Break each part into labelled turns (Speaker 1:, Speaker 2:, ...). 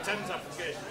Speaker 1: Tens application.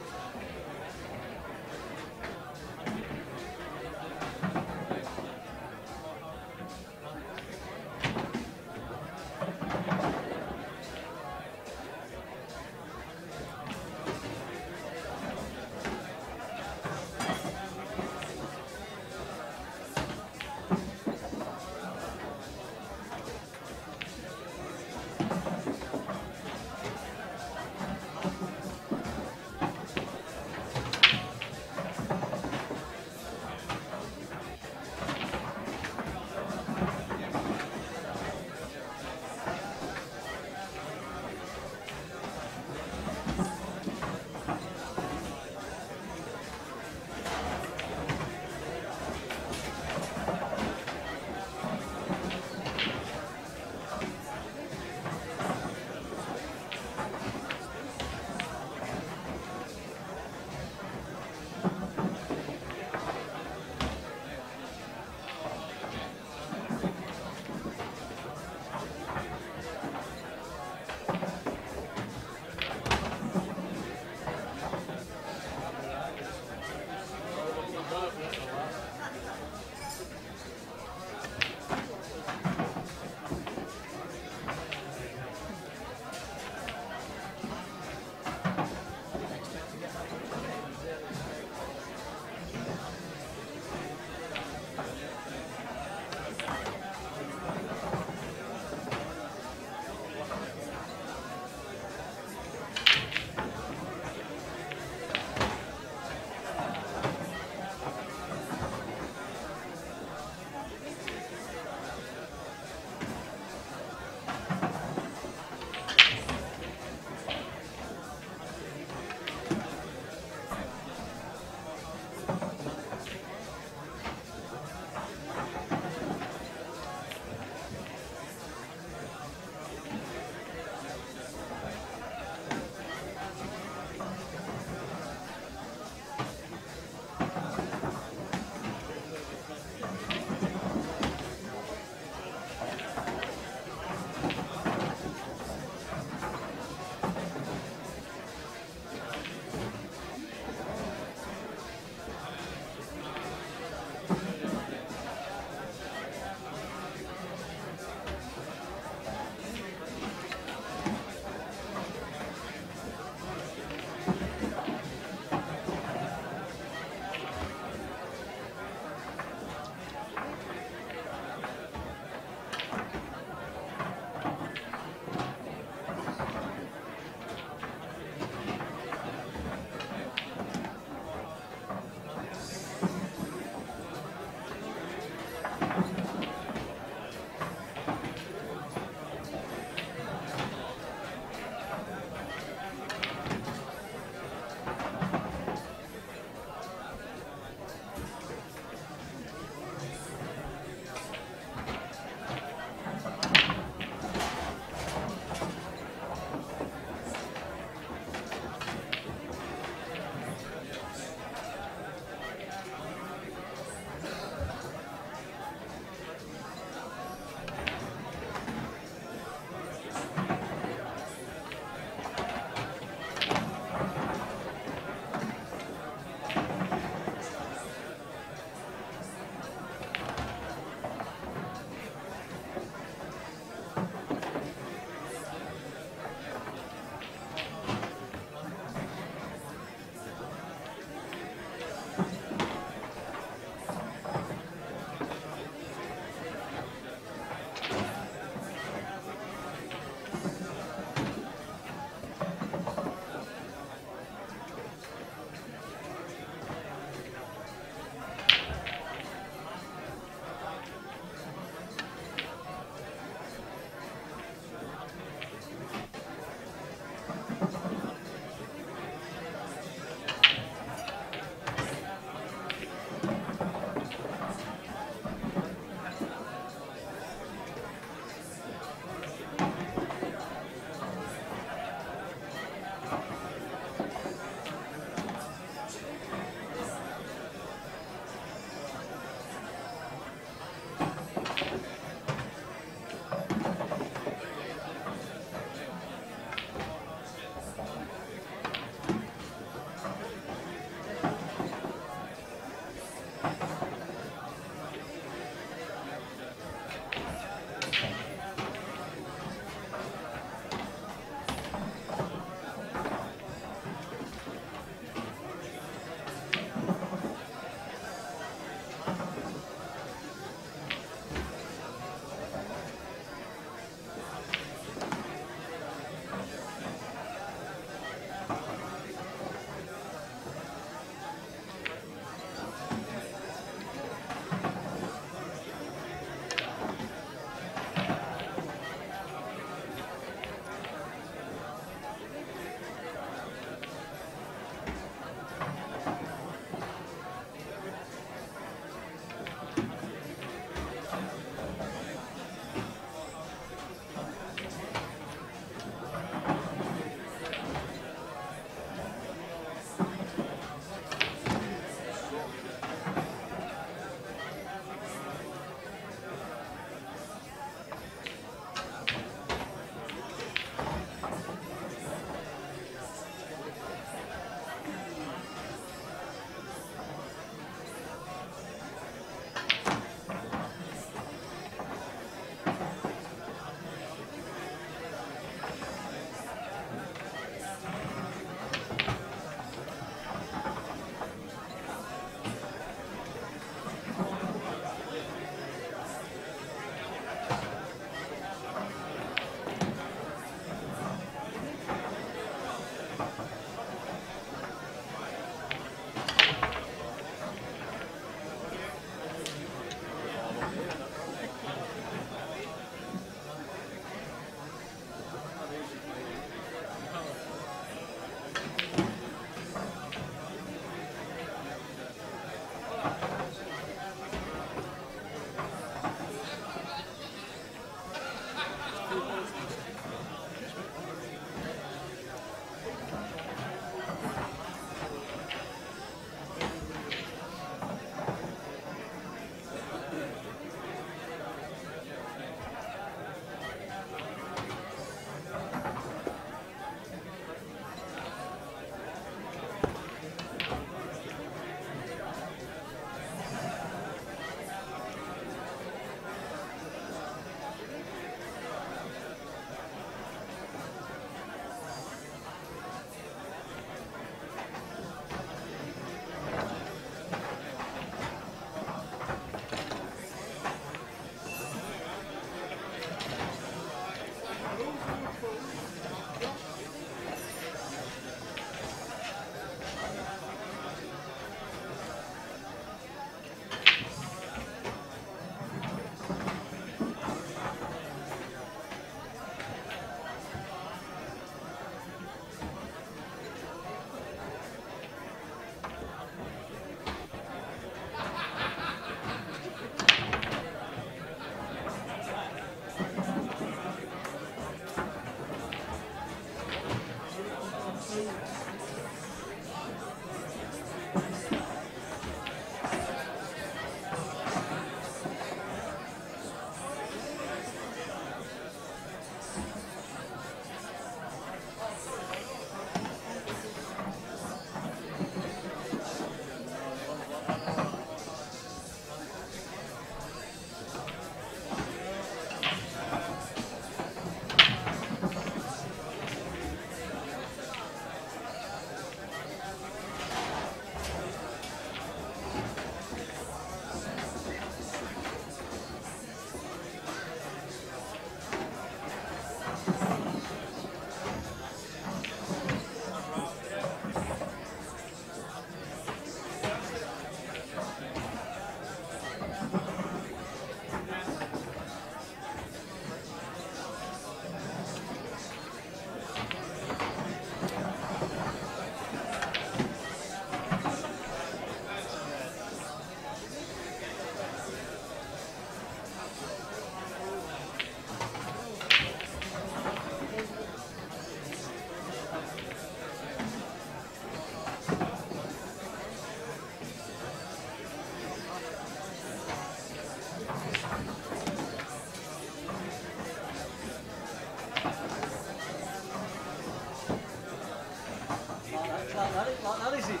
Speaker 2: like that, is it?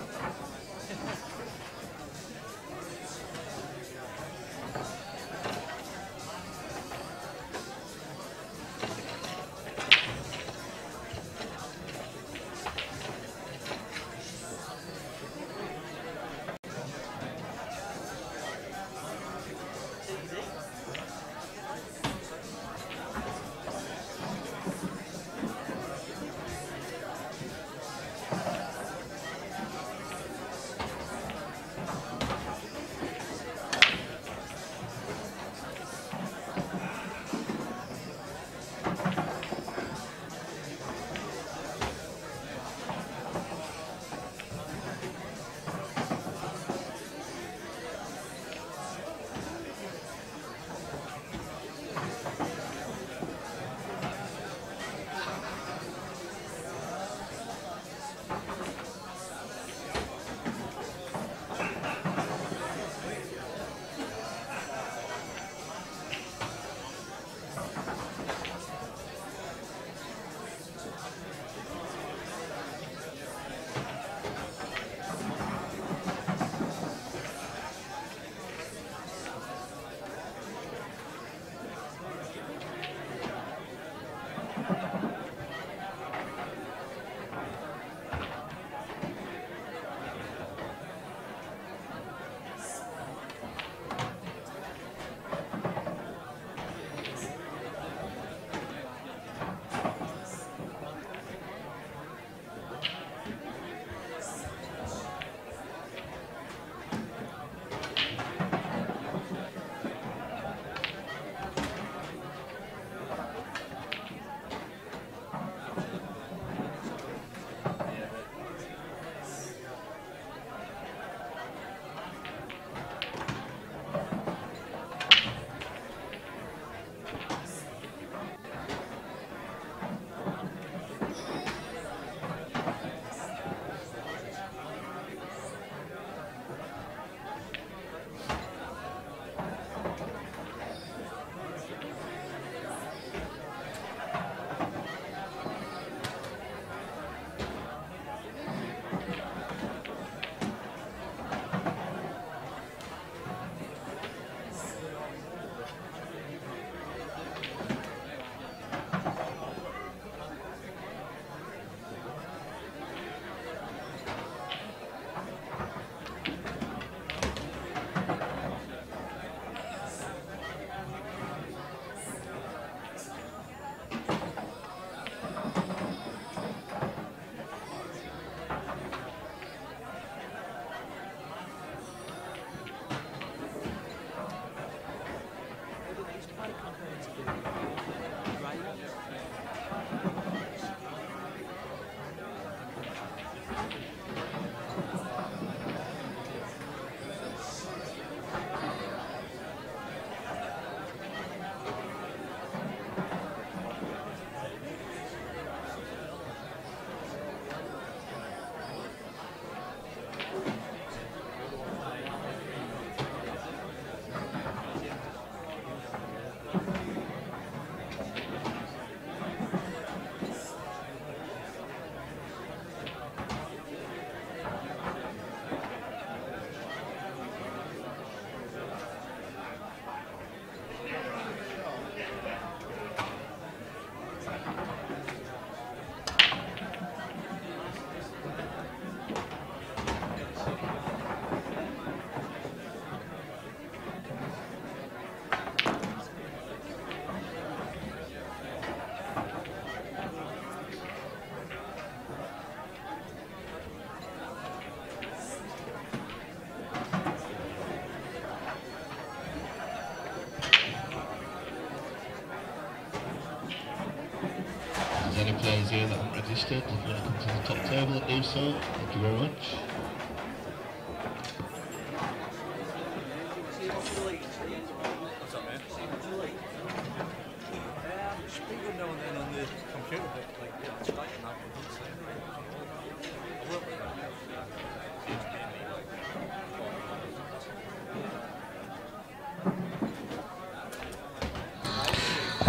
Speaker 3: Any players here that aren't registered, if you want to come to the top table and do so, thank you very much.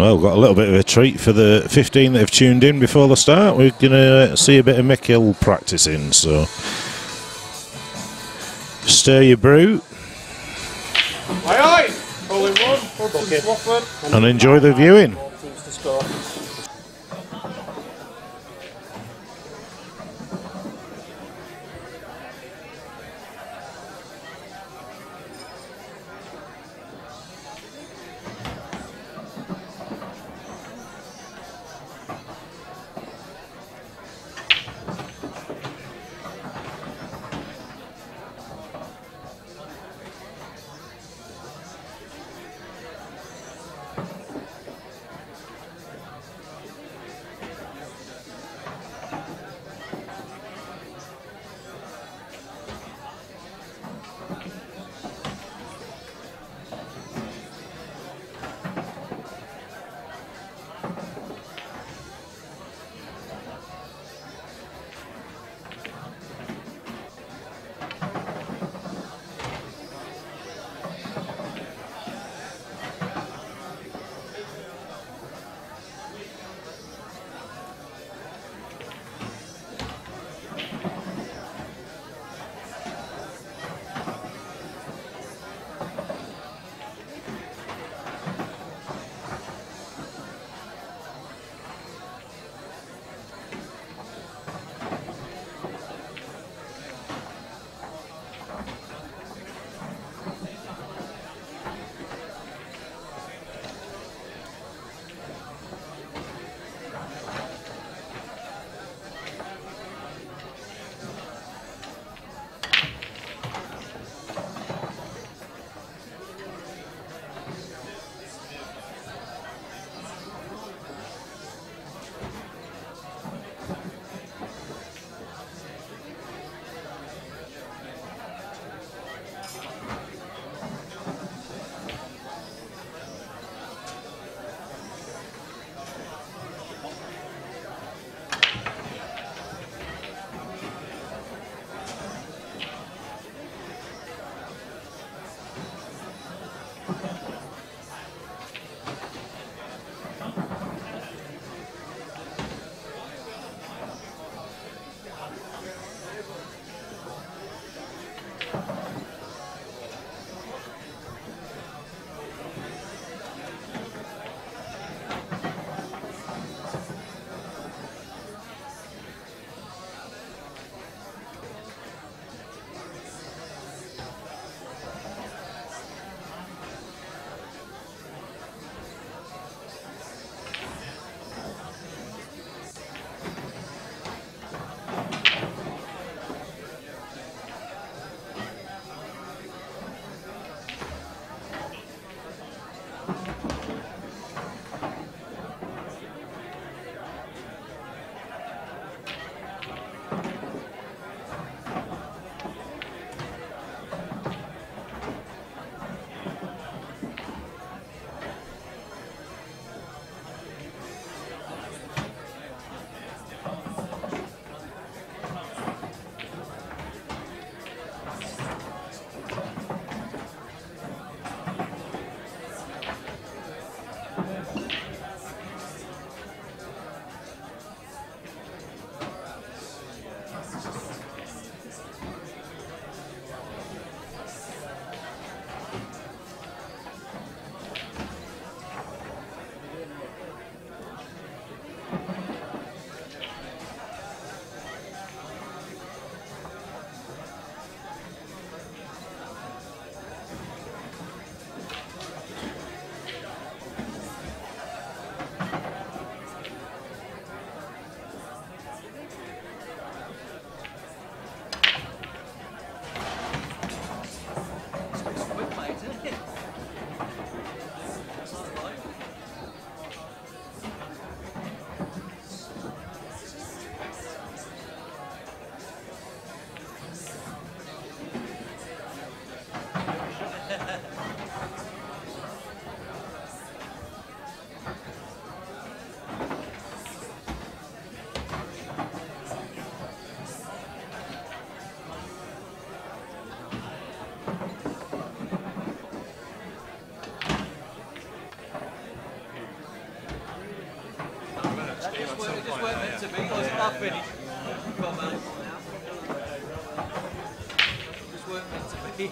Speaker 2: Well, got a little bit of a treat for the 15 that have tuned in before the start. We're going to see a bit of Mick Hill practicing, so stir your brew.
Speaker 1: Aye aye! All in one, Hudson's Swafford.
Speaker 2: And enjoy the viewing.
Speaker 1: Teams to score.
Speaker 4: to be, wasn't I finished? Come on, just weren't meant to be.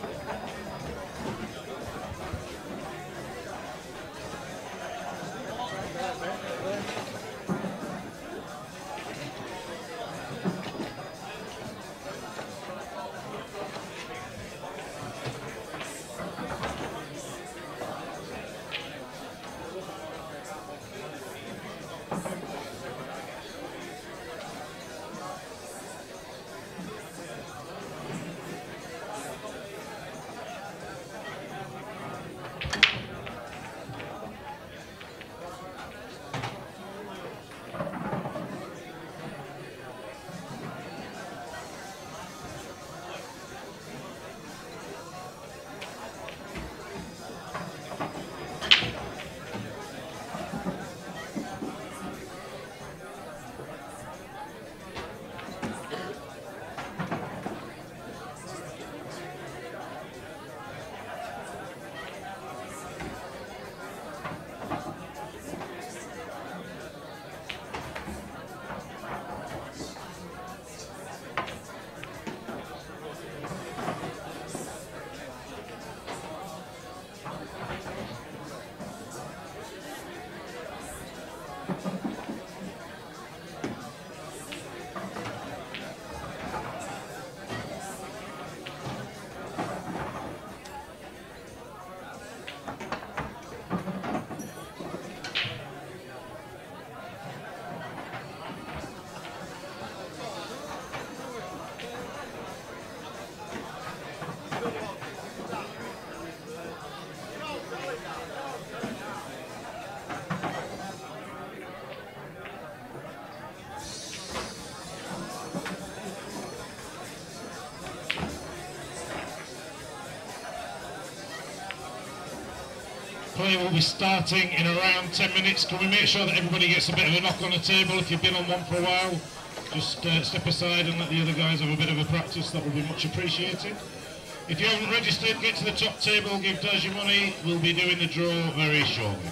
Speaker 5: Play will be starting in around 10 minutes. Can we make sure that everybody gets a bit of a knock on the table? If you've been on one for a while, just step aside and let the other guys have a bit of a practice. That will be much appreciated. If you haven't registered, get to the top table, give Daz your money. We'll be doing the draw very shortly.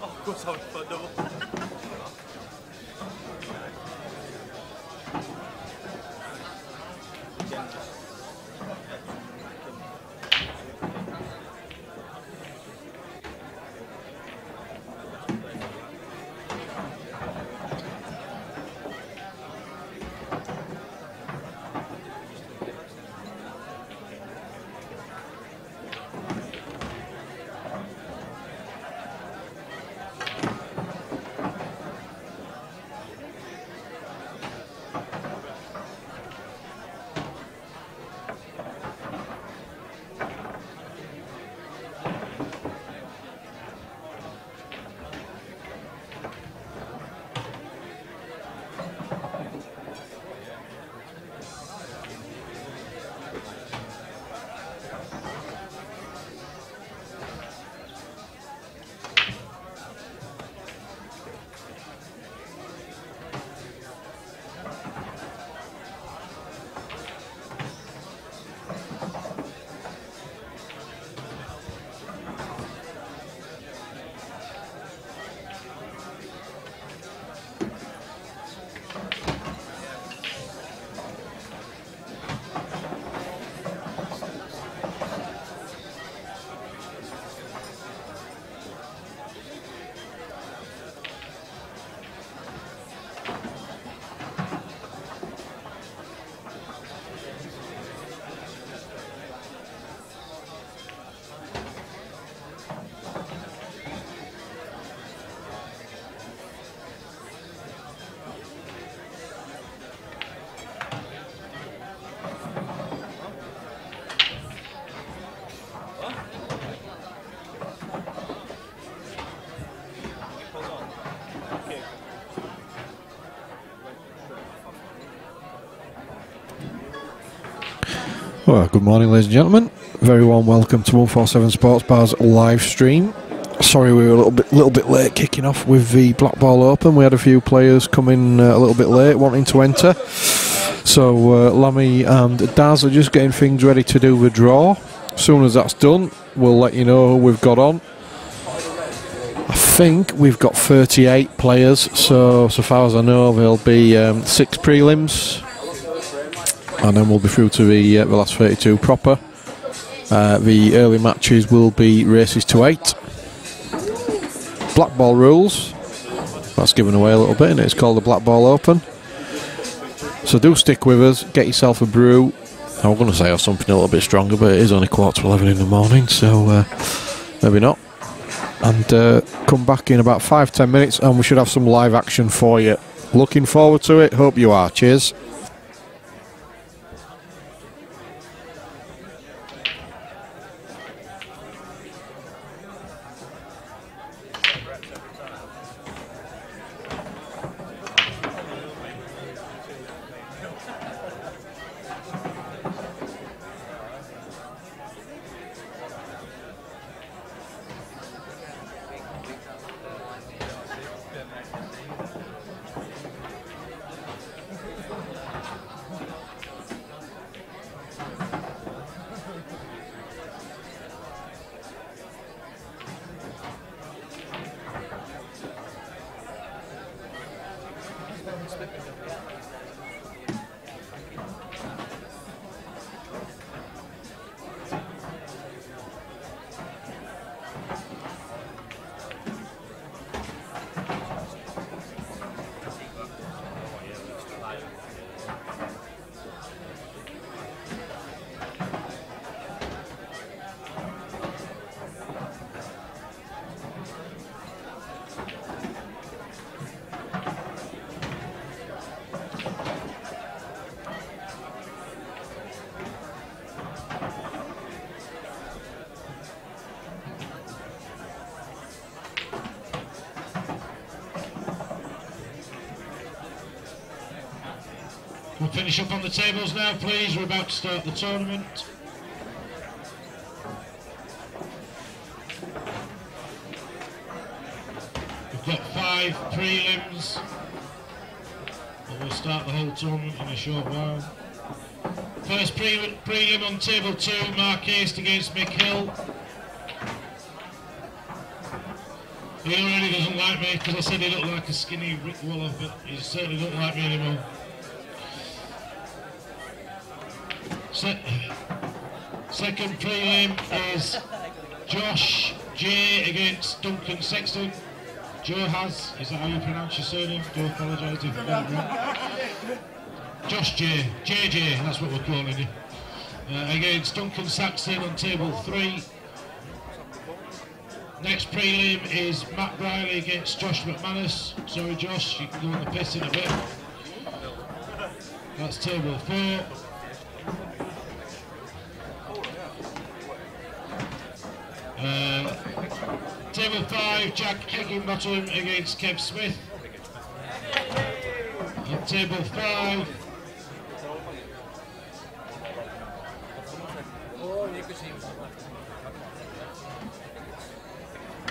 Speaker 4: Of course I would put double.
Speaker 6: Well, good morning, ladies and gentlemen. Very warm welcome to 147 Sports Bar's live stream. Sorry we were a little bit late kicking off with the Blackball Open. We had a few players come in a little bit late wanting to enter. So Lammy and Daz are just getting things ready to do the draw. As soon as that's done, we'll let you know who we've got on. I think we've got 38 players, so far as I know there'll be 6 prelims. And then we'll be through to the last 32 proper. The early matches will be races to 8. Blackball rules. That's given away a little bit, and it's called the Blackball Open. So do stick with us, get yourself a brew. I was going to say something a little bit stronger, but it is only 11:15 in the morning, so maybe not. And come back in about 5-10 minutes, and we should have some live action for you. Looking forward to it. Hope you are. Cheers.
Speaker 5: We'll finish up on the tables now, please. We're about to start the tournament. We've got 5 prelims. And we'll start the whole tournament in a short while. First prelim on table 2, Mark Haste against Mick Hill. He already doesn't like me because I said he looked like a skinny Rick Waller, but he certainly doesn't like me anymore. Second prelim is Josh J against Duncan Sexton. Joe Has, is that how you pronounce your surname? Do apologise if I got it wrong. Josh J, JJ, that's what we're calling him. Against Duncan Saxton on table 3. Next prelim is Matt Riley against Josh McManus. Sorry Josh, you can go on the piss in a bit. That's table 4. Table 5, Jack Higginbottom against Kev Smith. On table 5.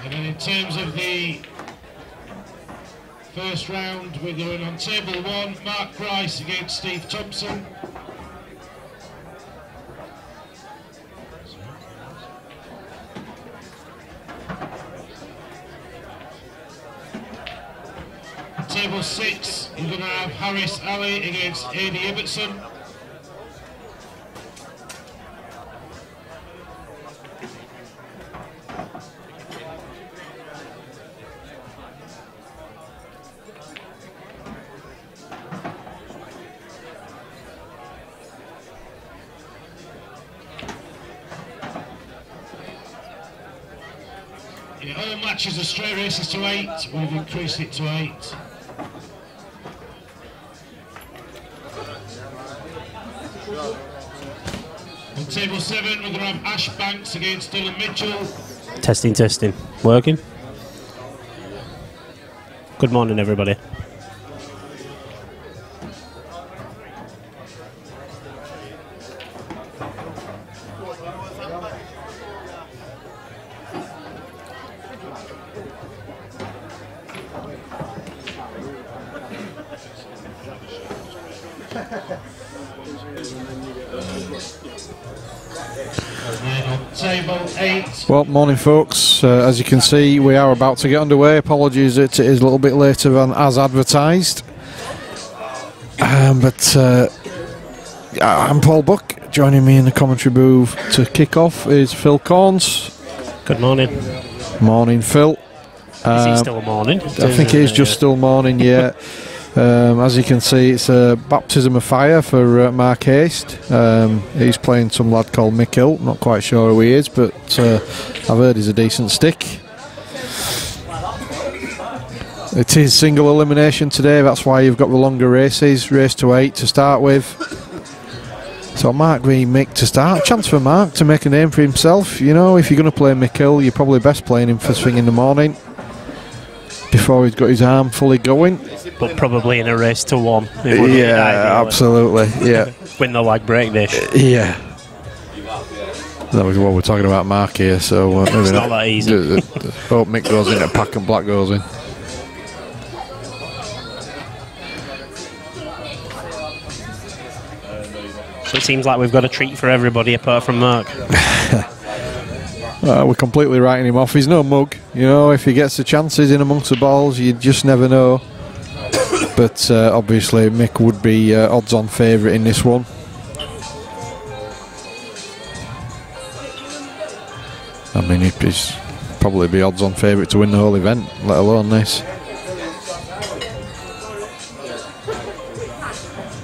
Speaker 5: And then in terms of the first round, we're going on table 1, Mark Price against Steve Thompson. Table 6, you're going to have Harris Ali against Adi Ibbotson. Yeah, all matches are straight races to 8. We've increased it to 8. On table 7, we're going to have Ash Banks against Dylan Mitchell.
Speaker 7: Testing, testing. Working? Good morning, everybody.
Speaker 5: Table 8.
Speaker 6: Well, morning folks. As you can see, we are about to get underway. Apologies, it is a little bit later than as advertised. But I'm Paul Buck. Joining me in the commentary booth to kick off is Phil Corns.
Speaker 7: Good morning.
Speaker 6: Morning, Phil.
Speaker 7: Is it still morning?
Speaker 6: I think it is just still morning, yeah. As you can see, it's a baptism of fire for Mark Haste. He's playing some lad called Mick Hill. Not quite sure who he is, but I've heard he's a decent stick. It is single elimination today, that's why you've got the longer races. Race to 8 to start with. So Mark v Mick to start. Chance for Mark to make a name for himself. You know, if you're going to play Mick Hill, you're probably best playing him first thing in the morning, before he's got his arm fully going.
Speaker 7: But probably in a race to 1.
Speaker 6: Yeah, absolutely. Yeah.
Speaker 7: Win the lag break dish.
Speaker 6: Yeah. That was what we're talking about, Mark here. So maybe
Speaker 7: it's not that easy.
Speaker 6: Hope Mick goes in at pack and Black goes in.
Speaker 7: So it seems like we've got a treat for everybody apart from Mark.
Speaker 6: We're completely writing him off. He's no mug. You know, if he gets the chances in amongst the balls, you just never know. But obviously Mick would be odds-on favourite in this one. I mean, he'd probably be odds-on favourite to win the whole event, let alone this.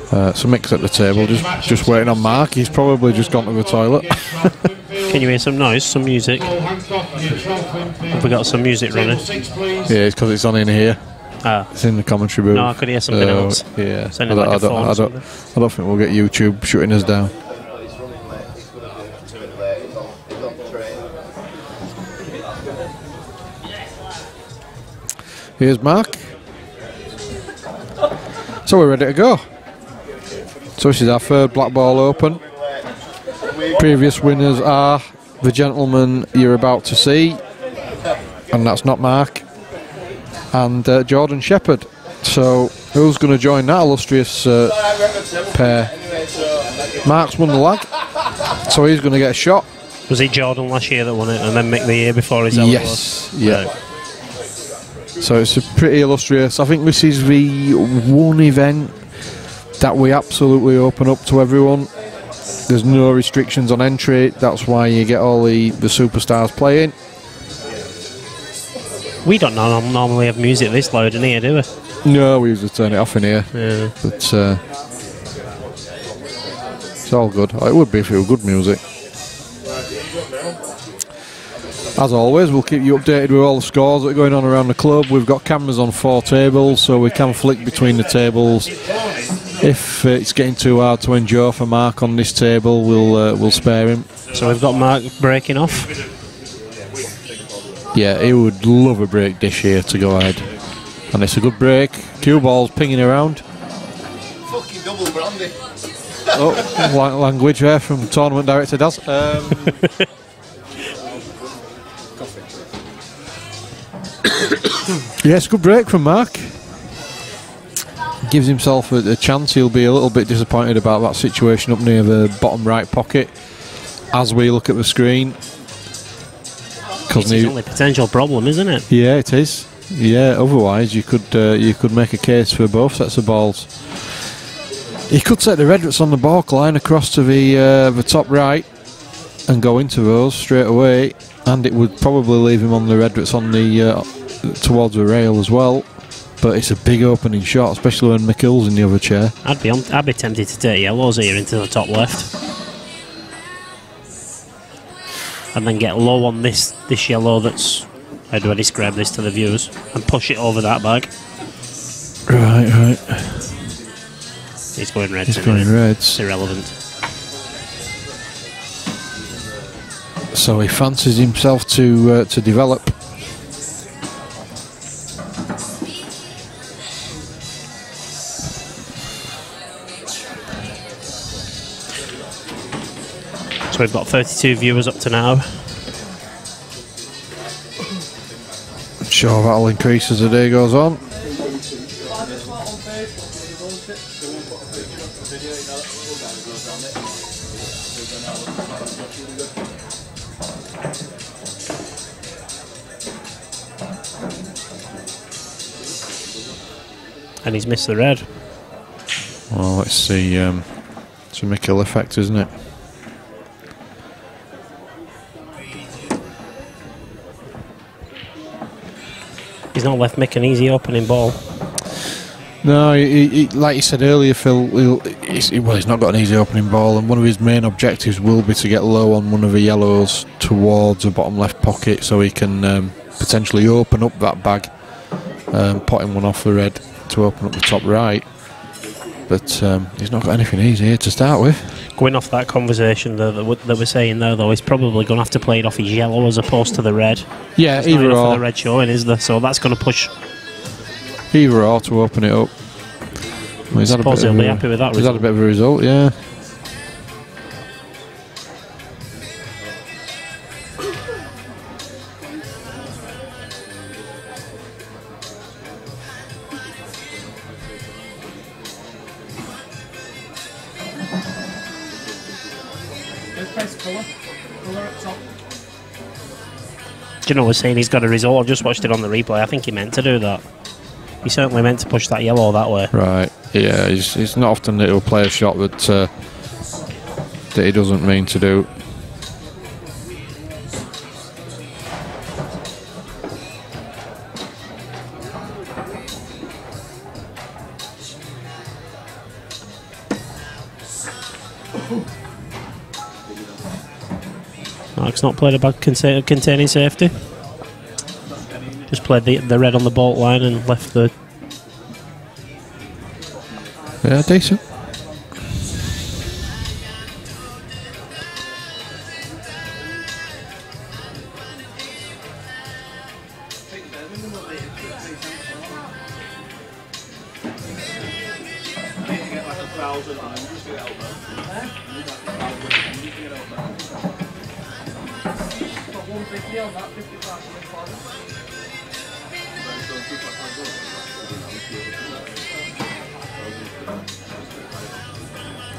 Speaker 6: So Mick's at the table, just waiting on Mark. He's probably just gone to the toilet.
Speaker 7: Can you hear some noise, some music? Have we got some music running?
Speaker 6: Yeah, it's because it's on in here.
Speaker 7: Ah.
Speaker 6: It's in the commentary booth.
Speaker 7: No, I could hear something else.
Speaker 6: Yeah,
Speaker 7: I don't
Speaker 6: think we'll get YouTube shutting us down. Here's Mark. So we're ready to go. So this is our third Blackball Open. Previous winners are the gentleman you're about to see, and that's not Mark, and Jordan Shepherd. So who's going to join that illustrious pair? Mark's won the lag, so he's going to get a shot.
Speaker 7: Was it Jordan last year that won it, and then Mick the year before? Is that
Speaker 6: Yes,
Speaker 7: what it was?
Speaker 6: yeah.
Speaker 7: Right.
Speaker 6: So it's a pretty illustrious. I think this is the one event that we absolutely open up to everyone. There's no restrictions on entry. That's why you get all the superstars playing.
Speaker 7: We don't normally have music this loud in here, do we?
Speaker 6: No, we usually turn it off in here.
Speaker 7: Yeah.
Speaker 6: But it's all good. It would be if it were good music. As always, we'll keep you updated with all the scores that are going on around the club. We've got cameras on 4 tables, so we can flick between the tables. If it's getting too hard to endure for Mark on this table, we'll spare him.
Speaker 7: So we've got Mark breaking off.
Speaker 6: Yeah, he would love a break this year to go ahead. And it's a good break. Cue ball's pinging around.
Speaker 4: Fucking double brandy.
Speaker 6: Oh, language there from tournament director Daz. Yes, good break from Mark. Gives himself a chance. He'll be a little bit disappointed about that situation up near the bottom right pocket as we look at the screen.
Speaker 7: It's his only potential problem, isn't it?
Speaker 6: Yeah, it is. Yeah, otherwise you could make a case for both sets of balls. He could set the red that's on the balk line across to the top right and go into those straight away, and it would probably leave him on the red that's on the towards the rail as well. But it's a big opening shot, especially when McHill's in the other chair.
Speaker 7: I'd be tempted to take yellows here into the top left, and then get low on this yellow that's. How do I describe this to the viewers? And push it over that bag.
Speaker 6: Right.
Speaker 7: He's going reds.
Speaker 6: He's going reds.
Speaker 7: It's irrelevant.
Speaker 6: So he fancies himself to develop.
Speaker 7: So we've got 32 viewers up to now.
Speaker 6: I'm sure that'll increase as the day goes on.
Speaker 7: And he's missed the red.
Speaker 6: Well, let's see. It's a Mick effect, isn't it?
Speaker 7: He's not left Mick an easy opening ball.
Speaker 6: No, he, like you said earlier, Phil, he's not got an easy opening ball, and one of his main objectives will be to get low on one of the yellows towards the bottom left pocket so he can potentially open up that bag, potting one off the red to open up the top right. But he's not got anything easy here to start with.
Speaker 7: Going off that conversation that we're saying there, though, he's probably going to have to play it off his yellow as opposed to the red.
Speaker 6: Yeah,
Speaker 7: There's
Speaker 6: either
Speaker 7: not enough
Speaker 6: or.
Speaker 7: of the red showing, is there? So that's going to push.
Speaker 6: Either or to open it up. Well, he's had a
Speaker 7: Suppose
Speaker 6: bit
Speaker 7: he'll
Speaker 6: of
Speaker 7: be
Speaker 6: a-
Speaker 7: happy with that
Speaker 6: He's had a
Speaker 7: result.
Speaker 6: bit of a result, yeah.
Speaker 7: Do you know, we're saying he's got a result. I've just watched it on the replay. I think he meant to do that. He certainly meant to push that yellow that way.
Speaker 6: Right, yeah, it's not often that he'll play a shot that he doesn't mean to do.
Speaker 7: Mark's not played a bag containing safety. Just played the red on the bolt line and left the.
Speaker 6: Yeah, decent.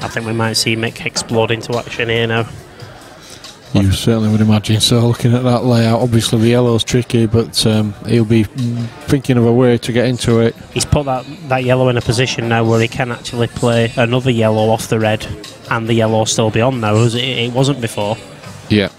Speaker 7: I think we might see Mick explode into action here now.
Speaker 6: You certainly would imagine so, looking at that layout. Obviously the yellow's tricky, but he'll be thinking of a way to get into it.
Speaker 7: He's put that yellow in a position now where he can actually play another yellow off the red, and the yellow still be on now, as it wasn't before.
Speaker 6: Yeah.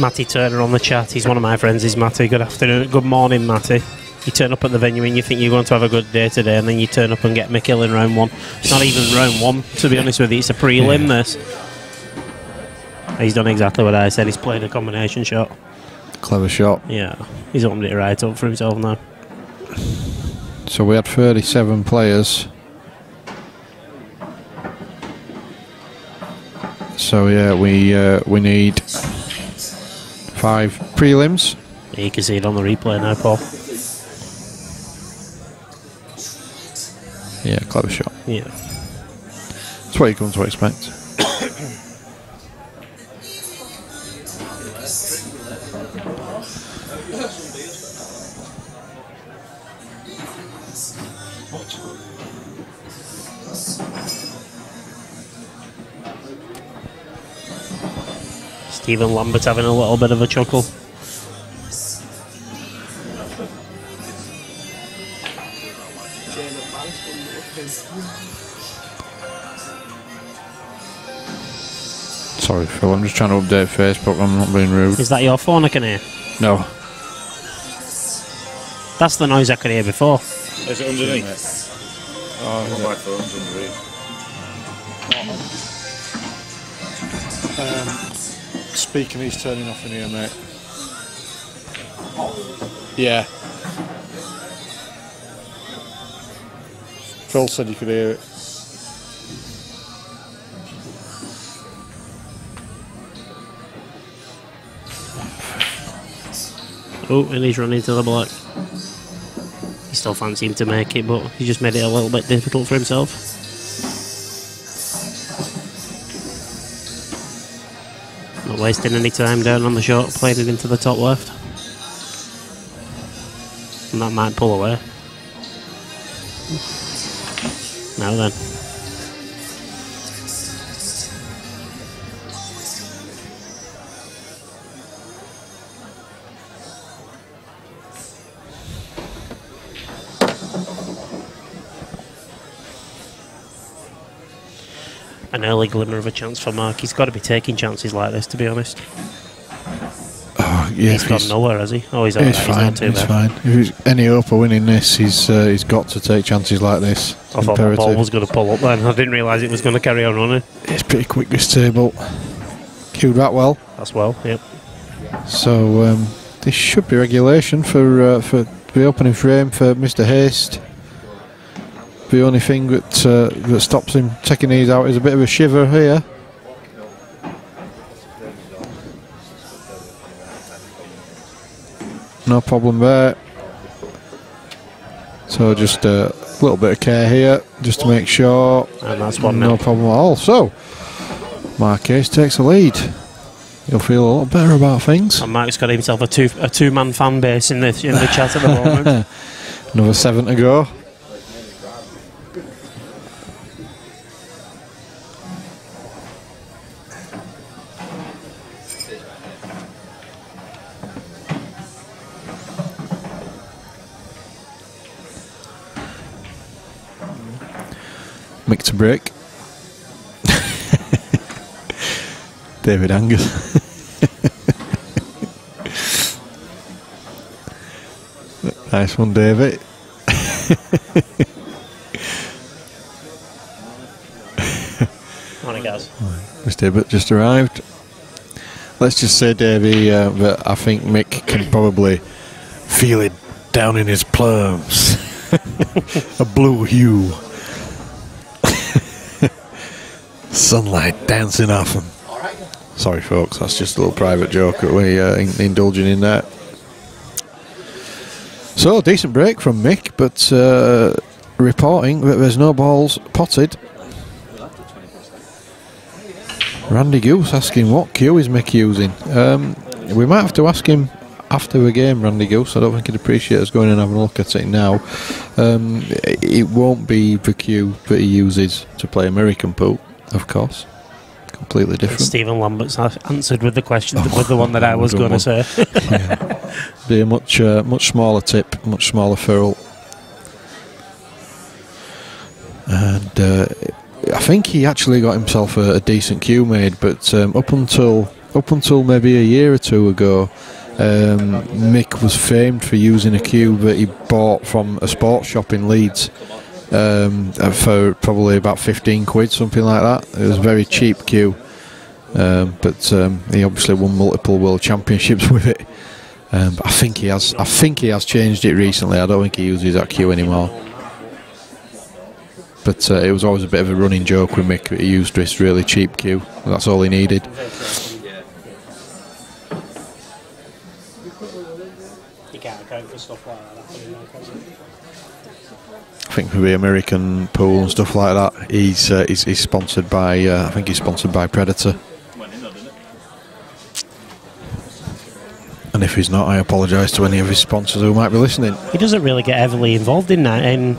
Speaker 7: Matty Turner on the chat. He's one of my friends, is Matty. Good afternoon. Good morning, Matty. You turn up at the venue and you think you're going to have a good day today, and then you turn up and get Mick Hill in round one. It's not even round one, to be honest with you. It's a prelim, this. He's done exactly what I said. He's played a combination shot.
Speaker 6: Clever shot.
Speaker 7: Yeah. He's opened it right up for himself now.
Speaker 6: So we had 37 players. So yeah, we need 5 prelims.
Speaker 7: You can see it on the replay now, Paul.
Speaker 6: Yeah, clever shot.
Speaker 7: Yeah.
Speaker 6: That's what you come to expect.
Speaker 7: Stephen Lambert having a little bit of a chuckle.
Speaker 6: Sorry, Phil, I'm just trying to update Facebook. I'm not being rude.
Speaker 7: Is that your phone I can hear?
Speaker 6: No.
Speaker 7: That's the noise I could hear before.
Speaker 2: Is it underneath? Oh, my phone's underneath.
Speaker 1: Speaking, he's turning off in here, mate. Yeah. Phil said you could hear it.
Speaker 7: Oh, and he's running to the black. He still fancy him to make it, but he just made it a little bit difficult for himself. Not wasting any time down on the shot, playing it into the top left. And that might pull away. Now then. An early glimmer of a chance for Mark. He's got to be taking chances like this, to be honest.
Speaker 6: Oh, yeah,
Speaker 7: he's gone nowhere, has he? Oh, he's alright.
Speaker 6: He's fine.
Speaker 7: He's not too
Speaker 6: He's
Speaker 7: bad.
Speaker 6: fine. If he's any hope of winning this, he's got to take chances like this.
Speaker 7: I thought the ball was going to pull up then. I didn't realise it was going to carry on running.
Speaker 6: It's pretty quick, this table. Cued that well.
Speaker 7: That's well, yep.
Speaker 6: So this should be regulation for the opening frame for Mr. Haste. The only thing that stops him taking these out is a bit of a shiver here. No problem there. So just a little bit of care here, just to make sure.
Speaker 7: And that's one
Speaker 6: no
Speaker 7: now.
Speaker 6: problem at all. So Marquez takes the lead. He'll feel a lot better about things.
Speaker 7: And Mark's got himself a two-man fan base in the chat at the moment.
Speaker 6: Another 7 to go. Mick to break. David Angus. Nice one, David.
Speaker 7: has.
Speaker 6: Mr. Hibbert just arrived. Let's just say, Davey, that I think Mick can probably feel it down in his plums. A blue hue. Sunlight dancing off him. Sorry, folks, that's just a little private joke that we're indulging in there. So, decent break from Mick, but reporting that there's no balls potted. Randy Goose asking what cue is Mick using. We might have to ask him after the game, Randy Goose. I don't think he'd appreciate us going and having a look at it now. It won't be the cue that he uses to play American pool, of course. Completely different.
Speaker 7: Stephen Lambert's answered with the question, with the one that I was going to say.
Speaker 6: Yeah. Be a much smaller tip, much smaller furl. And I think he actually got himself a decent cue made, but up until maybe a year or two ago, Mick was famed for using a cue that he bought from a sports shop in Leeds for probably about 15 quid, something like that. It was a very cheap cue, but he obviously won multiple world championships with it. But I think he has changed it recently. I don't think he uses that cue anymore. But it was always a bit of a running joke with Mick that he used this really cheap cue. That's all he needed.
Speaker 7: You can't account for stuff like that.
Speaker 6: I think for the American pool and stuff like that, he's sponsored by. I think he's sponsored by Predator. And if he's not, I apologise to any of his sponsors who might be listening.
Speaker 7: He doesn't really get heavily involved in that in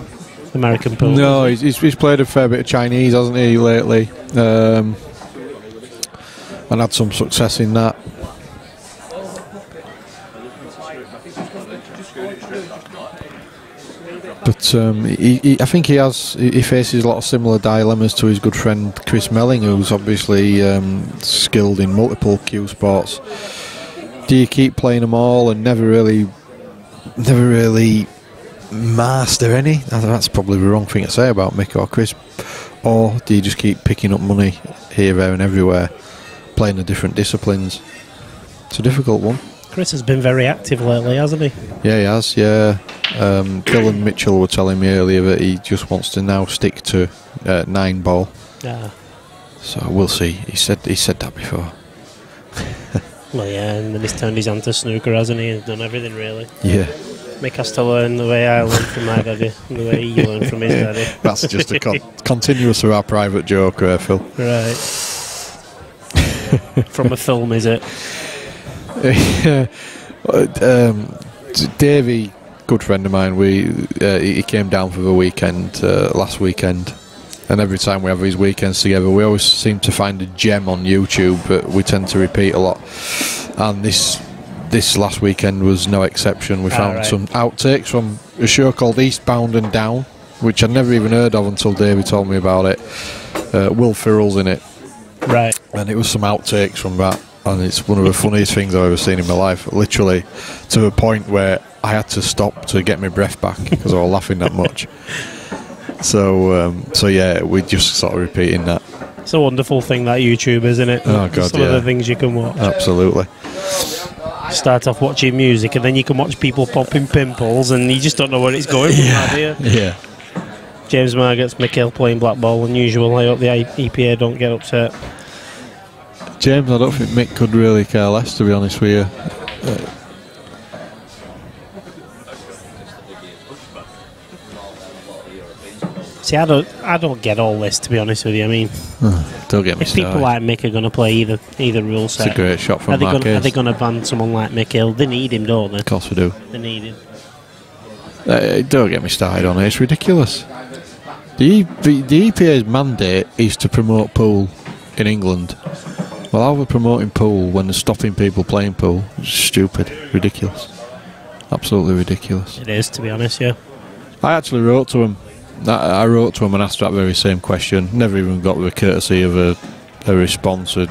Speaker 7: American pool.
Speaker 6: No, he's played a fair bit of Chinese, hasn't he, lately? And had some success in that. But I think he faces a lot of similar dilemmas to his good friend Chris Melling, who's obviously skilled in multiple cue sports. Do you keep playing them all and never really master any? That's probably the wrong thing to say about Mick or Chris. Or do you just keep picking up money here, there and everywhere, playing the different disciplines? It's a difficult one.
Speaker 7: Chris has been very active lately, hasn't he?
Speaker 6: Yeah, he has, yeah. Dylan Mitchell were telling me earlier that he just wants to now stick to 9-ball.
Speaker 7: Yeah.
Speaker 6: So we'll see. He said that before.
Speaker 7: Well, yeah, and then he's turned his hand to snooker, hasn't he? He's done everything, really.
Speaker 6: Yeah.
Speaker 7: Mick has to learn the way I learned from my daddy, and the way he learned from his daddy.
Speaker 6: That's just a continuous of our private joke, Phil.
Speaker 7: Right. From a film, is it?
Speaker 6: Davey, good friend of mine, he came down for the weekend last weekend, and every time we have these weekends together, we always seem to find a gem on YouTube that we tend to repeat a lot. And this last weekend was no exception. We found some outtakes from a show called Eastbound and Down, which I'd never even heard of until Davey told me about it. Will Ferrell's in it,
Speaker 7: right? And
Speaker 6: it was some outtakes from that. And it's one of the funniest things I've ever seen in my life, literally to the point where I had to stop to get my breath back because I was laughing that much. So yeah, we're just sort of repeating that.
Speaker 7: It's a wonderful thing, that YouTube, isn't it?
Speaker 6: Oh God,
Speaker 7: some of the things you can watch.
Speaker 6: Absolutely.
Speaker 7: Start off watching music, and then you can watch people popping pimples, and you just don't know where it's going from that, do you?
Speaker 6: Yeah.
Speaker 7: James Margetts, Mick Hill playing blackball, unusual. I hope the EPA don't get upset.
Speaker 6: James, I don't think Mick could really care less, to be honest with you.
Speaker 7: See, I don't get all this, to be honest with you. I mean,
Speaker 6: don't get me
Speaker 7: if people like Mick are going to play either rule set,
Speaker 6: it's a great shot from
Speaker 7: Marquez. Are they going to ban someone like Mick Hill? They need him, don't they?
Speaker 6: Of course we do.
Speaker 7: They need him.
Speaker 6: Don't get me started on it. It's ridiculous. The EPA's mandate is to promote pool in England. Well, how are we promoting pool when they're stopping people playing pool? It's stupid, ridiculous, absolutely ridiculous.
Speaker 7: It is, to be honest. Yeah.
Speaker 6: I actually wrote to him. I wrote to him and asked that very same question. Never even got the courtesy of a response, a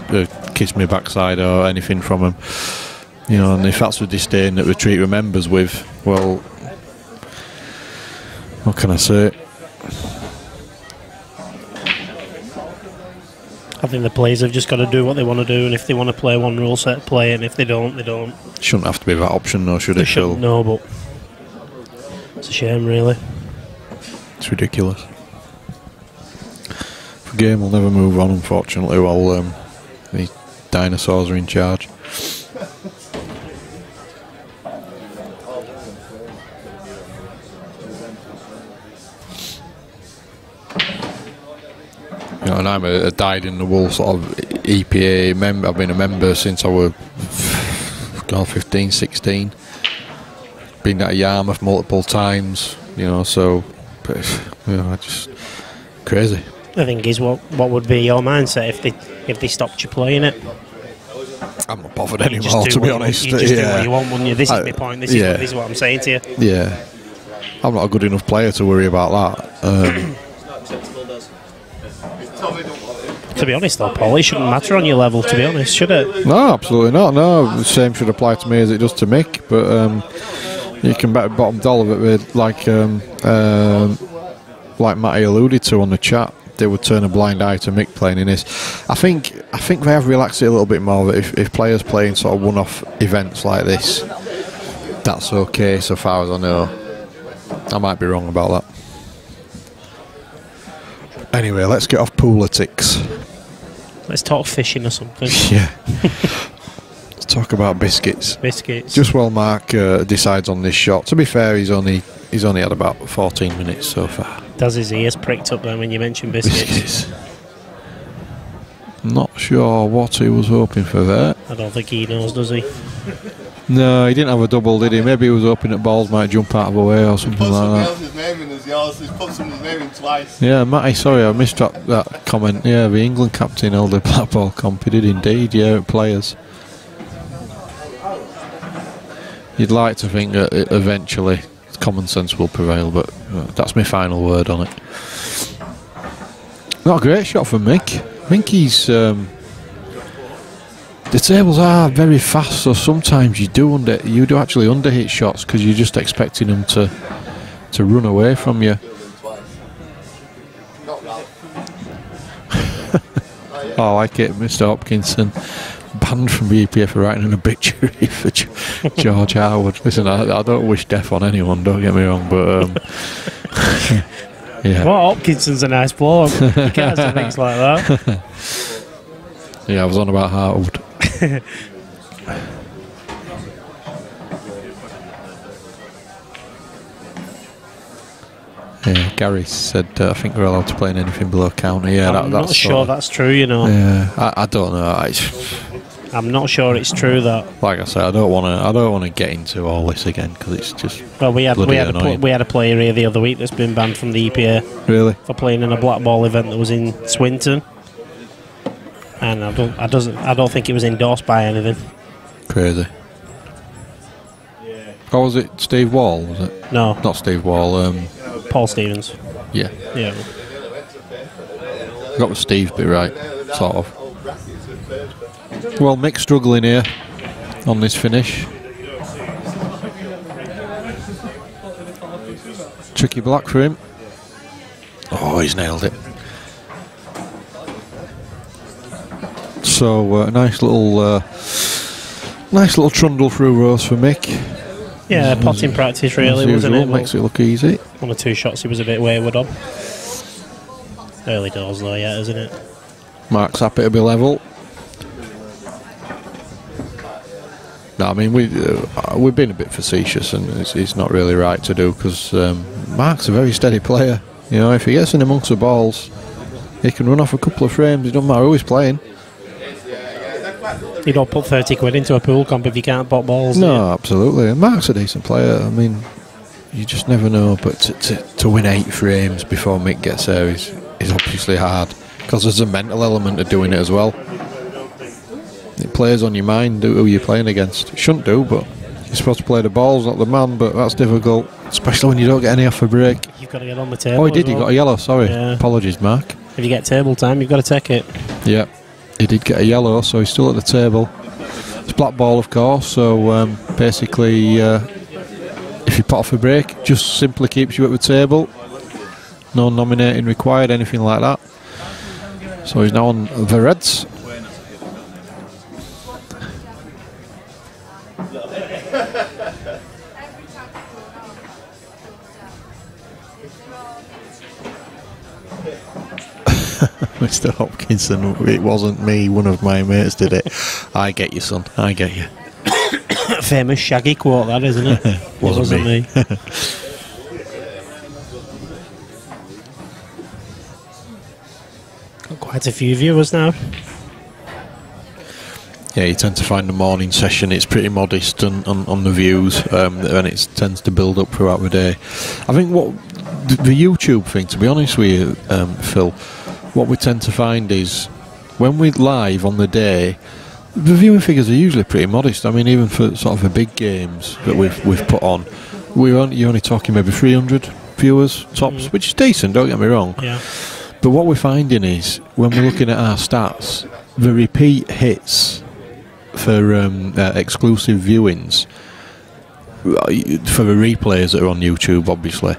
Speaker 6: kiss me backside or anything from him. You know, and if that's the disdain that we treat the members with, well, what can I say?
Speaker 7: I think the players have just got to do what they want to do, and if they want to play one rule set, play, and if they don't, they don't.
Speaker 6: Shouldn't have to be that option, though, should it?
Speaker 7: They shouldn't, no, but it's a shame, really.
Speaker 6: It's ridiculous. The game will never move on, unfortunately, while these dinosaurs are in charge. You know, and I'm a dyed-in-the-wool sort of EPA member. I've been a member since I was 15, 16. Been at Yarmouth multiple times, you know, so, but, you know, I just, crazy.
Speaker 7: The thing is, what would be your mindset if they stopped you playing it?
Speaker 6: I'm not bothered anymore, to be honest.
Speaker 7: You just do what you want, wouldn't you? This is my point. This is what I'm saying to you.
Speaker 6: Yeah. I'm not a good enough player to worry about that.
Speaker 7: To be honest, though, Paul, it shouldn't matter on your level, to be honest, should it?
Speaker 6: No, absolutely not. No, the same should apply to me as it does to Mick. But you can bet bottom dollar that like Matty alluded to on the chat, they would turn a blind eye to Mick playing in this. I think they have relaxed it a little bit more. That if players play in sort of one-off events like this, that's okay so far as I know. I might be wrong about that. Anyway, let's get off politics.
Speaker 7: Let's talk fishing or something.
Speaker 6: Yeah. Let's talk about biscuits.
Speaker 7: Biscuits.
Speaker 6: Just while Mark decides on this shot. To be fair, he's only had about 14 minutes so far.
Speaker 7: Does his ears pricked up then when you mention biscuits?
Speaker 6: Not sure what he was hoping for there.
Speaker 7: I don't think he knows, does he?
Speaker 6: No, he didn't have a double, did he? Maybe he was hoping that balls might jump out of the way or something like that.
Speaker 4: His name in as yours. He's put someone's name in twice.
Speaker 6: Yeah, Matty, sorry, I missed that comment. Yeah, the England captain held the Blackball comp. He did indeed, yeah, players. You'd like to think that eventually common sense will prevail, but that's my final word on it. Not a great shot from Mick. I think he's... the tables are very fast, so sometimes you do actually underhit shots because you're just expecting them to run away from you. Oh, I like it, Mr. Hopkinson. Banned from the EPA for writing an obituary for George Howard. Listen, I don't wish death on anyone, don't get me wrong, but yeah.
Speaker 7: Well, Hopkinson's a nice bloke. He can't say things like that.
Speaker 6: Yeah, I was on about Harwood. Yeah, Gareth said, I think we're allowed to play in anything below counter. Yeah,
Speaker 7: I'm not sure that's true, you know.
Speaker 6: Yeah, I don't know.
Speaker 7: I'm not sure it's true that.
Speaker 6: Like I said, I don't want to get into all this again because it's just.
Speaker 7: Well, we had a player here the other week that's been banned from the EPA.
Speaker 6: Really?
Speaker 7: For playing in a blackball event that was in Swinton, and I don't think it was endorsed by anything.
Speaker 6: Crazy. Or was it Steve Wall? Was it?
Speaker 7: No,
Speaker 6: not Steve Wall.
Speaker 7: Paul Stevens.
Speaker 6: Yeah.
Speaker 7: Yeah.
Speaker 6: Got the Steve bit right, sort of. Well, Mick's struggling here on this finish. Tricky black for him. Oh, he's nailed it. So nice little trundle through rows for Mick.
Speaker 7: Yeah, potting practice really, wasn't it?
Speaker 6: Makes it look easy.
Speaker 7: One or two shots he was a bit wayward on. Early doors though, yeah, isn't it?
Speaker 6: Mark's happy to be level. No, I mean we've been a bit facetious, and it's not really right to do because Mark's a very steady player. You know, if he gets in amongst the balls, he can run off a couple of frames. It doesn't matter who he's playing.
Speaker 7: You don't put 30 quid into a pool comp if you can't pot balls.
Speaker 6: No, absolutely. And Mark's a decent player. I mean, you just never know. But to win 8 frames before Mick gets there is obviously hard because there's a mental element of doing it as well. It plays on your mind who you're playing against. It shouldn't do, but you're supposed to play the balls, not the man. But that's difficult, especially when you don't get any off a break.
Speaker 7: You've got to get on the table.
Speaker 6: Oh, he did. He got a yellow. Sorry.
Speaker 7: Yeah.
Speaker 6: Apologies, Mark.
Speaker 7: If you get table time, you've got to take it.
Speaker 6: Yeah. He did get a yellow, so he's still at the table. It's black ball, of course, so basically if you pot off a break, just simply keeps you at the table. No nominating required, anything like that. So he's now on the Reds. Mr. Hopkinson, it wasn't me, one of my mates did it. I get you, son, I get you.
Speaker 7: Famous Shaggy quote, that, isn't it?
Speaker 6: Wasn't me.
Speaker 7: Got quite a few viewers now.
Speaker 6: Yeah, you tend to find the morning session, it's pretty modest on the views, and it tends to build up throughout the day. I think what the YouTube thing, to be honest with you, Phil, what we tend to find is when we're live on the day, the viewing figures are usually pretty modest. I mean, even for sort of the big games that we've put on, you're only talking maybe 300 viewers tops, which is decent, don't get me wrong.
Speaker 7: Yeah.
Speaker 6: But what we're finding is, when we're looking at our stats, the repeat hits for exclusive viewings, for the replays that are on YouTube, obviously,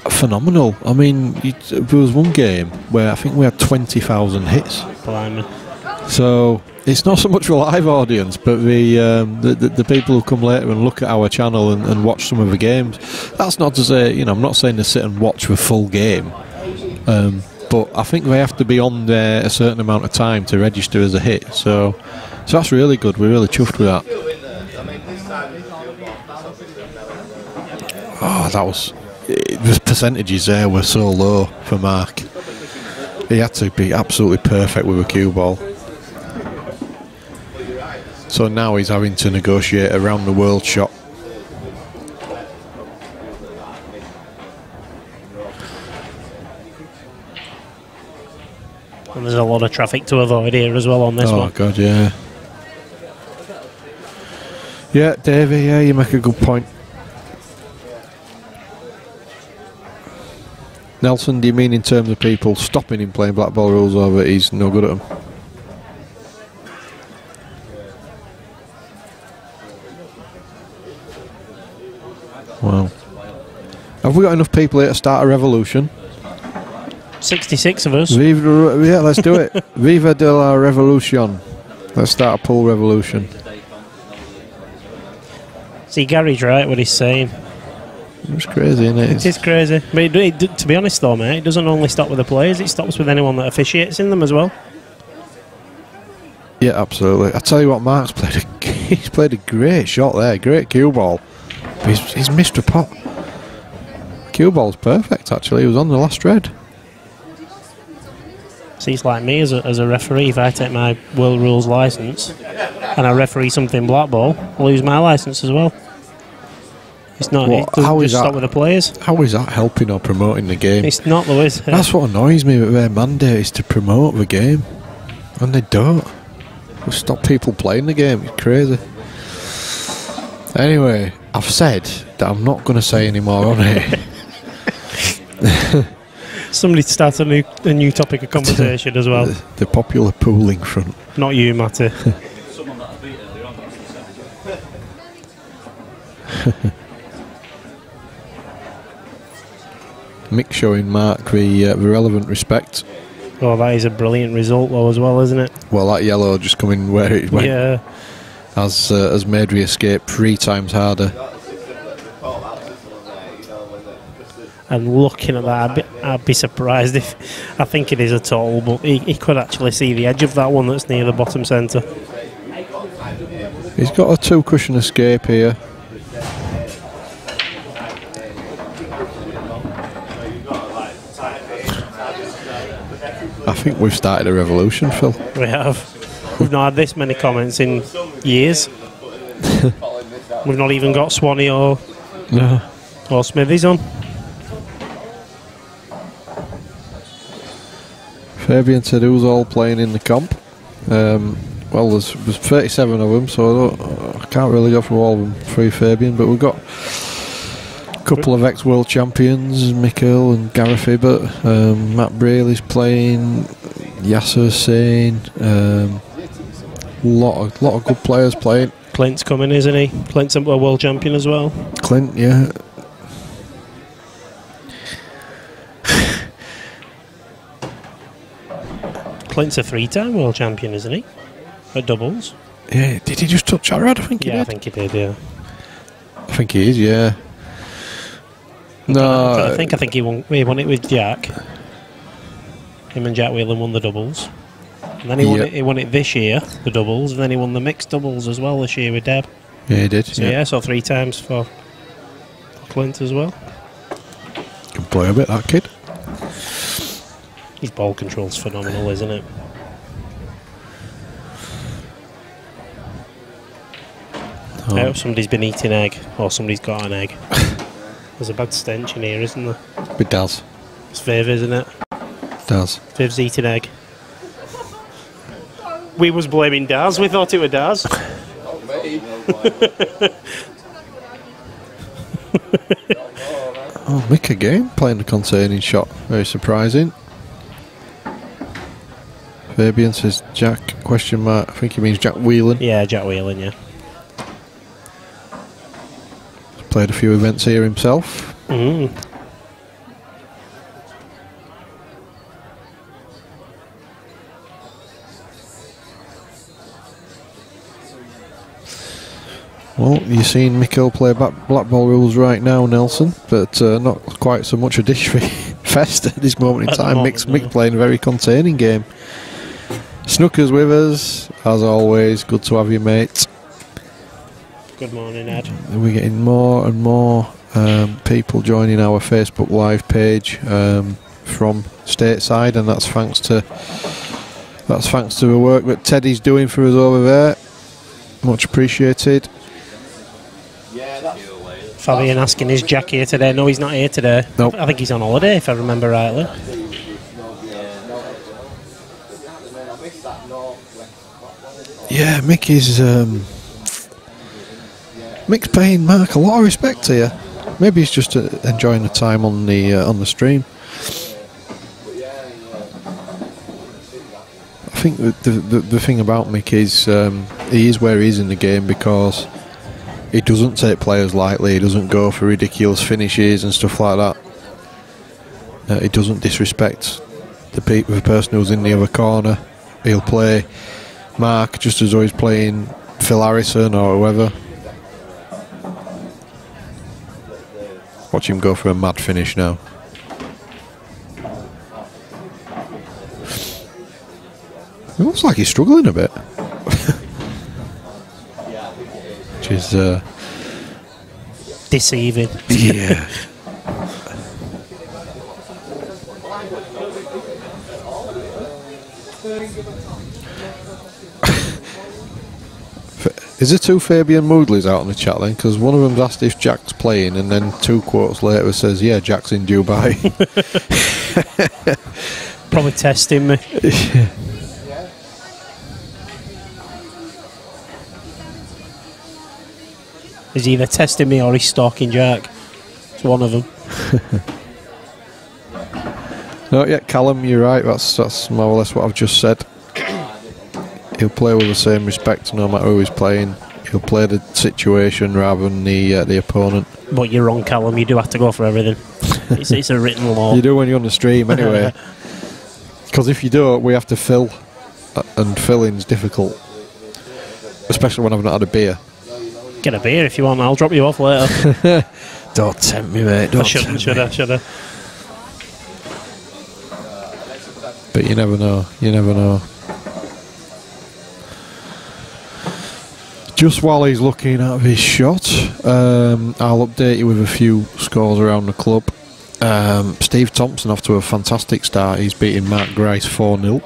Speaker 6: phenomenal. I mean, there was one game where I think we had 20,000 hits.
Speaker 7: Blimey.
Speaker 6: So it's not so much for live audience, but the people who come later and look at our channel and watch some of the games. That's not to say, I'm not saying to sit and watch the full game, but I think they have to be on there a certain amount of time to register as a hit. So that's really good. We're really chuffed with that. Oh, the percentages there were so low for Mark. He had to be absolutely perfect with a cue ball. So now he's having to negotiate a round the world shot.
Speaker 7: And there's a lot of traffic to avoid here as well on this one.
Speaker 6: Oh God, yeah. Yeah, Davey, yeah, you make a good point. Nelson, do you mean in terms of people stopping him playing black ball rules, or that he's no good at them? Wow. Have we got enough people here to start a revolution?
Speaker 7: 66 of us.
Speaker 6: Viva, yeah, let's do it. Viva de la Revolution. Let's start a pool revolution.
Speaker 7: See, Gary's right what he's saying.
Speaker 6: It's crazy, isn't it?
Speaker 7: It is crazy. But to be honest though, mate, it doesn't only stop with the players, it stops with anyone that officiates in them as well.
Speaker 6: Yeah, absolutely. I tell you what, Mark's he's played a great shot there, great cue ball. But he's missed a pot. Cue ball's perfect, actually. He was on the last red.
Speaker 7: See, it's like me as a referee. If I take my World Rules licence and I referee something black ball, I lose my licence as well. It's not. It doesn't just stop with the players.
Speaker 6: How is that helping or promoting the game?
Speaker 7: It's not, though, is it?
Speaker 6: That's what annoys me. That their mandate is to promote the game, and they don't. They stop people playing the game. It's crazy. Anyway, I've said that I'm not going to say any more on it.
Speaker 7: Somebody start a new topic of conversation as well.
Speaker 6: The popular pooling front.
Speaker 7: Not you, Matty.
Speaker 6: Mick showing Mark the relevant respect.
Speaker 7: Oh, that is a brilliant result, though, as well, isn't it?
Speaker 6: Well, that yellow just coming where it went.
Speaker 7: Yeah.
Speaker 6: Has made the escape 3 times harder.
Speaker 7: And looking at that, I'd be surprised if... I think it is a total, but he could actually see the edge of that one that's near the bottom centre.
Speaker 6: He's got a 2-cushion escape here. I think we've started a revolution, Phil.
Speaker 7: We have. We've not had this many comments in years. We've not even got Swanee or Smithies on.
Speaker 6: Fabian said who's all playing in the comp. Well, there's 37 of them, so I can't really go through all of them through Fabian, but we've got a couple of ex-world champions, Mick and Gareth Hibbert. Matt Braley's playing, Yasser Hussain, lot of good players playing.
Speaker 7: Clint's coming, isn't he? Clint's a world champion as well.
Speaker 6: Clint, yeah.
Speaker 7: Clint's a 3-time world champion, isn't he? At doubles.
Speaker 6: Yeah, did he just touch Arad? I think he did.
Speaker 7: I think he did, yeah.
Speaker 6: I think he is, yeah. No.
Speaker 7: I think he won it with Jack. Him and Jack Whelan won the doubles. And then he won it this year, the doubles, and then he won the mixed doubles as well this year with Deb.
Speaker 6: Yeah, he did.
Speaker 7: So so 3 times for Clint as well.
Speaker 6: Can play a bit, that kid.
Speaker 7: His ball control's phenomenal, isn't it? I hope somebody's been eating egg, or somebody's got an egg. There's a bad stench in here, isn't there?
Speaker 6: It does.
Speaker 7: It's Viv, isn't it?
Speaker 6: It does.
Speaker 7: Viv's eating egg. We was blaming Daz, we thought it was Daz.
Speaker 6: Oh, Mick again, playing the containing shot. Very surprising. Fabian says Jack, question mark. I think he means Jack Whelan.
Speaker 7: Yeah, Jack Whelan, yeah.
Speaker 6: Played a few events here himself. Well, you're seeing Mick play Blackball rules right now, Nelson, but not quite so much a dish fest at this moment in time. Mick playing a very containing game. Snooker's with us, as always. Good to have you, mate.
Speaker 7: Good morning, Ed.
Speaker 6: We're getting more and more people joining our Facebook Live page from stateside, and that's thanks to the work that Teddy's doing for us over there. Much appreciated.
Speaker 7: Fabian asking, is Jack here today? No, he's not here today.
Speaker 6: Nope.
Speaker 7: I think he's on holiday, if I remember rightly.
Speaker 6: Yeah, Mick's paying Mark a lot of respect here. Maybe he's just enjoying the time on the stream. I think the thing about Mick is he is where he is in the game because he doesn't take players lightly. He doesn't go for ridiculous finishes and stuff like that. He doesn't disrespect the person who's in the other corner. He'll play Mark just as though he's playing Phil Harrison or whoever. Watch him go for a mad finish now. It looks like he's struggling a bit. Which is
Speaker 7: deceiving.
Speaker 6: Yeah. Is there 2 Fabian Moodleys out on the chat then? Because one of them's asked if Jack's playing, and then 2 quotes later says, yeah, Jack's in Dubai.
Speaker 7: Probably testing me. He's either testing me or he's stalking Jack. It's one of them.
Speaker 6: No, yeah, Callum, you're right. That's more or less what I've just said. He'll play with the same respect no matter who he's playing. He'll play the situation rather than the opponent.
Speaker 7: But you're wrong, Callum. You do have to go for everything. It's a written law.
Speaker 6: You do when you're on the stream anyway. Because if you don't, we have to fill. And filling's difficult. Especially when I've not had a beer.
Speaker 7: Get a beer if you want. I'll drop you off later.
Speaker 6: Don't tempt me, mate. Don't
Speaker 7: should I?
Speaker 6: But you never know. You never know. Just while he's looking at his shot, I'll update you with a few scores around the club. Steve Thompson off to a fantastic start. He's beating Mark Grice 4-0.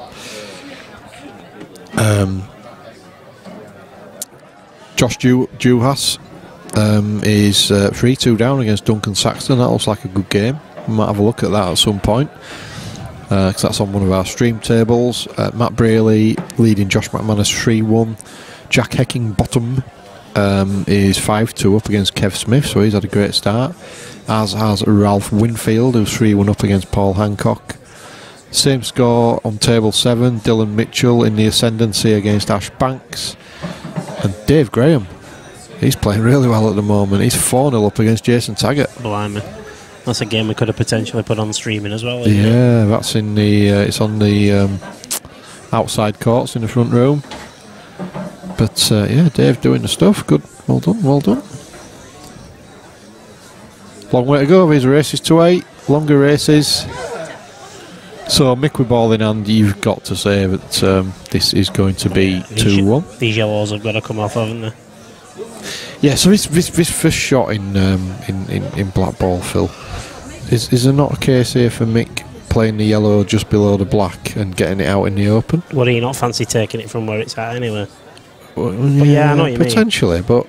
Speaker 6: Josh Juhas is 3-2 down against Duncan Saxton. That looks like a good game. We might have a look at that at some point. Because that's on one of our stream tables. Matt Braley leading Josh McManus 3-1. Jack Heckingbottom is 5-2 up against Kev Smith, so he's had a great start. As has Ralph Winfield, who's 3-1 up against Paul Hancock. Same score on table 7. Dylan Mitchell in the ascendancy against Ash Banks. And Dave Graham, he's playing really well at the moment. He's 4-0 up against Jason Taggart.
Speaker 7: Blimey. That's a game we could have potentially put on streaming as well.
Speaker 6: Yeah, that's in the it's on the outside courts in the front room. But yeah, Dave doing the stuff. Good, well done, well done. Long way to go. These races to 8, longer races. So Mick with ball in hand, you've got to say that this is going to be 2-1.
Speaker 7: These yellows have got to come off, haven't they?
Speaker 6: Yeah. So this first shot in Blackball, Phil, is there not a case here for Mick playing the yellow just below the black and getting it out in the open?
Speaker 7: Well, do you not fancy taking it from where it's at anyway?
Speaker 6: Well,
Speaker 7: yeah, I know what you mean.
Speaker 6: Potentially, but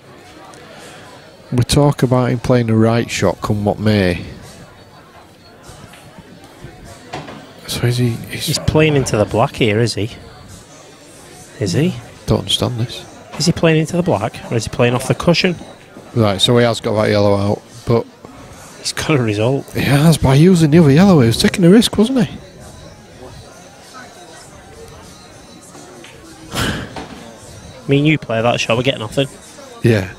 Speaker 6: we talk about him playing the right shot come what may. So is he?
Speaker 7: He's playing into the black here, is he? Is he?
Speaker 6: Don't understand this.
Speaker 7: Is he playing into the black, or is he playing off the cushion?
Speaker 6: Right, so he has got that yellow out, but
Speaker 7: he's got a result.
Speaker 6: He has, by using the other yellow. He was taking a risk, wasn't he?
Speaker 7: I mean, you play that shot, we get nothing.
Speaker 6: Yeah.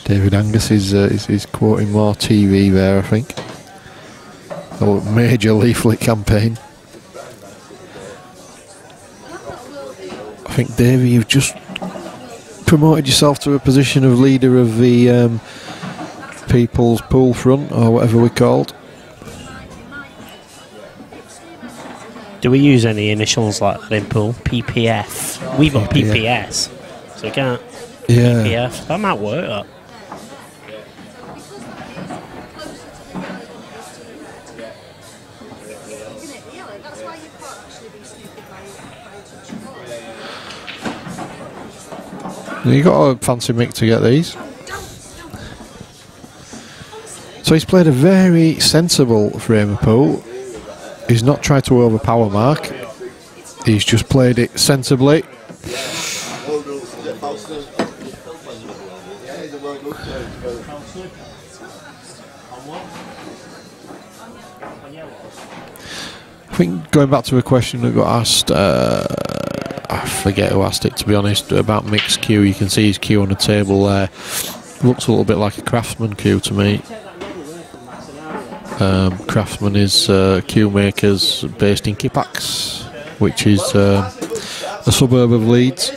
Speaker 6: David Angus is quoting more TV there, I think. Oh, major leaflet campaign. I think, Davey, you've just promoted yourself to a position of leader of the People's Pool Front, or whatever we're called.
Speaker 7: Do we use any initials like that in pool? PPF. We've got PPS, so we can't.
Speaker 6: Yeah.
Speaker 7: PPF. That might work. That.
Speaker 6: You got a fancy Mick to get these. So he's played a very sensible frame of pool. He's not tried to overpower Mark. He's just played it sensibly. I think going back to a question that got asked, I forget who asked it, to be honest, about Mick's cue. You can see his cue on the table there. Looks a little bit like a Craftsman cue to me. Craftsman is cue makers based in Kippax, which is a suburb of Leeds,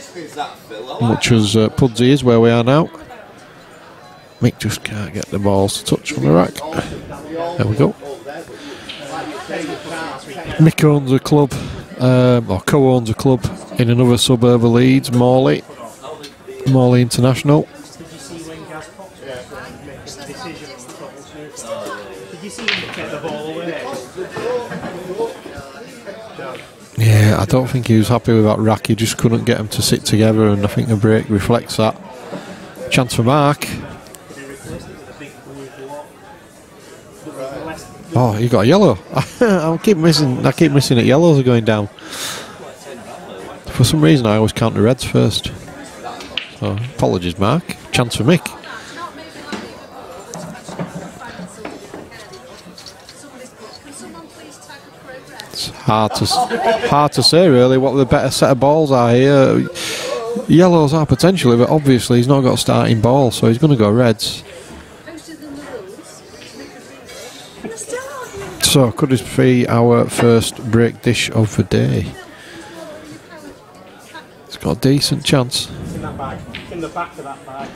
Speaker 6: which is Pudsey is where we are now. Mick just can't get the balls to touch on the rack. There we go. Mick owns a club, or co-owns a club in another suburb of Leeds, Morley International. Yeah, I don't think he was happy with that rack. He just couldn't get them to sit together, and I think the break reflects that. Chance for Mark. Oh, you got a yellow. I keep missing that yellows are going down. For some reason, I always count the reds first. So, apologies, Mark. Chance for Mick. It's hard to say really what the better set of balls are here. Yellows are potentially, but obviously he's not got a starting ball, so he's going to go reds. So could this be our first break dish of the day? It's got a decent chance.
Speaker 7: In that bag, in the back of that bag.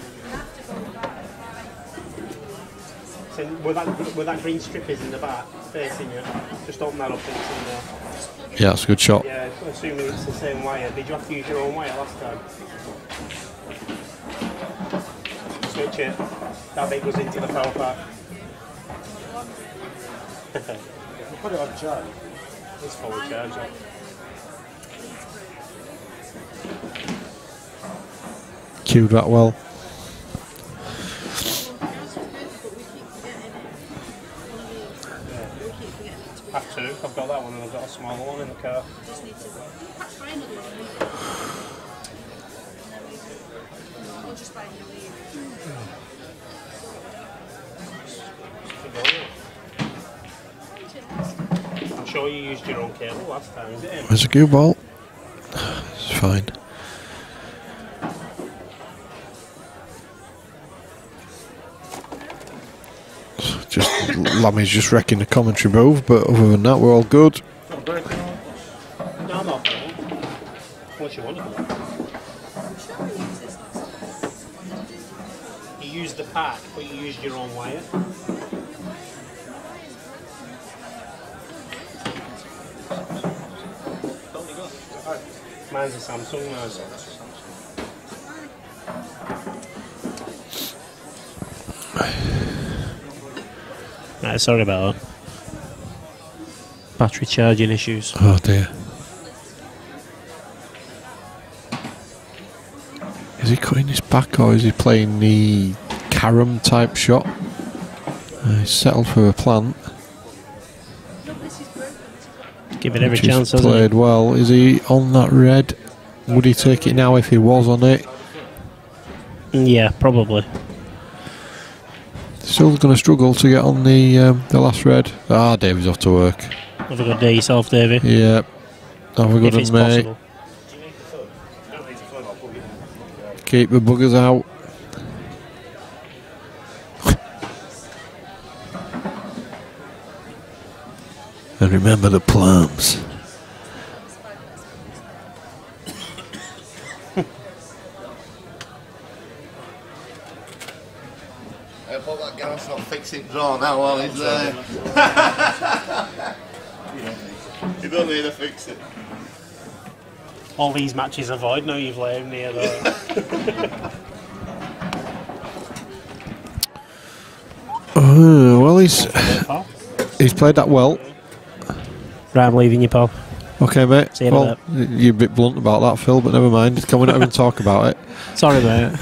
Speaker 7: So where that green strip is in the back, facing you, just open that up and it's in there.
Speaker 6: Yeah, that's a good shot.
Speaker 7: Yeah, assuming it's the same wire. Did you have to use your own wire last time? Switch it. That bit goes into the power pack.
Speaker 1: Put it on charge.
Speaker 7: It's fully charged.
Speaker 6: Cued that well.
Speaker 7: Have to. I've got that one and I've got a smaller one in the car. I'm sure you used your own cable last time, didn't you?
Speaker 6: There's a cue ball. It's fine. Just Lammy's just wrecking the commentary booth, but other than that, we're all good.
Speaker 7: used the pack, but you used your own wire. Mine's a Samsung now. Right, sorry about that. Battery charging issues.
Speaker 6: Oh dear. Is he cutting his back or is he playing the carom type shot? He's settled for a plant.
Speaker 7: Give it every
Speaker 6: Which
Speaker 7: chance,
Speaker 6: he's
Speaker 7: hasn't
Speaker 6: played
Speaker 7: he?
Speaker 6: well. Is he on that red? Would he take it now if he was on it?
Speaker 7: Yeah, probably.
Speaker 6: Still going to struggle to get on the last red. Ah, Davy's off to work.
Speaker 7: Have a good day yourself, Davey.
Speaker 6: Yeah. Have a good
Speaker 7: If it's
Speaker 6: one, mate.
Speaker 7: possible.
Speaker 6: Keep the buggers out. And remember the plums.
Speaker 4: I hope that Gareth's not fixing draw now while he's there. You don't need to fix it.
Speaker 7: All these matches avoid now you've laid him near though.
Speaker 6: Well, he's played that well.
Speaker 7: Right, I'm leaving you, pal.
Speaker 6: Okay, mate.
Speaker 7: See you in a
Speaker 6: Well, you're a bit blunt about that, Phil, but never mind. Can we not even talk about it?
Speaker 7: Sorry, mate.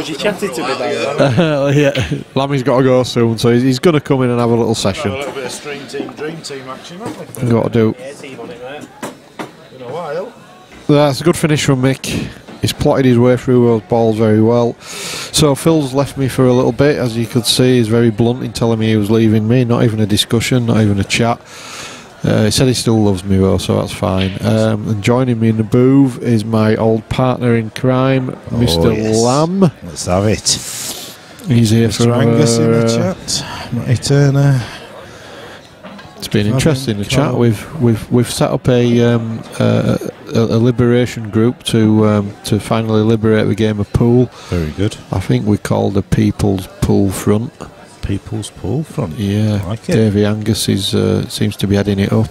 Speaker 4: You
Speaker 7: chatted to me about that.
Speaker 6: Yeah, Lammy's got to go soon, so he's going to come in and have a little session.
Speaker 2: A little bit of stream team, dream team action, haven't we?
Speaker 6: Got to do.
Speaker 7: Yeah, team on it, mate.
Speaker 2: In a while.
Speaker 6: That's a good finish from Mick. He's plotted his way through those balls very well. So Phil's left me for a little bit, as you could see. He's very blunt in telling me he was leaving me. Not even a discussion, not even a chat. He said he still loves me though, so that's fine. And joining me in the booth is my old partner in crime, Mr.
Speaker 2: yes.
Speaker 6: Lamb.
Speaker 2: Let's have it.
Speaker 6: He's here
Speaker 2: Mr.
Speaker 6: for
Speaker 2: Angus in the chat. Matty Turner.
Speaker 6: It's been interesting the chat. We've set up a liberation group to finally liberate the game of pool.
Speaker 2: Very good.
Speaker 6: I think we called the People's Pool Front.
Speaker 2: People's Pool Front.
Speaker 6: Yeah,
Speaker 2: like it.
Speaker 6: Davy Angus is seems to be heading it up.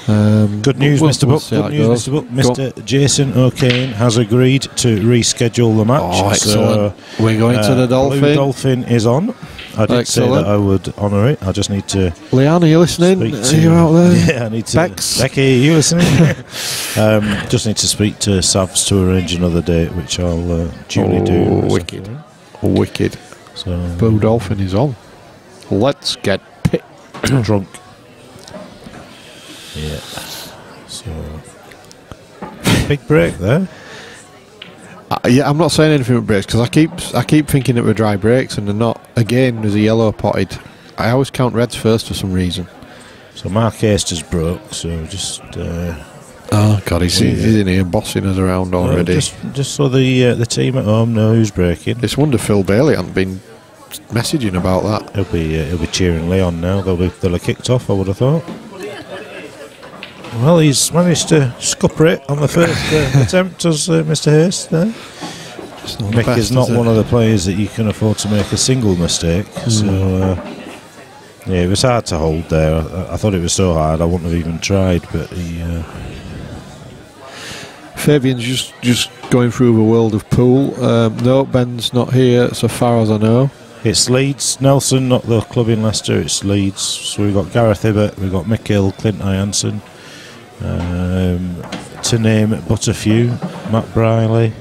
Speaker 2: Good news, Mr. Buck.
Speaker 6: see how
Speaker 2: Good
Speaker 6: it
Speaker 2: news,
Speaker 6: goes.
Speaker 2: Mr. Buck. Mr. Jason O'Kane has agreed to reschedule the match.
Speaker 6: Oh, excellent.
Speaker 2: So,
Speaker 6: we're going to the Dolphin.
Speaker 2: Blue Dolphin is on. I did say
Speaker 6: Excellent.
Speaker 2: that I would honour it. I just need to.
Speaker 6: Leanne, are you listening?
Speaker 2: speak
Speaker 6: Are
Speaker 2: to
Speaker 6: you out there?
Speaker 2: Yeah, I need to.
Speaker 6: Bex?
Speaker 2: Becky, are you listening? Just need to speak to Savs to arrange another date, which I'll duly do. this
Speaker 6: Wicked.
Speaker 2: afternoon.
Speaker 6: Wicked.
Speaker 2: So,
Speaker 6: Blue Dolphin is on. Let's get
Speaker 2: drunk. Yeah. So big break there.
Speaker 6: Yeah, I'm not saying anything with breaks because I keep thinking that we're dry breaks and they're not. Again, there's a yellow potted. I always count reds first for some reason.
Speaker 2: So Mark Haster's broke. So just.
Speaker 6: Oh God, he's in here bossing us around already.
Speaker 2: Just so the team at home know who's breaking.
Speaker 6: It's wonder Phil Bailey hasn't been messaging about that.
Speaker 2: He'll be cheering Leon now. They'll have kicked off, I would have thought. Well, he's managed to scupper it on the first attempt as Mr. Hurst there. Mick is not one of the players that you can afford to make a single mistake. So, yeah, it was hard to hold there. I thought it was so hard I wouldn't have even tried, but he...
Speaker 6: Fabian's just going through the world of pool. No, Ben's not here so far as I know.
Speaker 2: It's Leeds. Nelson, not the club in Leicester, it's Leeds. So we've got Gareth Hibbert, we've got Mick Hill, Clint Jansen. To name but a few, Matt Briley,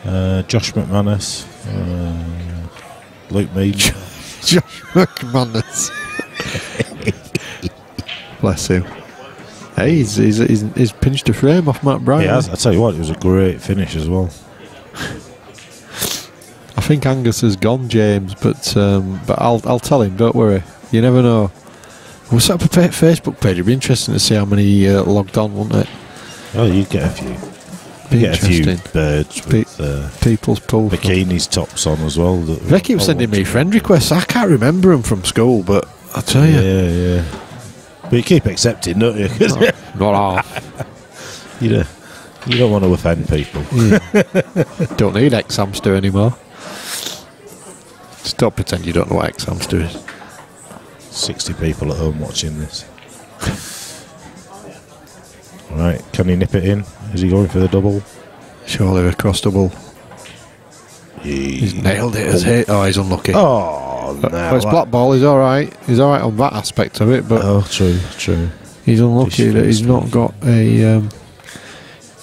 Speaker 2: Josh McManus, Luke Mead.
Speaker 6: Josh McManus. Bless him. Hey, he's pinched a frame off Matt Briley.
Speaker 2: Yeah, I tell you what, it was a great finish as well.
Speaker 6: I think Angus has gone, James, but I'll tell him. Don't worry. You never know. We'll set up a Facebook page. It'd be interesting to see how many logged on, wouldn't it?
Speaker 2: Oh, you'd get a few. You get a few birds with
Speaker 6: People's Pool
Speaker 2: bikinis tops on as well.
Speaker 6: They keep sending me friend requests. I can't remember them from school, but I tell you,
Speaker 2: yeah. But you keep accepting, don't you?
Speaker 6: not half.
Speaker 2: You know, You don't want to offend people.
Speaker 6: Don't need X-Hamster anymore. Just don't pretend you don't know what X-Hamster is.
Speaker 2: 60 people at home watching this. Right, can he nip it in? Is he going for the double?
Speaker 6: Surely a cross double. He's nailed it. He's unlucky.
Speaker 2: Oh, no.
Speaker 6: Well, it's black ball. He's all right. He's all right on that aspect of it, but
Speaker 2: true.
Speaker 6: He's unlucky that he's not got a.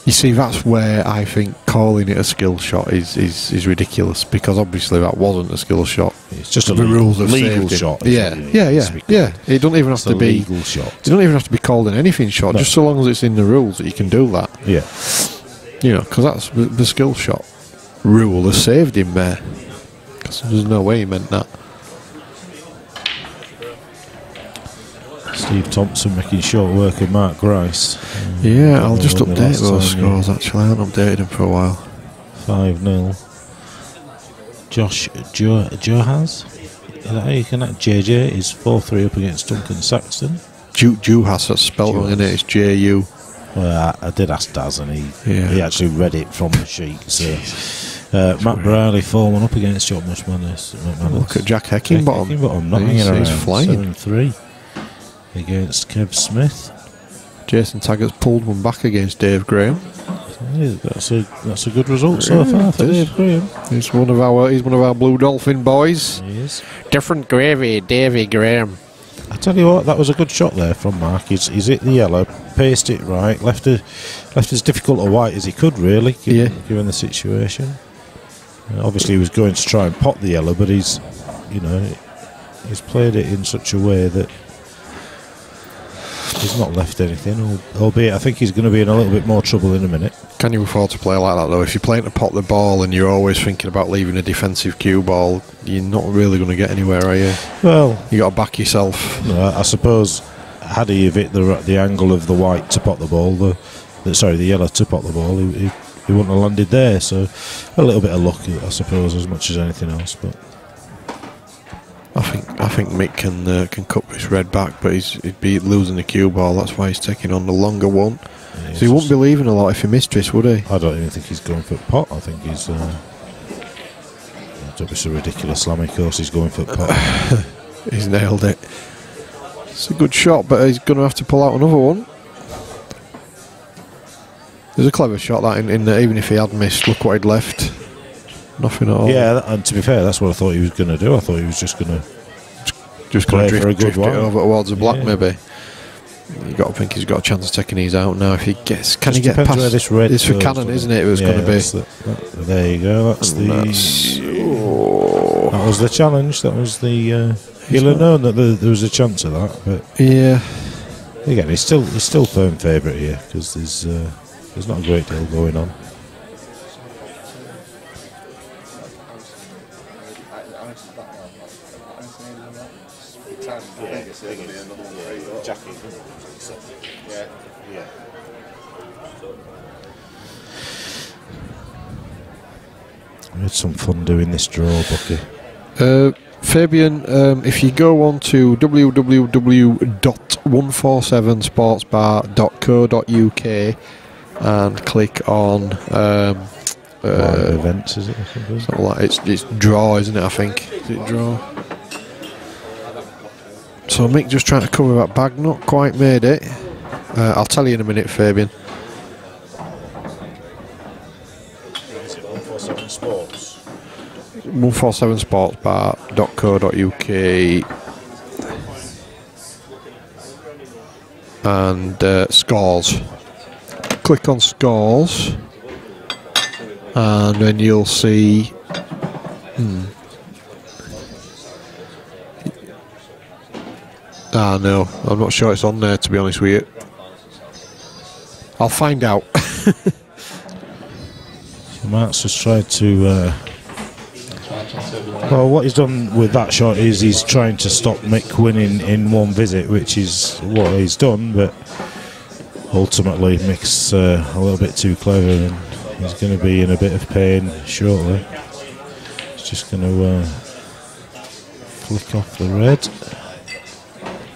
Speaker 6: You see, that's where I think calling it a skill shot is ridiculous, because obviously that wasn't a skill shot.
Speaker 2: It's just a
Speaker 6: the rules of
Speaker 2: legal shot.
Speaker 6: Yeah. It don't even have to be
Speaker 2: legal shot.
Speaker 6: It don't even have to be called an anything shot. Just so long as it's in the rules that you can do that.
Speaker 2: Yeah.
Speaker 6: You know, because that's the skill shot rule has saved him there. Because there's no way he meant that.
Speaker 2: Steve Thompson making short work of Mark Grice.
Speaker 6: Yeah, I'll just update those scores actually. I haven't updated them for a while.
Speaker 2: 5-0. Josh Johas? Is that how you can act? JJ is 4-3 up against Duncan Saxton.
Speaker 6: Juhas, that's spelled wrong, isn't it? It's J-U.
Speaker 2: Well, I did ask Daz and he actually read it from the sheet. So Matt Briley 4-1 up against John McManus.
Speaker 6: Look at Jack Heckingbottom.
Speaker 2: Not hanging around.
Speaker 6: He's flying.
Speaker 2: 7-3 against Kev Smith.
Speaker 6: Jason Taggart's pulled one back against Dave Graham.
Speaker 2: Yeah, that's a good result so far for Dave Graham.
Speaker 6: He's one of our Blue Dolphin boys.
Speaker 2: He is.
Speaker 6: Different gravy, Davy Graham.
Speaker 2: I tell you what, that was a good shot there from Mark. He's hit the yellow, paced it right, left as difficult a white as he could, really, given the situation. Obviously, he was going to try and pot the yellow, but he's played it in such a way that he's not left anything. Albeit, I think he's going to be in a little bit more trouble in a minute.
Speaker 6: Can you afford to play like that though? If you're playing to pot the ball and you're always thinking about leaving a defensive cue ball, you're not really going to get anywhere, are you? Well, you got to back yourself.
Speaker 2: I suppose had he hit the angle of the white to pot the ball, the yellow to pot the ball, he wouldn't have landed there. So a little bit of luck, I suppose, as much as anything else. But
Speaker 6: I think Mick can cut this red back, but he'd be losing the cue ball. That's why he's taking on the longer one. Yeah, so he wouldn't be leaving a lot if he missed this, would he?
Speaker 2: I don't even think he's going for pot. I think he's. Don't be so ridiculous, Slammy. Of course, he's going for pot.
Speaker 6: He's nailed it. It's a good shot, but he's going to have to pull out another one. There's a clever shot that in that even if he had missed, look what he'd left. Nothing at all.
Speaker 2: Yeah, and to be fair, that's what I thought he was going to do. I thought he was just going to
Speaker 6: drift it over towards the black, maybe. You got to think he's got a chance of taking these out now. If he gets, can he get past?
Speaker 2: Where this red
Speaker 6: it's for Cannon, isn't it? It was going to be.
Speaker 2: There you go. That was the challenge. That was the. You'll have known that there was a chance of that, but
Speaker 6: yeah.
Speaker 2: Again, he's still firm favourite here because there's not a great deal going on. We had some fun doing this draw, Bucky.
Speaker 6: Fabian, if you go on to www.147sportsbar.co.uk and click on
Speaker 2: events, is it?
Speaker 6: Something like it's draw, isn't it? I think. Is it draw? So Mick just trying to cover that bag, not quite made it. I'll tell you in a minute, Fabian.
Speaker 2: Is it 147 Sports?
Speaker 6: 147sportsbar.co.uk and scores. Click on scores and then you'll see no, I'm not sure it's on there, to be honest with you. I'll find out.
Speaker 2: So Mark's just tried to well, what he's done with that shot is he's trying to stop Mick winning in one visit, which is what he's done, but ultimately Mick's a little bit too clever and he's going to be in a bit of pain shortly. He's just going to flick off the red.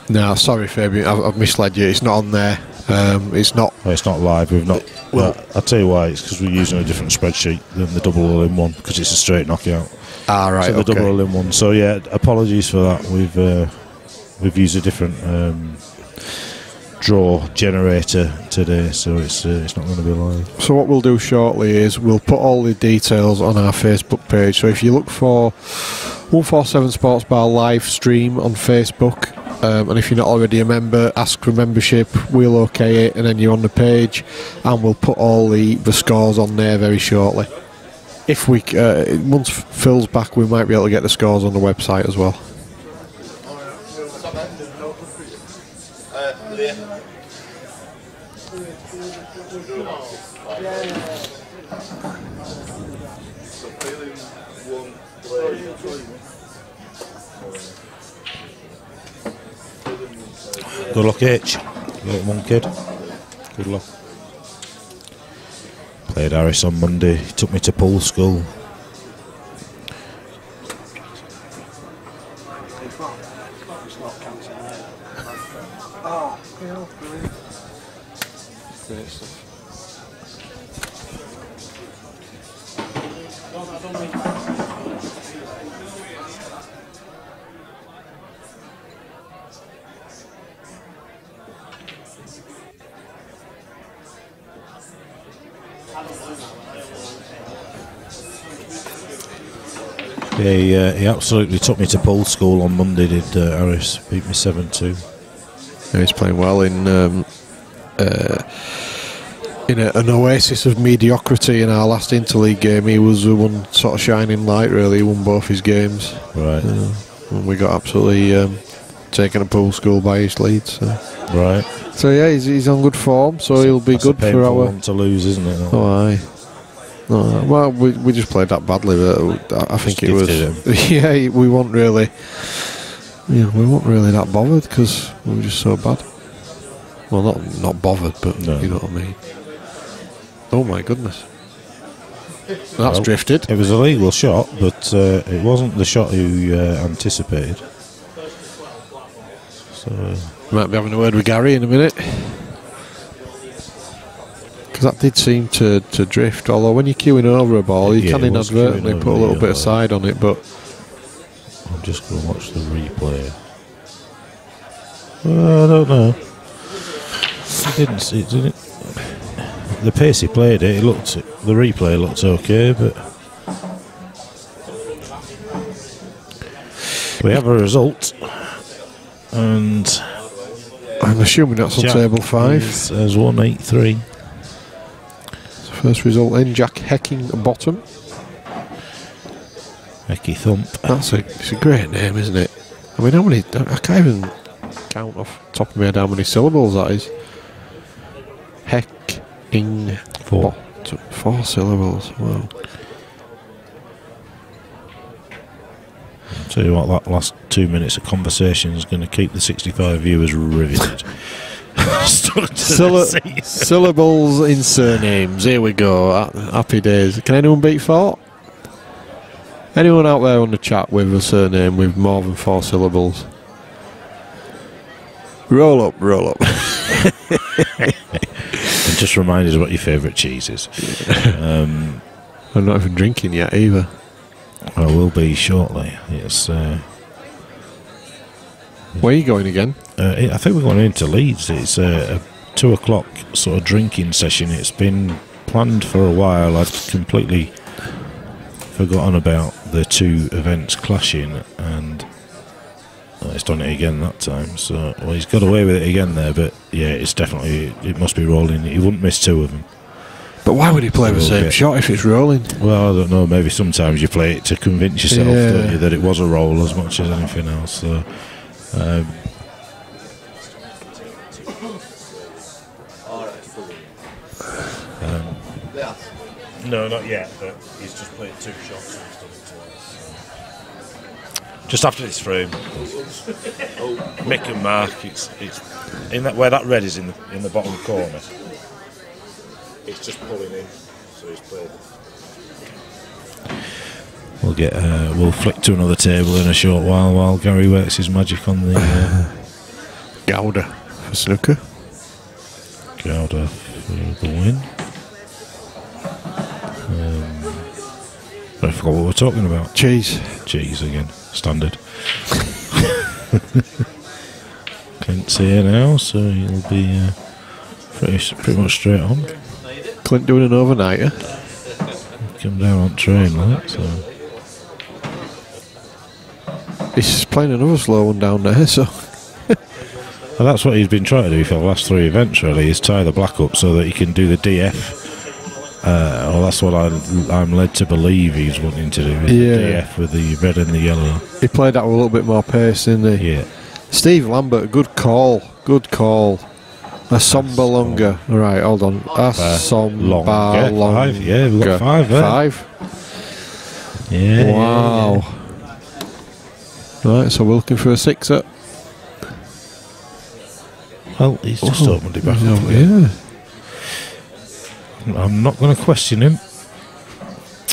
Speaker 6: No, sorry Fabian, I've misled you, it's not on there. It's not.
Speaker 2: Well, it's not live. We've not. Well, I'll tell you why. It's because we're using a different spreadsheet than the double all-in-one because it's a straight knockout.
Speaker 6: Ah, right.
Speaker 2: So the double all-in-one. So yeah, apologies for that. We've used a different draw generator today, so it's not going to be live.
Speaker 6: So what we'll do shortly is we'll put all the details on our Facebook page. So if you look for 147 Sports Bar live stream on Facebook, and if you're not already a member, ask for membership, we'll okay it, and then you're on the page, and we'll put all the scores on there very shortly. If we once Phil's back, we might be able to get the scores on the website as well.
Speaker 2: Good luck, H. Little one kid. Good luck. Played Harris on Monday. He took me to pool school.
Speaker 6: Great stuff.
Speaker 2: Yeah, he absolutely took me to pool school on Monday, did Harris. Beat me 7-2.
Speaker 6: Yeah, he's playing well in an oasis of mediocrity in our last interleague game. He was the one sort of shining light, really. He won both his games.
Speaker 2: Right.
Speaker 6: And we got absolutely taken to pool school by his Leeds. So.
Speaker 2: Right.
Speaker 6: So yeah, he's on good form, so he'll be good for our...
Speaker 2: one to lose, isn't it?
Speaker 6: Oh, aye. No, well, we just played that badly, but I think it was... Yeah, we weren't really... Yeah, we weren't really that bothered because we were just so bad. Well, not bothered, but no. You know what I mean. Oh my goodness. That's drifted.
Speaker 2: It was a legal shot, but it wasn't the shot you anticipated. So
Speaker 6: might be having a word with Gary in a minute. Because that did seem to drift, although when you're queuing over a ball, you can inadvertently put a little bit of side on it, but...
Speaker 2: I'm just going to watch the replay. I don't know. It didn't. The pace he played it, the replay looked okay, but we have a result, and
Speaker 6: I'm assuming that's on table 5.
Speaker 2: There's 183.
Speaker 6: First result in, Jack Hecking bottom.
Speaker 2: Hecky Thump.
Speaker 6: It's a great name, isn't it? I mean, how many? I can't even count off the top of my head how many syllables that is. Hecking
Speaker 2: 4.
Speaker 6: 4 syllables. Wow.
Speaker 2: I'll tell you what, that last 2 minutes of conversation is going to keep the 65 viewers riveted.
Speaker 6: Syllables in surnames. Here we go. Happy days. Can anyone beat 4? Anyone out there on the chat with a surname with more than 4 syllables? Roll up, roll up.
Speaker 2: And just remind us what your favourite cheese is.
Speaker 6: I'm not even drinking yet either.
Speaker 2: I will be shortly. It's.
Speaker 6: Where are you going again?
Speaker 2: I think we're going into Leeds. It's a 2 o'clock sort of drinking session. It's been planned for a while. I'd completely forgotten about the 2 events clashing, and he's done it again that time. So, well, he's got away with it again there, but yeah, it must be rolling. He wouldn't miss 2 of them.
Speaker 6: But why would he play the same shot if it's rolling?
Speaker 2: Well, I don't know. Maybe sometimes you play it to convince yourself, don't you, that it was a roll as much as anything else. So, no, not yet. But he's just played 2 shots. Just after this frame, Mick and Mark. It's in that where that red is in the bottom corner. It's just pulling in, so he's played. We'll flick to another table in a short while Gary works his magic on the
Speaker 6: Gouda for snooker.
Speaker 2: Gouda for the win. I forgot what we're talking about.
Speaker 6: Cheese.
Speaker 2: Cheese again. Standard. Clint's here now, so he'll be pretty much straight on.
Speaker 6: Clint doing an overnighter.
Speaker 2: Come down on train, like, so.
Speaker 6: He's playing another slow one down there, so.
Speaker 2: Well, that's what he's been trying to do for the last 3 events, really, is tie the black up so that he can do the DF. Well, that's what I'm led to believe he's wanting to do, is the DF with the red and the yellow.
Speaker 6: He played that with a little bit more pace, didn't he?
Speaker 2: Yeah.
Speaker 6: Steve Lambert, good call. Good call. Asomba Longa. Right, hold on. Asomba Longa.
Speaker 2: 5, yeah, we've got 5 there.
Speaker 6: 5?
Speaker 2: Yeah.
Speaker 6: Wow. Right, so we're looking for a 6er.
Speaker 2: Well, he's just opened it back up.
Speaker 6: Yeah.
Speaker 2: I'm not going to question him.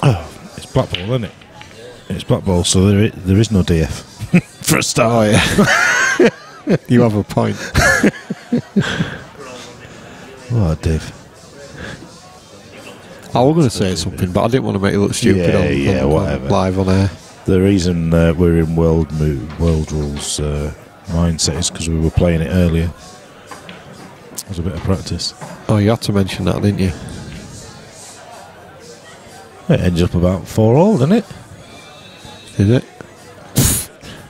Speaker 2: Oh, it's Blackball, isn't it? It's Blackball, so there is no DF. For a start.
Speaker 6: Oh, yeah. You have a point.
Speaker 2: Oh, Dave.
Speaker 6: I was going to say something, but I didn't want to make it look stupid on
Speaker 2: whatever.
Speaker 6: Live on air.
Speaker 2: The reason we're in world rules mindset is because we were playing it earlier. It was a bit of practice.
Speaker 6: Oh, you had to mention that, didn't you?
Speaker 2: It ends up about 4-all, doesn't it?
Speaker 6: Did it?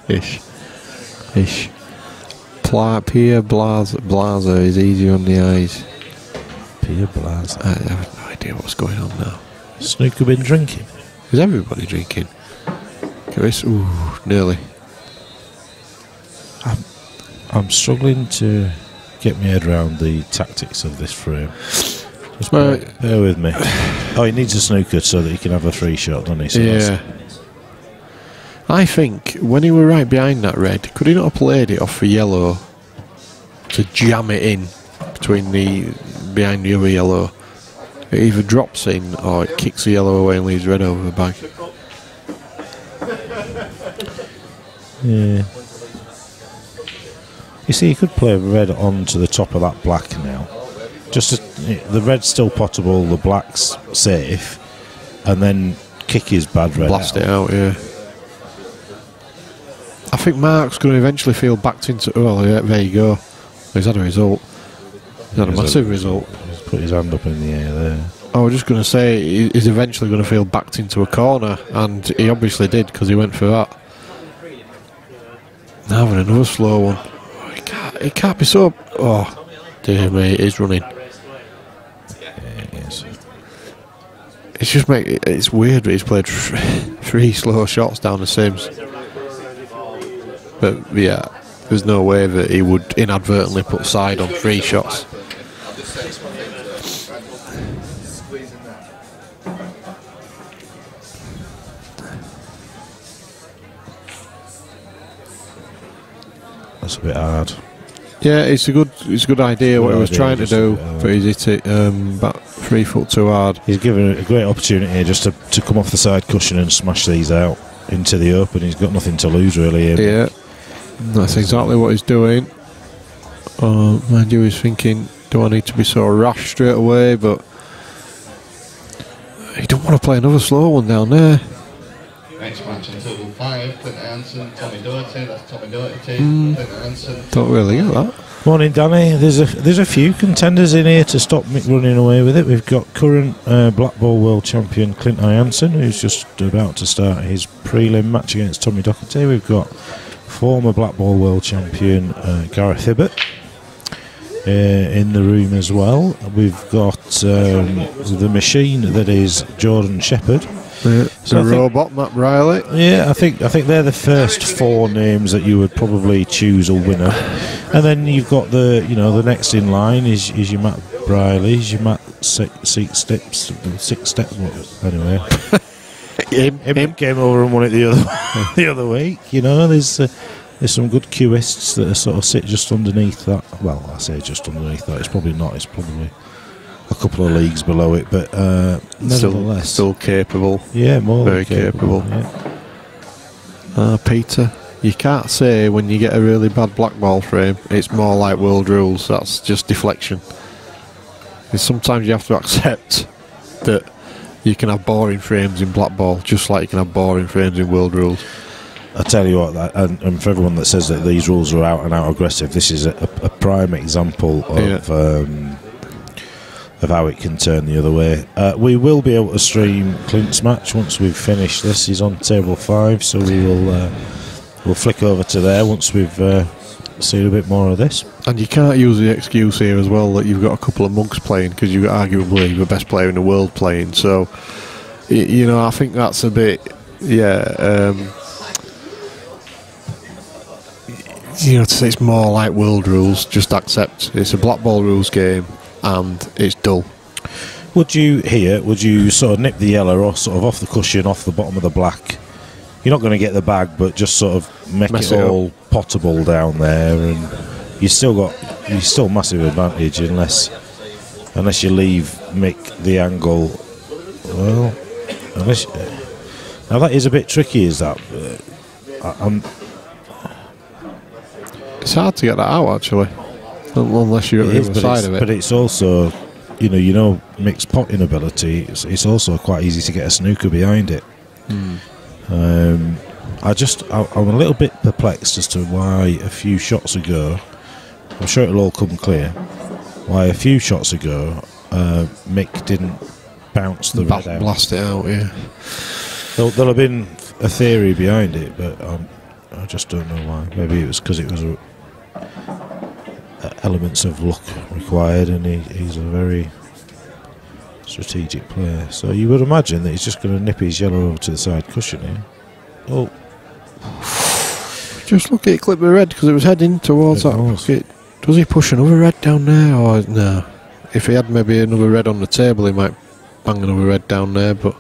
Speaker 6: Ish. Pierre Blazer is easier on the eyes.
Speaker 2: Pierre Blazer.
Speaker 6: I have no idea what's going on now.
Speaker 2: Snooker been drinking?
Speaker 6: Is everybody drinking? Chris? Ooh, nearly.
Speaker 2: I'm struggling to get my head around the tactics of this frame. Just bear with me. Oh, he needs a snooker so that he can have a free shot, doesn't he? So
Speaker 6: yeah. I think when he were right behind that red, could he not have played it off for yellow to jam it in behind the other yellow? It either drops in or it kicks the yellow away and leaves red over the bag.
Speaker 2: Yeah. You see, you could play red onto the top of that black now. The red's still potable, the black's safe, and then kick his bad red
Speaker 6: Blast it out, yeah. I think Mark's going to eventually feel backed into... Oh, yeah, there you go. He's had a result. He's had a massive result.
Speaker 2: He's put his hand up in the air there.
Speaker 6: I was just going to say, he's eventually going to feel backed into a corner, and he obviously did, because he went for that. Now having another slow one. Oh, it can't be so... Oh, dear me, it is running. It's weird that he's played 3 slow shots down the Sims. But yeah, there's no way that he would inadvertently put side on 3 shots.
Speaker 2: That's a bit hard.
Speaker 6: Yeah, it's a good idea what he was trying to do, but he's hit it about 3 foot too hard.
Speaker 2: He's given a great opportunity just to come off the side cushion and smash these out into the open. He's got nothing to lose really.
Speaker 6: Yeah, that's exactly what he's doing. Mind you, he's thinking, do I need to be so rash straight away? But he don't want to play another slow one down there.
Speaker 3: Next match in total 5, Clinton Hansen, Tommy Doherty, that's Tommy Doherty, Clinton Hansen.
Speaker 6: Don't really get that.
Speaker 2: Morning, Danny. There's a few contenders in here to stop Mick running away with it. We've got current Blackball World Champion Clint Hansen, who's just about to start his prelim match against Tommy Doherty. We've got former Blackball World Champion Gareth Hibbert in the room as well. We've got the machine that is Jordan Shepherd.
Speaker 6: Yeah, so robot Matt Riley.
Speaker 2: Yeah, I think they're the first 4 names that you would probably choose a winner, and then you've got the next in line is your Matt Riley, is your Matt six steps. Anyway, him came over and won it the other week. There's some good Qists that are sort of sit just underneath that. Well, I say just underneath that. It's probably not. It's probably a couple of leagues below it, but nevertheless,
Speaker 6: still capable.
Speaker 2: Yeah,
Speaker 6: very capable.
Speaker 2: Yeah.
Speaker 6: Peter, you can't say when you get a really bad black ball frame, it's more like world rules. That's just deflection. is sometimes you have to accept that you can have boring frames in Blackball, just like you can have boring frames in World Rules.
Speaker 2: I tell you what, and for everyone that says that these rules are out and out aggressive, this is a prime example of how it can turn the other way. We will be able to stream Clint's match once we've finished this. He's on table 5, so we'll flick over to there once we've seen a bit more of this.
Speaker 6: And you can't use the excuse here as well that you've got a couple of monks playing, because you've got arguably the best player in the world playing. So, you know, I think that's a bit, you know, to say it's more like World Rules, just accept it's a Blackball rules game and it's dull.
Speaker 2: Would you sort of nip the yellow or sort of off the cushion, off the bottom of the black? You're not going to get the bag, but just sort of make it all potable down there, and you're still massive advantage unless you leave Mick the angle. Well, now that is a bit tricky. Is that?
Speaker 6: It's hard to get that out actually, unless you're at the other side of it.
Speaker 2: But it's also, you know, Mick's potting ability. It's also quite easy to get a snooker behind it. I'm a little bit perplexed as to why a few shots ago, I'm sure it'll all come clear, why a few shots ago Mick didn't bounce the red out.
Speaker 6: Blast it out, yeah.
Speaker 2: There'll have been a theory behind it, but I just don't know why. Maybe it was because it was elements of luck required, and he's a very strategic player. So you would imagine that he's just going to nip his yellow over to the side cushion here. Oh.
Speaker 6: Just look at it, clip the red, because it was heading towards that. Does he push another red down there, or no? If he had maybe another red on the table, he might bang another red down there, but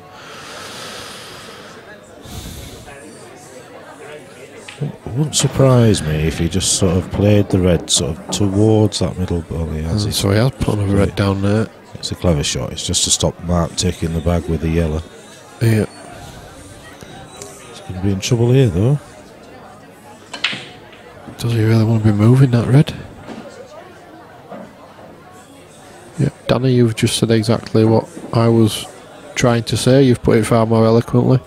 Speaker 2: it wouldn't surprise me if he just sort of played the red sort of towards that middle ball.
Speaker 6: So he has put another red down there.
Speaker 2: It's a clever shot. It's just to stop Mark taking the bag with the yellow.
Speaker 6: Yeah.
Speaker 2: He's going to be in trouble here, though.
Speaker 6: Does he really want to be moving that red? Yeah, Danny, you've just said exactly what I was trying to say. You've put it far more eloquently.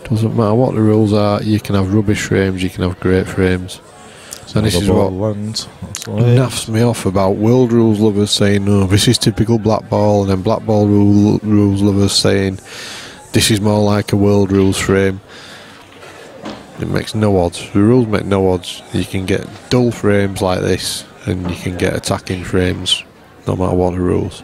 Speaker 6: Doesn't matter what the rules are, you can have rubbish frames, you can have great frames. And this is what naffs me off about World Rules lovers saying, no, this is typical Blackball, and then Blackball rules lovers saying, this is more like a World Rules frame. It makes no odds. The rules make no odds. You can get dull frames like this, and you can get attacking frames, no matter what the rules.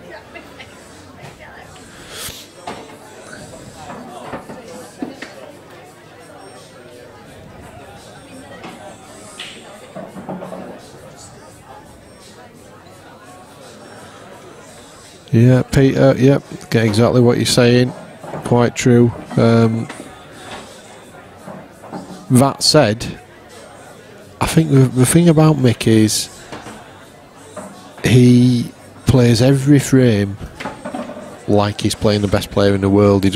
Speaker 6: Yeah, Peter, yep, get exactly what you're saying. Quite true. That said, I think the thing about Mick is he plays every frame like he's playing the best player in the world. He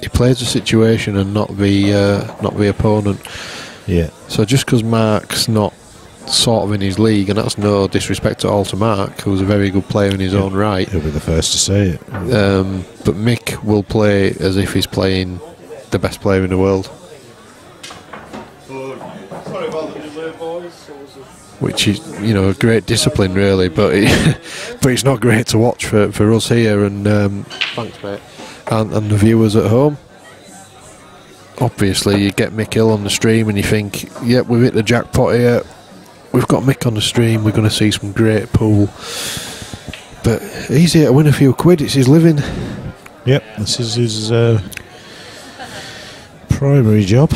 Speaker 6: plays the situation and not the opponent.
Speaker 2: Yeah.
Speaker 6: So just because Mark's not sort of in his league, and that's no disrespect at all to Mark, who's a very good player in his own right.
Speaker 2: He'll be the first to say it.
Speaker 6: But Mick will play as if he's playing the best player in the world. Which is, you know, a great discipline really, but it's not great to watch for us here, and thanks mate, and the viewers at home. Obviously you get Mick Hill on the stream and you think, yep, we've hit the jackpot here. We've got Mick on the stream, we're going to see some great pool. But he's here to win a few quid, it's his living.
Speaker 2: Yep, this is his primary job.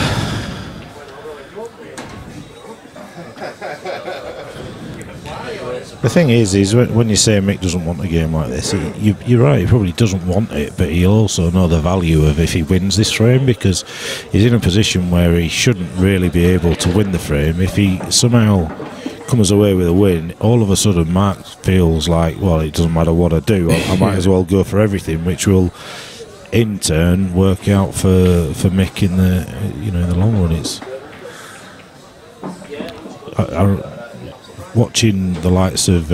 Speaker 2: The thing is when you say Mick doesn't want a game like this, you're right, he probably doesn't want it, but he'll also know the value of if he wins this frame, because he's in a position where he shouldn't really be able to win the frame. If he somehow comes away with a win, all of a sudden Mark feels like, well, it doesn't matter what I do, I might as well go for everything, which will in turn work out for Mick in the long run. It's watching the likes of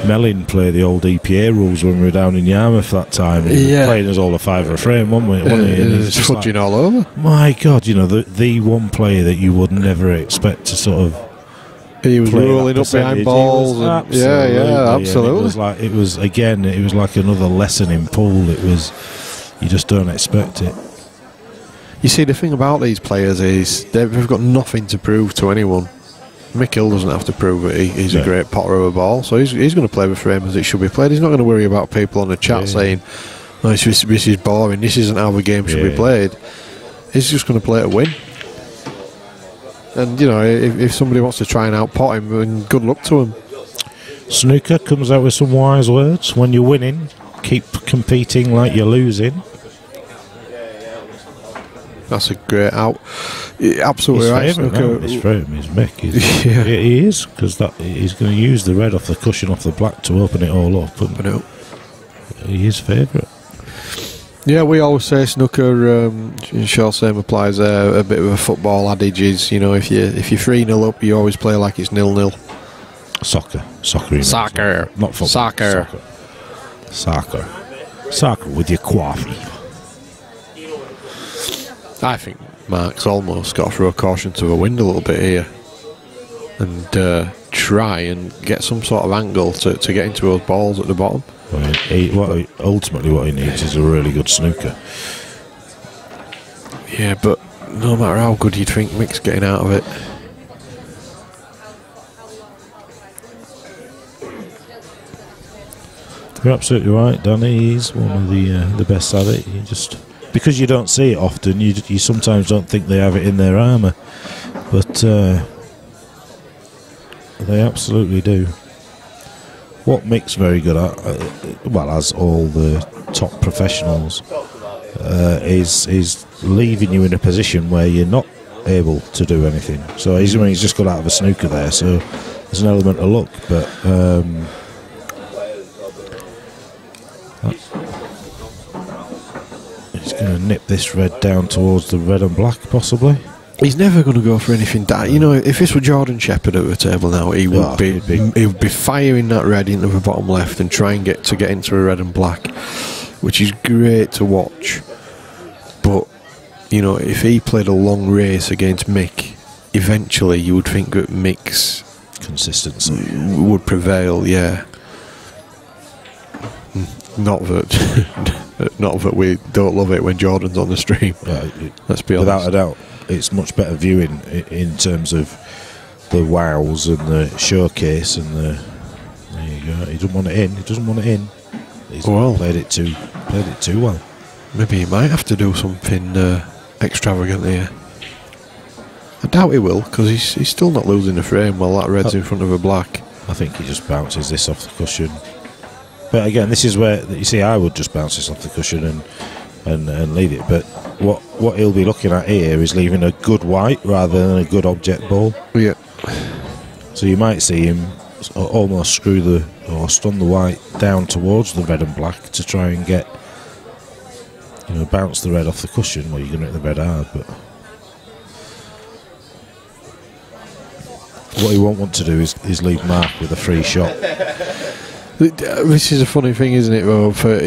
Speaker 2: Mellin play the old EPA rules when we were down in Yarmouth that time. He was playing us all a fiver a frame, wasn't we?
Speaker 6: It was just fudging all over.
Speaker 2: My God, you know, the one player that you would never expect to sort of.
Speaker 6: He was rolling up behind balls. Absolutely.
Speaker 2: It was like another lesson in pool. It was, you just don't expect it.
Speaker 6: You see, the thing about these players is they've got nothing to prove to anyone. Mick Hill doesn't have to prove it. He's a great potter of a ball, so he's going to play the frame as it should be played. He's not going to worry about people on the chat saying, "Oh, this is boring. This isn't how the game should be played." He's just going to play to win. And you know, if somebody wants to try and outpot him, then good luck to him.
Speaker 2: Snooker comes out with some wise words. When you're winning, keep competing like you're losing.
Speaker 6: That's a great out. Absolutely right.
Speaker 2: His frame is Mick. He is, because he's going to use the red off the cushion off the black to open it all up. And he is favourite.
Speaker 6: Yeah, we always say snooker. Sure, same applies there. A bit of a football adage is, you know, if you're 3-0 up, you always play like it's 0-0.
Speaker 2: Soccer, not football. Soccer with your coffee.
Speaker 6: I think Mark's almost got to throw a caution to the wind a little bit here and try and get some sort of angle to get into those balls at the bottom.
Speaker 2: Ultimately what he needs is a really good snooker.
Speaker 6: Yeah, but no matter how good you'd think Mick's getting out of it.
Speaker 2: You're absolutely right, Danny. He's one of the best at it. You just, because you don't see it often, you sometimes don't think they have it in their armour, but they absolutely do. What Mick's very good at, well, as all the top professionals, is leaving you in a position where you're not able to do anything. So he's just got out of a snooker there, so there's an element of luck, but he's going to nip this red down towards the red and black, possibly.
Speaker 6: He's never going to go for anything. You know, if this were Jordan Shepherd at the table now, he would be firing that red into the bottom left and try and get into a red and black, which is great to watch. But you know, if he played a long race against Mick, eventually you would think that Mick's
Speaker 2: consistency
Speaker 6: would prevail. Yeah. Not that we don't love it when Jordan's on the stream. Let's be honest.
Speaker 2: Without a doubt, it's much better viewing in terms of the wows and the showcase and the. There you go. He doesn't want it in. He's played it too well.
Speaker 6: Maybe he might have to do something extravagant here. I doubt he will, because he's still not losing the frame while that red's in front of a black.
Speaker 2: I think he just bounces this off the cushion. But again, this is where you see I would just bounce this off the cushion and leave it. But what he'll be looking at here is leaving a good white rather than a good object ball.
Speaker 6: Yeah.
Speaker 2: So you might see him almost stun the white down towards the red and black to try and get, you know, bounce the red off the cushion. Well, you're going to hit the red hard, but what he won't want to do is leave Mark with a free shot.
Speaker 6: This is a funny thing, isn't it? Well, for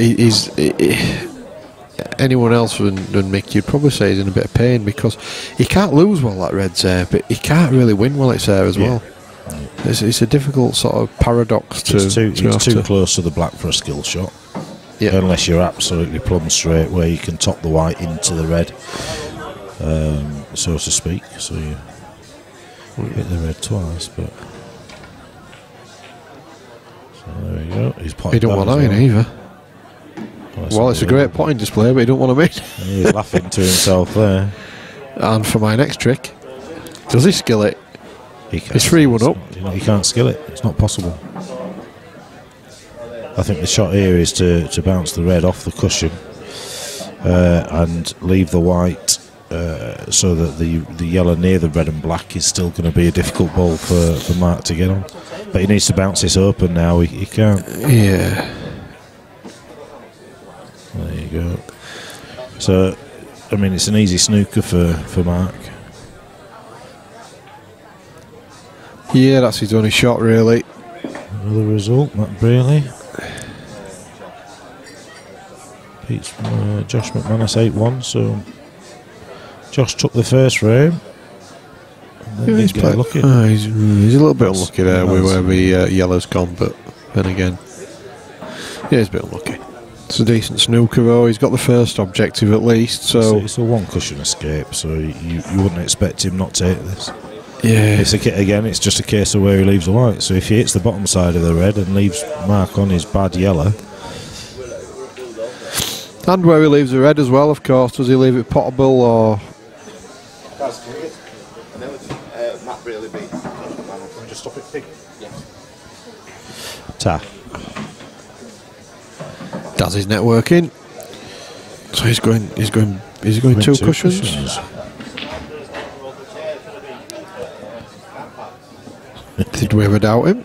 Speaker 6: anyone else than Mick, you'd probably say he's in a bit of pain because he can't lose while that red's there, but he can't really win while it's there as well. It's a difficult sort of paradox
Speaker 2: It's too close to the black for a skill shot. Yeah. Unless you're absolutely plumb straight, where you can top the white into the red, so to speak. So you hit the red twice, but. There we go.
Speaker 6: He don't want iron either. Well, it's a great potting display, but he don't want to miss.
Speaker 2: He's laughing to himself there.
Speaker 6: And for my next trick, does he skill it? He's 3-1 up.
Speaker 2: He can't skill it. It's not possible. I think the shot here is to bounce the red off the cushion and leave the white so that the yellow near the red and black is still going to be a difficult ball for Mark to get on. But he needs to bounce this open now. He can't.
Speaker 6: Yeah.
Speaker 2: There you go. So, I mean, it's an easy snooker for Mark.
Speaker 6: Yeah, that's his only shot, really.
Speaker 2: another result, Matt Braley. Beats Josh McManus 8-1, so Josh took the first frame. And then
Speaker 6: He's
Speaker 2: get lucky.
Speaker 6: He's a little bit unlucky there with where the yellow's gone, but then again, yeah, he's a bit unlucky. It's a decent snooker though. He's got the first objective at least, so
Speaker 2: it's a one cushion escape, so you wouldn't expect him not to hit this.
Speaker 6: Yeah,
Speaker 2: It's just a case of where he leaves the white. So if he hits the bottom side of the red and leaves mark on his bad yellow,
Speaker 6: and where he leaves the red as well, of course. Does he leave it potable or?
Speaker 4: Matt really beat.
Speaker 1: Just stop it, Pig.
Speaker 2: ta.
Speaker 6: That's his networking. So he's going two cushions. Did we ever doubt him?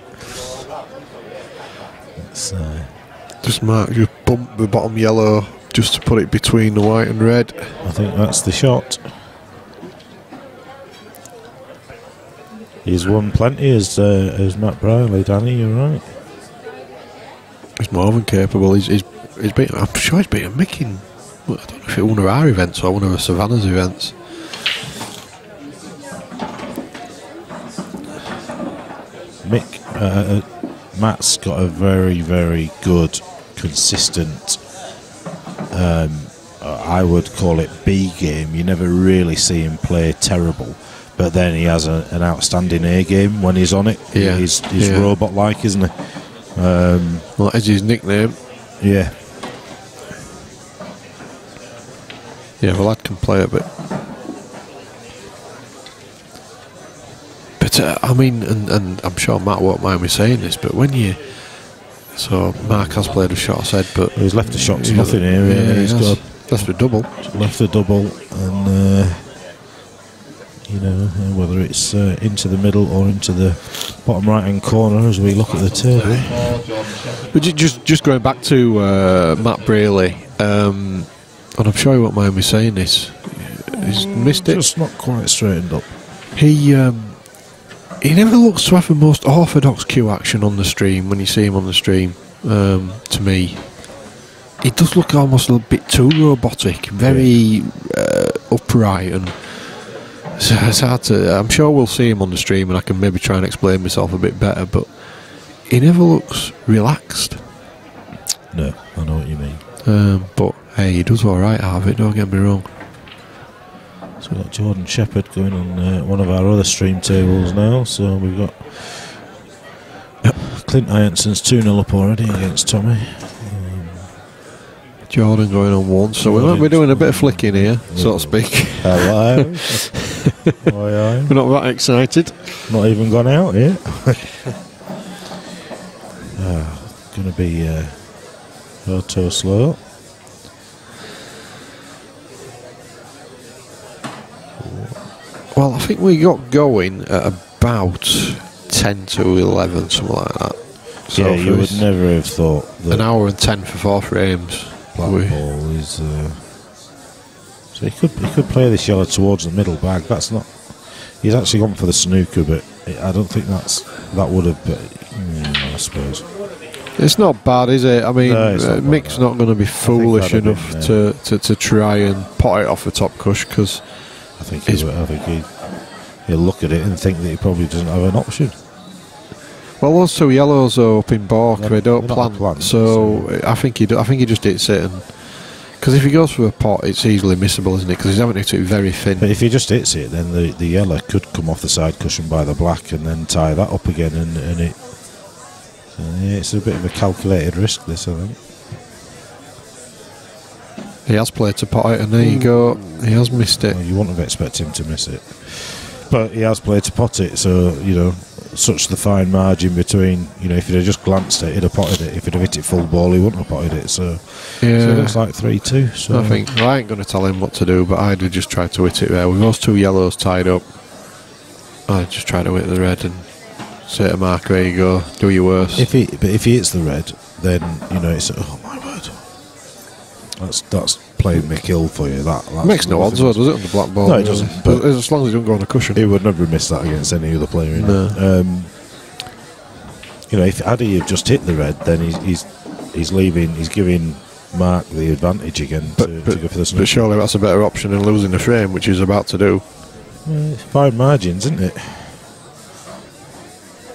Speaker 6: Just bump the bottom yellow just to put it between the white and red.
Speaker 2: I think that's the shot. He's won plenty as Matt Braley, Danny, you're right.
Speaker 6: He's more than capable. He's beaten, I'm sure he's beaten Mick in, I don't know if it was one of our events or one of the Savannah's events.
Speaker 2: Matt's got a very, very good, consistent, I would call it B game. You never really see him play terrible, but then he has an outstanding A game when he's on it.
Speaker 6: Yeah,
Speaker 2: he's robot-like, isn't he?
Speaker 6: Well, that's his nickname.
Speaker 2: Yeah.
Speaker 6: Yeah, well, lad can play a bit. But, I mean, and I'm sure Matt won't mind me saying this, but when you... So, Mark has played a shot, I said, but...
Speaker 2: He's left a shot to nothing here.
Speaker 6: Yeah,
Speaker 2: He's got
Speaker 6: left a double.
Speaker 2: Left a double, and, you know, whether it's into the middle or into the bottom right-hand corner as we look at the table.
Speaker 6: But just going back to Matt Braley, and I'm sure he won't mind me saying this, he's missed it.
Speaker 2: Just not quite straightened up.
Speaker 6: He never looks to have the most orthodox cue action on the stream when you see him on the stream, to me. He does look almost a little bit too robotic, very upright, and so it's hard to... I'm sure we'll see him on the stream and I can maybe try and explain myself a bit better, but he never looks relaxed.
Speaker 2: No, I know what you mean.
Speaker 6: But hey, he does alright out of it, don't get me wrong.
Speaker 2: So we've got Jordan Shepherd going on one of our other stream tables now. So we've got Clint Ironson's 2-0 up already against Tommy.
Speaker 6: Jordan going on one, so we might be doing a bit of flicking here, so to speak.
Speaker 2: Hello.
Speaker 6: We're not that excited.
Speaker 2: Not even gone out yet. Going to be auto slow.
Speaker 6: Well, I think we got going at about 10 to 11, something like that. So
Speaker 2: Yeah, you would never have thought that
Speaker 6: an hour and 10 for 4 frames.
Speaker 2: Blackball is. So he could play this yellow towards the middle bag. That's not. He's actually gone for the snooker, but I don't think that would have. I suppose
Speaker 6: It's not bad, is it? I mean,
Speaker 2: No, it's not bad,
Speaker 6: Mick's
Speaker 2: no.
Speaker 6: not going to be foolish
Speaker 2: that'd
Speaker 6: enough
Speaker 2: have
Speaker 6: to try and pot it off the top cush, because
Speaker 2: I think he'll look at it and think that he probably doesn't have an option.
Speaker 6: well, those two yellows are up in balk, they don't
Speaker 2: they're not
Speaker 6: plant,
Speaker 2: plant,
Speaker 6: so I think he just hits it, and because if he goes for a pot, it's easily missable, isn't it? Because he's having it very thin.
Speaker 2: But if he just hits it, then the yellow could come off the side cushion by the black and then tie that up again, and it. So yeah, it's a bit of a calculated risk, this, I think.
Speaker 6: He has played to pot it, and there you go. He has missed it.
Speaker 2: Well, you wouldn't have expected him to miss it, but he has played to pot it. So such the fine margin between. If he'd have just glanced at it, he'd have potted it. If he'd have hit it full ball, he wouldn't have potted it. So it looks like 3-2. So
Speaker 6: I think I ain't going to tell him what to do, but I'd have just tried to hit it there with those two yellows tied up. I'd just try to hit the red and say to Mark, "There you go, do your worst."
Speaker 2: If he hits the red, then it's oh my word. That's playing Mick ill for you. That
Speaker 6: makes no odds, though, does it, on the black ball?
Speaker 2: No, it doesn't. But
Speaker 6: as long as he don't go on a cushion,
Speaker 2: he would never miss that against any other player.
Speaker 6: No.
Speaker 2: You know, if Addy had just hit the red, then he's leaving. He's giving Mark the advantage again to go for the snooker.
Speaker 6: But surely that's a better option than losing the frame, which he's about to do.
Speaker 2: It's fine margins, isn't it?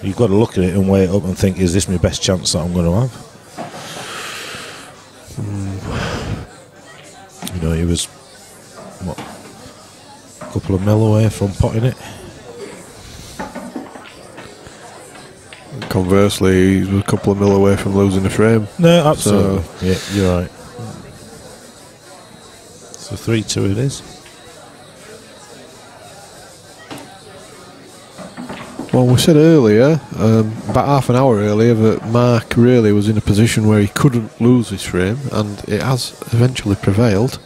Speaker 2: You've got to look at it and weigh it up and think, is this my best chance that I'm going to have? You know, he was, what, a couple of mil away from potting it.
Speaker 6: Conversely, he was a couple of mil away from losing the frame.
Speaker 2: No, absolutely. So, yeah, you're right. So 3-2 it is.
Speaker 6: Well, we said earlier, about half an hour earlier, that Mark really was in a position where he couldn't lose his frame, and it has eventually prevailed.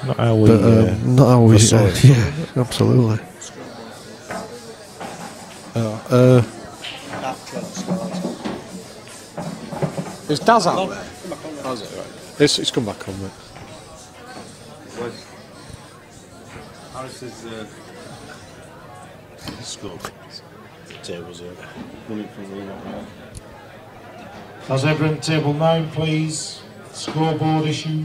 Speaker 2: Not how we
Speaker 6: not how we
Speaker 2: saw it.
Speaker 6: Yeah, absolutely. Is Daz out there? Oh, is it? Right. It's come back on, mate.
Speaker 2: Harris is scored. Tables are running from the How's everyone? Table 9, please. Scoreboard issue.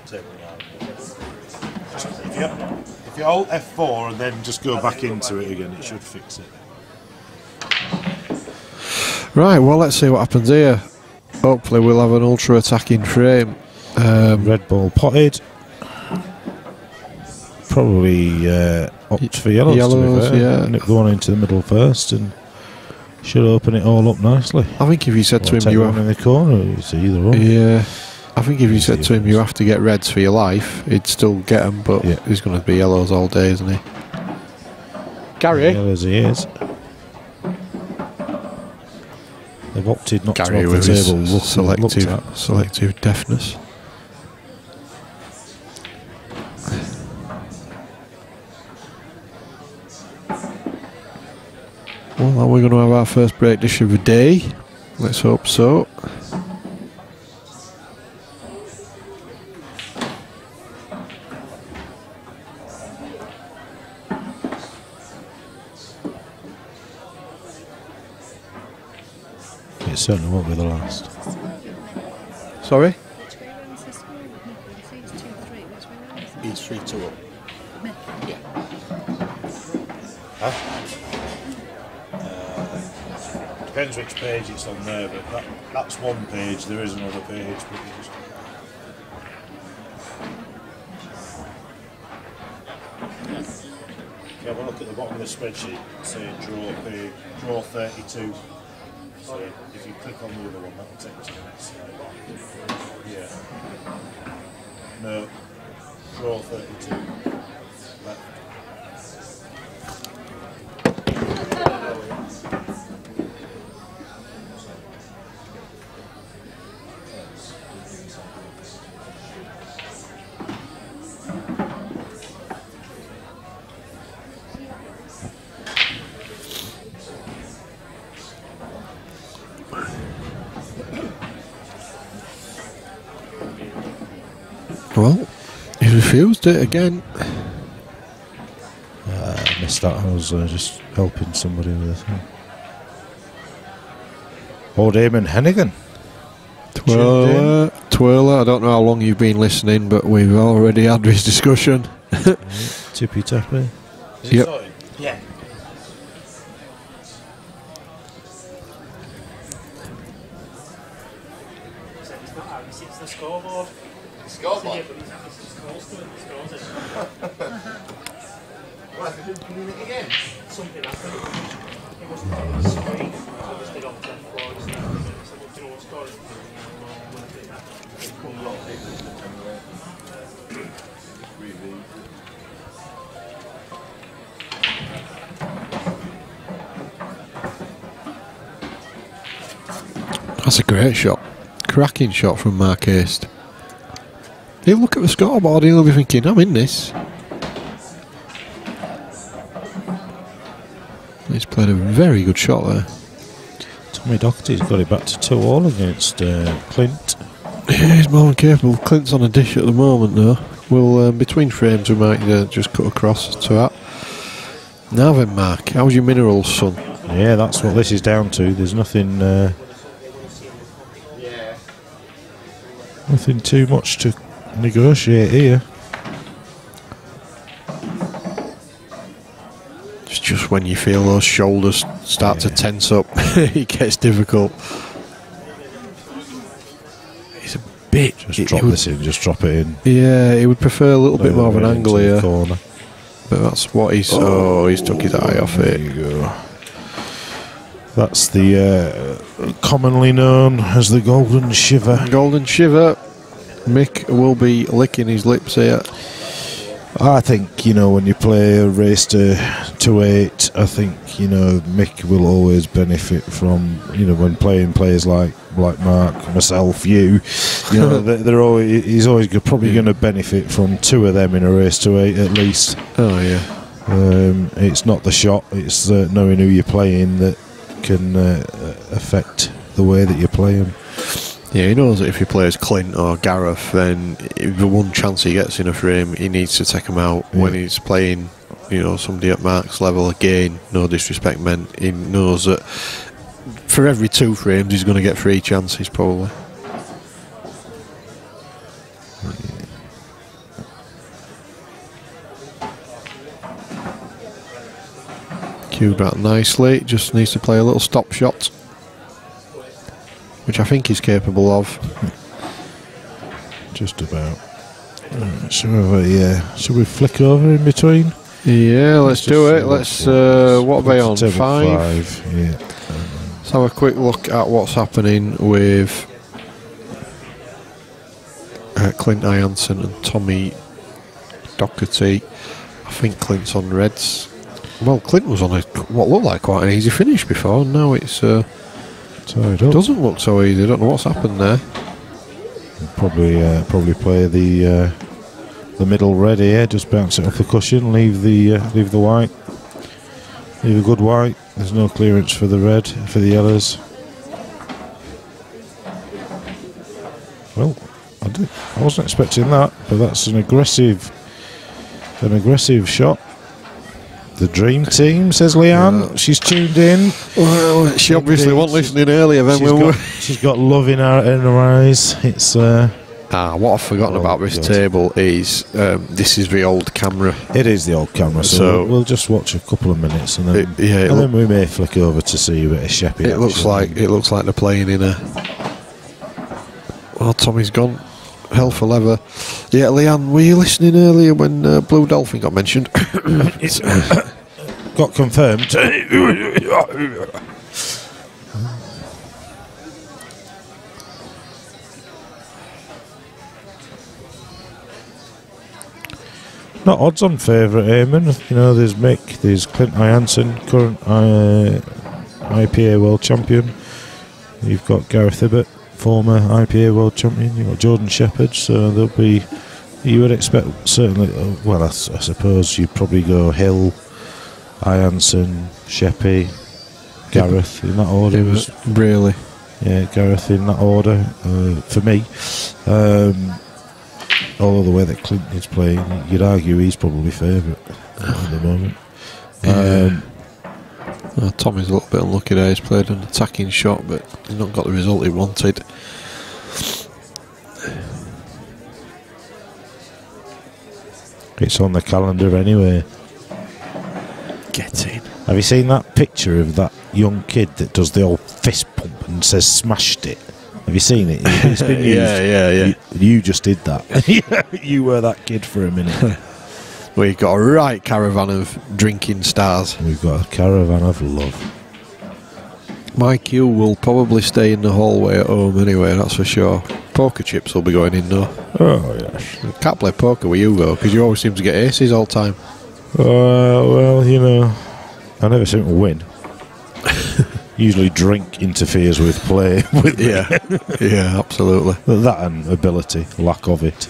Speaker 2: Table 9. If you hold F4 and then just go back into it again, it should fix it.
Speaker 6: Right, well, let's see what happens here. Hopefully we'll have an ultra attacking frame.
Speaker 2: Red ball potted. Probably opt for yellows, to be fair.
Speaker 6: Yeah.
Speaker 2: And it going into the middle first and should open it all up nicely.
Speaker 6: I think if you said to him you have
Speaker 2: in the corner, it's either one.
Speaker 6: Yeah, I think if you said to him you have to get reds for your life, he'd still get them, but he's going to be yellows all day, isn't he? Gary?
Speaker 2: Yellows he is. They've opted not
Speaker 6: Gary
Speaker 2: to have the
Speaker 6: with
Speaker 2: table
Speaker 6: selective deafness. Well, are we going to have our first break dish of the day? Let's hope so.
Speaker 2: It certainly won't be the last.
Speaker 6: Sorry?
Speaker 8: He's 3-2 up. Yeah.
Speaker 2: Huh? Depends which page it's on there, but that's one page. There is another page. But have a look at the bottom of the spreadsheet, say draw 32. So if you click on the other one, that will take you to the next slide. Yeah. No. Draw 32. Left.
Speaker 6: Well, he refused it again.
Speaker 2: I missed that. I was just helping somebody with this one. Old Eamon Hennigan.
Speaker 6: Twirler. I don't know how long you've been listening, but we've already had this discussion.
Speaker 2: Tippy tappy.
Speaker 6: Yep.
Speaker 8: Yeah.
Speaker 7: It's the scoreboard.
Speaker 4: Scoreboard. What, have you been doing it again?
Speaker 7: Something happened. It wasn't on the screen. So I just did on 10 floors. So I said, do you know what score it is?
Speaker 6: That's a great shot. Cracking shot from Mark Haste. He'll look at the scoreboard and he'll be thinking, I'm in this. He's played a very good shot there.
Speaker 2: Tommy Doherty's got it back to 2-all against Clint.
Speaker 6: Yeah, he's more than capable. Clint's on a dish at the moment though. We'll, between frames, we might just cut across to that. Now then, Mark, how's your minerals, son?
Speaker 2: Yeah, that's what this is down to. There's nothing nothing too much to negotiate here.
Speaker 6: It's just when you feel those shoulders start to tense up, it gets difficult. It's a bit.
Speaker 2: Just drop this in, just drop it in.
Speaker 6: Yeah, he would prefer a little bit more of an angle here.
Speaker 2: Corner.
Speaker 6: But that's what he's. Oh, he's took his eye off it.
Speaker 2: There you go. That's the commonly known as the golden shiver.
Speaker 6: Golden shiver. Mick will be licking his lips here.
Speaker 2: I think, you know, when you play a race to 8, I think, you know, Mick will always benefit from, you know, when playing players like Mark, myself, you know, they're always, he's always probably going to benefit from 2 of them in a race to 8 at least.
Speaker 6: Oh yeah.
Speaker 2: It's not the shot; it's knowing who you're playing that can affect the way that you play them.
Speaker 6: Yeah, he knows that if he plays Clint or Gareth, then the one chance he gets in a frame, he needs to take him out. Yeah. When he's playing, you know, somebody at Mark's level, again, no disrespect meant, he knows that for every 2 frames he's going to get 3 chances probably. Cued that nicely, just needs to play a little stop shot, which I think he's capable of.
Speaker 2: Just about. Should we flick over in between?
Speaker 6: Yeah, let's do it. Let's. What are they on? 5?
Speaker 2: Yeah.
Speaker 6: Let's have a quick look at what's happening with Clint Ianson and Tommy Doherty. I think Clint's on reds. Well, Clint was on what looked like quite an easy finish before, and now it's. It doesn't look so easy. I don't know what's happened there.
Speaker 2: Probably play the middle red here. Just bounce it off the cushion. Leave the white. Leave a good white. There's no clearance for the red, for the yellows. Well, I wasn't expecting that, but that's an aggressive shot. The dream team, says Leanne. She's tuned in.
Speaker 6: Well, she obviously wasn't listening earlier. Then
Speaker 2: she's got love in her eyes. It's
Speaker 6: what I've forgotten about this table is this is the old camera.
Speaker 2: It is the old camera, so we'll just watch a couple of minutes and then then we may flick over to see a bit of Sheppy.
Speaker 6: It looks like they're playing in a. Well, Tommy's gone. Hell for leather. Yeah, Leanne, were you listening earlier when Blue Dolphin got mentioned?
Speaker 2: It's got confirmed. Not odds-on favourite, Eamon. You know, there's Mick, there's Clint Ianson, current IPA world champion. You've got Gareth Hibbert, former IPA world champion. You've got Jordan Shepherd, so there'll be. You would expect certainly. Well, I suppose you'd probably go Hill, Ianson, Sheppy, Gareth in that order.
Speaker 6: Really?
Speaker 2: Yeah, Gareth in that order for me. Although the way that Clinton is playing, you'd argue he's probably favourite at the moment.
Speaker 6: Tommy's a little bit unlucky there. He's played an attacking shot, but he's not got the result he wanted.
Speaker 2: It's on the calendar anyway.
Speaker 6: Get in.
Speaker 2: Have you seen that picture of that young kid that does the old fist pump and says smashed it? Have you seen it? It's been used.
Speaker 6: Yeah.
Speaker 2: You just did that. You were that kid for a minute.
Speaker 6: We've got a right caravan of drinking stars.
Speaker 2: We've got a caravan of love.
Speaker 6: My cue will probably stay in the hallway at home anyway, that's for sure. Poker chips will be going in though.
Speaker 2: Oh, yes.
Speaker 6: Can't play poker with you though, because you always seem to get aces all the time.
Speaker 2: Well, you know, I never seem to win. Usually drink interferes with play with me.
Speaker 6: Yeah, absolutely.
Speaker 2: That and ability, lack of it.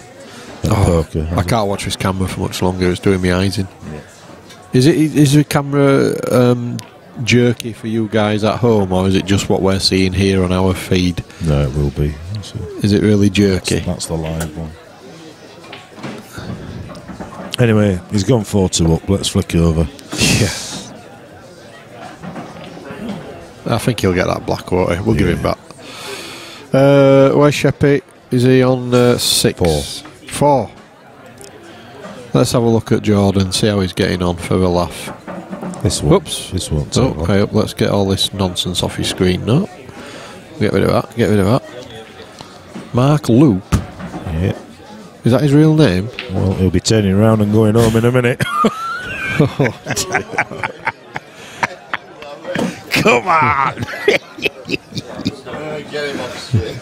Speaker 2: Poker.
Speaker 6: I can't watch this camera for much longer, it's doing me eyes in. Yeah. Is the camera jerky for you guys at home, or is it just what we're seeing here on our feed?
Speaker 2: No, it will be.
Speaker 6: Is it really jerky?
Speaker 2: That's the live one. Anyway, he's gone 4-2 up. Let's flick over.
Speaker 6: Yeah. I think he'll get that black, won't he? We'll give him back. Where's Sheppy? Is he on 6? 4. Let's have a look at Jordan, see how he's getting on for a laugh.
Speaker 2: This one. Whoops. This one.
Speaker 6: Okay, let's get all this nonsense off your screen now. Get rid of that. Get rid of that. Mark Loop.
Speaker 2: Yeah.
Speaker 6: Is that his real name?
Speaker 2: Well, he'll be turning around and going home in a minute. Come on!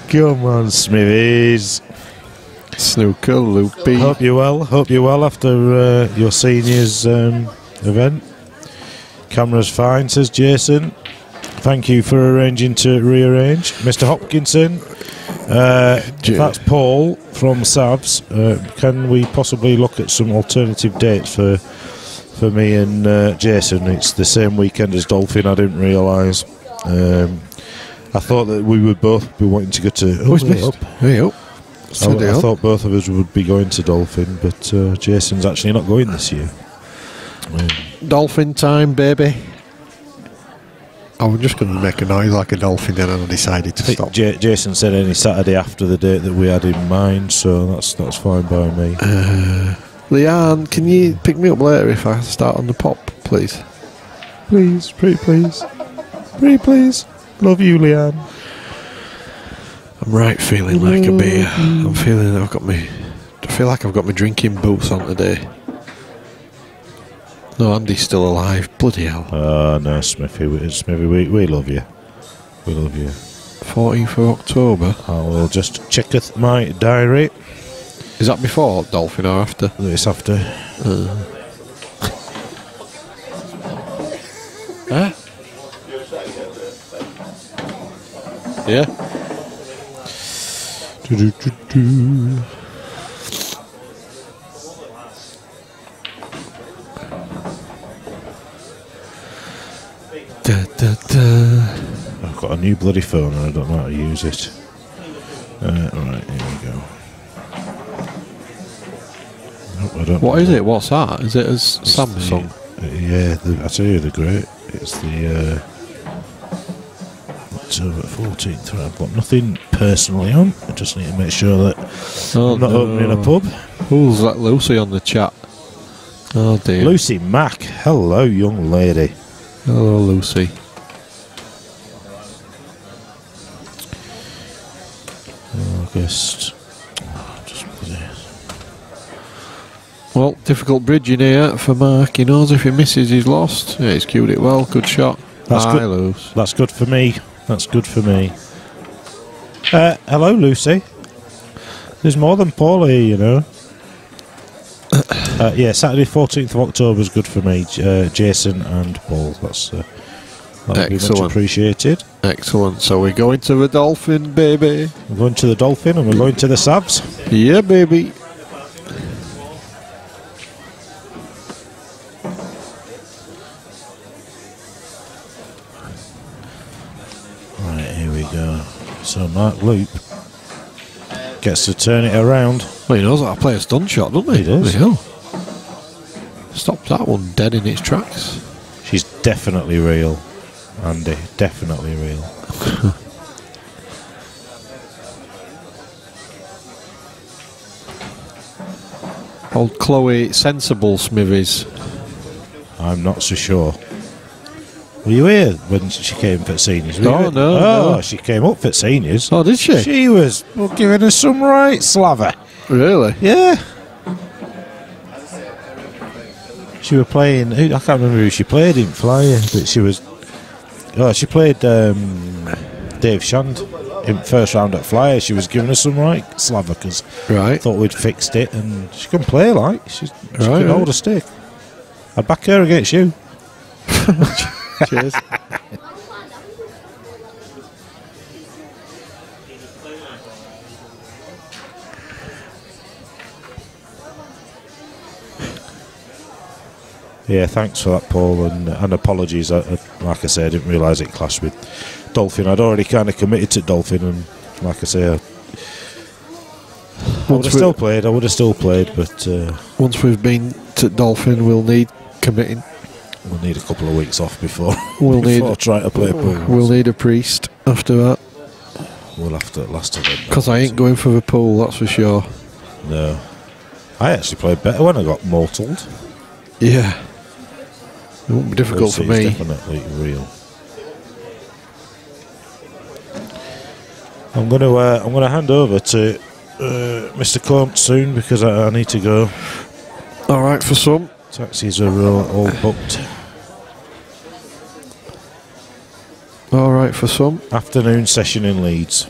Speaker 2: Come on, Smithies.
Speaker 6: Snooker Loopy.
Speaker 2: Hope you're well. Hope you're well after your seniors event. Camera's fine, says Jason. Thank you for arranging to rearrange. Mr. Hopkinson. That's Paul from Savs. Can we possibly look at some alternative dates for me and Jason? It's the same weekend as Dolphin. I didn't realise. I thought that we would both be wanting to go to. I thought both of us would be going to Dolphin, but Jason's actually not going this year.
Speaker 6: Dolphin time, baby. I was just going to make a noise like a dolphin, then I decided to stop.
Speaker 2: Jason said any Saturday after the date that we had in mind, so that's fine by me.
Speaker 6: Leanne, can you pick me up later if I start on the pop, please?
Speaker 2: Please, pretty please. Pretty please. Love you, Leanne.
Speaker 6: I'm right feeling like a beer. I'm feeling that I feel like I've got my drinking boots on today. No, Andy's still alive. Bloody hell.
Speaker 2: Oh, no, Smithy, we love you. We love you.
Speaker 6: 14th of October.
Speaker 2: I will just check my diary.
Speaker 6: Is that before Dolphin or after?
Speaker 2: It's after.
Speaker 6: Huh? Yeah.
Speaker 2: I've got a new bloody phone and I don't know how to use it. Alright, here we go. Nope,
Speaker 6: what is it? What's that? Is it a Samsung?
Speaker 2: I tell you, they're great. It's the October 14th. I've got nothing personally on. I just need to make sure that I'm not opening a pub.
Speaker 6: Who's that Lucy on the chat? Oh dear.
Speaker 2: Lucy Mack. Hello, young lady.
Speaker 6: Hello, Lucy.
Speaker 2: August.
Speaker 6: Well, difficult bridging here for Mark. He knows if he misses, he's lost. Yeah, he's cued it well. Good shot.
Speaker 2: That's good. That's good for me. That's good for me. Hello, Lucy. There's more than Paul here, you know. Yeah, Saturday 14th of October is good for me. Jason and Paul. That'll be much appreciated.
Speaker 6: Excellent. So we're going to the Dolphin, baby.
Speaker 2: We're going to the Dolphin and we're going to the Savs.
Speaker 6: Yeah, baby.
Speaker 2: Right, here we go. So Mark Loop gets to turn it around.
Speaker 6: Well, he knows how to play a stun shot, doesn't he?
Speaker 2: He does.
Speaker 6: Stop that one dead in its tracks.
Speaker 2: She's definitely real, Andy. Definitely real.
Speaker 6: Old Chloe Sensible Smithies.
Speaker 2: I'm not so sure. Were you here when she came for seniors?
Speaker 6: No.
Speaker 2: She came up for seniors.
Speaker 6: Oh, did she?
Speaker 2: She was giving us some right slaver.
Speaker 6: Really?
Speaker 2: Yeah. She was playing. I can't remember who she played in Flyer, but she was. Oh, she played Dave Shand in first round at Flyer. She was giving us some right slaver because thought we'd fixed it, and she can play like she can hold a stick. I'd back her against you.
Speaker 6: Cheers.
Speaker 2: Yeah, thanks for that, Paul, and apologies. Like I say, I didn't realise it clashed with Dolphin. I'd already kind of committed to Dolphin, and like I say, I would have still played. But
Speaker 6: once we've been to Dolphin, we'll need committing.
Speaker 2: We'll need a couple of weeks off before
Speaker 6: We'll
Speaker 2: trying to play pool.
Speaker 6: We'll need a priest after that.
Speaker 2: We'll have to last event.
Speaker 6: Because I ain't going for the pool, that's for sure.
Speaker 2: No. I actually played better when I got mortaled.
Speaker 6: Yeah. It won't be difficult for me.
Speaker 2: It's definitely real. I'm gonna hand over to Mr. Cont soon because I need to go.
Speaker 6: All right, for some.
Speaker 2: Taxis are all booked.
Speaker 6: All right, for some.
Speaker 2: Afternoon session in Leeds.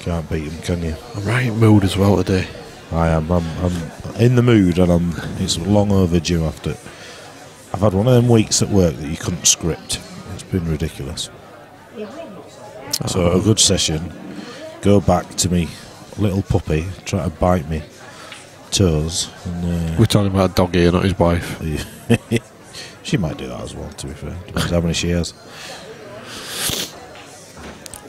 Speaker 2: Can't beat them, can you?
Speaker 6: I'm right in mood as well today.
Speaker 2: I am. I'm in the mood, and it's long overdue. After I've had one of them weeks at work that you couldn't script. It's been ridiculous. So a good session. Go back to me, little puppy, try to bite me toes. And,
Speaker 6: we're talking about a dog here, not his wife.
Speaker 2: She might do that as well, to be fair. Depends how many she has.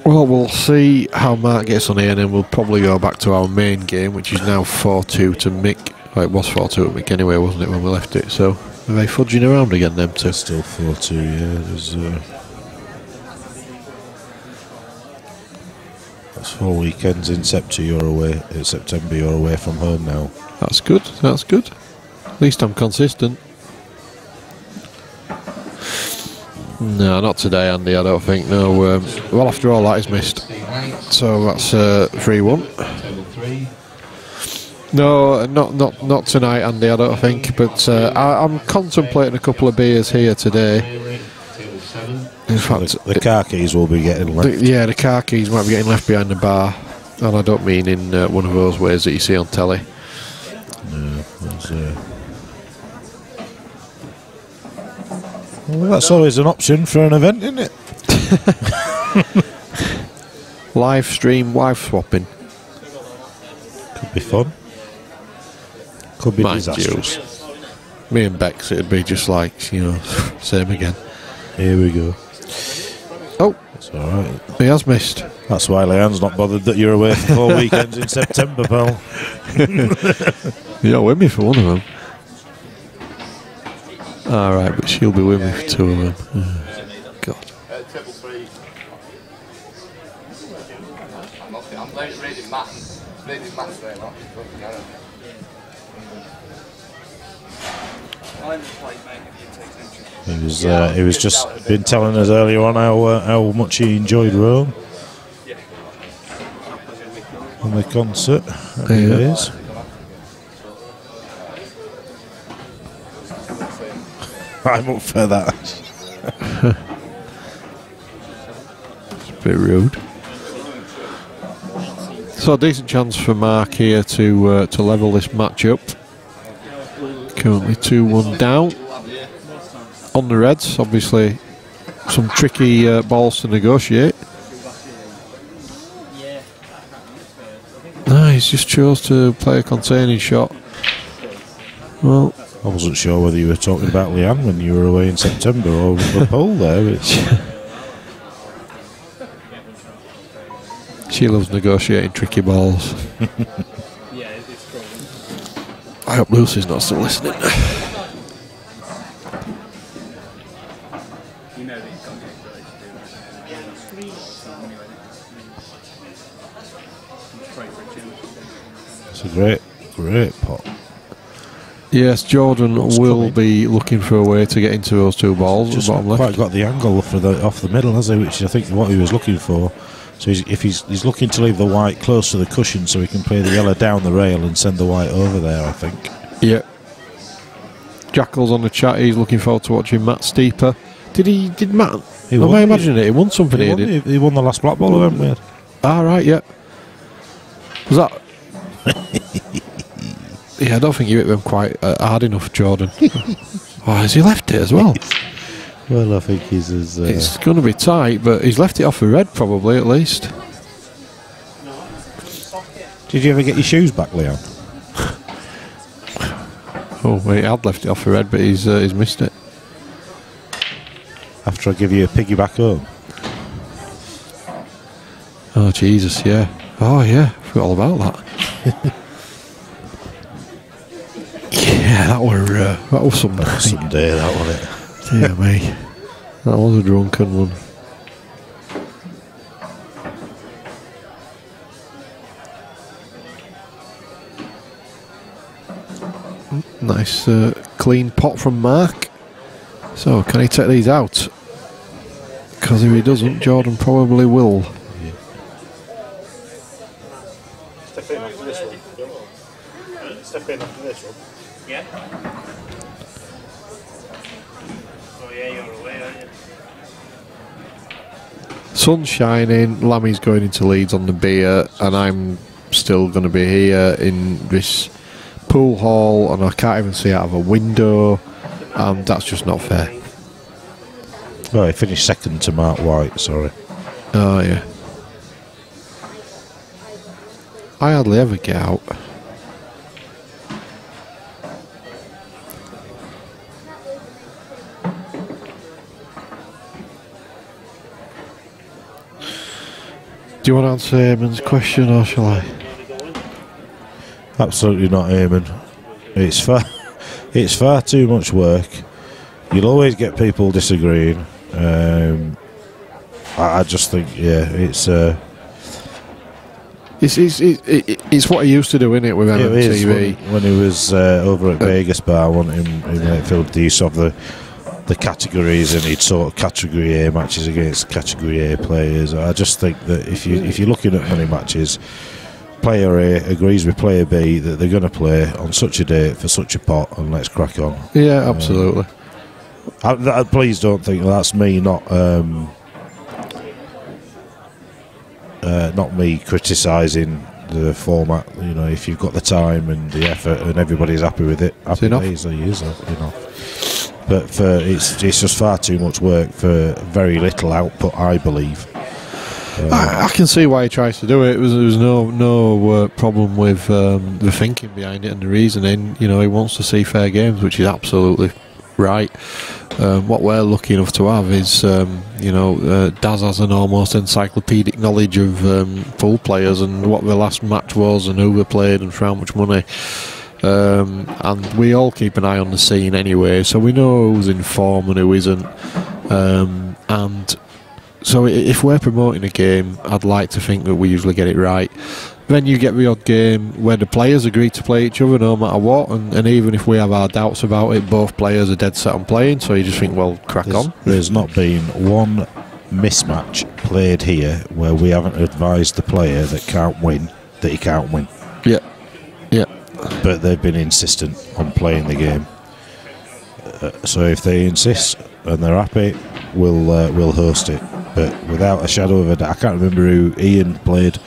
Speaker 6: Well, we'll see how Mark gets on here, and then we'll probably go back to our main game, which is now 4-2 to Mick. Well, it was 4-2 to Mick anyway, wasn't it, when we left it? So, are they fudging around again, them two?
Speaker 2: Still 4-2, yeah. That's 4 weekends in September. You're away from home now.
Speaker 6: That's good. That's good. At least I'm consistent. No, not today, Andy. I don't think. No. Well, after all, that is missed. So that's 3-1. No, not tonight, Andy. I don't think. But I'm contemplating a couple of beers here today. In fact,
Speaker 2: the car keys will be getting left.
Speaker 6: The car keys might be getting left behind the bar, and I don't mean in one of those ways that you see on telly.
Speaker 2: No, well, that's always an option for an event, isn't it?
Speaker 6: Live stream wife swapping.
Speaker 2: Could be fun. Could be
Speaker 6: Mind
Speaker 2: disastrous.
Speaker 6: You, me and Bex, it'd be just like, same again.
Speaker 2: Here we go.
Speaker 6: Oh,
Speaker 2: it's all right.
Speaker 6: He has missed.
Speaker 2: That's why Leanne's not bothered that you're away for 4 weekends in September, pal.
Speaker 6: You're with me for one of them. Alright, but she'll be with me for 2 of them. God.
Speaker 4: Table 3. I'm reading maths. Reading maths there, not
Speaker 2: He was just been telling us earlier on how much he enjoyed Rome and the concert. There it is. I'm up for that.
Speaker 6: It's a bit rude. So a decent chance for Mark here to level this match up. Currently 2-1 down. On the Reds, obviously some tricky balls to negotiate. No, he's just chose to play a containing shot. Well,
Speaker 2: I wasn't sure whether you were talking about Leanne when you were away in September or the poll there.
Speaker 6: She loves negotiating tricky balls. I hope Lucy's not still listening.
Speaker 2: It's a great pot.
Speaker 6: Yes, Jordan will be looking for a way to get into those 2 balls.
Speaker 2: Just
Speaker 6: bottom
Speaker 2: not quite
Speaker 6: left.
Speaker 2: got the angle off the middle, has he? Which I think is what he was looking for. So he's looking to leave the white close to the cushion so he can play the yellow down the rail and send the white over there, I think.
Speaker 6: Yeah. Jackal's on the chat. He's looking forward to watching Matt Steeper. Did Matt? Am I imagining it? He won something here, did
Speaker 2: he? He won the last Blackball event we had.
Speaker 6: Ah, right, yeah. Was that? Yeah, I don't think you hit them quite hard enough, Jordan. Oh, has he left it as well?
Speaker 2: Well, I think he's as...
Speaker 6: It's going to be tight, but he's left it off the red, probably, at least.
Speaker 2: Did you ever get your shoes back, Leon?
Speaker 6: Oh, well, he had left it off the red, but he's missed it.
Speaker 2: After I give you a piggyback home?
Speaker 6: Oh, Jesus, yeah. Oh, yeah, I forgot all about that. Yeah, Yeah, that was some night.
Speaker 2: Some day, that was it.
Speaker 6: Dear me. That was a drunken one. Nice clean pot from Mark. So, can he take these out? Because if he doesn't, Jordan probably will.
Speaker 2: Step in after this one. Step in after this one.
Speaker 7: Yeah. Oh yeah, you're away, aren't you?
Speaker 6: Sun's shining, Lammy's going into Leeds on the beer, and I'm still going to be here in this pool hall, and I can't even see out of a window, and that's just not fair.
Speaker 2: Well, he finished second to Mark White, sorry.
Speaker 6: Oh, yeah. I hardly ever get out. Do you want to answer Eamon's question, or shall I?
Speaker 2: Absolutely not, Eamon. It's far too much work. You'll always get people disagreeing. I just think, yeah, it's
Speaker 6: what he used to do, isn't it, with MMTV?
Speaker 2: When he was over at Vegas Bar, wanting in Wakefield, they used to have the categories, and he'd sort of category A matches against category A players. I just think that if you're looking at money matches, player A agrees with player B that they're going to play on such a date for such a pot, and let's crack on.
Speaker 6: Yeah, absolutely.
Speaker 2: Please don't think that's me not me criticising the format. You know, if you've got the time and the effort and everybody's happy with it, happy days, enough. But it's just far too much work for very little output, I believe.
Speaker 6: I can see why he tries to do it. There was no problem with the thinking behind it and the reasoning. You know, he wants to see fair games, which is absolutely right. What we're lucky enough to have is, Daz has an almost encyclopedic knowledge of pool players and what the last match was and who they played and for how much money. And we all keep an eye on the scene anyway, so we know who's in form and who isn't. And so if we're promoting a game, I'd like to think that we usually get it right. Then you get the odd game where the players agree to play each other no matter what, and even if we have our doubts about it, both players are dead set on playing, so you just think, well, crack on.
Speaker 2: There's not been one mismatch played here where we haven't advised the player that can't win that he can't win.
Speaker 6: Yeah.
Speaker 2: But they've been insistent on playing the game. So if they insist and they're happy, we'll host it. But without a shadow of a doubt, I can't remember who Ian played.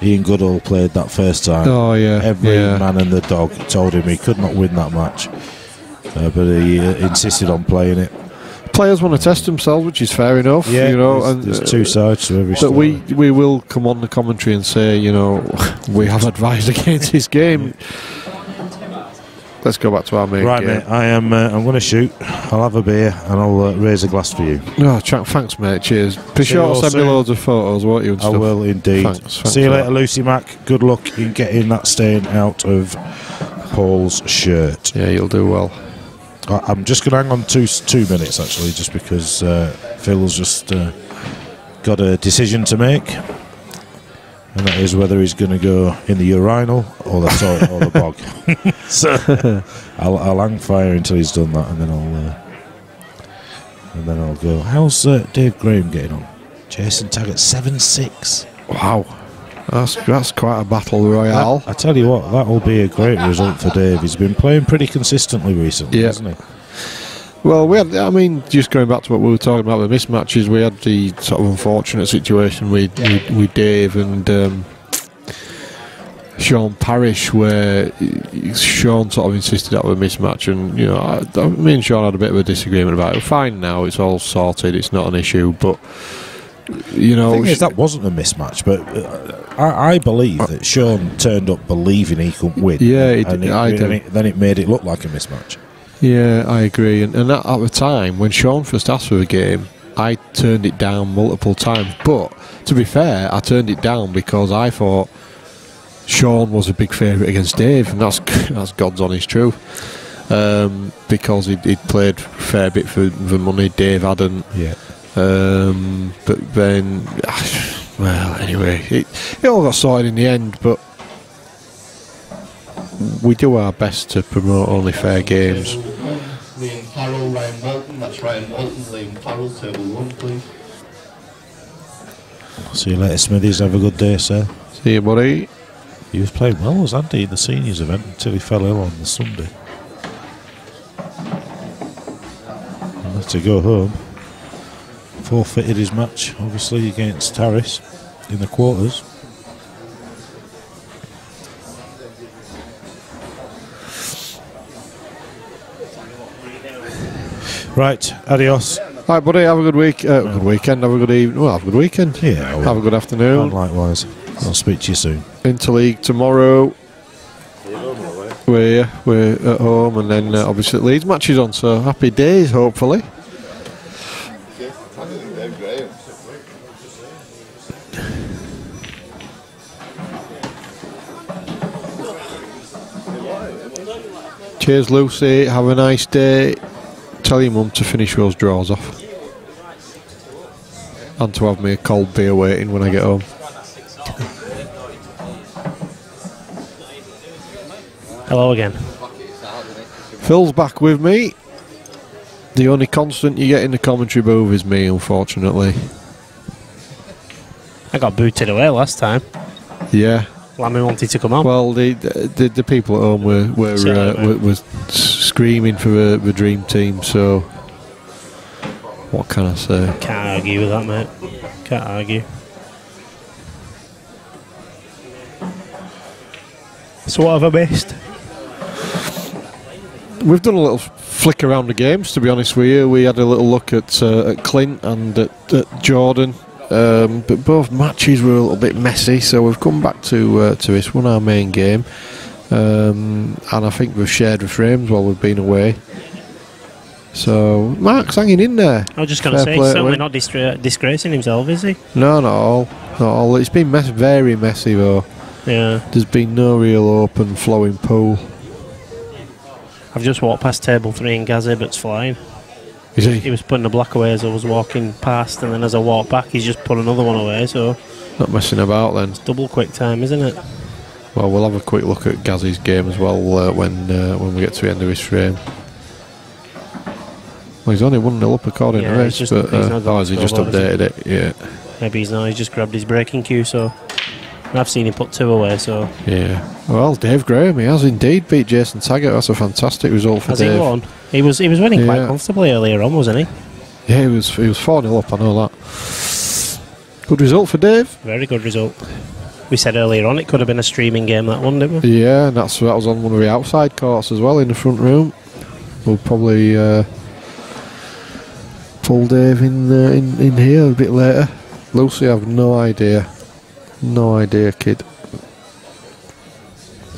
Speaker 2: Ian Goodall played that first time.
Speaker 6: Oh yeah.
Speaker 2: Every man and the dog told him he could not win that match, but he insisted on playing it.
Speaker 6: Players want to test themselves, which is fair enough.
Speaker 2: Yeah,
Speaker 6: and
Speaker 2: there's two sides to every story.
Speaker 6: But we will come on the commentary and say, we have advised against this game. Let's go back to our main game.
Speaker 2: Mate, I'm going to shoot. I'll have a beer and I'll raise a glass for you.
Speaker 6: Oh, thanks, mate. Cheers. Be sure to send me loads of photos, won't you? And
Speaker 2: I will indeed.
Speaker 6: Thanks
Speaker 2: See you later, Lucy Mac. Good luck in getting that stain out of Paul's shirt.
Speaker 6: Yeah, you'll do well.
Speaker 2: I'm just going to hang on 2 minutes, actually, just because Phil's just got a decision to make. And that is whether he's going to go in the urinal or the toilet or the bog. So I'll hang fire until he's done that, and then I'll go. How's Dave Graham getting on? Jason Taggart 7-6.
Speaker 6: Wow, that's quite a battle royale.
Speaker 2: I tell you what, that'll be a great result for Dave. He's been playing pretty consistently recently, hasn't he?
Speaker 6: Well, just going back to what we were talking about with mismatches, we had the sort of unfortunate situation with Dave and Sean Parrish, where Sean sort of insisted that was a mismatch, and me and Sean had a bit of a disagreement about it. Fine now, it's all sorted, it's not an issue, but
Speaker 2: the thing is, that wasn't a mismatch, but I believe that Sean turned up believing he could win.
Speaker 6: Yeah,
Speaker 2: then it made it look like a mismatch.
Speaker 6: Yeah, I agree. And at the time, when Sean first asked for a game, I turned it down multiple times. But, to be fair, I turned it down because I thought Sean was a big favourite against Dave, and that's God's honest truth. because he'd played a fair bit for the money. Dave hadn't.
Speaker 2: Yeah.
Speaker 6: But then, well, anyway, it all got sorted in the end. But we do our best to promote only fair games.
Speaker 4: Liam Farrell, Ryan Walton. That's Ryan Walton, Liam Farrell, table 1, please.
Speaker 2: See you later, Smithies. Have a good day, sir.
Speaker 6: See you, buddy.
Speaker 2: He was playing well, wasn't he, in the seniors event until he fell ill on the Sunday. And had to go home. Forfeited his match, obviously, against Harris in the quarters. Right, adios.
Speaker 6: Right, buddy, have a good week. Good weekend, have a good evening. Well, have a good weekend.
Speaker 2: Yeah,
Speaker 6: have a good afternoon.
Speaker 2: And likewise. I'll speak to you soon.
Speaker 6: Interleague tomorrow. We're at home, and then obviously Leeds matches on, so happy days, hopefully. Cheers, Lucy. Have a nice day. Tell your mum to finish those drawers off. And to have me a cold beer waiting when I get home.
Speaker 7: Hello again.
Speaker 6: Phil's back with me. The only constant you get in the commentary booth is me, unfortunately.
Speaker 7: I got booted away last time.
Speaker 6: Yeah.
Speaker 7: Lammy wanted to come on.
Speaker 6: Well, the people at home were screaming for the dream team. So, what can I say?
Speaker 7: Can't argue with that, mate. Can't argue. So what have I missed?
Speaker 6: We've done a little flick around the games, to be honest with you. We had a little look at Clint and at Jordan. But both matches were a little bit messy, so we've come back to this one, our main game, and I think we've shared the frames while we've been away. So Mark's hanging in there.
Speaker 7: I was just going to say, he's certainly not disgracing himself, is he?
Speaker 6: No, not all. Not all. It's been very messy though.
Speaker 7: Yeah.
Speaker 6: There's been no real open flowing pool.
Speaker 7: I've just walked past table 3 and Gazibbert's flying.
Speaker 6: Is he?
Speaker 7: He was putting a black away as I was walking past, and then as I walked back, he's just put another one away. So
Speaker 6: not messing about then.
Speaker 7: It's double quick time, isn't it?
Speaker 6: Well, we'll have a quick look at Gazzy's game as well when we get to the end of his frame. Well, he's only 1-0 up according to this, but has he just updated it? Yeah.
Speaker 7: Maybe he's not. He's just grabbed his breaking cue. So I've seen him put 2 away. So
Speaker 6: yeah. Well, Dave Graham, he has indeed beat Jason Taggart. That's a fantastic result for Dave.
Speaker 7: Has he won? He was winning quite comfortably earlier on, wasn't he?
Speaker 6: Yeah, he was 4-0 up. I know that. Good result for Dave.
Speaker 7: Very good result. We said earlier on it could have been a streaming game, that one, didn't we?
Speaker 6: Yeah, and that was on one of the outside courts as well in the front room. We'll probably pull Dave in here a bit later. Lucy, I have no idea. No idea, kid.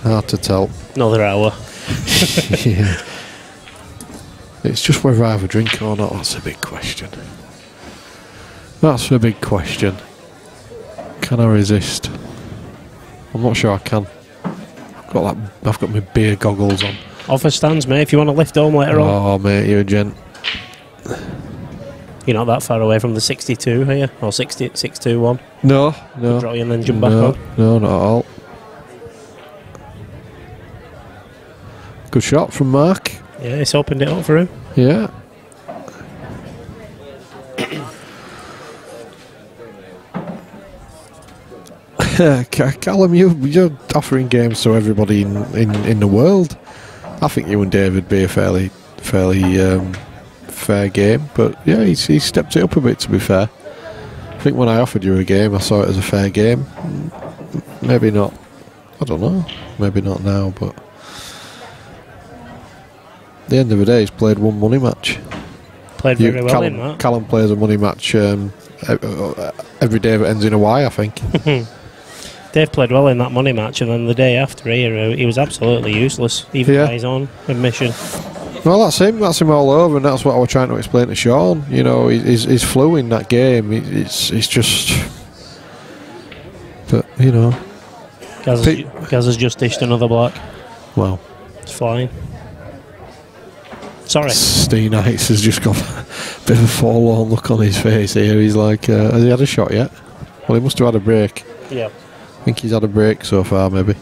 Speaker 6: Hard to tell.
Speaker 7: Another hour.
Speaker 6: Yeah. It's just whether I have a drink or not. That's a big question. That's a big question. Can I resist? I'm not sure I can. I've got my beer goggles on.
Speaker 7: Offer stands, mate, if you want to lift home later on.
Speaker 6: Oh, mate, you're a gent.
Speaker 7: You're not that far away from the 62, are you? Or 621?
Speaker 6: No.
Speaker 7: Drop you and then jump back on.
Speaker 6: No, not at all. Good shot from Mark.
Speaker 7: Yeah, it's opened it up for him.
Speaker 6: Yeah. Callum, you're offering games to everybody in the world. I think you and David would be a fairly fair game, but yeah, he stepped it up a bit, to be fair. I think when I offered you a game, I saw it as a fair game. Maybe not. I don't know. Maybe not now, but at the end of the day, he's played one money match.
Speaker 7: Played very well in that.
Speaker 6: Callum plays a money match every day that ends in a Y, I think.
Speaker 7: Dave played well in that money match, and then the day after he was absolutely useless, even by his own admission.
Speaker 6: Well, that's him all over, and that's what I was trying to explain to Sean. You know, his flew in that game. It's just, but you know,
Speaker 7: Gaz has just dished another black.
Speaker 6: Wow,
Speaker 7: it's flying. Sorry.
Speaker 6: Steve Knights has just got a bit of a forlorn look on his face here. He's like, has he had a shot yet? Well, he must have had a break.
Speaker 7: Yeah.
Speaker 6: I think he's had a break so far, maybe.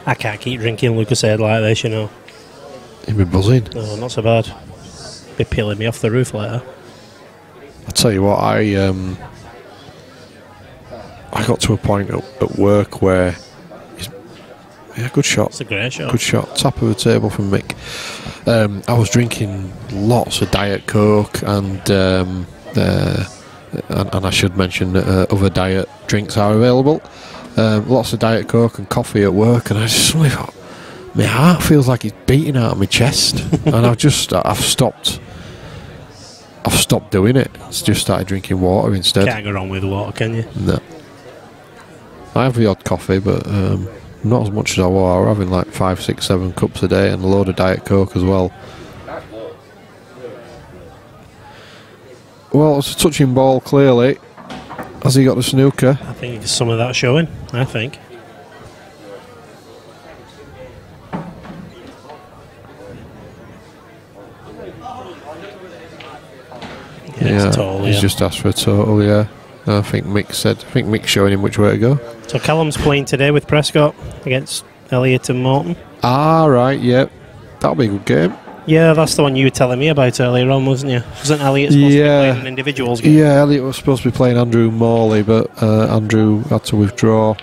Speaker 7: I can't keep drinking Lucozade like this, you know.
Speaker 6: You've been buzzing.
Speaker 7: No, not so bad. Be peeling me off the roof later.
Speaker 6: I tell you what, I got to a point at work where good shot.
Speaker 7: It's a great shot.
Speaker 6: Good shot. Top of the table from Mick. I was drinking lots of Diet Coke and I should mention that other diet drinks are available. Lots of Diet Coke and coffee at work, and I just suddenly thought, my heart feels like it's beating out of my chest, and I've stopped doing it. It's just started drinking water instead.
Speaker 7: Can't go wrong with water, can you?
Speaker 6: No. I have the odd coffee, but not as much as I was. I was having like 5, 6, 7 cups a day and a load of Diet Coke as well. Well, it's a touching ball, clearly. Has he got the snooker?
Speaker 7: I think there's some of that showing, I think.
Speaker 6: Yeah,
Speaker 7: total,
Speaker 6: he's just asked for a total, yeah. I think Mick's showing him which way to go.
Speaker 7: So Callum's playing today with Prescott against Elliott and Morton.
Speaker 6: Ah, right, yeah. That'll be a good game.
Speaker 7: Yeah, that's the one you were telling me about earlier on, wasn't you? Wasn't Elliott supposed to be playing an individuals game?
Speaker 6: Yeah, Elliott was supposed to be playing Andrew Morley, but Andrew had to withdraw.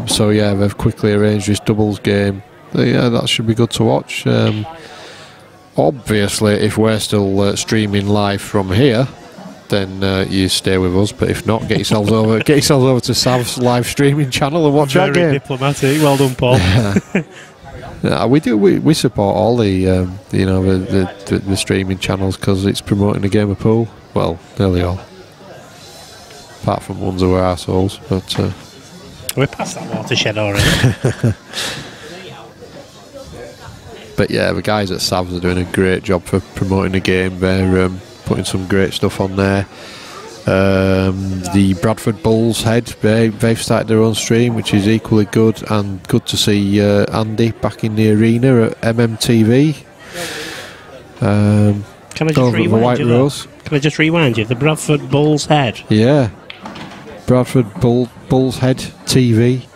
Speaker 6: So yeah, they've quickly arranged this doubles game. Yeah, that should be good to watch. Obviously, if we're still streaming live from here, then you stay with us. But if not, get yourselves over to Sav's live streaming channel and watch that game.
Speaker 7: Very diplomatic. Well done, Paul.
Speaker 6: Yeah, we support all the the streaming channels because it's promoting the game of pool. Well, nearly all, apart from ones who are arseholes. But
Speaker 7: we're past that watershed already.
Speaker 6: But yeah, the guys at Savs are doing a great job for promoting the game. They're putting some great stuff on there. The Bradford Bulls head, they've started their own stream, which is equally good, and good to see Andy back in the arena at MMTV.
Speaker 7: Can I just rewind you? Can I just rewind you? The Bradford Bulls head.
Speaker 6: Yeah, Bradford Bulls head TV.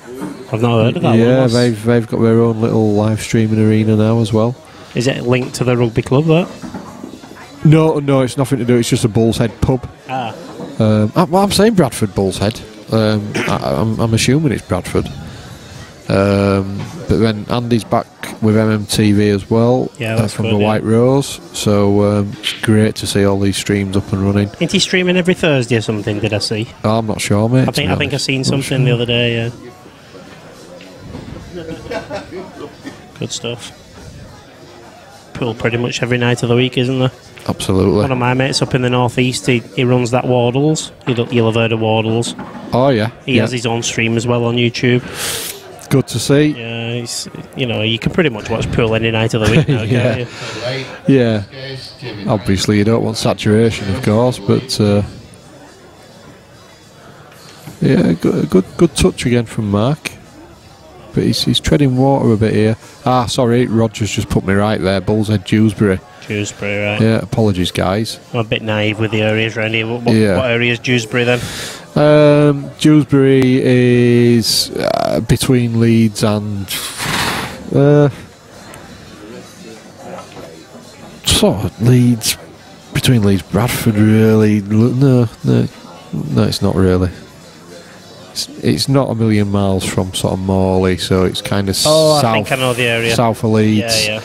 Speaker 7: I've not heard of that.
Speaker 6: Yeah, they've got their own little live streaming arena now as well.
Speaker 7: Is it linked to the rugby club? That?
Speaker 6: No, it's nothing to do. It's just a Bulls Head pub.
Speaker 7: Ah.
Speaker 6: I'm saying Bradford Bulls Head. I'm assuming it's Bradford. But then Andy's back with MMTV as well.
Speaker 7: Yeah, that's
Speaker 6: from
Speaker 7: good,
Speaker 6: the White Rose. So it's great to see all these streams up and running.
Speaker 7: Ain't he streaming every Thursday or something? Did I see?
Speaker 6: Oh, I'm not sure, mate.
Speaker 7: I think I seen something the other day. Yeah. Good stuff. Pool pretty much every night of the week, isn't there?
Speaker 6: Absolutely.
Speaker 7: One of my mates up in the northeast, he runs that Wardles. You'll have heard of Wardles.
Speaker 6: Oh yeah.
Speaker 7: He has his own stream as well on YouTube.
Speaker 6: Good to see.
Speaker 7: Yeah, you can pretty much watch pool any night of the week now,
Speaker 6: yeah.
Speaker 7: can't you?
Speaker 6: Yeah. Obviously, you don't want saturation, of course, but yeah, good touch again from Mark. But he's treading water a bit here. Ah, sorry, Roger's just put me right there. Bull's Head, Dewsbury.
Speaker 7: Dewsbury, right.
Speaker 6: Yeah, apologies, guys.
Speaker 7: I'm a bit naive with the areas around here. What area is Dewsbury then?
Speaker 6: Dewsbury is between Leeds and sort of Leeds, between Leeds, Bradford, really. No, it's not really. It's not a million miles from sort of Morley, so it's kind of south.
Speaker 7: I think I know the area.
Speaker 6: South of Leeds.
Speaker 7: Yeah.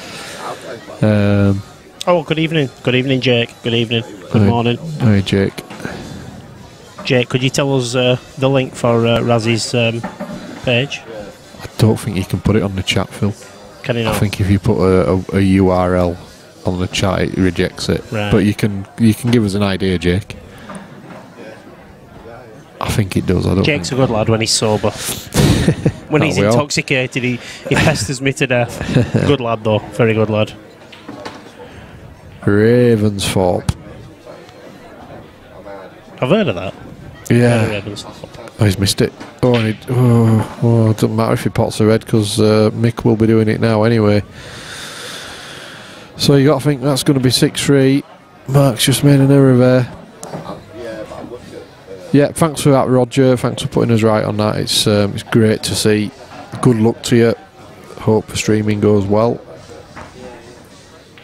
Speaker 7: Good evening. Good evening, Jake. Good evening. Good morning.
Speaker 6: Hi, Jake.
Speaker 7: Jake, could you tell us the link for Razzy's page?
Speaker 6: I don't think you can put it on the chat, Phil.
Speaker 7: Can you not?
Speaker 6: I think if you put a URL on the chat, it rejects it.
Speaker 7: Right.
Speaker 6: But you can give us an idea, Jake. I think it does.
Speaker 7: Jake's a good lad when he's sober. When he's intoxicated, he pesters me to death. Good lad, though. Very good lad.
Speaker 6: Ravensthorpe.
Speaker 7: I've heard of that.
Speaker 6: Yeah. Oh, he's missed it. Oh, and it doesn't matter if he pots the red because Mick will be doing it now anyway. So you got to think that's going to be 6-3. Mark's just made an error there. Yeah, thanks for that, Roger. Thanks for putting us right on that. It's great to see. Good luck to you. Hope the streaming goes well.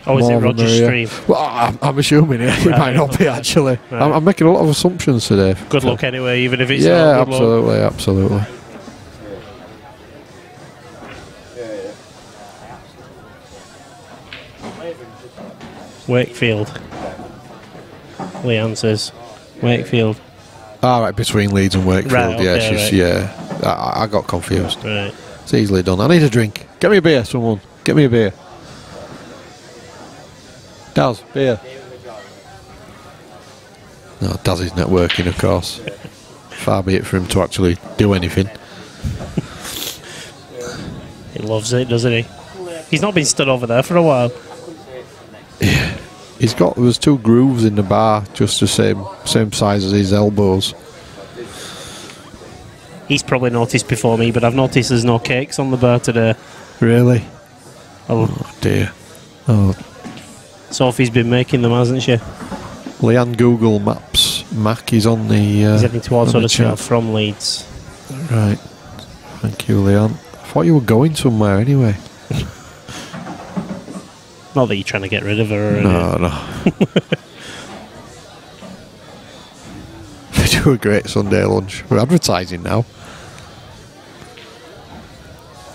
Speaker 7: Oh, is it Roger's stream?
Speaker 6: Well, I'm assuming it might not be actually.
Speaker 7: Right.
Speaker 6: I'm making a lot of assumptions today.
Speaker 7: Good luck anyway, even if it's
Speaker 6: yeah,
Speaker 7: not good
Speaker 6: absolutely,
Speaker 7: luck.
Speaker 6: absolutely.
Speaker 7: Wakefield. Leanne says Wakefield.
Speaker 6: Right, between Leeds and Wakefield.
Speaker 7: Right, okay,
Speaker 6: yeah,
Speaker 7: right.
Speaker 6: yeah. I got confused.
Speaker 7: Right.
Speaker 6: It's easily done. I need a drink. Get me a beer, someone. Get me a beer. Daz, beer. No, Daz is not working, of course. Far be it for him to actually do anything.
Speaker 7: He loves it, doesn't he? He's not been stood over there for a while.
Speaker 6: Yeah. There's 2 grooves in the bar, just the same size as his elbows.
Speaker 7: He's probably noticed before me, but I've noticed there's no cakes on the bar today.
Speaker 6: Really?
Speaker 7: Oh
Speaker 6: dear. Oh.
Speaker 7: Sophie's been making them, hasn't she?
Speaker 6: Leanne Google Maps. Mac is on the
Speaker 7: He's heading towards
Speaker 6: Huddersfield
Speaker 7: from Leeds.
Speaker 6: Right. Thank you, Leanne. I thought you were going somewhere anyway.
Speaker 7: Not that you're trying to get rid of her.
Speaker 6: No. They do a great Sunday lunch. We're advertising now.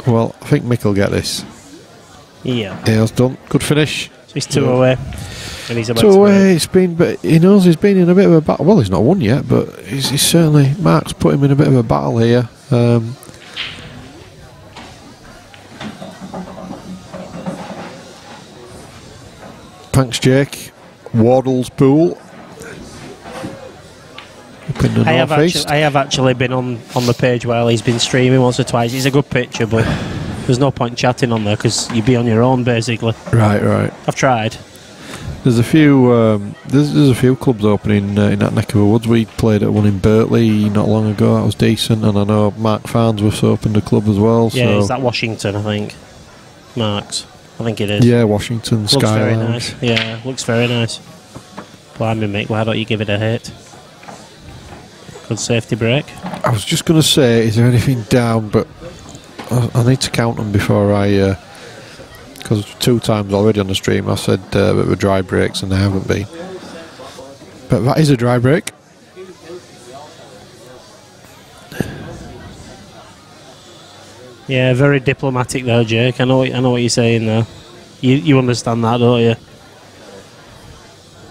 Speaker 6: Well, I think Mick will get this.
Speaker 7: Yeah.
Speaker 6: It's done. Good finish.
Speaker 7: So he's 2 away. And he's about
Speaker 6: 2
Speaker 7: to
Speaker 6: away. It's been, but he knows he's been in a bit of a battle. Well, he's not won yet, but he's certainly, Mark's put him in a bit of a battle here. Thanks, Jake. Wardle's Pool. Up in the northeast.
Speaker 7: I have actually been on the page while he's been streaming once or twice. It's a good picture, but there's no point chatting on there because you'd be on your own basically.
Speaker 6: Right.
Speaker 7: I've tried.
Speaker 6: There's a few. There's a few clubs opening in that neck of the woods. We played at one in Bertley not long ago. That was decent, and I know Mark Farnsworth's opened a club as well.
Speaker 7: Yeah,
Speaker 6: so.
Speaker 7: is that Washington? I think. Mark's. I think it is.
Speaker 6: Yeah, Washington
Speaker 7: looks
Speaker 6: Sky
Speaker 7: very
Speaker 6: Lounge.
Speaker 7: nice. Yeah, looks very nice. Blimey, Mick, why don't you give it a hit? Good safety break.
Speaker 6: I was just going to say, is there anything down? But I need to count them before I. Because 2 times already on the stream I said that were dry breaks and they haven't been. But that is a dry break.
Speaker 7: Yeah, very diplomatic there, Jake. I know what you're saying there. You understand that, don't you?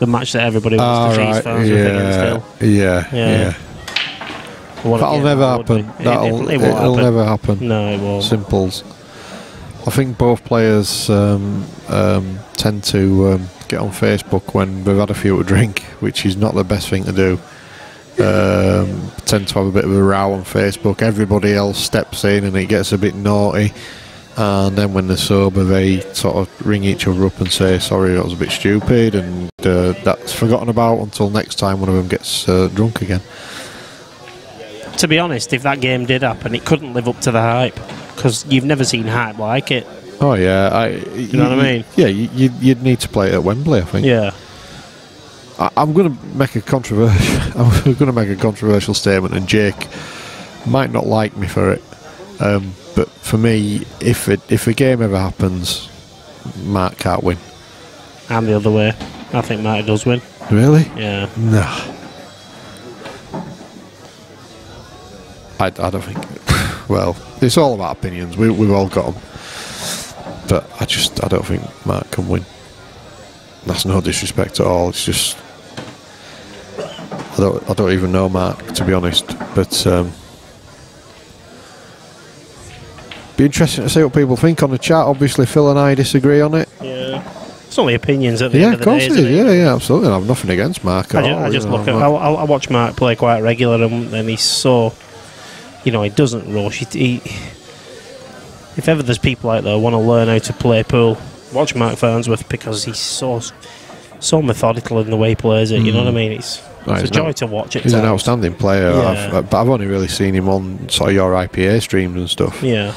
Speaker 7: The match that everybody wants to see fans with against Hill.
Speaker 6: Yeah. That'll never happen. It'll never happen.
Speaker 7: No, it won't.
Speaker 6: Simples. I think both players tend to get on Facebook when they've had a few to drink, which is not the best thing to do. Tend to have a bit of a row on Facebook. Everybody else steps in and it gets a bit naughty, and then when they're sober they sort of ring each other up and say sorry, that was a bit stupid, and that's forgotten about until next time one of them gets drunk again.
Speaker 7: To be honest, if that game did happen, it couldn't live up to the hype, because you've never seen hype like it.
Speaker 6: Oh yeah,
Speaker 7: you know what I mean?
Speaker 6: Yeah, you'd need to play it at Wembley, I think.
Speaker 7: Yeah.
Speaker 6: I'm going to make a controversial. I'm going to make a controversial statement, and Jake might not like me for it. But for me, if a game ever happens, Mark can't win.
Speaker 7: And the other way, I think Mark does win.
Speaker 6: Really?
Speaker 7: Yeah.
Speaker 6: Nah. I don't think. Well, it's all about opinions. We've all got them, but I don't think Mark can win. That's no disrespect at all. It's just I don't even know Mark, to be honest. But be interesting to see what people think on the chat. Obviously, Phil and I disagree on it.
Speaker 7: Yeah. It's only opinions at the end of the day.
Speaker 6: Yeah, of course it is. Yeah, absolutely. I have nothing against Mark at all.
Speaker 7: I just look at. I watch Mark play quite regular, and he's so. He doesn't rush. If ever there's people out there who want to learn how to play pool, watch Mark Farnsworth, because he's so so methodical in the way he plays it. You know what I mean? It's a joy to watch it.
Speaker 6: He's an outstanding player,
Speaker 7: Yeah.
Speaker 6: but I've only really seen him on sort of your IPA streams and stuff.
Speaker 7: Yeah.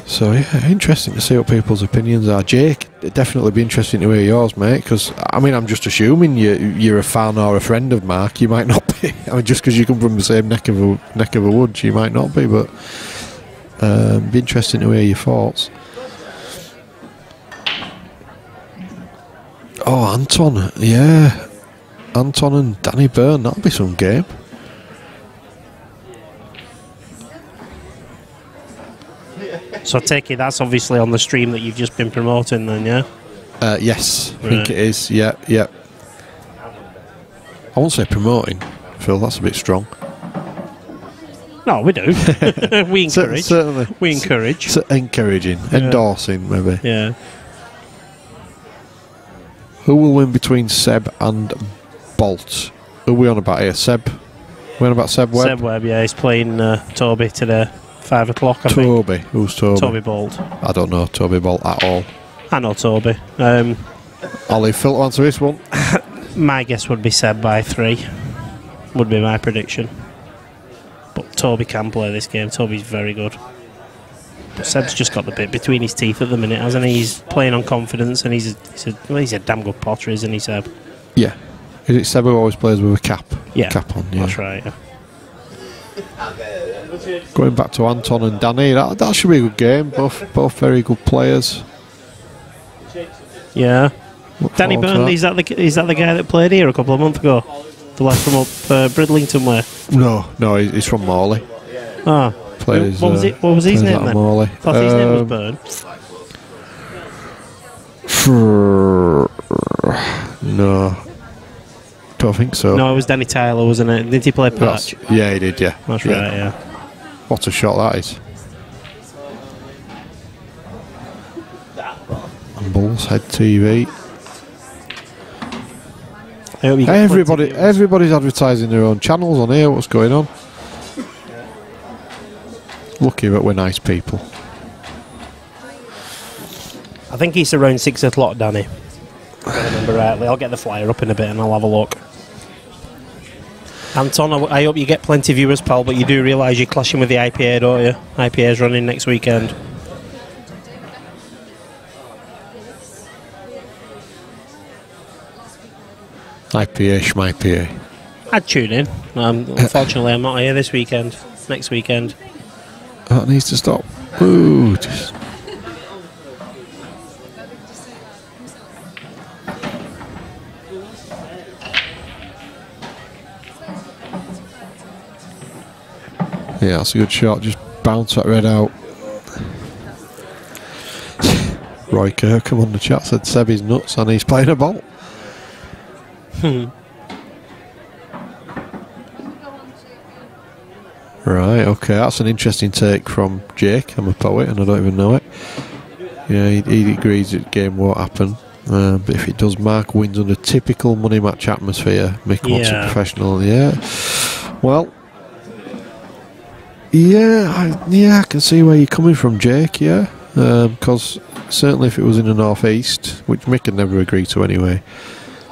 Speaker 6: So yeah, interesting to see what people's opinions are. Jake, it'd definitely be interesting to hear yours, mate. Because I mean, I'm just assuming you're a fan or a friend of Mark. You might not be. I mean, just because you come from the same neck of the woods, you might not be. But be interesting to hear your thoughts. Oh, Anton, yeah, Anton and Danny Byrne. That'll be some game.
Speaker 7: So I take it that's obviously on the stream that you've just been promoting then, yeah?
Speaker 6: Yes, I think it is, yeah. I won't say promoting, Phil, that's a bit strong.
Speaker 7: No, we do. We encourage.
Speaker 6: Certainly.
Speaker 7: We encourage.
Speaker 6: Encouraging, endorsing maybe.
Speaker 7: Yeah.
Speaker 6: Who will win between Seb and Bolt? Who are we on about here? Seb? We on about Seb Webb?
Speaker 7: Seb Webb, yeah, he's playing Toby today. 5 o'clock, I think.
Speaker 6: Toby. Who's Toby?
Speaker 7: Toby Bolt.
Speaker 6: I don't know Toby Bolt at all.
Speaker 7: I know Toby.
Speaker 6: I'll leave Phil to answer this one.
Speaker 7: My guess would be Seb by 3. Would be my prediction. But Toby can play this game. Toby's very good. But Seb's just got the bit between his teeth at the minute, hasn't he? He's playing on confidence, and he's a damn good potter, isn't he, Seb?
Speaker 6: Yeah. Is it Seb who always plays with a cap?
Speaker 7: Yeah.
Speaker 6: Cap on, yeah.
Speaker 7: That's right, yeah.
Speaker 6: Going back to Anton and Danny, that should be a good game. Both very good players.
Speaker 7: Yeah.
Speaker 6: Look
Speaker 7: Danny
Speaker 6: forward to
Speaker 7: Byrne,
Speaker 6: that.
Speaker 7: is that the guy that played here a couple of months ago? The lad from up Bridlington way?
Speaker 6: No, he's from Morley.
Speaker 7: Ah.
Speaker 6: Plays,
Speaker 7: what was his name then?
Speaker 6: Morley.
Speaker 7: I thought his name was Byrne.
Speaker 6: No. Don't think so.
Speaker 7: No, it was Danny Tyler, wasn't it? Did he play patch?
Speaker 6: Yeah, he did, yeah.
Speaker 7: That's right, yeah.
Speaker 6: What a shot that is. And Bulls Head TV.
Speaker 7: I hope you get
Speaker 6: Everybody's advertising their own channels on here. What's going on? Lucky that we're nice people.
Speaker 7: I think it's around 6 o'clock, Danny. If I remember rightly. I'll get the flyer up in a bit and I'll have a look. Anton, I hope you get plenty of viewers, pal, but you do realise you're clashing with the IPA, don't you? IPA's running next weekend.
Speaker 6: IPA, schmIPA.
Speaker 7: I'd tune in. Unfortunately, I'm not here this weekend. Next weekend.
Speaker 6: That needs to stop. Ooh, just... Yeah, that's a good shot. Just bounce that red out. Roy Kirkham on the chat said Seb is nuts and he's playing a bolt. Right, okay, that's an interesting take from Jake. I'm a poet and I don't even know it. Yeah, he agrees that the game won't happen. But if it does, Mark wins under typical money match atmosphere. Mick wants a professional, yeah. Well, I can see where you're coming from, Jake, yeah. Because certainly if it was in the northeast, which Mick could never agree to anyway,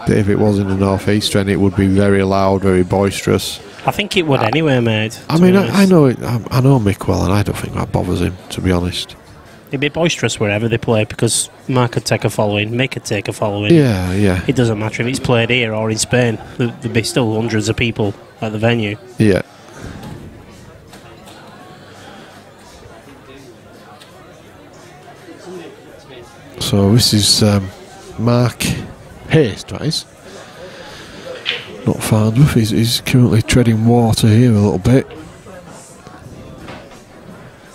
Speaker 6: but if it was in the northeast, then it would be very loud, very boisterous.
Speaker 7: I think it would anyway, mate.
Speaker 6: I mean, I know Mick well, and I don't think that bothers him, to be honest.
Speaker 7: It'd be boisterous wherever they play because Mark could take a following, Mick could take a following.
Speaker 6: Yeah.
Speaker 7: It doesn't matter if it's played here or in Spain. There'd be still hundreds of people at the venue.
Speaker 6: Yeah. So this is Mark Hayes, that is. Not Farnsworth, he's currently treading water here a little bit.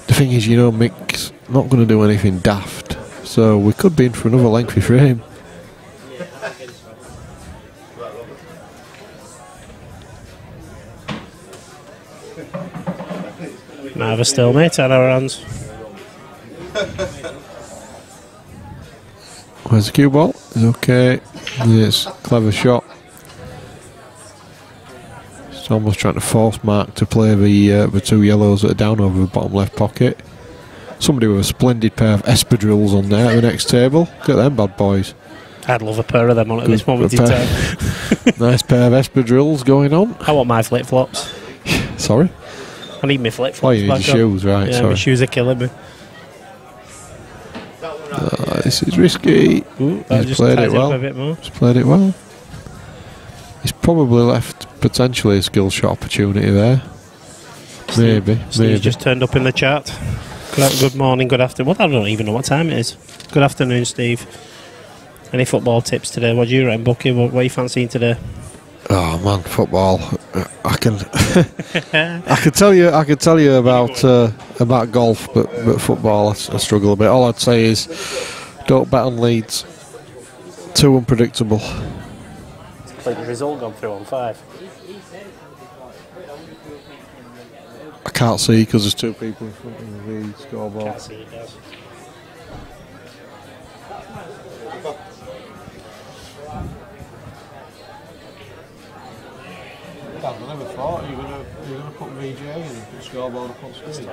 Speaker 6: The thing is, you know, Mick's not going to do anything daft, so we could be in for another lengthy frame.
Speaker 7: Might have a stalemate on our hands.
Speaker 6: Where's the cue ball? It's okay. Yes, clever shot. It's almost trying to force Mark to play the two yellows that are down over the bottom left pocket. Somebody with a splendid pair of espadrilles on there at the next table. Look at them bad boys.
Speaker 7: I'd love a pair of them on at this moment in time.
Speaker 6: Nice pair of espadrilles going on.
Speaker 7: I want my flip-flops.
Speaker 6: Sorry?
Speaker 7: I need my flip-flops.
Speaker 6: Oh, you need your shoes, right,
Speaker 7: yeah,
Speaker 6: sorry.
Speaker 7: my shoes are killing me.
Speaker 6: This is risky.
Speaker 7: Ooh,
Speaker 6: He's played it well.
Speaker 7: A bit more.
Speaker 6: He's played it well. He's probably left potentially a skill shot opportunity there. Maybe.
Speaker 7: Steve's just turned up in the chat. Good morning, good afternoon. Well, I don't even know what time it is. Good afternoon, Steve. Any football tips today? What do you reckon, Bucky? What are you fancying today?
Speaker 6: Oh man, football. I can I could tell you about golf, but football I struggle a bit. All I'd say is don't bet on Leeds. Too unpredictable.
Speaker 7: Like the result gone through on 5.
Speaker 6: I can't see because there's 2 people in front of the scoreboard.
Speaker 7: Can't see it, guys.
Speaker 6: I never thought you were going to put VJ in the scoreboard up on screen.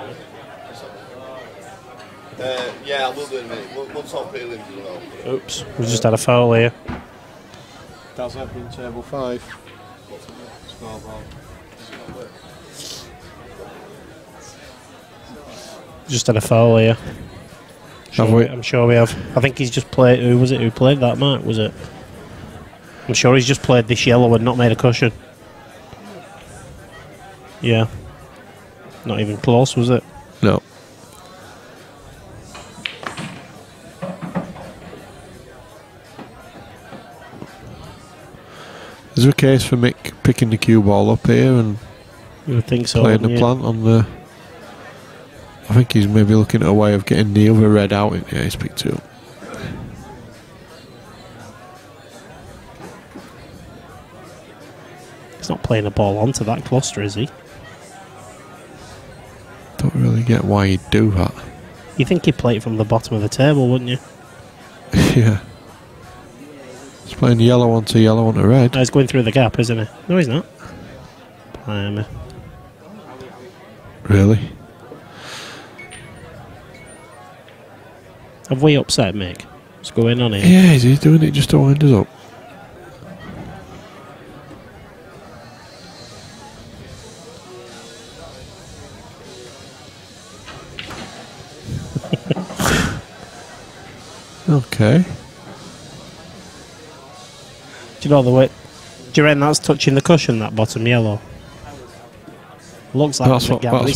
Speaker 4: Yeah, I will do in a minute. We'll talk prelims as well.
Speaker 7: Oops, we just had a foul here.
Speaker 6: That's happening table 5. Scoreboard.
Speaker 7: Just had a foul here. I'm sure we have. I think he's just played. Who was it who played that, Mark? Was it? I'm sure he's just played this yellow and not made a cushion. Yeah. Not even close, was it?
Speaker 6: No. Is there a case for Mick picking the cue ball up here and
Speaker 7: I think so,
Speaker 6: playing the plant on the... I think he's maybe looking at a way of getting the other red out. Yeah, he's picked 2.
Speaker 7: He's not playing a ball onto that cluster, is he?
Speaker 6: Don't really get why he'd do that.
Speaker 7: You think he'd play it from the bottom of the table, wouldn't you?
Speaker 6: Yeah. He's playing yellow onto red.
Speaker 7: Oh, he's going through the gap, isn't he? No, he's not. Blimey.
Speaker 6: Really?
Speaker 7: Have we upset Mick? What's going on here?
Speaker 6: Yeah, he's doing it just to wind us up. Okay.
Speaker 7: Do you know the way? Do you reckon that's touching the cushion, that bottom yellow? Looks like
Speaker 6: that's what Mark's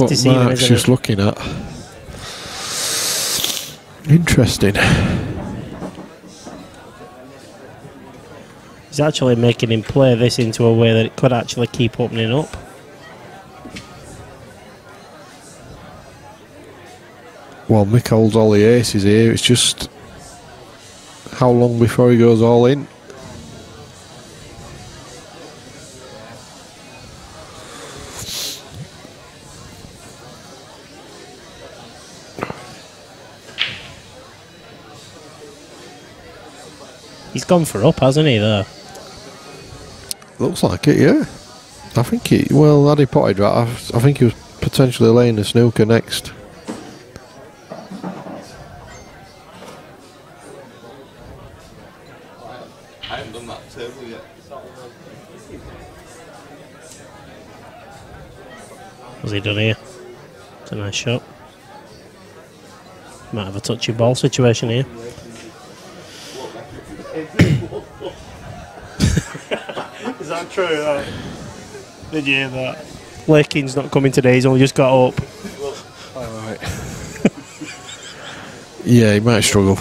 Speaker 6: just looking at. Interesting.
Speaker 7: He's actually making him play this into a way that it could actually keep opening up.
Speaker 6: Well, Mick holds all the aces here. It's just how long before he goes all in.
Speaker 7: He's gone for up, hasn't he, there?
Speaker 6: Looks like it, yeah. I think he... Well, had he potted right, I think he was potentially laying the snooker next.
Speaker 4: I haven't done that table yet.
Speaker 7: What's he done here? It's a nice shot. Might have a touchy ball situation here. Is that true? Did you hear that? Lakin's not coming today, he's only just got up.
Speaker 6: Alright. Yeah, he might struggle.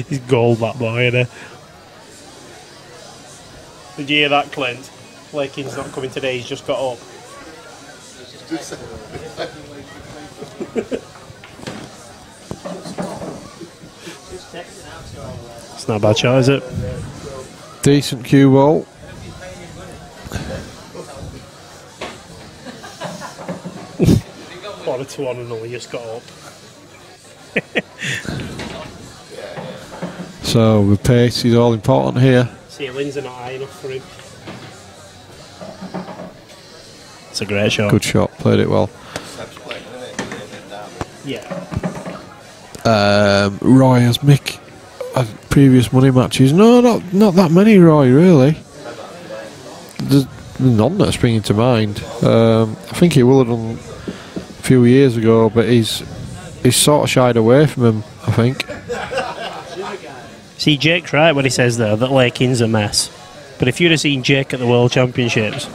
Speaker 7: He's gold, that boy, isn't he? Did you hear that, Clint? Lakin's not coming today, he's just got up. It's not a bad shot, is it?
Speaker 6: Decent cue ball.
Speaker 7: What a 2-1 and only just got up.
Speaker 6: So the pace is all important here.
Speaker 7: Ceilings are not high enough for him. That's a great shot.
Speaker 6: Good shot, played it well.
Speaker 7: Yeah.
Speaker 6: Roy has Mick previous money matches. No, not that many, Roy, really. There's none that are springing to mind. I think he will have done a few years ago, but he's sort of shied away from him, I think.
Speaker 7: See, Jake's right when he says, though, that Laking's a mess. But if you'd have seen Jake at the World Championships,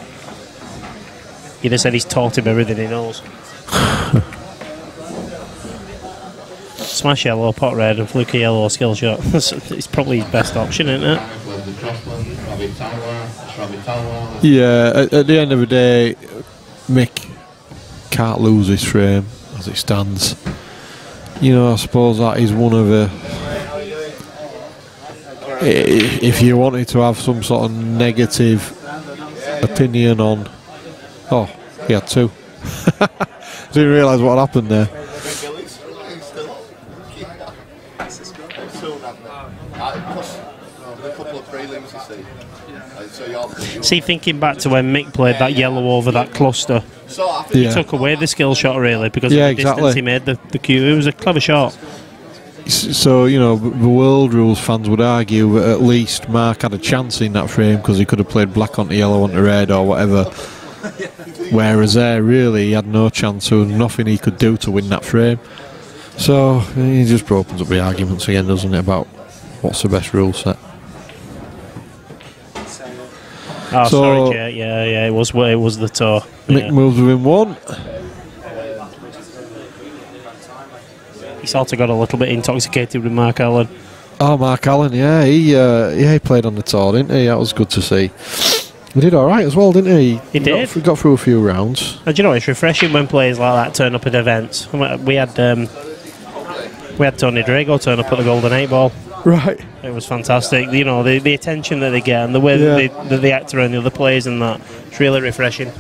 Speaker 7: you'd have said he's taught him everything he knows. Smash yellow, pot red, and fluky yellow skill shot. It's probably his best option, isn't it?
Speaker 6: Yeah, at the end of the day, Mick can't lose his frame as it stands. You know, I suppose that is one of the... If you wanted to have some sort of negative opinion on... Oh, he had two. Didn't realise what happened there.
Speaker 7: See, thinking back to when Mick played that yellow over that cluster, he took away the skill shot, really, because of the distance he made the cue. It was a clever shot.
Speaker 6: So, you know, the world rules fans would argue that at least Mark had a chance in that frame because he could have played black onto yellow onto red or whatever. Whereas there, really, he had no chance. There was nothing he could do to win that frame. So, he just opens up the arguments again, doesn't it, about what's the best rule set.
Speaker 7: Oh, sorry, Jay. Yeah, it was the toe.
Speaker 6: Mick moves within one.
Speaker 7: He sort of got a little bit intoxicated with Mark Allen.
Speaker 6: Oh, Mark Allen, yeah, he played on the tour, didn't he? That was good to see. He did all right as well, didn't he?
Speaker 7: He did.
Speaker 6: Got through a few rounds.
Speaker 7: And do you know, it's refreshing when players like that turn up at events. We had Tony Drago turn up at the Golden 8 Ball.
Speaker 6: Right.
Speaker 7: It was fantastic. You know, the attention that they get and the way that they act around the other players and that. It's really refreshing.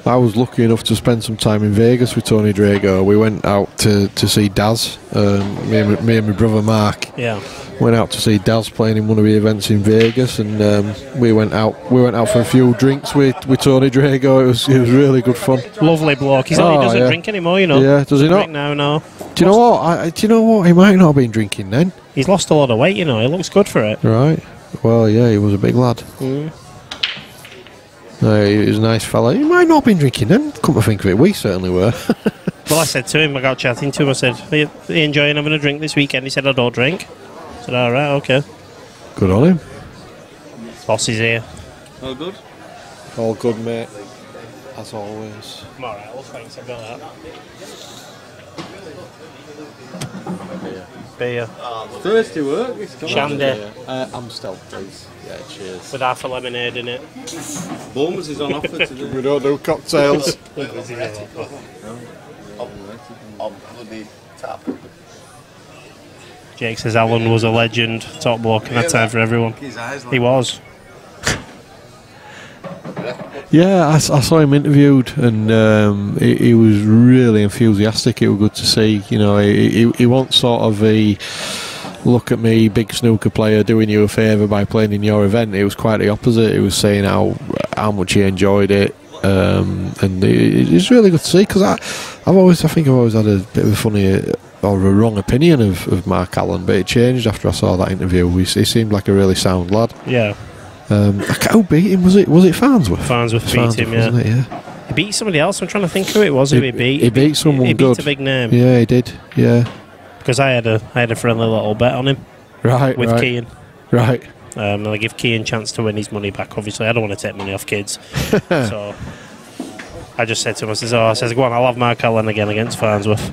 Speaker 6: I was lucky enough to spend some time in Vegas with Tony Drago. We went out to see Daz. Me and my brother Mark.
Speaker 7: Yeah.
Speaker 6: Went out to see Daz playing in one of the events in Vegas, and we went out for a few drinks with Tony Drago. It was really good fun.
Speaker 7: Lovely bloke. He doesn't drink anymore, you know.
Speaker 6: Yeah, does he not?
Speaker 7: Now, no.
Speaker 6: Do you know what? He might not have been drinking then.
Speaker 7: He's lost a lot of weight, you know. He looks good for it.
Speaker 6: Right. Well, yeah, he was a big lad.
Speaker 7: Mm.
Speaker 6: He was a nice fella. He might not have been drinking then. Come to think of it, we certainly were.
Speaker 7: Well, I said to him, I got chatting to him, I said, are you enjoying having a drink this weekend? He said, I don't drink. I said, all right, okay.
Speaker 6: Good on him.
Speaker 7: Boss is here.
Speaker 1: All good?
Speaker 6: All good, mate. As always.
Speaker 7: I'm all right, well, thanks, I've got that. Beer.
Speaker 1: Thirsty work.
Speaker 7: Shandy.
Speaker 1: Amstel, please. Yeah, cheers.
Speaker 7: With half a lemonade in it.
Speaker 1: Bournemouth is on offer today.
Speaker 6: We don't do cocktails.
Speaker 7: Jake says Alan was a legend, top bloke, and had time for everyone. He was.
Speaker 6: Yeah, I saw him interviewed, and he was really enthusiastic. It was good to see. You know, he wasn't sort of a look at me, big snooker player, doing you a favour by playing in your event. It was quite the opposite. He was saying how much he enjoyed it, and it's really good to see, because I think I've always had a bit of a funny or a wrong opinion of Mark Allen, but it changed after I saw that interview. He seemed like a really sound lad.
Speaker 7: Yeah.
Speaker 6: Who beat him? Was it Farnsworth?
Speaker 7: Farnsworth beat him, yeah.
Speaker 6: Wasn't it? Yeah.
Speaker 7: He beat somebody else. I'm trying to think who it was who he beat.
Speaker 6: He beat someone
Speaker 7: He
Speaker 6: good.
Speaker 7: beat a big name.
Speaker 6: Yeah, he did. Yeah.
Speaker 7: Because I had a friendly little bet on him.
Speaker 6: Right.
Speaker 7: With Keane.
Speaker 6: Right.
Speaker 7: And I give Keane a chance to win his money back. Obviously, I don't want to take money off kids. So I just said to him, I says, go on, I'll have Mark Allen again against Farnsworth.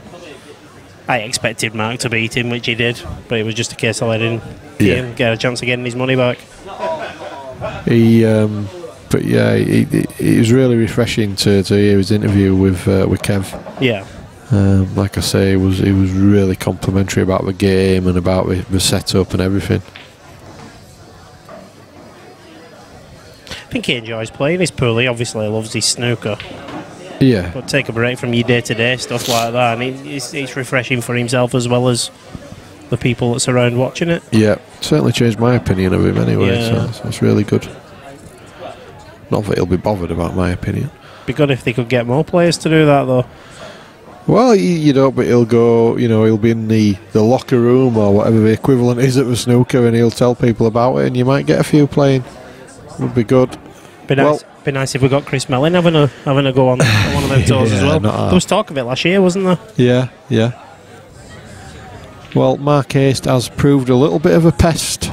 Speaker 7: I expected Mark to beat him, which he did, but it was just a case of letting Keane get a chance of getting his money back.
Speaker 6: But yeah, it was really refreshing to hear his interview with Kev.
Speaker 7: Yeah.
Speaker 6: Like I say, he was really complimentary about the game and about the setup and everything.
Speaker 7: I think he enjoys playing his pool. He obviously loves his snooker.
Speaker 6: Yeah.
Speaker 7: But take a break from your day-to-day stuff like that, and it's refreshing for himself as well as the people that's around watching it.
Speaker 6: Yeah, certainly changed my opinion of him anyway, so it's really good. Not that he'll be bothered about my opinion.
Speaker 7: Be good if they could get more players to do that, though.
Speaker 6: Well, you don't, but he'll go, he'll be in the locker room or whatever the equivalent is at the snooker, and he'll tell people about it, and you might get a few playing. Would be good.
Speaker 7: Be nice if we got Chris Mellon having a go on one of them tours as well. There was talk of it last year, wasn't there?
Speaker 6: Yeah. Well, Mark Haste has proved a little bit of a pest,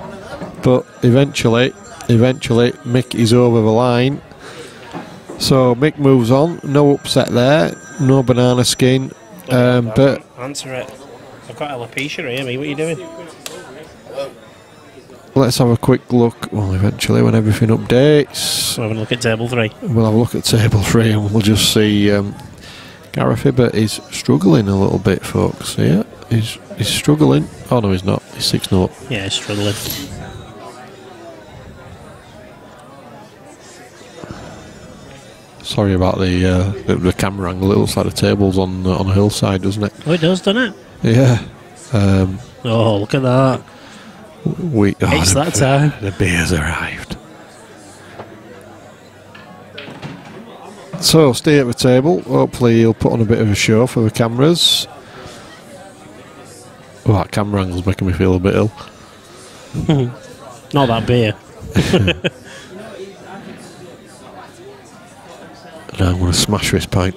Speaker 6: but eventually Mick is over the line. So Mick moves on. No upset there. No banana skin. But
Speaker 7: answer it. I've got alopecia here, mate. What are you doing?
Speaker 6: let's have a quick look. Well, eventually, when everything updates,
Speaker 7: We'll have a look at table 3.
Speaker 6: We'll have a look at table 3, and we'll just see. Gareth Hibbert is struggling a little bit, folks. Yeah, he's struggling. Oh no, he's not. He's 6-0 up.
Speaker 7: Yeah, he's struggling.
Speaker 6: Sorry about the camera angle. It looks like the table's on a hillside, doesn't it?
Speaker 7: Oh, it does, doesn't it?
Speaker 6: Yeah.
Speaker 7: Oh, look at that. It's that time.
Speaker 6: The beer's arrived. So, stay at the table. Hopefully he'll put on a bit of a show for the cameras. Oh, that camera angle's making me feel a bit ill.
Speaker 7: Not that beer.
Speaker 6: Now I'm going to smash this pint.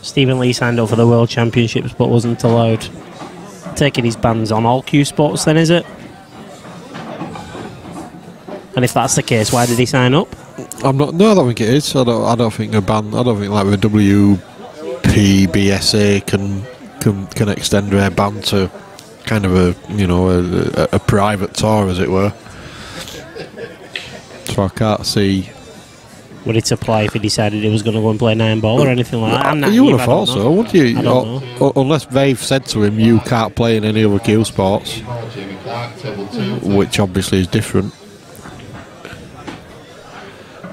Speaker 7: Stephen Lee signed up for the World Championships but wasn't allowed. Taking his bans on all Q Sports then, is it? And if that's the case, why did he sign up?
Speaker 6: I don't think it is. I don't think a ban. I don't think like the WPBSA can extend their ban to kind of a private tour, as it were. So I can't see.
Speaker 7: Would it apply if he decided he was going to go and play 9-ball or anything like that?
Speaker 6: You would have thought so, wouldn't you?
Speaker 7: I don't know.
Speaker 6: Unless they've said to him, you can't play in any other Q Sports, which obviously is different.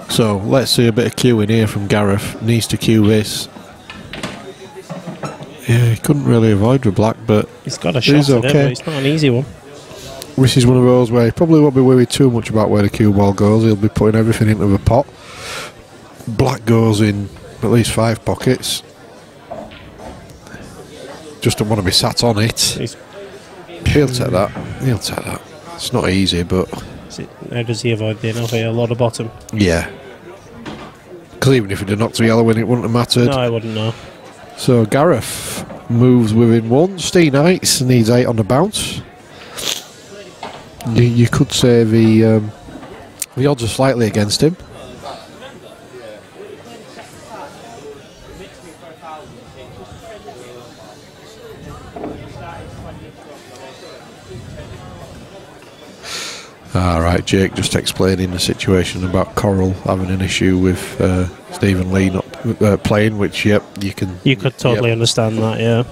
Speaker 6: So let's see a bit of queuing here from Gareth. Needs to queue this. Yeah, he couldn't really avoid the black, but
Speaker 7: he's got a shot at it, but it's not an easy one.
Speaker 6: This is one of those where he probably won't be worried too much about where the cue ball goes. He'll be putting everything into the pot. Black goes in at least 5 pockets. Just don't want to be sat on it. He'll take that. He'll take that. It's not easy, but...
Speaker 7: How does he avoid being off here? A lot of bottom?
Speaker 6: Yeah. Because even if he'd have knocked the yellow in, it wouldn't have mattered.
Speaker 7: No, I wouldn't know.
Speaker 6: So Gareth moves within 1. Steve Knights needs 8 on the bounce. You could say the odds are slightly against him. Alright, Jake just explaining the situation about Coral having an issue with Stephen Lee not playing, which, yep, you can...
Speaker 7: You could totally understand that, yeah.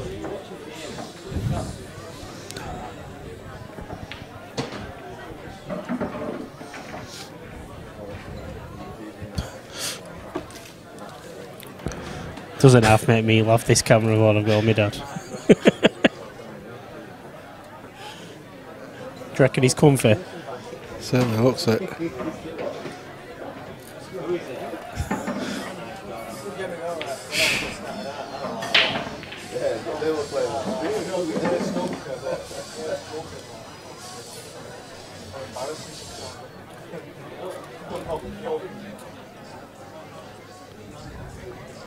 Speaker 7: Doesn't half make me laugh, this camera, while I've got my dad. Do you reckon he's comfy?
Speaker 6: Certainly looks it.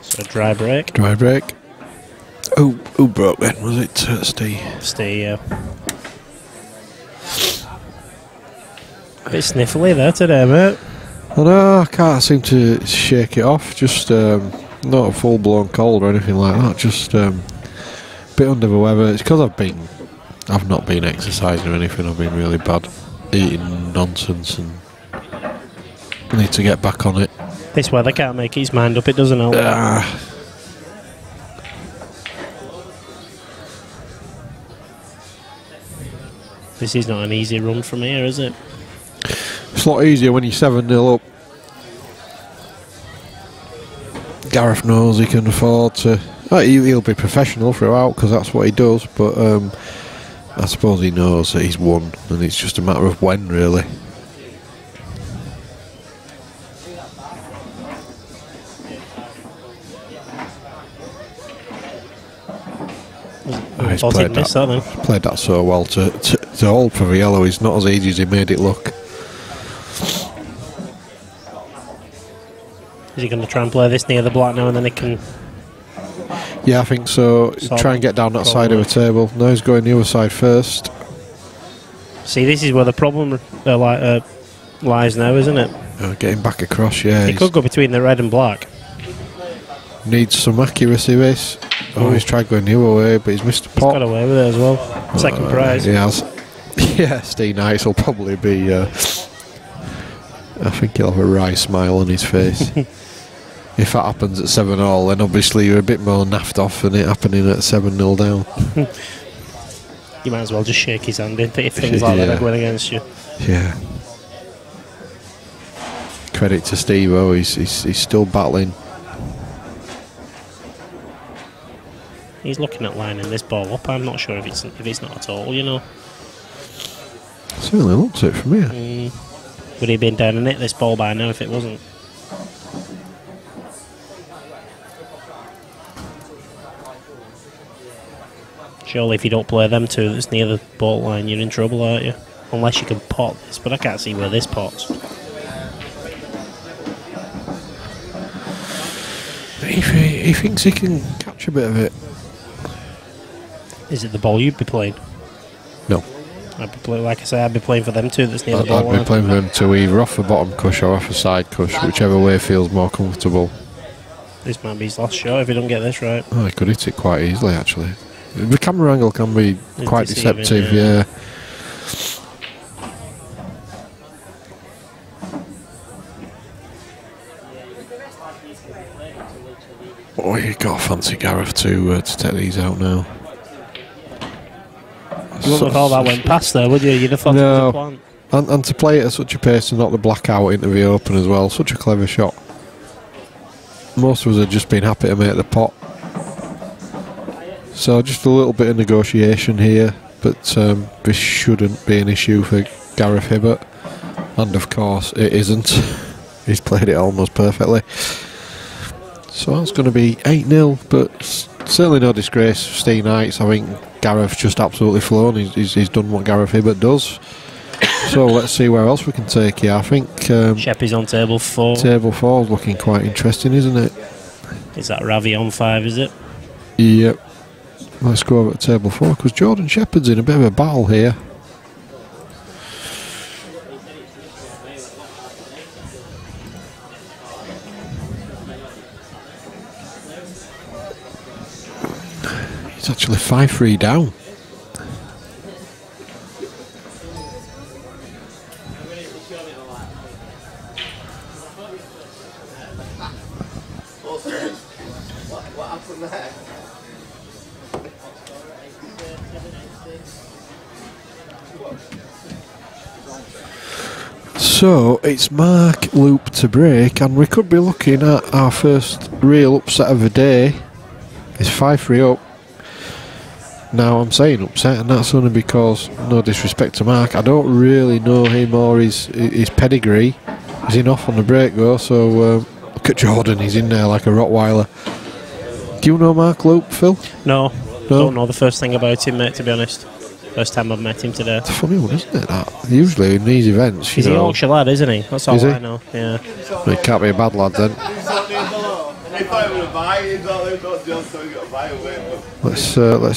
Speaker 7: So dry break.
Speaker 6: Dry break. Who broke then? Was it Steve?
Speaker 7: Steve, yeah. A bit sniffly there today, mate.
Speaker 6: I know, I can't seem to shake it off. Just not a full-blown cold or anything like that. Just a bit under the weather. It's because I've not been exercising or anything. I've been really bad, eating nonsense, and I need to get back on it.
Speaker 7: This weather can't make his mind up. It doesn't help. This is not an easy run from here, is it?
Speaker 6: It's a lot easier when you're 7-0 up. Gareth knows he can afford to... He'll be professional throughout because that's what he does, but I suppose he knows that he's won and it's just a matter of when, really. he's
Speaker 7: Thought
Speaker 6: played
Speaker 7: he'd missed that then.
Speaker 6: played that so well to hold for the yellow. He's not as easy as he made it look.
Speaker 7: Is he going to try and play this near the black now and then it can...
Speaker 6: Yeah, I think so. Try and get down that side of the table. No, he's going the other side first.
Speaker 7: See, this is where the problem lies now, isn't it?
Speaker 6: Getting back across, yeah.
Speaker 7: He could go between the red and black.
Speaker 6: Needs some accuracy, this. Oh, he's tried going the other way, but he's missed a pot.
Speaker 7: He's got away with it as well. Second prize.
Speaker 6: He has. Yeah, Steve Knights will probably be... I think he'll have a wry smile on his face. If that happens at 7-all, then obviously you're a bit more naffed off than it happening at 7-0 down.
Speaker 7: You might as well just shake his hand if things like that are going against you.
Speaker 6: Yeah. Credit to Steve, though, he's still battling.
Speaker 7: He's looking at lining this ball up. I'm not sure if it's not at all, you know.
Speaker 6: Certainly looks it from here.
Speaker 7: Would he have been down and hit this ball by now if it wasn't? Surely if you don't play them two that's near the ball line, you're in trouble, aren't you? Unless you can pot this, but I can't see where this pots.
Speaker 6: He thinks he can catch a bit of it.
Speaker 7: Is it the ball you'd be playing?
Speaker 6: No.
Speaker 7: I'd be playing, like I say, I'd be playing for them two that's near the ball line.
Speaker 6: I'd be playing for them two, either off the bottom cush or off the side cush, whichever way feels more comfortable.
Speaker 7: This might be his last shot if he don't get this right.
Speaker 6: Oh, he could hit it quite easily, actually. The camera angle can be quite
Speaker 7: deceiving,
Speaker 6: deceptive, yeah. Oh, you got to fancy Gareth to take these out now.
Speaker 7: You wouldn't have thought that went past there, would you? You'd have thought it was a plan.
Speaker 6: And to play it at such a pace and knock the black out into the open as well, such a clever shot. Most of us have just been happy to make the pot. So just a little bit of negotiation here, but this shouldn't be an issue for Gareth Hibbert. And of course it isn't. He's played it almost perfectly. So that's going to be 8-0, but certainly no disgrace for Steve Knights. I think Gareth's just absolutely flown. He's done what Gareth Hibbert does. So let's see where else we can take you. I think
Speaker 7: Sheppy's on table 4.
Speaker 6: Table 4 is looking quite interesting, isn't it?
Speaker 7: Is that Ravi on 5, is it?
Speaker 6: Yep. Let's go over to table 4 because Jordan Shepherd's in a bit of a battle here. He's actually 5-3 down.
Speaker 4: What happened there?
Speaker 6: So it's Mark loop to break, and we could be looking at our first real upset of the day. It's 5-3 up. Now I'm saying upset, and that's only because, no disrespect to Mark, I don't really know him or his pedigree. He's in off on the break though, so look at Jordan, he's in there like a Rottweiler. Do you know Mark Loop, Phil?
Speaker 7: No, don't know the first thing about him, mate, to be honest. First time I've met him today.
Speaker 6: It's a funny one, isn't it, that? Usually in these events,
Speaker 7: he's a Yorkshire lad, isn't he? That's all I know, yeah.
Speaker 6: Well, he can't be a bad lad then. Let's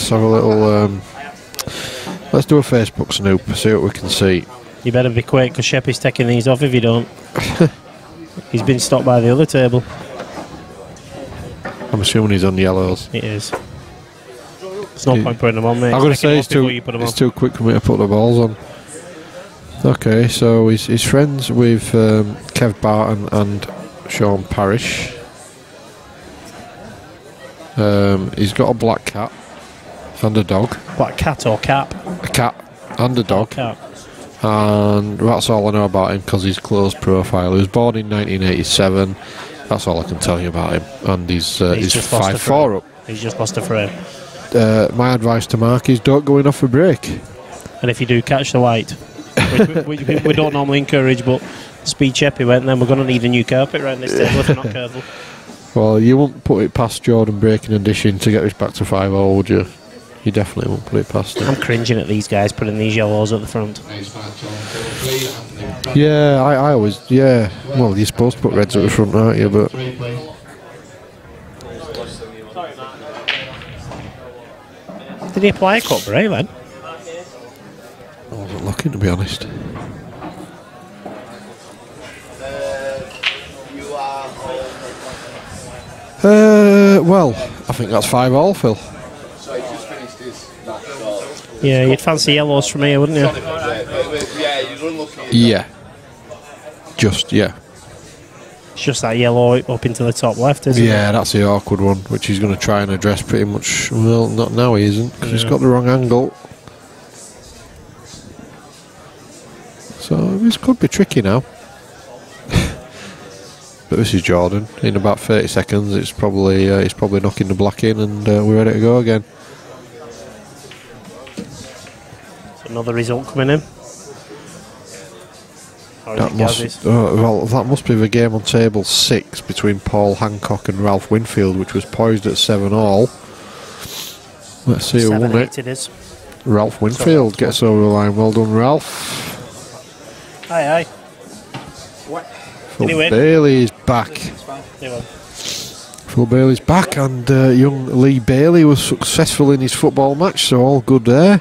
Speaker 6: have a little let's do a Facebook snoop, see what we can see.
Speaker 7: You better be quick because Sheppy's taking these off if you don't. He's been stopped by the other table.
Speaker 6: I'm assuming he's on yellows.
Speaker 7: It is. There's no point putting them on, mate.
Speaker 6: I'm going to say it's too quick for me to put the balls on. Okay, so he's friends with Kev Barton and Sean Parrish. He's got a black cat and a dog.
Speaker 7: Black cat or cap?
Speaker 6: A cat and a dog.
Speaker 7: Cat.
Speaker 6: And that's all I know about him because he's closed profile. He was born in 1987. That's all I can tell you about him. And he's 5-4 up.
Speaker 7: He's just lost a frame.
Speaker 6: My advice to Mark is don't go in off a break.
Speaker 7: And if you do catch the white, which we don't normally encourage, but speed Sheppy went, then we're going to need a new carpet around this table if we're not careful.
Speaker 6: Well, you won't put it past Jordan breaking and dishing to get us back to 5-all, would you? You definitely won't put it past him.
Speaker 7: I'm cringing at these guys putting these yellows at the front.
Speaker 6: Yeah, I always, yeah. Well, you're supposed to put reds at the front, aren't you? But
Speaker 7: Did he apply a cut break then?
Speaker 6: I wasn't looking, to be honest. Well, I think that's 5-all, Phil.
Speaker 7: Yeah, you'd fancy yellows from here, wouldn't you?
Speaker 6: Yeah. Just, yeah.
Speaker 7: It's just that yellow up into the top left, isn't it?
Speaker 6: Yeah, that's the awkward one, which he's going to try and address pretty much. Well, not now he isn't, because he's got the wrong angle. So this could be tricky now. But this is Jordan. In about 30 seconds, it's probably he's probably knocking the black in, and we're ready to go again.
Speaker 7: Another result coming in.
Speaker 6: That must be the game on table 6 between Paul Hancock and Ralph Winfield, which was poised at 7-all. Let's see who won it.
Speaker 7: It is.
Speaker 6: Ralph Winfield gets over the line. Well done, Ralph.
Speaker 7: Aye.
Speaker 6: Phil Bailey's back. Phil Bailey's back, and young Lee Bailey was successful in his football match, so all good there.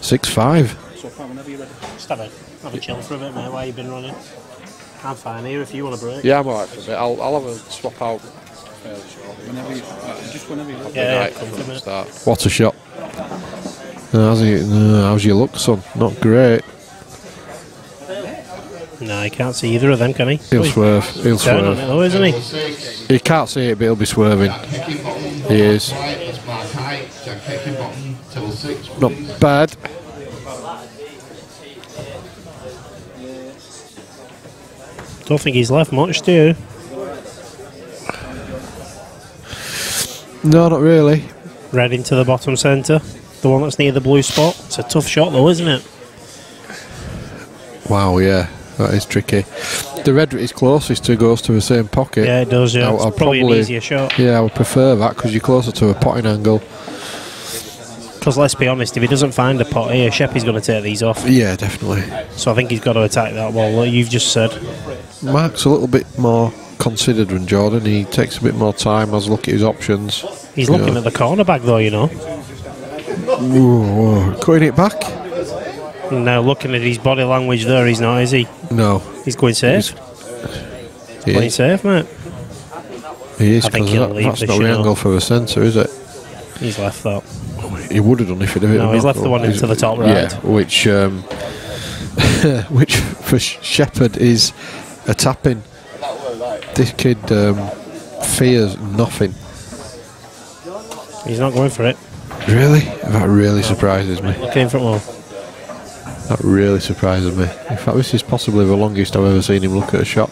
Speaker 6: 6-5.
Speaker 7: Just have a chill for a bit, mate, while you've been running. I'm fine here if you want a break.
Speaker 6: Yeah, I'm alright for a bit. I'll have a swap out fairly shortly.
Speaker 7: Yeah, come for a minute.
Speaker 6: Start. What a shot. How's your look, son? Not great.
Speaker 7: No, he can't see either of them, can he?
Speaker 6: He'll swerve. He'll
Speaker 7: down on it
Speaker 6: swerve.
Speaker 7: though, isn't he?
Speaker 6: He can't see it, but he'll be swerving. He is. Not bad.
Speaker 7: Don't think he's left much, do you?
Speaker 6: No, not really.
Speaker 7: Red into the bottom centre. The one that's near the blue spot. It's a tough shot though, isn't it?
Speaker 6: Wow, yeah. That is tricky. The red is closest to goes to the same pocket.
Speaker 7: Yeah, it does, yeah. It's probably an easier shot.
Speaker 6: Yeah, I would prefer that because you're closer to a potting angle.
Speaker 7: Because let's be honest, if he doesn't find a pot here, Sheppy's going to take these off.
Speaker 6: Yeah, definitely.
Speaker 7: So I think he's got to attack that ball, like you've just said.
Speaker 6: Mark's a little bit more considered than Jordan. He takes a bit more time, has a look at his options.
Speaker 7: He's looking at the cornerback though, you know.
Speaker 6: Whoa. Cutting it back?
Speaker 7: No, looking at his body language there, he's not, is he?
Speaker 6: No.
Speaker 7: He's going safe.
Speaker 6: He
Speaker 7: Playing
Speaker 6: is.
Speaker 7: safe, mate.
Speaker 6: He is,
Speaker 7: I think
Speaker 6: because
Speaker 7: he'll leave
Speaker 6: that's
Speaker 7: this,
Speaker 6: not
Speaker 7: you
Speaker 6: the
Speaker 7: know.
Speaker 6: angle for the centre, is it?
Speaker 7: He's left that.
Speaker 6: He would have done if he'd have hit
Speaker 7: No, he's left the one into the top right.
Speaker 6: Yeah, which which for Shepherd is a tapping. This kid fears nothing.
Speaker 7: He's not going for it.
Speaker 6: Really? That really surprises me.
Speaker 7: Looking in front wall.
Speaker 6: That really surprises me. In fact, this is possibly the longest I've ever seen him look at a shot.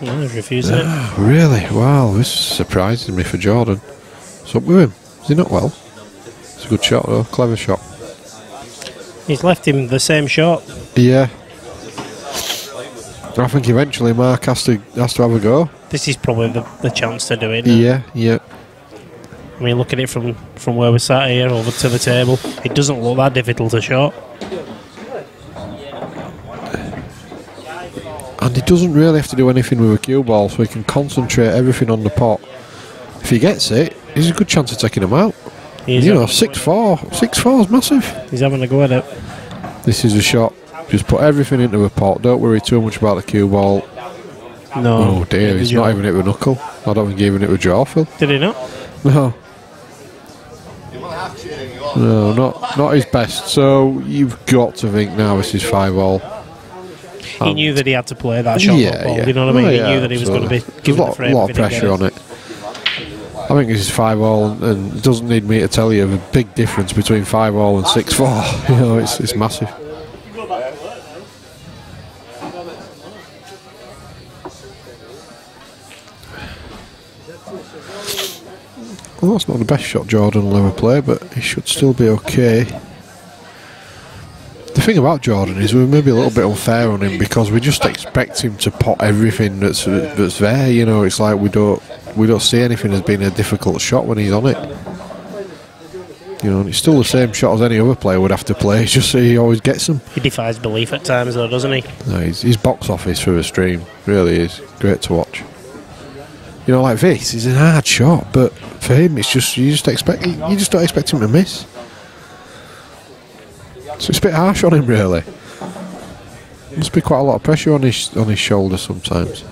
Speaker 7: No, he's refusing it.
Speaker 6: Really? Wow, this surprises me for Jordan. What's up with him? Is he not well? It's a good shot though, clever shot.
Speaker 7: He's left him the same shot.
Speaker 6: Yeah. I think eventually Mark has to have a go.
Speaker 7: This is probably the chance to do it.
Speaker 6: Yeah.
Speaker 7: I mean, look at it from where we're sat here over to the table. It doesn't look that difficult a shot.
Speaker 6: And he doesn't really have to do anything with a cue ball, so he can concentrate everything on the pot. If he gets it, there's a good chance of taking him out. You know, 6-4. 6-4 is massive.
Speaker 7: He's having a go at it.
Speaker 6: This is a shot. Just put everything into a pot. Don't worry too much about the cue ball.
Speaker 7: No.
Speaker 6: Oh dear, he's not even hit with a knuckle. I don't think he even hit with a jaw, Phil.
Speaker 7: Did he not?
Speaker 6: No. No, not his best. So you've got to think now this is 5-all.
Speaker 7: He knew that he had to play that shot.
Speaker 6: Yeah.
Speaker 7: You know what I mean?
Speaker 6: Oh,
Speaker 7: he
Speaker 6: yeah,
Speaker 7: knew that he was going to be
Speaker 6: There's
Speaker 7: given
Speaker 6: a
Speaker 7: the frame.
Speaker 6: lot of pressure on it. I think this is 5-all, and it doesn't need me to tell you the big difference between 5-all and 6-4. You know, it's massive. Well, that's not the best shot Jordan will ever play, but he should still be okay. The thing about Jordan is we're maybe a little bit unfair on him because we just expect him to pot everything that's there. You know, it's like we don't see anything as being a difficult shot when he's on it. You know, and it's still the same shot as any other player would have to play. It's just he always gets them.
Speaker 7: He defies belief at times, though, doesn't he?
Speaker 6: No, his box office for a stream really is great to watch. You know, like this is a hard shot, but for him, it's just you just don't expect him to miss. So it's a bit harsh on him, really. Must be quite a lot of pressure on his shoulder sometimes.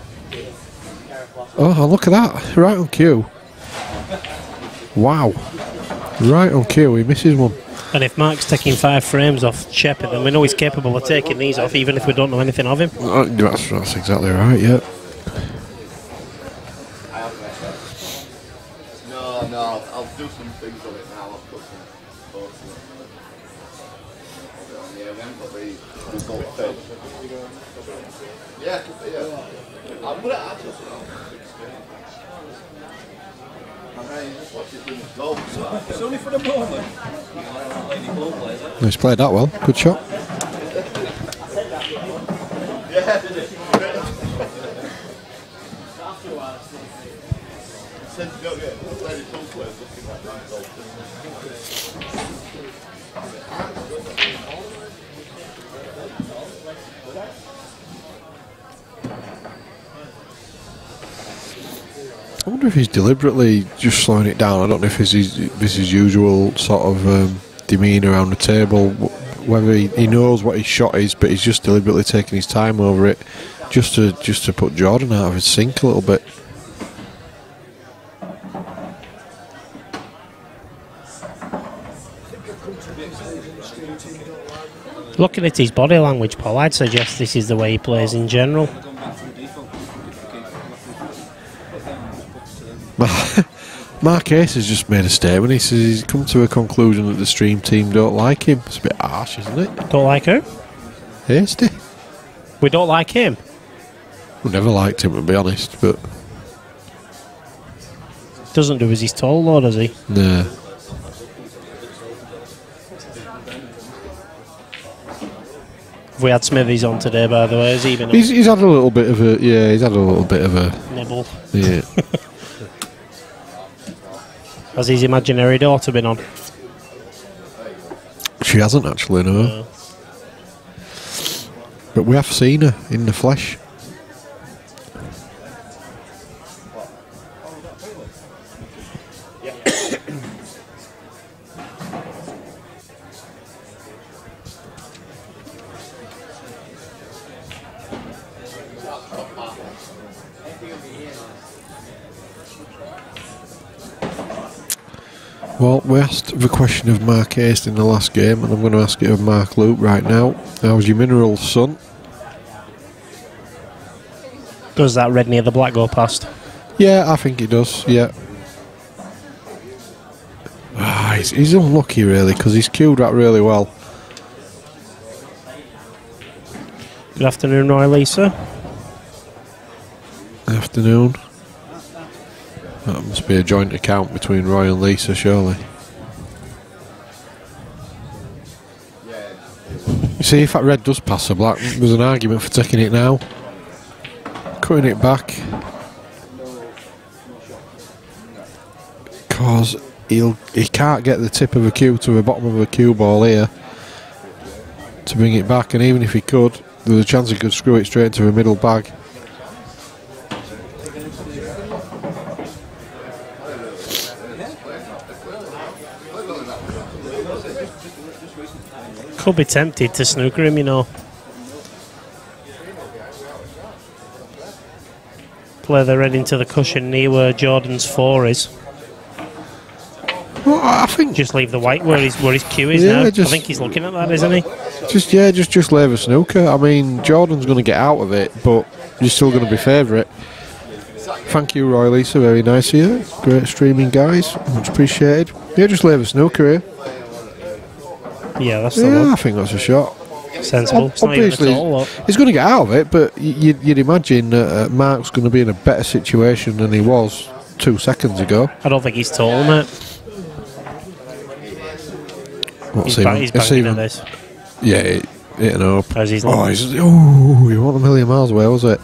Speaker 6: Oh, look at that! Right on cue. Wow, right on cue. He misses one.
Speaker 7: And if Mark's taking 5 frames off Shepard, then we know he's capable of taking these off, even if we don't know anything of him.
Speaker 6: That's exactly right. Yeah.
Speaker 4: No, I'll do some things on it now. I'll put some photos on the event, but the result page. Yeah, I'm going to add this now.
Speaker 8: It's only for the moment.
Speaker 6: He's played that well. Good shot.
Speaker 4: Yeah, did it?
Speaker 6: I wonder if he's deliberately just slowing it down. I don't know if this is his usual sort of demeanour around the table, whether he knows what his shot is, but he's just deliberately taking his time over it, just to put Jordan out of his sync a little bit.
Speaker 7: Looking at his body language, Paul, I'd suggest this is the way he plays in general.
Speaker 6: Mark Ace has just made a statement. He says he's come to a conclusion that the stream team don't like him. It's a bit harsh, isn't it?
Speaker 7: Don't like who?
Speaker 6: Hasty.
Speaker 7: We don't like him?
Speaker 6: We never liked him, to be honest, but...
Speaker 7: Doesn't do as he's told, though, does he?
Speaker 6: Nah.
Speaker 7: We had Smithies on today, by the way. Has he been on?
Speaker 6: He's had a little bit of a... Yeah, he's had a little bit of a...
Speaker 7: Nibble.
Speaker 6: Yeah.
Speaker 7: Has his imaginary daughter been on?
Speaker 6: She hasn't, actually, no. But we have seen her in the flesh. Well, we asked the question of Mark Ace in the last game, and I'm going to ask it of Mark Luke right now. How's your minerals, son?
Speaker 7: Does that red near the black go past?
Speaker 6: Yeah, I think it does, yeah. He's unlucky, really, because he's queued that really well.
Speaker 7: Good afternoon, Roy Lisa.
Speaker 6: Afternoon. That must be a joint account between Roy and Lisa, surely. You see, if that red does pass the black, there's an argument for taking it now. Cutting it back. Because he can't get the tip of a cue to the bottom of a cue ball here to bring it back, and even if he could, there's a chance he could screw it straight into the middle bag.
Speaker 7: Could be tempted to snooker him, you know. Play the red into the cushion near where Jordan's 4 is.
Speaker 6: Well, I think
Speaker 7: just leave the white where his cue is now. I think he's looking at that, isn't he?
Speaker 6: Just lay the snooker. I mean, Jordan's going to get out of it, but you're still going to be favourite. Thank you, Roy Lisa. Very nice of you. Great streaming, guys. Much appreciated. Yeah, just lay the snooker here.
Speaker 7: Yeah, that's the one.
Speaker 6: I think that's a shot.
Speaker 7: Sensible. It's not even at all,
Speaker 6: he's going to get out of it, but you'd imagine Mark's going to be in a better situation than he was 2 seconds ago.
Speaker 7: I don't think he's tall, mate.
Speaker 6: What's
Speaker 7: he's banging at this.
Speaker 6: Yeah, hitting up.
Speaker 7: He's
Speaker 6: Oh, you want a million miles away, was it?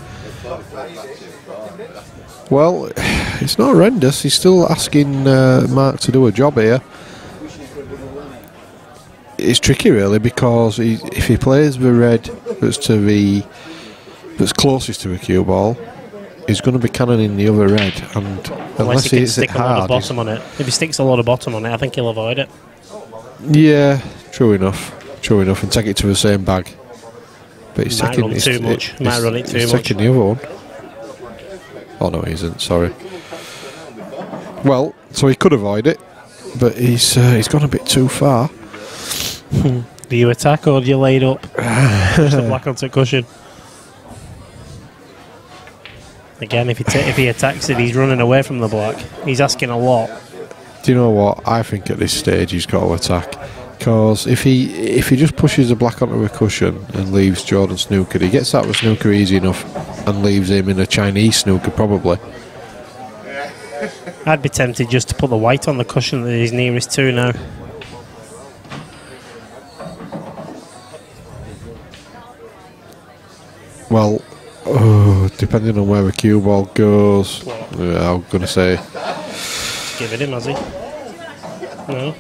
Speaker 6: Well, it's not horrendous. He's still asking Mark to do a job here. It's tricky, really, because if he plays the red that's closest to a cue ball, he's going to be cannoning the other red, and unless he hits it hard,
Speaker 7: bottom on it. If he sticks a lot of bottom on it, I think he'll avoid it.
Speaker 6: Yeah, true enough, and take it to the same bag. But he's taking
Speaker 7: too much. Might run it too much.
Speaker 6: He's taking the other one. Oh no, he isn't. Sorry. Well, so he could avoid it, but he's gone a bit too far.
Speaker 7: Do you attack or do you lay it up? Just the black onto cushion. Again, if he attacks it, he's running away from the black. He's asking a lot.
Speaker 6: Do you know what? I think at this stage he's got to attack, because if he just pushes the black onto a cushion and leaves Jordan snookered, he gets out of the snooker easy enough and leaves him in a Chinese snooker probably.
Speaker 7: I'd be tempted just to put the white on the cushion that he's nearest to now.
Speaker 6: Well, depending on where the cue ball goes, I'm going to say...
Speaker 7: Give it him, has he? No.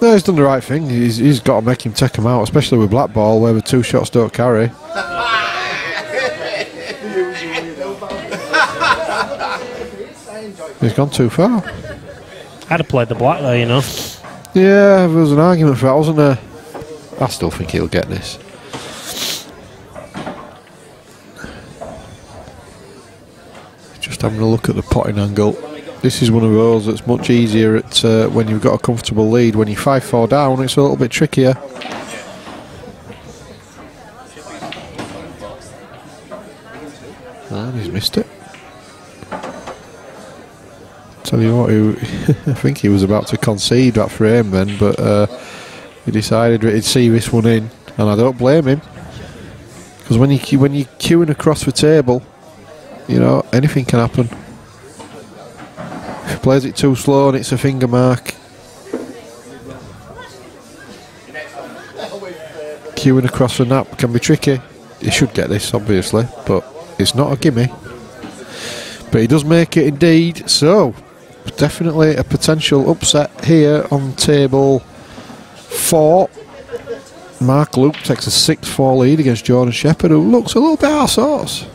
Speaker 6: No, he's done the right thing. He's got to make him take him out, especially with black ball, where the 2 shots don't carry. He's gone too far.
Speaker 7: I'd have played the black though, you know.
Speaker 6: Yeah, there was an argument for that, wasn't there? I still think he'll get this. Just having a look at the potting angle. This is one of those that's much easier at when you've got a comfortable lead. When you're 5-4 down, it's a little bit trickier. And he's missed it. Tell you what, I think he was about to concede that frame then, but he decided that he'd see this one in, and I don't blame him, because when you're queuing across the table, you know, anything can happen. If he plays it too slow and it's a finger mark, queuing across the nap can be tricky. He should get this, obviously, but it's not a gimme. But he does make it indeed, so definitely a potential upset here on table 4. Mark Luke takes a 6-4 lead against Jordan Shepherd, who looks a little bit out of sorts.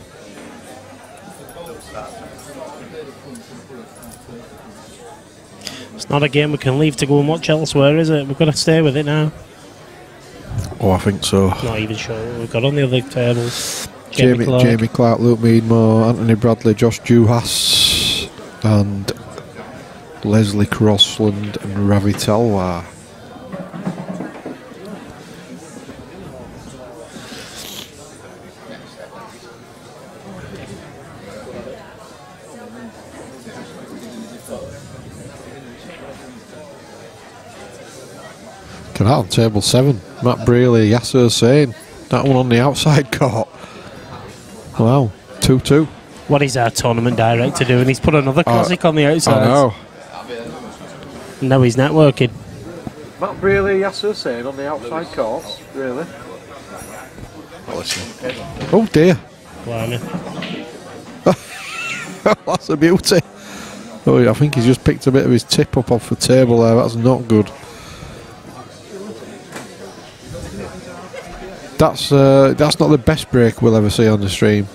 Speaker 7: It's not a game we can leave to go and watch elsewhere, is it? We've got to stay with it now.
Speaker 6: Oh, I think so.
Speaker 7: Not even sure what we've got on the other tables.
Speaker 6: Jamie Clark, Luke Meadmore, Anthony Bradley, Josh Juhas, and Leslie Crossland and Ravi Talwar. Look at that on table 7. Matt Brealey, Yasser Hussain. That one on the outside court. Wow, 2-2.
Speaker 7: What is our tournament director doing? He's put another classic on the outside.
Speaker 6: I know.
Speaker 7: No, he's networking.
Speaker 6: Matt Brealey, Yasser Hussain on the outside courts, really? Oh, listen. Oh dear.
Speaker 7: Blimey.
Speaker 6: That's a beauty. Oh, yeah, I think he's just picked a bit of his tip up off the table there. That's not good. That's not the best break we'll ever see on the stream,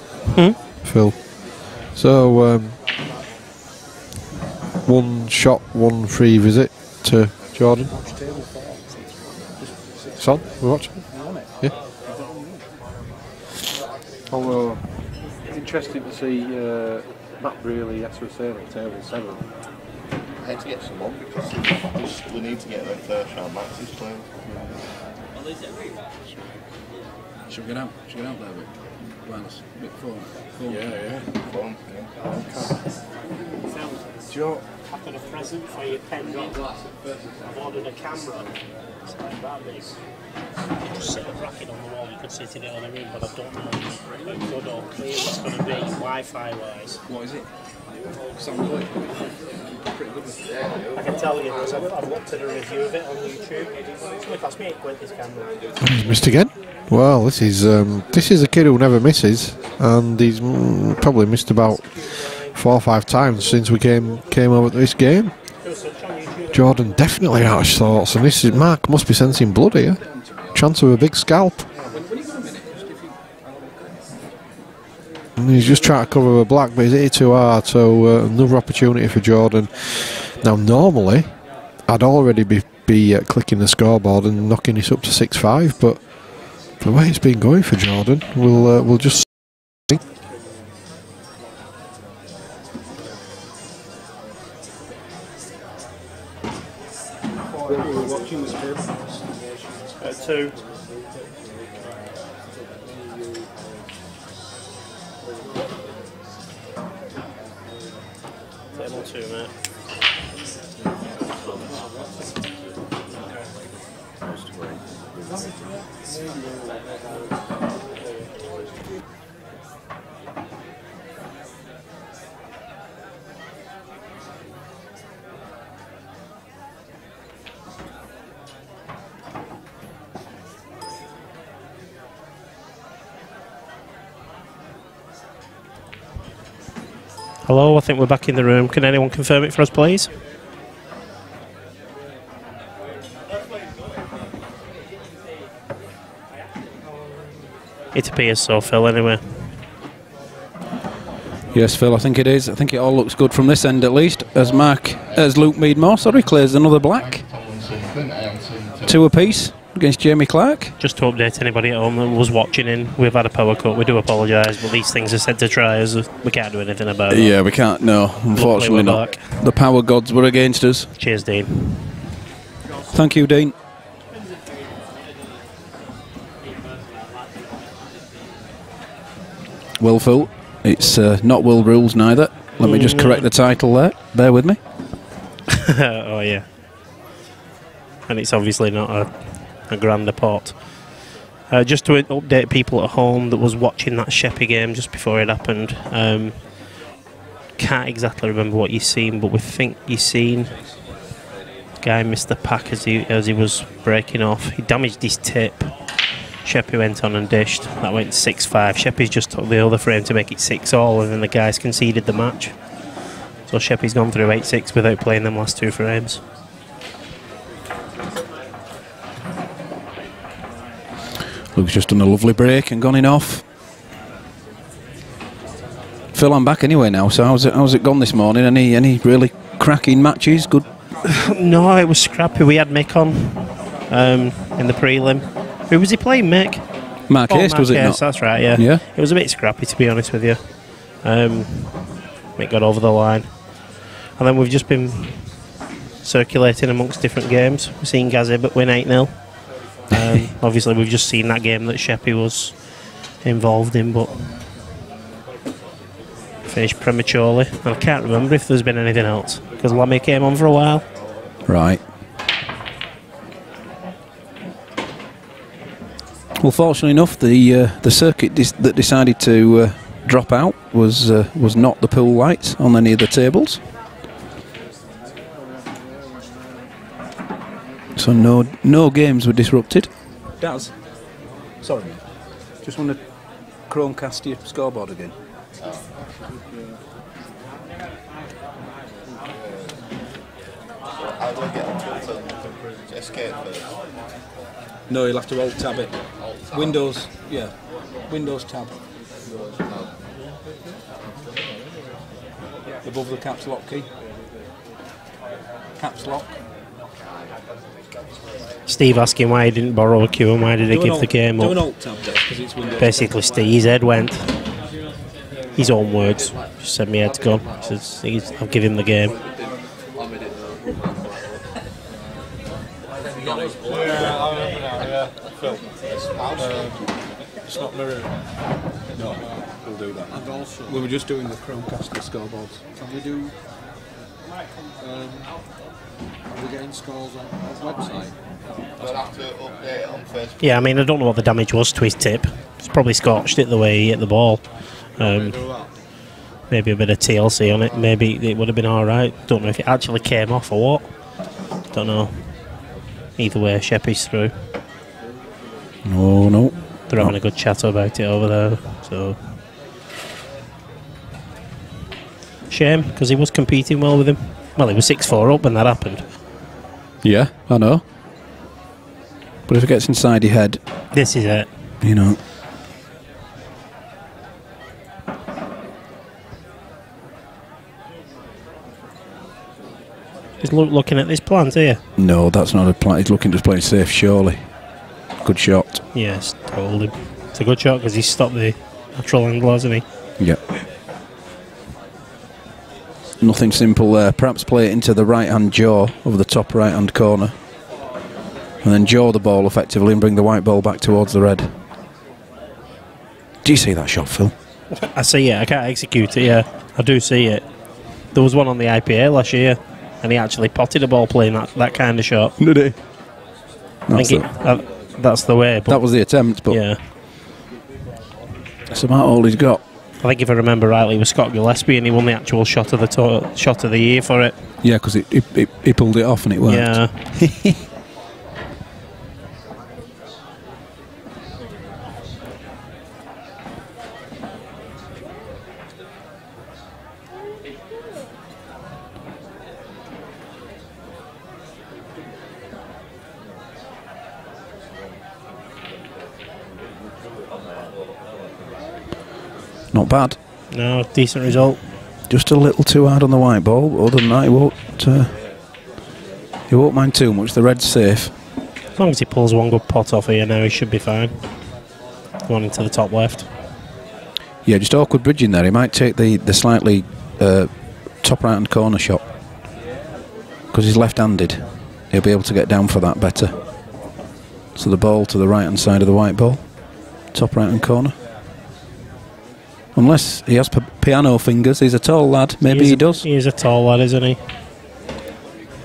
Speaker 6: Phil. So, 1 shot, 1 free visit to Jordan. It's on? We're watching? Yeah. Although, interesting to see Matt Brealey, Yasser Hussain on table 7.
Speaker 4: I had to get some on because we need to get them first round matches playing.
Speaker 8: Should we get out? Should we get out there, Mick? Wireless. Mick, phone.
Speaker 4: Yeah. Phone.
Speaker 7: Joe, I've got a present for your pen. I've ordered a camera. It's like that big. You just set a bracket on the wall. You could sit in it on the room, but I don't know how good or clear it's going to be Wi-Fi wise.
Speaker 8: What is it? Sound good?
Speaker 7: I can tell you because I've looked at a review of it on YouTube. It's only cost me £8 this camera.
Speaker 6: He's missed again. Well, this is a kid who never misses, and he's probably missed about 4 or 5 times since we came over to this game. Jordan definitely out of sorts, and this is Mark must be sensing blood here. Chance of a big scalp. And he's just trying to cover a black, but he's hit it too hard, so another opportunity for Jordan. Now, normally, I'd already be clicking the scoreboard and knocking this up to 6-5, but the way it's been going for Jordan, we'll just see.
Speaker 1: Watching this game.
Speaker 7: 2. Table 2, mate. Hello, I think we're back in the room. Can anyone confirm it for us, please? It appears so, Phil, anyway.
Speaker 8: Yes, Phil, I think it is. I think it all looks good from this end at least, as Luke Meadmore, clears another black. 2 apiece against Jamie Clark.
Speaker 7: Just to update anybody at home that was watching in, we've had a power cut. We do apologise, but these things are said to try us. We can't do anything about it.
Speaker 8: Yeah, we can't, no, unfortunately not.
Speaker 7: Back.
Speaker 8: The power gods were against us.
Speaker 7: Cheers, Dean.
Speaker 8: Thank you, Dean. Well, Phil, it's not world rules neither. Let me just correct the title there. Bear with me.
Speaker 7: Oh, yeah. And it's obviously not a grander pot. Just to update people at home that was watching that Sheppey game just before it happened. Can't exactly remember what you've seen, but we think you've seen the guy missed the pack as he was breaking off. He damaged his tip. Sheppey went on and dished. That went 6-5. Sheppey's just took the other frame to make it 6-all, and then the guys conceded the match. So Sheppey's gone through 8-6 without playing them last 2 frames.
Speaker 8: Luke's just done a lovely break and gone in off. Phil, I'm back anyway now, so how's it gone this morning? Any really cracking matches? Good?
Speaker 7: No, it was scrappy. We had Mick on in the prelim. Who was he playing, Mick?
Speaker 8: Mark Haste, was it not?
Speaker 7: That's right, yeah.
Speaker 8: Yeah.
Speaker 7: It was a bit scrappy, to be honest with you. Mick got over the line. And then we've just been circulating amongst different games. We've seen Gazib win 8-0. Obviously, we've just seen that game that Sheppey was involved in, but finished prematurely. And I can't remember if there's been anything else, because Lammy came on for a while.
Speaker 8: Right. Well, fortunately enough, the circuit that decided to drop out was not the pool lights on any of the tables. So no games were disrupted. Daz, sorry, mate. Just want to Chromecast your scoreboard again.
Speaker 4: How do I get onto it? Escape first.
Speaker 8: No, you'll have to alt tab it. Windows, yeah. Windows tab. Above the caps lock key. Caps lock.
Speaker 7: Steve asking why he didn't borrow a cue and why did he give the game up.
Speaker 8: Do an alt tab there, because it's Windows.
Speaker 7: Basically, Steve's head went. His own words. Just said my head's gone. Says, I'll give him the game.
Speaker 8: It's not mirroring. No, we'll do that. And also, we were just doing the Chromecast scoreboards.
Speaker 9: Can we do? Are we getting scores on the website?
Speaker 4: We'll have to update it on Facebook.
Speaker 7: Yeah, I mean, I don't know what the damage was to his tip. It's probably scorched it the way he hit the ball. maybe a bit of TLC on it, maybe it would have been alright. Don't know if it actually came off or what. Don't know. Either way, Sheppy's through.
Speaker 6: No.
Speaker 7: They're having a good chat about it over there, so... Shame, because he was competing well with him. Well, he was 6-4 up when that happened.
Speaker 6: Yeah, I know. But if it gets inside your head...
Speaker 7: This is it.
Speaker 6: You know...
Speaker 7: He's looking at this plant here.
Speaker 6: No, that's not a plan. He's looking to play safe, surely. Good shot.
Speaker 7: Yes, told him. It's a good shot because he stopped the natural angle, hasn't he?
Speaker 6: Yeah. Nothing simple there. Perhaps play it into the right-hand jaw of the top right-hand corner. And then jaw the ball effectively and bring the white ball back towards the red. Do you see that shot, Phil?
Speaker 7: I see it. I can't execute it, yeah. I do see it. There was one on the IPA last year, and he actually potted a ball playing that kind of shot.
Speaker 6: Did he?
Speaker 7: That's the way. But
Speaker 6: that was the attempt, but...
Speaker 7: Yeah.
Speaker 6: That's about all he's got.
Speaker 7: I think if I remember rightly, it was Scott Gillespie, and he won the actual shot of the year for it.
Speaker 6: Yeah, because he pulled it off and it worked.
Speaker 7: Yeah.
Speaker 6: Not bad.
Speaker 7: No, decent result.
Speaker 6: Just a little too hard on the white ball. Other than that, he won't mind too much. The red's safe.
Speaker 7: As long as he pulls one good pot off here now, he should be fine. One into the top left.
Speaker 6: Yeah, just awkward bridging there. He might take the slightly top right hand corner shot because he's left-handed. He'll be able to get down for that better. So the ball to the right hand side of the white ball, top right hand corner. Unless he has piano fingers, he's a tall lad. Maybe he does.
Speaker 7: He is a tall lad, isn't he?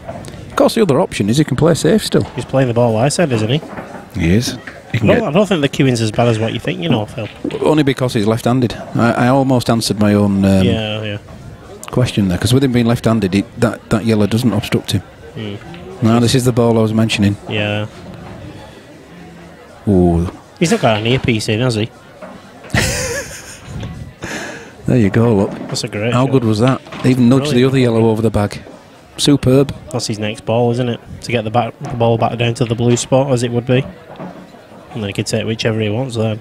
Speaker 6: Of course, the other option is he can play safe still.
Speaker 7: He's playing the ball I said, isn't he?
Speaker 6: He is.
Speaker 7: I don't think the cueing's as bad as what you think, Phil.
Speaker 6: Only because he's left-handed. I almost answered my own question there, because with him being left-handed, that yellow doesn't obstruct him. Now, this is the ball I was mentioning.
Speaker 7: Yeah.
Speaker 6: Ooh.
Speaker 7: He's not got an earpiece in, has he?
Speaker 6: There you go, look.
Speaker 7: That's a great
Speaker 6: How
Speaker 7: shot.
Speaker 6: good was that? Even nudged the other yellow over the bag. Superb.
Speaker 7: That's his next ball, isn't it? To get the ball back down to the blue spot, as it would be. And then he could take whichever he wants then.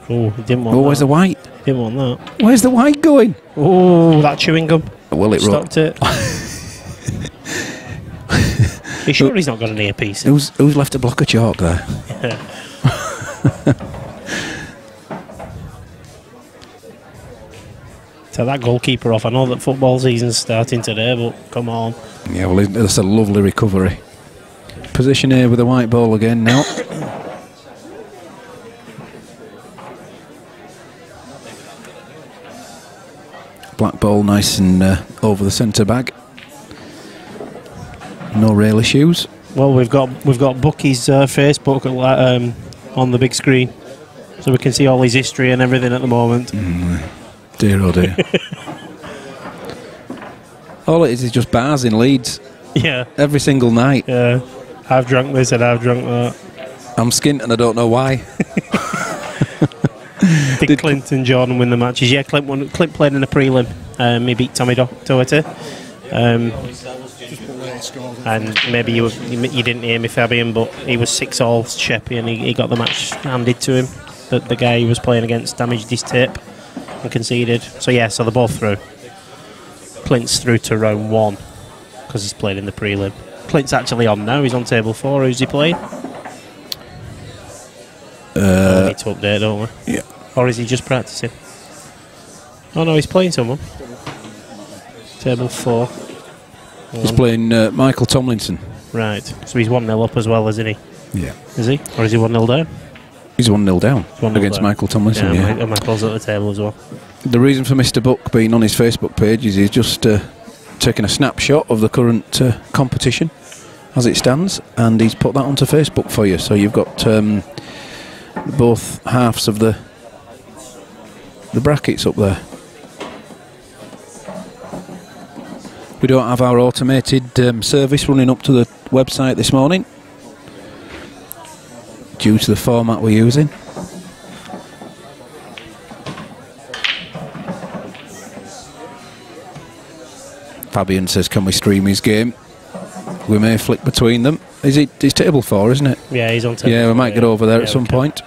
Speaker 7: Oh, he didn't want that.
Speaker 6: Where's the white?
Speaker 7: Didn't want that.
Speaker 6: Where's the white going?
Speaker 7: Oh, that chewing gum.
Speaker 6: Well, it
Speaker 7: stopped it. Are you sure he's not got an earpiece?
Speaker 6: Who's left a block of chalk there?
Speaker 7: Yeah. Tell that goalkeeper off. I know that football season's starting today, but come on.
Speaker 6: Yeah, well, that's a lovely recovery. Position here with the white ball again now. Black ball nice and over the centre bag. No real issues.
Speaker 7: Well, we've got Bucky's Facebook on the big screen, so we can see all his history and everything at the moment.
Speaker 6: Dear oh dear. All it is just bars in Leeds.
Speaker 7: Yeah.
Speaker 6: Every single night.
Speaker 7: Yeah. I've drunk this and I've drunk that.
Speaker 6: I'm skint and I don't know why.
Speaker 7: Did Clint and Jordan win the matches? Yeah, Clint played in a prelim. He beat Tommy Doherty. And maybe you didn't hear me, Fabian, but he was 6-all Sheppy and he got the match handed to him. The guy he was playing against damaged his tape and conceded. So yeah, so they're both through. Clint's through to round 1 because he's played in the prelim. Clint's actually on now. He's on table 4. Who's he playing? We need to update, don't we?
Speaker 6: Yeah.
Speaker 7: Or is he just practicing? Oh no, he's playing someone. Table 4.
Speaker 6: He's playing Michael Tomlinson.
Speaker 7: Right. So he's 1-0 up as well, isn't he?
Speaker 6: Yeah.
Speaker 7: Is he? Or is he 1-0 down?
Speaker 6: He's 1-0 down
Speaker 7: 1-0
Speaker 6: against
Speaker 7: down.
Speaker 6: Michael Tomlinson. Yeah.
Speaker 7: And Michael's at the table as well.
Speaker 6: The reason for Mr. Buck being on his Facebook page is he's just taken a snapshot of the current competition as it stands, and he's put that onto Facebook for you. So you've got
Speaker 8: both halves of the brackets up there. We don't have our automated service running up to the website this morning due to the format we're using. Fabian says, can we stream his game? We may flick between them. It's table 4, isn't it?
Speaker 7: Yeah, he's on table 4.
Speaker 8: Yeah, we might get over there at some point.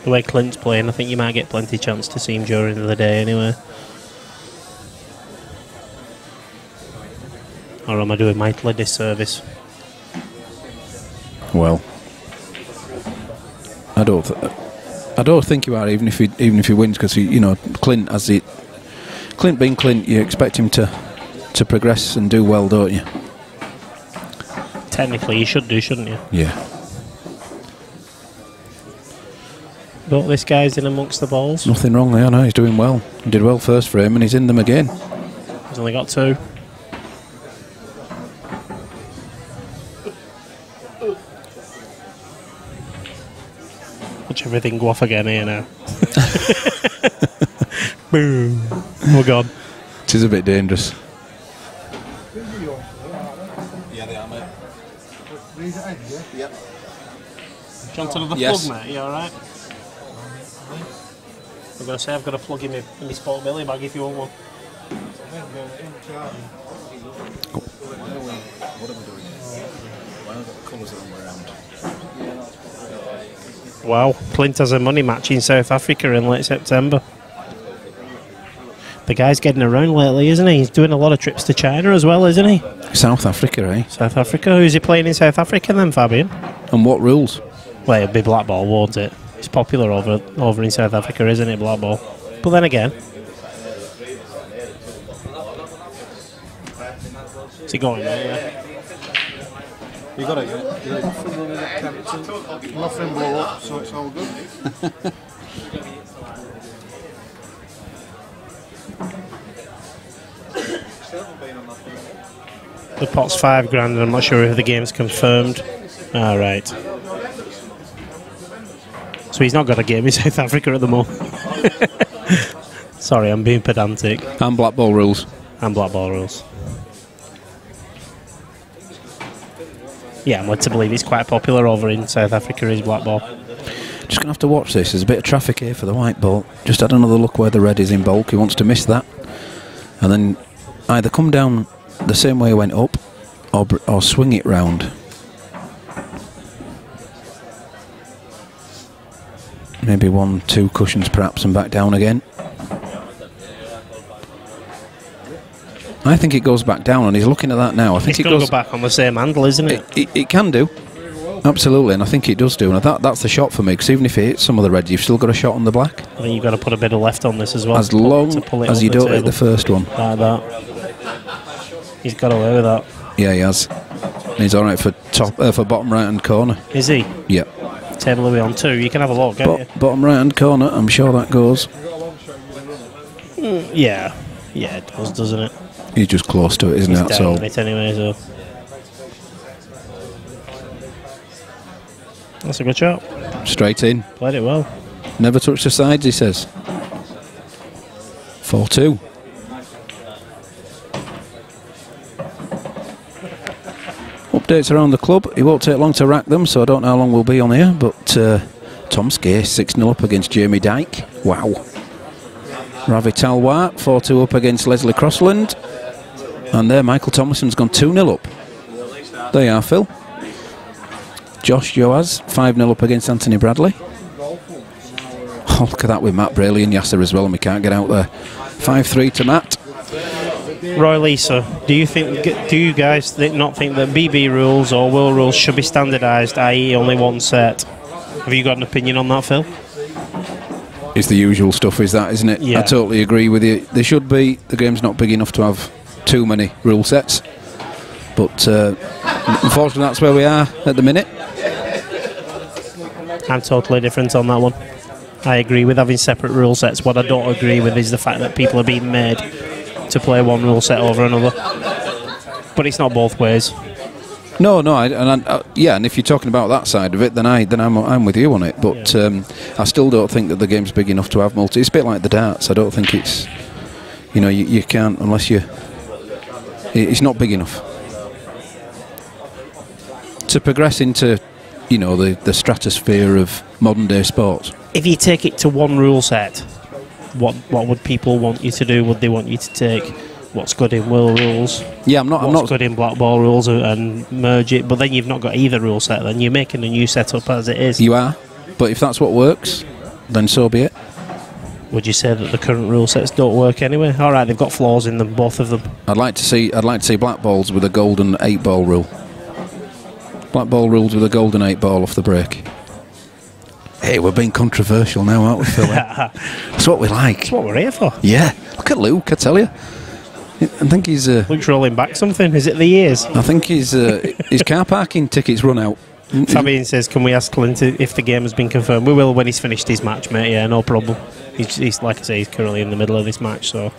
Speaker 7: The way Clint's playing, I think you might get plenty chance to see him during the day anyway. Or am I doing Michael a disservice?
Speaker 8: Well, I don't think you are, even if he wins, because you know Clint being Clint, you expect him to progress and do well, don't you?
Speaker 7: Technically, you should do, shouldn't you?
Speaker 8: Yeah.
Speaker 7: But this guy's in amongst the balls.
Speaker 8: Nothing wrong there, no, he's doing well. He did well first frame and he's in them again.
Speaker 7: He's only got 2. Watch everything go off again here now. Boom. We're gone.
Speaker 8: It is a bit dangerous.
Speaker 9: Yeah, they are, mate. Yep.
Speaker 7: John, to another
Speaker 8: Yes.
Speaker 7: plug, mate. You alright? I'm going to say I've got a plug in my sport belly bag if you want one.
Speaker 9: What are we doing? Why are the colours the wrong way around?
Speaker 7: Wow, Clint has a money match in South Africa in late September. The guy's getting around lately, isn't he? He's doing a lot of trips to China as well, isn't he?
Speaker 8: South Africa, eh?
Speaker 7: South Africa. Who's he playing in South Africa then, Fabian?
Speaker 8: And what rules?
Speaker 7: Well, it'll be Blackball, won't it? It's popular over in South Africa, isn't it, Blackball? But then again... Is he going there, yeah?
Speaker 9: You got it, yeah? You got it. Nothing blow up, so it's all good.
Speaker 7: The pot's £5 grand, and I'm not sure if the game's confirmed. Ah, right. So he's not got a game in South Africa at the moment. Sorry, I'm being pedantic.
Speaker 8: And Blackball rules.
Speaker 7: And Blackball rules. Yeah, I'm led to believe it's quite popular over in South Africa, is Blackball.
Speaker 8: Just going to have to watch this. There's a bit of traffic here for the white ball. Just had another look where the red is in bulk. He wants to miss that. And then either come down the same way he went up or swing it round. Maybe 1-2 cushions perhaps and back down again. I think it goes back down, and he's looking at that now. I think
Speaker 7: it's going to go back on the same handle, isn't it?
Speaker 8: It can do. Absolutely, and I think it does do. And that's the shot for me, because even if it hits some of the red, you've still got a shot on the black.
Speaker 7: I think you've got to put a bit of left on this as well.
Speaker 8: As long as you don't hit the first one.
Speaker 7: Like that. He's got away with that.
Speaker 8: Yeah, he has. And he's all right for bottom right-hand corner.
Speaker 7: Is he?
Speaker 8: Yeah.
Speaker 7: Table away on 2. You can have a look, can't you?
Speaker 8: Bottom right-hand corner, I'm sure that goes.
Speaker 7: Yeah. Yeah, it does, doesn't it?
Speaker 8: He's just close to it, isn't he? That's all.
Speaker 7: It anyway, so. That's a good shot.
Speaker 8: Straight in.
Speaker 7: Played it well.
Speaker 8: Never touched the sides, he says. 4-2. Updates around the club. It won't take long to rack them, so I don't know how long we'll be on here, but Tom Skay 6-0 up against Jamie Dyke. Wow. Ravi Talwar 4-2 up against Leslie Crossland. And there Michael Thomason's gone 2-0 up. There you are, Phil. Josh Joaz 5-0 up against Anthony Bradley. Oh, look at that with Matt Braley and Yasser as well, and we can't get out there. 5-3 to Matt.
Speaker 7: Roy Lisa, do you guys not think that BB rules or world rules should be standardised, i.e. only one set? Have you got an opinion on that, Phil?
Speaker 8: It's the usual stuff, is that, isn't it?
Speaker 7: Yeah.
Speaker 8: I totally agree with you. There should be. The game's not big enough to have too many rule sets. But unfortunately, that's where we are at the minute.
Speaker 7: I'm totally different on that one. I agree with having separate rule sets. What I don't agree with is the fact that people are being made to play one rule set over another. But it's not both ways.
Speaker 8: No, and if you're talking about that side of it, then I'm with you on it. But I still don't think that the game's big enough to have multi. It's a bit like the darts. I don't think it's, you can't unless you. It's not big enough to progress into, the stratosphere of modern day sports.
Speaker 7: If you take it to one rule set, what would people want you to do? Would they want you to take what's good in world rules?
Speaker 8: Yeah, I'm not
Speaker 7: good in Blackball rules and merge it, but then you've not got either rule set. Then you're making a new setup as it is.
Speaker 8: You are, but if that's what works, then so be it.
Speaker 7: Would you say that the current rule sets don't work anyway? All right, they've got flaws in them, both of them.
Speaker 8: I'd like to see black balls with a golden 8-ball rule. Black ball rules with a golden 8-ball off the break. Hey, we're being controversial now, aren't we, Phil? That's what we like.
Speaker 7: That's what we're here for.
Speaker 8: Yeah. Look at Luke, I tell you. I think he's...
Speaker 7: Luke's rolling back something. Is it the years?
Speaker 8: I think his car parking tickets run out.
Speaker 7: Fabian says, can we ask Clint if the game has been confirmed? We will when he's finished his match, mate. Yeah, no problem. He's like I say, he's currently in the middle of this match, so...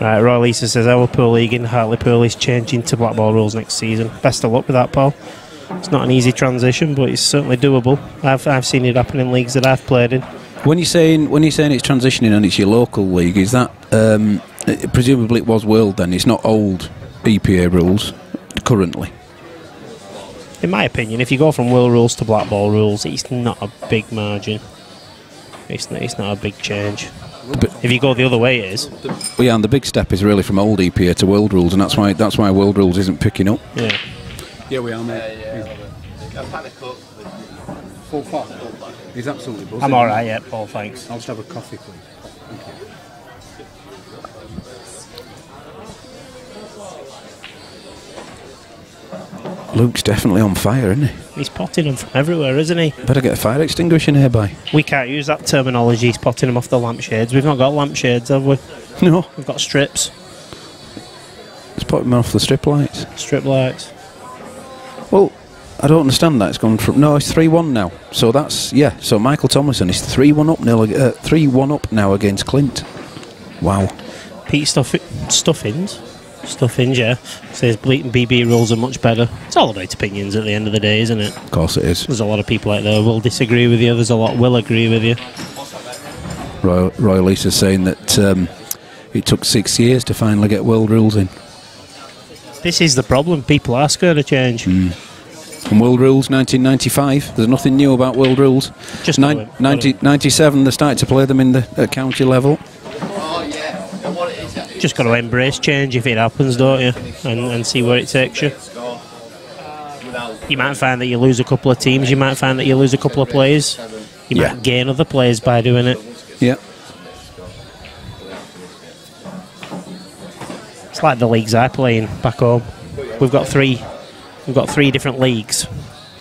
Speaker 7: Right, Roy Lisa says, our pool league in Hartlepool is changing to Blackball rules next season. Best of luck with that, Paul. It's not an easy transition, but it's certainly doable. I've seen it happen in leagues that I've played in.
Speaker 8: When you're saying it's transitioning and it's your local league, is that presumably it was world then? It's not old EPA rules currently.
Speaker 7: In my opinion, if you go from world rules to Blackball rules, it's not a big margin. It's not a big change. But if you go the other way, it is.
Speaker 8: Well, yeah, and the big step is really from old EPA to world rules, and that's why world rules isn't picking up.
Speaker 7: Yeah.
Speaker 9: Yeah, we are, mate. Full fat. He's absolutely buzzing.
Speaker 7: I'm alright, yeah, Paul, thanks.
Speaker 9: I'll just have a coffee, please. Thank
Speaker 8: you. Luke's definitely on fire, isn't he?
Speaker 7: He's potting them from everywhere, isn't he?
Speaker 8: Better get a fire extinguisher nearby.
Speaker 7: We can't use that terminology, he's potting them off the lampshades. We've not got lampshades, have we?
Speaker 8: No.
Speaker 7: We've got strips.
Speaker 8: He's potting them off the strip lights.
Speaker 7: Strip lights.
Speaker 8: Well, I don't understand that. It's gone from... No, it's 3-1 now. So that's... Yeah, so Michael Tomlinson is 3-1 up now, 3-1 up now against Clint. Wow.
Speaker 7: Pete Stuffins, yeah, says bleating BB rules are much better. It's all about opinions at the end of the day, isn't it?
Speaker 8: Of course it is.
Speaker 7: There's a lot of people out there who will disagree with you. There's a lot will agree with you.
Speaker 8: Roy Lisa's saying that it took 6 years to finally get world rules in.
Speaker 7: This is the problem. People are scared of change.
Speaker 8: And world rules, 1995. There's nothing new about world rules.
Speaker 7: Just
Speaker 8: 97, they started to play them in the county level.
Speaker 7: Just got to embrace change if it happens, don't you? And see where it takes you. You might find that you lose a couple of teams. You might find that you lose a couple of players. You might gain other players by doing it.
Speaker 8: Yeah.
Speaker 7: It's like the leagues I play in back home. We've got three different leagues,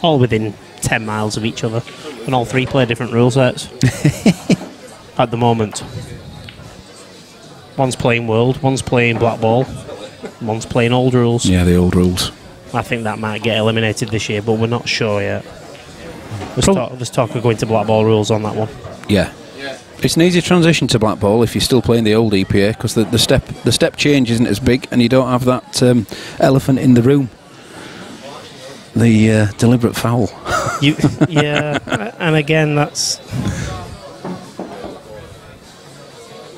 Speaker 7: all within 10 miles of each other, and all three play different rule sets at the moment. One's playing World, one's playing Blackball, one's playing old rules.
Speaker 8: Yeah, the old rules.
Speaker 7: I think that might get eliminated this year, but we're not sure yet. There's talk of going to Blackball rules on that one.
Speaker 8: Yeah. It's an easy transition to Blackball if you're still playing the old EPA, because the step change isn't as big, and you don't have that elephant in the room. The deliberate foul.
Speaker 7: Yeah, and again, that's...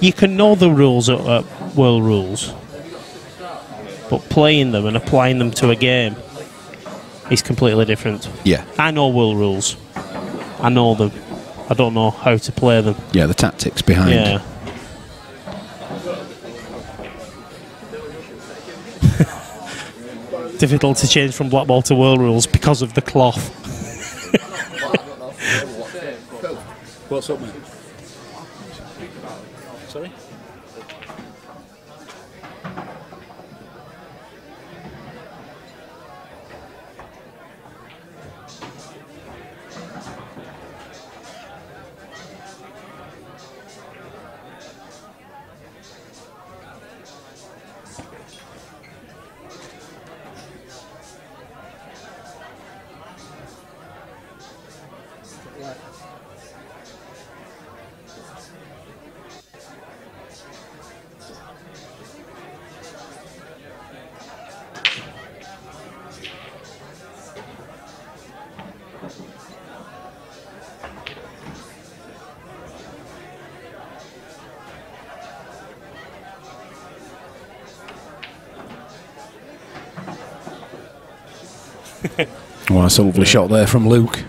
Speaker 7: You can know the rules at world rules, but playing them and applying them to a game is completely different.
Speaker 8: Yeah.
Speaker 7: I know world rules. I know them. I don't know how to play them.
Speaker 8: Yeah, the tactics behind.
Speaker 7: Yeah. Difficult to change from Blackball to world rules because of the cloth.
Speaker 9: What's up, mate? Sorry?
Speaker 8: Well, that's a lovely shot there from Luke.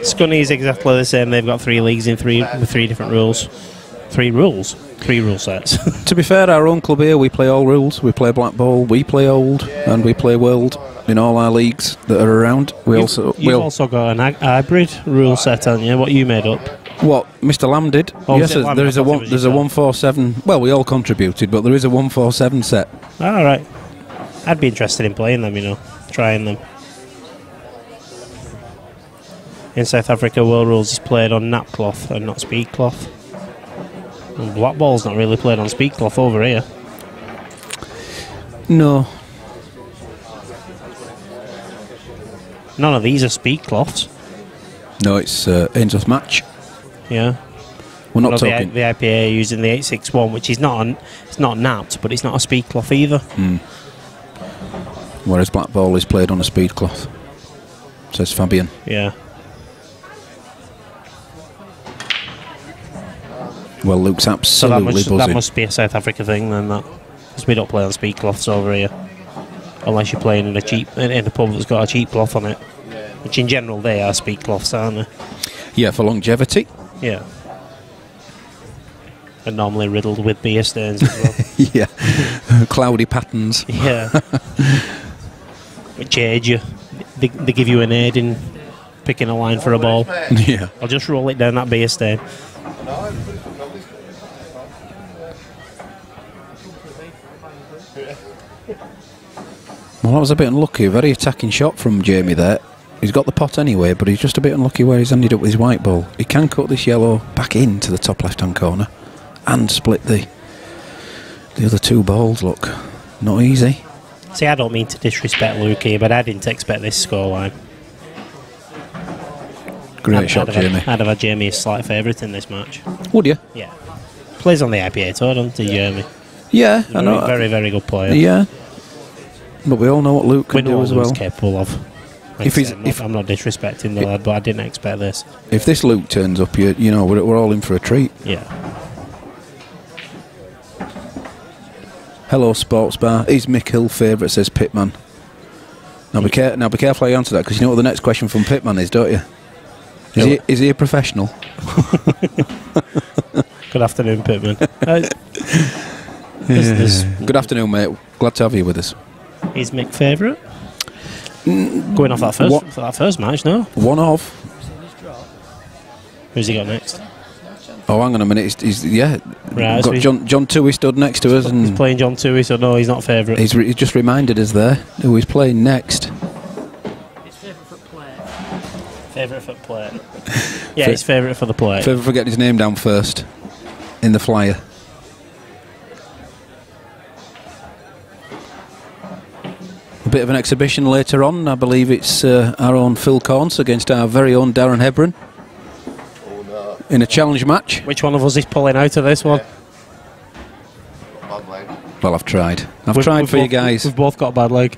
Speaker 7: Scunny's exactly the same. They've got 3 leagues in with 3 different rules. 3 rules? 3 rule sets.
Speaker 8: To be fair, our own club here, we play all rules. We play Black Ball, we play Old, and we play World in all our leagues that are around. You've
Speaker 7: also got an hybrid rule set, haven't you? What you made up?
Speaker 8: What Mr. Lamb did?
Speaker 7: Oh,
Speaker 8: yes,
Speaker 7: Lamb?
Speaker 8: there's a 147. Well, we all contributed, but there is a 147 set.
Speaker 7: All right. I'd be interested in playing them, trying them. In South Africa, World Rules is played on nap cloth and not speed cloth. And Black Ball's not really played on speed cloth over here.
Speaker 8: No.
Speaker 7: None of these are speed cloths.
Speaker 8: No, it's Ainsworth match.
Speaker 7: Yeah.
Speaker 8: We're not talking.
Speaker 7: The IPA using the 861, which is it's not napped, but it's not a speed cloth either.
Speaker 8: Whereas Black Ball is played on a speed cloth, says Fabian.
Speaker 7: Yeah.
Speaker 8: Well, Luke's absolutely buzzing.
Speaker 7: That must be a South Africa thing then, that. Because we don't play on speed cloths over here. Unless you're playing in a pub that's got a cheap cloth on it. Which in general they are speed cloths, aren't they?
Speaker 8: Yeah, for longevity.
Speaker 7: Yeah. And normally riddled with beer stains as well.
Speaker 8: Yeah. Cloudy patterns.
Speaker 7: Yeah. Which aid you. They give you an aid in picking a line for a ball.
Speaker 8: Yeah.
Speaker 7: I'll just roll it down that beer stain.
Speaker 8: Well, that was a bit unlucky. A very attacking shot from Jamie there. He's got the pot anyway, but he's just a bit unlucky where he's ended up with his white ball. He can cut this yellow back into the top left-hand corner and split the other 2 balls. Look, not easy.
Speaker 7: See, I don't mean to disrespect Luke here, but I didn't expect this scoreline.
Speaker 8: Great shot, Jamie.
Speaker 7: I'd have had Jamie a slight favourite in this match.
Speaker 8: Would you?
Speaker 7: Yeah. Plays on the IPA tour, doesn't he, Jamie?
Speaker 8: Yeah, I know.
Speaker 7: Very, very good player.
Speaker 8: Yeah. But we all know what Luke can do as well.
Speaker 7: Luke's capable of. I'm not disrespecting the lad, but I didn't expect this.
Speaker 8: If this Luke turns up, you know, we're all in for a treat.
Speaker 7: Yeah.
Speaker 8: Hello, Sports Bar. Is Mick Hill favourite, says Pitman. Now be careful how you answer that, because you know what the next question from Pitman is, don't you? Is he a professional?
Speaker 7: Good afternoon, Pitman.
Speaker 8: Good afternoon, mate. Glad to have you with us.
Speaker 7: Is Mick favourite? Going off that first match, no?
Speaker 8: One of.
Speaker 7: Who's he got next?
Speaker 8: Oh, hang on a minute. He's
Speaker 7: Right,
Speaker 8: got John Toohey stood next to us, and
Speaker 7: he's playing John Toohey, so no, he's not favourite.
Speaker 8: He's just reminded us there who he's playing next.
Speaker 10: His favourite for play.
Speaker 7: Favourite for play. Yeah, his favourite for the play.
Speaker 8: Favourite for getting his name down first in the flyer. A bit of an exhibition later on. I believe it's our own Phil Corns against our very own Darren Hebron in a challenge match.
Speaker 7: Which one of us is pulling out of this one?
Speaker 4: Bad leg.
Speaker 8: Well, I've tried. I've tried for you guys.
Speaker 7: We've both got a bad leg.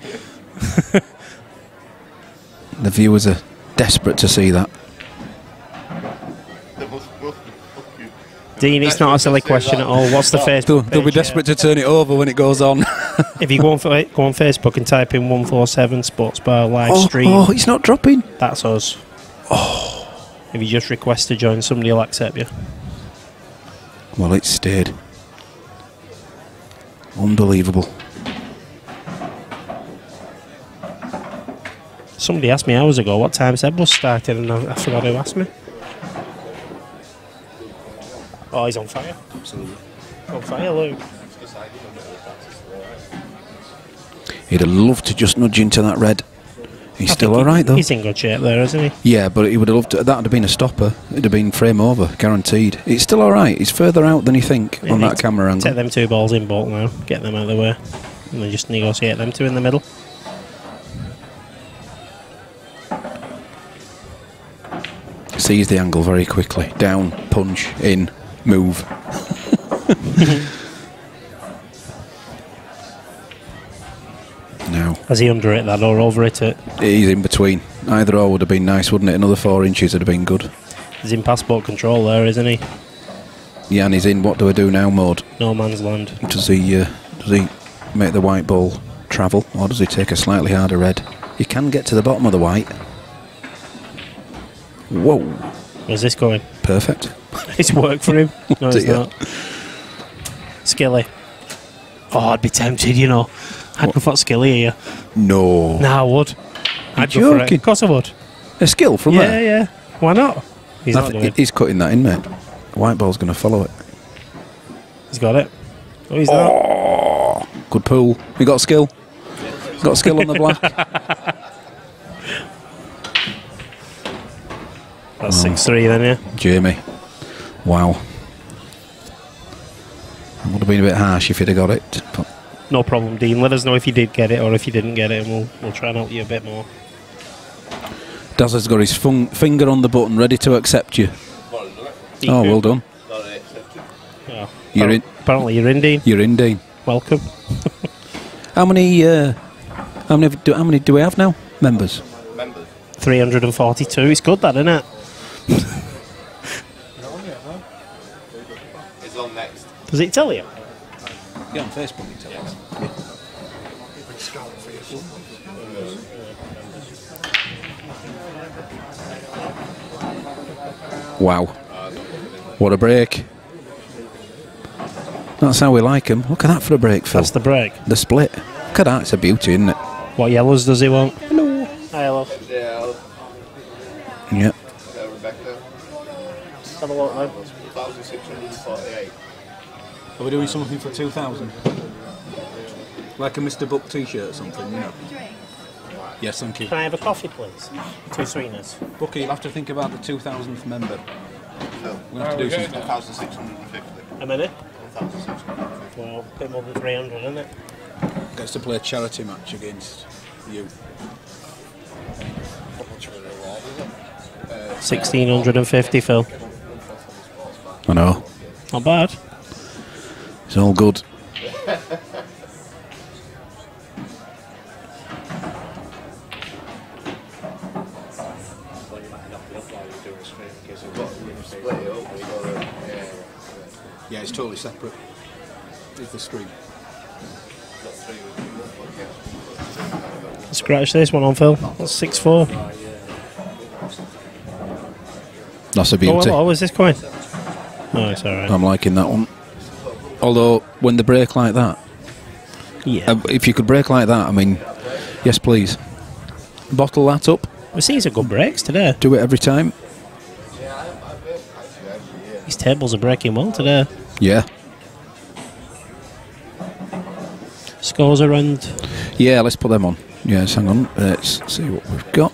Speaker 8: The viewers are desperate to see that.
Speaker 7: Dean, it's not a silly question at all. What's the Facebook
Speaker 8: They'll be desperate to turn it over when it goes on.
Speaker 7: If you go on Facebook and type in 147 Sports Bar live stream.
Speaker 8: Oh, it's not dropping.
Speaker 7: That's us. Oh. If you just request to join, somebody will accept you.
Speaker 8: Well, it stayed. Unbelievable.
Speaker 7: Somebody asked me hours ago what time Seb was starting, and I forgot who asked me. Oh, he's on fire. Absolutely. On fire, Luke.
Speaker 8: He'd have loved to just nudge into that red. He's still alright though.
Speaker 7: He's in good shape there, isn't he?
Speaker 8: Yeah, but he would have loved to, that would have been a stopper. It'd have been frame over, guaranteed. It's still alright. He's further out than you think on that camera angle.
Speaker 7: Take them 2 balls in bulk now, get them out of the way, and then just negotiate them 2 in the middle.
Speaker 8: Sees the angle very quickly. Down, punch, in, move. Now.
Speaker 7: Has he under it that or over it?
Speaker 8: He's in between. Either or would have been nice, wouldn't it? Another 4 inches would have been good.
Speaker 7: He's in passport control there, isn't he?
Speaker 8: Yeah, and he's in what do I do now mode.
Speaker 7: No man's land.
Speaker 8: Does he make the white ball travel, or does he take a slightly harder red? You can get to the bottom of the white. Whoa.
Speaker 7: Where's this going?
Speaker 8: Perfect.
Speaker 7: It's worked for him. No, it's not. Skilly. Oh, I'd be tempted, you know. I'd go for Skilly here.
Speaker 8: No.
Speaker 7: Nah, I would. I'd
Speaker 8: You're
Speaker 7: go for it.
Speaker 8: joking.
Speaker 7: Of course I would.
Speaker 8: A skill from there?
Speaker 7: Yeah. Why not? He's not doing it.
Speaker 8: He's cutting that in, mate. White ball's going to follow it.
Speaker 7: He's got it. Oh, he's not.
Speaker 8: Oh, good pool. You got skill? Got skill on the black?
Speaker 7: That's 6-3 then, yeah.
Speaker 8: Jamie. Wow. Would have been a bit harsh if he'd have got it. But
Speaker 7: No problem, Dean. Let us know if you did get it or if you didn't get it, and we'll try and help you a bit more.
Speaker 8: Daz has got his finger on the button, ready to accept you. Oh, well done.
Speaker 7: Oh,
Speaker 8: You're in.
Speaker 7: Apparently you're in, Dean.
Speaker 8: You're in, Dean.
Speaker 7: Welcome.
Speaker 8: How many do we have now? Members?
Speaker 7: 342. It's good, that, isn't it?
Speaker 4: It's on next.
Speaker 7: Does it tell you?
Speaker 8: Yeah, on Facebook it tells us. Wow. What a break. That's how we like them. Look at that for a break, Phil.
Speaker 7: That's the break.
Speaker 8: The split. Look at that, it's a beauty, isn't it?
Speaker 7: What yellows does he want? Hello. Hi, hello.
Speaker 8: Yeah.
Speaker 4: Rebecca.
Speaker 7: Let's have a look now.
Speaker 4: 1,648.
Speaker 9: Are we doing something for 2,000? Like a Mr. Buck t-shirt or something, you know? Yes, thank you.
Speaker 7: Can I have a coffee, please? 2 sweeteners.
Speaker 9: Bucky, you'll have to think about the 2,000th member.
Speaker 4: No.
Speaker 9: We'll have to do something.
Speaker 4: 1,650.
Speaker 7: A minute?
Speaker 4: 1,650.
Speaker 7: Well, a bit more than 300, isn't it?
Speaker 9: Gets to play a charity match against you.
Speaker 7: 1,650, Phil.
Speaker 8: I know.
Speaker 7: Not bad.
Speaker 8: It's all good.
Speaker 9: Yeah, it's totally separate. It's the stream.
Speaker 7: Scratch this one on, Phil. That's 6-4.
Speaker 8: That's a beauty.
Speaker 7: Oh, is this going? Oh, it's alright.
Speaker 8: I'm liking that one. Although, when they break like that,
Speaker 7: Yeah.
Speaker 8: if you could break like that, I mean, yes, please. Bottle that up.
Speaker 7: We're seeing some good breaks today.
Speaker 8: Do it every time.
Speaker 7: These tables are breaking well today.
Speaker 8: Yeah.
Speaker 7: Scores around.
Speaker 8: Yeah, let's put them on. Yes, hang on. Let's see what we've got.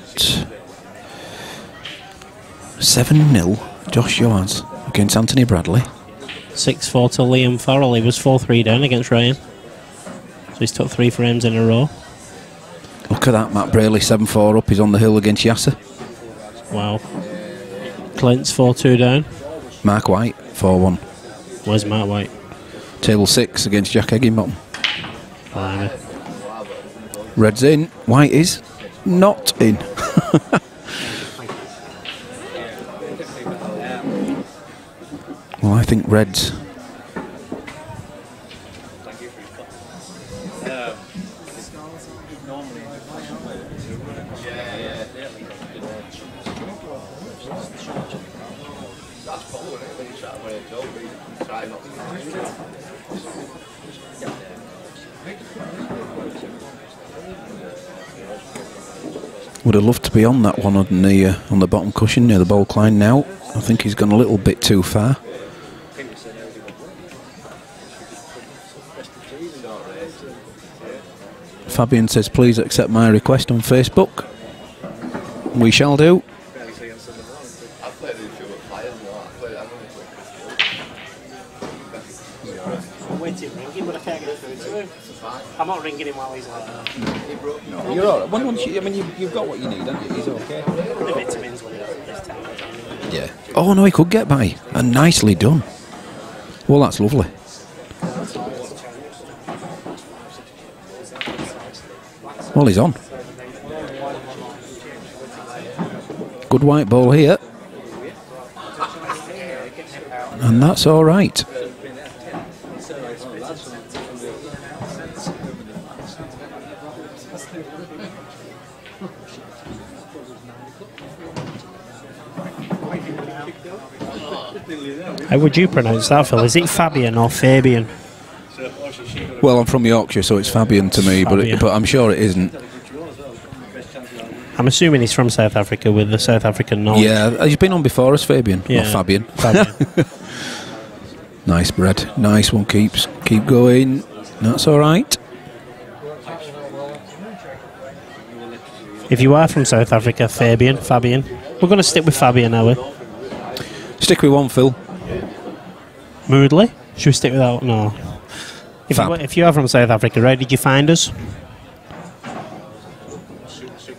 Speaker 8: 7-0, Josh Yards against Anthony Bradley.
Speaker 7: 6-4 to Liam Farrell. He was 4-3 down against Ryan. So he's took 3 frames in a row.
Speaker 8: Look at that, Matt Brayley, 7-4 up. He's on the hill against Yasser.
Speaker 7: Wow. Clint's 4-2 down.
Speaker 8: Mark White, 4-1.
Speaker 7: Where's Matt White?
Speaker 8: Table 6 against Jack Higginbottom.
Speaker 7: Blimey.
Speaker 8: Red's in, White is not in. Well, I think Red's. Would have loved to be on that one on the bottom cushion near the ball line now. I think he's gone a little bit too far. Fabian says, please accept my request on Facebook. We shall do.
Speaker 7: I'm not ringing him while he's like that.
Speaker 9: No, you're all right. Once I mean, you've got what you need, haven't you? He's okay.
Speaker 7: The vitamins when it's time.
Speaker 8: Yeah. Oh no, he could get by. And nicely done. Well, that's lovely. Well, he's on. Good white ball here. And that's all right.
Speaker 7: How would you pronounce that, Phil? Is it Fabian or Fabian?
Speaker 8: Well, I'm from Yorkshire, so it's Fabian to me, but I'm sure it isn't.
Speaker 7: I'm assuming he's from South Africa with the South African knowledge.
Speaker 8: Yeah, he's been on before as Fabian,
Speaker 7: Yeah.
Speaker 8: or Fabian.
Speaker 7: Fabian.
Speaker 8: Nice bread, nice one. Keep going. That's all right.
Speaker 7: If you are from South Africa, Fabian. We're going to stick with Fabian, are we?
Speaker 8: Stick with one, Phil.
Speaker 7: Moodley? Should we stick with that? No. If you are from South Africa, right, did you find us?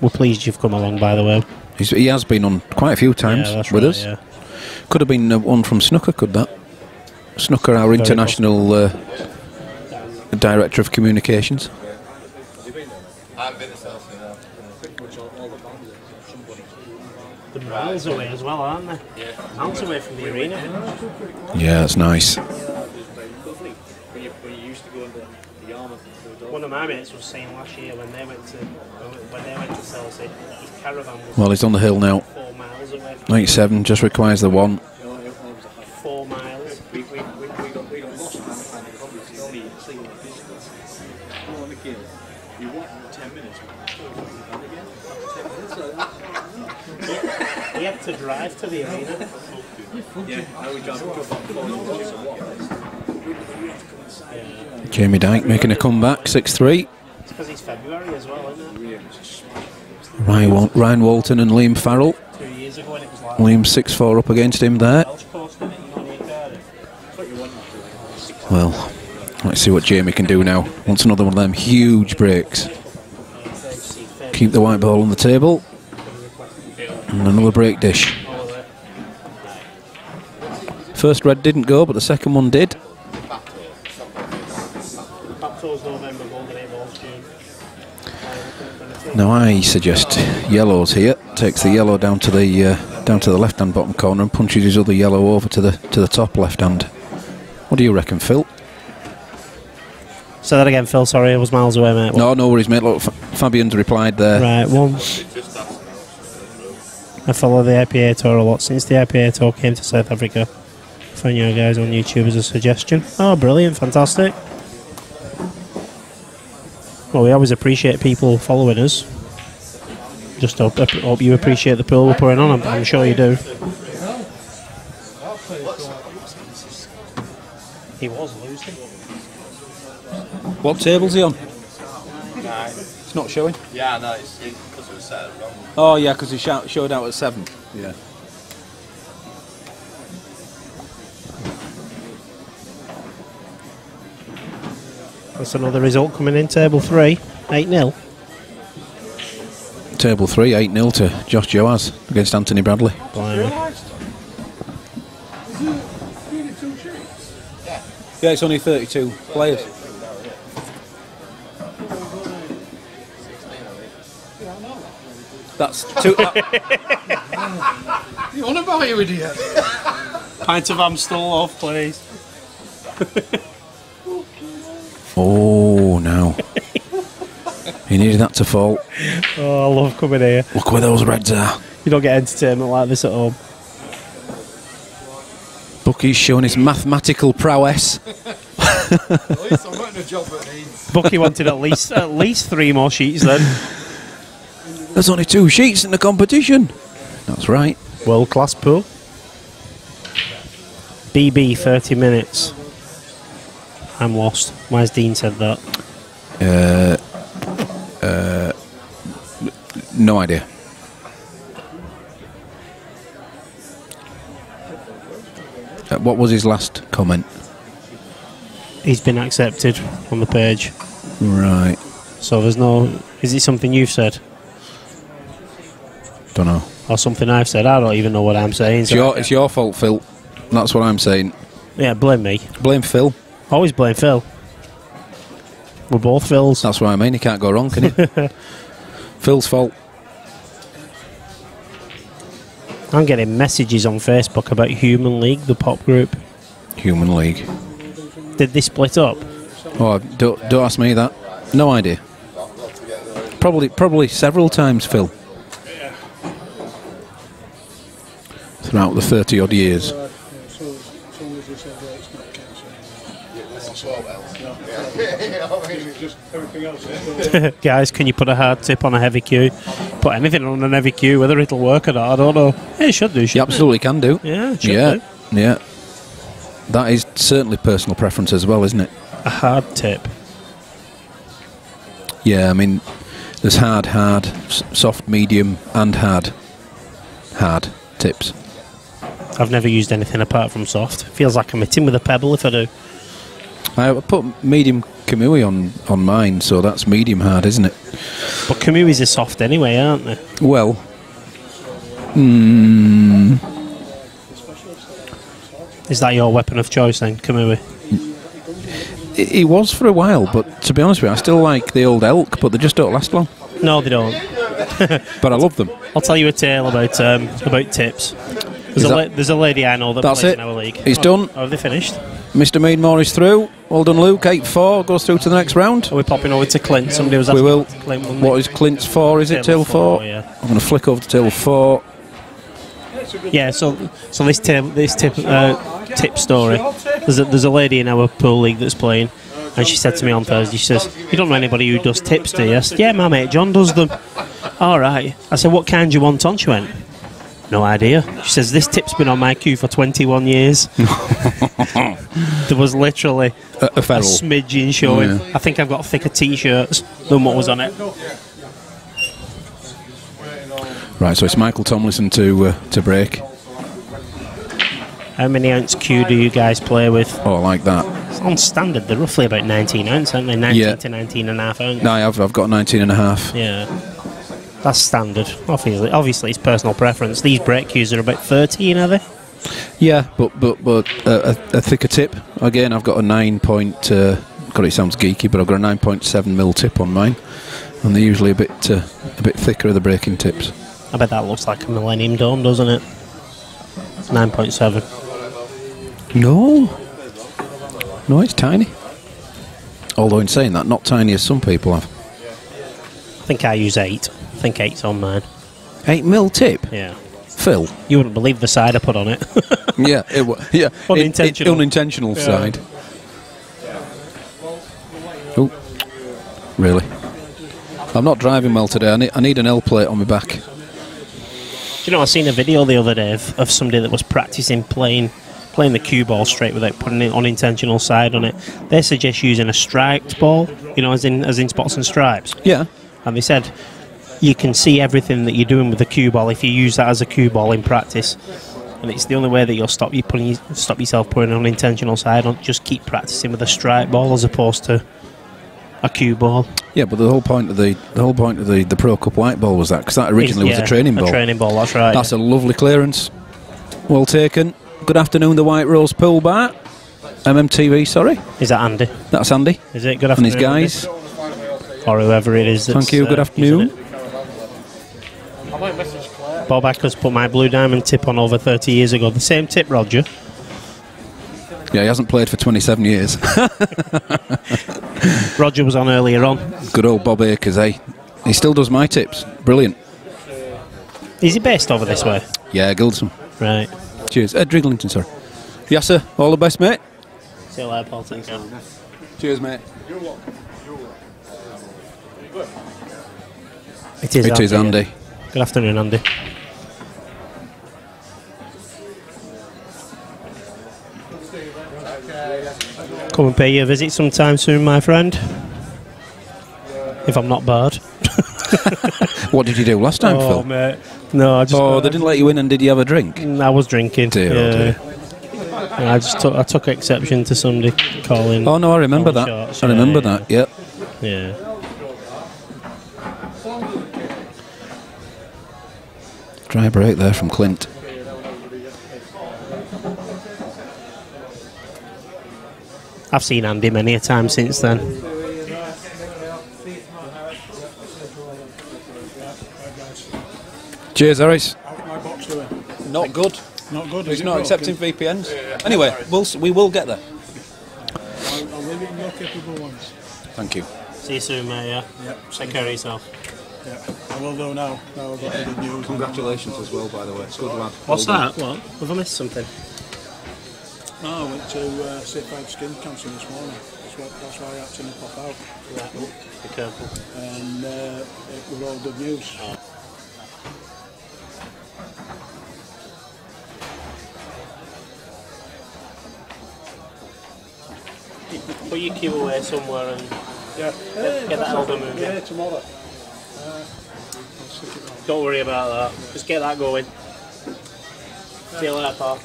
Speaker 7: We're pleased you've come along, by the way.
Speaker 8: He has been on quite a few times with us.
Speaker 7: Yeah.
Speaker 8: Could have been one from Snooker, could that? Snooker, our international director of communications.
Speaker 7: They're miles away as well, aren't they? Yeah. Miles away from the arena.
Speaker 8: Yeah, that's nice.
Speaker 7: One of my mates was saying last year when they went to Chelsea, his caravan was
Speaker 8: Well, he's on the hill now.
Speaker 7: 4 miles away.
Speaker 8: 97 just requires the one.
Speaker 7: 4 miles.
Speaker 9: We got lost in you want 10 minutes.
Speaker 7: He had to drive to the arena.
Speaker 9: Yeah, now we drive
Speaker 8: Jamie Dyke making a comeback, 6-3.
Speaker 7: It's because it's February as well, isn't it?
Speaker 8: Ryan Walton and Liam Farrell.
Speaker 7: 2 years ago when it was like
Speaker 8: Liam 6-4 up against him there. Well, let's see what Jamie can do now. Wants another one of them huge breaks. Keep the white ball on the table. And another break dish. First red didn't go, but the second one did. Now I suggest yellows here. Takes the yellow down to the left hand bottom corner and punches his other yellow over to the top left hand. What do you reckon, Phil?
Speaker 7: Say that again, Phil. Sorry, I was miles away, mate.
Speaker 8: No worries, mate. Look, Fabian's replied there.
Speaker 7: Right, one. I follow the IPA tour a lot. Since the IPA tour came to South Africa, I found you guys on YouTube as a suggestion. Oh, brilliant, fantastic. Well, we always appreciate people following us. Just hope you appreciate the pool we're putting on. I'm sure you do. He was losing.
Speaker 8: What table's he on? It's not showing.
Speaker 4: Yeah, no, it's because it was set wrong.
Speaker 8: Oh yeah, because he showed out at 7. Yeah.
Speaker 7: That's another result coming in. Table 3, 8-0.
Speaker 8: Table 3, 8-0 to Josh Joaz against Anthony Bradley. Yeah, it's only 32 players. That's two.
Speaker 9: You on about, you idiot?
Speaker 7: Pint of Amstel off, please.
Speaker 8: Oh, now. He needed that to fall.
Speaker 7: Oh, I love coming here.
Speaker 8: Look where those reds are.
Speaker 7: You don't get entertainment like this at home.
Speaker 8: Bucky's showing his mathematical prowess.
Speaker 9: At least I'm not in a job that needs.
Speaker 7: Bucky wanted at least 3 more sheets then.
Speaker 8: There's only 2 sheets in the competition. That's right.
Speaker 7: World class pool. BB 30 minutes. I'm lost. Why's Dean said that?
Speaker 8: No idea. What was his last comment?
Speaker 7: He's been accepted on the page.
Speaker 8: Right.
Speaker 7: So there's no... Is it something you've said?
Speaker 8: Don't know.
Speaker 7: Or something I've said? I don't even know what I'm saying.
Speaker 8: It's your fault, Phil. That's what I'm saying.
Speaker 7: Yeah, blame me.
Speaker 8: Blame Phil.
Speaker 7: Always blame Phil. We're both Phils.
Speaker 8: That's what I mean. He can't go wrong, can he? Phil's fault.
Speaker 7: I'm getting messages on Facebook about Human League, the pop group.
Speaker 8: Human League.
Speaker 7: Did they split up?
Speaker 8: Oh, don't ask me that. No idea. Probably several times, Phil. Throughout the 30 odd years.
Speaker 7: Guys, can you put a hard tip on a heavy cue? Put anything on an heavy cue, whether it'll work or not, I don't know. Yeah, it should do.
Speaker 8: You absolutely can do.
Speaker 7: Yeah, it should do.
Speaker 8: Yeah. That is certainly personal preference as well, isn't it?
Speaker 7: A hard tip.
Speaker 8: Yeah, I mean, there's hard, soft, medium, and hard tips.
Speaker 7: I've never used anything apart from soft. Feels like I'm hitting with a pebble if I do.
Speaker 8: I put medium Kamui on mine, so that's medium hard, isn't it?
Speaker 7: But Kamuis are soft anyway, aren't they?
Speaker 8: Well,
Speaker 7: is that your weapon of choice then, Kamui?
Speaker 8: He was for a while, but to be honest with you, I still like the old elk, but they just don't last long.
Speaker 7: No, they don't.
Speaker 8: But I love them.
Speaker 7: I'll tell you a tale about tips. There's a lady I know that plays in our league.
Speaker 8: He's done.
Speaker 7: Oh, have they finished?
Speaker 8: Mr. Meadmore is through. Well done, Luke. 8-4 goes through to the next round.
Speaker 7: Are we popping over to Clint? Somebody was
Speaker 8: asking. We will.
Speaker 7: Clint,
Speaker 8: what is Clint's 4? Is it table 4?
Speaker 7: Yeah.
Speaker 8: I'm going to flick over to table 4.
Speaker 7: Yeah. So this tip story. There's a lady in our pool league that's playing, and she said to me on Thursday, she says, "You don't know anybody who does tips, do you?" I said, "Yeah, my mate John does them." All right. I said, "What kind do you want on?" She went, "No idea." She says, "This tip's been on my queue for 21 years. There was literally a smidgen showing. Yeah. I think I've got thicker T-shirts than what was on it.
Speaker 8: Right, so it's Michael Tomlinson to break.
Speaker 7: How many ounce queue do you guys play with?
Speaker 8: Oh, I like that.
Speaker 7: It's on standard. They're roughly about 19 ounce, aren't they? 19 to 19 and a half ounce.
Speaker 8: No, I've got 19 and a half.
Speaker 7: Yeah. That's standard. Obviously, it's personal preference. These break cues are about 13, are they?
Speaker 8: Yeah, but a thicker tip. Again, I've got a 9 point. God, it sounds geeky, but I've got a 9.7 mil tip on mine, and they're usually a bit thicker of the breaking tips.
Speaker 7: I bet that looks like a Millennium Dome, doesn't it? 9.7.
Speaker 8: No, it's tiny. Although in saying that, not tiny as some people have.
Speaker 7: I think I use 8. I think 8's on mine.
Speaker 8: 8 mil tip?
Speaker 7: Yeah.
Speaker 8: Phil?
Speaker 7: You wouldn't believe the side I put on it.
Speaker 8: Yeah,
Speaker 7: Unintentional.
Speaker 8: Unintentional side. Oh, really? I'm not driving well today. I need an L plate on my back.
Speaker 7: Do you know, I seen a video the other day of somebody that was practicing playing the cue ball straight without putting an unintentional side on it. They suggest using a striped ball, you know, as in spots and stripes.
Speaker 8: Yeah.
Speaker 7: And they said you can see everything that you're doing with the cue ball if you use that as a cue ball in practice. And it's the only way that you'll stop yourself putting an unintentional side on. Just keep practicing with a striped ball as opposed to a cue ball.
Speaker 8: Yeah, but the whole point of the Pro Cup white ball was that, because that originally was a training ball.
Speaker 7: A training ball, that's right.
Speaker 8: That's a lovely clearance. Well taken. Good afternoon, the White Rose Pool Bar. MMTV, sorry.
Speaker 7: Is that Andy?
Speaker 8: That's Andy.
Speaker 7: Is it? Good afternoon,
Speaker 8: and his guys.
Speaker 7: Andy? Or whoever it is.
Speaker 8: Thank you, good afternoon.
Speaker 1: I might message Claire.
Speaker 7: Bob Ackers put my Blue Diamond tip on over 30 years ago. The same tip, Roger.
Speaker 8: Yeah, he hasn't played for 27 years.
Speaker 7: Roger was on earlier on.
Speaker 8: Good old Bob Akers, eh? He still does my tips. Brilliant.
Speaker 7: Is he based over this way?
Speaker 8: Yeah, Gildsam.
Speaker 7: Right.
Speaker 8: Cheers. Driglington, sorry. Yes, sir. All the best, mate.
Speaker 7: See you later, Paul. Take care.
Speaker 8: Cheers, mate.
Speaker 7: It is
Speaker 8: Andy.
Speaker 7: Yeah. Good afternoon, Andy. Come and pay you a visit sometime soon, my friend. If I'm not barred.
Speaker 8: What did you do last time, Phil?
Speaker 7: Mate. No, I just.
Speaker 8: Oh, they didn't let you in, and did you have a drink?
Speaker 7: I was drinking.
Speaker 8: Dear,
Speaker 7: yeah.
Speaker 8: oh dear.
Speaker 7: I took exception to somebody calling.
Speaker 8: Oh no, I remember that.
Speaker 7: Shots.
Speaker 8: I remember that. Yep.
Speaker 7: Yeah.
Speaker 8: Dry break there from Clint.
Speaker 7: I've seen Andy many a time since then.
Speaker 8: Cheers, Harris.
Speaker 1: My box doing?
Speaker 8: Not good.
Speaker 1: Not good.
Speaker 8: He's not accepting VPNs. Yeah. Anyway, we will get there.
Speaker 1: I'll leave it in your capable ones.
Speaker 8: Thank you.
Speaker 7: See you soon, mate. Yeah.
Speaker 1: Yep.
Speaker 7: Take care of yourself.
Speaker 9: Yeah, I will do now. Now I've got the good news.
Speaker 6: Congratulations as well, by the way. It's good lad.
Speaker 7: What's that? What? Have I missed something?
Speaker 9: No, I went to certified skin cancer this morning. That's why I had to pop out.
Speaker 7: Right, oh, be careful.
Speaker 9: And it was all good news.
Speaker 7: Oh. Put your cue away somewhere and get that album moving.
Speaker 9: Yeah, tomorrow.
Speaker 7: Don't worry about that. Just get that going. See you later, pal.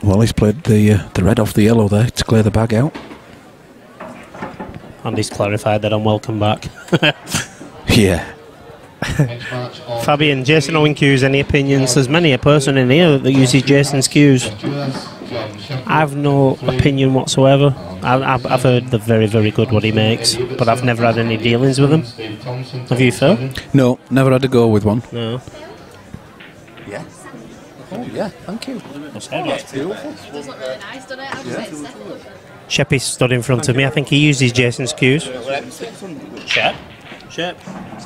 Speaker 8: Well, he's played the red off the yellow there to clear the bag out.
Speaker 7: And he's clarified that I'm welcome back.
Speaker 8: Yeah.
Speaker 7: Fabian, Jason Owen cues, any opinions? There's many a person in here that uses Jason's cues. I have no opinion whatsoever. I've heard they're very, very good what he makes, but I've never had any dealings with him. Have you, Phil?
Speaker 8: No, never had to go with one.
Speaker 7: No.
Speaker 6: Yeah. Oh, yeah, thank you.
Speaker 7: That's beautiful.
Speaker 10: It does look really nice, doesn't it? I would say it's settled.
Speaker 7: Sheppy stood in front of me. I think he uses Jason's cues. Shep? Shep?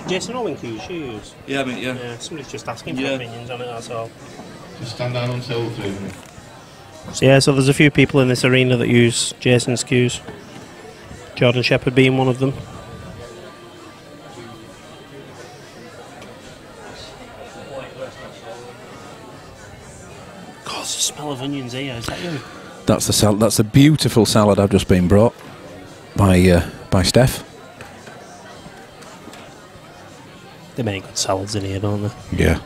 Speaker 7: Jason Owen cues you use?
Speaker 11: Yeah, mate, yeah.
Speaker 7: Yeah, somebody's just asking for opinions on it, that's all.
Speaker 4: Just stand down until 3 minutes.
Speaker 7: So yeah, so there's a few people in this arena that use Jason's cues. Jordan Shepherd being one of them. God, there's a smell of onions here. Is that you?
Speaker 8: That's the salad. That's a beautiful salad I've just been brought by Steph.
Speaker 7: They make good salads in here, don't they?
Speaker 8: Yeah.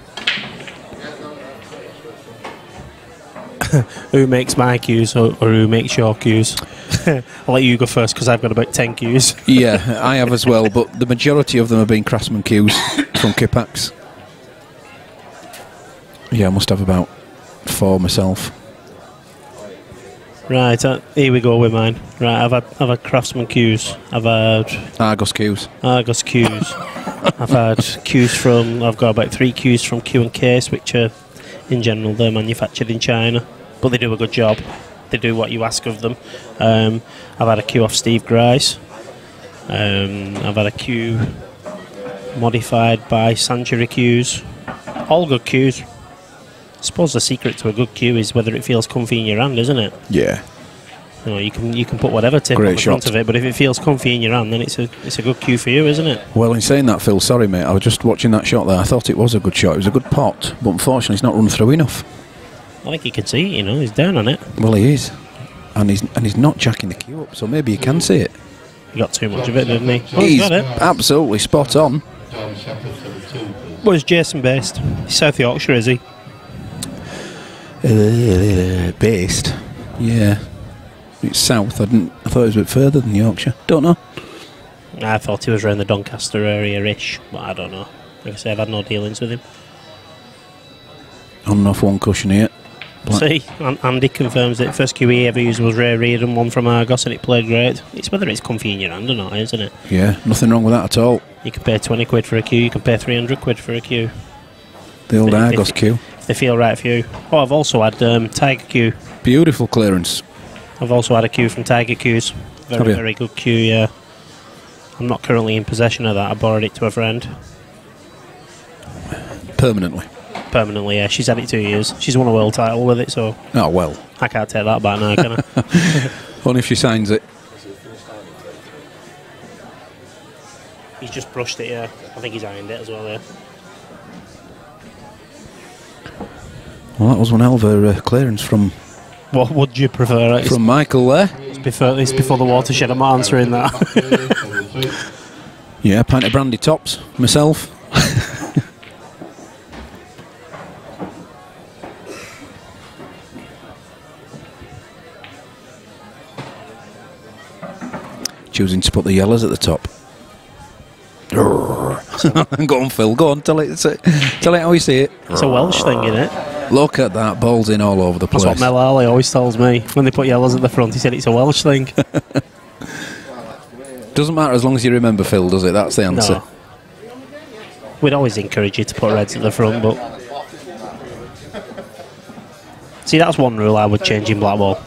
Speaker 7: Who makes my cues or who makes your cues? I'll let you go first because I've got about 10 cues.
Speaker 8: Yeah, I have as well, but the majority of them have been Craftsman cues from Kipax. Yeah, I must have about 4 myself.
Speaker 7: Right, here we go with mine. Right, I've had Craftsman cues. I've had
Speaker 8: Argos cues.
Speaker 7: Argos cues. I've had cues from. I've got about 3 cues from Q and Case, which are in general they're manufactured in China, but they do a good job. They do what you ask of them. I've had a cue off Steve Grice. I've had a cue modified by Sanctuary cues. All good cues. I suppose the secret to a good cue is whether it feels comfy in your hand, isn't it?
Speaker 8: Yeah.
Speaker 7: You know, you can put whatever tip on the front of it, but if it feels comfy in your hand, then it's a good cue for you, isn't it?
Speaker 8: Well, in saying that, Phil, sorry mate, I was just watching that shot there. I thought it was a good shot. It was a good pot, but unfortunately, it's not run through enough.
Speaker 7: I think you can see it. You know, he's down on it.
Speaker 8: Well, he is, and he's not jacking the cue up, so maybe you can see it.
Speaker 7: He got too much of it, didn't he? Oh,
Speaker 8: he's
Speaker 7: got it.
Speaker 8: Absolutely spot on.
Speaker 7: Where's Jason based? He's South Yorkshire, is he?
Speaker 8: Based, yeah. It's south. I thought it was a bit further than Yorkshire. Don't know.
Speaker 7: I thought he was around the Doncaster area-ish, but I don't know. Like I say, I've had no dealings with him.
Speaker 8: On and off one cushion here.
Speaker 7: See, Andy confirms that first cue he ever used was Ray Reid and one from Argos, and it played great. It's whether it's comfy in your hand or not, isn't it?
Speaker 8: Yeah, nothing wrong with that at all.
Speaker 7: You can pay 20 quid for a cue, you can pay 300 quid for a cue.
Speaker 8: The old Argos cue.
Speaker 7: If they feel right for you. Oh, I've also had Tiger cue.
Speaker 8: Beautiful clearance.
Speaker 7: I've also had a cue from Tiger Cues. Very, very good cue, yeah. I'm not currently in possession of that. I borrowed it to a friend.
Speaker 8: Permanently?
Speaker 7: Permanently, yeah. She's had it 2 years. She's won a world title with it, so...
Speaker 8: Oh, well.
Speaker 7: I can't take that back now, can I?
Speaker 8: Only if she signs it.
Speaker 7: He's just brushed it, yeah. I think he's ironed it as well, yeah.
Speaker 8: Well, that was one hell of a clearance from...
Speaker 7: What would you prefer?
Speaker 8: From Michael there.
Speaker 7: It's before the watershed. I'm answering that.
Speaker 8: Yeah, pint of brandy tops. Myself. Choosing to put the yellows at the top. Go on, Phil. Go on. Tell it how you see it.
Speaker 7: It's a Welsh thing, isn't it?
Speaker 8: Look at that. Balls in all over the place.
Speaker 7: That's what Mel Ali always tells me. When they put yellows at the front, he said it's a Welsh thing.
Speaker 8: Doesn't matter as long as you remember, Phil, does it? That's the answer.
Speaker 7: No. We'd always encourage you to put reds at the front, but... See, that's one rule I would change in Blackball.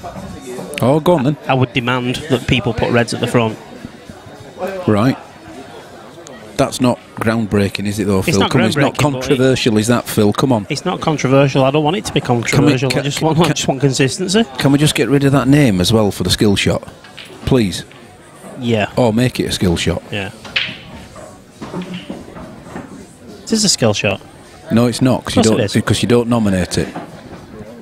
Speaker 8: Oh, go on then.
Speaker 7: I would demand that people put reds at the front.
Speaker 8: Right. That's not groundbreaking, is it though, Phil?
Speaker 7: not
Speaker 8: Come on, it's not
Speaker 7: groundbreaking, but
Speaker 8: controversial, is that, Phil? Come on.
Speaker 7: It's not controversial. I don't want it to be controversial. I just want consistency.
Speaker 8: Can we just get rid of that name as well for the skill shot? Please.
Speaker 7: Yeah.
Speaker 8: Or make it a skill shot.
Speaker 7: Yeah. It is a skill shot.
Speaker 8: No, it's not, because you don't nominate it.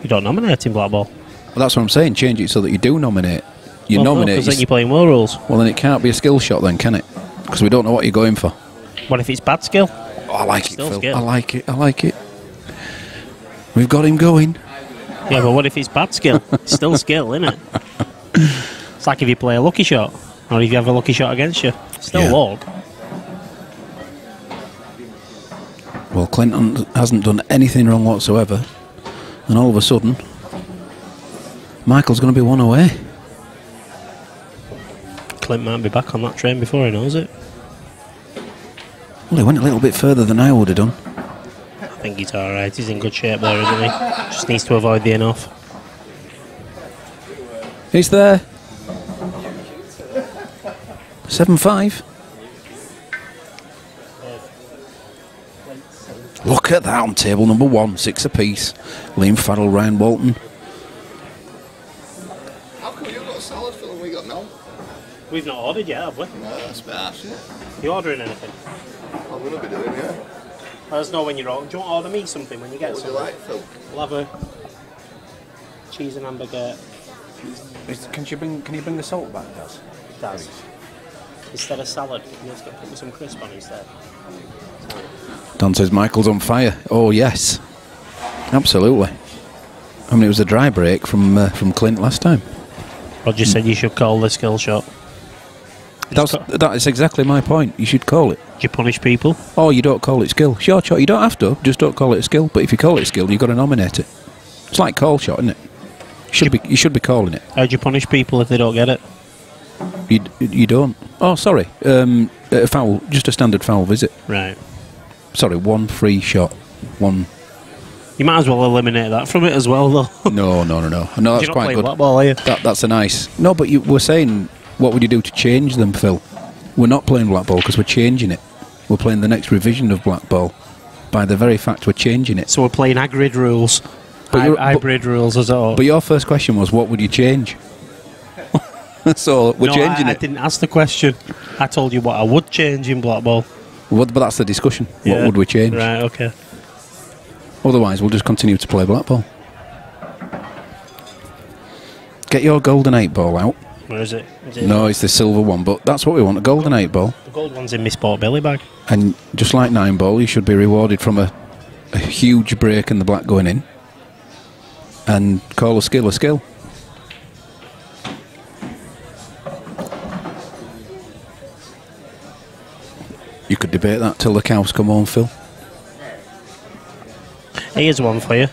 Speaker 7: You don't nominate in Blackball.
Speaker 8: Well, that's what I'm saying. Change it so that you do nominate. You
Speaker 7: Well,
Speaker 8: nominate.
Speaker 7: because then you're playing world rules.
Speaker 8: Well, then it can't be a skill shot, then, can it? Because we don't know what you're going for.
Speaker 7: What if it's bad skill?
Speaker 8: Oh, I like it,
Speaker 7: Still
Speaker 8: Phil.
Speaker 7: skill.
Speaker 8: I like it. I like it. We've got him going.
Speaker 7: Yeah, but what if it's bad skill? It's still skill, isn't it? It's like if you play a lucky shot, or if you have a lucky shot against you. It's still log.
Speaker 8: Well, Clinton hasn't done anything wrong whatsoever, and all of a sudden, Michael's going to be one away.
Speaker 7: Clint might be back on that train before he knows it.
Speaker 8: Well, he went a little bit further than I would have done.
Speaker 7: I think he's alright. He's in good shape there, isn't he? Just needs to avoid the in-off.
Speaker 8: He's there. 7-5. Look at that on table number 1, 6 apiece. Liam Farrell, Ryan Walton.
Speaker 4: How come you got a salad Phil and we got none?
Speaker 7: We've not ordered yet, have we?
Speaker 4: No, that's a bit harsh, isn't it?
Speaker 7: You ordering anything?
Speaker 4: I'm going to be doing, yeah.
Speaker 7: Let us know when you're on. Do you want to order me something when you get
Speaker 4: What would
Speaker 7: something?
Speaker 4: you like, Phil?
Speaker 7: We'll have a cheese and hamburger.
Speaker 9: Can you bring the salt back, Daz?
Speaker 7: It does. Instead of salad, can you just put me some crisp on instead?
Speaker 8: Don says Michael's on fire. Oh, yes. Absolutely. I mean, it was a dry break from Clint last time.
Speaker 7: Roger said you should call the skill shot.
Speaker 8: That is exactly my point. You should call it.
Speaker 7: Do you punish people?
Speaker 8: Oh, you don't call it skill. Short shot, you don't have to. Just don't call it a skill. But if you call it skill, you've got to nominate it. It's like call shot, isn't it? You should be calling it.
Speaker 7: How do you punish people if they don't get it?
Speaker 8: You don't. Oh, sorry. A foul, just a standard foul visit.
Speaker 7: Right.
Speaker 8: Sorry, 1 free shot. 1.
Speaker 7: You might as well eliminate that from it as well, though.
Speaker 8: No. No, that's
Speaker 7: You're not
Speaker 8: quite
Speaker 7: playing
Speaker 8: good.
Speaker 7: Blackball, are you?
Speaker 8: That's a nice. No, but we're saying, what would you do to change them, Phil? We're not playing Blackball because we're changing it. We're playing the next revision of Blackball. By the very fact we're changing it.
Speaker 7: So we're playing hybrid rules. Hybrid rules as all.
Speaker 8: But your first question was, what would you change? So we're changing it.
Speaker 7: I didn't ask the question. I told you what I would change in Blackball.
Speaker 8: But that's the discussion.
Speaker 7: Yeah.
Speaker 8: What would we change?
Speaker 7: Right, okay.
Speaker 8: Otherwise, we'll just continue to play Blackball. Get your golden 8 ball out.
Speaker 7: Where is it?
Speaker 8: No, it's the silver one, but that's what we want, a golden 8 ball.
Speaker 7: The gold one's in my sport belly bag.
Speaker 8: And just like 9 ball, you should be rewarded from a huge break and the black going in. And call a skill a skill. You could debate that till the cows come home, Phil.
Speaker 7: Here's one for you.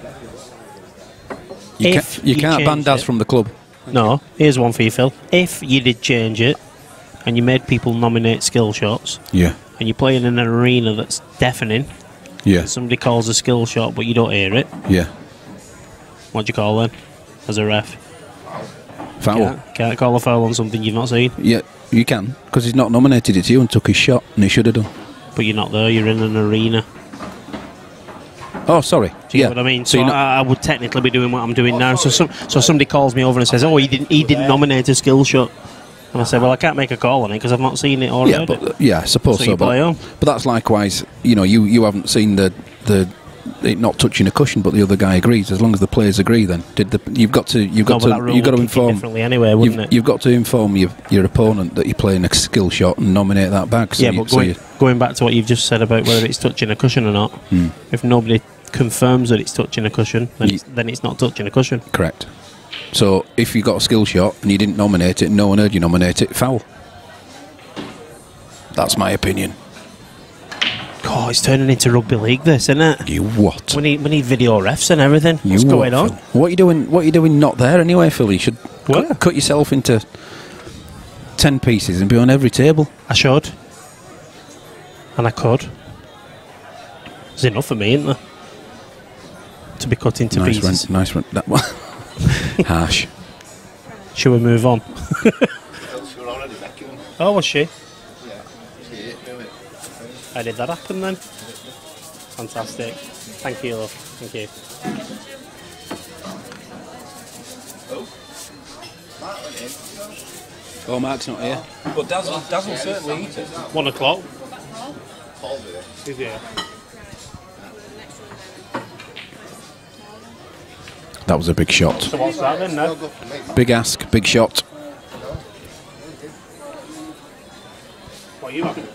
Speaker 8: You can't ban Daz from the club.
Speaker 7: No, here's one for you, Phil. If you did change it and you made people nominate skill shots,
Speaker 8: Yeah.
Speaker 7: and you're playing in an arena that's deafening,
Speaker 8: Yeah.
Speaker 7: somebody calls a skill shot but you don't hear it,
Speaker 8: Yeah.
Speaker 7: what do you call then as a ref?
Speaker 8: Foul.
Speaker 7: Can't call a foul on something you've not seen.
Speaker 8: Yeah, you can, because he's not nominated it to you and took his shot, and he should have done.
Speaker 7: But you're not there, you're in an arena.
Speaker 8: Oh, sorry.
Speaker 7: Do you get what I mean? So I would technically be doing what I'm doing now. So somebody calls me over and says, "Oh, he didn't nominate a skill shot," and I say, "Well, I can't make a call on it because I've not seen it or heard it."
Speaker 8: Yeah, I suppose
Speaker 7: So
Speaker 8: so.
Speaker 7: you play on.
Speaker 8: But that's likewise. You haven't seen the it not touching a cushion, but the other guy agrees. As long as the players agree, then you've got to inform
Speaker 7: differently anyway, wouldn't it?
Speaker 8: You've got to inform your opponent that you're playing a skill shot and nominate that back. So
Speaker 7: Yeah, but going back to what you've just said about whether it's touching a cushion or not, if nobody confirms that it's touching a cushion, then it's not touching a cushion.
Speaker 8: Correct. So if you got a skill shot and you didn't nominate it and no one heard you nominate it, foul. That's my opinion.
Speaker 7: Oh, it's turning into rugby league, this, isn't it?
Speaker 8: You what?
Speaker 7: We need video refs and everything. What's going on?
Speaker 8: Phil? What are you doing? What are you doing? Not there anyway, Phil. You should cut yourself into 10 pieces and be on every table.
Speaker 7: I should, and I could. There's enough for me, isn't there? To be cut into pieces.
Speaker 8: Nice run. That one. Harsh.
Speaker 7: Should we move on?
Speaker 4: You're already vacuuming.
Speaker 7: Oh, was she?
Speaker 4: Yeah. See it, do it.
Speaker 7: How did that happen then? Fantastic. Thank you, love. Thank you.
Speaker 8: Oh, Mark's not here.
Speaker 9: But Dazzle certainly eat it.
Speaker 7: 1 o'clock. Is here.
Speaker 6: That was a big shot.
Speaker 7: So what's that then? No?
Speaker 6: Big ask, big shot.
Speaker 7: What are you having?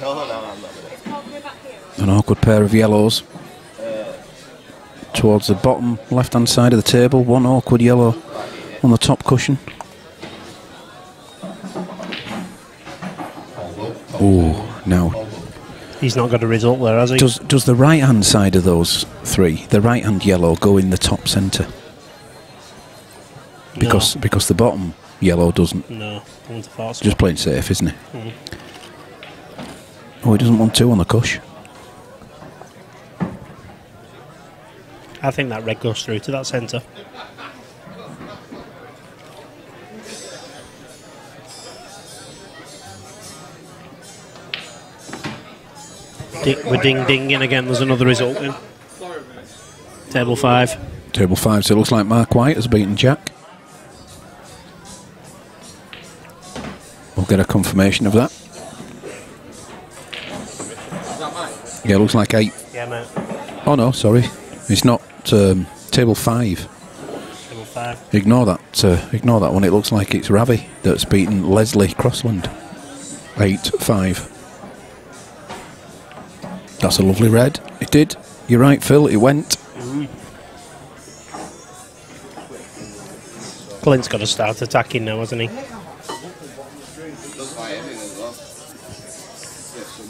Speaker 4: No, I'm not with it.
Speaker 6: An awkward pair of yellows. Towards the bottom left-hand side of the table, one awkward yellow on the top cushion. Oh, no.
Speaker 7: He's not got a result there, has he?
Speaker 6: Does the right-hand side of those three, the right-hand yellow, go in the top centre? Because the bottom yellow doesn't.
Speaker 7: No, I wouldn't have thought so.
Speaker 6: Just playing safe, isn't it? Oh, he doesn't want 2 on the cush.
Speaker 7: I think that red goes through to that centre. We're ding-dinging again. There's another result in. Table 5.
Speaker 6: Table 5, so it looks like Mark White has beaten Jack. We'll get a confirmation of that. Yeah, looks like 8.
Speaker 7: Yeah, mate.
Speaker 6: Oh no, sorry. It's not table 5.
Speaker 7: Table 5.
Speaker 6: Ignore that one. It looks like it's Ravi that's beaten Leslie Crossland. 8-5. That's a lovely red. It did. You're right, Phil. It went.
Speaker 7: Clint's got to start attacking now, hasn't he?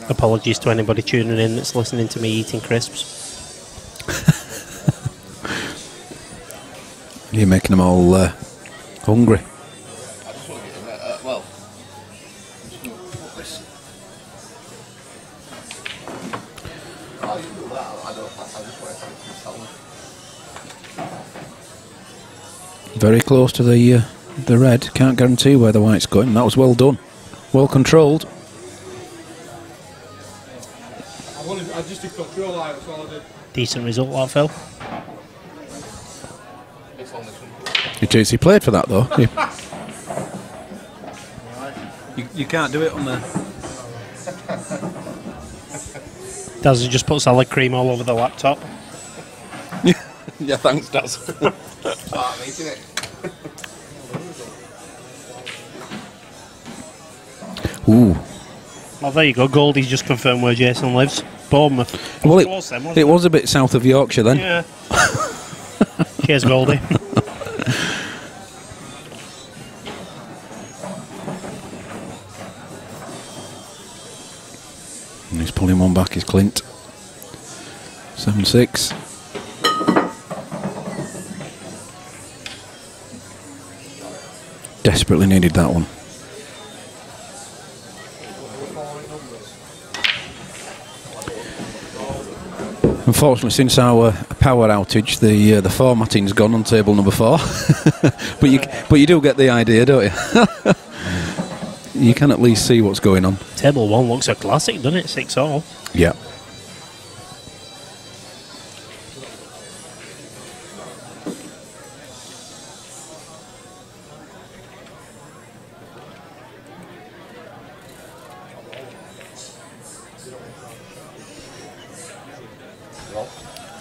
Speaker 7: Apologies to anybody tuning in that's listening to me eating crisps.
Speaker 6: You're making them all hungry. Very close to the red. Can't guarantee where the white's going. That was well done. Well controlled.
Speaker 1: I just did control line, that's all I did.
Speaker 7: Decent result, that, Phil.
Speaker 6: It is. He played for that though.
Speaker 9: You can't do it on the...
Speaker 7: Does he just put salad cream all over the laptop?
Speaker 9: Yeah, thanks, Daz.
Speaker 4: I'm eating it.
Speaker 6: Ooh.
Speaker 7: Well, there you go. Goldie's just confirmed where Jason lives. Bournemouth.
Speaker 6: Well,
Speaker 7: it
Speaker 6: was a bit south of Yorkshire then.
Speaker 7: Yeah. Cheers, Goldie.
Speaker 6: And he's pulling one back, is Clint. 7-6. Desperately needed that one. Unfortunately, since our power outage, the formatting's gone on table number 4. but you do get the idea, don't you? You can at least see what's going on.
Speaker 7: Table 1 looks a classic, doesn't it? 6-all.
Speaker 6: Yeah.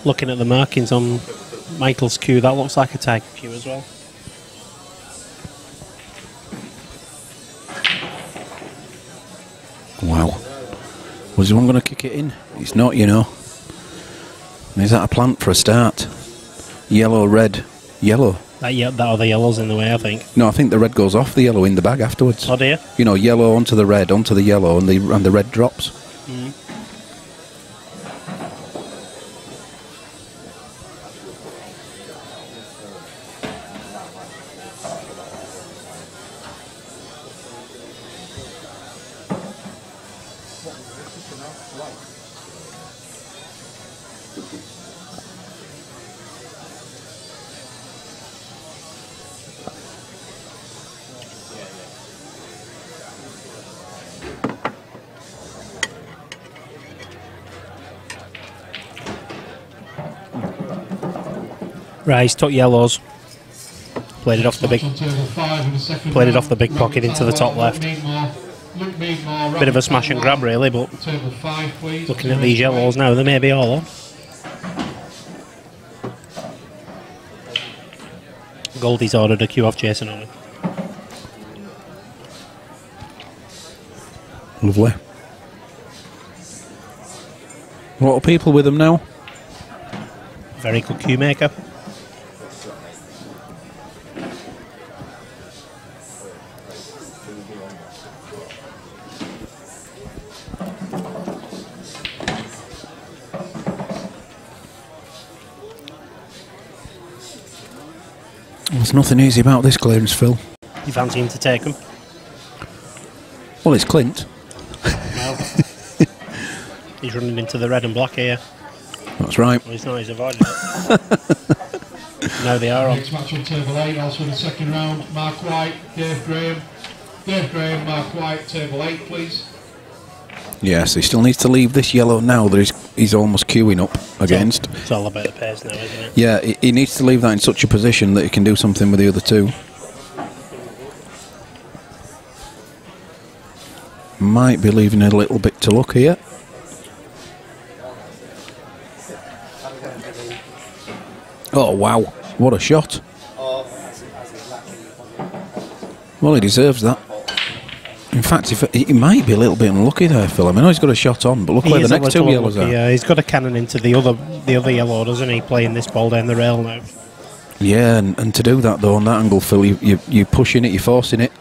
Speaker 7: Looking at the markings on Michael's cue, that looks like a tag cue as well.
Speaker 6: Wow. Was the one going to kick it in? It's not, you know. Is that a plant for a start? Yellow, red, yellow.
Speaker 7: That other yellow's in the way, I think.
Speaker 6: No, I think the red goes off the yellow in the bag afterwards.
Speaker 7: Oh dear.
Speaker 6: You know, yellow onto the red, onto the yellow, and the red drops.
Speaker 7: Mm. Right, he's took yellows. Played it off the big pocket into the top left. Bit of a smash and grab really, but looking at these yellows now, they may be all on. Goldie's ordered a queue off chasing on him.
Speaker 8: Lovely. A lot of people with them now.
Speaker 7: Very good queue maker.
Speaker 8: There's nothing easy about this clearance, Phil.
Speaker 7: You fancy him to take them?
Speaker 8: Well, it's Clint.
Speaker 7: Well, he's running into the red and black here.
Speaker 8: That's right.
Speaker 7: Well, he's not, he's avoiding it. Now they are on.
Speaker 5: Next match on table 8, also in the second round. Mark White, Dave Graham. Dave Graham, Mark White, table 8, please.
Speaker 8: Yes, he still needs to leave this yellow now that he's almost queuing up against.
Speaker 7: It's all about the pace now, isn't it?
Speaker 8: Yeah, he needs to leave that in such a position that he can do something with the other two. Might be leaving a little bit to luck here. Oh wow, what a shot. Well, he deserves that. In fact, if he might be a little bit unlucky there, Phil. I mean, I know he's got a shot on, but look where the next two yellows are.
Speaker 7: Yeah, he's got a cannon into the other yellow, doesn't he? Playing this ball down the rail now.
Speaker 8: Yeah, and to do that though on that angle, Phil, you're pushing it, you're forcing it.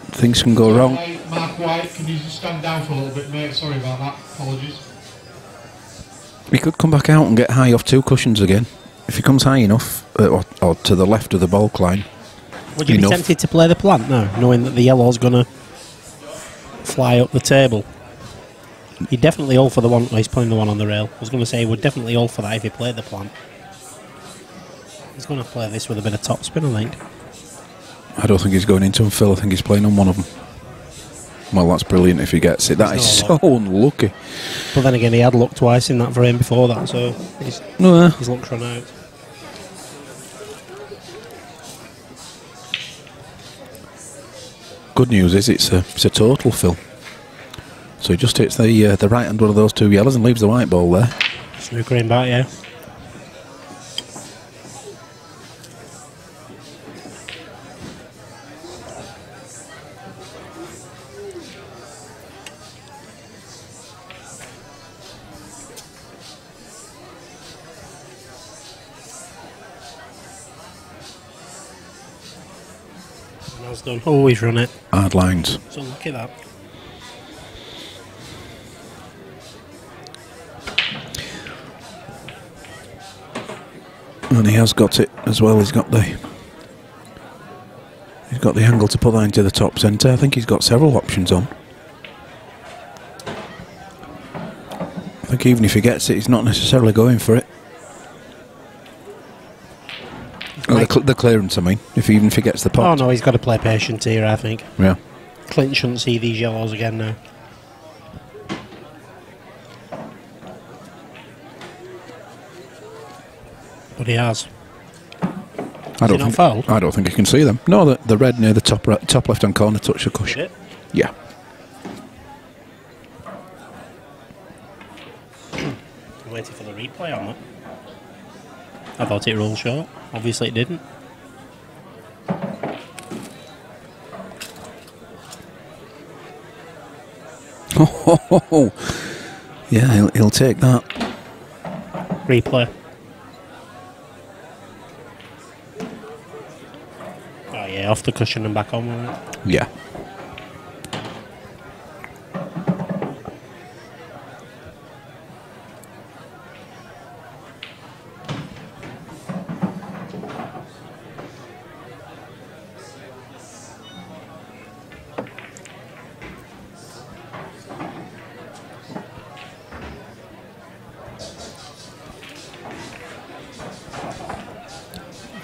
Speaker 8: Things can go wrong.
Speaker 5: Mark White, can you just stand down for a little bit, mate? Sorry about that. Apologies.
Speaker 8: He could come back out and get high off two cushions again. If he comes high enough, or to the left of the bulk line.
Speaker 7: Would you be tempted to play the plant now, knowing that the yellow's going to fly up the table? He'd definitely all for the one. Well, he's playing the one on the rail. I was going to say he would definitely all for that if he played the plant. He's going to play this with a bit of topspin, I think.
Speaker 8: I don't think he's going into him, Phil. I think he's playing on one of them. Well, that's brilliant if he gets it. That is so unlucky.
Speaker 7: But then again, he had luck twice in that frame before that, so his luck's run out.
Speaker 8: Good news is it's a total, Phil. So he just hits the right hand one of those two yellows and leaves the white ball there.
Speaker 7: Snooker in back, yeah. Done. Always run it.
Speaker 8: Hard lines.
Speaker 7: So look at that.
Speaker 8: And he has got it as well. He's got the angle to put that into the top centre. I think he's got several options on. I think even if he gets it, he's not necessarily going for it. The clearance, I mean, even if he gets the pot.
Speaker 7: Oh no, he's got to play patient here, I think.
Speaker 8: Yeah.
Speaker 7: Clint shouldn't see these yellows again now. But he has.
Speaker 8: I don't think he can see them. No, the red near the top left-hand corner touched the cushion.
Speaker 7: Did it?
Speaker 8: Yeah.
Speaker 7: I'm waiting for the replay on that. I thought it rolled short. Obviously it didn't.
Speaker 8: Oh, yeah, he'll take that.
Speaker 7: Replay. Oh yeah, off the cushion and back on with it.
Speaker 8: Yeah.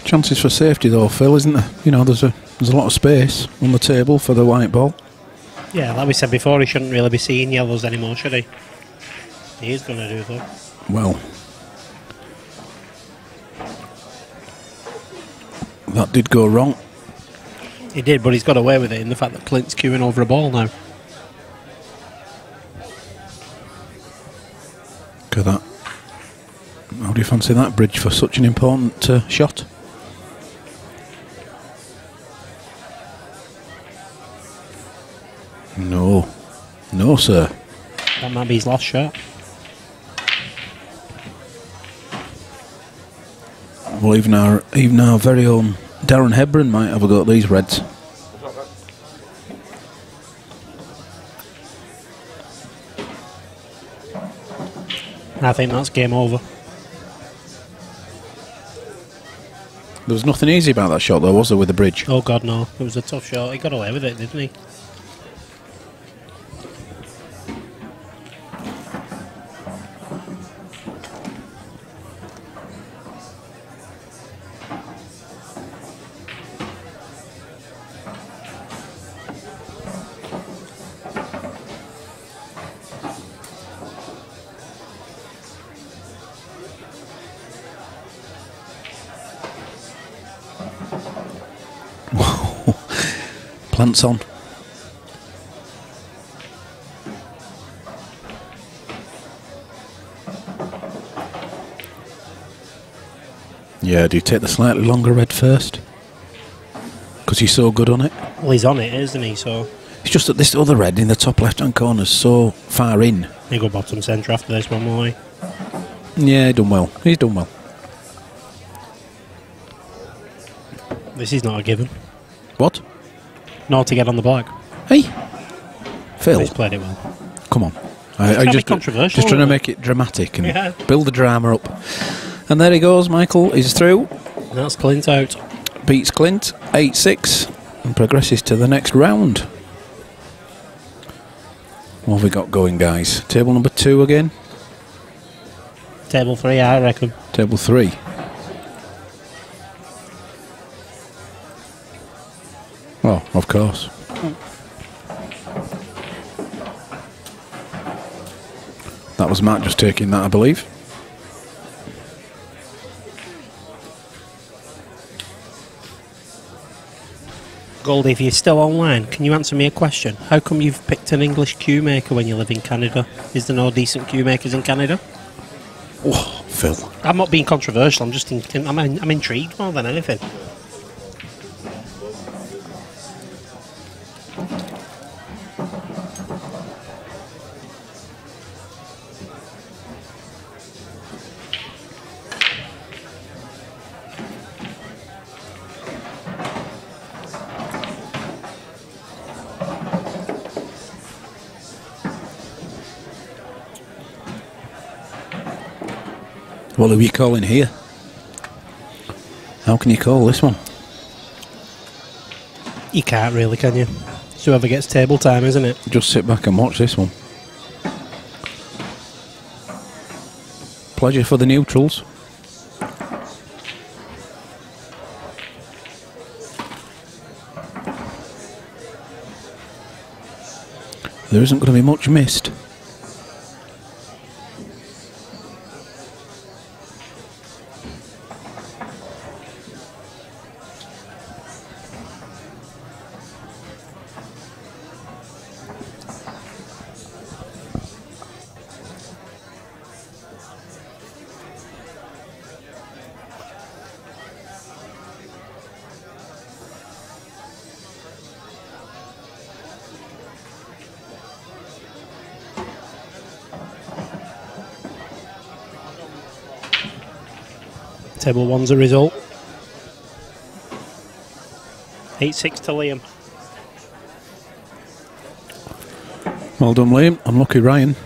Speaker 8: Chances for safety though, Phil, isn't there? You know, there's a lot of space on the table for the white ball.
Speaker 7: Yeah, like we said before, he shouldn't really be seeing yellows anymore, should he? He is going to do though.
Speaker 8: Well, That did go wrong.
Speaker 7: He did, but he's got away with it in the fact that Clint's queuing over a ball now.
Speaker 8: Look at that. How do you fancy that bridge for such an important shot? No. No, sir.
Speaker 7: That might be his last shot.
Speaker 8: Well, even our very own Darren Hebron might have a go at these reds.
Speaker 7: I think that's game over.
Speaker 8: There was nothing easy about that shot, though, was there, with the bridge?
Speaker 7: Oh God, no! It was a tough shot. He got away with it, didn't he?
Speaker 8: Plants on. Yeah, do you take the slightly longer red first? Because he's so good on it.
Speaker 7: Well, he's on it, isn't he? So
Speaker 8: it's just that this other red in the top left-hand corner is so far in.
Speaker 7: He'll go bottom centre after this one, won't he?
Speaker 8: Yeah, he's done well. He's done well.
Speaker 7: This is not a given.
Speaker 8: What?
Speaker 7: Not to get on the black.
Speaker 8: Hey, Phil.
Speaker 7: He's played it well.
Speaker 8: Come on.
Speaker 7: I just controversial.
Speaker 8: Just trying to make it dramatic and build the drama up. And there he goes. Michael is through.
Speaker 7: That's Clint out.
Speaker 8: Beats Clint 8-6 and progresses to the next round. What have we got going, guys? Table number 2 again.
Speaker 7: Table 3, I reckon.
Speaker 8: Table 3. Oh, of course. That was Matt just taking that, I believe.
Speaker 7: Goldie, if you're still online, can you answer me a question? How come you've picked an English cue maker when you live in Canada? Is there no decent cue makers in Canada?
Speaker 8: Oh, Phil.
Speaker 7: I'm not being controversial, I'm just thinking, I'm intrigued more than anything.
Speaker 8: What are you calling here? How can you call this one?
Speaker 7: You can't really, can you? It's whoever gets table time, isn't it?
Speaker 8: Just sit back and watch this one. Pleasure for the neutrals. There isn't going to be much missed.
Speaker 7: Table 1's a result. 8-6 to Liam.
Speaker 8: Well done, Liam. Unlucky Ryan.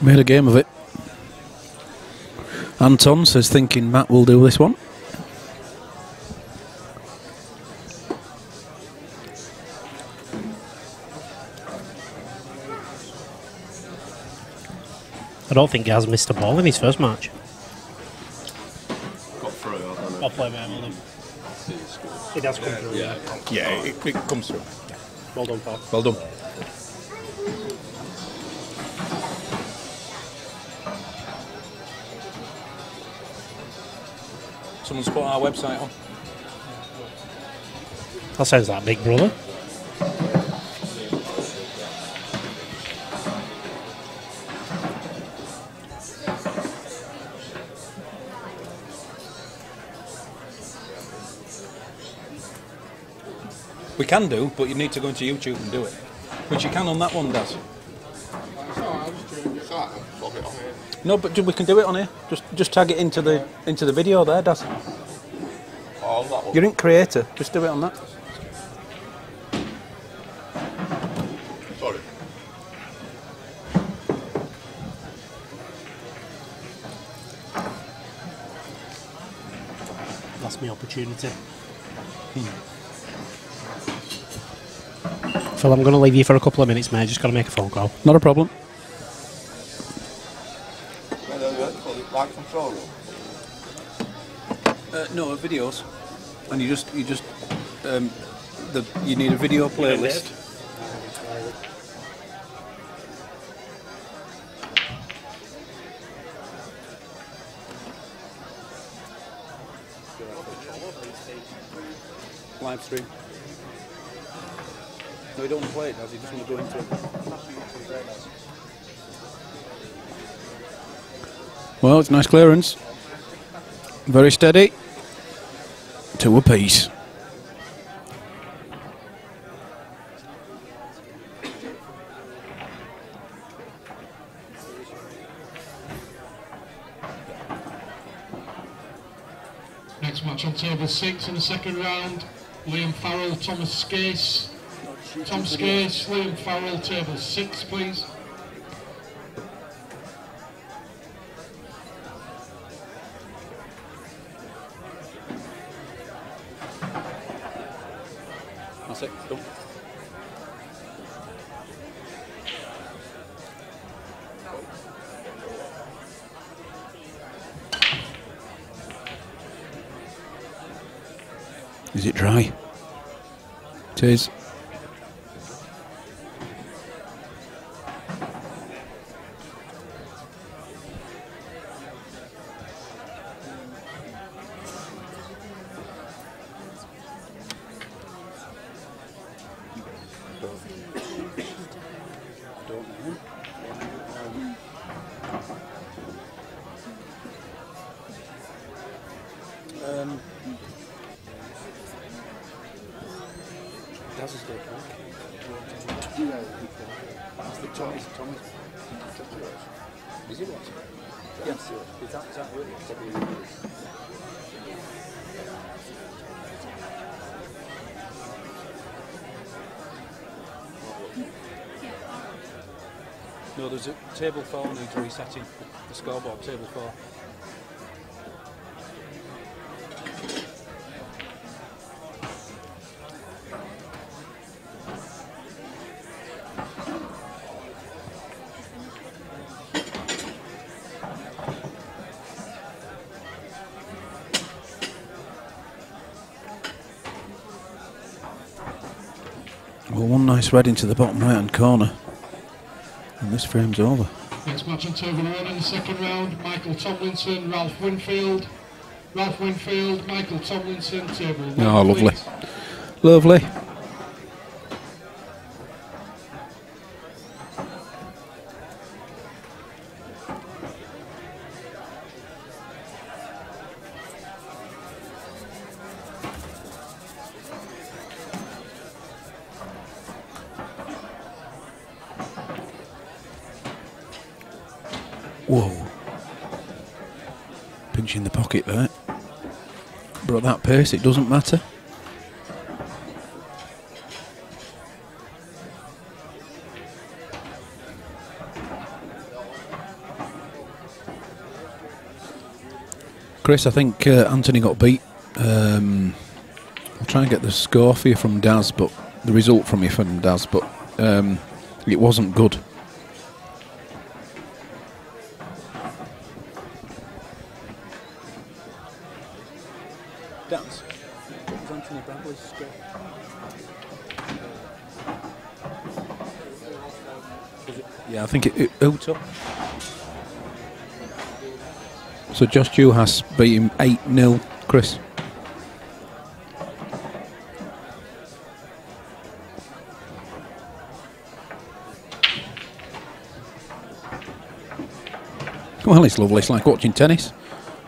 Speaker 8: Made a game of it. Anton says thinking Matt will do this one.
Speaker 7: I don't think he has missed a ball in his first match. I'll play with him on him. It does come through.
Speaker 9: Yeah, it comes through.
Speaker 7: Well done, Paul.
Speaker 9: Well done. Someone's put our website on.
Speaker 7: That sounds like Big Brother.
Speaker 9: We can do, but you need to go into YouTube and do it. Which you can on that one, Daz. No, but we can do it on here. Just tag it into the video there, Daz.
Speaker 4: Oh, that one.
Speaker 9: You're in creator. Just do it on that.
Speaker 4: Sorry.
Speaker 7: That's my opportunity. Phil, I'm going to leave you for a couple of minutes, mate. Just got to make a phone call.
Speaker 8: Not a problem.
Speaker 4: Like control room?
Speaker 9: No, videos. And you need a video playlist. Live stream. No, you don't want to play it, does he? You just want to go into it.
Speaker 8: Well, it's a nice clearance. Very steady. 2 apiece.
Speaker 5: Next match on table 6 in the second round. Liam Farrell, Thomas Skase. Tom Skase, Liam Farrell, table 6, please.
Speaker 9: That's it. Done.
Speaker 8: Is it dry? It is.
Speaker 9: Daz is good, That's the Tommy's. Is it what? Yes. Is that really? No, there's a table 4 needs resetting. The scoreboard, table 4.
Speaker 8: Well, one nice red into the bottom right hand corner. And this frame's over.
Speaker 5: Next match on table 1 in the second round. Michael Tomlinson, Ralph Winfield. Ralph Winfield, Michael Tomlinson, table 1.
Speaker 8: Oh, lovely.
Speaker 5: Please.
Speaker 8: Lovely. Whoa. Pinch in the pocket there. But at that pace, it doesn't matter. Chris, I think Anthony got beat. I'll try and get the score for you from Daz, but the result from you from Daz, but it wasn't good.
Speaker 9: Daz, what was Anthony Bradley's score?
Speaker 8: Yeah, I think it out up. So Josh Juhas beat him 8-0, Chris. Well, it's lovely. It's like watching tennis.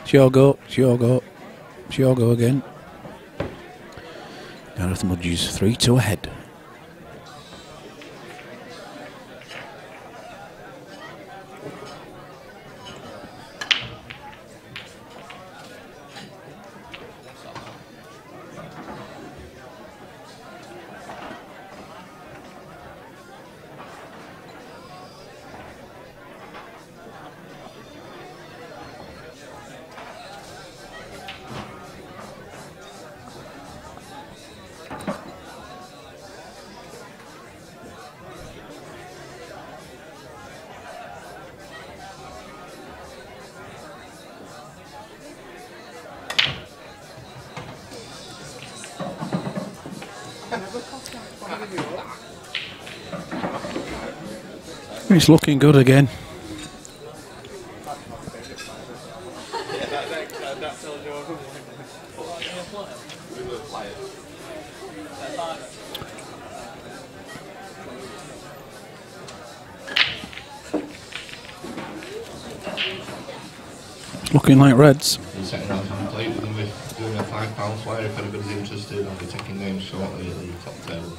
Speaker 8: It's your go. It's your go. It's your go again. Gareth Mudge's 3-2 ahead. It's looking good again. It's looking like Reds.
Speaker 4: The second round can play with them with doing a £5 flyer if anybody's interested. I'll be taking names shortly at the top table.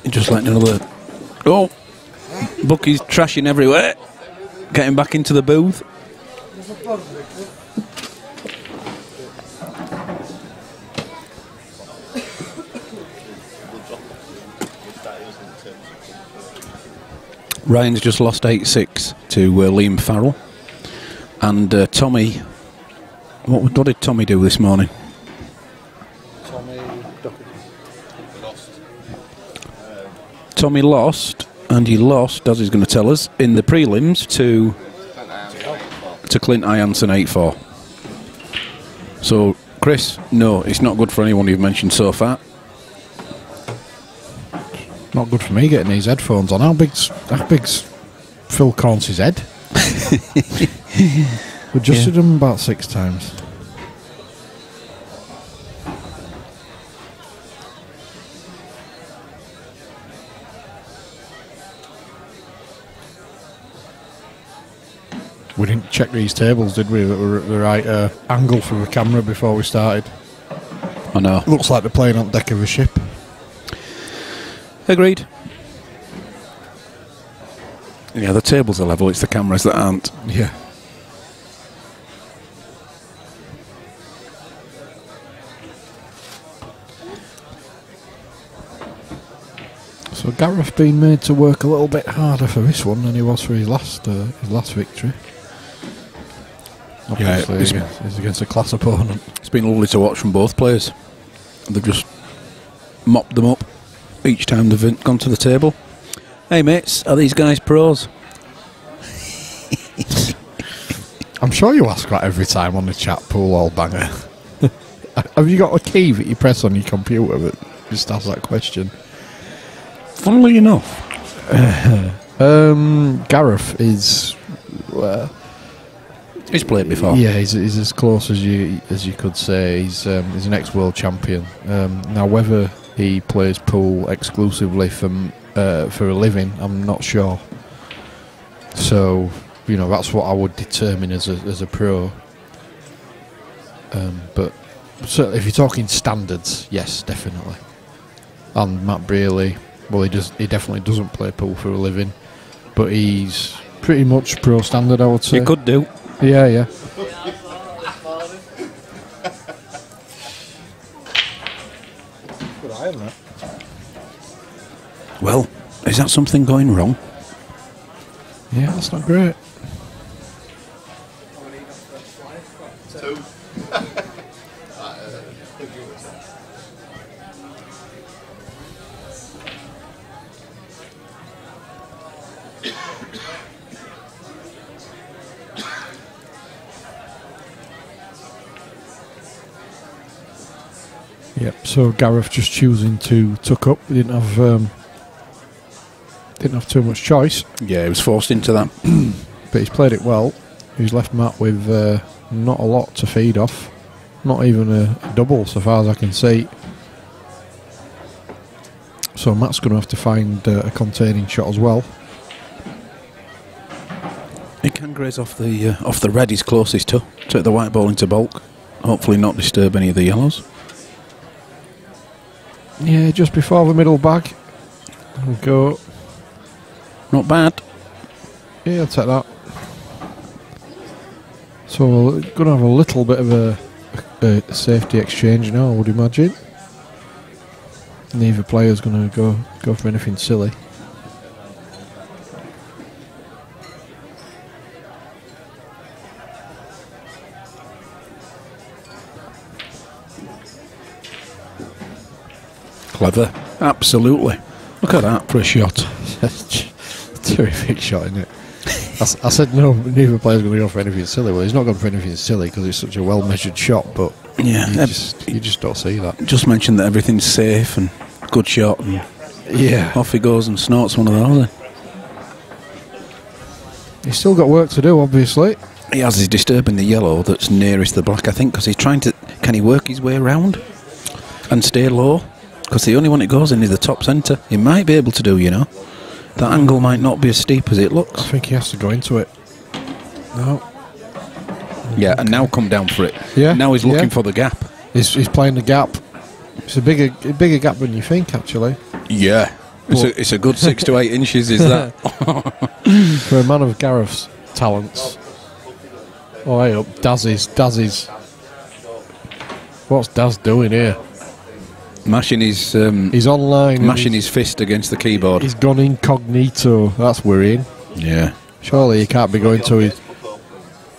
Speaker 8: Just letting another. Oh, Bucky's trashing everywhere. Getting back into the booth. Ryan's just lost 8-6 to Liam Farrell. And Tommy. What did Tommy do this morning? Tommy lost, and he lost, as he's going to tell us, in the prelims to Clint Ianson 8-4. So, Chris, no, it's not good for anyone you've mentioned so far.
Speaker 6: Not good for me getting these headphones on. How big's Phil Corns' head? We adjusted them about 6 times. We didn't check these tables, did we? That were at the right angle for the camera before we started.
Speaker 8: I know.
Speaker 6: Looks like they're playing on the deck of a ship.
Speaker 8: Agreed. Yeah, the tables are level, it's the cameras that aren't.
Speaker 6: Yeah. So Gareth been made to work a little bit harder for this one than he was for his last victory. Obviously, he's against a class opponent.
Speaker 8: It's been lovely to watch from both players. They've just mopped them up each time they've gone to the table. Hey mates, are these guys pros?
Speaker 6: I'm sure you ask that every time on the chat pool, old banger. Have you got a key that you press on your computer that just asks that question?
Speaker 8: Funnily enough,
Speaker 6: Gareth is.
Speaker 8: He's played before.
Speaker 6: Yeah, he's as close as you could say. He's an ex-world champion. Now, whether he plays pool exclusively for a living, I'm not sure. So, that's what I would determine as a pro. But certainly, if you're talking standards, yes, definitely. And Matt Brearley, well, he definitely doesn't play pool for a living, but he's pretty much pro standard, I would say.
Speaker 8: He could do.
Speaker 6: Yeah.
Speaker 8: Well, is that something going wrong?
Speaker 6: Yeah, that's not great. Yep. So Gareth just choosing to tuck up. He didn't have too much choice.
Speaker 8: Yeah, he was forced into that.
Speaker 6: But he's played it well. He's left Matt with not a lot to feed off. Not even a double, so far as I can see. So Matt's going to have to find a containing shot as well.
Speaker 8: graze off the red he's closest to. Take the white ball into bulk. Hopefully not disturb any of the yellows.
Speaker 6: Yeah, just before the middle bag. There we go.
Speaker 8: Not bad.
Speaker 6: Yeah, I'll take that. So we're going to have a little bit of a safety exchange now, I would imagine. Neither player's going to go for anything silly.
Speaker 8: Clever. Absolutely. Look at that for a shot.
Speaker 6: Terrific shot, isn't it? I said no, neither player's going to go for anything silly. Well, he's not going for anything silly because it's such a well-measured shot, but
Speaker 8: yeah,
Speaker 6: you just don't see that.
Speaker 8: Just mentioned that everything's safe and good shot, and
Speaker 6: yeah,
Speaker 8: off he goes and snorts one of those.
Speaker 6: He's still got work to do, obviously.
Speaker 8: He has. He's disturbing the yellow that's nearest the black, I think, because he's trying to... Can he work his way around and stay low? Because the only one it goes in is the top centre. He might be able to do, you know. That angle might not be as steep as it looks.
Speaker 6: I think he has to go into it. No.
Speaker 8: Yeah, and now come down for it.
Speaker 6: Yeah.
Speaker 8: Now he's looking for the gap.
Speaker 6: He's playing the gap. It's a bigger gap than you think, actually.
Speaker 8: Yeah. It's a good 6 to 8 inches, is that?
Speaker 6: For a man of Gareth's talents. Oh, hey up. Daz's. What's Daz doing here?
Speaker 8: Mashing his...
Speaker 6: he's online.
Speaker 8: Mashing his fist against the keyboard.
Speaker 6: He's gone incognito. That's worrying.
Speaker 8: Yeah.
Speaker 6: Surely you can't be going to his...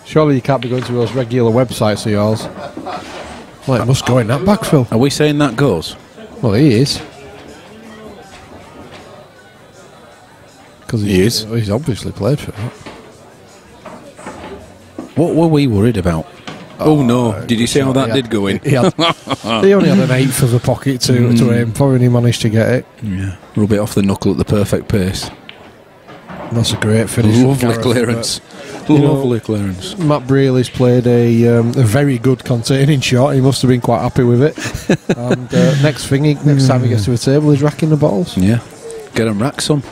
Speaker 6: Surely you can't be going to those regular websites of yours. Well, it must go in that backfill.
Speaker 8: Are we saying that goes?
Speaker 6: Well, he is. Because he's obviously played for that.
Speaker 8: What were we worried about? Oh no! Did you see how that did go in?
Speaker 6: He only had an eighth of a pocket to aim for, and he managed to get it.
Speaker 8: Yeah, rub it off the knuckle at the perfect pace.
Speaker 6: That's a great finish.
Speaker 8: Lovely clearance. Lovely clearance.
Speaker 6: Matt Brealey's played a very good containing shot. He must have been quite happy with it. And next time he gets to the table, he's racking the balls.
Speaker 8: Yeah, get him rack some.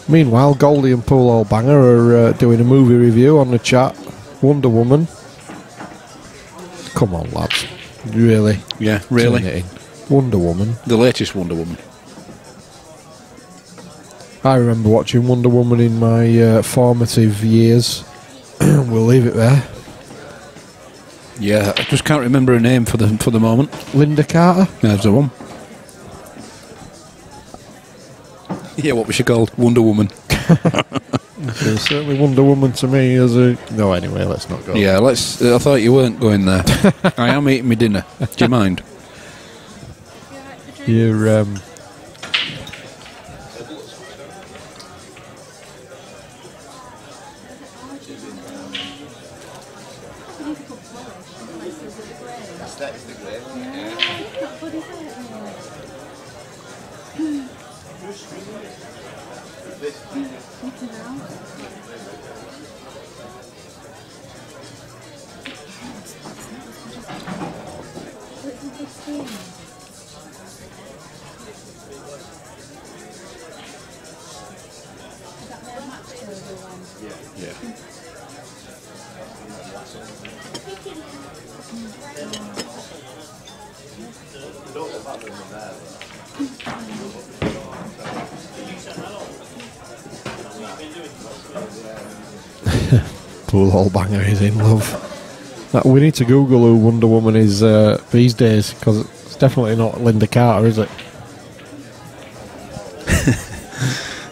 Speaker 6: Meanwhile, Goldie and Pool All Banger are doing a movie review on the chat. Wonder Woman. Come on, lads. Really?
Speaker 8: Yeah, really.
Speaker 6: Wonder Woman.
Speaker 8: The latest Wonder Woman.
Speaker 6: I remember watching Wonder Woman in my formative years. We'll leave it there.
Speaker 8: Yeah, I just can't remember her name for the moment.
Speaker 6: Linda Carter.
Speaker 8: There's the one. Yeah, what was she called? Wonder Woman.
Speaker 6: Certainly Wonder Woman to me as a... No, anyway, let's not go.
Speaker 8: Yeah, let's... I thought you weren't going there. I am eating my dinner. Do you mind?
Speaker 6: You're... Pool Hall Banger is in love. We need to Google who Wonder Woman is these days, because it's definitely not Linda Carter, is it?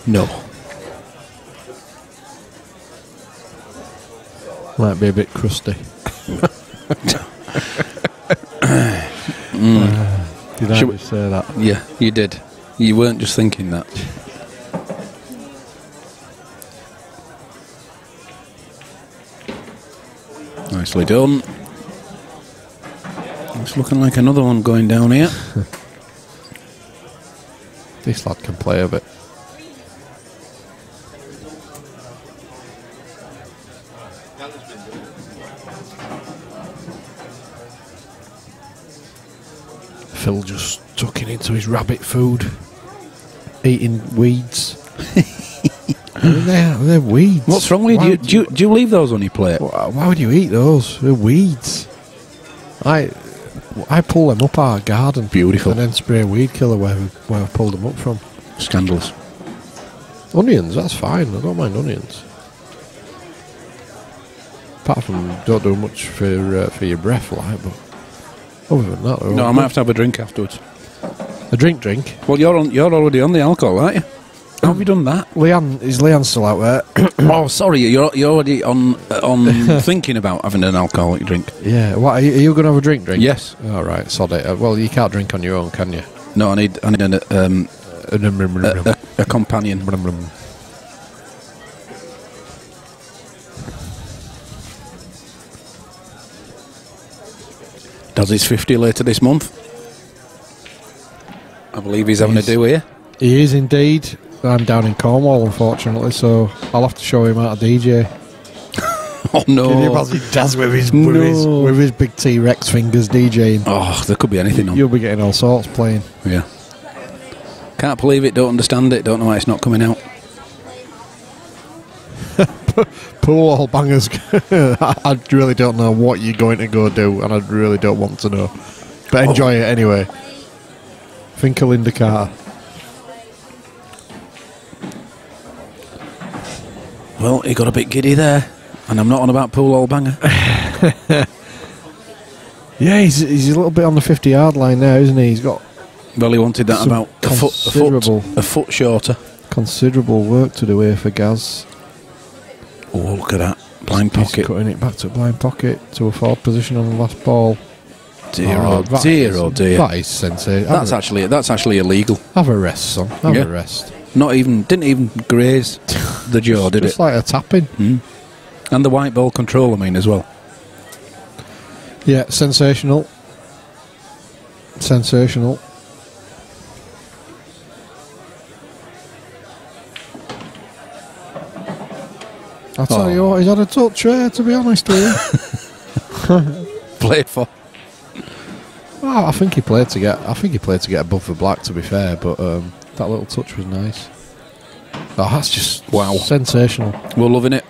Speaker 8: No.
Speaker 6: Might be a bit crusty. Did I just say that?
Speaker 8: Yeah, you did. You weren't just thinking that. Nicely done. It's looking like another one going down here.
Speaker 6: This lad can play a bit. Phil just tucking into his rabbit food, eating weeds. They're weeds.
Speaker 8: What's wrong with you? Do you leave those on your plate?
Speaker 6: Why would you eat those? They're weeds. I pull them up our garden.
Speaker 8: Beautiful.
Speaker 6: And then spray a weed killer where I pulled them up from.
Speaker 8: Scandalous.
Speaker 6: Onions, that's fine. I don't mind onions. Apart from don't do much for your breath, like. But other than that,
Speaker 8: No, I might have to have a drink afterwards.
Speaker 6: A drink.
Speaker 8: Well, you're already on the alcohol, aren't you? How have you done that?
Speaker 6: Is Leanne still out there?
Speaker 8: Oh, sorry, you're already on thinking about having an alcoholic drink.
Speaker 6: Yeah. What are you going to have a drink?
Speaker 8: Yes.
Speaker 6: All right. Sod it. Well, you can't drink on your own, can you?
Speaker 8: No, I need a companion. Does his 50 later this month? I believe he's having a do here.
Speaker 6: He is indeed. I'm down in Cornwall, unfortunately, so I'll have to show him how to DJ.
Speaker 8: Oh no!
Speaker 6: Can you imagine Daz with his big T-Rex fingers DJing?
Speaker 8: Oh, there could be anything on.
Speaker 6: You'll be getting all sorts playing.
Speaker 8: Yeah. Can't believe it. Don't understand it. Don't know why it's not coming out.
Speaker 6: Pool all bangers. I really don't know what you're going to go do, and I really don't want to know. But enjoy it anyway. Think of Linda Carter.
Speaker 8: Well, he got a bit giddy there, and I'm not on about pool all banger.
Speaker 6: Yeah, he's a little bit on the 50-yard line now, isn't he? He's got.
Speaker 8: Well, he wanted that about a foot shorter.
Speaker 6: Considerable work to do here for Gaz.
Speaker 8: Oh, look at that. Blind pocket.
Speaker 6: He's cutting it back to blind pocket to a forward position on the last ball.
Speaker 8: Dear, oh dear.
Speaker 6: That is sensational.
Speaker 8: That's actually illegal.
Speaker 6: Have a rest, son. Have a rest.
Speaker 8: Didn't even graze the jaw, did it?
Speaker 6: Just like a tapping.
Speaker 8: And the white ball control, I mean, as well.
Speaker 6: Yeah, sensational. Sensational. I'll tell you what, he's had a touch there, to be honest with you.
Speaker 8: Played for.
Speaker 6: Oh, I think he played to get above the black, to be fair, but that little touch was nice. Oh, that's just sensational.
Speaker 8: We're loving it.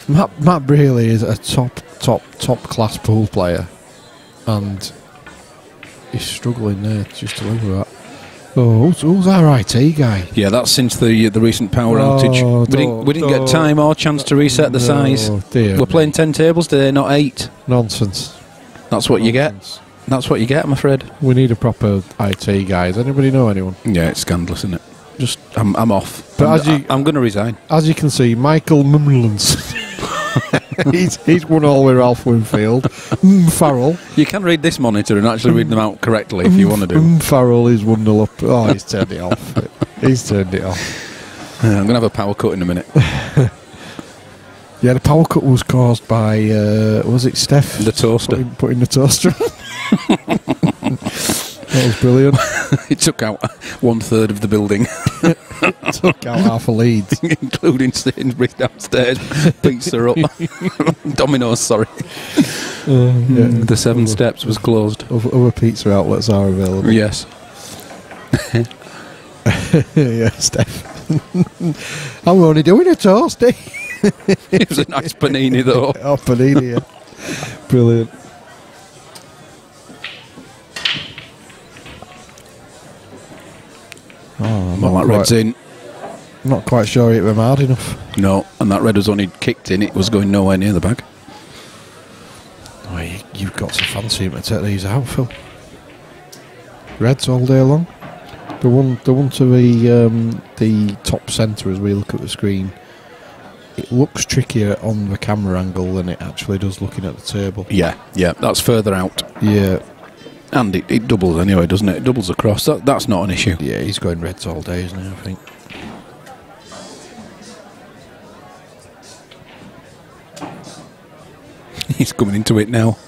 Speaker 6: Matt Brealey is a top class pool player, and he's struggling there just to live with that. Oh, who's our IT guy?
Speaker 8: Yeah, that's since the recent power outage. We didn't get time or chance to reset the size. We're playing 10 tables today, not 8.
Speaker 6: Nonsense.
Speaker 8: That's what you get. That's what you get, I'm afraid.
Speaker 6: We need a proper IT guy. Does anybody know anyone?
Speaker 8: Yeah, it's scandalous, isn't it? Just, I'm off.
Speaker 6: But
Speaker 8: I'm going to resign.
Speaker 6: As you can see, Michael Mumlans. he's won all with Ralph Winfield. Farrell.
Speaker 8: You can read this monitor and actually read them out correctly if you want to do.
Speaker 6: Farrell is 1-0 up. Oh, he's turned it off. He's turned it off.
Speaker 8: I'm going to have a power cut in a minute.
Speaker 6: Yeah, the power cut was caused by, was it Steph?
Speaker 8: The toaster.
Speaker 6: Putting the toaster on. That was brilliant.
Speaker 8: It took out 1/3 of the building.
Speaker 6: It took out half a lead.
Speaker 8: Including Sainsbury's downstairs. Pizza up. Domino's, sorry. The 7 steps was closed.
Speaker 6: Other pizza outlets are available.
Speaker 8: Yes.
Speaker 6: Yeah, Steph. I'm only doing a toasty.
Speaker 8: It was a nice panini, though.
Speaker 6: Oh, panini, yeah. Brilliant. Oh,
Speaker 8: well, that red's in.
Speaker 6: I'm not quite sure it was hard enough.
Speaker 8: No, and that red was only kicked in. It was going nowhere near the bag.
Speaker 6: Oh, you've got to fancy him to take these out, Phil. Reds all day long. The one to the top centre as we look at the screen. It looks trickier on the camera angle than it actually does looking at the table.
Speaker 8: Yeah, that's further out.
Speaker 6: Yeah.
Speaker 8: And it doubles anyway, doesn't it? It doubles across. That's not an issue.
Speaker 6: Yeah, he's going reds all day, isn't he, I think.
Speaker 8: He's coming into it now.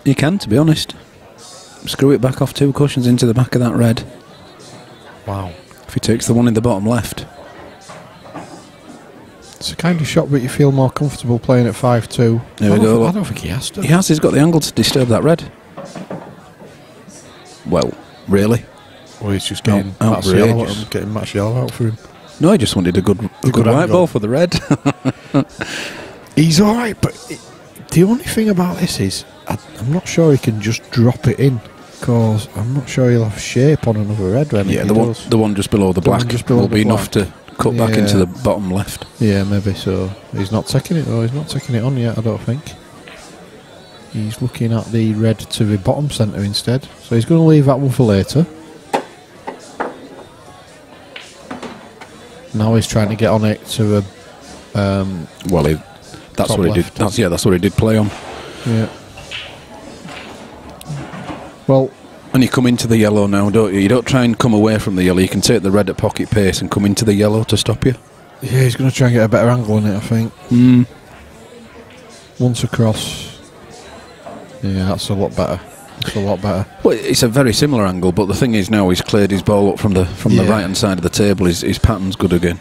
Speaker 8: You can, to be honest. Screw it back off 2 cushions into the back of that red.
Speaker 6: Wow.
Speaker 8: If he takes the one in the bottom left.
Speaker 6: It's a kind of shot that you feel more comfortable playing at 5-2.
Speaker 8: There we go.
Speaker 6: I don't think he has to.
Speaker 8: He has. He's got the angle to disturb that red. Well, really?
Speaker 6: Well, he's just getting match yellow out for him.
Speaker 8: No, he just wanted a good white ball for the red.
Speaker 6: He's all right, but the only thing about this is I'm not sure he can just drop it in, because I'm not sure he'll have shape on another red.
Speaker 8: Yeah, the one just below the black will be enough to cut back into the bottom left.
Speaker 6: Yeah, maybe so. He's not taking it though. He's not taking it on yet, I don't think. He's looking at the red to the bottom centre instead. So he's going to leave that one for later. Now he's trying to get on it to a.
Speaker 8: That's what he did. That's what he did play on.
Speaker 6: Yeah. Well,
Speaker 8: and you come into the yellow now, don't you? You don't try and come away from the yellow. You can take the red at pocket pace and come into the yellow to stop you.
Speaker 6: Yeah, he's going to try and get a better angle on it, I think. Once across. Yeah, that's a lot better. It's a lot better.
Speaker 8: Well, it's a very similar angle, but the thing is now he's cleared his ball up from the right hand side of the table. His pattern's good again.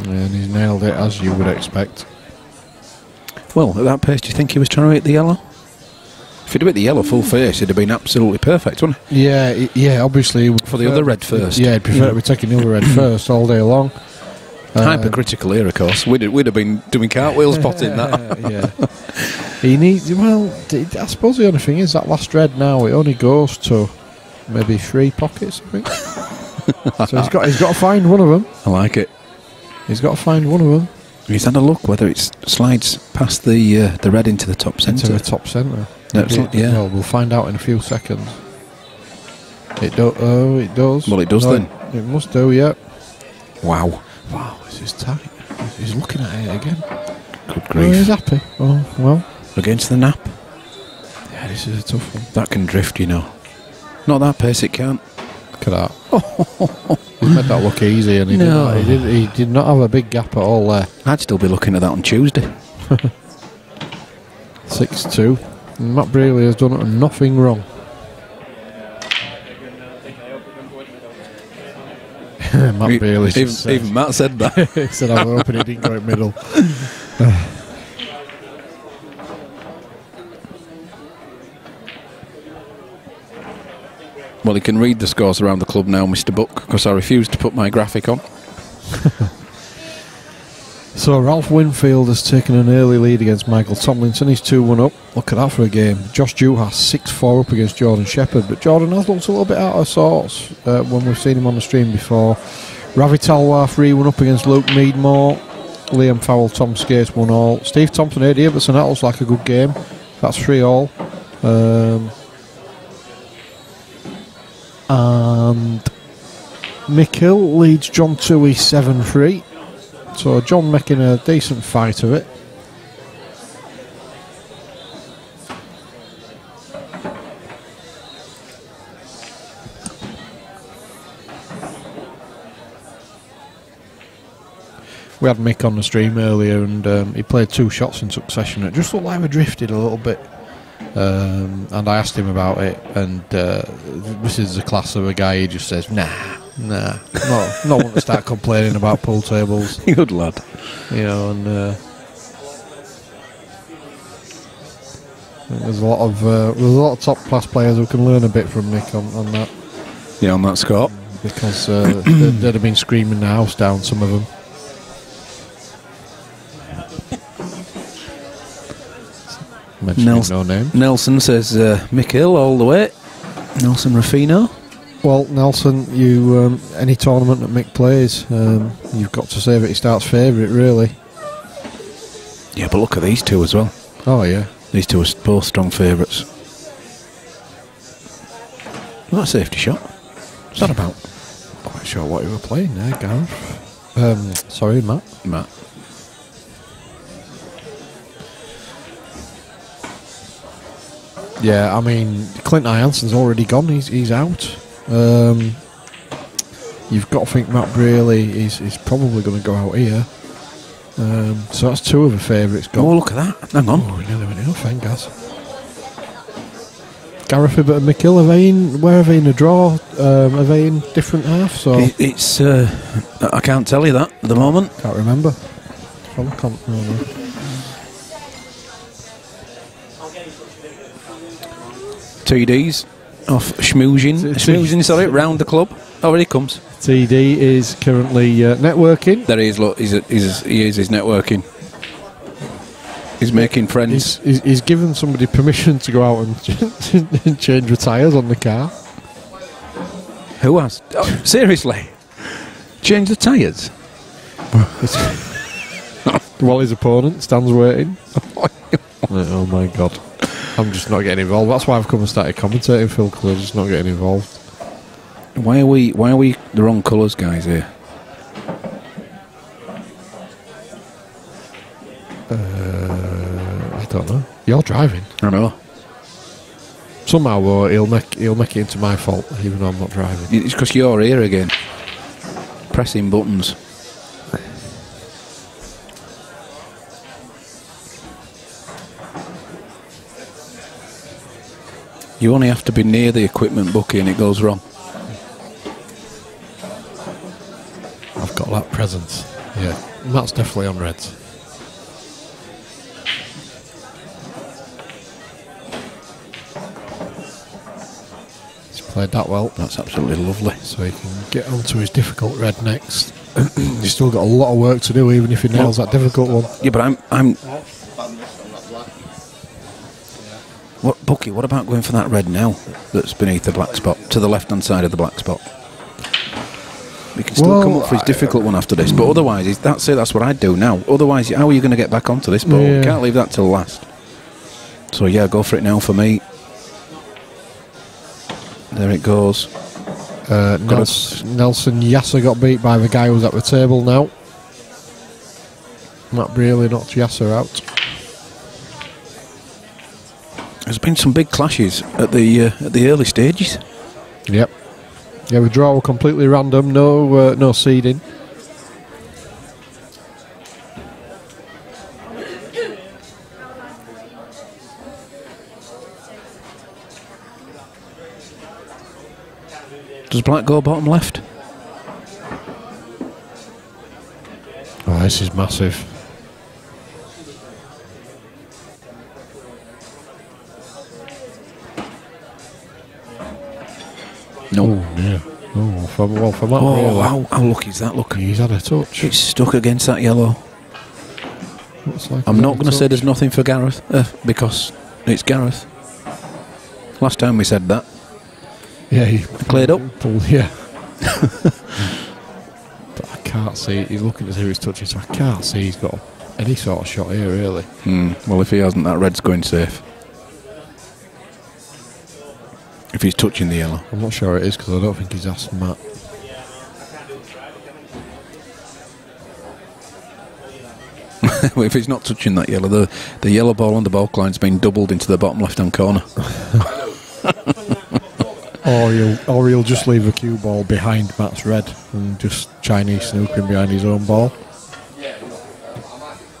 Speaker 6: And he's nailed it, as you would expect.
Speaker 8: Well, at that pace, do you think he was trying to hit the yellow? If he'd hit the yellow full face, it'd have been absolutely perfect, wouldn't it?
Speaker 6: Yeah, obviously.
Speaker 8: For the other red first.
Speaker 6: Yeah, he'd prefer to be taking the other red first all day long.
Speaker 8: Hypercritical here, of course. We'd have been doing cartwheels potting that.
Speaker 6: Yeah. He needs. Well, I suppose the only thing is that last red now, it only goes to maybe 3 pockets, I think. So he's got to find one of them.
Speaker 8: I like it.
Speaker 6: He's got to find one of them.
Speaker 8: He's had a look whether it slides past the red into the top centre.
Speaker 6: Into the top centre.
Speaker 8: Yeah.
Speaker 6: Well, we'll find out in a few seconds. It does.
Speaker 8: Well, it does then.
Speaker 6: It must do, yeah.
Speaker 8: Wow.
Speaker 6: Wow, this is tight. He's looking at it again.
Speaker 8: Good grief.
Speaker 6: Oh, he's happy. Oh, well.
Speaker 8: Against the nap.
Speaker 6: Yeah, this is a tough one.
Speaker 8: That can drift, you know. Not that pace, it can't.
Speaker 6: Look at that. He made that look easy, and he did not have a big gap at all there.
Speaker 8: I'd still be looking at that on Tuesday.
Speaker 6: 6-2. Matt Brealey has done nothing wrong. Matt Brealey.
Speaker 8: Even Matt said that.
Speaker 6: He said, I'm hoping he didn't go in middle.
Speaker 8: Well, he can read the scores around the club now, Mr. Buck, because I refused to put my graphic on.
Speaker 6: So Ralph Winfield has taken an early lead against Michael Tomlinson. He's 2-1 up. Look at that for a game. Josh Dewhurst 6-4 up against Jordan Shepherd. But Jordan has looked a little bit out of sorts when we've seen him on the stream before. Ravi Talwar 3-1 up against Luke Meadmore. Liam Fowle, Tom Skates 1-all. Steve Thompson, Eddie Everson. That looks like a good game. That's 3-all. And Mick Hill leads John Toohey 7-3. So John making a decent fight of it. We had Mick on the stream earlier, and he played 2 shots in succession. It just looked like we drifted a little bit. And I asked him about it, and this is the class of a guy who just says, nah, not want to start complaining about pool tables.
Speaker 8: Good lad.
Speaker 6: You know, and there's a lot of top class players who can learn a bit from Mick on that.
Speaker 8: Yeah, on that score.
Speaker 6: Because they'd have been screaming the house down, some of them. No name.
Speaker 8: Nelson says Mick Hill all the way. Nelson Ruffino.
Speaker 6: Well, Nelson, you any tournament that Mick plays, you've got to say that he starts favourite, really.
Speaker 8: Yeah, but look at these two as well.
Speaker 6: Oh, yeah.
Speaker 8: These two are both strong favourites. Not a safety shot. What's that about?
Speaker 6: I'm quite sure what you were playing there, Gareth. Sorry, Matt. Yeah, I mean, Clint Hansen's already gone. He's out. You've got to think Matt Brealey is probably going to go out here. So that's 2 of the favourites gone.
Speaker 8: Oh, look at that. Hang on.
Speaker 6: Oh, we nearly went enough, then, Gaz. Gareth Hibbert and Mick, where are they in a draw? Are they in different halves? Or?
Speaker 8: It's I can't tell you that at the moment.
Speaker 6: Can't remember. Well, I can't remember.
Speaker 8: TD's off schmoozing, sorry, round the club. Oh, here he comes.
Speaker 6: TD is currently networking.
Speaker 8: There he is, look, he is networking. He's making friends.
Speaker 6: He's given somebody permission to go out and change the tyres on the car.
Speaker 8: Who has? Oh, seriously? Change the tyres?
Speaker 6: While his opponent stands waiting. Oh my god. I'm just not getting involved. That's why I've come and started commentating, Phil, because I'm just not getting involved.
Speaker 8: Why are we the wrong colours, guys, here?
Speaker 6: I don't know. You're driving.
Speaker 8: I know.
Speaker 6: Somehow he'll make it into my fault, even though I'm not driving.
Speaker 8: It's because you're here again, pressing buttons. You only have to be near the equipment bookie and it goes wrong.
Speaker 6: I've got that presence. Yeah, Matt's definitely on reds. He's played that well.
Speaker 8: That's absolutely lovely.
Speaker 6: So he can get onto his difficult red next. He's still got a lot of work to do, even if he nails that difficult one.
Speaker 8: Yeah, but I'm. What, Bucky, what about going for that red now that's beneath the black spot, to the left-hand side of the black spot? We can still come up for his difficult one after this, but otherwise, that's it, that's what I'd do now. Otherwise, how are you going to get back onto this ball? You can't leave that till last. So yeah, go for it now for me. There it goes.
Speaker 6: Nelson Yasser got beat by the guy who's at the table now. Matt Brearley knocked Yasser out.
Speaker 8: There's been some big clashes at the early stages.
Speaker 6: Yep. Yeah, the draw were completely random. No seeding.
Speaker 8: Does black go bottom left?
Speaker 6: Oh, this is massive.
Speaker 8: No.
Speaker 6: Oh, yeah. Oh, for Matt.
Speaker 8: Oh, how lucky is that? Look,
Speaker 6: he's had a touch.
Speaker 8: It's stuck against that yellow.
Speaker 6: Like
Speaker 8: I'm not going to say there's nothing for Gareth because it's Gareth. Last time we said that.
Speaker 6: Yeah, he
Speaker 8: cleared up.
Speaker 6: Yeah. But I can't see. He's looking to see who he's touching, so I can't see he's got any sort of shot here, really.
Speaker 8: Well, if he hasn't, that red's going safe. If he's touching the yellow.
Speaker 6: I'm not sure it is because I don't think he's asked Matt.
Speaker 8: Well, if he's not touching that yellow, the yellow ball on the ball line's been doubled into the bottom left-hand corner.
Speaker 6: Or he'll just leave a cue ball behind Matt's red and just Chinese snookering behind his own ball.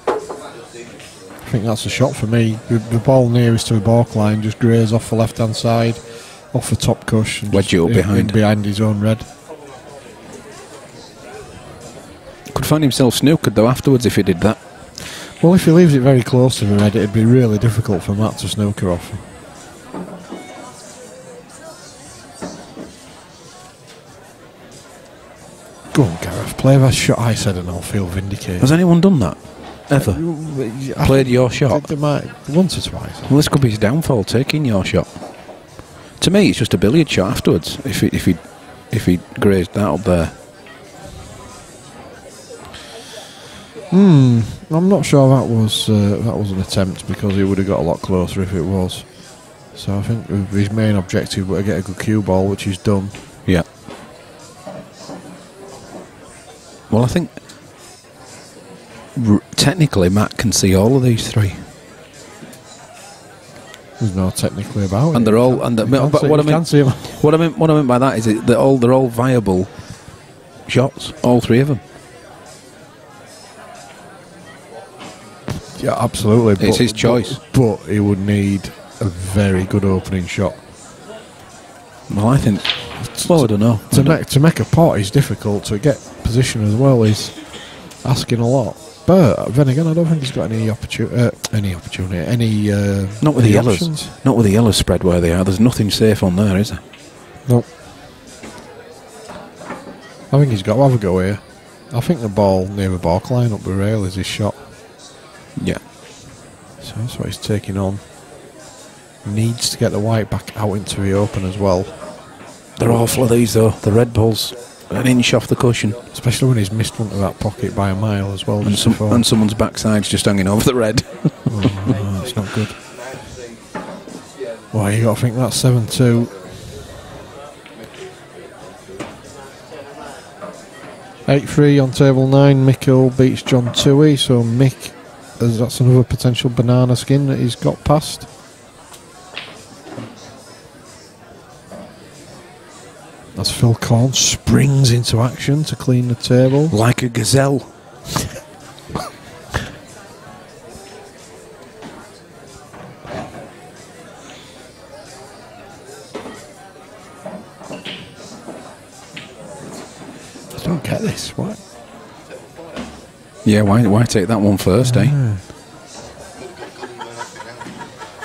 Speaker 6: I think that's a shot for me. The ball nearest to the ball line just graze off the left-hand side, off the top cush, and
Speaker 8: wedge it up
Speaker 6: behind his own red.
Speaker 8: Could find himself snookered though afterwards if he did that.
Speaker 6: Well, if he leaves it very close to the red, it'd be really difficult for Matt to snooker off. Go on, Gareth. Play that shot I said and I'll feel vindicated.
Speaker 8: Has anyone done that? Ever? Played your shot?
Speaker 6: Once or twice.
Speaker 8: Well, this could be his downfall, taking your shot. To me, it's just a billiard shot afterwards, if he grazed that up there.
Speaker 6: I'm not sure that was an attempt because he would have got a lot closer if it was. So I think his main objective was to get a good cue ball, which he's done.
Speaker 8: Yeah. Well, I think technically Matt can see all of these three.
Speaker 6: There's no technically about it.
Speaker 8: And they're all. But what I meant by that is they're all viable shots. All three of them.
Speaker 6: Yeah, absolutely.
Speaker 8: It's his choice.
Speaker 6: But he would need a very good opening shot.
Speaker 8: Well, I think. Well, I don't know.
Speaker 6: To make a pot is difficult. To get position as well is asking a lot. But then again, I don't think he's got any opportunity.
Speaker 8: Not with the yellows.
Speaker 6: options.
Speaker 8: Not with the yellows spread where they are. There's nothing safe on there, is there?
Speaker 6: Nope. I think he's got to have a go here. I think the ball near the balk line up the rail is his shot.
Speaker 8: Yeah.
Speaker 6: So that's what he's taking on. Needs to get the white back out into the open as well.
Speaker 8: They're awful, these though. The Red Bulls, an inch off the cushion.
Speaker 6: Especially when he's missed one to that pocket by a mile as well.
Speaker 8: And, and someone's backside's just hanging over the red.
Speaker 6: Oh, that's not good. Well, you got to think that's 7-2. 8-3 on table 9. Mick beats John Toohey, so Mick, that's another potential banana skin that he's got past. As Phil Corn springs into action to clean the table.
Speaker 8: Like a gazelle.
Speaker 6: I don't get this. Why?
Speaker 8: Yeah, why take that one first, eh?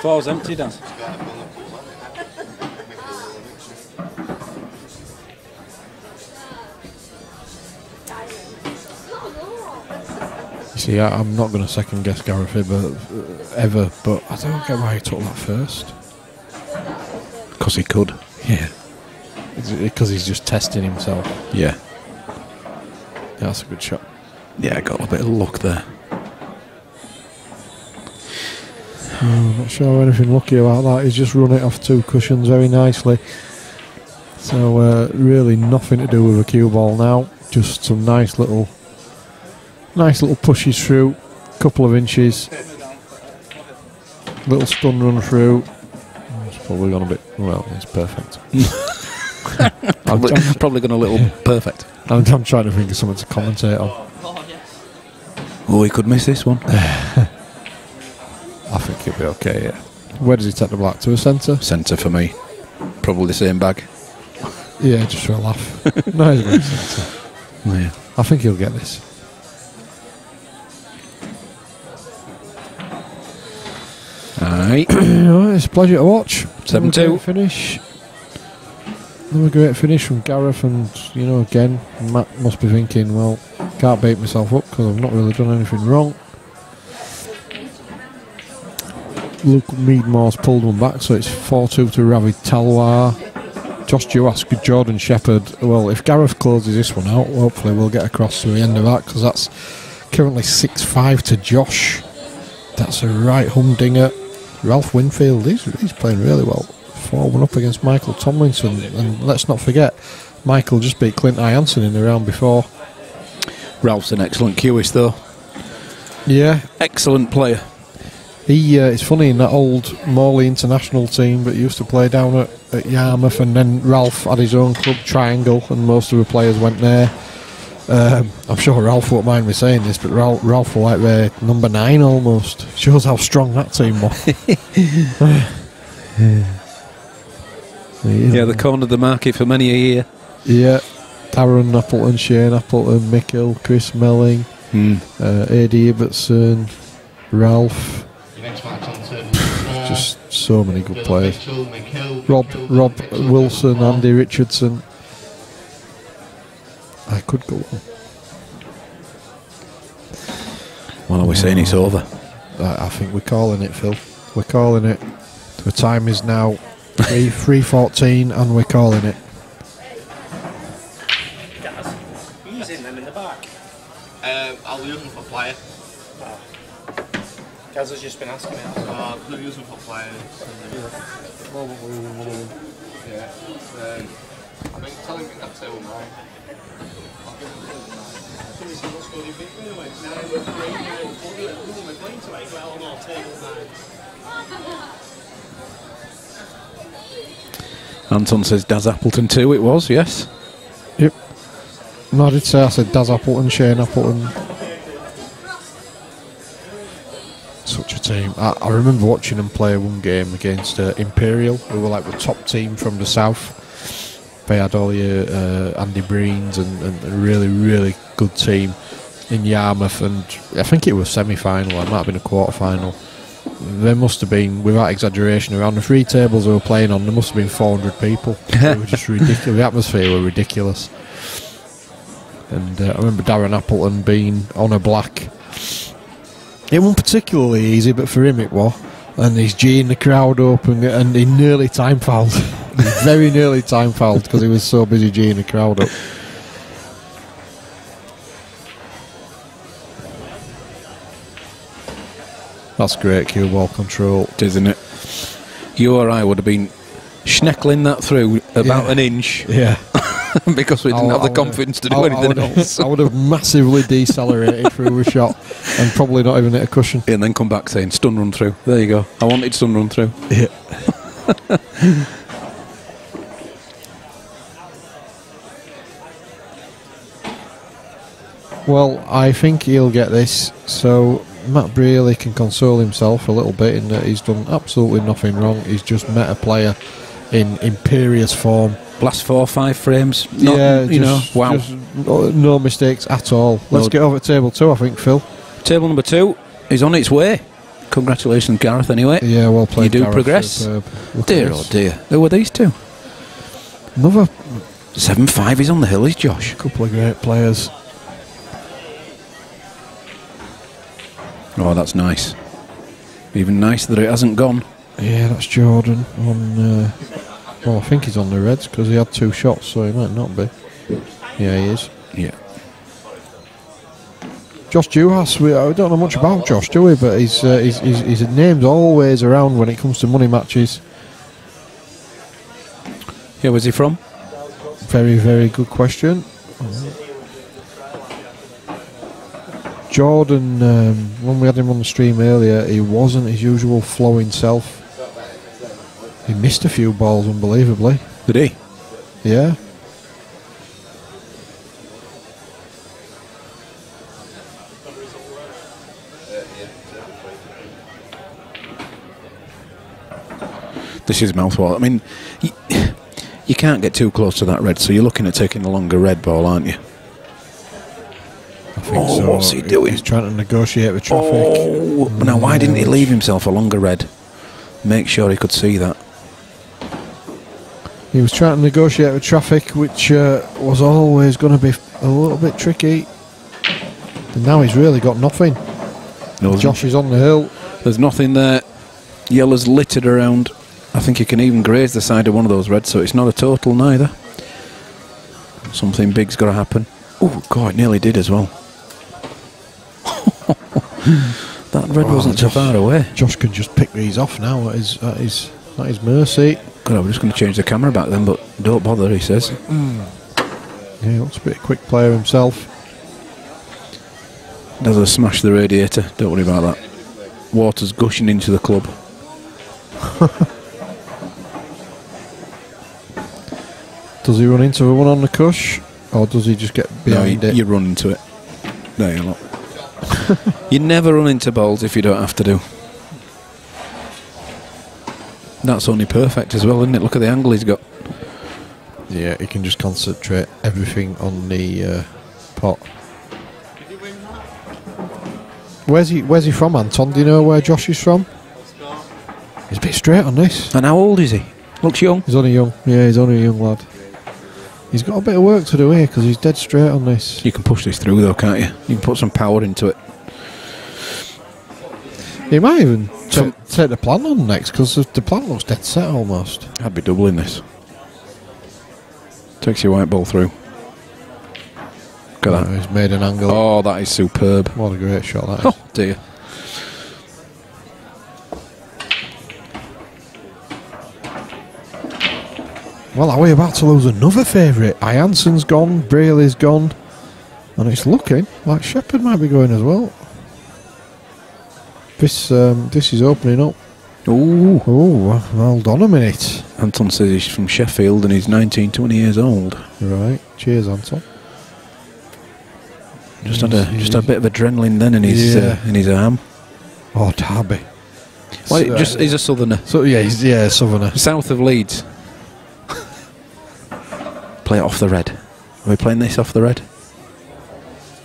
Speaker 9: Four's empty, Dan.
Speaker 6: You see, I'm not going to second guess Gareth ever, but I don't get why he took that first.
Speaker 8: Because he could.
Speaker 6: Yeah. Because he's just testing himself.
Speaker 8: Yeah.
Speaker 6: Yeah, that's a good shot.
Speaker 8: Yeah, I got a bit of luck there.
Speaker 6: I'm not sure anything lucky about that. He's just run it off 2 cushions very nicely. So really nothing to do with a cue ball now. Just some nice little pushes through, couple of inches, little stun run through. It's probably gone a bit. Well, it's perfect.
Speaker 8: Probably gone a little perfect.
Speaker 6: I'm trying to think of something to commentate on.
Speaker 8: Oh, he could miss this one.
Speaker 6: I think he'll be okay, yeah. Where does he take the black? To a centre?
Speaker 8: Centre for me. Probably the same bag.
Speaker 6: Yeah, just for a laugh. No, he's going centre.
Speaker 8: Oh, yeah.
Speaker 6: I think he'll get this.
Speaker 8: Aye.
Speaker 6: It's a pleasure to watch.
Speaker 8: 7-2
Speaker 6: finish. Another great finish from Gareth, and again, Matt must be thinking, well, can't beat myself up because I've not really done anything wrong. Luke Meadmore's pulled one back, so it's 4-2 to Ravi Talwar. Josh Duask, Jordan Shepherd. Well, if Gareth closes this one out, hopefully we'll get across to the end of that, because that's currently 6-5 to Josh. That's a right humdinger. Ralph Winfield, he's playing really well. 4-1 up against Michael Tomlinson, and let's not forget, Michael just beat Clint Ianson in the round before.
Speaker 8: Ralph's an excellent cueist though.
Speaker 6: Yeah.
Speaker 8: Excellent player.
Speaker 6: It's funny, in that old Morley international team that used to play down at Yarmouth, and then Ralph had his own club, Triangle, and most of the players went there. I'm sure Ralph won't mind me saying this, but Ralph were like their number 9 almost. Shows how strong that team was.
Speaker 8: Yeah, they cornered the market for many a year.
Speaker 6: Yeah, Darren Appleton, Shane Appleton, Mick, Chris Melling, A.D. Ibbotson, Ralph. Just so many good players. Rob Wilson, Andy Richardson. I could go on.
Speaker 8: Well, are we saying it's over?
Speaker 6: I think we're calling it, Phil. We're calling it. The time is now 3:14, and we're calling it.
Speaker 7: Using them in the back.
Speaker 4: I'll use them for flyer.
Speaker 7: Gaz has just been asking me.
Speaker 4: I'll use them for flyer. Yeah. I think telling me that's table 9.
Speaker 8: Anton says Daz Appleton too, it was, yes.
Speaker 6: Yep. No, I did say, I said Daz Appleton, Shane Appleton. Such a team. I remember watching them play one game against Imperial, who were like the top team from the south. They had all your Andy Breens and a really, really good team in Yarmouth, and I think it was semi-final, it might have been a quarter-final. There must have been, without exaggeration, around the 3 tables they were playing on, there must have been 400 people. They were just ridiculous. The atmosphere were ridiculous. And I remember Darren Appleton being on a black. It wasn't particularly easy, but for him it was. And he's G'ing the crowd up, and he nearly time fouled. He very nearly time fouled because he was so busy G'ing the crowd up. That's great cue ball control,
Speaker 8: isn't it? You or I would have been schneckling that through about an inch.
Speaker 6: Yeah.
Speaker 8: Because we didn't have the confidence to do anything else.
Speaker 6: I would have massively decelerated through a shot and probably not even hit a cushion.
Speaker 8: And then come back saying, stun run through. There you go. I wanted stun run through.
Speaker 6: Yeah. Well, I think he'll get this, so Matt Brearley can console himself a little bit in that he's done absolutely nothing wrong. He's just met a player in imperious form.
Speaker 8: Last 4 or 5 frames.
Speaker 6: Wow. Just no mistakes at all. Let's get over to table 2, I think, Phil.
Speaker 8: Table number 2 is on its way. Congratulations, Gareth, anyway.
Speaker 6: Yeah, well played,
Speaker 8: You do
Speaker 6: Gareth.
Speaker 8: progress. Dear, oh dear. Who were these two?
Speaker 6: Another
Speaker 8: 7-5 is on the hill, is Josh.
Speaker 6: A couple of great players.
Speaker 8: Oh, that's nice. Even nicer that it hasn't gone.
Speaker 6: Yeah, that's Jordan on... well, I think he's on the Reds because he had 2 shots, so he might not be. Yeah, he is.
Speaker 8: Yeah.
Speaker 6: Josh Duhas, we don't know much about Josh, do we? But his name's always around when it comes to money matches.
Speaker 8: Yeah, where's he from?
Speaker 6: Very, very good question. Jordan, when we had him on the stream earlier, he wasn't his usual flowing self. He missed a few balls, unbelievably.
Speaker 8: Did he?
Speaker 6: Yeah.
Speaker 8: This is mouthwatering. I mean, you can't get too close to that red, so you're looking at taking the longer red ball, aren't you?
Speaker 6: I think so.
Speaker 8: What's he doing?
Speaker 6: He's trying to negotiate with traffic.
Speaker 8: Oh, now why didn't he leave himself a longer red? Make sure he could see that.
Speaker 6: He was trying to negotiate with traffic, which was always going to be a little bit tricky. And now he's really got nothing.
Speaker 8: No,
Speaker 6: Josh is on the hill.
Speaker 8: There's nothing there. Yellow's littered around. I think he can even graze the side of one of those reds, so it's not a total neither. Something big's got to happen. Oh, God, it nearly did as well. That red wasn't so far away.
Speaker 6: Josh can just pick these off now at his mercy.
Speaker 8: God, we're just going to change the camera back then, but don't bother, he says.
Speaker 6: Yeah, he looks a bit of a quick player himself.
Speaker 8: Does a smash the radiator, don't worry about that. Water's gushing into the club.
Speaker 6: Does he run into the one on the cush, or does he just get behind it?
Speaker 8: You run into it. There you look. You never run into balls if you don't have to do. That's only perfect as well, isn't it? Look at the angle he's got.
Speaker 6: Yeah, he can just concentrate everything on the pot. Where's he from, Anton? Do you know where Josh is from? He's a bit straight on this.
Speaker 8: And how old is he? Looks young.
Speaker 6: He's only young. Yeah, he's only a young lad. He's got a bit of work to do here because he's dead straight on this.
Speaker 8: You can push this through though, can't you? You can put some power into it.
Speaker 6: He might even take the plant on next because the plant looks dead set almost.
Speaker 8: I'd be doubling this. Takes your white ball through. Look at that.
Speaker 6: He's made an angle.
Speaker 8: Oh, that is superb.
Speaker 6: What a great shot that is.
Speaker 8: Oh, dear.
Speaker 6: Well, are we about to lose another favourite? Ianson's gone, Braley's gone, and it's looking like Shepherd might be going as well. This is opening up.
Speaker 8: Ooh,
Speaker 6: hold on a minute.
Speaker 8: Anton says he's from Sheffield and he's 19, 20 years old.
Speaker 6: Right, cheers, Anton.
Speaker 8: Just had a bit of adrenaline then in his arm.
Speaker 6: Oh, Derby.
Speaker 8: Well, he's a southerner.
Speaker 6: So yeah, he's southerner.
Speaker 8: South of Leeds. Play it off the red. Are we playing this off the red?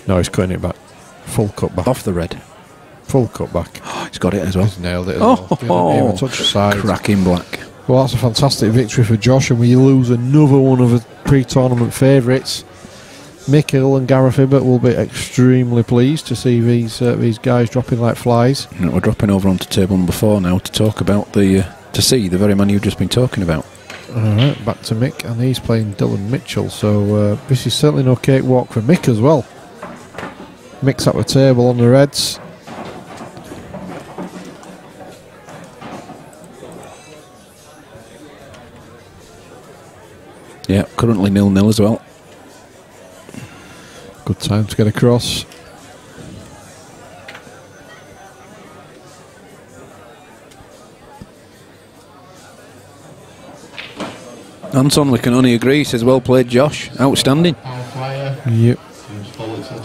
Speaker 6: No, he's cutting it back. Full cut back.
Speaker 8: Off the red.
Speaker 6: Full cut back.
Speaker 8: He's got it as well.
Speaker 6: He's nailed it as well. Didn't even touch the side.
Speaker 8: Cracking black.
Speaker 6: Well, that's a fantastic victory for Josh, and we lose another one of the pre-tournament favourites. Mick Hill and Gareth will be extremely pleased to see these guys dropping like flies.
Speaker 8: We're dropping over onto table number 4 now to talk about to see the very man you've just been talking about.
Speaker 6: Alright, back to Mick, and he's playing Dylan Mitchell, so this is certainly no cakewalk for Mick as well. Mick's at the table on the reds.
Speaker 8: Yeah, currently 0-0 as well.
Speaker 6: Good time to get across.
Speaker 8: Anton, we can only agree, says well played Josh. Outstanding.
Speaker 6: Yep.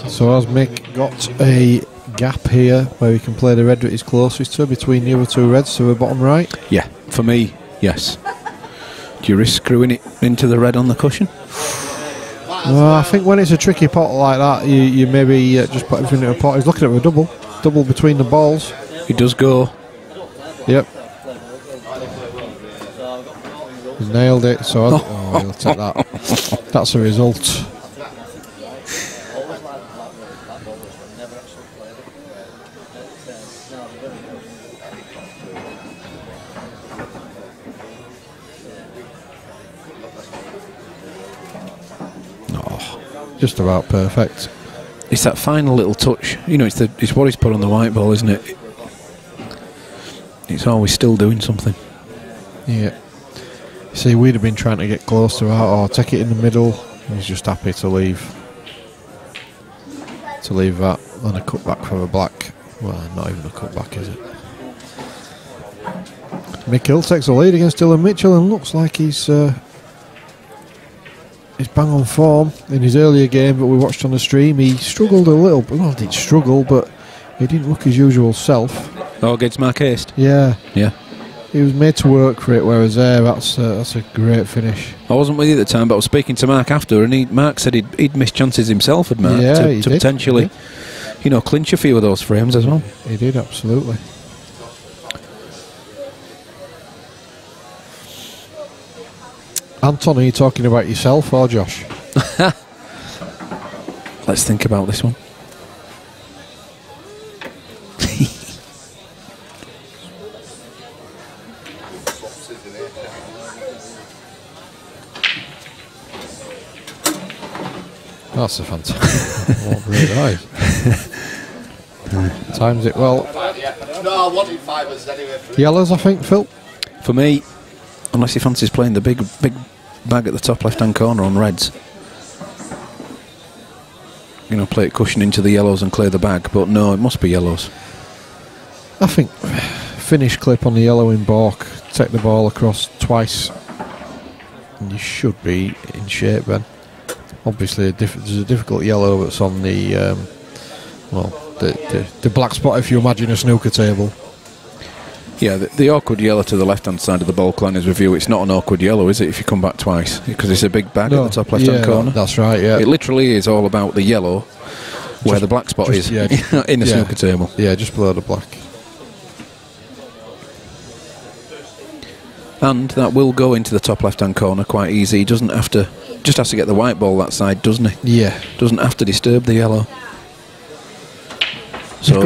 Speaker 6: So has Mick got a gap here where he can play the red that he's closest to between the other two reds to the bottom right?
Speaker 8: Yeah, for me, yes. Do you risk screwing it into the red on the cushion?
Speaker 6: Well, I think when it's a tricky pot like that, you maybe just put everything in a pot. He's looking at a double between the balls.
Speaker 8: He does go.
Speaker 6: Yep. He's nailed it, so he'll take that. That's a result. Just about perfect.
Speaker 8: It's that final little touch. You know, it's what he's put on the white ball, isn't it? It's always still doing something.
Speaker 6: Yeah. See, we'd have been trying to get close to that or take it in the middle. He's just happy to leave that and a cut back for a black. Well, not even a cut back, is it? Mick Hill takes the lead against Dylan Mitchell and looks like he's bang on form in his earlier game that we watched on the stream. He struggled a little, well, he didn't struggle, but he didn't look his usual self.
Speaker 8: Oh, against Mark Haste?
Speaker 6: Yeah.
Speaker 8: Yeah.
Speaker 6: He was made to work for it, whereas there, that's a great finish.
Speaker 8: I wasn't with you at the time, but I was speaking to Mark after, and Mark said he'd missed chances himself, had Mark,
Speaker 6: yeah,
Speaker 8: to potentially, you know, clinch a few of those frames as well.
Speaker 6: He did, absolutely. Anton, are you talking about yourself or Josh?
Speaker 8: Let's think about this one.
Speaker 6: That's a fantastic. What great eyes. Times it well.
Speaker 4: No, I wanted fibres anyway.
Speaker 6: Yellows, I think, Phil.
Speaker 8: For me, unless he fancies playing the big bag at the top left-hand corner on reds. You know, play it cushion into the yellows and clear the bag, but no, it must be yellows.
Speaker 6: I think finish clip on the yellow in balk, take the ball across twice, and you should be in shape then. Obviously, there's a difficult yellow that's on the the black spot if you imagine a snooker table.
Speaker 8: Yeah, the awkward yellow to the left-hand side of the ball clan is review. It's not an awkward yellow, is it, if you come back twice? Because it's a big bag at the top left-hand corner.
Speaker 6: That's right, yeah.
Speaker 8: It literally is all about the yellow where the black spot is in the snooker table.
Speaker 6: Yeah, just below the black.
Speaker 8: And that will go into the top left-hand corner quite easy. He doesn't have to, just has to get the white ball that side, doesn't he?
Speaker 6: Yeah.
Speaker 8: Doesn't have to disturb the yellow. So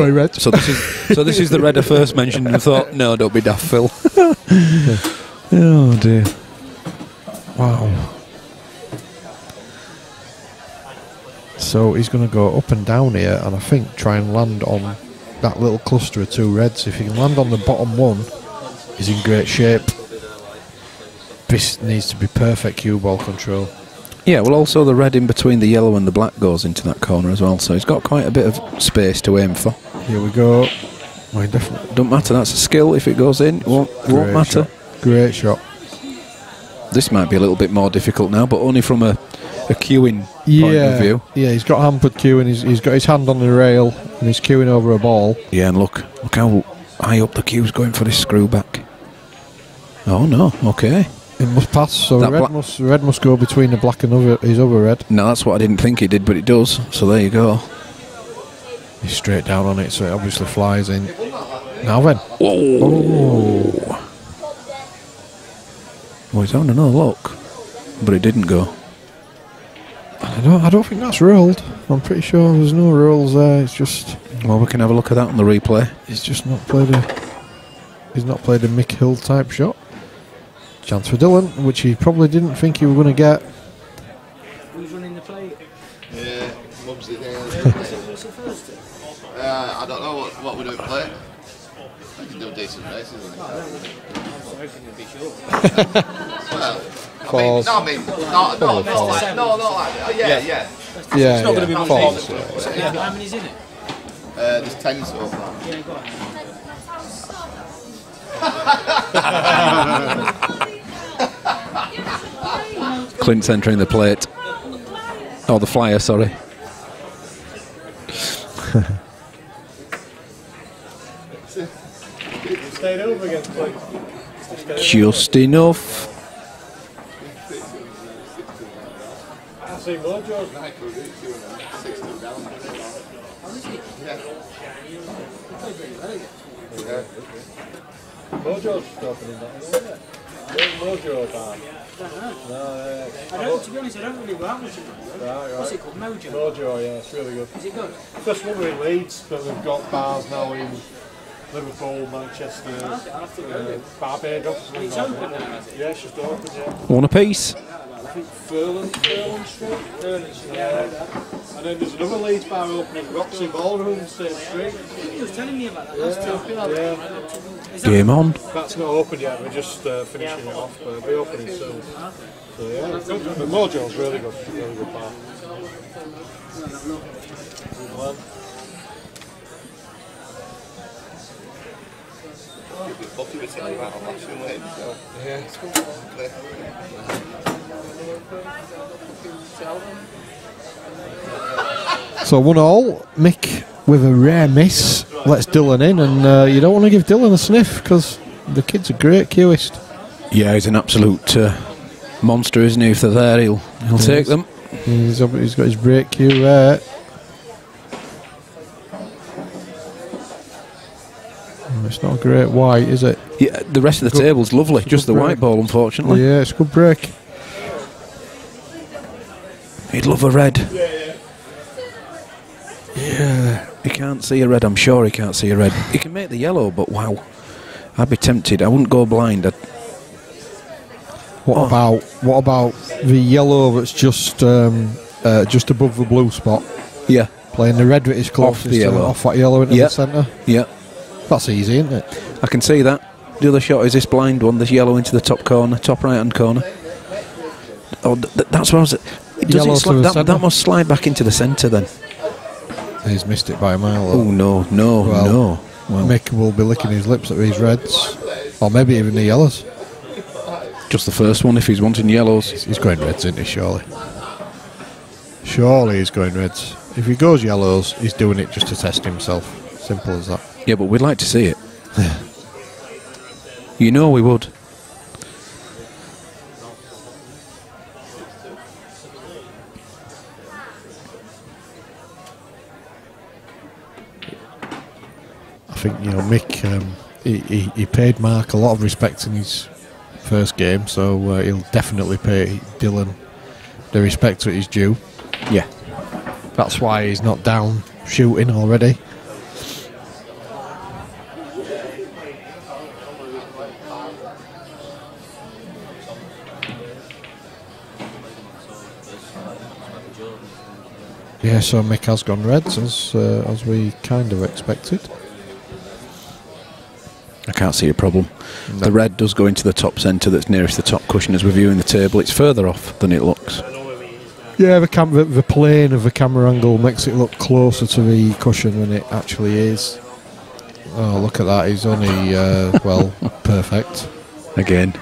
Speaker 8: this is the red I first mentioned and thought, no, don't be daft, Phil. Oh dear.
Speaker 6: Wow. So he's going to go up and down here, and I think try and land on that little cluster of two reds. If he can land on the bottom one, he's in great shape. This needs to be perfect cue ball control.
Speaker 8: Yeah, well, also the red in between the yellow and the black goes into that corner as well, so he's got quite a bit of space to aim for.
Speaker 6: Here we go. Well, definitely
Speaker 8: don't matter, that's a skill. If it goes in, it won't matter.
Speaker 6: Shot. Great shot.
Speaker 8: This might be a little bit more difficult now, but only from a cueing point of view.
Speaker 6: Yeah, he's got hampered cueing, he's got his hand on the rail, and he's cueing over a ball.
Speaker 8: Yeah, and look how high up the cue's going for this screw back. Oh no, okay.
Speaker 6: It must pass, so
Speaker 8: That
Speaker 6: red must go between the black and his other red.
Speaker 8: No, that's what I didn't think it did, but it does. So there you go.
Speaker 6: He's straight down on it, so it obviously flies in. Now then.
Speaker 8: Oh. Well, he's having another look, but it didn't go.
Speaker 6: I don't think that's rolled. I'm pretty sure there's no rolls there. It's just.
Speaker 8: Well, we can have a look at that on the replay.
Speaker 6: He's just not played a. He's not played a Mick Hill type shot. Chance for Dylan, which he probably didn't think he was going to get.
Speaker 11: Who's running the play?
Speaker 4: Yeah, Mubs it there. I don't know what we're doing play. I can do decent races. Well,
Speaker 6: Falls.
Speaker 4: not like, yeah.
Speaker 6: Yeah,
Speaker 11: it's not going to be much
Speaker 6: falls.
Speaker 11: How many's in it?
Speaker 4: There's 10 so far.
Speaker 11: Yeah, go on.
Speaker 8: Clint's entering the plate. Oh, the flyer, sorry.
Speaker 1: Stayed over against Clint.
Speaker 8: Just enough.
Speaker 1: I see Mojo. Mojo's stopping in that, isn't it? Mojo bar.
Speaker 11: I don't, to be honest, I don't really go out much of it.
Speaker 1: Right.
Speaker 11: What's it called? Mojo?
Speaker 1: Mojo, yeah, it's really good.
Speaker 11: Is it good?
Speaker 1: First one we're in Leeds, but we've got bars now in Liverpool, Manchester, Barbados.
Speaker 11: It's open now, is it?
Speaker 1: Yeah, it's just open, yeah.
Speaker 8: One apiece.
Speaker 1: I think Furlan Street. Furlan Street, yeah. And then there's another Leeds bar opening, Roxy Ballroom, same street.
Speaker 11: He was telling me about that last time.
Speaker 1: Yeah.
Speaker 8: Game on.
Speaker 1: That's not open yet, we're just finishing it off, but we're opening soon. So yeah, the Mojo's really good bar. Good one.
Speaker 6: So 1-1, Mick with a rare miss lets Dylan in, and you don't want to give Dylan a sniff because the kid's a great cueist.
Speaker 8: Yeah, he's an absolute monster, isn't he? If they're there, he'll take them.
Speaker 6: He's got his break cue there. It's not a great white, is it?
Speaker 8: Yeah, the rest of the table's lovely, just the white ball, unfortunately.
Speaker 6: Yeah, it's a good break.
Speaker 8: He'd love a red. Yeah. He can't see a red, I'm sure he can't see a red. He can make the yellow, but wow. I'd be tempted, I wouldn't go blind.
Speaker 6: What about the yellow that's just above the blue spot?
Speaker 8: Yeah.
Speaker 6: Playing the red with his closest
Speaker 8: off the yellow.
Speaker 6: Off that yellow into the centre?
Speaker 8: Yeah.
Speaker 6: That's easy, isn't it?
Speaker 8: I can see that. The other shot is this blind one, this yellow into the top corner, top right hand corner. Oh, that's what I was. That must slide back into the centre then.
Speaker 6: He's missed it by a mile.
Speaker 8: Oh no. Well,
Speaker 6: Mick will be licking his lips at these reds, or maybe even the yellows.
Speaker 8: Just the first one if he's wanting yellows.
Speaker 6: He's going reds, isn't he, surely? Surely he's going reds. If he goes yellows, he's doing it just to test himself. Simple as that.
Speaker 8: Yeah, but we'd like to see it. You know we would.
Speaker 6: I think, Mick, he paid Mark a lot of respect in his first game, so he'll definitely pay Dylan the respect that he's due.
Speaker 8: Yeah.
Speaker 6: That's why he's not down shooting already. Yeah, so Mick has gone reds as we kind of expected.
Speaker 8: I can't see a problem. No. The red does go into the top centre that's nearest the top cushion as we're viewing the table. It's further off than it looks.
Speaker 6: Yeah, the plane of the camera angle makes it look closer to the cushion than it actually is. Oh, look at that. He's only, perfect.
Speaker 8: Again.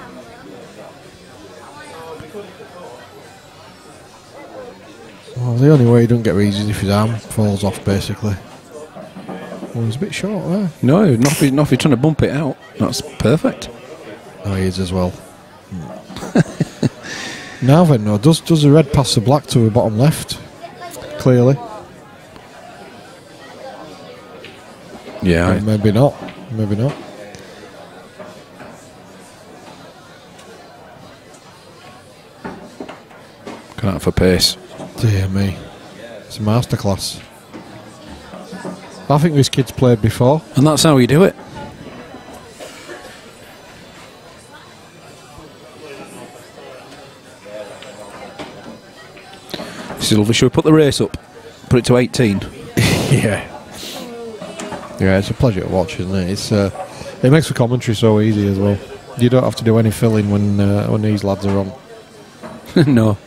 Speaker 6: Well, the only way he doesn't get these is if his arm falls off, basically. Well, he's a bit short there.
Speaker 8: No, not if he's trying to bump it out. That's perfect.
Speaker 6: Oh, he is as well. Now then, no, does the red pass the black to the bottom left? Clearly.
Speaker 8: Yeah.
Speaker 6: Maybe not. Maybe not.
Speaker 8: Going out for pace.
Speaker 6: Dear me. It's a masterclass. I think this kid's played before.
Speaker 8: And that's how you do it. Silver, should we put the race up? Put it to 18?
Speaker 6: Yeah. Yeah, it's a pleasure to watch, isn't it? It's it makes the commentary so easy as well. You don't have to do any filling when these lads are on.
Speaker 8: No.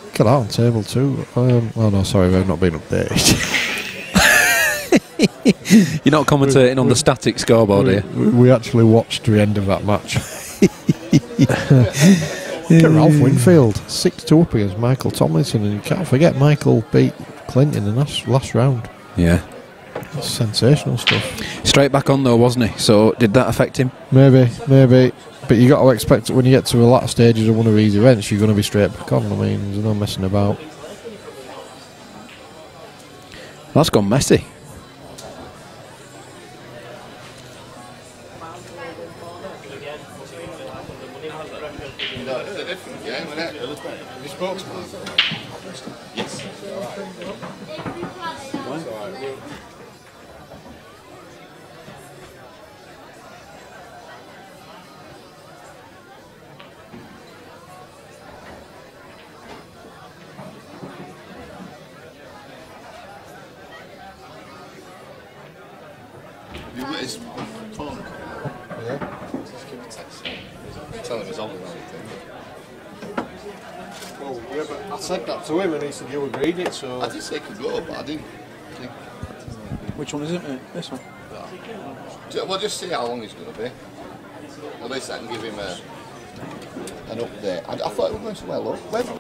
Speaker 6: Look at that on table 2. Oh no, sorry, we've not been updated.
Speaker 8: You're not commentating on the static scoreboard here.
Speaker 6: We actually watched the end of that match. Look at Ralph Winfield, 6-2 up against Michael Tomlinson, and you can't forget Michael beat Clinton in the last round.
Speaker 8: Yeah.
Speaker 6: That's sensational stuff.
Speaker 8: Straight back on though, wasn't he? So did that affect him?
Speaker 6: Maybe. But you got to expect that when you get to the latter stages of one of these events, you're going to be straight back on. I mean, there's no messing about.
Speaker 8: That's gone messy.
Speaker 4: It's a different game, isn't it? Have you spoke to Mark? Yes. You got his phone? Yeah. Just give a text. Tell him he's on with everything.
Speaker 1: Well, yeah, but I said that to him and he said you agreed it, so...
Speaker 4: I did say he could go, but I didn't think...
Speaker 9: Which one is it, mate? This one?
Speaker 4: We'll just see how long he's going to be. At least I can give him an update. I thought it was going so well up. When?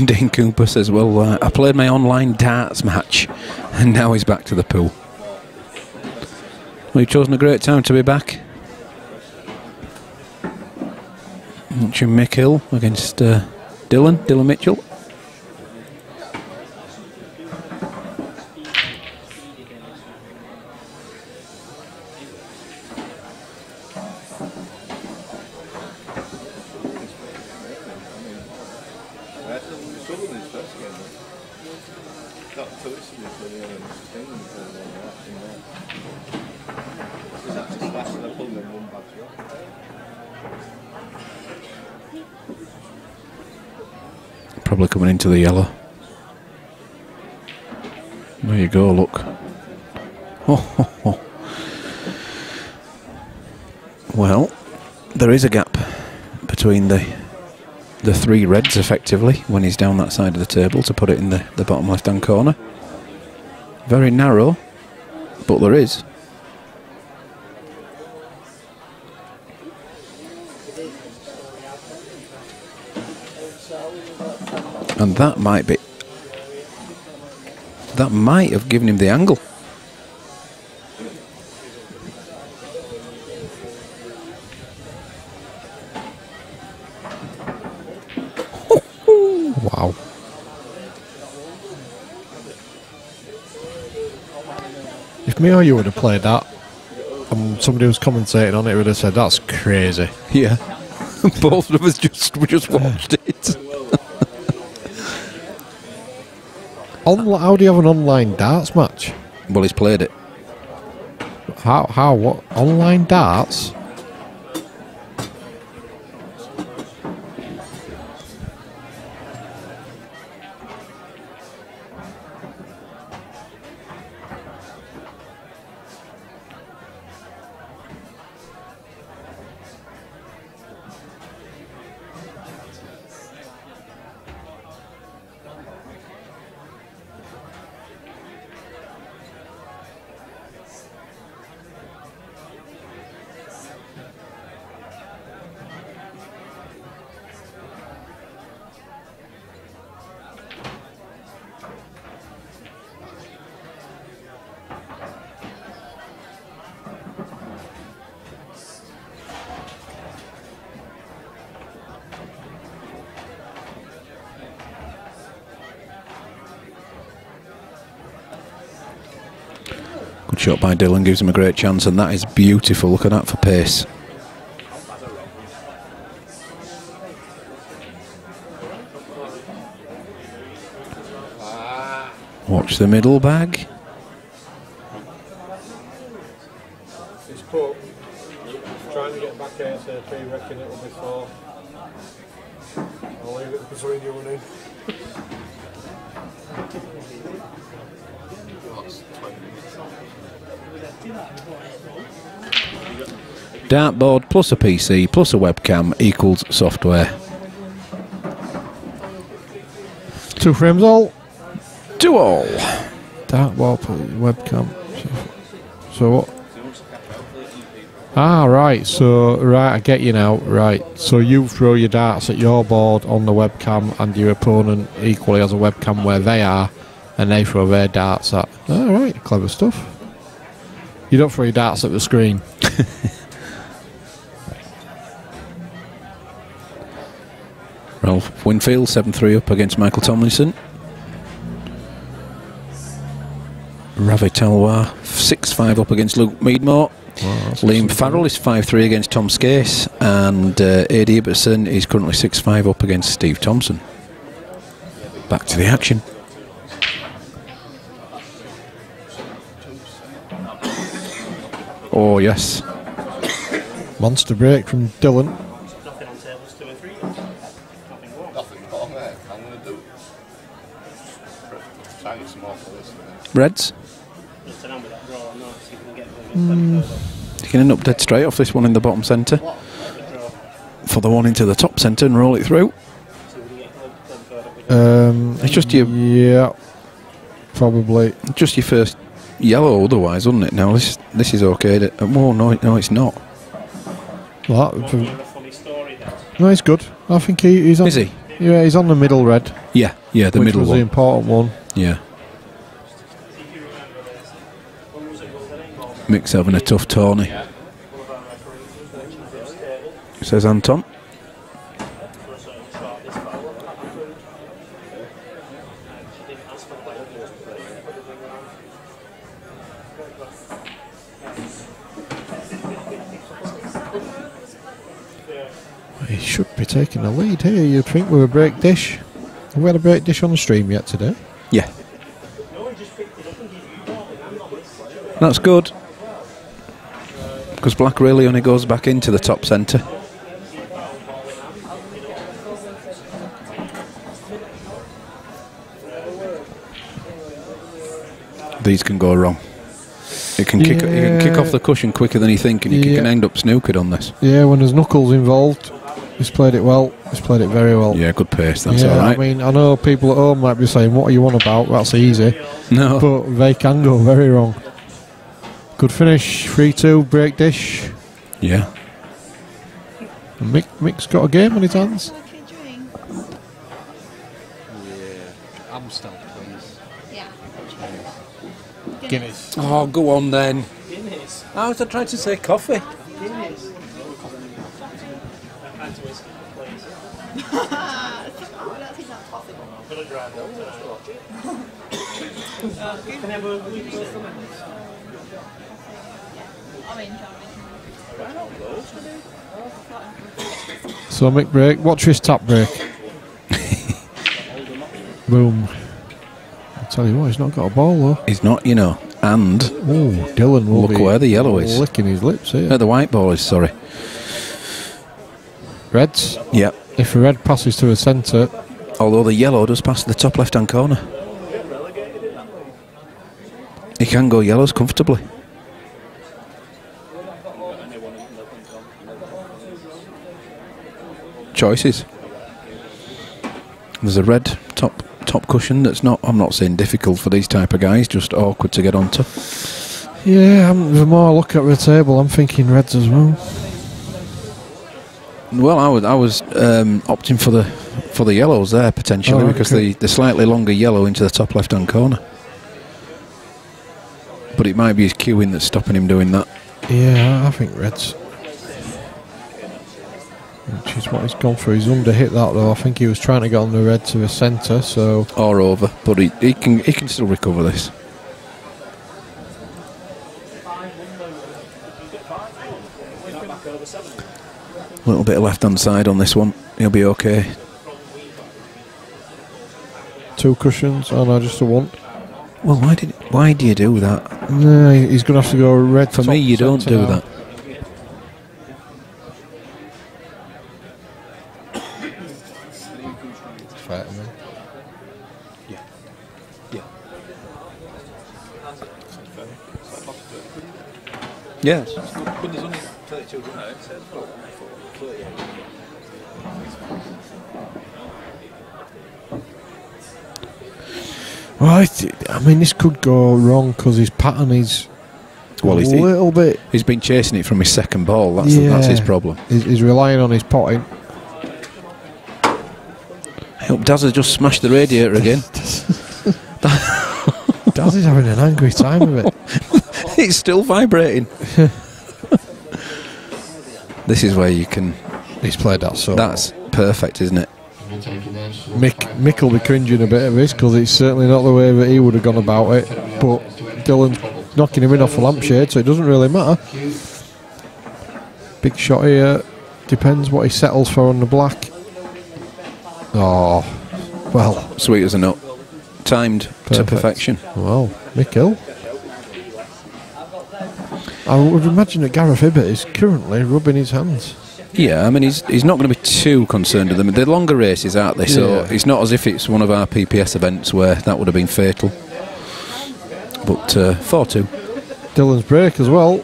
Speaker 8: Dean Cooper says, well, I played my online darts match and now he's back to the pool. Well, you've chosen a great time to be back. Watching Mick Hill against Dylan Mitchell. Probably coming into the yellow. There you go, look. Oh. Well, there is a gap between the three reds, effectively, when he's down that side of the table, to put it in the bottom left-hand corner. Very narrow, but there is. And that might have given him the angle.
Speaker 6: Wow. If me or you would have played that and somebody was commentating on it would have said that's crazy.
Speaker 8: Yeah. Both of us just watched it.
Speaker 6: How do you have an online darts match?
Speaker 8: Well, he's played it.
Speaker 6: How? What? Online darts?
Speaker 8: Good shot by Dylan, gives him a great chance, and that is beautiful. Look at that for pace. Watch the middle bag.
Speaker 1: It's put. Trying to get back ASAP, reckon it'll be 4. I'll leave it between you and him.
Speaker 8: Dartboard plus a PC plus a webcam equals software.
Speaker 6: 2 frames all.
Speaker 8: 2 all.
Speaker 6: Dartboard webcam. So what? Ah, right. So, right, I get you now. Right. So you throw your darts at your board on the webcam, and your opponent equally has a webcam where they are, and they throw their darts at. All right, clever stuff. You don't throw your darts at the screen.
Speaker 8: Ralph Winfield 7-3 up against Michael Tomlinson. Ravi Talwar 6-5 up against Luke Meadmore. Wow, Liam Farrell is 5-3 against Tom Skase, and A.D. Ibbotson is currently 6-5 up against Steve Thompson. Back to the action. Oh yes.
Speaker 6: Monster break from Dylan.
Speaker 7: Nothing on tables 2 and 3.
Speaker 4: Nothing more, mate. I'm going to do. Try and get some more for this.
Speaker 8: Reds.
Speaker 7: Just an with that draw on that, so you can get
Speaker 8: You can end up dead straight off this one in the bottom centre. For the one into the top centre and roll it through. It's just your...
Speaker 6: Yeah. Probably.
Speaker 8: Just your first yellow otherwise, wouldn't it? Now this is okay. Oh no, it's not.
Speaker 6: Well, no, he's good. I think he's on...
Speaker 8: Is he?
Speaker 6: Yeah, he's on the middle red.
Speaker 8: Yeah, the
Speaker 6: which
Speaker 8: middle
Speaker 6: was
Speaker 8: one.
Speaker 6: the important one.
Speaker 8: Yeah. Mick's having a tough tourney, says Anton.
Speaker 6: He should be taking the lead here, you'd think, with a break dish. Have we had a break dish on the stream yet today?
Speaker 8: Yeah. That's good. Because black really only goes back into the top centre. These can go wrong. It can kick off the cushion quicker than you think, and you can end up snookered on this.
Speaker 6: Yeah, when there's knuckles involved, he's played it well. He's played it very well.
Speaker 8: Yeah, good pace. That's all right.
Speaker 6: I mean, I know people at home might be saying, "What are you on about? That's easy."
Speaker 8: No,
Speaker 6: but they can go very wrong. Good finish, 3-2 break dish.
Speaker 8: Yeah.
Speaker 6: And Mick's got a game on his hands.
Speaker 9: Yeah, Amstel, please.
Speaker 10: Yeah.
Speaker 9: Guinness.
Speaker 8: Oh, go on then.
Speaker 9: Guinness.
Speaker 8: I was trying to say coffee.
Speaker 9: Guinness.
Speaker 6: So Mick break, watch his tap break. Boom. I'll tell you what, he's not got a ball though.
Speaker 8: He's not, you know. And
Speaker 6: Dylan will
Speaker 8: look where the yellow is.
Speaker 6: Licking his lips here.
Speaker 8: The white ball is, sorry.
Speaker 6: Reds?
Speaker 8: Yep.
Speaker 6: If the red passes to a centre.
Speaker 8: Although the yellow does pass the top left hand corner. He can go yellows comfortably. Choices. There's a red top cushion that's not, I'm not saying difficult for these type of guys, just awkward to get onto.
Speaker 6: Yeah, the more I look at the table, I'm thinking reds as well.
Speaker 8: Well, I was opting for the yellows there potentially, because the slightly longer yellow into the top left hand corner. But it might be his cueing that's stopping him doing that.
Speaker 6: Yeah, I think reds. Which is what he's gone for. He's under-hit that though. I think he was trying to get on the red to the centre, so...
Speaker 8: Or over, but he can still recover this. A little bit of left-hand side on this one. He'll be okay.
Speaker 6: 2 cushions? Oh no, just the 1.
Speaker 8: Well, why do you do that?
Speaker 6: No, he's going to have to go red.
Speaker 8: For me, you don't do that.
Speaker 6: Fair to me.
Speaker 8: Yes.
Speaker 9: But there's only 32 now, it says 38.
Speaker 6: Right, I mean, this could go wrong because his pattern is a little bit.
Speaker 8: He's been chasing it from his second ball. That's his problem.
Speaker 6: He's relying on his potting.
Speaker 8: I hope Daz has just smashed the radiator again.
Speaker 6: Daz is having an angry time of it.
Speaker 8: It's still vibrating. This is where you can.
Speaker 6: He's played that so.
Speaker 8: That's perfect, isn't it?
Speaker 6: Mick will be cringing a bit of this because it's certainly not the way that he would have gone about it. But Dylan's knocking him in off a lampshade, so it doesn't really matter. Big shot here. Depends what he settles for on the black. Oh, well,
Speaker 8: sweet as a nut. Timed to perfection.
Speaker 6: Well, Mick Hill. I would imagine that Gareth Hibbert is currently rubbing his hands.
Speaker 8: Yeah, I mean, he's not going to be too concerned with them. They're longer races, aren't they? So it's not as if it's one of our PPS events where that would have been fatal. But 4-2.
Speaker 6: Dylan's break as well.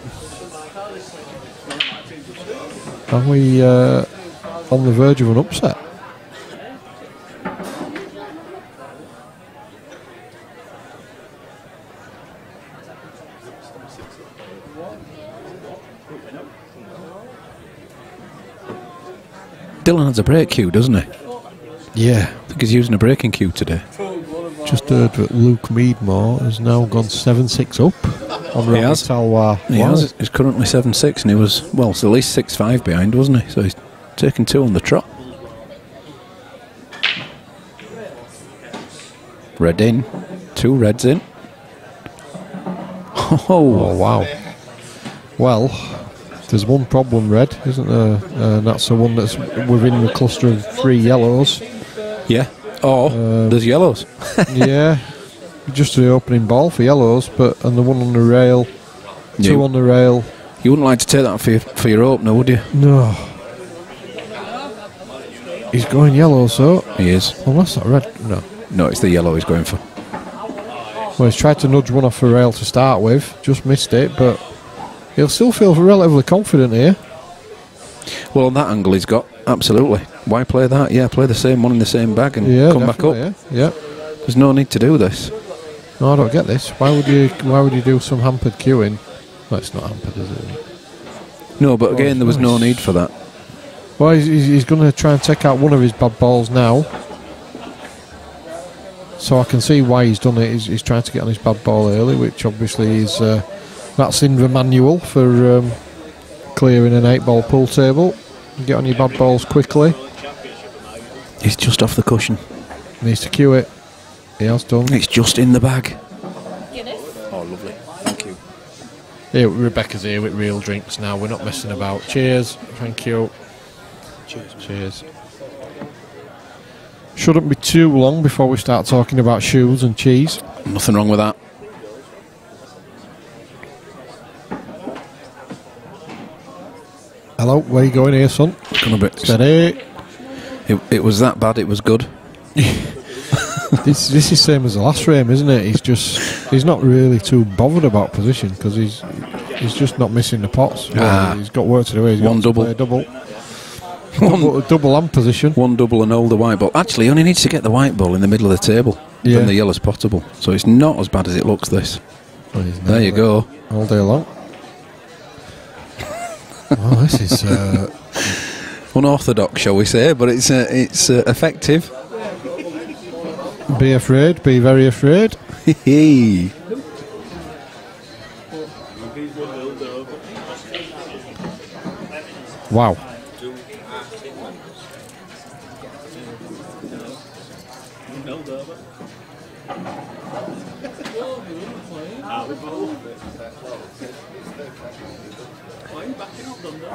Speaker 6: Are we on the verge of an upset?
Speaker 8: Dylan has a brake cue, doesn't he?
Speaker 6: Yeah.
Speaker 8: I think he's using a braking cue today.
Speaker 6: Just heard that Luke Meadmore has now gone 7-6 up on Ravi Talwar.
Speaker 8: He has. He's currently 7-6 and he was, well, it's at least 6-5 behind, wasn't he? So he's taken 2 on the trot. Red in. 2 reds in.
Speaker 6: Oh, wow. Well, there's one problem, red, isn't there? And that's the one that's within the cluster of 3 yellows.
Speaker 8: Yeah. Oh, there's yellows.
Speaker 6: Yeah. Just the opening ball for yellows, and the one on the rail, 2 on the rail.
Speaker 8: You wouldn't like to take that for your opener, would you?
Speaker 6: No. He's going yellow, so.
Speaker 8: He is.
Speaker 6: Well, that's not red. No.
Speaker 8: No, it's the yellow he's going for.
Speaker 6: Well, he's tried to nudge one off the rail to start with, just missed it, but he'll still feel relatively confident here.
Speaker 8: Well, on that angle he's got, absolutely. Why play that? Yeah, play the same one in the same bag and come back up.
Speaker 6: Yeah.
Speaker 8: There's no need to do this.
Speaker 6: No, I don't get this. Why would you do some hampered queuing? Well, it's not hampered, is it?
Speaker 8: No, but again, there was no need for that.
Speaker 6: Well, he's going to try and take out one of his bad balls now. So I can see why he's done it. He's trying to get on his bad ball early, which obviously is that's in the manual for clearing an 8-ball pool table. Get on your bad balls quickly.
Speaker 8: He's just off the cushion.
Speaker 6: Needs to cue it. He has done.
Speaker 8: It's just in the bag.
Speaker 10: Oh,
Speaker 8: lovely. Thank you.
Speaker 6: Here, Rebecca's here with real drinks now. We're not messing about. Cheers. Thank you.
Speaker 8: Cheers.
Speaker 6: Cheers. Shouldn't be too long before we start talking about shoes and cheese.
Speaker 8: Nothing wrong with that.
Speaker 6: Hello, where you going here, son?
Speaker 8: Gonna be
Speaker 6: steady.
Speaker 8: It was that bad, it was good.
Speaker 6: This is same as the last frame, isn't it? He's not really too bothered about position because he's just not missing the pots. He's got work to do. He's
Speaker 8: one
Speaker 6: got
Speaker 8: double.
Speaker 6: To play a double. double and position.
Speaker 8: One double and hold the white ball. Actually, he only needs to get the white ball in the middle of the table.
Speaker 6: Yeah.
Speaker 8: Then the yellow's potable. So it's not as bad as it looks, this.
Speaker 6: Well,
Speaker 8: there you go.
Speaker 6: All day long. Well, this is
Speaker 8: unorthodox, shall we say, but it's effective.
Speaker 6: Be afraid, be very afraid. Wow.
Speaker 1: Why are you backing up, Dundee?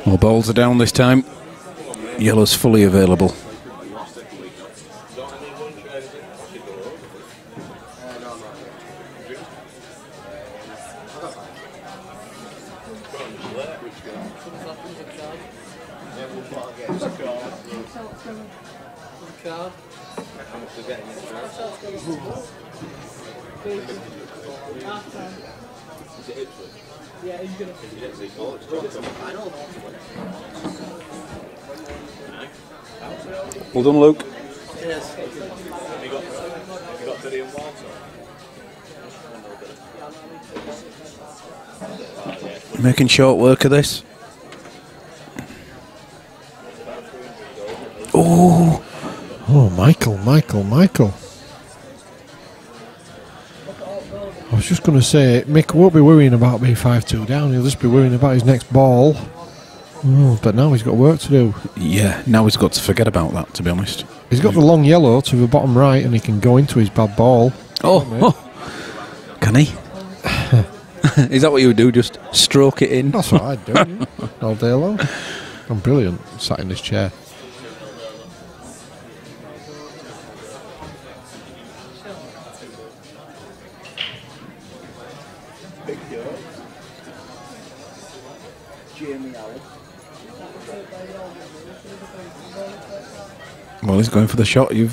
Speaker 8: Well, balls are down this time. Yellow's fully available. Well done, Luke. Making short work of this.
Speaker 6: Oh, Michael. I was just going to say, Mick won't be worrying about being 5-2 down, he'll just be worrying about his next ball. Oh, but now he's got work to do.
Speaker 8: Yeah, now he's got to forget about that, to be honest.
Speaker 6: He's got the long yellow to the bottom right and he can go into his bad ball.
Speaker 8: Oh. Can he? Is that what you would do, just stroke it in?
Speaker 6: That's what I'd do, yeah. All day long. I'm brilliant, sat in this chair.
Speaker 8: Well, he's going for the shot you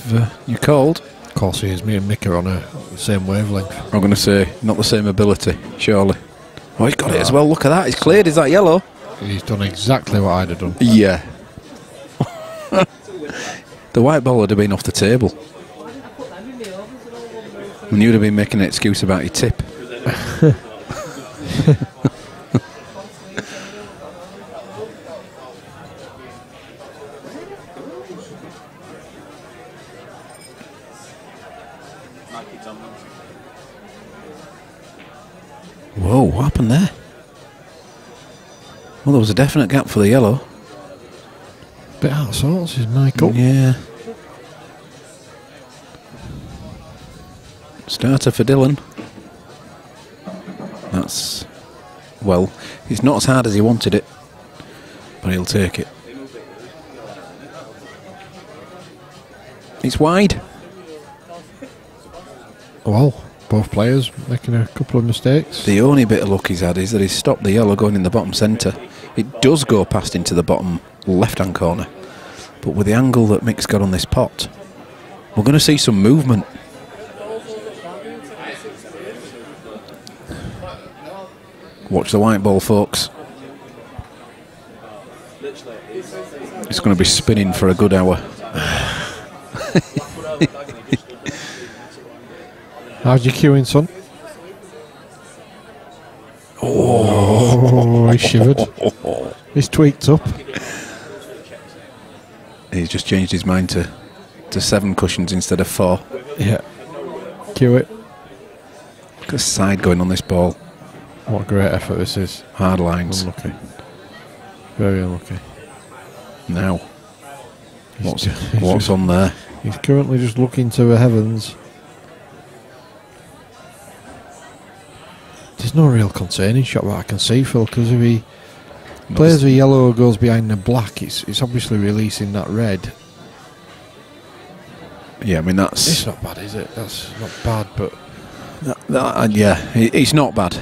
Speaker 8: called.
Speaker 6: Of course he is. Me and Mick are on the same wavelength.
Speaker 8: I'm going to say, not the same ability, surely. Oh, he's got it as well. Look at that. He's cleared. Is that yellow?
Speaker 6: He's done exactly what I'd have done.
Speaker 8: Yeah. The white ball would have been off the table. And you'd have been making an excuse about your tip. Whoa, what happened there? Well, there was a definite gap for the yellow.
Speaker 6: Bit out of sorts, is Michael.
Speaker 8: Yeah. Starter for Dylan. That's... well, it's not as hard as he wanted it, but he'll take it. It's wide.
Speaker 6: Well, both players making a couple of mistakes.
Speaker 8: The only bit of luck he's had is that he's stopped the yellow going in the bottom centre. It does go past into the bottom left-hand corner, but with the angle that Mick's got on this pot, we're going to see some movement. Watch the white ball, folks. It's going to be spinning for a good hour.
Speaker 6: How's your queuing, son? Oh, he shivered. He's tweaked up.
Speaker 8: He's just changed his mind to 7 cushions instead of 4.
Speaker 6: Yeah. Cue it.
Speaker 8: Look at the side going on this ball.
Speaker 6: What a great effort this is.
Speaker 8: Hard lines.
Speaker 6: Unlucky. Very unlucky.
Speaker 8: Now, what's on there?
Speaker 6: He's currently just looking to the heavens. There's no real concerning shot that I can see, Phil, because if he plays the yellow or goes behind the black, it's obviously releasing that red.
Speaker 8: Yeah, I mean that's...
Speaker 6: it's not bad, is it? That's not bad, but...
Speaker 8: yeah, it's not bad.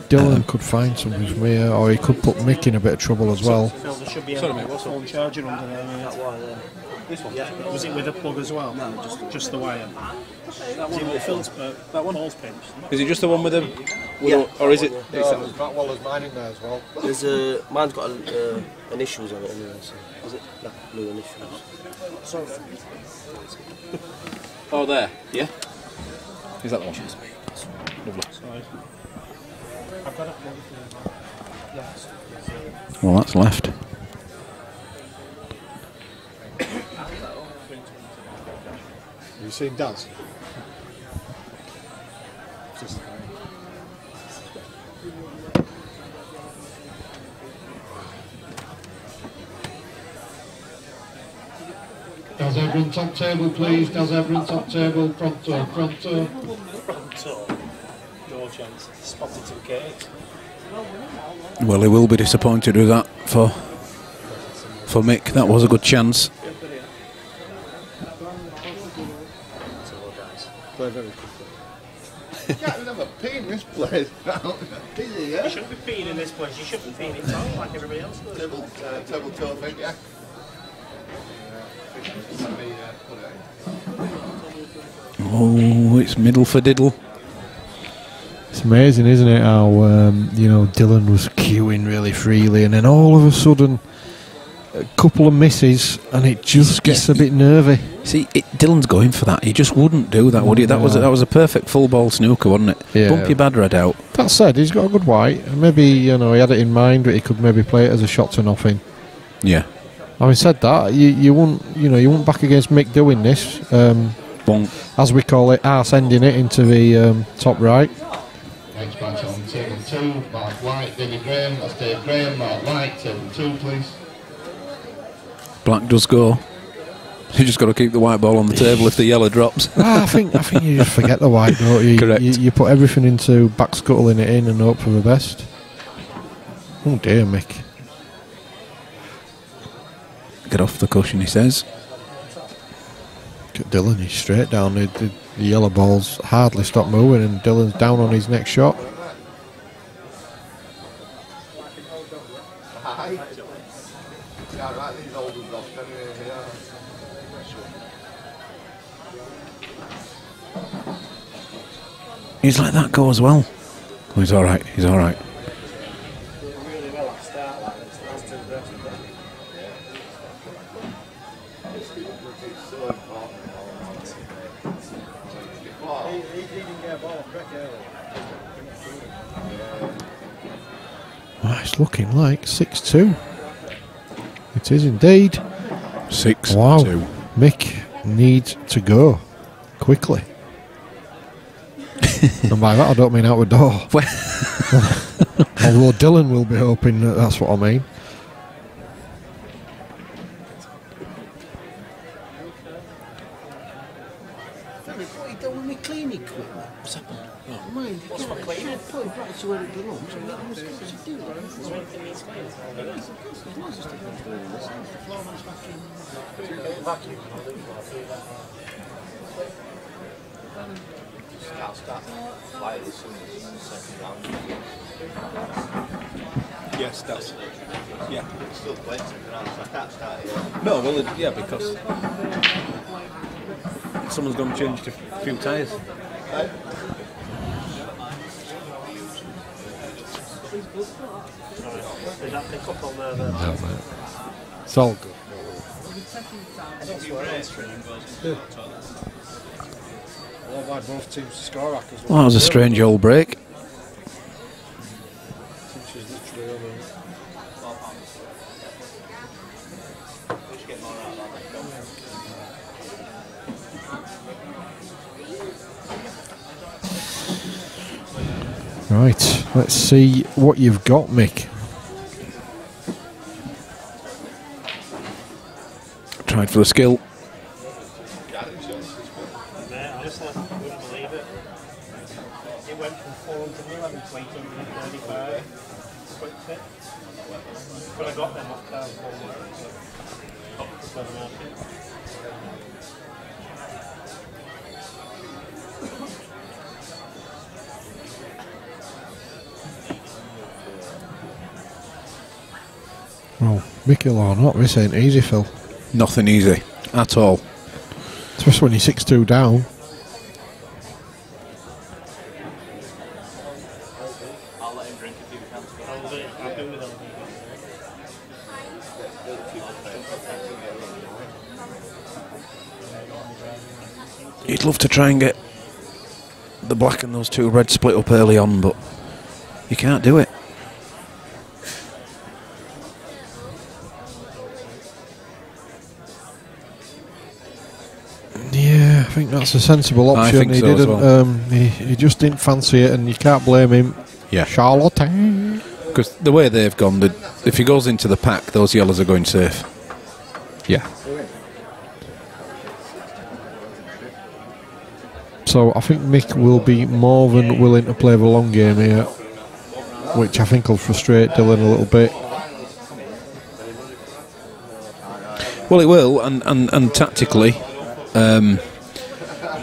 Speaker 6: Dylan could find something from here, or he could put Mick in a bit of trouble as well.
Speaker 7: Phil, there should be a phone charger under there. This one? Yeah. Was it with a plug as well? No, just the wire. That one with Phil's, that one? Paul's pinch.
Speaker 9: Is it just the one with them?
Speaker 11: Yeah.
Speaker 9: Or is it?
Speaker 6: Well, there's mine in there as well.
Speaker 11: There's mine's got initials on it anyway. So is it? No, blue initials. Sorry.
Speaker 9: Oh, there. Yeah. Is that the one? Lovely.
Speaker 8: Well, that's left.
Speaker 1: Have you seen Daz? Just
Speaker 5: Does everyone top table, please? Does everyone top table? Front toe, front toe.
Speaker 7: Front toe. No chance. Spotted 2K.
Speaker 8: Well, he will be disappointed with that for Mick. That was a good chance.
Speaker 1: play very quickly.
Speaker 4: You can't even have a pee in this place.
Speaker 7: You shouldn't be peeing in this place. You should be peeing in town like everybody else does.
Speaker 4: Table toe thing, yeah.
Speaker 8: Oh, it's middle for diddle.
Speaker 6: It's amazing, isn't it, how you know, Dylan was queuing really freely, and then all of a sudden, a couple of misses, and it just gets a bit nervy.
Speaker 8: See, Dylan's going for that. He just wouldn't do that, would he? That was a perfect full ball snooker, wasn't it?
Speaker 6: Yeah.
Speaker 8: Bump your bad red out.
Speaker 6: That said, he's got a good white. Maybe, you know, he had it in mind, but he could maybe play it as a shot to nothing.
Speaker 8: Yeah.
Speaker 6: Having said that, you wouldn't back against Mick doing this. As we call it, arse ending it into the top right.
Speaker 3: Next match on table 2, Mark White, David Graham, that's Dave Graham, Mark White, table 2 please.
Speaker 8: Black does go. You just got to keep the white ball on the table if the yellow drops.
Speaker 6: I think you just forget the white, don't you?
Speaker 8: Correct.
Speaker 6: You put everything into back scuttling it in and hope for the best. Oh dear, Mick.
Speaker 8: Get off the cushion, he says.
Speaker 6: Look at Dylan, he's straight down. The yellow ball's hardly stopped moving, and Dylan's down on his next shot.
Speaker 8: He's let that go as well. Oh, he's alright, he's alright.
Speaker 6: Well, it's looking like 6-2. It is indeed.
Speaker 8: 6-2.
Speaker 6: Wow. Mick needs to go quickly. And by that I don't mean out the door. Although Dylan will be hoping that's what I mean.
Speaker 11: What are you doing with my cleaning equipment? What's happened? Oh, mind. What's for cleaning? Put it back to where it belongs. And that was supposed to do that. Is there anything needs cleaning? Yes, of course. As long as it's taken off the floor man's vacuum. Vacuum.
Speaker 9: Yes, that's. Yeah.
Speaker 4: It's still playing something else. I can't start here.
Speaker 9: No, well, yeah, because someone's going to change a few tyres.
Speaker 7: Did that pick up on there?
Speaker 6: No, mate. It's all good.
Speaker 1: Well, I've had both teams to score rack as well.
Speaker 8: Well, that was a strange old break.
Speaker 1: Which is literally only.
Speaker 6: Right, let's see what you've got, Mick.
Speaker 8: Tried for the skill.
Speaker 7: Honestly, I wouldn't believe it. It went from 411 to 835. Quick fit. But I got them off card for the market.
Speaker 6: Well, Mickle or not, this ain't easy, Phil.
Speaker 8: Nothing easy at all.
Speaker 6: Especially when you're 6-2 down.
Speaker 7: I'll let him drink if he can. I'll do with
Speaker 8: You'd love to try and get the black and those two red split up early on, but you can't do it.
Speaker 6: Yeah, I think that's a sensible option.
Speaker 8: I think
Speaker 6: he
Speaker 8: so as
Speaker 6: didn't.
Speaker 8: well.
Speaker 6: He just didn't fancy it, and you can't blame him.
Speaker 8: Yeah,
Speaker 6: Charlotte.
Speaker 8: because the way they've gone, if he goes into the pack, those yellows are going safe.
Speaker 6: Yeah. So I think Mick will be more than willing to play the long game here, which I think will frustrate Dylan a little bit.
Speaker 8: Well, it will, and tactically,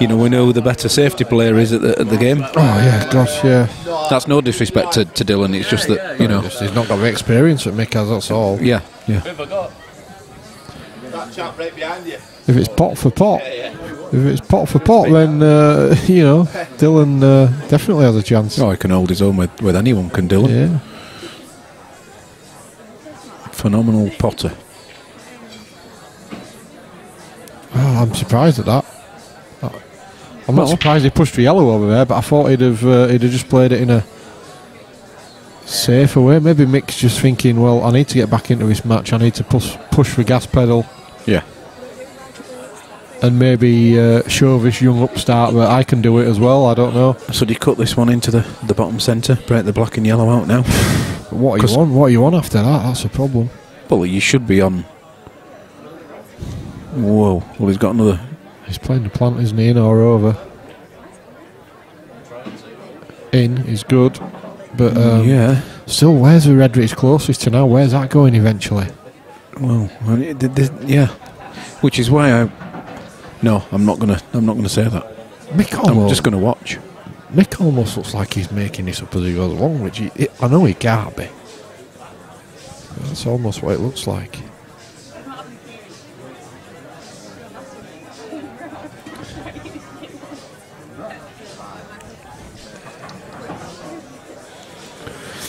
Speaker 8: you know, we know who the better safety player is at the game.
Speaker 6: Oh yeah, gosh, yeah.
Speaker 8: That's no disrespect to Dylan. It's just that, you know,
Speaker 6: he's not got the experience that Mick has. That's all.
Speaker 8: Yeah, yeah.
Speaker 4: That chap right behind you.
Speaker 6: If it's pot for pot, then you know, Dylan definitely has a chance.
Speaker 8: Oh, he can hold his own with anyone, can Dylan?
Speaker 6: Yeah.
Speaker 8: Phenomenal potter.
Speaker 6: Oh, I'm surprised at that. I'm not surprised he pushed the yellow over there, but I thought he'd have just played it in a safer way. Maybe Mick's just thinking, well, I need to get back into this match. I need to push the gas pedal.
Speaker 8: Yeah.
Speaker 6: And maybe show this young upstart that I can do it as well. I don't know.
Speaker 8: So do you cut this one into the bottom centre, break the black and yellow out now?
Speaker 6: What are you on? What are you on after that? That's a problem.
Speaker 8: Well, you should be on. Whoa! Well, he's got another.
Speaker 6: He's playing the plant, isn't he? In or over? In is good, but
Speaker 8: yeah.
Speaker 6: Still, where's the red it's closest to now? Where's that going eventually?
Speaker 8: Well, yeah. Which is why No, I'm not gonna say that. I'm just gonna watch.
Speaker 6: Mick almost looks like he's making this up as he goes along, which I know he can't be. That's almost what it looks like.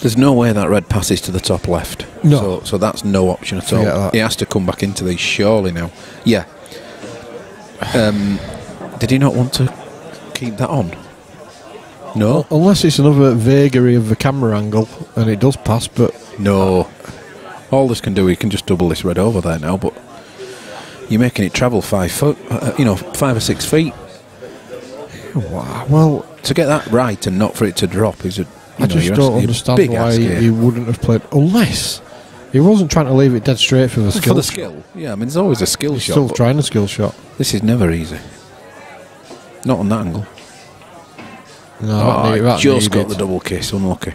Speaker 8: There's no way that red passes to the top left.
Speaker 6: No.
Speaker 8: So that's no option at all.
Speaker 6: That.
Speaker 8: He has to come back into these surely now. Yeah. Did he not want to keep that on? No.
Speaker 6: Unless it's another vagary of the camera angle and it does pass, but...
Speaker 8: No. All this can do, he can just double this red over there now, but you're making it travel 5 foot, 5 or 6 feet.
Speaker 6: Well...
Speaker 8: To get that right and not for it to drop is a...
Speaker 6: I just don't understand why he wouldn't have played, unless he wasn't trying to leave it dead straight for the skill.
Speaker 8: For the skill, yeah. I mean, there's always a skill shot.
Speaker 6: Still trying a skill shot.
Speaker 8: This is never easy. Not on that angle.
Speaker 6: No, that
Speaker 8: just got the double kiss. Unlucky.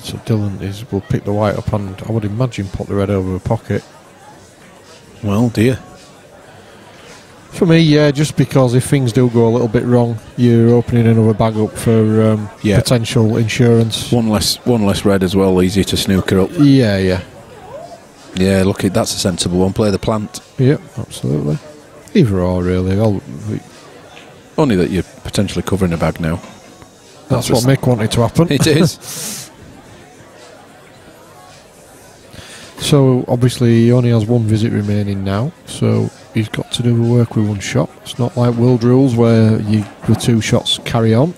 Speaker 6: So Dylan will pick the white up and I would imagine put the red over a pocket.
Speaker 8: Well, dear.
Speaker 6: For me, yeah, just because if things do go a little bit wrong, you're opening another bag up for potential insurance.
Speaker 8: One less red as well, easy to snooker up.
Speaker 6: Yeah, yeah.
Speaker 8: Yeah, look, that's a sensible one. Play the plant.
Speaker 6: Yep, absolutely. Either or, really.
Speaker 8: Only that you're potentially covering a bag now.
Speaker 6: That's what Mick wanted to happen.
Speaker 8: It is.
Speaker 6: So, obviously, he only has one visit remaining now, so he's got to do the work with one shot. It's not like world rules where the 2 shots carry on.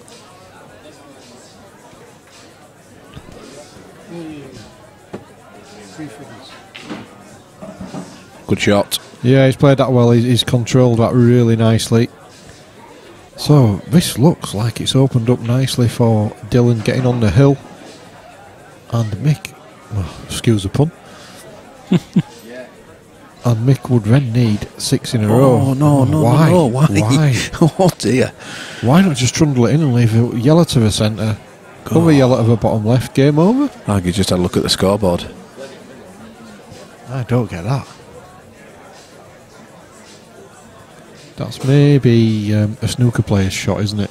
Speaker 8: Good shot.
Speaker 6: Yeah, he's played that well. He's controlled that really nicely. So, this looks like it's opened up nicely for Dylan getting on the hill. And Mick, excuse the pun. And Mick would then need 6 in a row.
Speaker 8: Oh, no. Why? Oh, dear.
Speaker 6: Why not just trundle it in and leave a yellow to the centre? Other yellow to the bottom left, game over?
Speaker 8: I could just have a look at the scoreboard.
Speaker 6: I don't get that. That's maybe a snooker player's shot, isn't it?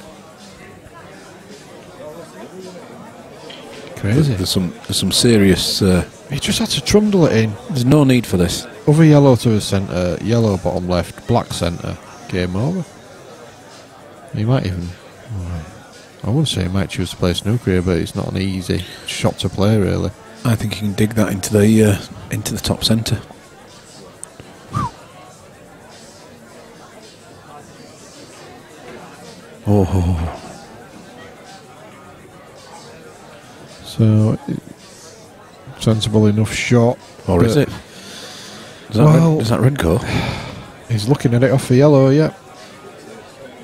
Speaker 6: Crazy.
Speaker 8: There's some serious...
Speaker 6: he just had to trundle it in.
Speaker 8: There's no need for this.
Speaker 6: Other yellow to the centre, yellow bottom left, black centre, game over. He might even... I wouldn't say he might choose to play snooker here, but it's not an easy shot to play, really.
Speaker 8: I think he can dig that into the top centre. Oh.
Speaker 6: So, sensible enough shot.
Speaker 8: Or is it? Does that red go?
Speaker 6: He's looking at it off the yellow, yeah.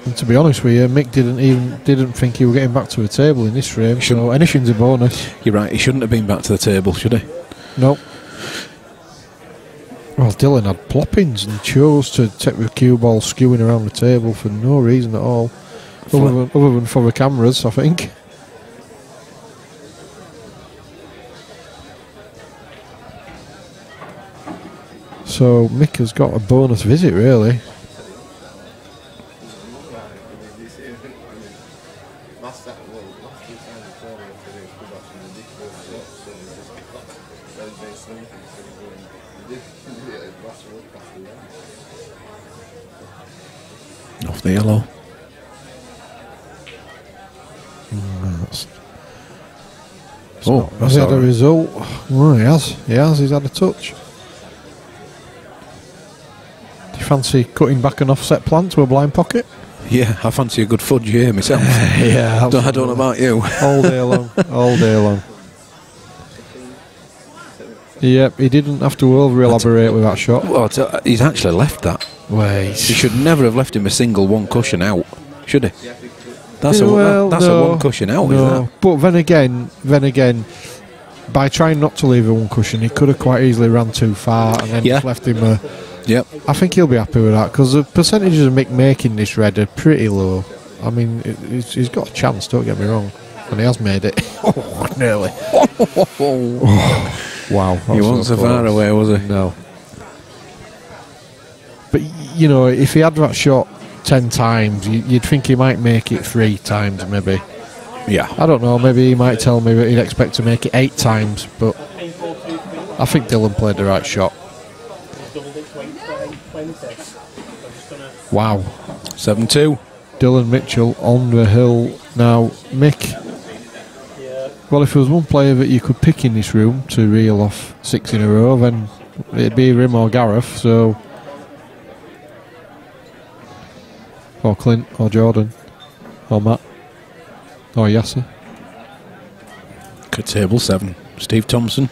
Speaker 6: And to be honest with you, Mick didn't think he was getting back to a table in this frame, so anything's a bonus.
Speaker 8: You're right, he shouldn't have been back to the table, should he?
Speaker 6: No. Well, Dylan had ploppings and chose to take the cue ball skewing around the table for no reason at all. Other than for the cameras, I think. So Mick has got a bonus visit, really.
Speaker 8: Off the yellow.
Speaker 6: Has he had a result? Well, he has. He's had a touch. Do you fancy cutting back an offset plant to a blind pocket?
Speaker 8: Yeah, I fancy a good fudge here myself.
Speaker 6: Yeah,
Speaker 8: I don't know about you.
Speaker 6: All day long. All day long. Yep, he didn't have to over-elaborate with that shot.
Speaker 8: Well, he's actually left that.
Speaker 6: Wait.
Speaker 8: He should never have left him a single one cushion out, should he? That's a one cushion out, isn't it?
Speaker 6: But then again, by trying not to leave a one cushion, he could have quite easily ran too far and then just left him a...
Speaker 8: Yep.
Speaker 6: I think he'll be happy with that, because the percentages of Mick making this red are pretty low. I mean, he's got a chance, don't get me wrong. And he has made it. Oh, nearly. Wow.
Speaker 8: He wasn't so far away, was he?
Speaker 6: No. But, you know, if he had that shot 10 times, you'd think he might make it 3 times, maybe.
Speaker 8: Yeah.
Speaker 6: I don't know, maybe he might tell me that he'd expect to make it 8 times, but I think Dylan played the right shot. Wow.
Speaker 8: 7-2.
Speaker 6: Dylan Mitchell on the hill. Now, Mick. Well, if there was one player that you could pick in this room to reel off 6 in a row, then it'd be him or Gareth, so... Or Clint, or Jordan, or Matt, or Yasser.
Speaker 8: Good table 7. Steve Thompson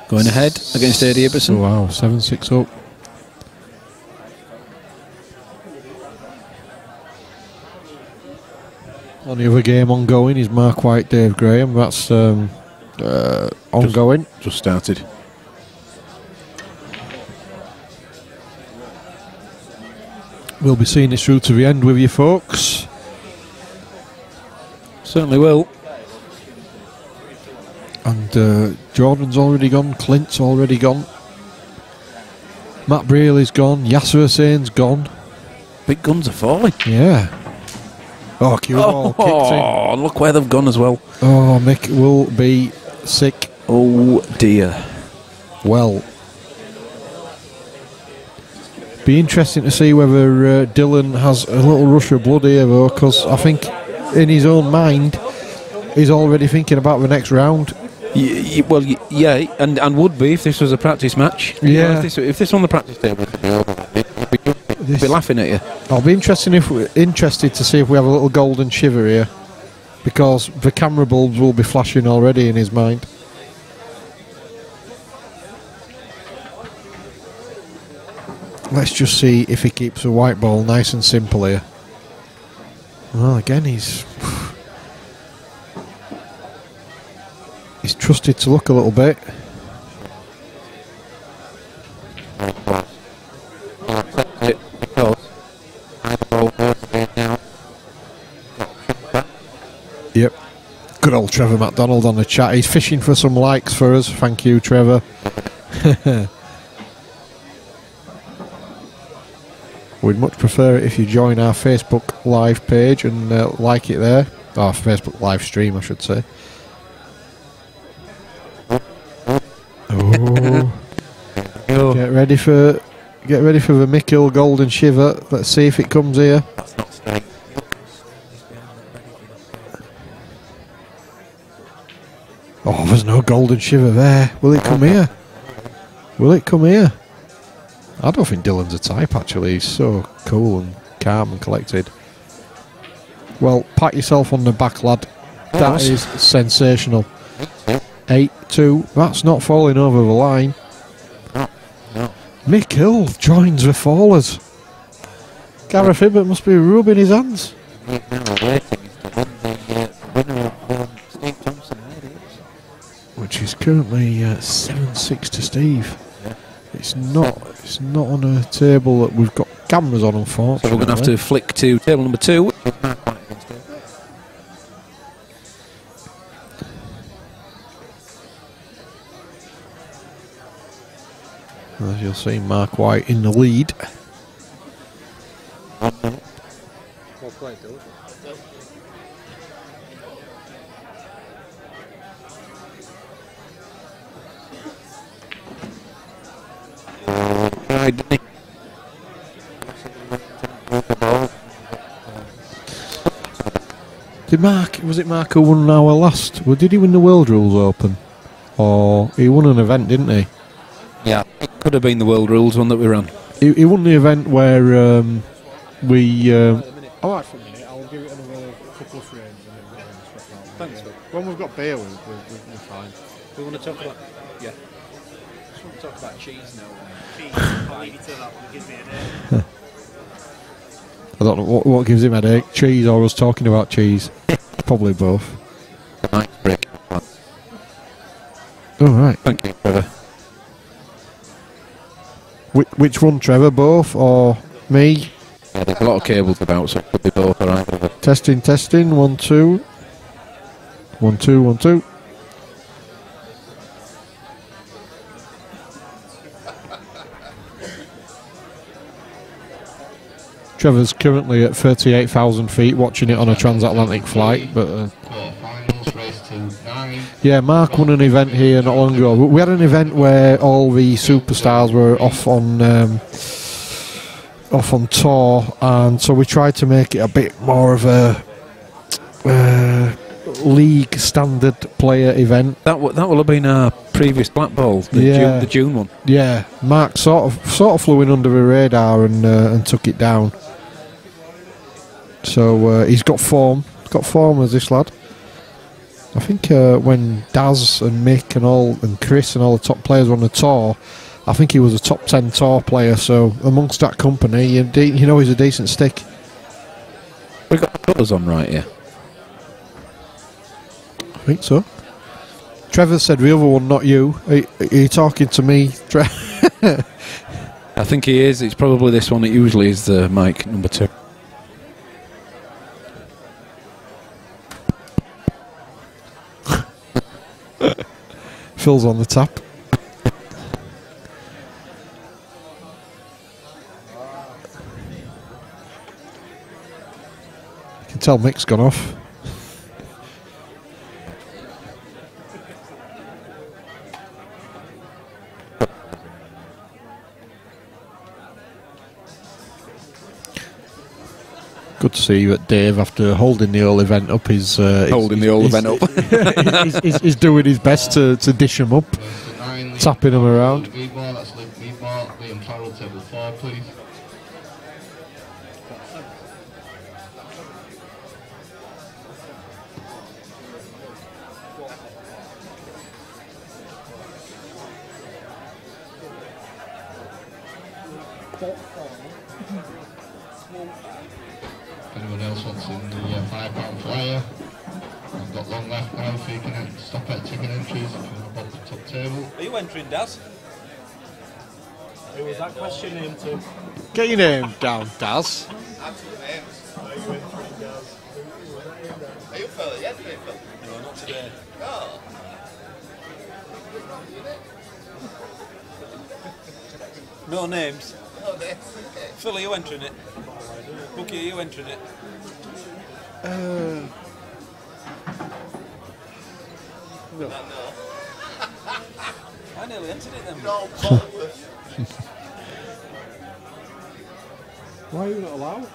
Speaker 8: going ahead against Eddie Ibbotson.
Speaker 6: Wow, 7-6 up. Only other game ongoing is Mark White, Dave Graham. That's ongoing.
Speaker 8: Just started.
Speaker 6: We'll be seeing this through to the end with you folks.
Speaker 8: Certainly will.
Speaker 6: And Jordan's already gone, Clint's already gone. Matt Brealey's gone, Yasser Hussein's gone.
Speaker 8: Big guns are falling.
Speaker 6: Yeah. Oh, cue ball kicked in.
Speaker 8: Oh, look where they've gone as well.
Speaker 6: Oh, Mick will be sick.
Speaker 8: Oh dear.
Speaker 6: Well, be interesting to see whether Dylan has a little rush of blood here, though, because I think in his own mind he's already thinking about the next round.
Speaker 8: Well, yeah, and would be if this was a practice match.
Speaker 6: Yeah.
Speaker 8: You know, if this on the practice table, they'd be laughing at you.
Speaker 6: I'll be interested to see if we have a little golden shiver here, because the camera bulbs will be flashing already in his mind. Let's just see if he keeps the white ball nice and simple here. Well, again, he's trusted to look a little bit. Yep. Good old Trevor MacDonald on the chat. He's fishing for some likes for us. Thank you, Trevor. We'd much prefer it if you join our Facebook live page and like it there. Our Facebook live stream, I should say. Oh. Get ready for the Mick golden shiver. Let's see if it comes here.
Speaker 8: That's not straight.
Speaker 6: Oh, there's no golden shiver there. Will it come here? Will it come here? I don't think Dylan's a type, actually. He's so cool and calm and collected. Well, pat yourself on the back, lad. That is sensational. 8-2. That's not falling over the line. Mick Hill joins the fallers. Gareth Hibbert must be rubbing his hands. Which is currently 7-6 to Steve. It's not on a table that we've got cameras on, unfortunately.
Speaker 8: So we're going to have to flick to table number 2.
Speaker 6: As you'll see, Mark White in the lead. Was it Mark who won our last? Well, did he win the World Rules Open? Or he won an event, didn't he?
Speaker 8: Yeah, it could have been the World Rules one that we ran.
Speaker 6: He won the event where we... Alright for a minute, I'll give it another couple of frames and then thanks. When we've got beer, we're fine.
Speaker 9: We want to talk about... Yeah. Just want to talk about cheese now. Cheese, I'll leave you to that one, gives me a day.
Speaker 6: I don't know what gives him a headache, cheese or us talking about cheese. Probably both. Alright.
Speaker 8: Thank you, Trevor.
Speaker 6: Which one, Trevor? Both or me?
Speaker 8: Yeah, there's a lot of cables about, so it could be both or either.
Speaker 6: Testing. 1, 2. 1, 2, 1, 2. Trevor's currently at 38,000 feet watching it on a transatlantic flight, but yeah, Mark won an event here not long ago. We had an event where all the superstars were off on tour, and so we tried to make it a bit more of a league standard player event.
Speaker 8: That will have been our previous Blackball, the June one.
Speaker 6: Yeah, Mark sort of flew in under the radar and took it down. So he's got form. He's got form as this lad. I think when Daz and Mick and Chris and all the top players were on the tour, I think he was a top 10 tour player. So amongst that company, you know he's a decent stick.
Speaker 8: We've got the colours on right here.
Speaker 6: I think so. Trevor said the other one, not you. Are you talking to me?
Speaker 8: I think he is. It's probably this one. It usually is the mic number 2.
Speaker 6: Phil's on the tap. You can tell Mick's gone off. Good to see you at Dave after holding the whole event up. He's doing his best to dish him up, tapping him around.
Speaker 3: Anyone else wants in the £5 flyer? I've got long left now, so you can stop at ticket entries if you want above the top table.
Speaker 9: Are you entering, Daz? Who was that question named to?
Speaker 6: Get your name down, Daz.
Speaker 4: Absolute names. Are you entering, Daz? Are you Phil? Yes, Phil.
Speaker 9: No, not today.
Speaker 4: No.
Speaker 9: No names.
Speaker 4: No names.
Speaker 9: Phil, are you entering it? Bookie, are you entering it?
Speaker 4: No.
Speaker 9: I nearly entered it then.
Speaker 4: No,
Speaker 6: Why are you not allowed?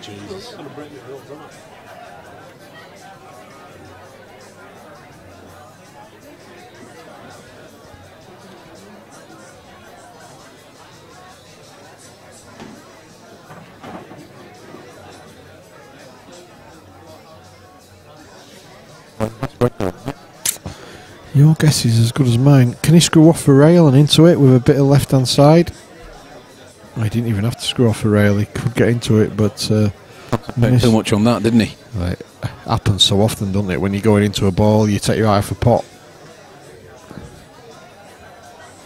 Speaker 9: Jesus. I'm going to break your rules, aren't I?
Speaker 6: Your guess is as good as mine. Can he screw off the rail and into it with a bit of left hand side? Oh, he didn't even have to screw off the rail. He could get into it, but
Speaker 8: too much on that, didn't he?
Speaker 6: Right. Happens so often, doesn't it? When you're going into a ball, you take your eye off a pot.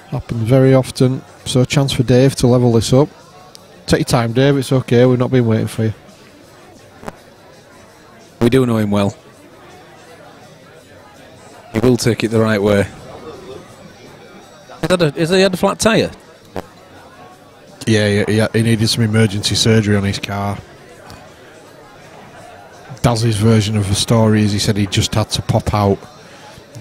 Speaker 6: Happens very often. So a chance for Dave to level this up. Take your time, Dave. It's okay. We've not been waiting for you.
Speaker 8: We do know him well. He will take it the right way. Has he had a flat tyre?
Speaker 6: Yeah, he needed some emergency surgery on his car. Daz's version of the story is he said he just had to pop out.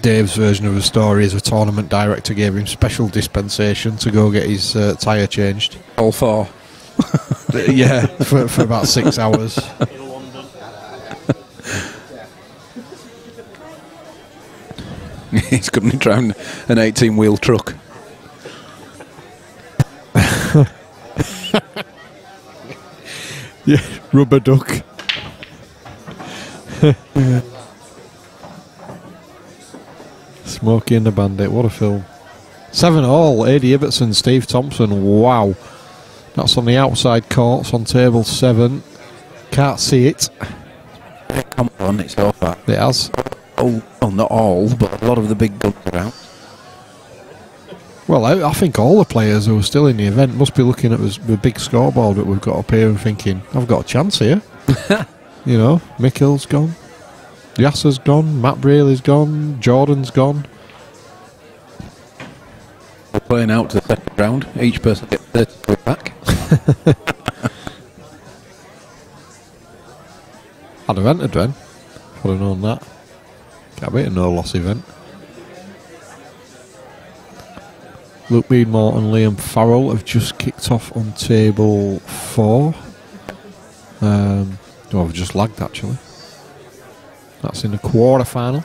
Speaker 6: Dave's version of the story is a tournament director gave him special dispensation to go get his tyre changed.
Speaker 8: All four?
Speaker 6: Yeah, for about 6 hours.
Speaker 8: He's couldn't drive an 18-wheel truck.
Speaker 6: Yeah, rubber duck. Smokey and the Bandit, what a film. 7-all, Adi Ibbotson, Steve Thompson, wow. That's on the outside courts on table 7. Can't see it.
Speaker 8: Come on, it's over.
Speaker 6: It has.
Speaker 8: Oh, well, not all, but a lot of the big guns are out.
Speaker 6: Well, I think all the players who are still in the event must be looking at the big scoreboard that we've got up here and thinking, I've got a chance here. You know, Mickle's gone. Yasser's gone. Matt Braley's gone. Jordan's gone.
Speaker 8: We're playing out to the second round. Each person gets 30 quid back.
Speaker 6: I'd have entered then. If I'd have known that. Can't be a no-loss event. Luke Meadmore and Liam Farrell have just kicked off on table 4. I've just lagged actually. That's in the quarter final.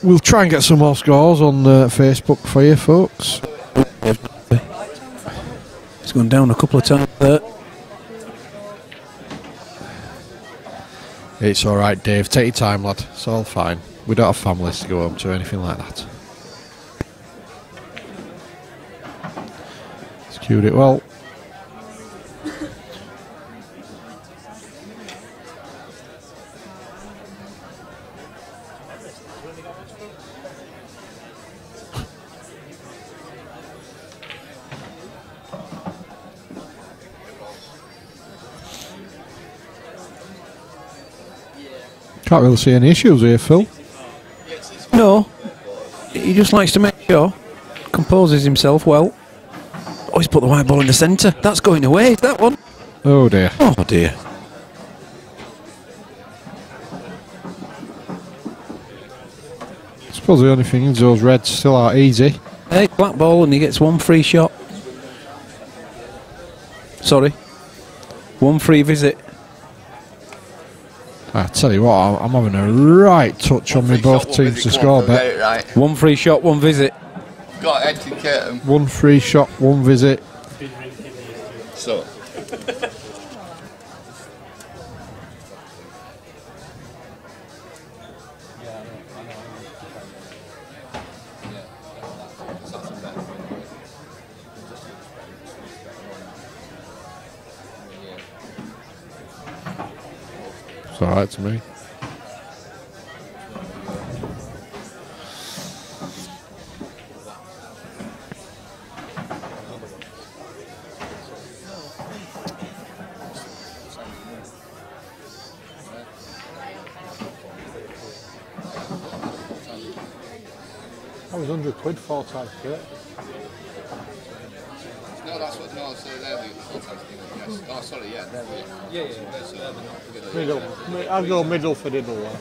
Speaker 6: We'll try and get some more scores on Facebook for you folks.
Speaker 8: It's gone down a couple of times there.
Speaker 6: It's alright, Dave. Take your time, lad. It's all fine. We don't have families to go home to or anything like that. Cued it well. Can't really see any issues here, Phil.
Speaker 8: No, he just likes to make sure, composes himself well. Oh, he's put the white ball in the centre. That's going away, is that one?
Speaker 6: Oh dear.
Speaker 8: Oh dear.
Speaker 6: I suppose the only thing is those reds still are easy.
Speaker 8: Hey, black ball and he gets one free shot. Sorry. One free visit.
Speaker 6: I tell you what, I'm having a right touch on me both teams to score bet.
Speaker 4: Right.
Speaker 8: One free shot, one visit.
Speaker 4: Got to educate them.
Speaker 6: One free shot, one visit.
Speaker 4: So.
Speaker 6: It's alright to me. That was 100 quid 4 times kit.
Speaker 4: No, that's what no, so there we yes. Oh, sorry, yeah.
Speaker 6: Middle. I'll go middle for diddle one.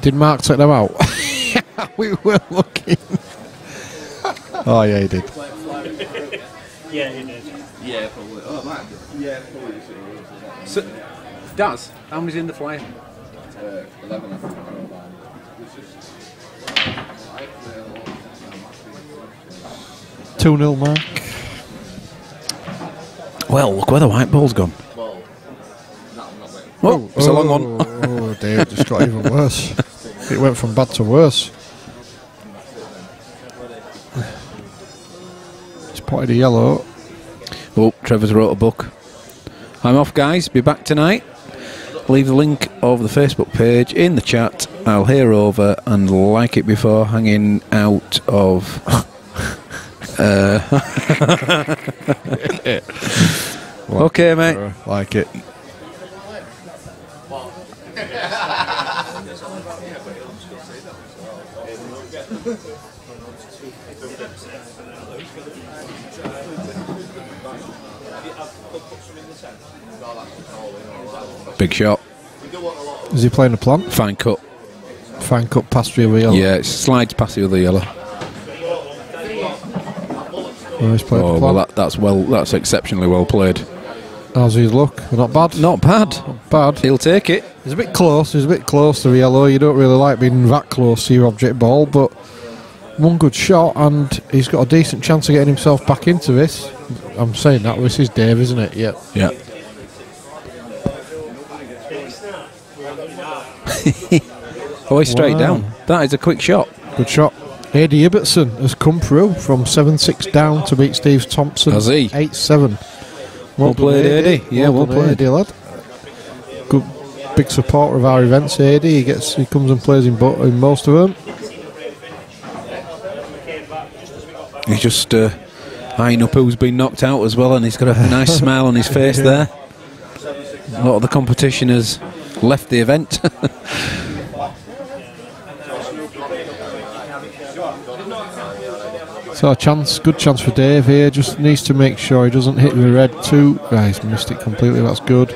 Speaker 6: Did Mark take them out? We were looking. Oh yeah, he did.
Speaker 1: Yeah, he did.
Speaker 4: Yeah, probably. Oh, Matt. Yeah, probably.
Speaker 8: So, Daz, how many's in the flyer?
Speaker 4: 11, I think.
Speaker 6: 2-0 Mark.
Speaker 8: Well, look where the white ball's gone. Oh, it's a long one.
Speaker 6: Oh dear, it just got even worse. It went from bad to worse. Spotted a yellow.
Speaker 8: Oh, Trevor's wrote a book. I'm off, guys. Be back tonight. Leave the link over the Facebook page in the chat. I'll hear over and like it before hanging out of. Okay, mate.
Speaker 6: Like it.
Speaker 8: Big shot.
Speaker 6: Is he playing a plant?
Speaker 8: Fine cut.
Speaker 6: Fine cut past the other yellow.
Speaker 8: Yeah, it slides past the other yellow.
Speaker 6: Oh, he's played a
Speaker 8: well,
Speaker 6: plant.
Speaker 8: that's exceptionally well played.
Speaker 6: How's his look? Not bad.
Speaker 8: Not bad.
Speaker 6: Not bad.
Speaker 8: He'll take it.
Speaker 6: He's a bit close. He's a bit close to the yellow. You don't really like being that close to your object ball, but one good shot, and he's got a decent chance of getting himself back into this. I'm saying that this is Dave, isn't it? Yep.
Speaker 8: Yeah. Oh, he's straight down. That is a quick shot.
Speaker 6: Good shot. Adi Ibbotson has come through from 7-6 down to beat Steve Thompson.
Speaker 8: Has he?
Speaker 6: 8-7.
Speaker 8: Well played, Adi. Yeah, well played,
Speaker 6: Adi, lad. Good, big supporter of our events, Adi. He comes and plays in most of them.
Speaker 8: He's just eyeing up who's been knocked out as well, and he's got a nice smile on his face there. A lot of the competition has left the event.
Speaker 6: So a good chance for Dave here. Just needs to make sure he doesn't hit the red too. Right, he's missed it completely. That's good.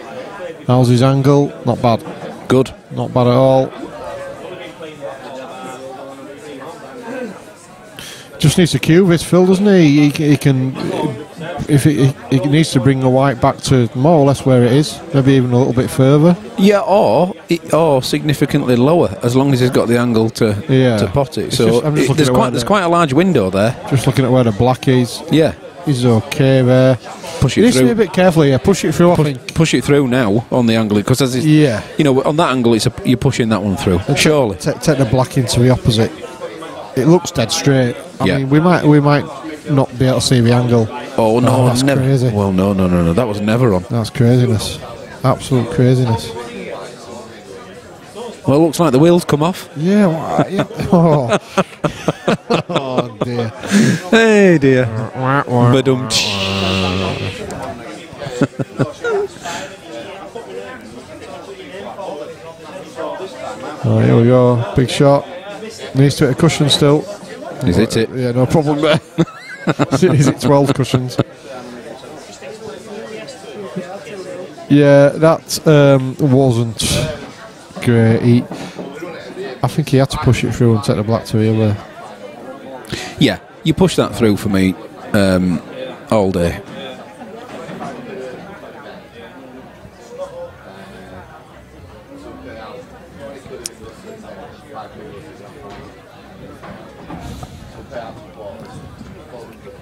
Speaker 6: How's his angle? Not bad.
Speaker 8: Good.
Speaker 6: Not bad at all. Just needs to cue this, Phil, doesn't he? He can. If he needs to bring the white back to more or less where it is, maybe even a little bit further.
Speaker 8: Yeah, or significantly lower, as long as he's got the angle to pot it. So there's quite a large window there.
Speaker 6: Just looking at where the black is.
Speaker 8: Yeah,
Speaker 6: he's okay there.
Speaker 8: Push it through.
Speaker 6: You need to be a bit careful here. Push it through. I think.
Speaker 8: Push it through now on the angle, because on that angle, you're pushing that one through. Surely.
Speaker 6: Take the black into the opposite. It looks dead straight. I mean, we might not be able to see the angle.
Speaker 8: Oh no,
Speaker 6: that's
Speaker 8: never.
Speaker 6: Crazy.
Speaker 8: Well, no, that was never on.
Speaker 6: That's craziness. Absolute craziness.
Speaker 8: Well, it looks like the wheels come off.
Speaker 6: Yeah. Oh. Oh dear.
Speaker 8: Hey dear. Badum.
Speaker 6: Oh, here we go. Big shot. Needs to hit a cushion still.
Speaker 8: He's hit it.
Speaker 6: Yeah, no problem there. He's hit 12 cushions. Yeah, that wasn't great. I think he had to push it through and take the black to the other.
Speaker 8: Yeah, you push that through for me all day.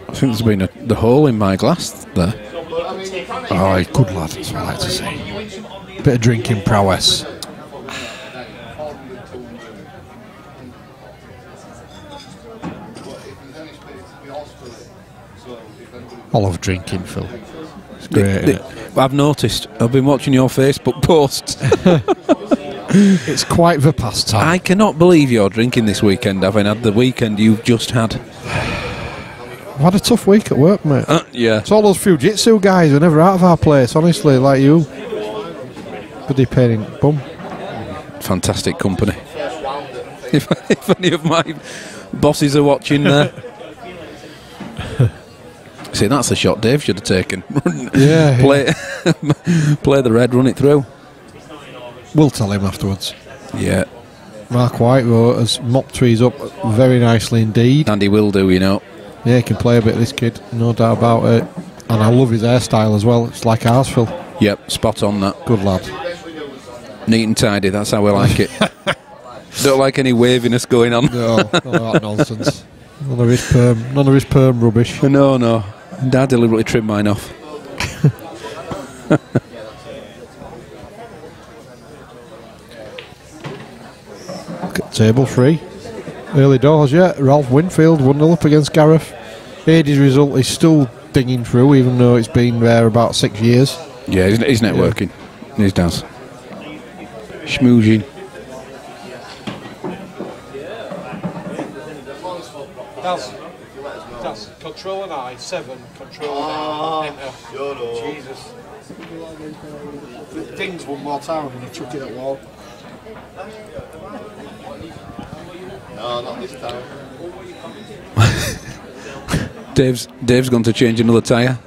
Speaker 8: I think there's been the hole in my glass there.
Speaker 6: Oh, good lad, that's what I like to say. Bit of drinking prowess. I love drinking, Phil. It's great.
Speaker 8: I've noticed. I've been watching your Facebook posts.
Speaker 6: It's quite the pastime.
Speaker 8: I cannot believe you're drinking this weekend, having had the weekend you've just had.
Speaker 6: I've had a tough week at work, mate.
Speaker 8: Yeah.
Speaker 6: It's all those Jiu-Jitsu guys who are never out of our place, honestly, like you. Bloody pain in bum.
Speaker 8: Fantastic company. If any of my bosses are watching there. See, that's a shot Dave should have taken.
Speaker 6: Yeah.
Speaker 8: Play the red, run it through.
Speaker 6: We'll tell him afterwards.
Speaker 8: Yeah.
Speaker 6: Mark White, though, has mopped trees up very nicely indeed.
Speaker 8: And he will do, you know.
Speaker 6: Yeah, he can play a bit, this kid, no doubt about it. And I love his hairstyle as well. It's like ours, Phil.
Speaker 8: Yep, spot on that.
Speaker 6: Good lad.
Speaker 8: Neat and tidy, that's how we like it. Don't like any waviness going on.
Speaker 6: No, none of that nonsense. None of his perm rubbish.
Speaker 8: No. Dad deliberately trimmed mine off.
Speaker 6: table, 3. Early doors, yeah. Ralph Winfield 1-0 up against Gareth. Aidy's result is still dinging through, even though it's been there about 6 years.
Speaker 8: Yeah, he's networking. He does. Schmooging.
Speaker 1: That's control and I, 7, control and I, enter. Jesus.
Speaker 11: It dings one more time and I chuck it at wall.
Speaker 4: No, not this time.
Speaker 8: Dave's gone to change another tyre.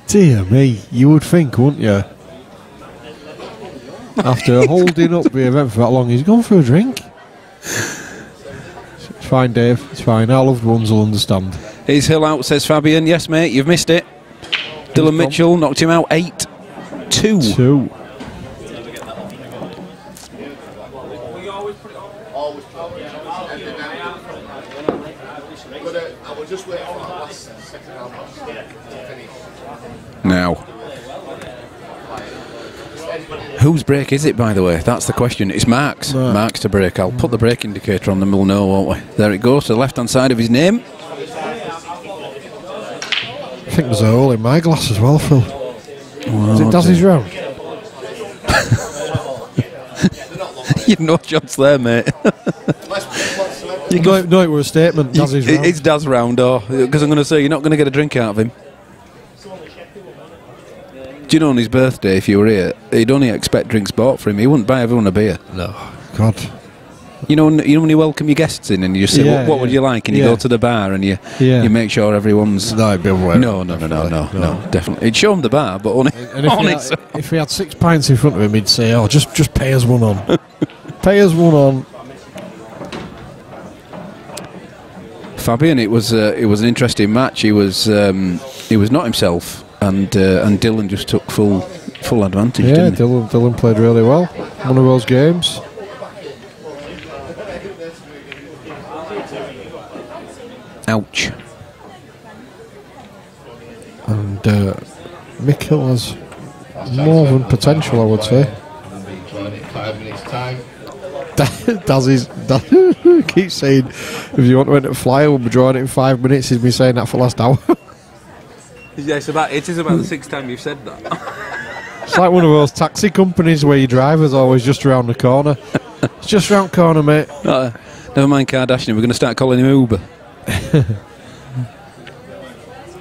Speaker 6: Dear me, you would think, wouldn't you? After holding up the event for that long, he's gone for a drink. It's fine, Dave. It's fine. Our loved ones will understand.
Speaker 8: He's Hill out, says Fabian. Yes, mate, you've missed it. Dylan Mitchell knocked him out 8-2. Now, whose break is it, by the way? That's the question. It's Mark's. Mark's to break. I'll put the break indicator on them, we'll know, won't we? There it goes, to the left-hand side of his name.
Speaker 6: I think there's a hole in my glass as well, Phil.
Speaker 8: Well,
Speaker 6: is it Dazzy's round?
Speaker 8: You've no chance there, mate.
Speaker 6: No, it was a statement. Dazzy's round.
Speaker 8: It's Daz round, because I'm going to say you're not going to get a drink out of him. Do you know on his birthday, if you were here, he'd only expect drinks bought for him. He wouldn't buy everyone a beer.
Speaker 6: No. God.
Speaker 8: You know when you welcome your guests in and you just say, what would you like? And you go to the bar and you make sure everyone's...
Speaker 6: No, it'd be aware.
Speaker 8: No, definitely. He'd show him the bar, but only...
Speaker 6: And if he had 6 pints in front of him, he'd say, oh, just pay us one on. Pay us one on.
Speaker 8: Fabian, it was an interesting match. He was not himself, and Dylan just took full advantage.
Speaker 6: Yeah,
Speaker 8: didn't he?
Speaker 6: Dylan played really well. One of those games.
Speaker 8: Ouch.
Speaker 6: And Mick Hill has more than potential, I would say.
Speaker 3: 5 minutes time.
Speaker 6: Daz keeps saying, if you want to enter Flyer, we'll be drawing it in 5 minutes. He's been saying that for the last hour.
Speaker 9: Yeah, it is about the 6th time you've said that.
Speaker 6: It's like one of those taxi companies where your driver's always just around the corner. It's just round the corner, mate.
Speaker 8: Never mind Kardashian, we're going to start calling him Uber.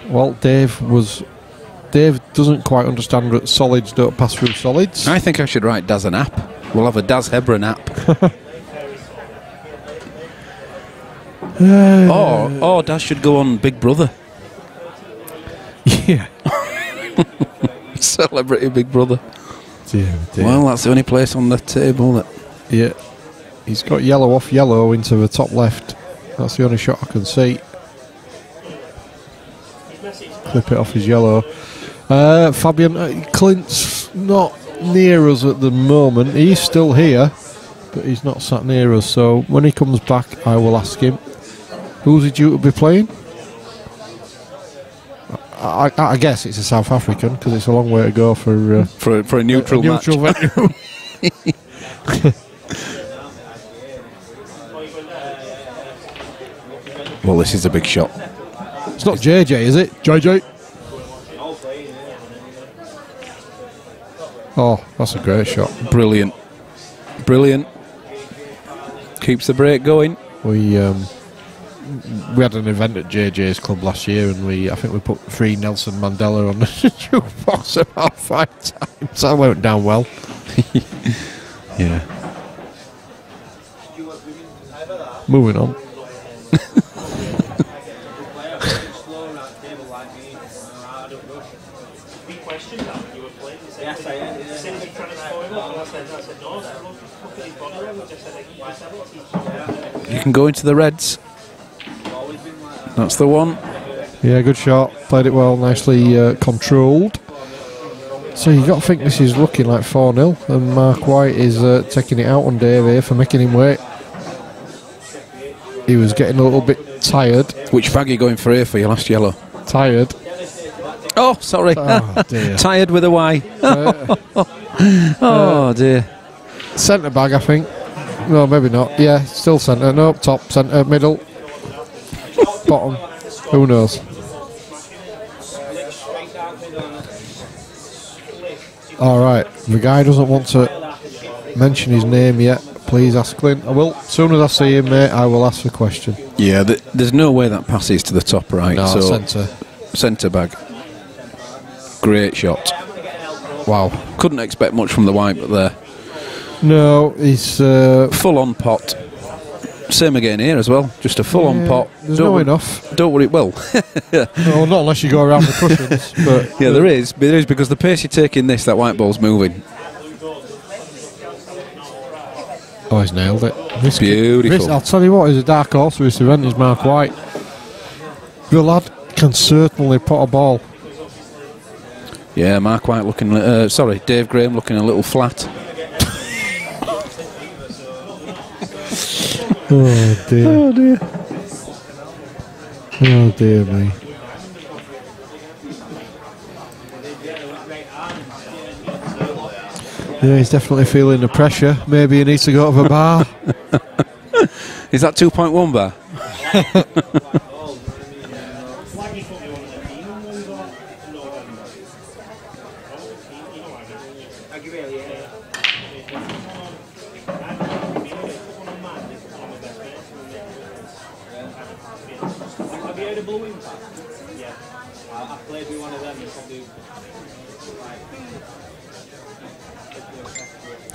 Speaker 6: Well, Dave doesn't quite understand that solids don't pass through solids.
Speaker 8: I think I should write Daz an app. We'll have a Daz Hebron app. Or Daz should go on Big Brother.
Speaker 6: Yeah.
Speaker 8: Celebrity Big Brother.
Speaker 6: Dear.
Speaker 8: Well, that's the only place on the table that...
Speaker 6: Yeah. He's got yellow off yellow into the top left. That's the only shot I can see. Clip it off his yellow. Fabian, Clint's not near us at the moment. He's still here, but he's not sat near us. So when he comes back, I will ask him. Who's he due to be playing? I guess it's a South African because it's a long way to go for
Speaker 8: a neutral match.
Speaker 6: Venue.
Speaker 8: Well, this is a big shot.
Speaker 6: It's not JJ, is it? JJ. Oh, that's a great shot.
Speaker 8: Brilliant. Keeps the break going.
Speaker 6: We had an event at JJ's club last year, and I think we put 3 Nelson Mandela on the jukebox about 5 times. That went down well.
Speaker 8: Yeah.
Speaker 6: Moving on.
Speaker 8: You can go into the Reds. That's the one.
Speaker 6: Yeah, good shot. Played it well, nicely controlled. So you got to think this is looking like 4-0, and Mark White is taking it out on Dave here for making him wait. He was getting a little bit tired.
Speaker 8: Which bag are you going for here for your last yellow?
Speaker 6: Tired.
Speaker 8: Oh, sorry.
Speaker 6: Oh, dear.
Speaker 8: Tired with a Y. Oh, dear.
Speaker 6: Centre bag, I think. No, maybe not. Yeah, still centre. No, top, centre, middle, bottom. Who knows? Alright, the guy doesn't want to mention his name yet. Please ask Clint. I will. As soon as I see him, mate, I will ask the question.
Speaker 8: Yeah, there's no way that passes to the top right.
Speaker 6: No,
Speaker 8: so
Speaker 6: centre.
Speaker 8: Centre bag. Great shot.
Speaker 6: Wow.
Speaker 8: Couldn't expect much from the white, but there.
Speaker 6: No, he's...
Speaker 8: full on pot. Same again here as well. Just a full on pot.
Speaker 6: There's no enough.
Speaker 8: Don't worry. Well,
Speaker 6: no, not unless you go around the cushions. But
Speaker 8: yeah, there is. But there is, because the pace you take in this, that white ball's moving.
Speaker 6: Oh, he's nailed it.
Speaker 8: Beautiful.
Speaker 6: I'll tell you what, he's a dark horse for this event, is Mark White. The lad can certainly pot a ball.
Speaker 8: Yeah, Mark White looking... Dave Graham looking a little flat.
Speaker 6: Oh dear.
Speaker 8: Oh dear.
Speaker 6: Oh dear me. Yeah, he's definitely feeling the pressure. Maybe he needs to go to the bar.
Speaker 8: Is that 2.1 bar?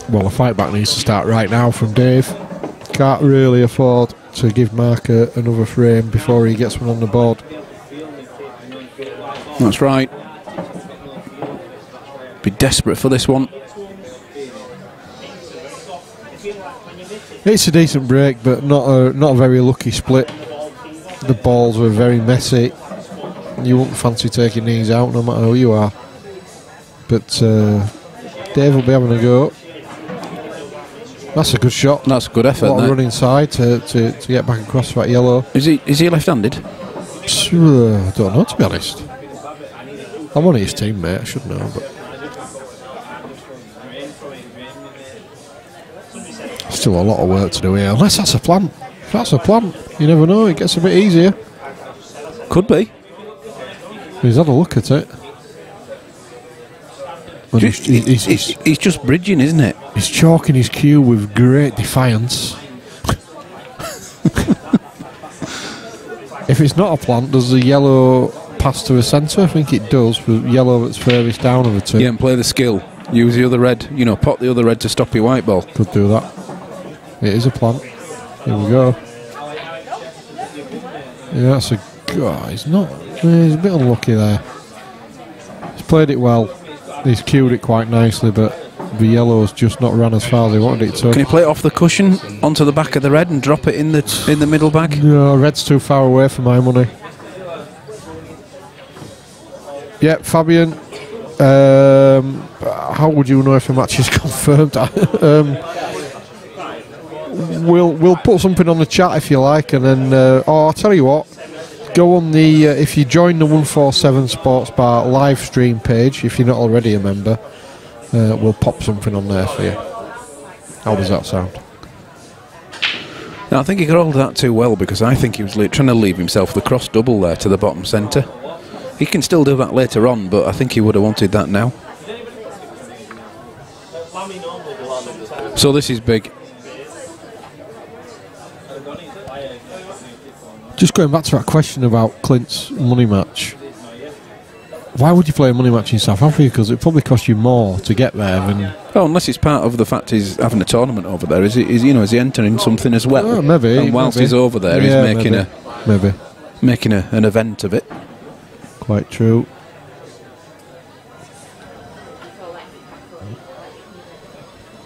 Speaker 6: Well, the fight back needs to start right now from Dave. Can't really afford to give Mark another frame before he gets one on the board.
Speaker 8: That's right. Be desperate for this one.
Speaker 6: It's a decent break, but not a very lucky split. The balls were very messy. You wouldn't fancy taking these out no matter who you are. But Dave will be having a go. That's a good shot.
Speaker 8: That's a good effort.
Speaker 6: What a run inside to get back across that yellow.
Speaker 8: Is he left-handed?
Speaker 6: I don't know, to be honest. I'm on his team, mate. I should know, but still a lot of work to do here. Unless that's a plant. If that's a plant, you never know. It gets a bit easier.
Speaker 8: Could be.
Speaker 6: He's had a look at it.
Speaker 8: He's just bridging, isn't it?
Speaker 6: He's chalking his cue with great defiance. If it's not a plant, does the yellow pass to the centre? I think it does, with yellow that's furthest down of the two.
Speaker 8: Yeah, and play the skill. Use the other red, pot the other red to stop your white ball.
Speaker 6: Could do that. It is a plant. Here we go. Yeah, that's a... God, he's a bit unlucky there. He's played it well. He's cued it quite nicely, but the yellow's just not run as far as he wanted it to.
Speaker 8: Can he play it off the cushion onto the back of the red and drop it in the middle bag?
Speaker 6: No, red's too far away for my money. Yeah, Fabian. How would you know if a match is confirmed? We'll put something on the chat if you like, and then I'll tell you what. Go on the if you join the 147 Sports Bar live stream page, if you're not already a member, we'll pop something on there for you. How does that sound?
Speaker 8: No, I think he got hold of that too well, because I think he was trying to leave himself the cross double there to the bottom centre. He can still do that later on, but I think he would have wanted that now. So this is big.
Speaker 6: Just going back to that question about Clint's money match. Why would you play a money match in South Africa? Because it probably costs you more to get there than...
Speaker 8: Oh, unless it's part of the fact he's having a tournament over there. Is he entering something as well?
Speaker 6: Oh, maybe.
Speaker 8: And whilst he's over there, he's making an event of it.
Speaker 6: Quite true.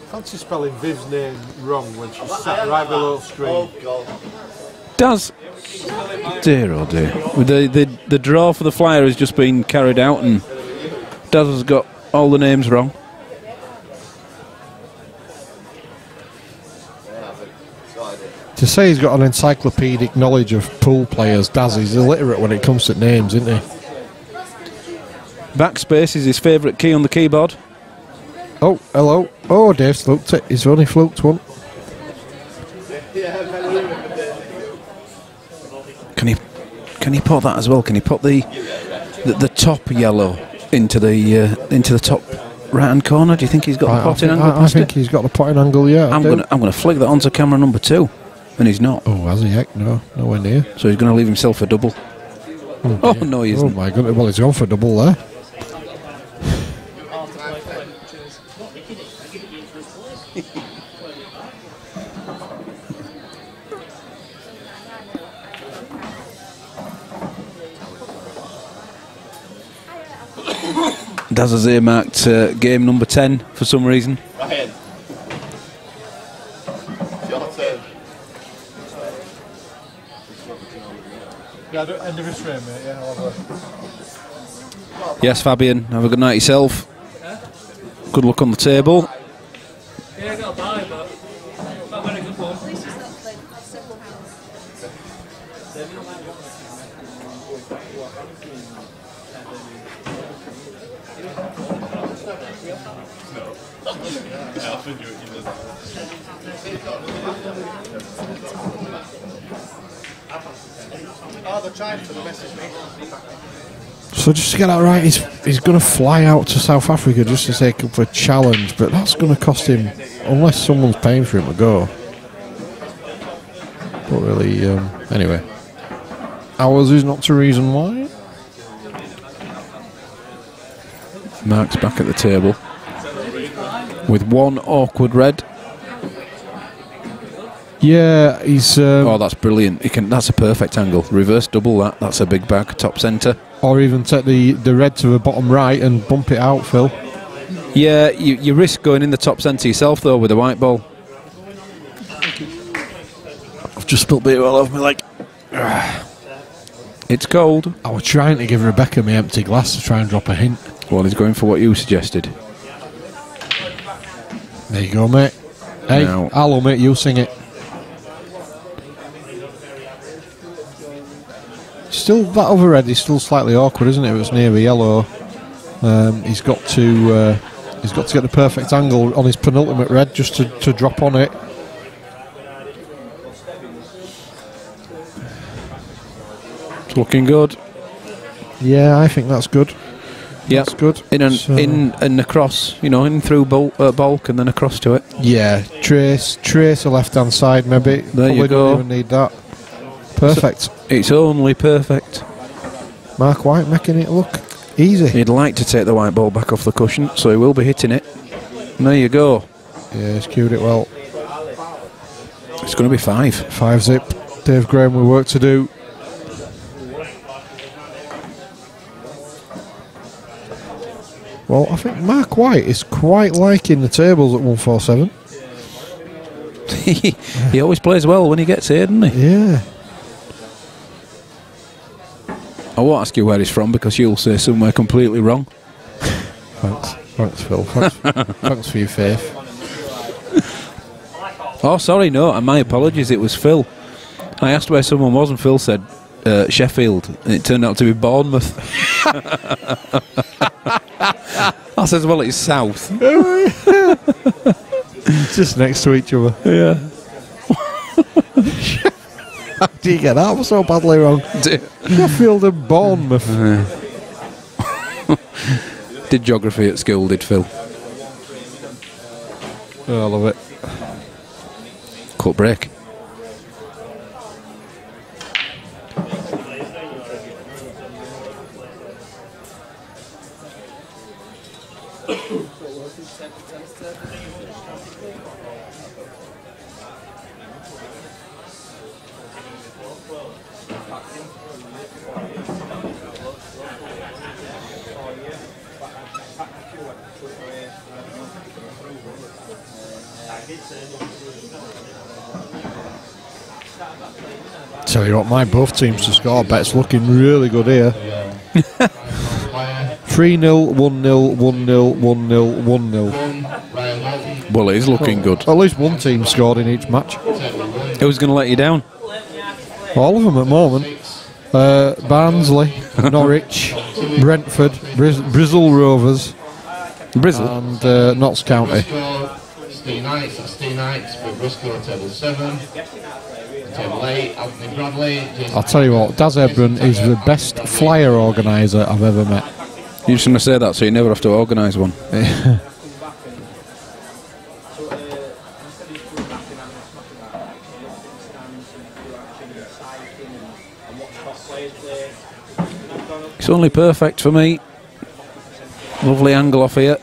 Speaker 6: Fancy spelling Viv's name wrong when she's sat right below screen. Oh, God.
Speaker 8: Does. Dear oh dear. The draw for the flyer has just been carried out, and Daz has got all the names wrong.
Speaker 6: To say he's got an encyclopedic knowledge of pool players, Daz is illiterate when it comes to names, isn't he?
Speaker 8: Backspace is his favourite key on the keyboard.
Speaker 6: Oh, hello. Oh, Dave's fluked it. He's only fluked one.
Speaker 8: Can he put that as well? Can he put the top yellow into the top right hand corner? Do you think he's got the potting angle?
Speaker 6: I think he's got the potting angle. Yeah,
Speaker 8: I'm gonna flick that onto camera number 2, and he's not.
Speaker 6: Oh, has he? Heck, no, nowhere near.
Speaker 8: So he's going to leave himself a double. Oh no, he isn't.
Speaker 6: Oh my goodness! Well, he's gone for double there.
Speaker 8: Daz has earmarked game number 10 for some reason.
Speaker 4: Ryan. It's your turn.
Speaker 1: Yeah, end of his frame, mate. Yeah, I'll have a...
Speaker 8: Yes, Fabian, have a good night yourself. Good luck on the table.
Speaker 1: Yeah, I got a bye, but not very good one. Oh, they're trying to message me.
Speaker 6: So just to get that right, he's going to fly out to South Africa just to take up for a challenge, but that's going to cost him, unless someone's paying for him to go. But really, anyway. Ours is not the reason why.
Speaker 8: Mark's back at the table with one awkward red.
Speaker 6: Yeah, he's...
Speaker 8: oh, that's brilliant. That's a perfect angle. Reverse double that. That's a big bag. Top centre.
Speaker 6: Or even take the red to the bottom right and bump it out, Phil.
Speaker 8: Yeah, you risk going in the top centre yourself, though, with a white ball. I've just spilled beer all over my leg. It's cold.
Speaker 6: I was trying to give Rebecca my empty glass to try and drop a hint.
Speaker 8: Well, he's going for what you suggested.
Speaker 6: There you go, mate. Hey,
Speaker 8: now,
Speaker 6: hello, mate, you sing it. Still, that other red is still slightly awkward, isn't it? It was near the yellow. He's got to get the perfect angle on his penultimate red just to drop on it.
Speaker 8: It's looking good.
Speaker 6: Yeah, I think that's good.
Speaker 8: Yeah,
Speaker 6: that's good.
Speaker 8: In and across, in through bulk and then across to it.
Speaker 6: Yeah, trace a left hand side maybe.
Speaker 8: There
Speaker 6: Probably
Speaker 8: you go.
Speaker 6: Don't even need that. Perfect.
Speaker 8: So it's only perfect.
Speaker 6: Mark White making it look easy.
Speaker 8: He'd like to take the white ball back off the cushion, so he will be hitting it. And there you go.
Speaker 6: Yeah, he's cued it well.
Speaker 8: It's going to be 5.
Speaker 6: 5 zip. Dave Graham with work to do. Well, I think Mark White is quite liking the tables at 147.
Speaker 8: He always plays well when he gets here, doesn't he?
Speaker 6: Yeah.
Speaker 8: I won't ask you where he's from because you'll say somewhere completely wrong.
Speaker 6: Thanks, Phil. Thanks for your faith.
Speaker 8: Oh, sorry, no, and my apologies, it was Phil. I asked where someone was and Phil said Sheffield, and it turned out to be Bournemouth. I said, well, it's south.
Speaker 6: Just next to each other.
Speaker 8: Yeah.
Speaker 6: How do you get that so badly wrong? Sheffield and Bournemouth.
Speaker 8: Did geography at school, did Phil?
Speaker 6: Oh, I love it.
Speaker 8: Cut break.
Speaker 6: Tell you what, my both teams to score bet's looking really good here. 3-0, 1-0, 1-0, 1-0, 1-0.
Speaker 8: Well, it is looking good.
Speaker 6: At least one team scored in each match.
Speaker 8: Who's going to let you down?
Speaker 6: All of them at the moment. Barnsley, Norwich, Brentford, Brizzle Rovers,
Speaker 8: Brizzle
Speaker 6: and Notts County.
Speaker 3: Steve Knights, that's Steve Knights, with Briscoe, table 7. Table 8, Anthony Bradley.
Speaker 6: I'll tell you what, Daz Ebron is the best flyer organiser I've ever met.
Speaker 8: You're just going to say that so you never have to organise one. It's only perfect for me. Lovely angle off here.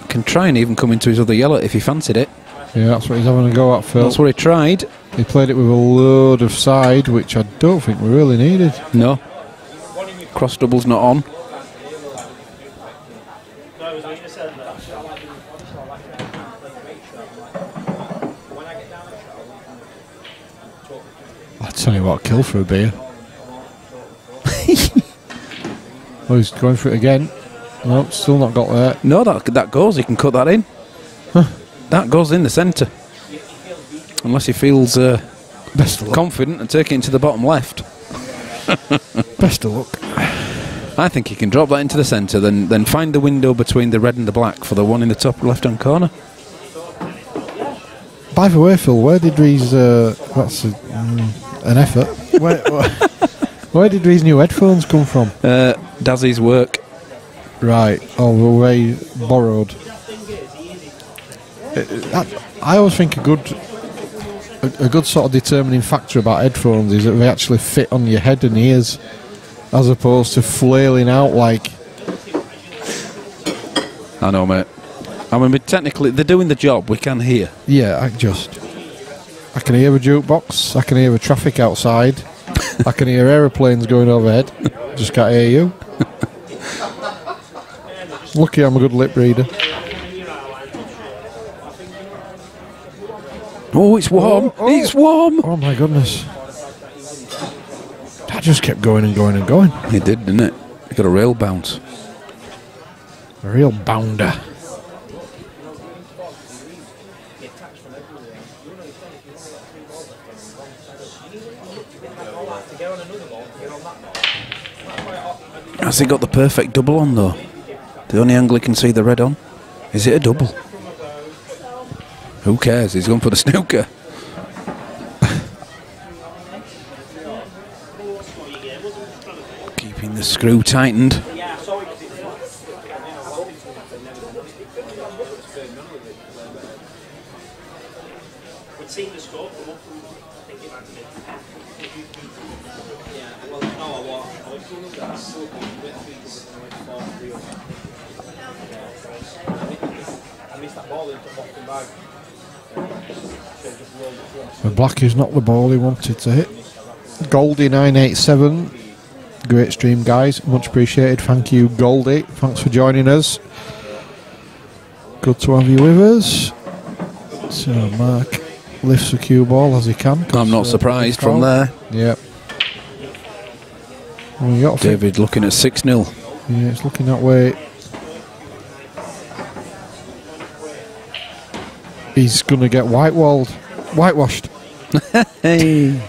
Speaker 8: Can try and even come into his other yellow if he fancied it.
Speaker 6: Yeah, that's what he's having a go at, Phil.
Speaker 8: That's what he tried.
Speaker 6: He played it with a load of side, which I don't think we really needed.
Speaker 8: No. Cross double's not on.
Speaker 6: I'll tell you what, kill for a beer. Oh, he's going for it again. No, still not got there.
Speaker 8: No, that goes. He can cut that in.
Speaker 6: Huh.
Speaker 8: That goes in the centre. Unless he feels
Speaker 6: best of luck,
Speaker 8: confident and take it into the bottom left.
Speaker 6: Best of luck.
Speaker 8: I think he can drop that into the centre, then find the window between the red and the black for the one in the top left-hand corner.
Speaker 6: By the way, Phil, where did Ree's... that's an effort. Where did Ree's new headphones come from?
Speaker 8: Dazzy's work.
Speaker 6: Right. Oh, well, they borrowed. I always think a good sort of determining factor about headphones is that they actually fit on your head and ears, as opposed to flailing out like...
Speaker 8: I know, mate. I mean, technically, they're doing the job. We can hear.
Speaker 6: Yeah, I can hear a jukebox. I can hear the traffic outside. I can hear aeroplanes going overhead. Just can't hear you. Lucky I'm a good lip reader.
Speaker 8: Oh, it's warm. It's warm.
Speaker 6: Oh, my goodness. That just kept going and going and going.
Speaker 8: It did, didn't it? It got a real bounce.
Speaker 6: A real bounder.
Speaker 8: Has he got the perfect double on, though? The only angle he can see the red on. Is it a double? Who cares? He's going for the snooker. Keeping the screw tightened.
Speaker 6: The black is not the ball he wanted to hit. Goldie 987. Great stream, guys. Much appreciated. Thank you, Goldie. Thanks for joining us. Good to have you with us. So Mark lifts the cue ball as he can.
Speaker 8: I'm not surprised from there.
Speaker 6: Yep. Well,
Speaker 8: David looking at 6-0.
Speaker 6: Yeah, it's looking that way. He's going to get whitewashed.
Speaker 8: Hey.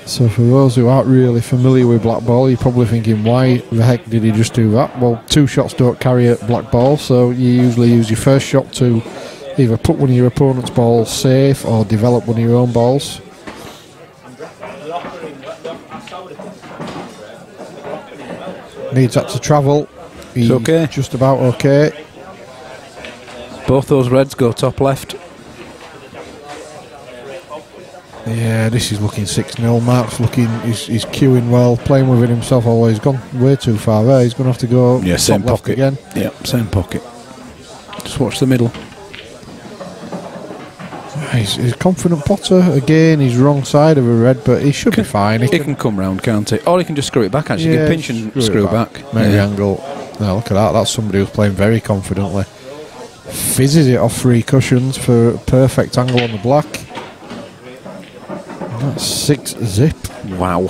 Speaker 6: So for those who aren't really familiar with black ball, you're probably thinking, why the heck did he just do that? Well, two shots don't carry at black ball, so you usually use your first shot to either put one of your opponent's balls safe or develop one of your own balls. Needs that to travel. He's
Speaker 8: okay.
Speaker 6: Just about okay.
Speaker 8: Both those reds go top left.
Speaker 6: Yeah, this is looking 6-0. Mark's looking, he's queuing well, playing with it himself, although he's gone way too far there. He's going to have to go
Speaker 8: same
Speaker 6: top left
Speaker 8: pocket
Speaker 6: again.
Speaker 8: Yeah, same pocket. Just watch the middle.
Speaker 6: He's a confident potter. Again, he's wrong side of a red, but he should be fine.
Speaker 8: He can come round, can't he? Or he can just screw it back, actually. He can pinch and screw back.
Speaker 6: Maybe angle. Now look at that. That's somebody who's playing very confidently. Fizzes it off 3 cushions for a perfect angle on the black. And that's 6 zip.
Speaker 8: Wow.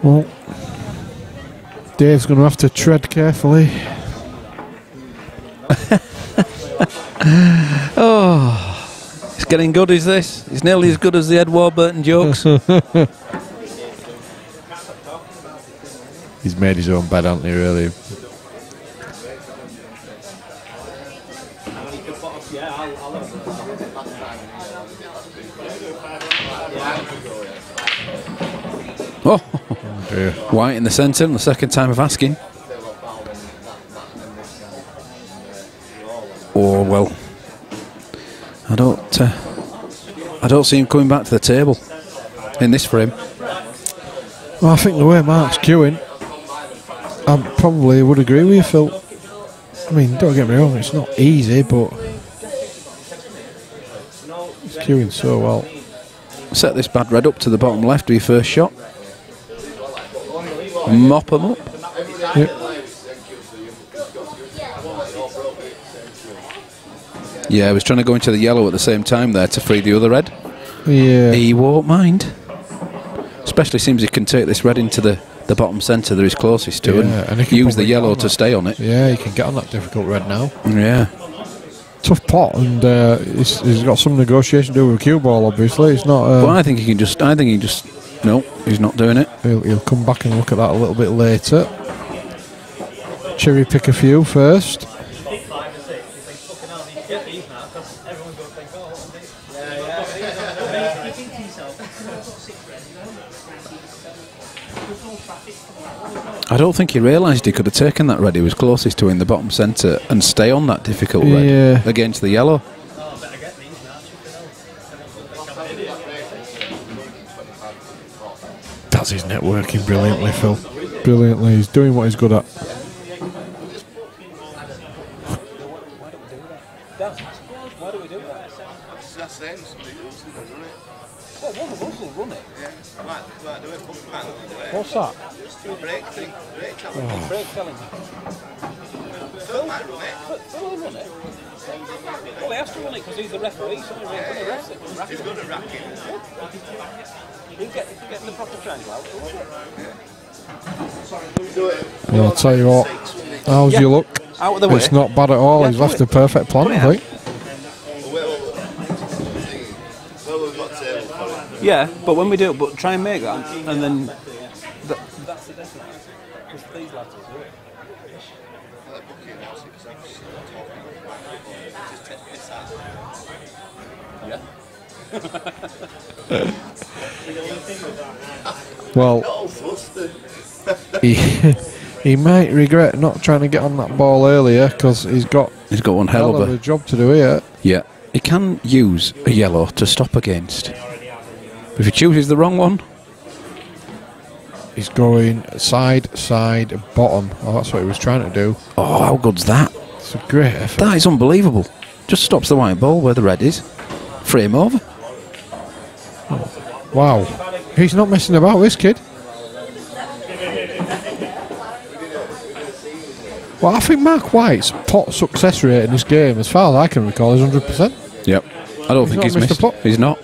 Speaker 6: Well, Dave's going to have to tread carefully.
Speaker 8: Oh, it's getting good, is this? It's nearly as good as the Ed Warburton jokes.
Speaker 6: He's made his own bed, hasn't he, really?
Speaker 8: Oh,
Speaker 6: dear.
Speaker 8: White in the centre, and the second time of asking. Oh well, I don't see him coming back to the table in this frame.
Speaker 6: Well, I think the way Mark's queuing, I probably would agree with you, Phil. I mean, don't get me wrong, it's not easy, but he's queuing so well.
Speaker 8: Set this bad red up to the bottom left of your first shot. Mop him up.
Speaker 6: Yep.
Speaker 8: Yeah, I was trying to go into the yellow at the same time there to free the other red.
Speaker 6: Yeah.
Speaker 8: He won't mind. Especially seems he can take this red into the bottom centre that he's closest to, and
Speaker 6: he
Speaker 8: use the yellow to stay on it.
Speaker 6: Yeah, he can get on that difficult red now.
Speaker 8: Yeah.
Speaker 6: Tough pot, and he's got some negotiation to do with cue ball, obviously. It's not...
Speaker 8: Well, I think he can just... No, he's not doing it.
Speaker 6: He'll come back and look at that a little bit later. Cherry pick a few first.
Speaker 8: I don't think he realised he could have taken that red he was closest to in the bottom centre and stay on that difficult red against the yellow.
Speaker 6: That's his networking brilliantly, Phil. Brilliantly. He's doing what he's good at.
Speaker 9: Why do we do that?
Speaker 4: That's them, somebody else will run it.
Speaker 9: Well, one of us will run it.
Speaker 4: Yeah, might do it, but we can't do it.
Speaker 6: What's that?
Speaker 4: Brake thing, brake challenge.
Speaker 9: Brake challenge.
Speaker 4: Phil might run it.
Speaker 9: Phil will run it. Well, he has to run it because he's the referee, so he's going to race it.
Speaker 4: He's good at racking.
Speaker 9: If you get the proper triangle out, we'll run it.
Speaker 6: Well, I'll tell you what. How's your look?
Speaker 9: Out of the way.
Speaker 6: It's not bad at all. He's left a perfect plan, I think.
Speaker 4: Well, we've got table for it.
Speaker 9: Yeah, but when we do it, but try and make that, and then... That's the difference. Because these lads will do it.
Speaker 6: Well, he might regret not trying to get on that ball earlier because he's got
Speaker 8: one hell of
Speaker 6: a job to do here.
Speaker 8: Yeah, he can use a yellow to stop against. If he chooses the wrong one,
Speaker 6: he's going side, bottom. Oh, that's what he was trying to do.
Speaker 8: Oh, how good's that?
Speaker 6: It's a great effort.
Speaker 8: That is unbelievable. Just stops the white ball where the red is. Frame over.
Speaker 6: Wow. He's not messing about, this kid. Well, I think Mark White's pot success rate in this game, as far as I can recall, is 100%.
Speaker 8: Yep. I don't think he's missed a pot. He's not.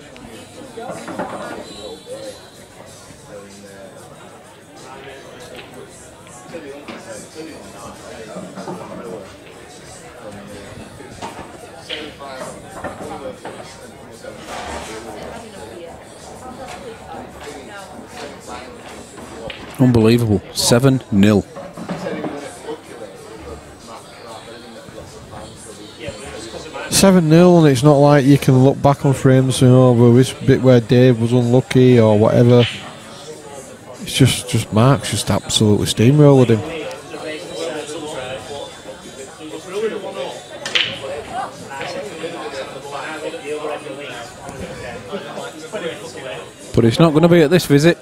Speaker 8: Unbelievable. 7-0.
Speaker 6: And it's not like you can look back on frames and oh, well, this bit where Dave was unlucky or whatever. It's just Mark's just absolutely steamrolled him.
Speaker 8: But it's not going to be at this visit.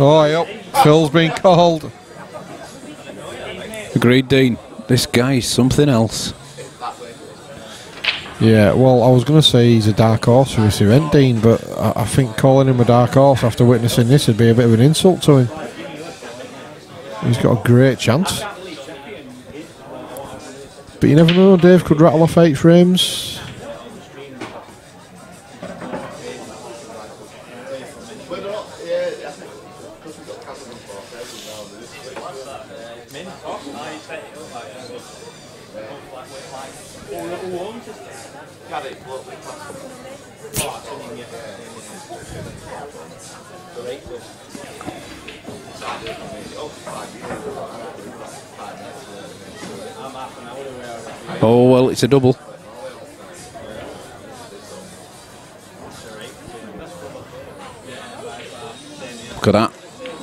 Speaker 6: Oh, yep. Phil's been called.
Speaker 8: Agreed, Dean. This guy's something else.
Speaker 6: Yeah, well, I was going to say he's a dark horse for this event, Dean, but I think calling him a dark horse after witnessing this would be a bit of an insult to him. He's got a great chance. But you never know, Dave could rattle off 8 frames.
Speaker 8: Oh, well, it's a double. Look at that.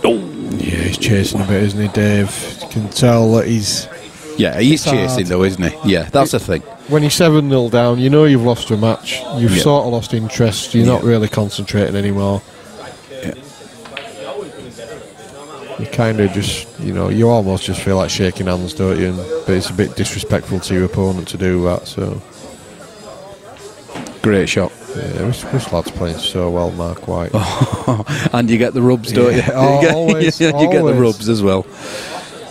Speaker 6: Oh, yeah, he's chasing a bit, isn't he, Dave? You can tell that he's...
Speaker 8: Yeah, he's chasing though, isn't he? Yeah, that's the thing.
Speaker 6: When you're 7-0 down, you know you've lost a match. You've sort of lost interest. You're not really concentrating anymore. You kind of just, you know, you almost just feel like shaking hands, don't you? But it's a bit disrespectful to your opponent to do that, so...
Speaker 8: Great shot.
Speaker 6: Yeah, this lad's playing so well, Mark White.
Speaker 8: And you get the rubs, don't you?
Speaker 6: Always,
Speaker 8: you get the rubs as well.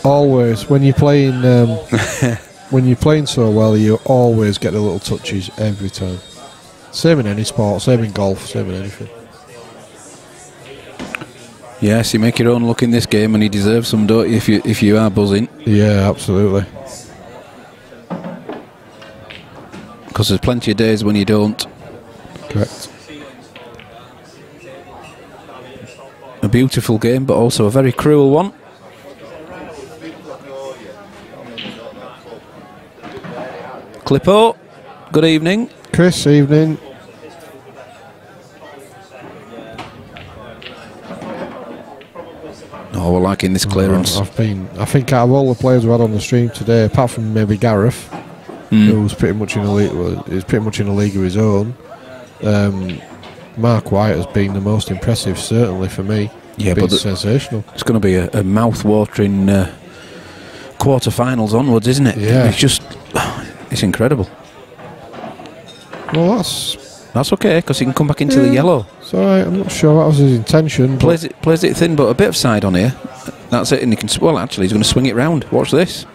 Speaker 6: Always. When you're playing so well, you always get the little touches every time. Same in any sport, same in golf, same in anything.
Speaker 8: Yes, you make your own luck in this game, and you deserve some, don't you? If you are buzzing.
Speaker 6: Yeah, absolutely.
Speaker 8: Because there's plenty of days when you don't.
Speaker 6: Correct.
Speaker 8: A beautiful game, but also a very cruel one. Clippo, good evening.
Speaker 6: Chris, evening.
Speaker 8: Oh, we're liking this clearance.
Speaker 6: I think out of all the players we had on the stream today, apart from maybe Gareth, who was pretty much in a league, of his own. Mark White has been the most impressive, certainly for me.
Speaker 8: Yeah,
Speaker 6: but sensational.
Speaker 8: It's going to be a mouth-watering quarter-finals onwards, isn't it?
Speaker 6: Yeah,
Speaker 8: it's incredible.
Speaker 6: Well,
Speaker 8: that's okay, because he can come back into the yellow.
Speaker 6: It's alright. I'm not sure that was his intention.
Speaker 8: Plays it thin, but a bit of side on here. That's it, and he can. Well, actually, he's going to swing it round. Watch this.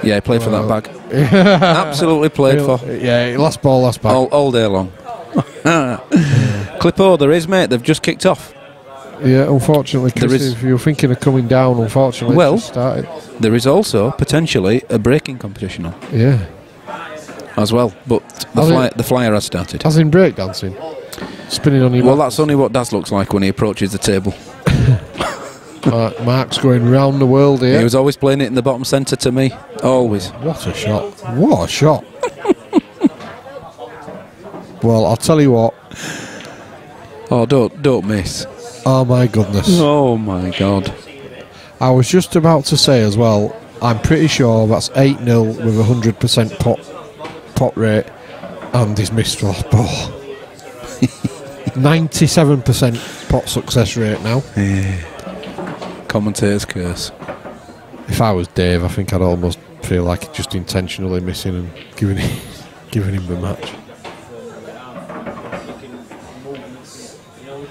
Speaker 8: Yeah, he played for that bag. Absolutely played for.
Speaker 6: Yeah, last ball, last bag.
Speaker 8: All day long. Clippo, there is, mate. They've just kicked off.
Speaker 6: Yeah, unfortunately, Chris, if you're thinking of coming down, unfortunately, it's just started.
Speaker 8: There is also potentially a breaking competition on.
Speaker 6: Yeah.
Speaker 8: As well, but the flyer has started.
Speaker 6: As in breakdancing? Spinning on your
Speaker 8: Well, that's only what Daz looks like when he approaches the table.
Speaker 6: Mark's going round the world here.
Speaker 8: He was always playing it in the bottom centre to me. Always.
Speaker 6: What a shot. What a shot. Well, I'll tell you what.
Speaker 8: Oh, don't miss.
Speaker 6: Oh, my goodness.
Speaker 8: Oh, my God.
Speaker 6: I was just about to say as well, I'm pretty sure that's 8-0 with 100% pot rate, and he's missed the last ball. 97% pot success rate now.
Speaker 8: Yeah. Commentator's curse.
Speaker 6: If I was Dave, I think I'd almost feel like just intentionally missing and giving him the match.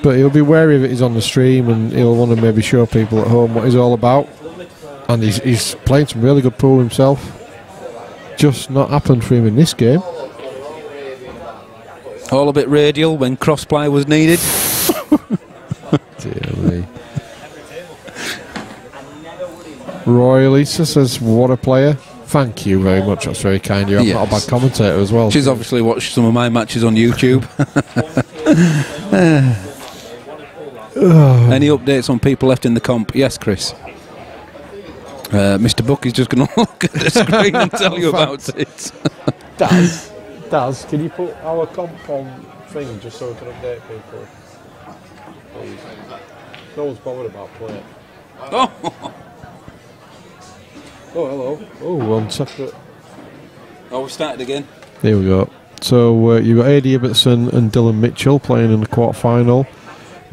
Speaker 6: But he'll be wary of it. He's on the stream, and he'll want to maybe show people at home what he's all about. And he's playing some really good pool himself. Just not happened for him in this game.
Speaker 8: All a bit radial when cross-play was needed.
Speaker 6: Dear me. Roy Lisa says, what a player. Thank you very much, that's very kind of you. I'm not a bad commentator as well.
Speaker 8: She's obviously watched some of my matches on YouTube. Any updates on people left in the comp? Yes, Chris. Mr. Buck is just going to look at the screen and tell you about it.
Speaker 6: Daz, can you put our comp on thing just so we can update people? Please. No one's bothered about playing.
Speaker 8: Oh,
Speaker 6: hello. Oh, one separate.
Speaker 8: Oh, we started again.
Speaker 6: Here we go. So you've got Adi Ibbotson and Dylan Mitchell playing in the quarter-final.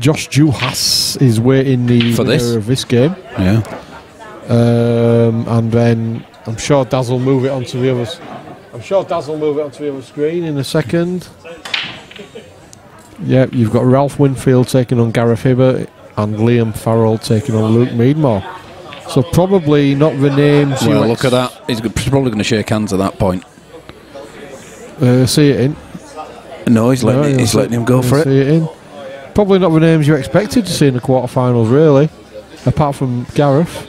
Speaker 6: Josh Juhas is waiting the winner of this game.
Speaker 8: Yeah.
Speaker 6: And then I'm sure Daz will move it onto the others. Screen in a second. Yeah, you've got Ralph Winfield taking on Gareth Hibbert and Liam Farrell taking on Luke Meadmore. So probably not the names.
Speaker 8: Well, look at that. He's probably going to shake hands at that point.
Speaker 6: See it in.
Speaker 8: No, he's letting him go for it.
Speaker 6: See it in. Probably not the names you expected to see in the quarterfinals, really, apart from Gareth.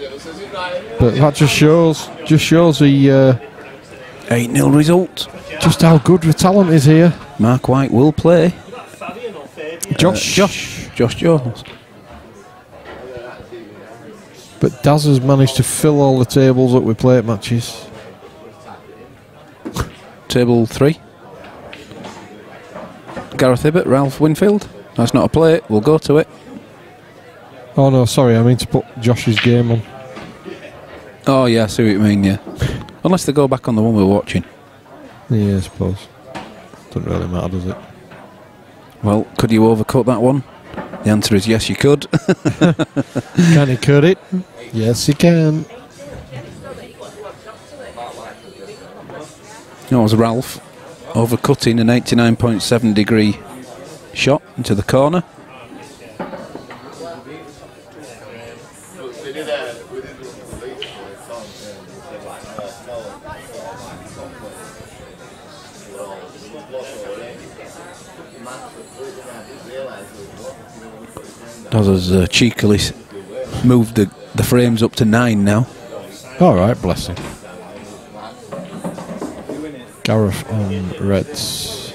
Speaker 6: But that just shows the
Speaker 8: 8-0 result.
Speaker 6: Just how good the talent is here.
Speaker 8: Mark White will play.
Speaker 6: Josh
Speaker 8: Jones.
Speaker 6: But Daz has managed to fill all the tables up with plate matches.
Speaker 8: Table 3. Gareth Hibbert, Ralph Winfield. That's not a plate, we'll go to it.
Speaker 6: Oh no, sorry, I mean to put Josh's game on.
Speaker 8: Oh yeah, I see what you mean, yeah. Unless they go back on the one we're watching.
Speaker 6: Yeah, I suppose. Doesn't really matter, does it?
Speaker 8: Well, could you overcut that one? The answer is yes, you could.
Speaker 6: Can he cut it? Yes, he can.
Speaker 8: That was Ralph overcutting an 89.7 degree shot into the corner. Daz has cheekily moved the frames up to 9 now.
Speaker 6: Alright, bless him. Gareth on reds.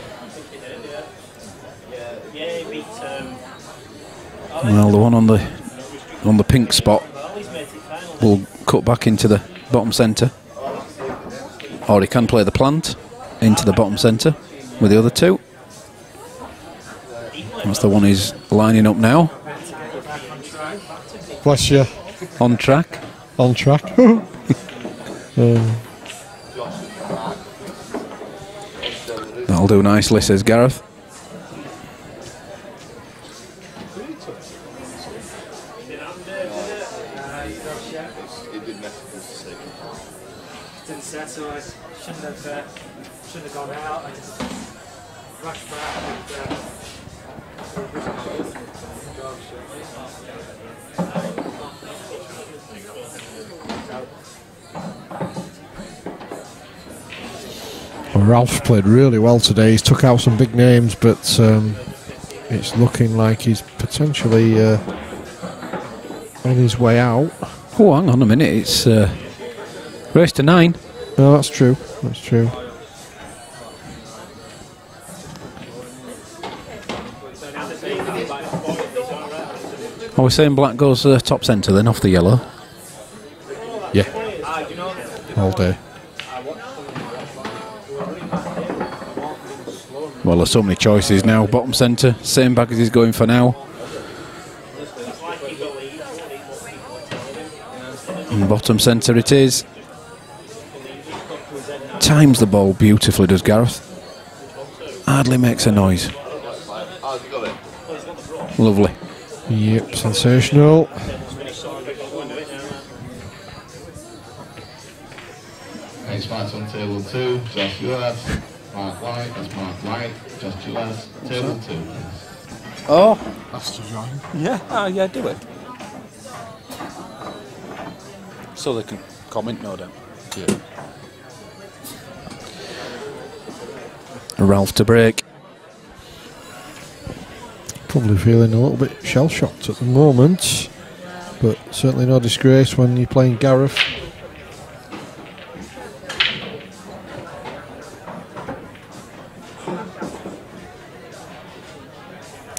Speaker 8: Well, the one on the pink spot will cut back into the bottom centre, or he can play the plant into the bottom centre with the other two. That's the one he's lining up now.
Speaker 6: Bless you.
Speaker 8: On track.
Speaker 6: On track.
Speaker 8: That'll do nicely, says Gareth.
Speaker 12: Didn't settle, shouldn't have gone out. I just rushed back and
Speaker 6: Ralph's played really well today. He's took out some big names, but it's looking like he's potentially on his way out.
Speaker 8: Oh, hang on a minute. It's race to 9.
Speaker 6: No, that's true. That's true.
Speaker 8: Are we saying black goes top centre then, off the yellow?
Speaker 6: Yeah. All day.
Speaker 8: Well, there's so many choices now. Bottom centre, same bag as he's going for now. And bottom centre it is. Times the ball beautifully, does Gareth. Hardly makes a noise. Lovely.
Speaker 6: Yep, sensational.
Speaker 3: Ace fights on table 2, Josh Gareth. Mark White, that's Mark White, Josh Gillette, table 2.
Speaker 8: Oh,
Speaker 9: That's to join.
Speaker 8: yeah, yeah, do it. So they can comment, no doubt.
Speaker 6: Yeah.
Speaker 8: Ralph to break.
Speaker 6: Probably feeling a little bit shell-shocked at the moment, but certainly no disgrace when you're playing Gareth.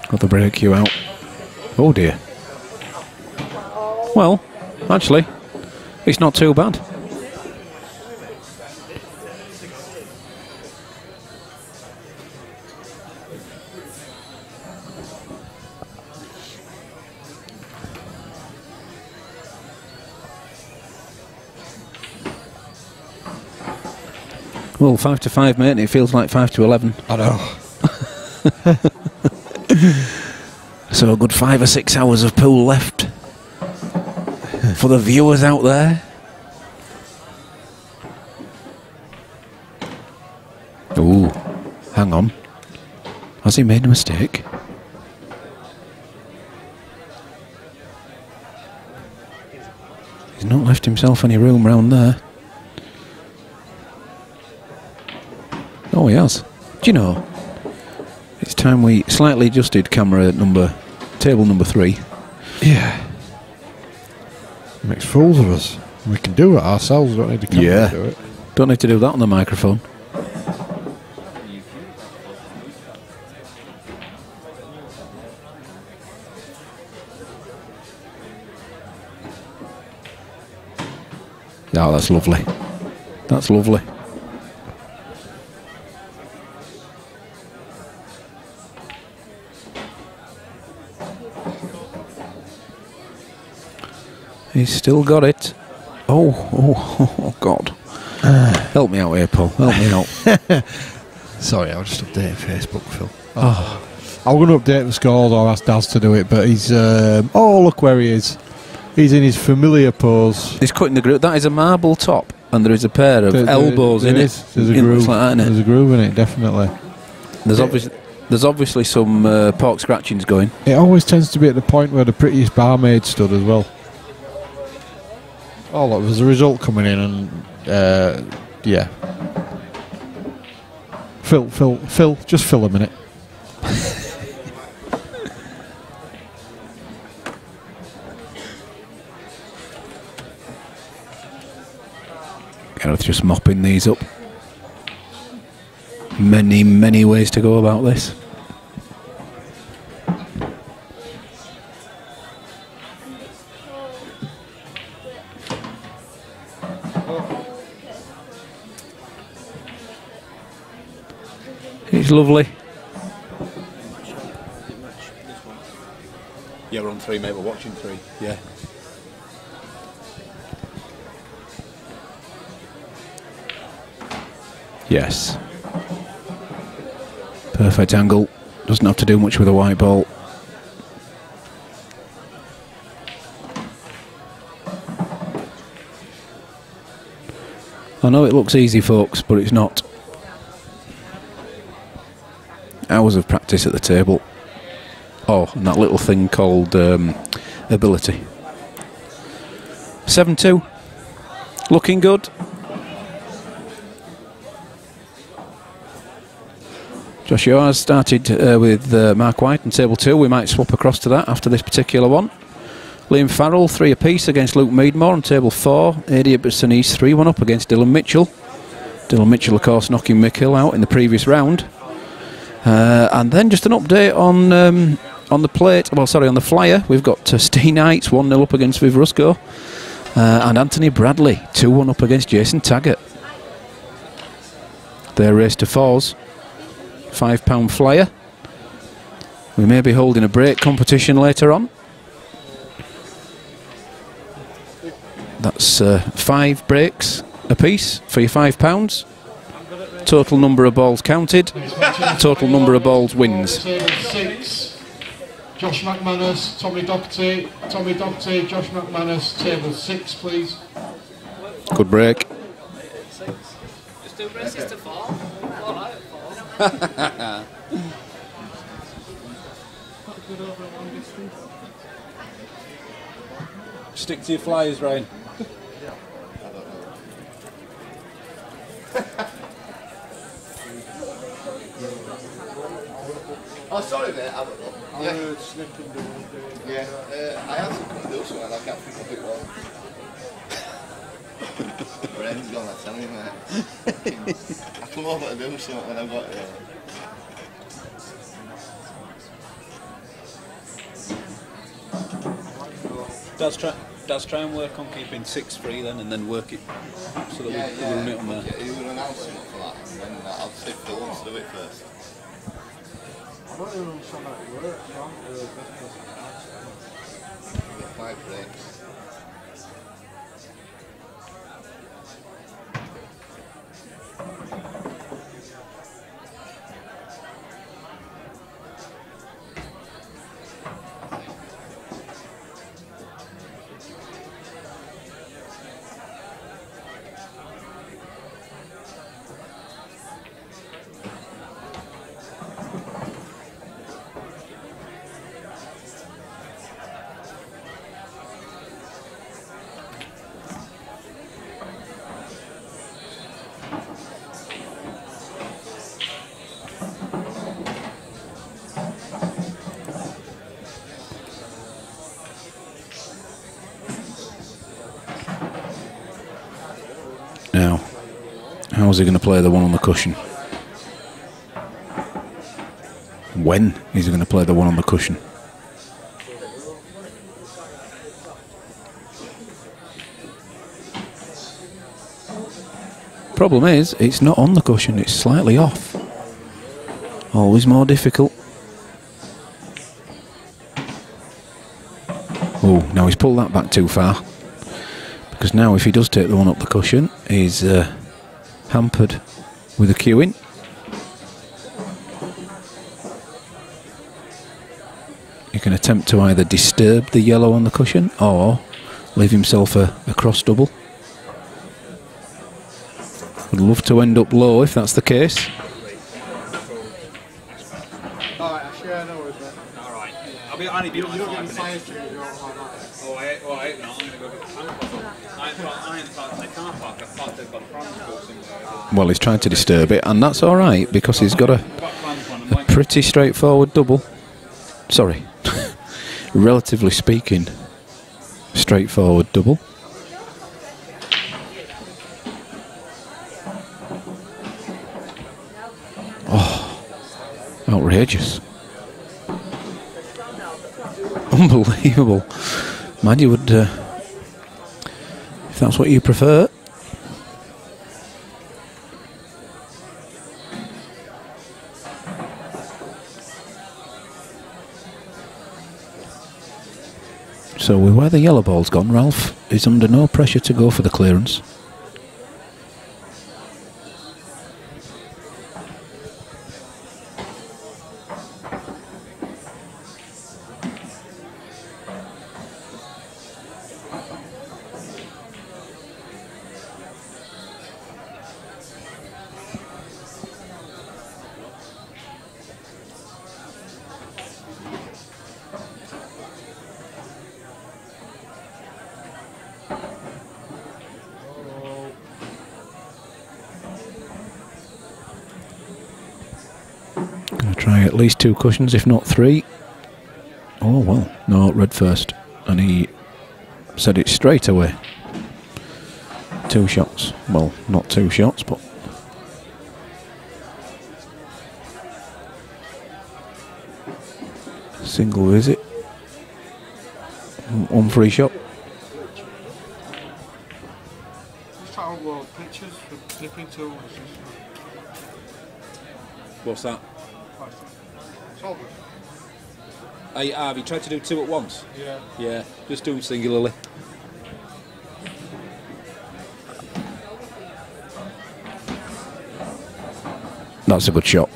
Speaker 8: Got the break you out. Oh dear. Well, actually, it's not too bad. Well, 5 to 5, mate, and it feels like 5 to 11.
Speaker 6: I know.
Speaker 8: So a good 5 or 6 hours of pool left for the viewers out there. Ooh, hang on. Has he made a mistake? He's not left himself any room round there. Oh, he has. Do you know? It's time we slightly adjusted table number 3.
Speaker 6: Yeah. Makes fools of us. We can do it ourselves, don't need the camera to do it.
Speaker 8: Don't need to do that on the microphone. Oh, that's lovely. That's lovely. He's still got it. Oh, God. Help me out here, Paul. Help me out.
Speaker 6: Sorry, I was just updating Facebook, Phil. I'm going to update the scores or ask Daz to do it, but he's... oh, look where he is. He's in his familiar pose.
Speaker 8: He's cutting the groove. That is a marble top, and there is a pair of elbows in it.
Speaker 6: There's a groove. There's a groove in it, definitely.
Speaker 8: There's obviously some pork scratchings going.
Speaker 6: It always tends to be at the point where the prettiest barmaid stood as well. Oh, look, there's a result coming in, and yeah. Phil, just fill a minute.
Speaker 8: Gareth just mopping these up. Many, many ways to go about this. It's lovely.
Speaker 9: Yeah, we're on 3, mate. We're watching 3. Yeah.
Speaker 8: Yes. Perfect angle. Doesn't have to do much with a white ball. I know it looks easy, folks, but it's not. Hours of practice at the table. Oh, and that little thing called ability. 7-2. Looking good. Joshua has started with Mark White in table 2. We might swap across to that after this particular one. Liam Farrell, 3 apiece against Luke Meadmore on table 4. Adi Ibbotson 3-1 up against Dylan Mitchell. Dylan Mitchell, of course, knocking Mick Hill out in the previous round. And then just an update on the plate. Well, sorry, on the flyer. We've got Steve Knights 1-0 up against Viv Rusco. And Anthony Bradley 2-1 up against Jason Taggart. They're raced to 4s. £5 flyer. We may be holding a break competition later on. That's 5 breaks apiece for your £5. Total number of balls counted. Total number of balls wins.
Speaker 3: Table 6. Josh McManus, Tommy Doherty, Josh McManus, table 6, please.
Speaker 8: Good break.
Speaker 10: Just do braces to fall.
Speaker 9: Stick to your flyers, Ryan.
Speaker 4: Oh, sorry, mate. Yeah, I had to come do something and I can't think of it well. Brain's gone, I tell you, mate. I come over to do something when I got here.
Speaker 9: Does try and work on keeping 6 free then, and then work it so that we run it on there.
Speaker 4: Yeah, you will announce something for that, and then I'll see if Phil wants to do it first.
Speaker 11: I don't even understand how it works, man.
Speaker 4: 5 breaks.
Speaker 8: How's he going to play the one on the cushion? When is he going to play the one on the cushion? Problem is, it's not on the cushion, it's slightly off. Always more difficult. Oh, now he's pulled that back too far. Because now if he does take the one up the cushion, he's hampered with a cue in. He can attempt to either disturb the yellow on the cushion or leave himself a cross double. Would love to end up low if that's the case.
Speaker 1: Alright, I share no worries, mate.
Speaker 9: Alright. I need to be on 5 minutes. Oh, I ain't not. I'm going to go get the car park.
Speaker 8: Well, he's trying to disturb it, and that's alright because he's got a pretty straightforward double. Sorry. Relatively speaking, straightforward double. Oh, outrageous. Unbelievable. Man, you would, if that's what you prefer. So with where the yellow ball's gone, Ralph is under no pressure to go for the clearance. Try at least 2 cushions, if not 3. Oh well, no, red first. And he said it straight away. 2 shots. Well, not 2 shots, but... single visit. 1 free shot.
Speaker 1: Pictures for flipping tools.
Speaker 9: What's that? Have you tried to do 2 at once?
Speaker 1: Yeah.
Speaker 9: Yeah, just do them singularly.
Speaker 8: That's a good shot.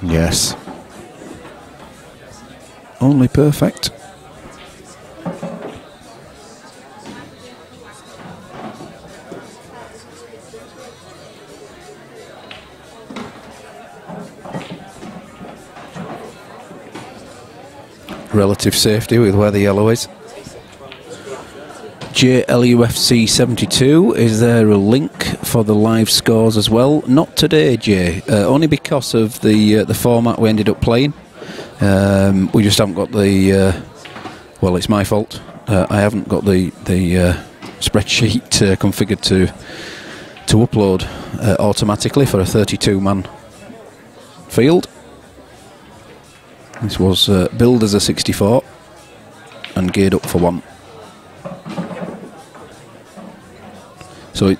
Speaker 8: Yes. Only perfect. Relative safety with where the yellow is. JLUFC 72, is there a link for the live scores as well? Not today, Jay, only because of the format we ended up playing. We just haven't got the well, it's my fault. I haven't got the spreadsheet configured to upload automatically for a 32-man field. This was billed as a 64 and geared up for 1. So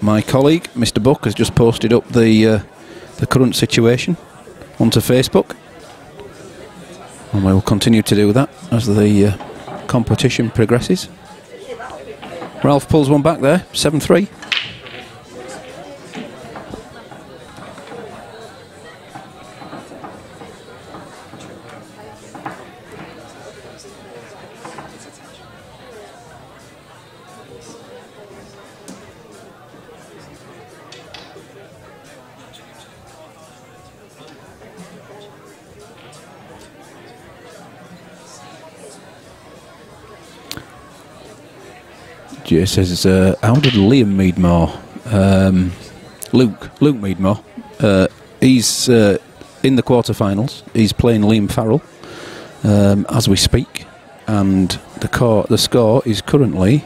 Speaker 8: my colleague, Mr. Buck, has just posted up the current situation onto Facebook, and we will continue to do that as the competition progresses. Ralph pulls one back there, 7-3. Jay says, how did Liam Meadmore, Luke Meadmore, in the quarterfinals. He's playing Liam Farrell as we speak, and the score is currently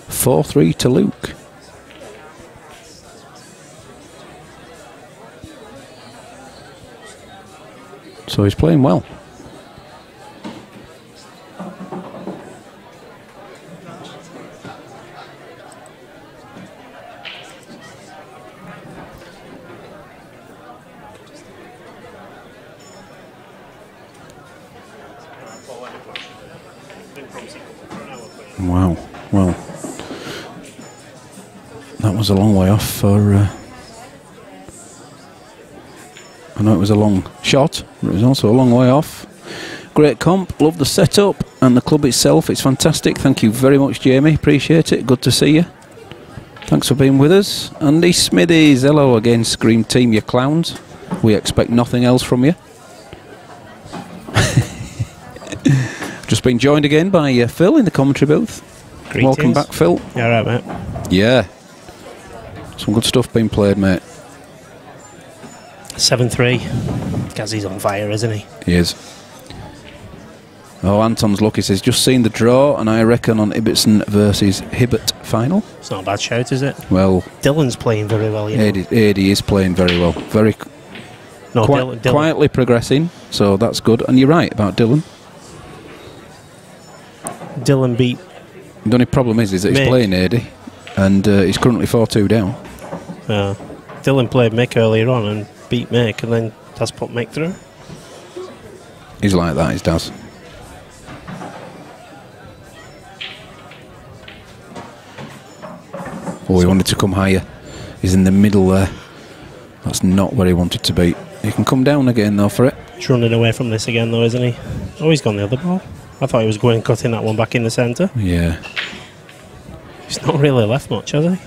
Speaker 8: 4-3 to Luke. So he's playing well. Wow, well, that was a long way off for... I know it was a long shot, but it was also a long way off. Great comp, love the setup and the club itself, it's fantastic. Thank you very much, Jamie, appreciate it, good to see you. Thanks for being with us. Andy Smithies, hello again, Scream Team, you clowns. We expect nothing else from you. Just been joined again by Phil in the commentary booth.
Speaker 7: Greetings.
Speaker 8: Welcome back, Phil.
Speaker 7: Yeah, right, mate.
Speaker 8: Yeah. Some good stuff being played, mate.
Speaker 7: 7-3. Gazzy's on fire, isn't he?
Speaker 8: He is. Oh, Anton's lucky says, just seen the draw, and I reckon on Ibbotson versus Hibbert final.
Speaker 7: It's not a bad shout, is it?
Speaker 8: Well,
Speaker 7: Dylan's playing very well, you know.
Speaker 8: Adi is playing very well. Very
Speaker 7: no, Dylan.
Speaker 8: Quietly progressing, so that's good. And you're right about Dylan.
Speaker 7: Dylan beat...
Speaker 8: The only problem is that he's playing Adi, and he's currently 4-2 down.
Speaker 7: Dylan played Mick earlier on and beat Mick, and then has put Mick through.
Speaker 8: He's like that, he does. Oh, he wanted to come higher. He's in the middle there. That's not where he wanted to be. He can come down again, though, for it.
Speaker 7: He's running away from this again, though, isn't he? Oh, he's gone the other ball. I thought he was going cutting that one back in the centre.
Speaker 8: Yeah.
Speaker 7: He's not really left much, has he?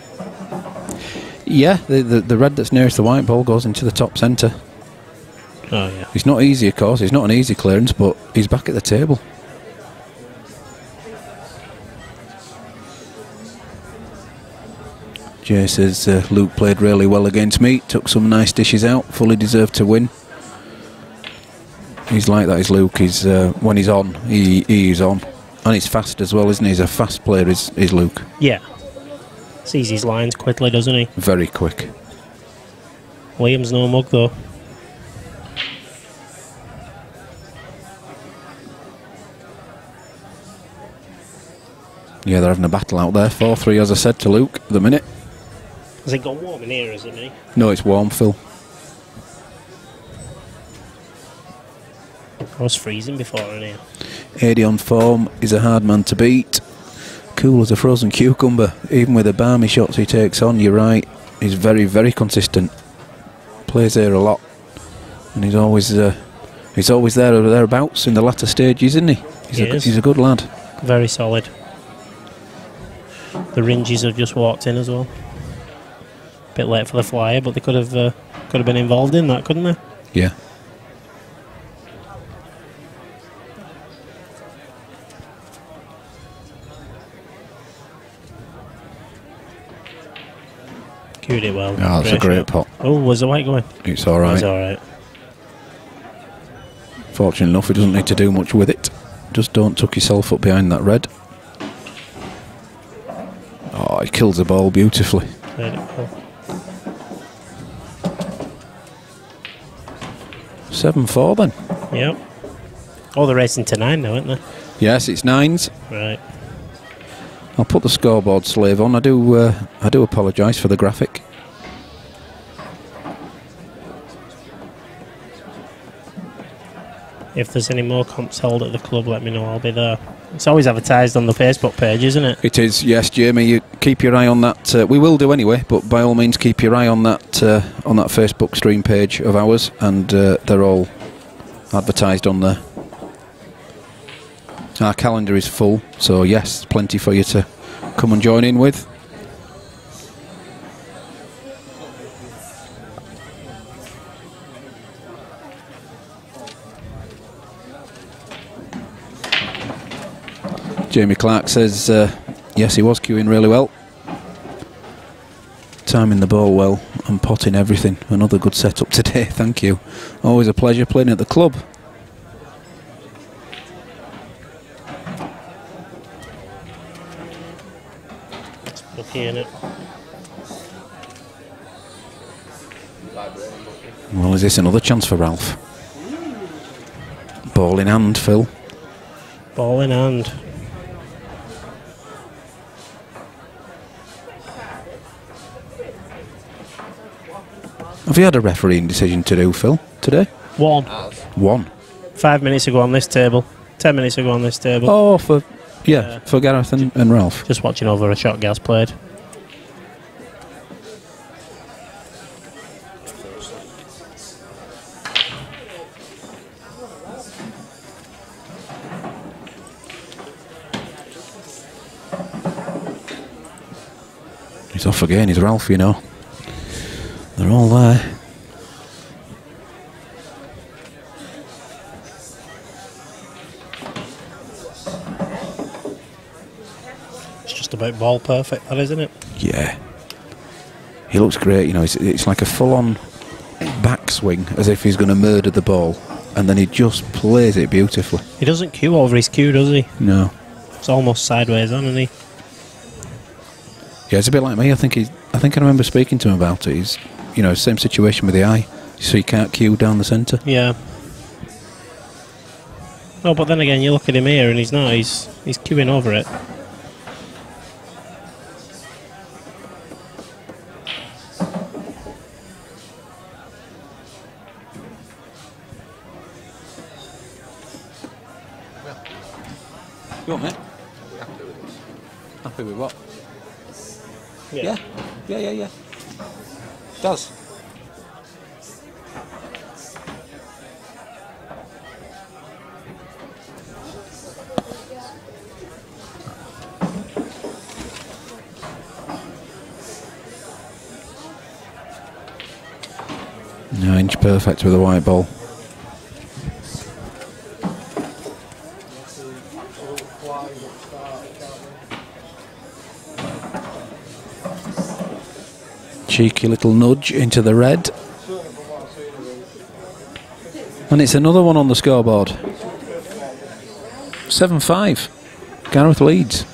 Speaker 8: Yeah, the red that's nearest the white ball goes into the top centre.
Speaker 7: Oh, yeah.
Speaker 8: It's not easy, of course. It's not an easy clearance, but he's back at the table. Jay says Luke played really well against me, took some nice dishes out, fully deserved to win. He's like that, is Luke. He's when he's on, he's on. And he's fast as well, isn't he? He's a fast player, is Luke.
Speaker 7: Yeah. Sees his lines quickly, doesn't he?
Speaker 8: Very quick.
Speaker 7: Liam's no mug, though.
Speaker 8: Yeah, they're having a battle out there. 4-3, as I said, to Luke at the minute.
Speaker 7: Has it gone warm in here, hasn't he?
Speaker 8: No, it's warm, Phil.
Speaker 7: I was freezing before in here.
Speaker 8: Adi on form is a hard man to beat. Cool as a frozen cucumber. Even with the balmy shots he takes on, you're right. He's very, very consistent. Plays there a lot. And he's always there or thereabouts in the latter stages, isn't he? He's a good lad.
Speaker 7: Very solid. The Ringies have just walked in as well. Bit late for the flyer, but they could have been involved in that, couldn't they?
Speaker 8: Yeah.
Speaker 7: Cued it well.
Speaker 8: Oh, that's a great pot.
Speaker 7: Oh, was the white going?
Speaker 8: It's all right.
Speaker 7: It's all right.
Speaker 8: Fortunate enough, he doesn't need to do much with it. Just don't tuck yourself up behind that red. Oh, he kills the ball beautifully.
Speaker 7: Played it well.
Speaker 8: 7-4 then.
Speaker 7: Yep. Oh, they're racing to 9 now, aren't they?
Speaker 8: Yes, it's 9s.
Speaker 7: Right.
Speaker 8: I'll put the scoreboard slave on. I do apologise for the graphic.
Speaker 7: If there's any more comps held at the club, let me know. I'll be there. It's always advertised on the Facebook page, isn't it?
Speaker 8: It is, yes, Jamie. You keep your eye on that. We will do anyway, but by all means, keep your eye on that Facebook stream page of ours, and they're all advertised on there. Our calendar is full, so yes, plenty for you to come and join in with. Jamie Clark says, yes, he was queuing really well. timing the ball well and potting everything. Another good setup today, thank you. Always a pleasure playing at the club.
Speaker 7: Lucky in it.
Speaker 8: Well, is this another chance for Ralph? Ball in hand, Phil.
Speaker 7: Ball in hand.
Speaker 8: Have you had a refereeing decision to do, Phil, today?
Speaker 7: One.
Speaker 8: 1.
Speaker 7: 5 minutes ago on this table. 10 minutes ago on this table.
Speaker 8: Oh, for Gareth and Ralph.
Speaker 7: Just watching over a shot Gaz played.
Speaker 8: He's off again, he's Ralph, you know. They're all there.
Speaker 7: It's just about ball perfect, that isn't it?
Speaker 8: Yeah. He looks great, you know, it's like a full-on backswing, as if he's going to murder the ball, and then he just plays it beautifully.
Speaker 7: He doesn't cue over his cue, does he?
Speaker 8: No.
Speaker 7: It's almost sideways on, isn't he?
Speaker 8: Yeah, it's a bit like me. I think I remember speaking to him about it. He's, you know, same situation with the eye, so you can't cue down the centre.
Speaker 7: Yeah. No, but then again, you look at him here and he's not. He's queuing over it.
Speaker 8: You want, mate? Happy with what? Yeah. Does. No, inch perfect with a white ball. Cheeky little nudge into the red. And it's another one on the scoreboard. 7-5. Gareth leads.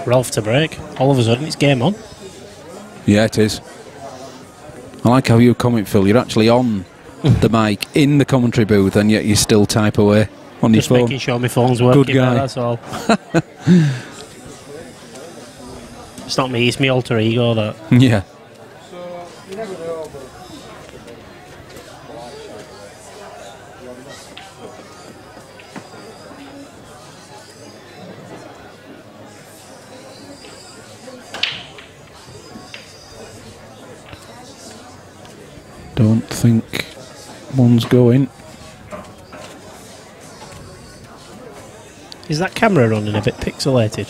Speaker 7: Ralph to break. All of a sudden, it's game on.
Speaker 8: Yeah, it is. I like how you comment, Phil. You're actually on the mic in the commentary booth, and yet you still type away on your phone.
Speaker 7: Just making sure my phone's working.
Speaker 8: Good guy.
Speaker 7: That's all. It's not me, it's my alter ego, that.
Speaker 8: Yeah. Don't think one's going.
Speaker 7: Is that camera running a bit pixelated?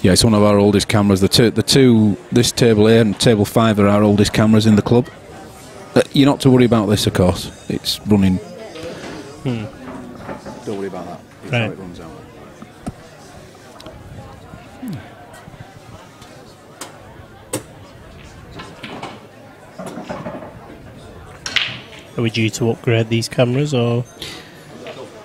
Speaker 8: Yeah, it's one of our oldest cameras. The two, this table here and table 5 are our oldest cameras in the club. You're not to worry about this, of course. It's running. Don't worry about that. It's
Speaker 7: Right.
Speaker 8: how it runs out.
Speaker 7: Are we due to upgrade these cameras, or?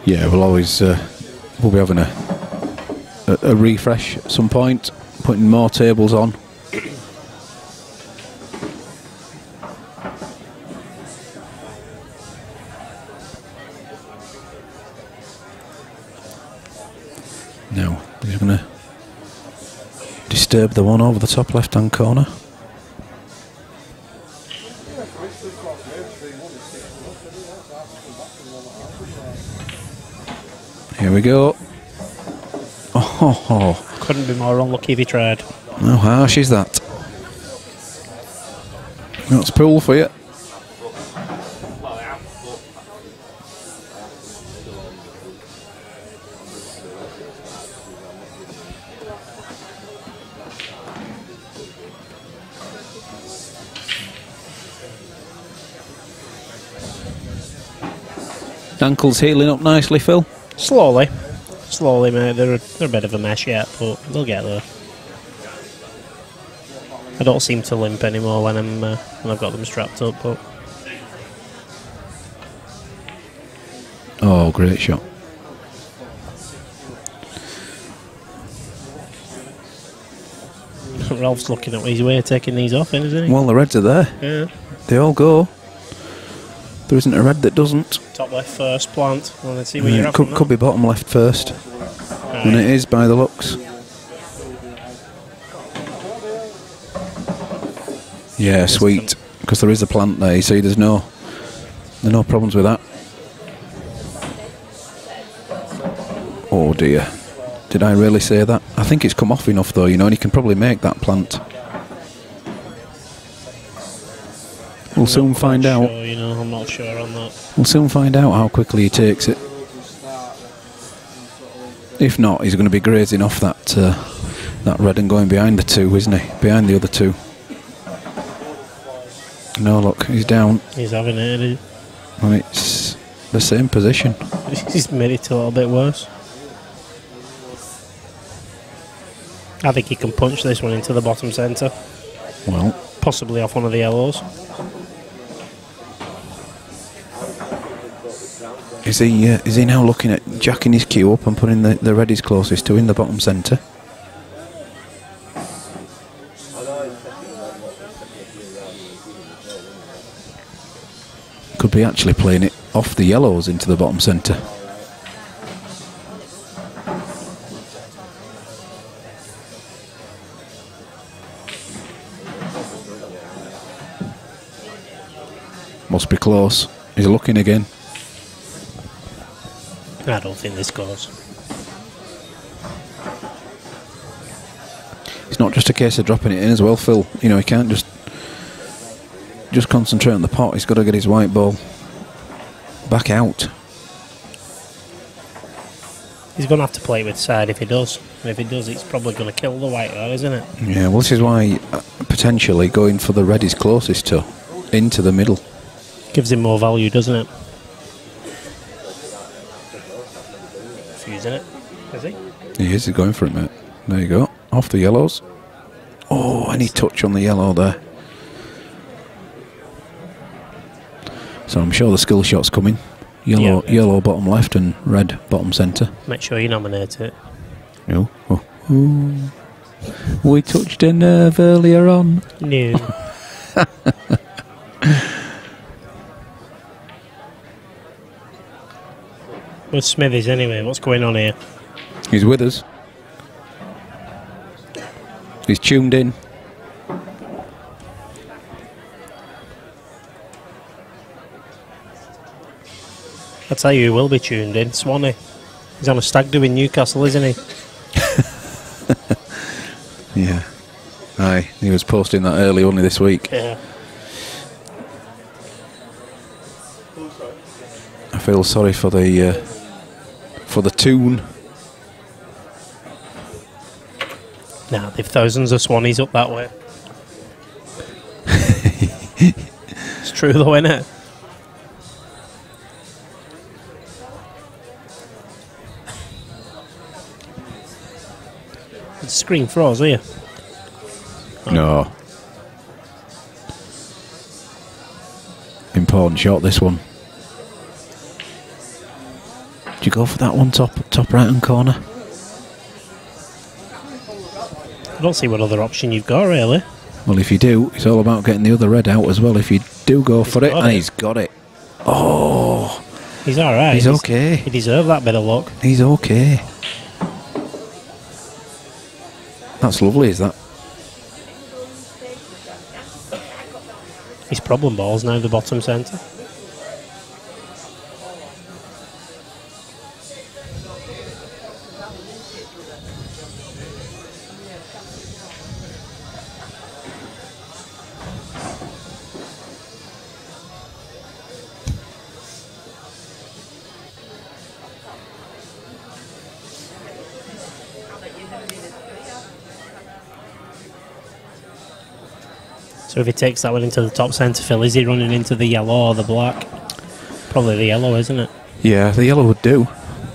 Speaker 8: Yeah, we'll always we'll be having a refresh at some point, putting more tables on. Now he's going to disturb the one over the top left-hand corner. Here we go. Oh,
Speaker 7: couldn't be more unlucky if he tried.
Speaker 8: How harsh is that? That's pool for you. Ankle's healing up nicely, Phil.
Speaker 7: Slowly. Slowly, mate. They're a bit of a mess yet, but they'll get there. I don't seem to limp anymore when I've got them strapped up, but...
Speaker 8: Oh, great shot.
Speaker 7: Ralph's looking at his way of taking these off, isn't he?
Speaker 8: Well, the reds are there.
Speaker 7: Yeah.
Speaker 8: They all go. There isn't a red that doesn't.
Speaker 7: Top left first, plant. Well, let's see where you're at.
Speaker 8: Could be bottom left first.
Speaker 7: Right.
Speaker 8: And it is by the looks. Yeah, sweet. Because there is a plant there, you see, there's no problems with that. Oh dear. Did I really say that? I think it's come off enough though, you know, and you can probably make that plant. We'll soon find out.
Speaker 7: You know, I'm not sure on that.
Speaker 8: We'll soon find out how quickly he takes it. If not, he's going to be grazing off that red and going behind the two, isn't he? Behind the other two. No, look, he's down.
Speaker 7: He's having it.
Speaker 8: And it's the same position.
Speaker 7: He's made it a little bit worse. I think he can punch this one into the bottom centre.
Speaker 8: Well,
Speaker 7: possibly off one of the yellows.
Speaker 8: Is he now looking at jacking his cue up and putting the red he's closest to in the bottom centre? Could be actually playing it off the yellows into the bottom centre. Must be close. He's looking again.
Speaker 7: I don't think this goes.
Speaker 8: It's not just a case of dropping it in as well, Phil. You know, he can't just concentrate on the pot. He's got to get his white ball back out.
Speaker 7: He's going to have to play with side if he does. And if he does, it's probably going to kill the white there, isn't it?
Speaker 8: Yeah, well, this is why potentially going for the red he's closest to, into the middle.
Speaker 7: Gives him more value, doesn't it? Fusing it, is he?
Speaker 8: He is, he's going for it, mate. There you go. Off the yellows. Oh, any touch on the yellow there. So I'm sure the skill shot's coming. Yellow bottom left and red bottom centre.
Speaker 7: Make sure you nominate it.
Speaker 8: No. Oh. Ooh. We touched a nerve earlier on.
Speaker 7: No. Where's Smithies anyway? What's going on here?
Speaker 8: He's with us. He's tuned in.
Speaker 7: I'll tell you who will be tuned in. Swanee. He's on a stag do in Newcastle, isn't he?
Speaker 8: Yeah. Aye, he was posting that early only this week.
Speaker 7: Yeah.
Speaker 8: I feel sorry for the tune.
Speaker 7: Nah, they've thousands of Swannies up that way. It's true though, isn't it? It's screen froze here. Oh.
Speaker 8: No. Important shot, this one. Do you go for that one top right hand corner?
Speaker 7: I don't see what other option you've got, really.
Speaker 8: Well, if you do, it's all about getting the other red out as well. If you do go for it, and he's got it. Oh.
Speaker 7: He's alright.
Speaker 8: He's okay.
Speaker 7: He deserved that bit of luck.
Speaker 8: He's okay. That's lovely, is that?
Speaker 7: His problem ball's now the bottom centre. So if he takes that one into the top centre, Phil, is he running into the yellow or the black? Probably the yellow, isn't it?
Speaker 8: Yeah, the yellow would do.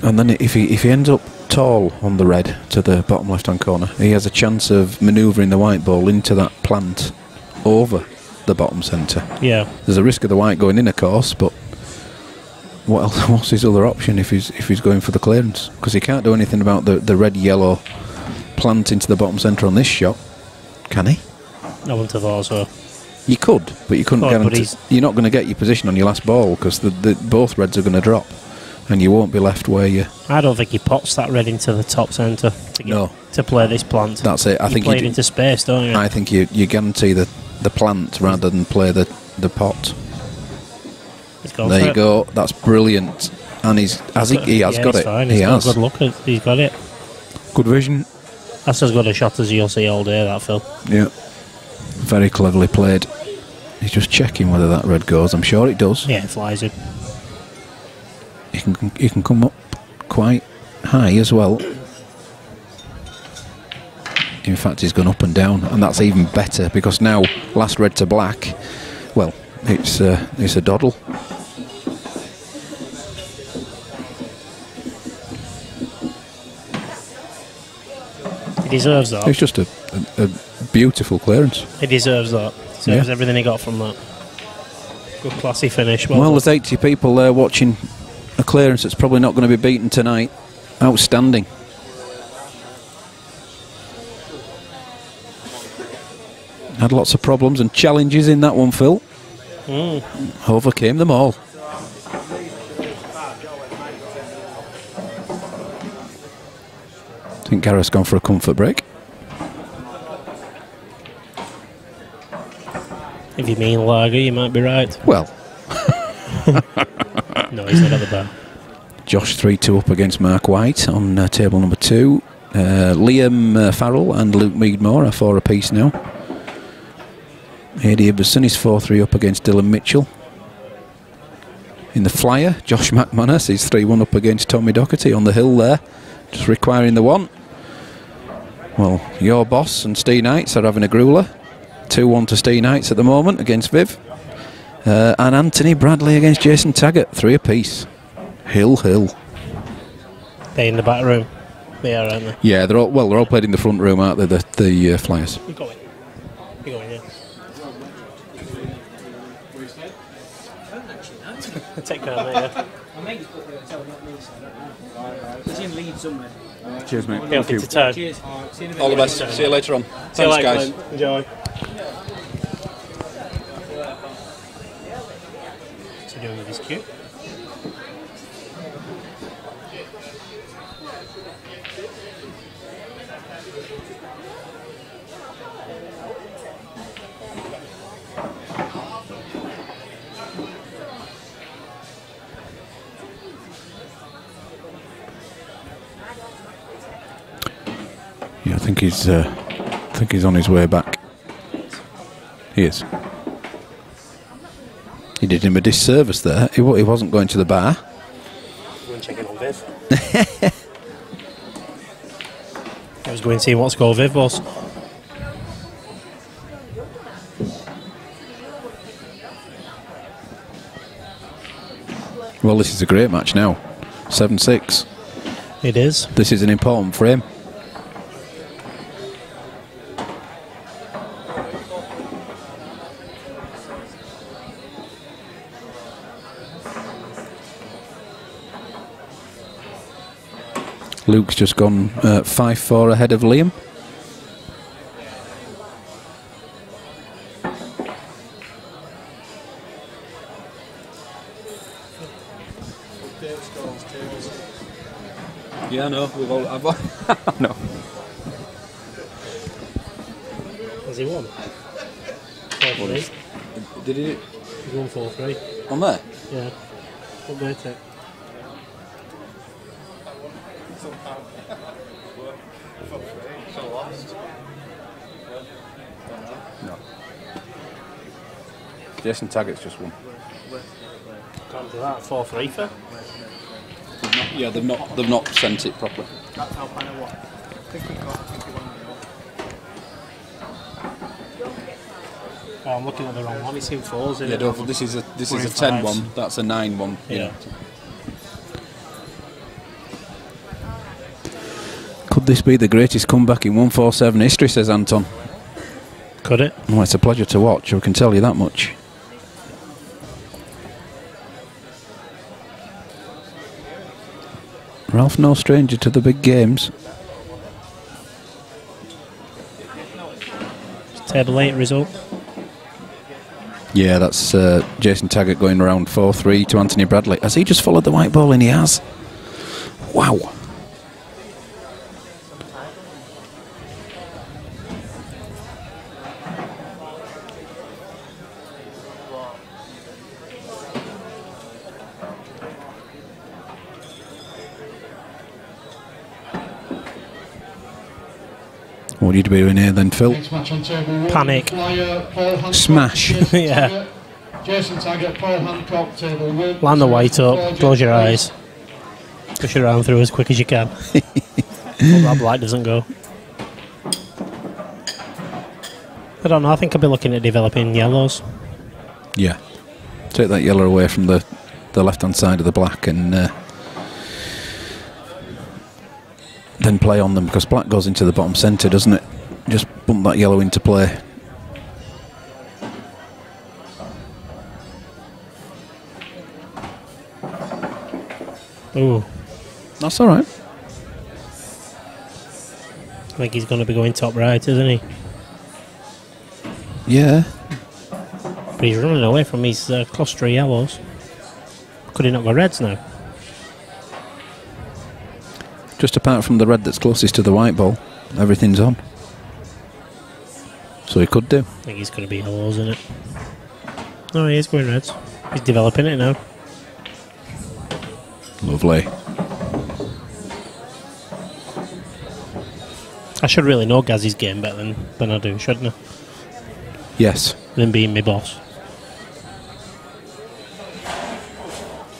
Speaker 8: And then if he ends up tall on the red to the bottom left-hand corner, he has a chance of manoeuvring the white ball into that plant over the bottom centre.
Speaker 7: Yeah.
Speaker 8: There's a risk of the white going in, of course, but what else, what's his other option if he's going for the clearance? Because he can't do anything about the red-yellow plant into the bottom centre on this shot, can he?
Speaker 7: I wouldn't have thought so.
Speaker 8: You could, but you couldn't guarantee. You're not going to get your position on your last ball because both reds are going to drop, and you won't be left where you.
Speaker 7: I don't think he pots that red into the top centre to play this plant.
Speaker 8: That's it. I think
Speaker 7: you play it into space, don't you?
Speaker 8: I think you guarantee the plant rather than play the pot. There you go. That's brilliant, and he has got it.
Speaker 7: Fine.
Speaker 8: He has.
Speaker 7: Good look. He's got it.
Speaker 8: Good vision.
Speaker 7: That's as good a shot as you'll see all day. That Phil.
Speaker 8: Yeah. Very cleverly played. He's just checking whether that red goes. I'm sure it does.
Speaker 7: Yeah, it flies in.
Speaker 8: He can come up quite high as well. In fact, he's gone up and down, and that's even better because now last red to black. Well, it's a doddle.
Speaker 7: He deserves that.
Speaker 8: It's just a beautiful clearance.
Speaker 7: He deserves that. Deserves everything he got from that. Good classy finish.
Speaker 8: Well, there's 80 people there watching a clearance that's probably not going to be beaten tonight. Outstanding. Had lots of problems and challenges in that one, Phil. Overcame them all. I think Gareth's gone for a comfort break.
Speaker 7: If you mean lager, you might be right.
Speaker 8: Well.
Speaker 7: No, he's not at the bar.
Speaker 8: Josh 3-2 up against Mark White on table number 2. Liam Farrell and Luke Meadmore are 4 apiece now. Adi Ibbotson is 4-3 up against Dylan Mitchell. In the flyer, Josh McManus is 3-1 up against Tommy Doherty on the hill there, just requiring the one. Well, your boss and Steve Knights are having a grueler. 2-1 to Steve Knights at the moment against Viv. And Anthony Bradley against Jason Taggart, 3 apiece. Hill.
Speaker 7: They're in the back room. They are, aren't they?
Speaker 8: Yeah, they're all played in the front room, aren't they? The Flyers.
Speaker 7: You're going, yeah. Take care, mate. Yeah.
Speaker 11: My mate's booked the hotel, not me, so I don't know. He's in Leeds somewhere.
Speaker 8: Cheers, mate.
Speaker 7: Thank you.
Speaker 11: Cheers. See you in a bit.
Speaker 4: All the best. See you later on.
Speaker 7: See you
Speaker 4: Thanks,
Speaker 7: later,
Speaker 4: guys.
Speaker 7: Glenn. Enjoy. What's he doing with his cue?
Speaker 8: Yeah, I think he's on his way back. He is. He did him a disservice there. He wasn't going to the bar.
Speaker 7: Go and check in on Viv. I was going to see what score Viv was.
Speaker 8: Well, this is a great match now. 7-6.
Speaker 7: It is.
Speaker 8: This is an important frame. Luke's just gone 5-4 ahead of Liam.
Speaker 9: Yeah, no, we've all. No.
Speaker 7: Has he won? 4-3.
Speaker 9: Did he?
Speaker 7: He won 4-3.
Speaker 9: On there?
Speaker 7: Yeah. What made it?
Speaker 9: No. Jason Taggart's just won.
Speaker 7: Can't do that. 4-3 for.
Speaker 9: Yeah, they've not sent it properly.
Speaker 11: That's how I know what.
Speaker 7: Oh, I'm looking at the wrong one. It's in 4s.
Speaker 9: Yeah, don't, this is a 10-1. That's a 9-1.
Speaker 7: Yeah.
Speaker 8: Could this be the greatest comeback in 147 history, says Anton.
Speaker 7: Could it?
Speaker 8: Well, it's a pleasure to watch, I can tell you that much. Ralph, no stranger to the big games.
Speaker 7: Table 8 result.
Speaker 8: Yeah, that's Jason Taggart going around 4-3 to Anthony Bradley. Has he just followed the white ball in? He has. Wow. What are you doing here then, Phil?
Speaker 7: Panic.
Speaker 8: Smash.
Speaker 7: Yeah.
Speaker 3: Jason Taggart, Paul Hancock, table 1.
Speaker 7: Land the white up, close your eyes. Push it around through as quick as you can. Hope that black doesn't go. I don't know, I think I'll be looking at developing yellows.
Speaker 8: Yeah. Take that yellow away from the left-hand side of the black and then play on them, because black goes into the bottom centre, doesn't it? Just bump that yellow into play.
Speaker 7: Ooh.
Speaker 8: That's alright.
Speaker 7: I think he's going to be going top right, isn't he?
Speaker 8: Yeah.
Speaker 7: But he's running away from his cluster of yellows. Could he not go reds now?
Speaker 8: Just apart from the red that's closest to the white ball, everything's on. So he could do.
Speaker 7: I think he's going to be yellows in it. Oh, he is going reds. He's developing it now.
Speaker 8: Lovely.
Speaker 7: I should really know Gazzy's game better than I do, shouldn't I?
Speaker 8: Yes.
Speaker 7: Than being my boss.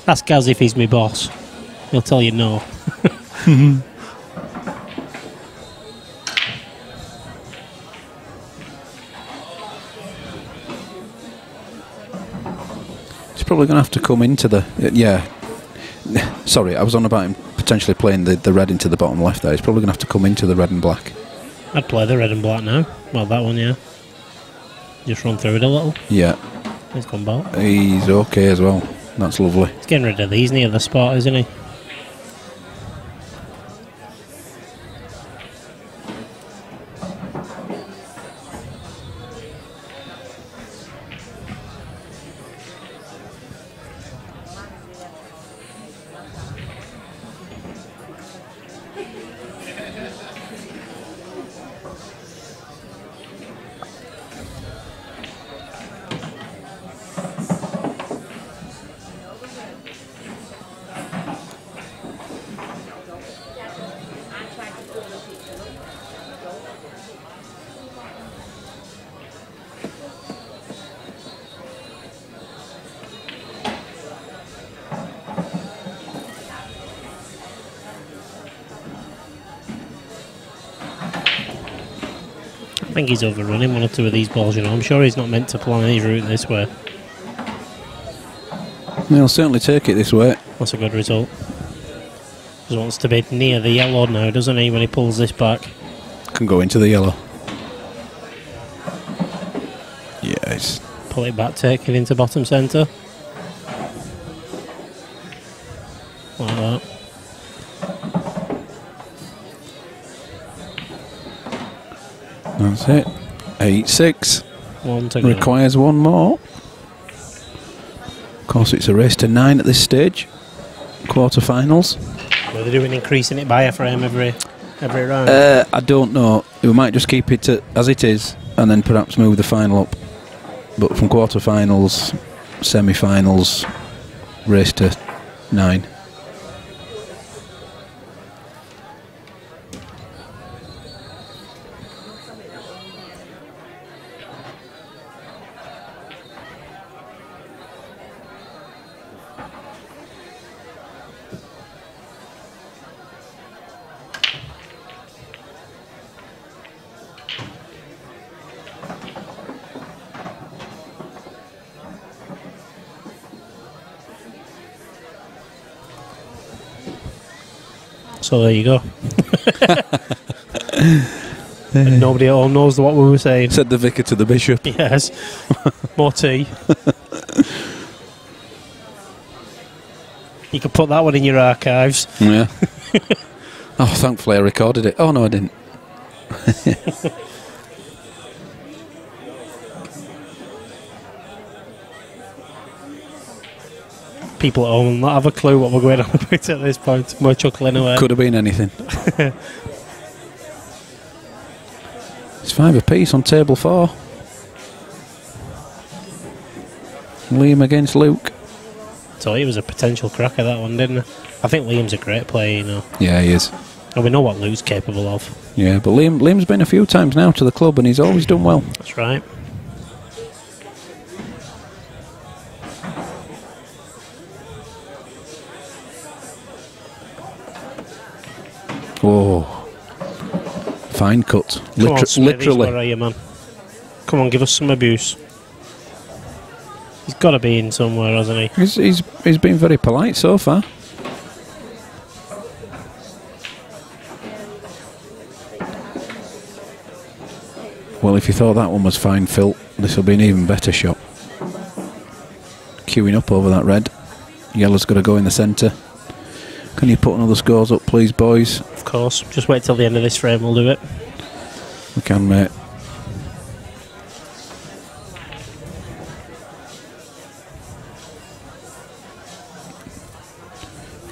Speaker 7: Ask Gaz if he's my boss. He'll tell you no.
Speaker 8: He's probably going to have to come into the... yeah. Sorry, I was on about him potentially playing the red into the bottom left there. He's probably going to have to come into the red and black.
Speaker 7: I'd play the red and black now. Well, that one, yeah. Just run through it a little.
Speaker 8: Yeah.
Speaker 7: He's gone back.
Speaker 8: He's okay as well. That's lovely.
Speaker 7: He's getting rid of these near the spot, isn't he? I think he's overrunning one or two of these balls, you know. I'm sure he's not meant to plan his route this way.
Speaker 8: He'll certainly take it this way.
Speaker 7: That's a good result. He wants to be near the yellow now, doesn't he, when he pulls this back?
Speaker 8: Can go into the yellow. Yes.
Speaker 7: Pull it back, take it into bottom centre. Like that.
Speaker 8: That's it. 8-6.
Speaker 7: One to go.
Speaker 8: Requires one more. Of course, it's a race to 9 at this stage. Quarterfinals.
Speaker 7: Are they doing increasing it by a frame every round?
Speaker 8: I don't know. We might just keep it as it is and then perhaps move the final up. But from quarterfinals, semi-finals, race to 9.
Speaker 7: So there you go. And nobody at home knows what we were saying.
Speaker 8: Said the vicar to the bishop.
Speaker 7: Yes. More tea. You could put that one in your archives.
Speaker 8: Yeah. Oh, thankfully I recorded it. Oh, no, I didn't.
Speaker 7: People at home will not have a clue what we're going on about at this point. We're chuckling away.
Speaker 8: Could have been anything. It's 5 apiece on table 4. Liam against Luke.
Speaker 7: So he was a potential cracker, that one, didn't he? I think Liam's a great player, you know.
Speaker 8: Yeah, he is.
Speaker 7: And we know what Luke's capable of.
Speaker 8: Yeah, but Liam's been a few times now to the club and he's always done well.
Speaker 7: That's right.
Speaker 8: Oh, fine cut.
Speaker 7: Come on, Smithies,
Speaker 8: Literally.
Speaker 7: where are you, man? Come on, give us some abuse. He's got to be in somewhere, hasn't he?
Speaker 8: He's been very polite so far. Well, if you thought that one was fine, Phil, this will be an even better shot. Queuing up over that red. Yellow's got to go in the centre. Can you put another scores up, please, boys?
Speaker 7: Of course. Just wait till the end of this frame, we'll do it.
Speaker 8: We can, mate.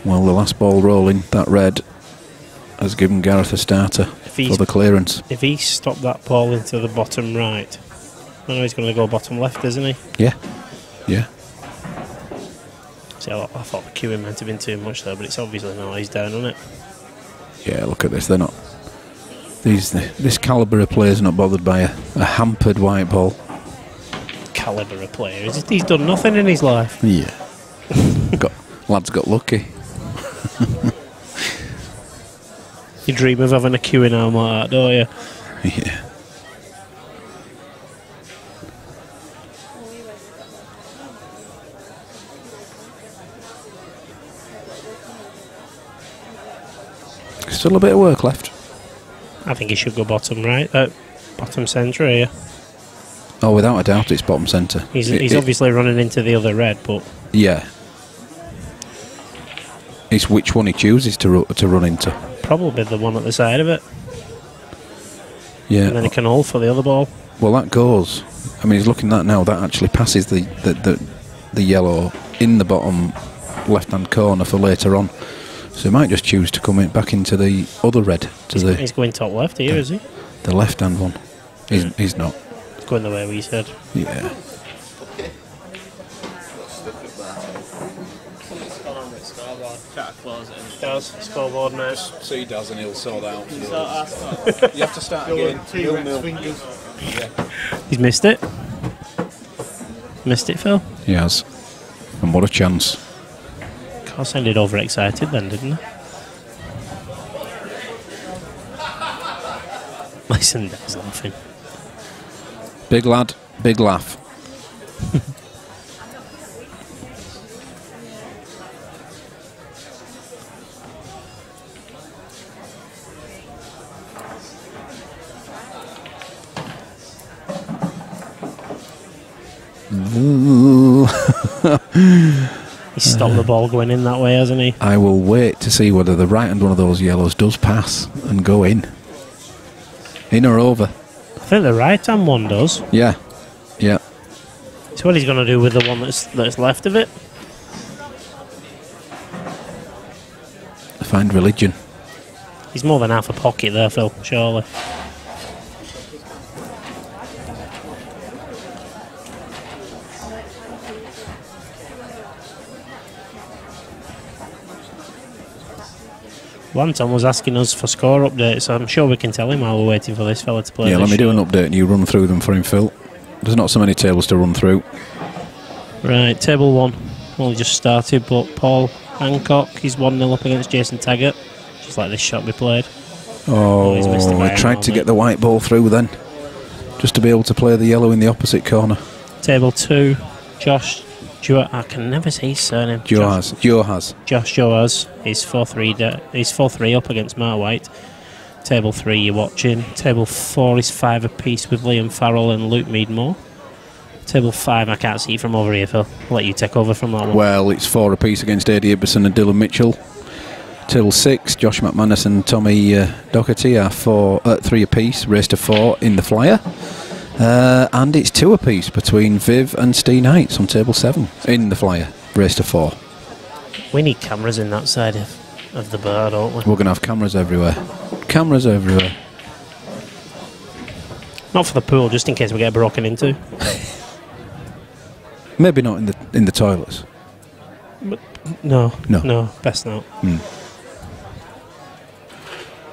Speaker 8: Well, the last ball rolling, that red, has given Gareth a starter for the clearance.
Speaker 7: If he stopped that ball into the bottom right, I know he's going to go bottom left, isn't he?
Speaker 8: Yeah. Yeah.
Speaker 7: See, I thought the queuing meant to have been too much there, but it's obviously not. He's down on it.
Speaker 8: Yeah, look at this. They're not. This calibre of player's not bothered by a hampered white ball.
Speaker 7: Calibre of player. He's done nothing in his life.
Speaker 8: Yeah. Lad's got lucky.
Speaker 7: You dream of having a queuing arm like that, don't you?
Speaker 8: Yeah. Still a bit of work left.
Speaker 7: I think he should go bottom right, bottom centre here.
Speaker 8: Oh, without a doubt, it's bottom centre.
Speaker 7: He's obviously running into the other red, but
Speaker 8: yeah, it's which one he chooses to run into.
Speaker 7: Probably the one at the side of it.
Speaker 8: Yeah,
Speaker 7: and then he can hold for the other ball.
Speaker 8: Well, that goes. I mean, he's looking at that now. That actually passes the yellow in the bottom left-hand corner for later on. So he might just choose to come back into the other red.
Speaker 7: He's going top left here, is he?
Speaker 8: The left-hand one. He's not.
Speaker 7: He's going the way we said.
Speaker 8: Yeah.
Speaker 7: Scoreboard, mate.
Speaker 9: So he does, and he'll sort out. You have to start again. Yeah.
Speaker 7: He's missed it. Missed it, Phil.
Speaker 8: He has. And what a chance.
Speaker 7: I sounded overexcited then, didn't I? Listen, Dad's laughing.
Speaker 8: Big lad, big laugh.
Speaker 7: He's stopped the ball going in that way, hasn't he?
Speaker 8: I will wait to see whether the right hand one of those yellows does pass and go in. In or over?
Speaker 7: I think the right hand one does.
Speaker 8: Yeah. Yeah.
Speaker 7: So what he's going to do with the one that's left of it?
Speaker 8: Find religion.
Speaker 7: He's more than half a pocket there, Phil, surely. Lanton was asking us for score updates, so I'm sure we can tell him while we're waiting for this fella to play.
Speaker 8: Yeah, let me do an update and you run through them for him, Phil. There's not so many tables to run through.
Speaker 7: Right, table 1. Well, just started, but Paul Hancock, he's 1-0 up against Jason Taggart. Just like this shot we played.
Speaker 8: Oh, I tried to get the white ball through then, just to be able to play the yellow in the opposite corner.
Speaker 7: Table 2, Josh I can never say his surname.
Speaker 8: Johaz.
Speaker 7: Josh Johaz is 4-3 up against Mark White. Table 3 you're watching. Table 4 is 5 apiece with Liam Farrell and Luke Meadmore. Table 5 I can't see from over here, Phil. I'll let you take over from that one.
Speaker 8: Well, it's 4 apiece against Eddie Ibbison and Dylan Mitchell. Table 6, Josh McManus and Tommy Doherty are 3 apiece, race to 4 in the flyer. And it's 2 apiece between Viv and Steve Knights on table 7 in the flyer, race to 4.
Speaker 7: We need cameras in that side of the bar, don't we?
Speaker 8: We're going to have cameras everywhere. Cameras everywhere.
Speaker 7: Not for the pool, just in case we get broken into.
Speaker 8: Maybe not in the toilets.
Speaker 7: But no, best not.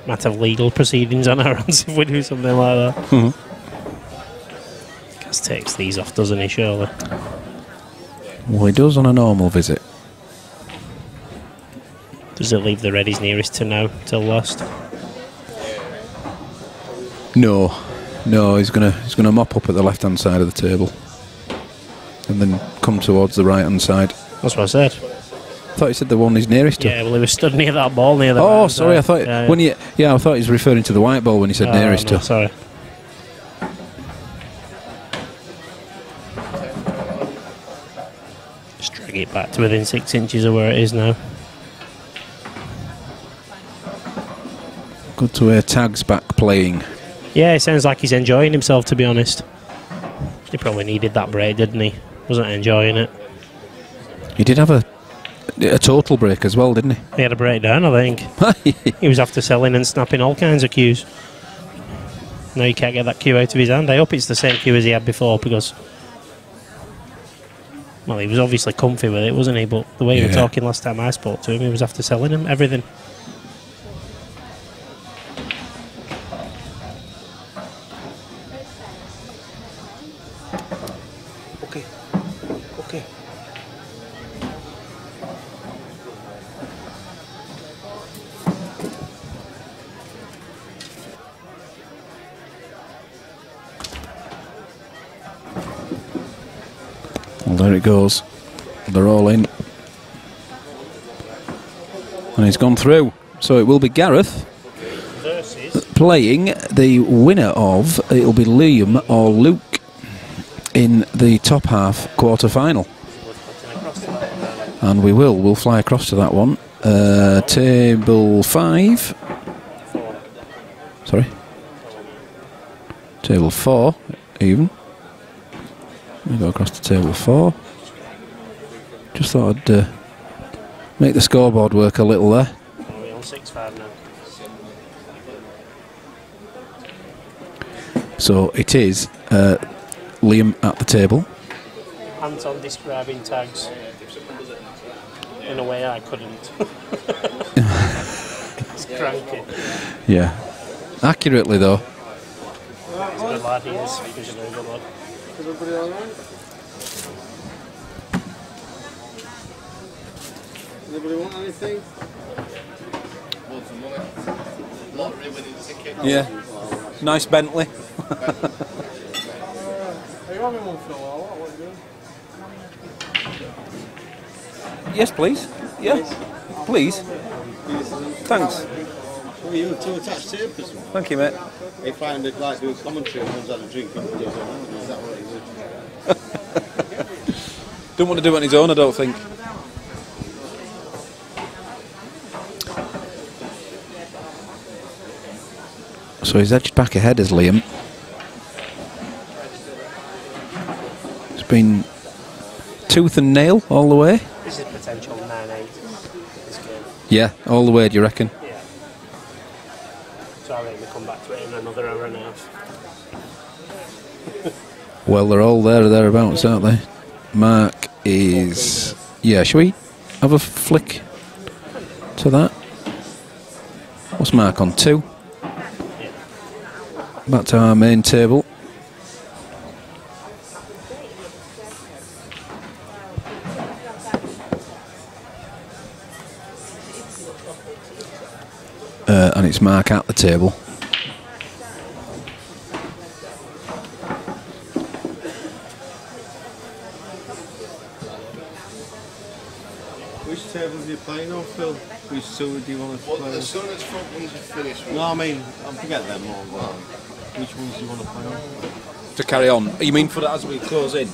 Speaker 7: Might have legal proceedings on our hands if we do something like that. Cass takes these off, doesn't he, surely?
Speaker 8: Well, he does on a normal visit.
Speaker 7: Does it leave the reddies nearest to now till last?
Speaker 8: No, he's gonna mop up at the left hand side of the table, and then come towards the right hand side.
Speaker 7: That's what I said.
Speaker 8: I thought you said the one he's nearest to.
Speaker 7: Yeah, well, he was stood near that ball near the.
Speaker 8: Oh, sorry, I thought
Speaker 7: I
Speaker 8: thought he was referring to the white ball when he said nearest to.
Speaker 7: Sorry. Just drag it back to within 6 inches of where it is now.
Speaker 8: Good to hear Tag's back playing.
Speaker 7: Yeah, it sounds like he's enjoying himself, to be honest. He probably needed that break, didn't he? Wasn't enjoying it.
Speaker 8: He did have a total break as well, didn't he?
Speaker 7: He had a breakdown, I think. He was after selling and snapping all kinds of cues. Now he can't get that cue out of his hand. I hope it's the same cue as he had before, because... Well, he was obviously comfy with it, wasn't he? But the way he was talking last time I spoke to him, he was after selling him everything.
Speaker 8: Okay. Well, there it goes. They're all in. And he's gone through. So it will be Gareth playing the winner of, it'll be Liam or Luke in the top half quarter final. And we'll fly across to that one. Table 5. Sorry. Table 4, even. We go across to table 4. Just thought I'd make the scoreboard work a little there.
Speaker 7: We're on 6-5 now.
Speaker 8: So it is Liam at the table.
Speaker 7: Anton describing tags in a way I couldn't. It's cranky.
Speaker 8: Yeah. Accurately though.
Speaker 7: He's a good lad, he is. He's a very good lad.
Speaker 1: Everybody alright? Anybody want anything?
Speaker 4: Want some money? Lottery winning ticket.
Speaker 8: Yeah. Nice Bentley.
Speaker 1: Are you having one for a while? What are you doing?
Speaker 8: Yes, please. Yeah. Please. Thanks.
Speaker 1: What are you, 2 attached tapers?
Speaker 8: Thank you, mate.
Speaker 1: They find it like doing commentary and one's had a drink and does it. Is that what it is?
Speaker 8: Don't want to do it on his own, I don't think. So he's edged back ahead as Liam. It's been tooth and nail all the way.
Speaker 7: This is potential 9-8, this game.
Speaker 8: Yeah, all the way, do you reckon?
Speaker 7: Yeah. So I reckon we come back to it in another hour and a half.
Speaker 8: Well, they're all there or thereabouts, aren't they? Mark is... Yeah, shall we have a flick to that? What's Mark on? 2?
Speaker 7: Yeah.
Speaker 8: Back to our main table. And it's Mark at the table.
Speaker 1: play now, Phil? Which two do you want to play?
Speaker 4: The Sunderland's front ones are finished.
Speaker 1: No, I mean, I forget them all. Which ones do you want to play on?
Speaker 8: To carry on. You mean for that as we close in?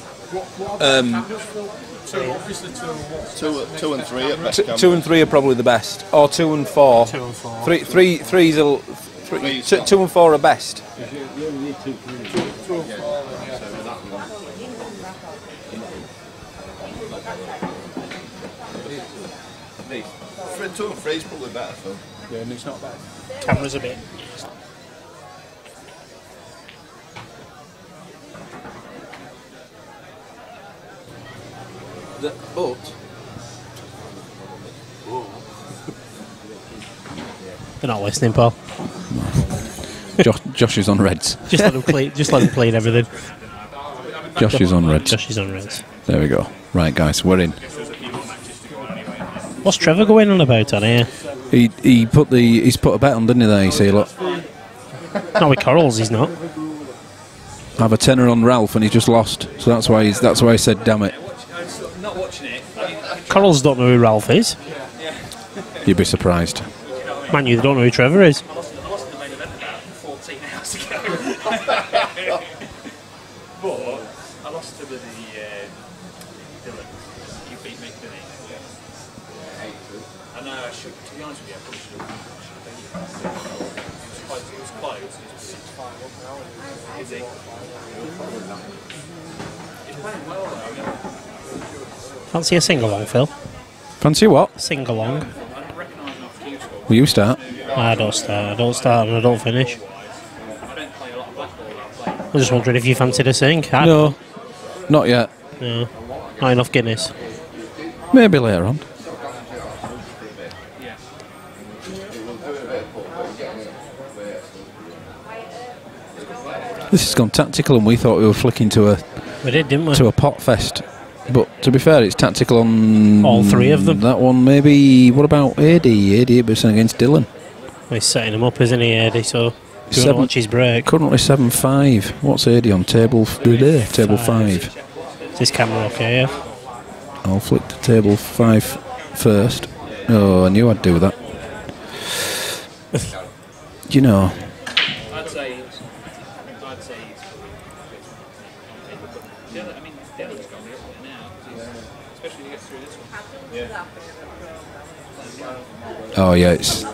Speaker 4: Two and three at best.
Speaker 8: 2 and 3 are probably the best. Or 2 and 4.
Speaker 12: 2 and 4.
Speaker 8: 3's 2 and 4 are best.
Speaker 4: Two and three is probably better, Phil.
Speaker 9: Yeah, and it's not bad.
Speaker 7: Camera's a bit.
Speaker 9: But
Speaker 7: They're not listening, Paul.
Speaker 8: Josh is on reds.
Speaker 7: Just let them clean. Just let them clean everything.
Speaker 8: Josh is on reds.
Speaker 7: Josh is on reds.
Speaker 8: There we go. Right, guys, we're in.
Speaker 7: What's Trevor going on about on here?
Speaker 8: He's put a bet on, didn't he? There, you see, look.
Speaker 7: Not with Corals, he's not.
Speaker 8: I have a tenner on Ralph, and he's just lost. So that's why he said, "Damn it."
Speaker 10: Not watching it.
Speaker 7: Corals don't know who Ralph is.
Speaker 8: You'd be surprised.
Speaker 7: Man, you don't know who Trevor is.
Speaker 10: I lost the main event about 14 hours ago. But I lost to the Dylan. You beat Mick, didn't you? I know, I should, to be honest with you, I probably should have beat you. It was close. It was 6-5 up an hour. Is he? He's playing well though.
Speaker 7: Fancy a sing-along, Phil?
Speaker 8: Fancy what?
Speaker 7: Sing-along.
Speaker 8: Will you start?
Speaker 7: I don't start. I don't start and I don't finish. I was just wondering if you fancied a sing.
Speaker 8: No, not yet.
Speaker 7: No, not enough Guinness.
Speaker 8: Maybe later on. This has gone tactical, and we thought we were flicking to a.
Speaker 7: We did, didn't we?
Speaker 8: To a pot fest. But to be fair, it's tactical on
Speaker 7: all three of them.
Speaker 8: That one, maybe. What about AD? AD against Dylan.
Speaker 7: Well, he's setting him up, isn't he, AD? So if you want to watch his break.
Speaker 8: Currently 7-5. What's AD on table? Table 5.
Speaker 7: Is this camera okay? Yeah?
Speaker 8: I'll flick to table 5 first. Oh, I knew I'd do that. You know.
Speaker 10: I'd say I mean, Dylan's got me up there now, especially when he gets through this one.
Speaker 8: Oh yeah, it's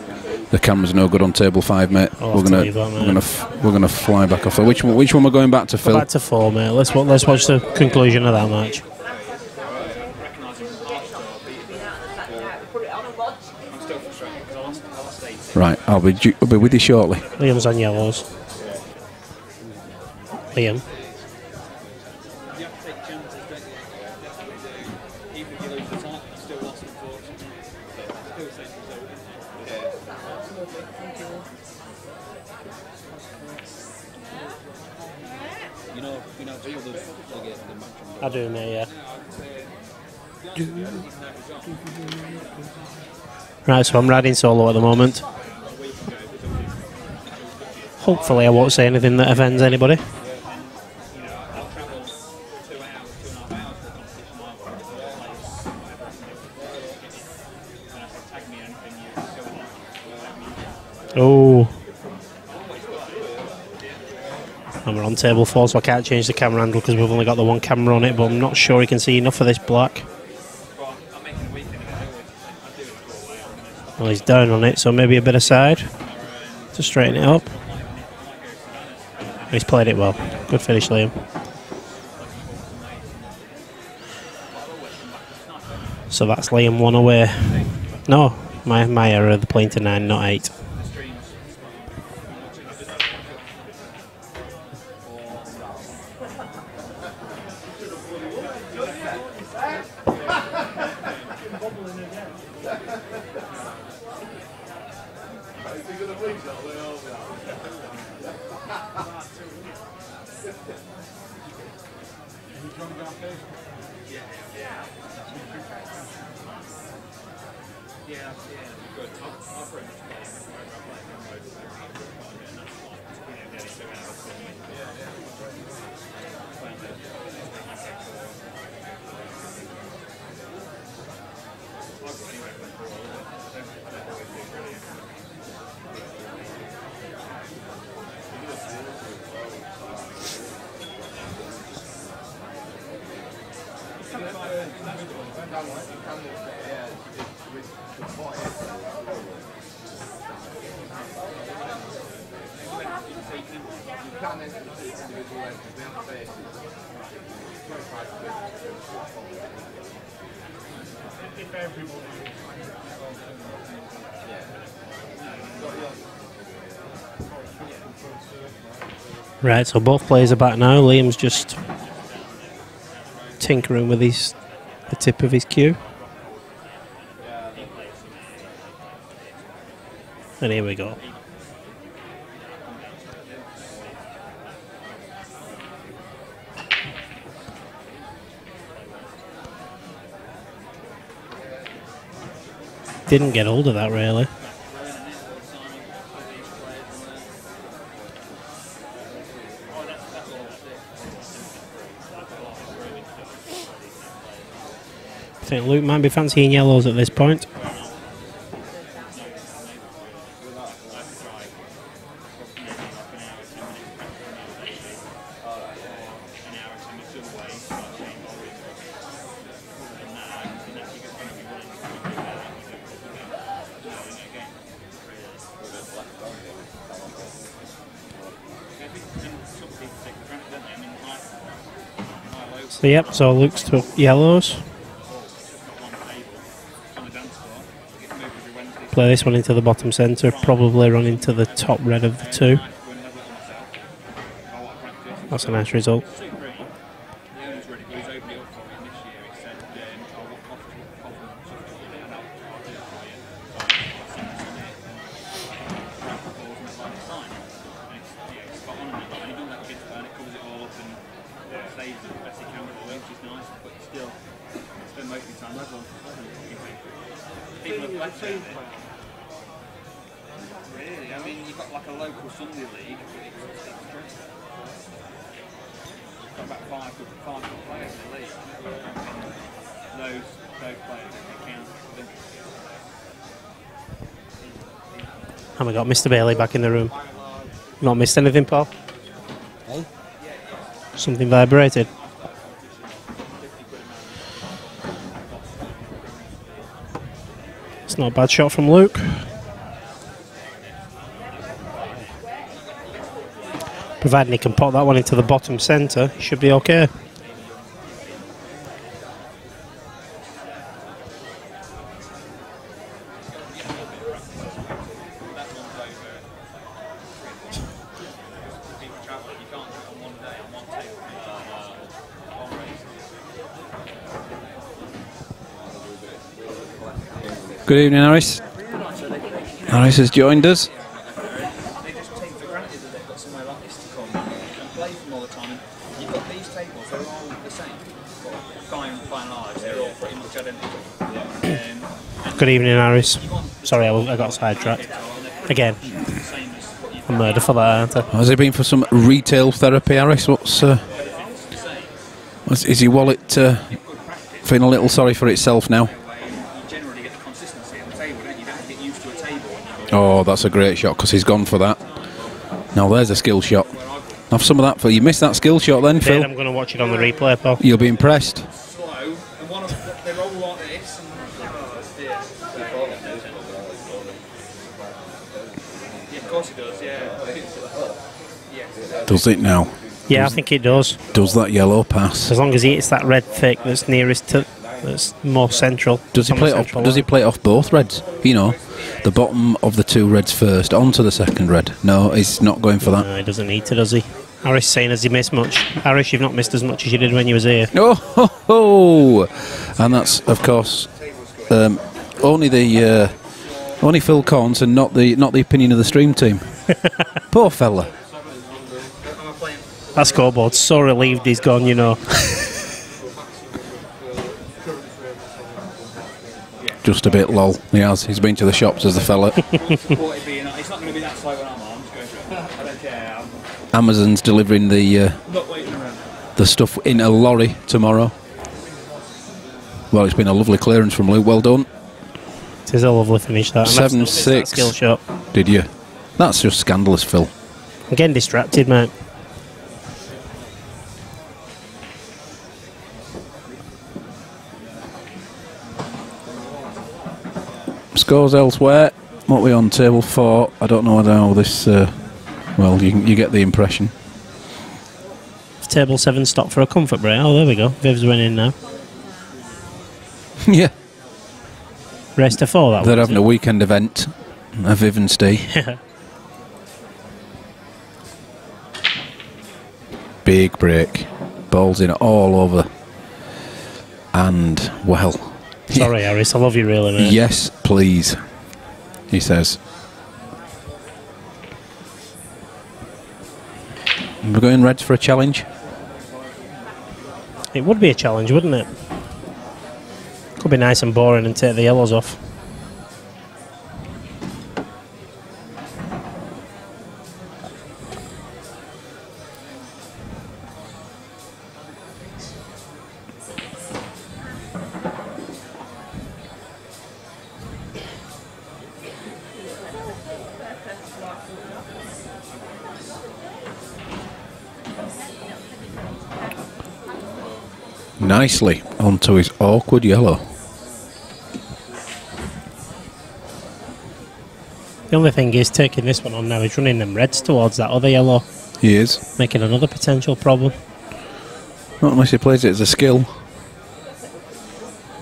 Speaker 8: the camera's no good on table 5, mate. We're gonna fly back off. Which one we're going back to, Phil?
Speaker 7: Go back to 4, mate. Let's watch the conclusion of that match.
Speaker 8: Right, I'll be with you shortly.
Speaker 7: Liam's on yellows. Liam. I do, mate, yeah. Right, so I'm riding solo at the moment. Hopefully I won't say anything that offends anybody. Oh. And we're on table 4, so I can't change the camera handle because we've only got the one camera on it, but I'm not sure you can see enough of this black. Well, he's down on it, so maybe a bit aside to straighten it up. He's played it well. Good finish, Liam. So that's Liam 1 away. No, my error, they're playing to 9, not 8. Right, so both players are back now. Liam's just tinkering with the tip of his cue. And here we go. Didn't get hold of that really. I think Luke might be fancying yellows at this point. So yep, so Luke's to yellows. Play this one into the bottom centre, probably run into the top red of the two. That's a nice result.
Speaker 13: Really, I mean, you've got like a local Sunday league, but it's stressful. You've got about five good players in the league. Those players that count.
Speaker 7: And we got Mr. Bailey back in the room. Not missed anything, Paul?
Speaker 11: Hey?
Speaker 7: Something vibrated. It's not a bad shot from Luke. Providing he can pop that one into the bottom centre, he should be okay.
Speaker 8: Good evening, Harris. Harris has joined us.
Speaker 13: They just take for granted that they've got somewhere like this to come and play from all the time. And you've got these tables, they're all the same. By and large, they're all pretty much identical.
Speaker 7: Good evening, Harris. Sorry, I got sidetracked. Again, a murder for that, aren't I?
Speaker 8: Has he been for some retail therapy, Harris? Is your wallet feeling a little sorry for itself now? Oh, that's a great shot because he's gone for that. Now there's a skill shot. Have some of that, Phil. You missed that skill shot then, Phil.
Speaker 7: I'm going to watch it on the replay, Paul.
Speaker 8: You'll be impressed.
Speaker 13: They roll like this. Yeah, of course it does, yeah.
Speaker 8: Does it now?
Speaker 7: Yeah, I think it does.
Speaker 8: Does that yellow pass?
Speaker 7: As long as he hits that red thick that's nearest to, that's more central.
Speaker 8: Does he play it off? Does he play it off both reds? You know, the bottom of the two reds first onto the second red. No, he's not going for that.
Speaker 7: No, he doesn't need to, does he? Harris saying, has he missed much? Harris, you've not missed as much as you did when you was here.
Speaker 8: Oh, ho, ho. And that's, of course, only Phil Corns and not the opinion of the stream team. Poor fella.
Speaker 7: That scoreboard's so relieved he's gone, you know.
Speaker 8: Just a bit lol. He has. He's been to the shops as a fella.
Speaker 13: It's not going to be that slow when I'm on. I don't care.
Speaker 8: Amazon's delivering the stuff in a lorry tomorrow. Well, it's been a lovely clearance from Luke. Well done.
Speaker 7: It is a lovely finish, that.
Speaker 8: 7-6.
Speaker 7: Skill shot.
Speaker 8: Did you? That's just scandalous, Phil.
Speaker 7: I'm getting distracted, mate.
Speaker 8: Scores elsewhere. What are we on? Table 4. I don't know how this... well, you get the impression.
Speaker 7: Table 7 stopped for a comfort break. Oh, there we go. Viv's winning now.
Speaker 8: Yeah.
Speaker 7: Race to 4, that
Speaker 8: They're having a weekend event. A Viv and Steve. Big break. Balls in all over. And, well...
Speaker 7: Sorry, Harris, I love you really, mate.
Speaker 8: Yes, please, he says. We're going reds for a challenge.
Speaker 7: It would be a challenge, wouldn't it? Could be nice and boring and take the yellows off.
Speaker 8: Nicely onto his awkward yellow.
Speaker 7: The only thing is, taking this one on now, he's running them reds towards that other yellow.
Speaker 8: He is.
Speaker 7: Making another potential problem.
Speaker 8: Not unless he plays it as a skill.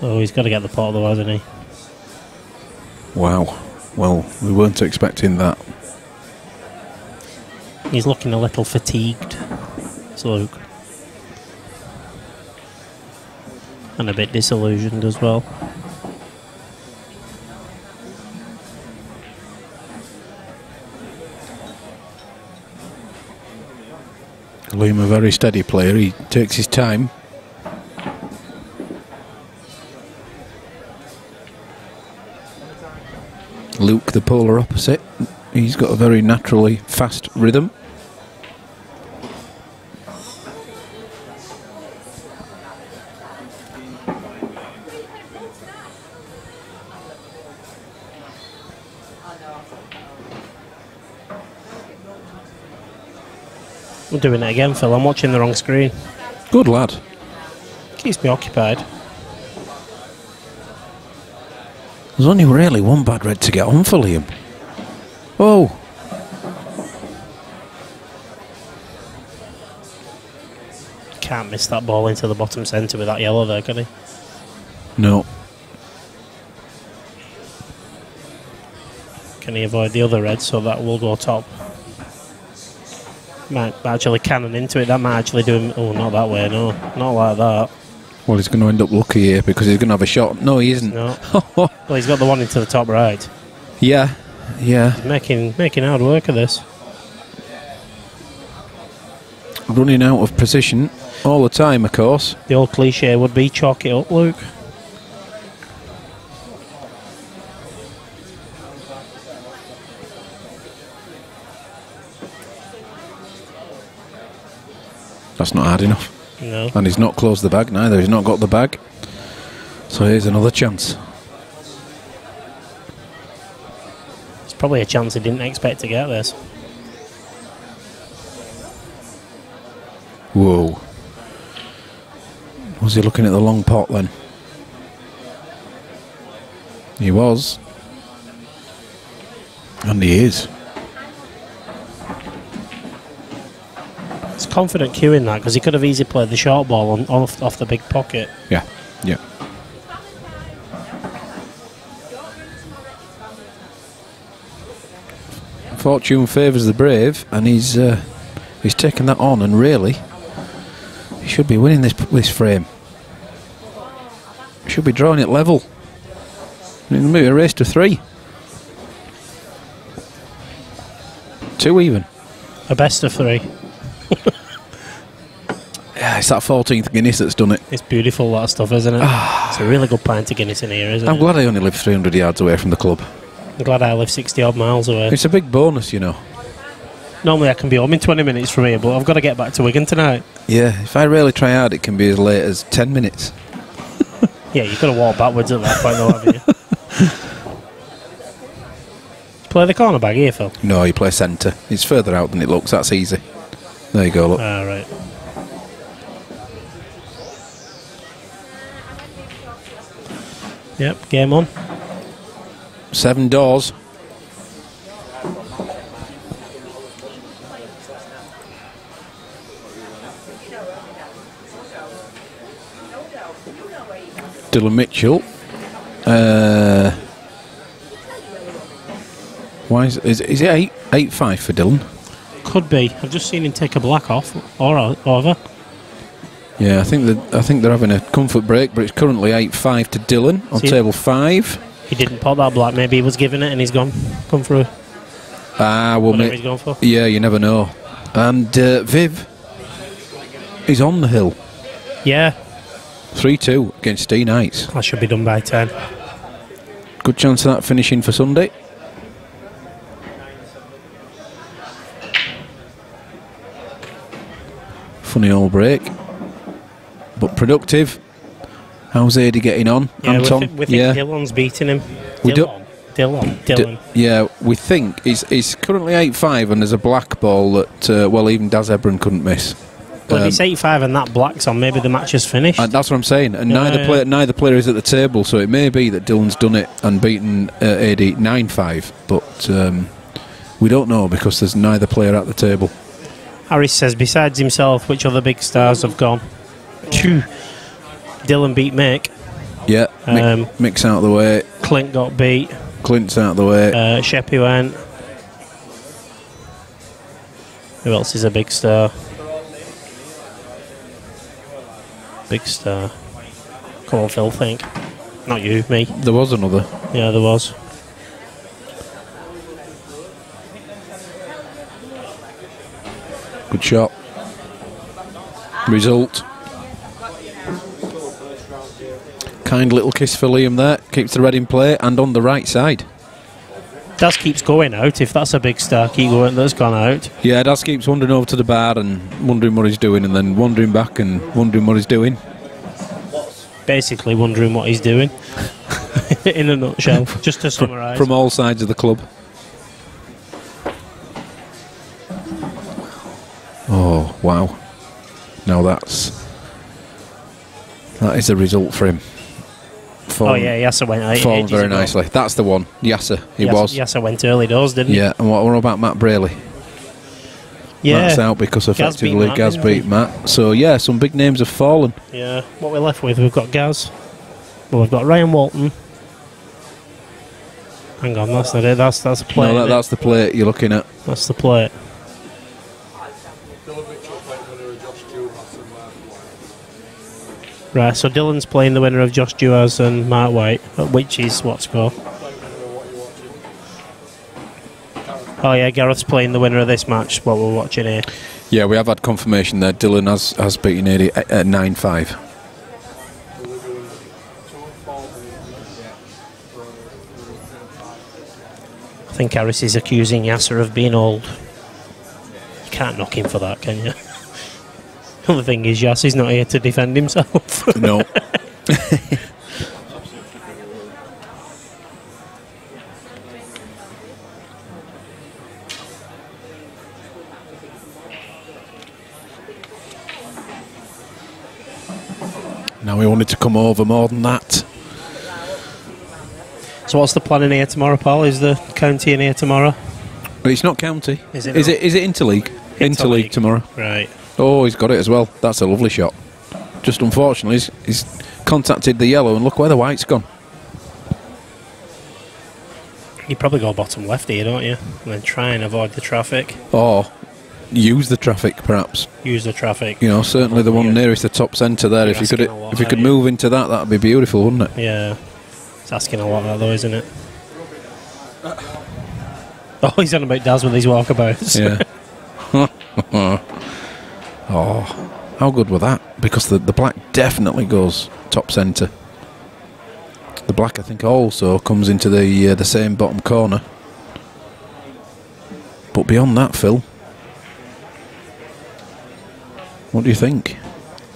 Speaker 7: Oh, he's got to get the pot otherwise, hasn't he?
Speaker 8: Wow. Well, we weren't expecting that.
Speaker 7: He's looking a little fatigued. So Luke. And a bit disillusioned as well.
Speaker 8: Liam, a very steady player. He takes his time. Luke, the polar opposite. He's got a very naturally fast rhythm.
Speaker 7: I'm doing it again, Phil. I'm watching the wrong screen.
Speaker 8: Good lad.
Speaker 7: Keeps me occupied.
Speaker 8: There's only really one bad red to get on for Liam. Oh.
Speaker 7: Can't miss that ball into the bottom centre with that yellow there, can he?
Speaker 8: No.
Speaker 7: Can he avoid the other red so that will go top? Might actually cannon into it. That might actually do him. Oh, not that way, no. Not like that.
Speaker 8: Well, he's going to end up lucky here because he's going to have a shot. No, he isn't.
Speaker 7: No. Well, he's got the one into the top right.
Speaker 8: Yeah, yeah.
Speaker 7: He's making hard work of this.
Speaker 8: Running out of position all the time, of course.
Speaker 7: The old cliche would be chalk it up, Luke.
Speaker 8: That's not hard enough.
Speaker 7: No.
Speaker 8: And he's not closed the bag neither. He's not got the bag. So here's another chance.
Speaker 7: It's probably a chance he didn't expect to get this.
Speaker 8: Whoa. Was he looking at the long pot then? He was. And he is.
Speaker 7: It's confident cueing that because he could have easily played the short ball off the big pocket.
Speaker 8: Yeah, yeah. Fortune favours the brave, and he's taken that on, and really, he should be winning this frame. He should be drawing it level. Maybe a race to 3. 2 even.
Speaker 7: A best of 3.
Speaker 8: Yeah, it's that 14th Guinness that's done it.
Speaker 7: It's beautiful, that stuff, isn't it? It's a really good pint of Guinness in here, isn't it?
Speaker 8: I'm glad I only live 300 yards away from the club.
Speaker 7: I'm glad I live 60 odd miles away.
Speaker 8: It's a big bonus, you know.
Speaker 7: Normally I can be home in 20 minutes from here, but I've got to get back to Wigan tonight.
Speaker 8: Yeah, if I really try hard, it can be as late as 10 minutes.
Speaker 7: Yeah, you've got to walk backwards at that point, though, haven't you? Play the corner bag here, Phil?
Speaker 8: No, you play centre. It's further out than it looks. That's easy. There you go, look.
Speaker 7: Ah, right. Yep, game on.
Speaker 8: 7 doors. Dylan Mitchell. Why is it 8-5 for Dylan?
Speaker 7: Could be. I've just seen him take a black off or over.
Speaker 8: Yeah, I think they're having a comfort break, but it's currently 8-5 to Dylan on table 5.
Speaker 7: He didn't pop that black. Maybe he was giving it and he's come through.
Speaker 8: Well,
Speaker 7: Whatever he's going for.
Speaker 8: Yeah, you never know. And Viv is on the hill.
Speaker 7: Yeah.
Speaker 8: 3-2 against D Knights.
Speaker 7: That should be done by 10.
Speaker 8: Good chance of that finishing for Sunday. Funny old break, but productive. How's Adi getting on?
Speaker 7: Yeah,
Speaker 8: Anton?
Speaker 7: we think Dylan's beating him. Dylan.
Speaker 8: Yeah, we think he's currently 8-5, and there's a black ball that even Daz Ebron couldn't miss.
Speaker 7: Well, if it's 8-5 and that black's on, maybe the match is finished.
Speaker 8: And that's what I'm saying. And neither player is at the table, so it may be that Dylan's done it and beaten AD 9-5, but we don't know because there's neither player at the table.
Speaker 7: Harris says, besides himself, which other big stars have gone? Dylan beat Mick.
Speaker 8: Yeah, Mick's out of the way.
Speaker 7: Clint got beat.
Speaker 8: Clint's out of the way.
Speaker 7: Sheppy went. Who else is a big star? Big star. Come on, Phil, think. Not you, me.
Speaker 8: There was another.
Speaker 7: Yeah, there was.
Speaker 8: Good shot. Result. Kind little kiss for Liam there. Keeps the red in play and on the right side.
Speaker 7: Daz keeps going out. If that's a big star, keep going. That's gone out.
Speaker 8: Yeah, Daz keeps wandering over to the bar and wondering what he's doing, and then wandering back and wondering what he's doing.
Speaker 7: Basically wondering what he's doing. In a nutshell, just to summarise.
Speaker 8: From all sides of the club. Oh, wow. Now that is a result for him.
Speaker 7: Yasser went out.
Speaker 8: Fallen very nicely. That's the one. Yasser,
Speaker 7: Yasser went early doors, didn't he?
Speaker 8: Yeah, and what about Matt Braley?
Speaker 7: Yeah.
Speaker 8: Matt's out because effectively Gaz beat Matt. So, yeah, some big names have fallen.
Speaker 7: Yeah, what we're left with, we've got Gaz. Well, we've got Ryan Walton. Hang on, that's not it. That's a plate.
Speaker 8: No, that's the plate you're looking at.
Speaker 7: That's the plate. Right, so Dylan's playing the winner of Josh Duaz and Mark White, which is what score? Oh yeah, Gareth's playing the winner of this match, what we're watching here.
Speaker 8: Yeah, we have had confirmation there. Dylan has beaten Adi at 9-5.
Speaker 7: I think Harris is accusing Yasser of being old. You can't knock him for that, can you? The thing is, Yassie's not here to defend himself.
Speaker 8: No. Now we wanted to come over more than that.
Speaker 7: So what's the plan in here tomorrow, Paul? Is the county in here tomorrow?
Speaker 8: But it's not county.
Speaker 7: Is it
Speaker 8: interleague? Interleague tomorrow.
Speaker 7: Right.
Speaker 8: Oh, he's got it as well. That's a lovely shot. Just unfortunately, he's contacted the yellow, and look where the white's gone.
Speaker 7: You probably go bottom left here, don't you? And then try and avoid the traffic.
Speaker 8: Or use the traffic, perhaps.
Speaker 7: Use the traffic.
Speaker 8: You know, certainly the one nearest the top centre there. If you could move into that, that'd be beautiful, wouldn't it?
Speaker 7: Yeah. It's asking a lot, that though, isn't it? Oh, he's on about Daz with his walkabouts.
Speaker 8: Yeah. Oh, how good was that? Because the black definitely goes top centre. The black, I think, also comes into the same bottom corner. But beyond that, Phil, what do you think?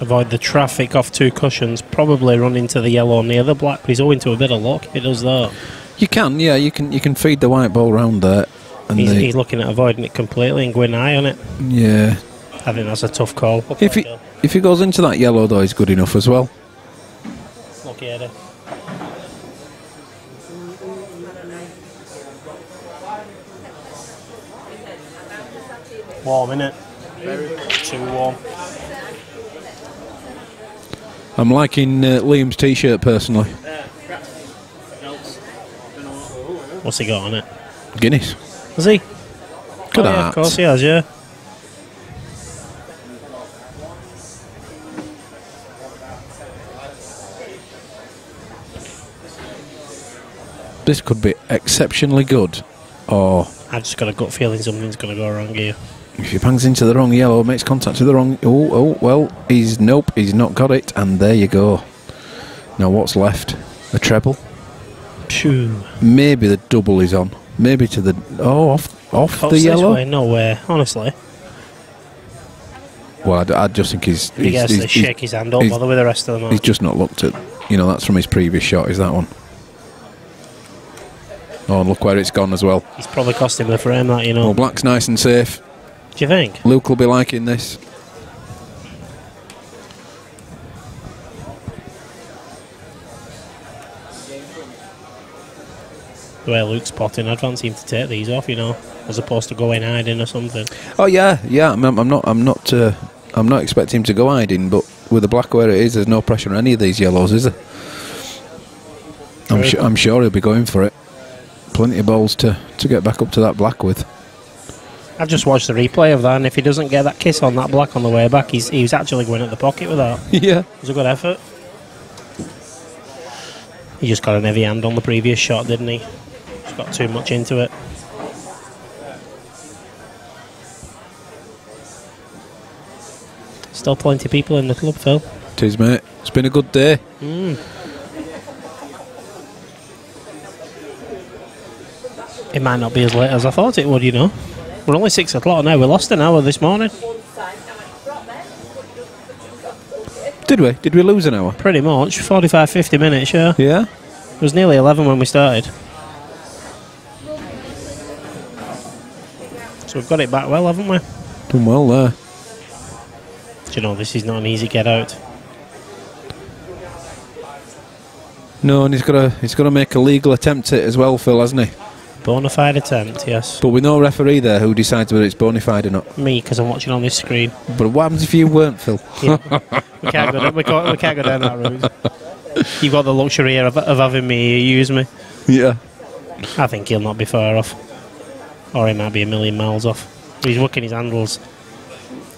Speaker 7: Avoid the traffic off 2 cushions. Probably run into the yellow near the black. But he's owing to a bit of luck if he does that.
Speaker 8: You can, yeah. You can feed the white ball round there. And
Speaker 7: he's looking at avoiding it completely and going high on it.
Speaker 8: Yeah.
Speaker 7: I think that's a tough call.
Speaker 8: If he goes into that yellow, though, he's good enough as well.
Speaker 7: Lucky Eddie. Warm, innit? Too warm.
Speaker 6: I'm liking Liam's t-shirt personally.
Speaker 7: What's he got on it?
Speaker 6: Guinness.
Speaker 7: Has he?
Speaker 6: Good
Speaker 7: yeah, of course he has, yeah.
Speaker 6: This could be exceptionally good, or
Speaker 7: I've just got a gut feeling something's going to go wrong here.
Speaker 6: if he bangs into the wrong yellow, makes contact with the wrong... well, he's not got it, and there you go. Now what's left? A treble?
Speaker 7: Phew.
Speaker 6: Maybe the double is on. Maybe to the... off the yellow?
Speaker 7: Way, no way, honestly.
Speaker 6: Well, I just think he's...
Speaker 7: He gets to shake his hand, don't bother with the rest of them all.
Speaker 6: He's just not looked at... that's from his previous shot, is that one? Oh, and look where it's gone as well.
Speaker 7: He's probably cost him the frame, that,
Speaker 6: Well, black's nice and safe.
Speaker 7: Do you think?
Speaker 6: Luke will be liking this.
Speaker 7: The way Luke's potting, I'd fancy him to take these off, as opposed to going hiding or something.
Speaker 6: Oh yeah. I'm not expecting him to go hiding, but with the black where it is, there's no pressure on any of these yellows, is there? I'm sure he'll be going for it. Plenty of balls to get back up to that black with.
Speaker 7: I've just watched the replay of that, and if he doesn't get that kiss on that black on the way back, he was actually going at the pocket with that.
Speaker 6: Yeah.
Speaker 7: It was a good effort. He just got an heavy hand on the previous shot, didn't he? Just got too much into it. Still plenty of people in the club, Phil.
Speaker 6: It is, mate. It's been a good day.
Speaker 7: It might not be as late as I thought it would, We're only 6 o'clock now. We lost an hour this morning.
Speaker 6: Did we? Did we lose an hour?
Speaker 7: Pretty much. 45, 50 minutes, yeah.
Speaker 6: Yeah?
Speaker 7: It was nearly 11 when we started. So we've got it back well, haven't we?
Speaker 6: Done well there.
Speaker 7: Do this is not an easy get out.
Speaker 6: No, and he's got to make a legal attempt at it as well, Phil, hasn't he?
Speaker 7: Bona fide attempt, yes.
Speaker 6: But with no referee there who decides whether it's bona fide or not.
Speaker 7: Me, because I'm watching on this screen.
Speaker 6: But what happens if you weren't, Phil?
Speaker 7: Yeah. we can't go down that route. You've got the luxury here of having me use me.
Speaker 6: Yeah.
Speaker 7: I think he'll not be far off. Or he might be a million miles off. He's working his handles.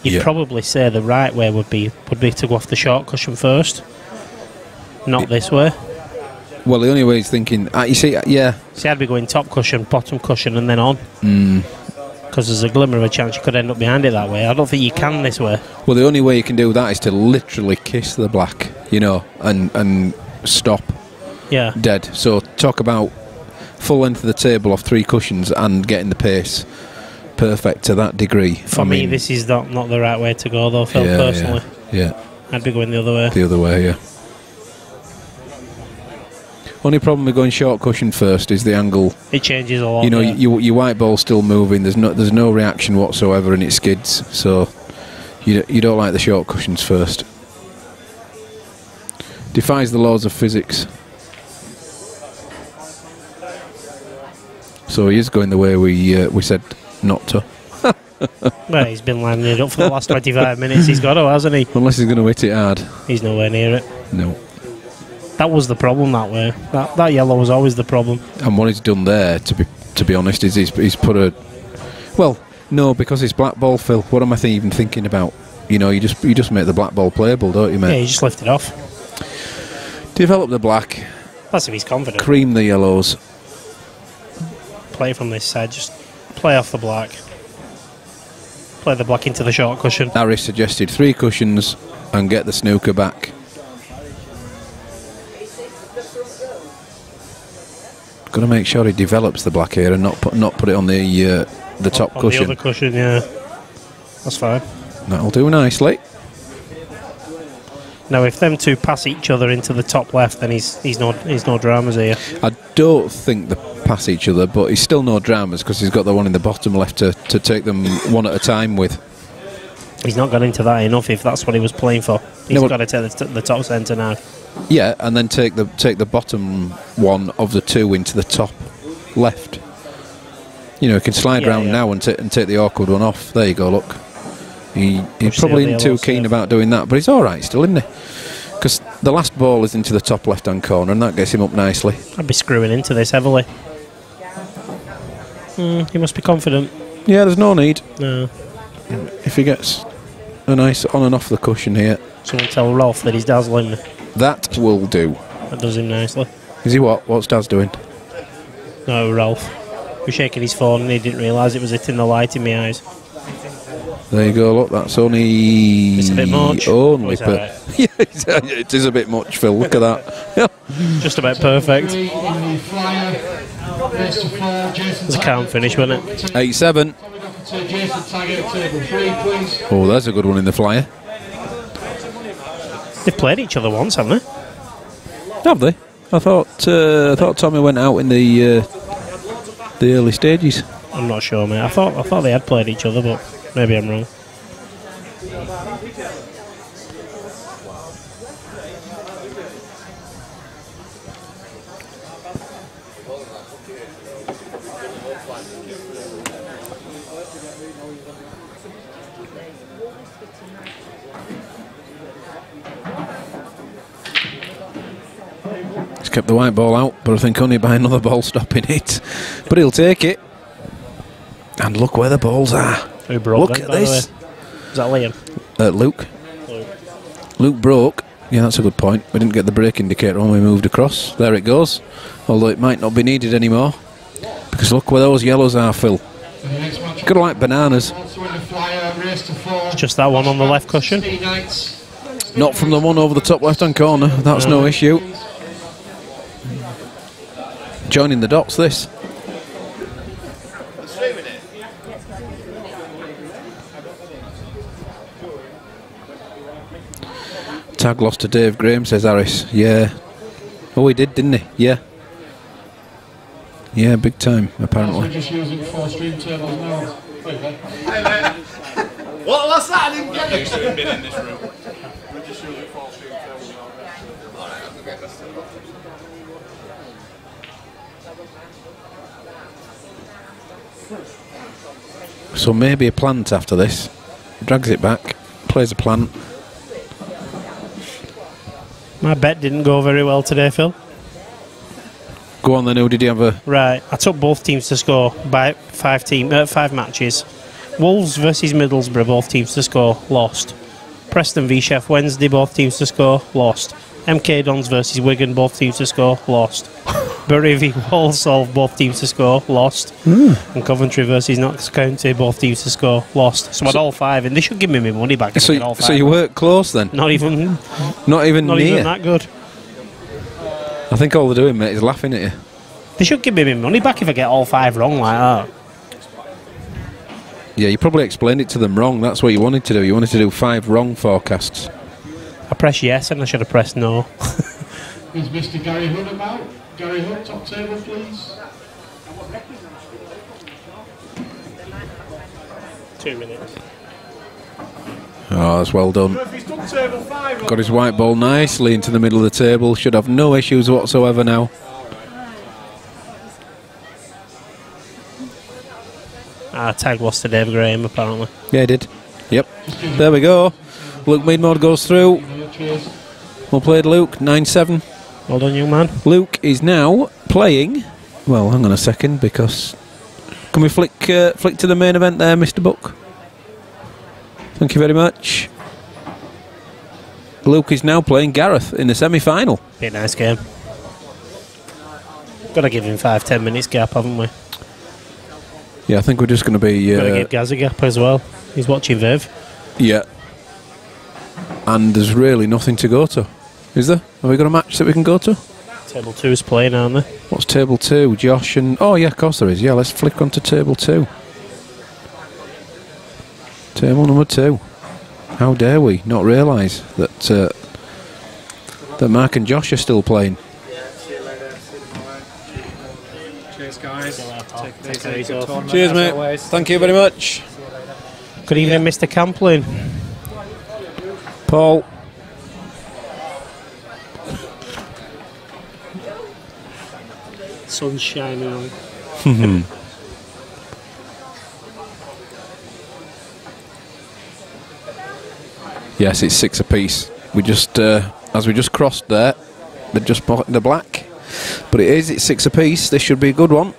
Speaker 7: You'd probably say the right way would be to go off the short cushion first. Not this way.
Speaker 6: Well, the only way he's thinking... you see, yeah.
Speaker 7: See, I'd be going top cushion, bottom cushion, and then on. Because there's a glimmer of a chance you could end up behind it that way. I don't think you can this way.
Speaker 6: Well, the only way you can do that is to literally kiss the black, and stop.
Speaker 7: Yeah.
Speaker 6: Dead. So talk about full length of the table off 3 cushions and getting the pace perfect to that degree.
Speaker 7: For me, this is not the right way to go, though, Phil, personally.
Speaker 6: Yeah.
Speaker 7: I'd be going the other way.
Speaker 6: The other way, yeah. Only problem with going short cushion first is the angle.
Speaker 7: It changes a lot.
Speaker 6: Your white ball's still moving. There's no reaction whatsoever, and it skids. So you don't like the short cushions first. Defies the laws of physics. So he is going the way we said not to.
Speaker 7: Well, he's been lining it up for the last 25 minutes. He's got to, hasn't he?
Speaker 6: Unless he's going to hit it hard.
Speaker 7: He's nowhere near it.
Speaker 6: No.
Speaker 7: That was the problem that way. That yellow was always the problem.
Speaker 6: And what he's done there, to be honest, is he's put a... Well, no, because it's black ball, Phil. What am I even thinking about? You just make the black ball playable, don't you, mate?
Speaker 7: Yeah, you just lift it off.
Speaker 6: Develop the black.
Speaker 7: That's if he's confident.
Speaker 6: Cream the yellows.
Speaker 7: Play from this side. Just play off the black. Play the black into the short cushion.
Speaker 6: Harry suggested 3 cushions and get the snooker back. Got to make sure he develops the black here and not put it on the top cushion.
Speaker 7: The other cushion, yeah. That's fine.
Speaker 6: That'll do nicely.
Speaker 7: Now, if them two pass each other into the top left, then he's no dramas here.
Speaker 6: I don't think they pass each other, but he's still no dramas because he's got the one in the bottom left to take them one at a time with.
Speaker 7: He's not got into that enough if that's what he was playing for. He's got to take the top centre now.
Speaker 6: Yeah, and then take the bottom one of the 2 into the top left. You know, he can slide round now and take the awkward one off. There you go, look. He's probably not too keen about doing that, but he's alright still, isn't he? Because the last ball is into the top left-hand corner, and that gets him up nicely.
Speaker 7: I'd be screwing into this heavily. He must be confident.
Speaker 6: Yeah, there's no need.
Speaker 7: No.
Speaker 6: If he gets a nice on and off the cushion here.
Speaker 7: Someone tell Rolf that he's dazzling.
Speaker 6: That will do.
Speaker 7: That does him nicely.
Speaker 6: Is he what? What's Daz doing?
Speaker 7: No, Rolf. He was shaking his phone and he didn't realise it was hitting the light in my eyes.
Speaker 6: There you go, look, that's only...
Speaker 7: It's a bit much.
Speaker 6: Only, but... Right? Yeah, it is a bit much, Phil, look at that.
Speaker 7: Just about perfect. It was a calm finish, wasn't it?
Speaker 6: 8-7. Oh, there's a good one in the flyer.
Speaker 7: They've played each other once, haven't they?
Speaker 6: Have they? I thought Tommy went out in the early stages.
Speaker 7: I'm not sure, mate. I thought they had played each other, but maybe I'm wrong.
Speaker 6: He's kept the white ball out, but I think only by another ball stopping it. But he'll take it. And look where the balls are.
Speaker 7: Who broke
Speaker 6: look
Speaker 7: them,
Speaker 6: at this.
Speaker 7: Is that Liam?
Speaker 6: Luke. Luke broke. Yeah, that's a good point. We didn't get the brake indicator when we moved across. There it goes. Although it might not be needed anymore. Because look where those yellows are, Phil. Kind of like bananas.
Speaker 7: It's just that one on the left cushion.
Speaker 6: Not from the one over the top left-hand corner. That's no issue. Joining the dots, this. Tag lost to Dave Graham, says Harris. Yeah. Oh, he did, didn't he? Yeah. Yeah, big time, apparently.
Speaker 5: We're just using 4 stream tables now.
Speaker 4: What's that? I didn't get it.
Speaker 10: We've been in this room. We're just using 4 stream tables now.
Speaker 4: Alright, I'm going to get this.
Speaker 6: So maybe a plant after this. Drags it back, plays a plant.
Speaker 7: My bet didn't go very well today, Phil.
Speaker 6: Go on then, who did you have a...
Speaker 7: Right, I took both teams to score by 5 matches. Wolves versus Middlesbrough, both teams to score, lost. Preston v Sheff Wednesday, both teams to score, lost. MK Dons versus Wigan, both teams to score, lost. Bury v Walsall, both teams to score, lost. And Coventry versus Notts County, both teams to score, lost. So I had all 5, and they should give me my money back if I get all 5.
Speaker 6: So you worked close then?
Speaker 7: Not even
Speaker 6: near.
Speaker 7: Even that good.
Speaker 6: I think all they're doing, mate, is laughing at you.
Speaker 7: They should give me my money back if I get all 5 wrong like that.
Speaker 6: Yeah, you probably explained it to them wrong. That's what you wanted to do. You wanted to do 5 wrong forecasts.
Speaker 7: I pressed yes and I should have pressed no.
Speaker 5: Is Mr. Gary Hood about? Gary Hood, top table, please.
Speaker 7: 2 minutes.
Speaker 6: Oh, that's well done. Got his white ball nicely into the middle of the table. Should have no issues whatsoever now.
Speaker 7: Tag lost to Dave Graham, apparently.
Speaker 6: Yeah, he did. Yep. There we go. Luke Meadmore goes through. Well played, Luke. 9-7.
Speaker 7: Well done, young man.
Speaker 6: Luke is now playing... Well, hang on a second, because... Can we flick to the main event there, Mr. Buck? Thank you very much. Luke is now playing Gareth in the semi-final.
Speaker 7: Be a nice game. Got to give him 5-10 minutes gap, haven't we?
Speaker 6: Yeah, I think we're just going to be...
Speaker 7: Got to give Gaz a gap as well. He's watching Viv.
Speaker 6: Yeah. And there's really nothing to go to. Is there? Have we got a match that we can go to?
Speaker 7: Table 2 is playing, aren't they?
Speaker 6: What's table 2? Josh and... Oh, yeah, of course there is. Yeah, let's flick onto table 2. Table number 2. How dare we not realise that that Mark and Josh are still playing.
Speaker 13: Cheers, guys. Take
Speaker 7: it easy.
Speaker 6: Cheers, mate. Thank you very much.
Speaker 7: Good evening, Mr. Camplin.
Speaker 6: Paul.
Speaker 7: Sun's shining on.
Speaker 6: Yes, it's 6 apiece. We just, as we just crossed there, they just bought the black. But it's 6 apiece. This should be a good one.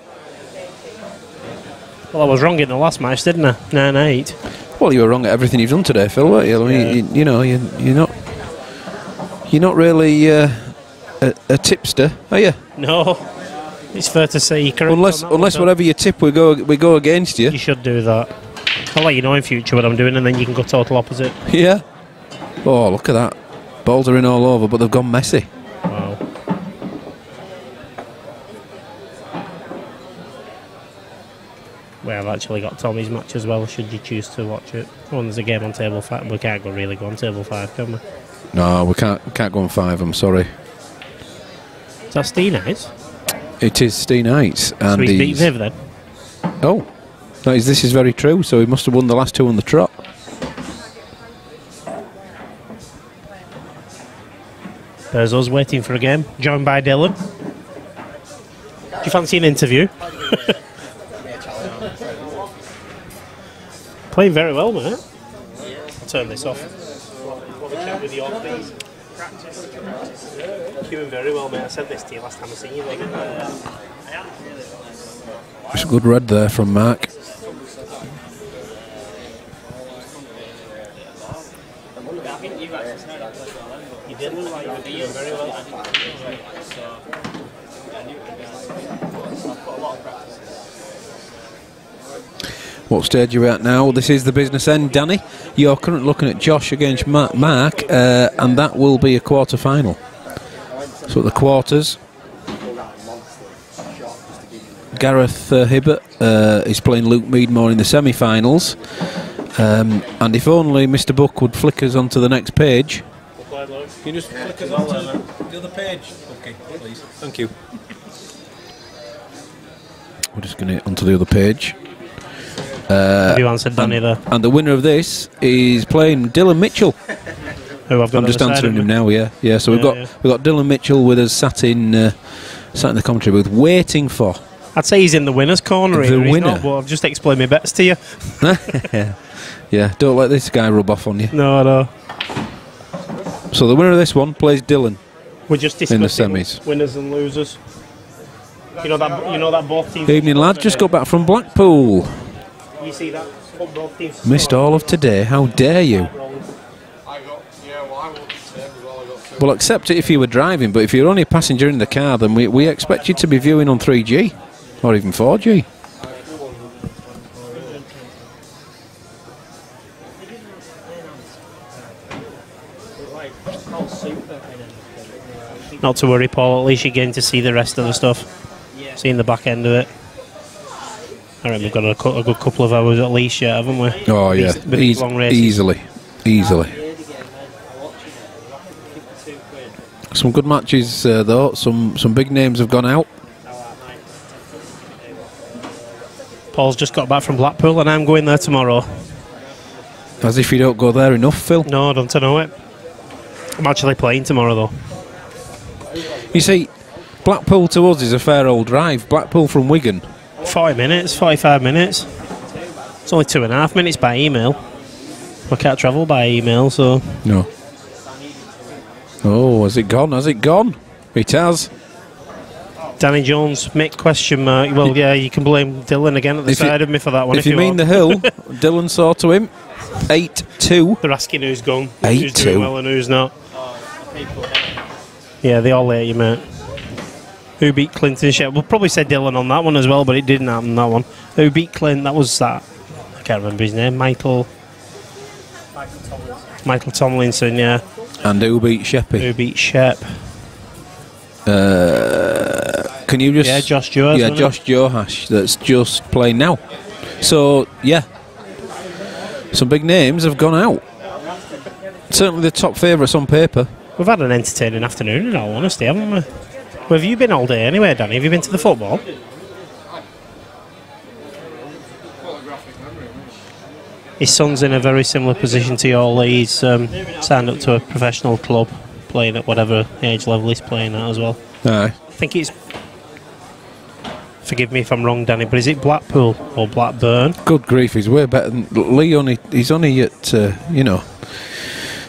Speaker 7: Well, I was wrong in the last match, didn't I? 9-8.
Speaker 6: Well, you were wrong at everything you've done today, Phil, weren't you? I mean, you know, you're not really a tipster, are you?
Speaker 7: No. It's fair to say you're correct.
Speaker 6: Unless whatever you tip, we go against you.
Speaker 7: You should do that. I'll let you know in future what I'm doing, and then you can go total opposite.
Speaker 6: Yeah. Oh, look at that. Balls are in all over, but they've gone messy.
Speaker 7: Wow. We have actually got Tommy's match as well, should you choose to watch it. Oh, and there's a game on table 5. We can't really go on table 5, can we?
Speaker 6: No, we can't go on 5, I'm sorry.
Speaker 7: Is that Steve Knights?
Speaker 6: It is Steve Knights. And
Speaker 7: so he's beaten Viv then?
Speaker 6: Oh. This is very true, so he must have won the last 2 on the trot.
Speaker 7: There's us waiting for a game, joined by Dylan. Do you fancy an interview? Playing very well, mate. I'll turn this off. Want to chat with you all, please? Practice. Doing very well, mate. I said this to you last time I seen you.
Speaker 6: It's a good red there from Mark.
Speaker 7: You did look like you were doing very well.
Speaker 6: What stage are you at now? This is the business end, Danny. You're currently looking at Josh against Mark, and that will be a quarter final. So at the quarters, Gareth Hibbert is playing Luke Meadmore in the semi-finals. And if only Mr. Buck would flick us onto the next page.
Speaker 9: Can you just flick us onto the other page? Okay, please. Thank you.
Speaker 6: We're just going to onto the other page.
Speaker 7: Have you answered Danny there?
Speaker 6: And the winner of this is playing Dylan Mitchell.
Speaker 7: Who I've got
Speaker 6: I'm just answering him now. Yeah. So we've got Dylan Mitchell with us sat in the commentary booth waiting for.
Speaker 7: I'd say he's in the winner's corner.
Speaker 6: The
Speaker 7: winner.
Speaker 6: winner.
Speaker 7: Not, but I've just explained my bets to you.
Speaker 6: Yeah. Don't let this guy rub off on you.
Speaker 7: No.
Speaker 6: So the winner of this one plays Dylan.
Speaker 7: We're just discussing
Speaker 6: in the semis.
Speaker 7: Winners and losers. You know that both teams.
Speaker 6: Evening, lads. Just got back from Blackpool.
Speaker 7: You see that? Both teams.
Speaker 6: Missed all of today. How dare you? Well, accept it if you were driving, but if you're only a passenger in the car, then we expect you to be viewing on 3G or even 4G.
Speaker 7: Not to worry, Paul. At least you're getting to see the rest of the stuff. Seeing the back end of it. I reckon we've got a good couple of hours at least yet, haven't we?
Speaker 6: Oh yeah, easily. Some good matches though. Some big names have gone out.
Speaker 7: Paul's just got back from Blackpool, and I'm going there tomorrow.
Speaker 6: As if you don't go there enough, Phil.
Speaker 7: No, I don't know it. I'm actually playing tomorrow though.
Speaker 6: You see, Blackpool to us is a fair old drive. Blackpool from Wigan.
Speaker 7: 40 minutes, 45 minutes. It's only 2.5 minutes by email. I can't travel by email, so...
Speaker 6: No. Oh, has it gone? Has it gone? It has.
Speaker 7: Danny Jones, Mick, question mark. Well, yeah, you can blame Dylan again at the side of me for that one.
Speaker 6: If you mean the hill, Dylan saw to him. 8-2.
Speaker 7: They're asking who's gone.
Speaker 6: 8-2.
Speaker 7: Who's doing well and who's not. Yeah, they all hate you, mate. Who beat Clinton Shep? We'll probably say Dylan on that one as well, but it didn't happen, that one. Who beat Clint? That was that. I can't remember his name. Michael Tomlinson, yeah.
Speaker 6: And who beat Sheppy?
Speaker 7: Who beat Shep?
Speaker 6: Can you just...
Speaker 7: Yeah, Josh Johash.
Speaker 6: Yeah, Josh Johash, that's just playing now. So, yeah. Some big names have gone out. Certainly the top favourites on paper.
Speaker 7: We've had an entertaining afternoon, in all honesty, haven't we? Where have you been all day anyway, Danny? Have you been to the football? His son's in a very similar position to your Lee. He's signed up to a professional club, playing at whatever age level he's playing at as well.
Speaker 6: Aye.
Speaker 7: I think it's... Forgive me if I'm wrong, Danny, but is it Blackpool or Blackburn?
Speaker 6: Good grief, he's way better than Lee. He's only at,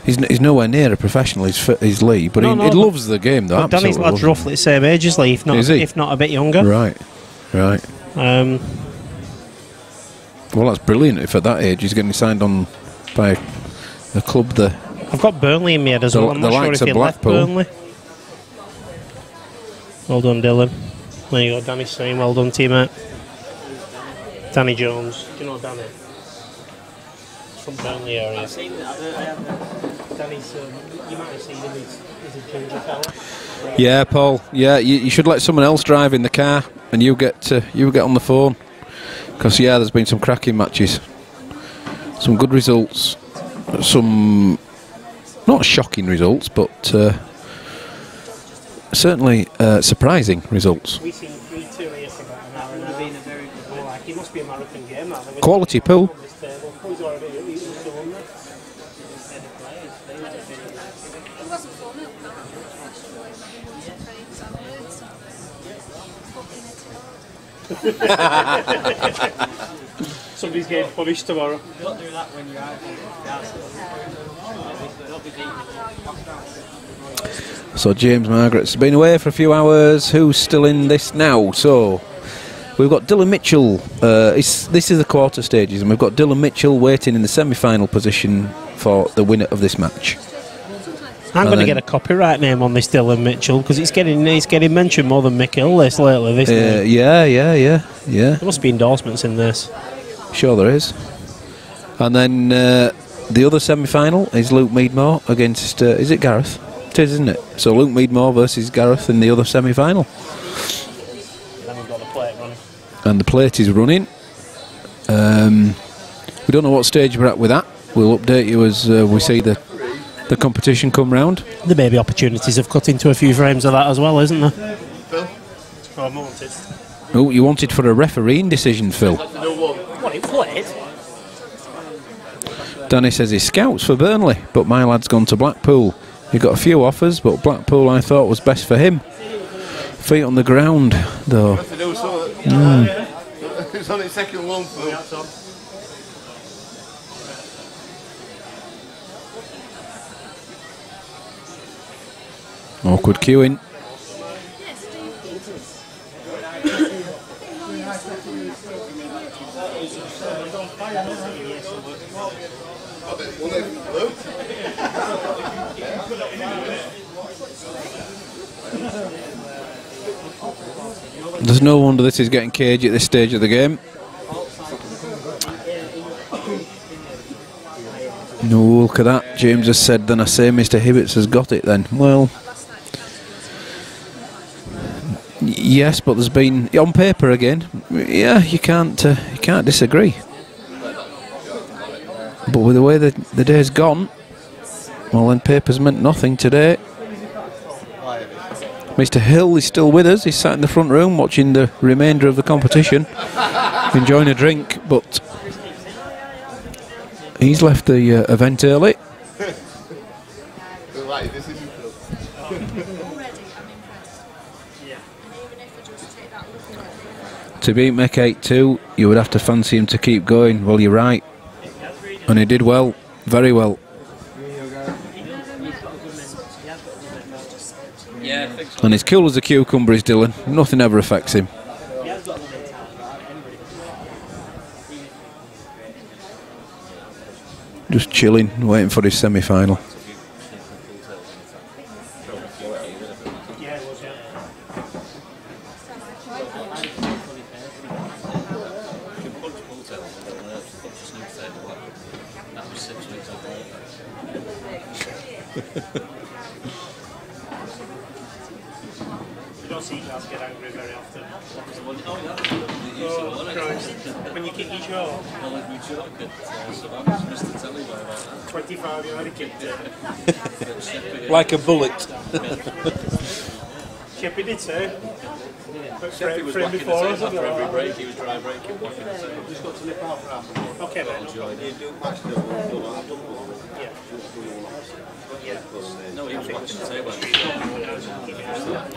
Speaker 8: He's nowhere near a professional. He's Lee, but he loves the game though.
Speaker 7: Danny's lad's roughly the same age as Lee, if not a bit younger.
Speaker 8: Right. Well, that's brilliant. If at that age he's getting signed on by a club that.
Speaker 7: I've got Burnley in my head as well. I'm not sure if he left Burnley. Well done, Dylan. There you go, Danny's saying well done, teammate. Danny Jones. Do you know Danny? From Burnley area. I've seen Danny's, you might have seen him, he's a ginger fella.
Speaker 8: Yeah, Paul. Yeah, you should let someone else drive in the car, and you get on the phone. Because there's been some cracking matches, some good results, some not shocking results, but certainly surprising results.
Speaker 7: We've seen 3-2 here for about an hour and been a very good ball. Like, it must be a marathon game.
Speaker 8: Quality pool.
Speaker 7: Somebody's getting punished tomorrow.
Speaker 13: Don't do that when you're out.
Speaker 8: So James Margaret's been away for a few hours. Who's still in this now? So we've got Dylan Mitchell. This is the quarter stages, and we've got Dylan Mitchell waiting in the semi-final position for the winner of this match.
Speaker 7: I'm going to get a copyright name on this Dylan Mitchell because it's getting mentioned more than Mick Hill lately. This
Speaker 8: yeah.
Speaker 7: There must be endorsements in this.
Speaker 8: Sure there is. And then the other semi-final is Luke Meadmore against is it Gareth? It is, isn't it? So Luke Meadmore versus Gareth in the other semi-final.
Speaker 7: Then we've got the plate running.
Speaker 8: And the plate is running. We don't know what stage we're at with that. We'll update you as we see the competition come round.
Speaker 7: There may be opportunities of cutting to a few frames of that as well, isn't there?
Speaker 13: Phil?
Speaker 7: Oh, I wanted.
Speaker 8: Oh, you wanted for a refereeing decision, Phil.
Speaker 7: What, it played?
Speaker 8: Danny says he scouts for Burnley, but my lad's gone to Blackpool. He got a few offers, but Blackpool I thought was best for him. Feet on the ground, though.
Speaker 4: It's on its second one, Phil.
Speaker 8: Awkward queuing. There's no wonder this is getting cagey at this stage of the game. No, look at that. James has said, then I say Mr. Hibbets has got it then. Well, yes, but there's been on paper again. Yeah, you can't disagree. But with the way the day's gone, well, then paper's meant nothing today. Mr. Hill is still with us. He's sat in the front room watching the remainder of the competition, enjoying a drink, but he's left the event early. To beat Mick 8-2, you would have to fancy him to keep going. Well, you're right. And he did well, very well. And he's cool as a cucumber, is Dylan. Nothing ever affects him. Just chilling, waiting for his semi-final.
Speaker 7: You don't see guys get angry very often. Oh, Christ. When you kick your jaw. 25 you already kicked it.
Speaker 2: Like a bullet.
Speaker 7: Chippy did too.
Speaker 10: Chippy was blocking the tape after every break, he was dry breaking, blocking the tape.
Speaker 1: Just got to nip out for half.
Speaker 7: Okay, man.
Speaker 10: No, he was blocking the tape.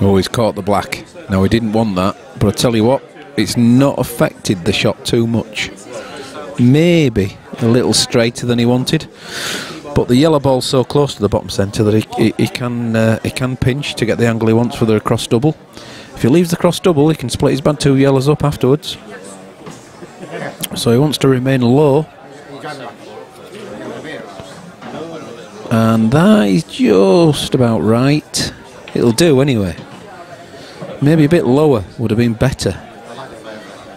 Speaker 8: Oh, he's caught the black. Now, he didn't want that, but I tell you what, it's not affected the shot too much. Maybe a little straighter than he wanted, But the yellow ball's so close to the bottom centre that he can pinch to get the angle he wants for the cross double. If he leaves the cross double, he can split his bad 2 yellows up afterwards. So he wants to remain low. And that is just about right. It'll do anyway. Maybe a bit lower would have been better.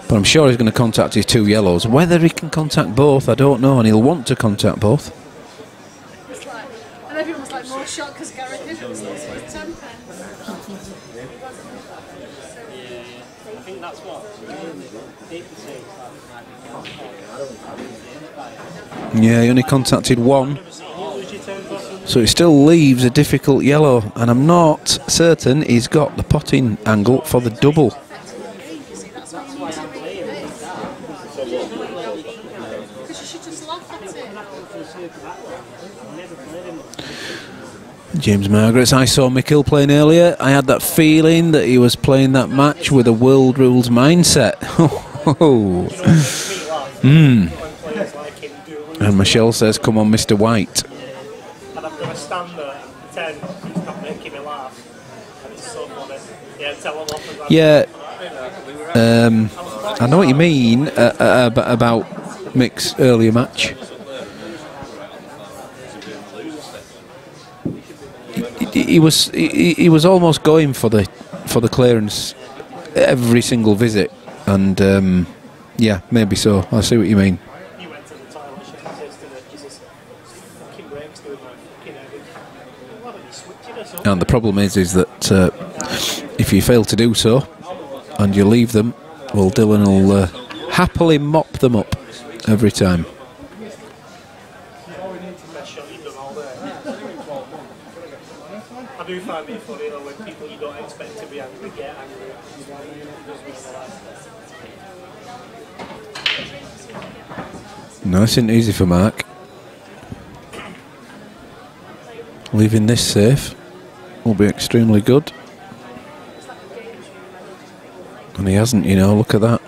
Speaker 8: But I'm sure he's going to contact his 2 yellows. Whether he can contact both, I don't know, and he'll want to contact both.
Speaker 14: And everyone was like more shocked because Gareth did it. His temper.
Speaker 12: I think that's what people say.
Speaker 8: Yeah, he only contacted 1. So it still leaves a difficult yellow, and I'm not certain he's got the potting angle for the double. James Margaret's, I saw Mick playing earlier. I had that feeling that he was playing that match with a world rules mindset. And Michelle says, come on, Mr. White.
Speaker 12: And I'm going to stand there and pretend he's not making me laugh. And it's so funny. Yeah, tell him off.
Speaker 8: Yeah, I know what you mean about Mick's earlier match. He was almost going for the clearance every single visit, and yeah, maybe so. I see what you mean. And the problem is that if you fail to do so and you leave them, well, Dylan will happily mop them up every time.
Speaker 12: I do find it funny though when people you don't expect to be angry get angry.
Speaker 8: Nice and easy for Mark. Leaving this safe will be extremely good. And he hasn't, you know, look at that.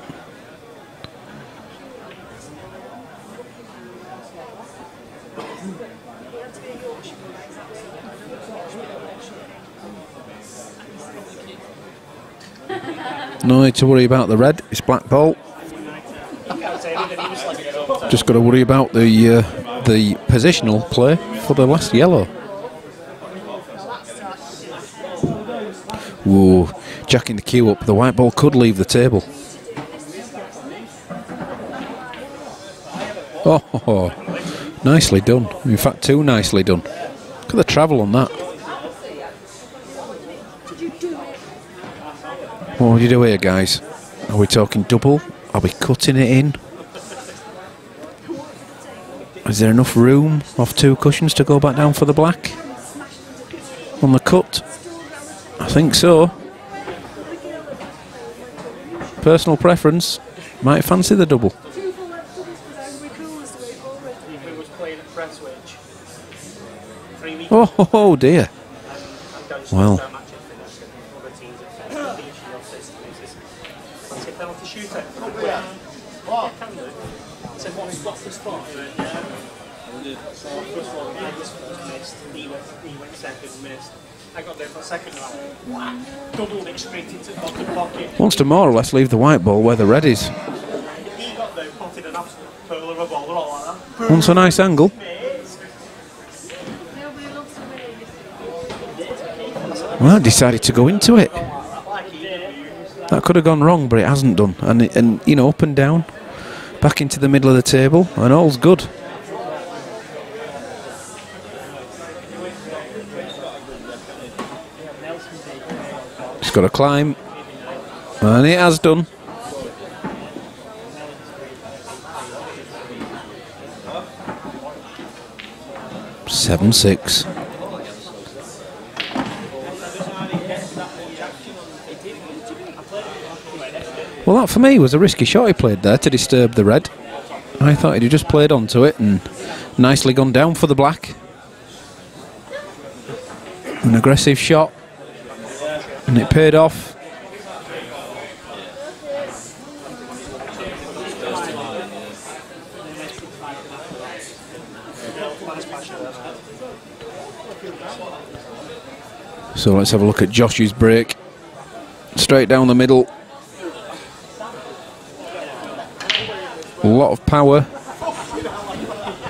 Speaker 8: No need to worry about the red, it's black ball. Just got to worry about the positional play for the last yellow. Whoa, jacking the cue up, the white ball could leave the table. Oh, nicely done. In fact, too nicely done. Look at the travel on that. What would you do here, guys? Are we talking double? Are we cutting it in? Is there enough room off 2 cushions to go back down for the black? On the cut? I think so. Personal preference. Might fancy the double. Oh dear. Well. Wants to more or less leave the white ball where the red is. Wants a nice angle. Well, decided to go into it. That could have gone wrong, but it hasn't done. And you know, up and down, back into the middle of the table, and all's good. It's got to climb, and it has done. Seven, 6. Well, that for me was a risky shot he played there to disturb the red. I thought he'd just played onto it and nicely gone down for the black. An aggressive shot, and it paid off. So let's have a look at Josh's break. Straight down the middle. A lot of power.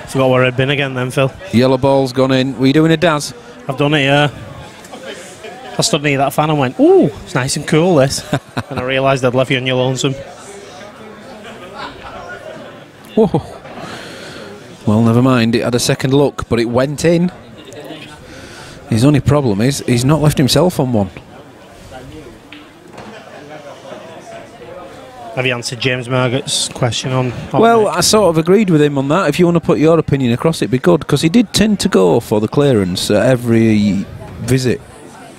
Speaker 7: Forgot where I'd been again then, Phil.
Speaker 8: Yellow ball's gone in. Were you doing a Daz?
Speaker 7: I've done it, yeah. I stood near that fan and went, ooh, it's nice and cool, this. And I realised I'd left you on your lonesome.
Speaker 8: Whoa. Well, never mind. It had a second look, but it went in. His only problem is he's not left himself on one.
Speaker 7: Have you answered James Margaret's question on
Speaker 8: Well,
Speaker 7: Mick?
Speaker 8: I sort of agreed with him on that. If you want to put your opinion across, it'd be good, because he did tend to go for the clearance at every visit.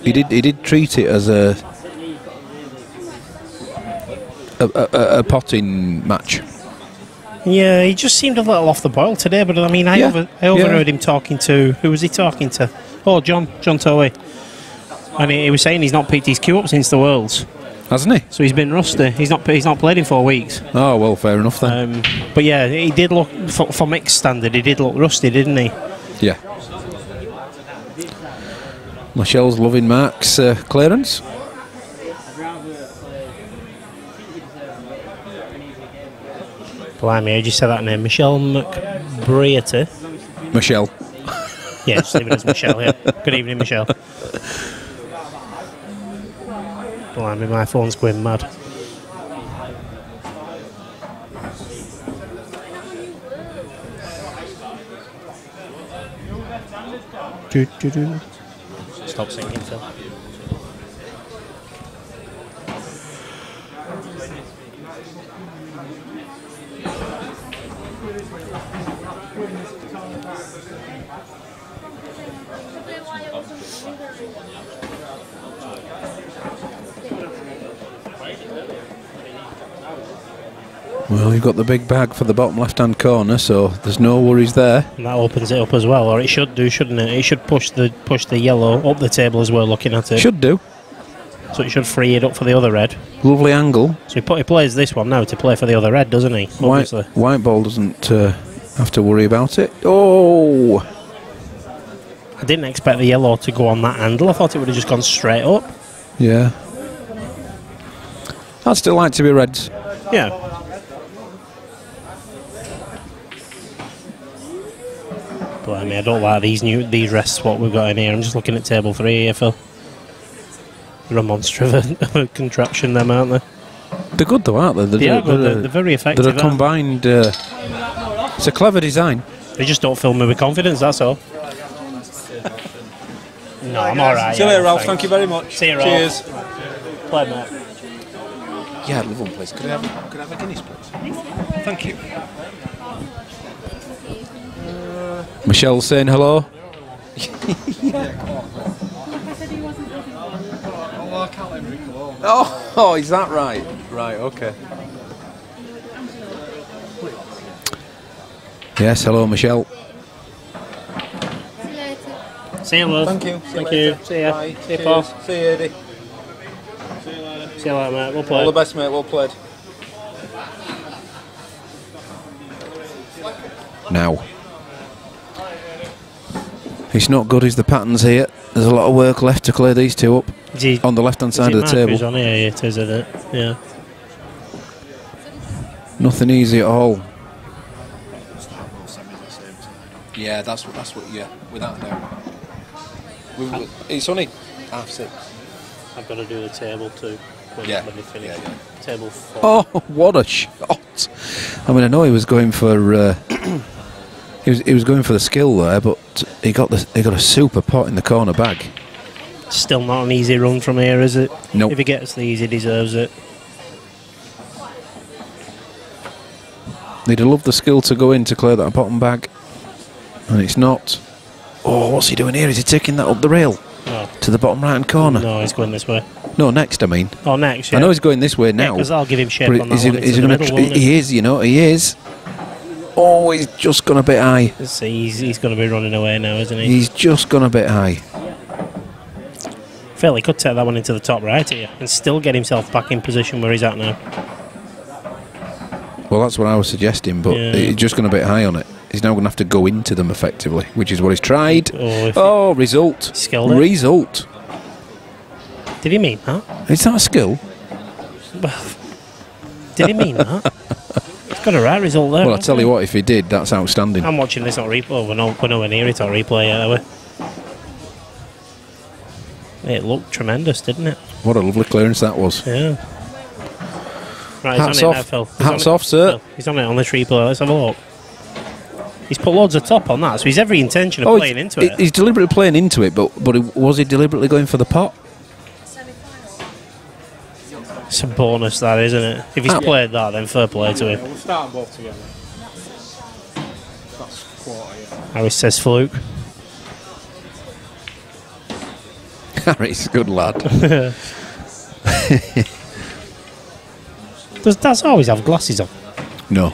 Speaker 8: He did treat it as a potting match.
Speaker 7: Yeah, he just seemed a little off the boil today, but I mean, I overheard him talking to... Who was he talking to? Oh, John Toey. And he was saying he's not picked his cue up since the Worlds.
Speaker 8: Hasn't he?
Speaker 7: So he's been rusty. He's not played in 4 weeks.
Speaker 8: Oh, well, fair enough then.
Speaker 7: But yeah, he did look, for Mick's standard, he did look rusty, didn't he?
Speaker 8: Yeah. Michelle's loving Mark's clearance.
Speaker 7: Blimey, how'd you say that name? Michelle McBrearty?
Speaker 8: Michelle.
Speaker 7: Yeah, just leave it as Michelle, yeah. Good evening, Michelle. Blimey, my phone's going mad. Stop singing, Phil.
Speaker 8: Well, you've got the big bag for the bottom left-hand corner, so there's no worries there.
Speaker 7: And that opens it up as well, or it should do, shouldn't it? It should push the yellow up the table as well, looking at it.
Speaker 8: Should do.
Speaker 7: So it should free it up for the other red.
Speaker 8: Lovely angle.
Speaker 7: So he plays this one now to play for the other red, doesn't he?
Speaker 8: White ball doesn't have to worry about it. Oh!
Speaker 7: I didn't expect the yellow to go on that handle. I thought it would have just gone straight up.
Speaker 8: Yeah. I'd still like to be reds.
Speaker 7: Yeah. But I mean, I don't like these rests what we've got in here. I'm just looking at table 3 here, Phil. They're a monster of a contraption, them, aren't they?
Speaker 8: They're good though, aren't they?
Speaker 7: They're very effective.
Speaker 8: They're a combined... it's a clever design.
Speaker 7: They just don't fill me with confidence, that's all. No, I'm alright.
Speaker 9: See you later, Ralph. Thank you very much.
Speaker 7: See you, Ralph.
Speaker 9: Cheers.
Speaker 7: Play, mate.
Speaker 8: Yeah, I'd love one, please. Could I have a Guinness, please?
Speaker 9: Thank you.
Speaker 8: Michelle's saying hello. Oh, is that right? Right, okay. Yes, hello, Michelle.
Speaker 7: See you, love.
Speaker 9: Thank you.
Speaker 7: Thank you. See ya.
Speaker 9: Bye.
Speaker 7: See you, Paul.
Speaker 9: See you, Eddie.
Speaker 7: See you later, mate. We'll play.
Speaker 9: All the best, mate. Well played.
Speaker 8: Now. It's not good as the patterns here. There's a lot of work left to clear these two up on the left-hand side of the table.
Speaker 7: On here, it is, isn't it? Yeah.
Speaker 8: Nothing easy at all. Yeah, that's what. Yeah, without doubt. It's only half 6.
Speaker 7: I've got to do the table too. When they finish.
Speaker 8: Yeah.
Speaker 7: Table 4.
Speaker 8: Oh, what a shot! I mean, I know he was going for. He was going for the skill there, but he got a super pot in the corner bag.
Speaker 7: Still not an easy run from here, is it?
Speaker 8: Nope.
Speaker 7: If he gets these, he deserves it.
Speaker 8: He'd have loved the skill to go in to clear that bottom bag, and it's not. Oh, what's he doing here? Is he taking that up the rail to the bottom right-hand corner?
Speaker 7: No, he's going this way.
Speaker 8: No, next. I mean.
Speaker 7: Oh, next. Yeah.
Speaker 8: I know he's going this way now.
Speaker 7: Because I'll give him shape
Speaker 8: but
Speaker 7: on that one. Into the middle, won't
Speaker 8: he is, you know, he is. Oh, he's just gone a bit high.
Speaker 7: See, he's going to be running away now, isn't he?
Speaker 8: He's just gone a bit high.
Speaker 7: Phil, he could take that one into the top right here and still get himself back in position where he's at now.
Speaker 8: Well, that's what I was suggesting, but he's just gone a bit high on it.
Speaker 6: he's now going to have to go into them effectively, which is what he's tried. Result.
Speaker 7: Skilled it.
Speaker 6: Result.
Speaker 7: Did he mean that?
Speaker 6: Is that a skill?
Speaker 7: Well, did he mean that? He's got a right result there.
Speaker 6: Well, I tell you what, if he did, that's outstanding.
Speaker 7: I'm watching this on replay. Oh, we're nowhere near it on replay yet, are we? It looked tremendous, didn't it?
Speaker 6: What a lovely clearance that was.
Speaker 7: Yeah. Right,
Speaker 6: Hats
Speaker 7: he's on
Speaker 6: off.
Speaker 7: it now, Phil.
Speaker 6: Hats off, sir.
Speaker 7: Phil, he's on it on this replay. Let's have a look. He's put loads of top on that, so he's every intention of playing into it.
Speaker 6: He's deliberately playing into it, but was he deliberately going for the pot?
Speaker 7: It's a bonus, that, isn't it? If he's played that, then fair play to him.
Speaker 1: We'll start them both together. That's quarter, yeah.
Speaker 7: Harris says fluke.
Speaker 6: Harry's a good lad.
Speaker 7: Does Daz always have glasses on?
Speaker 6: No.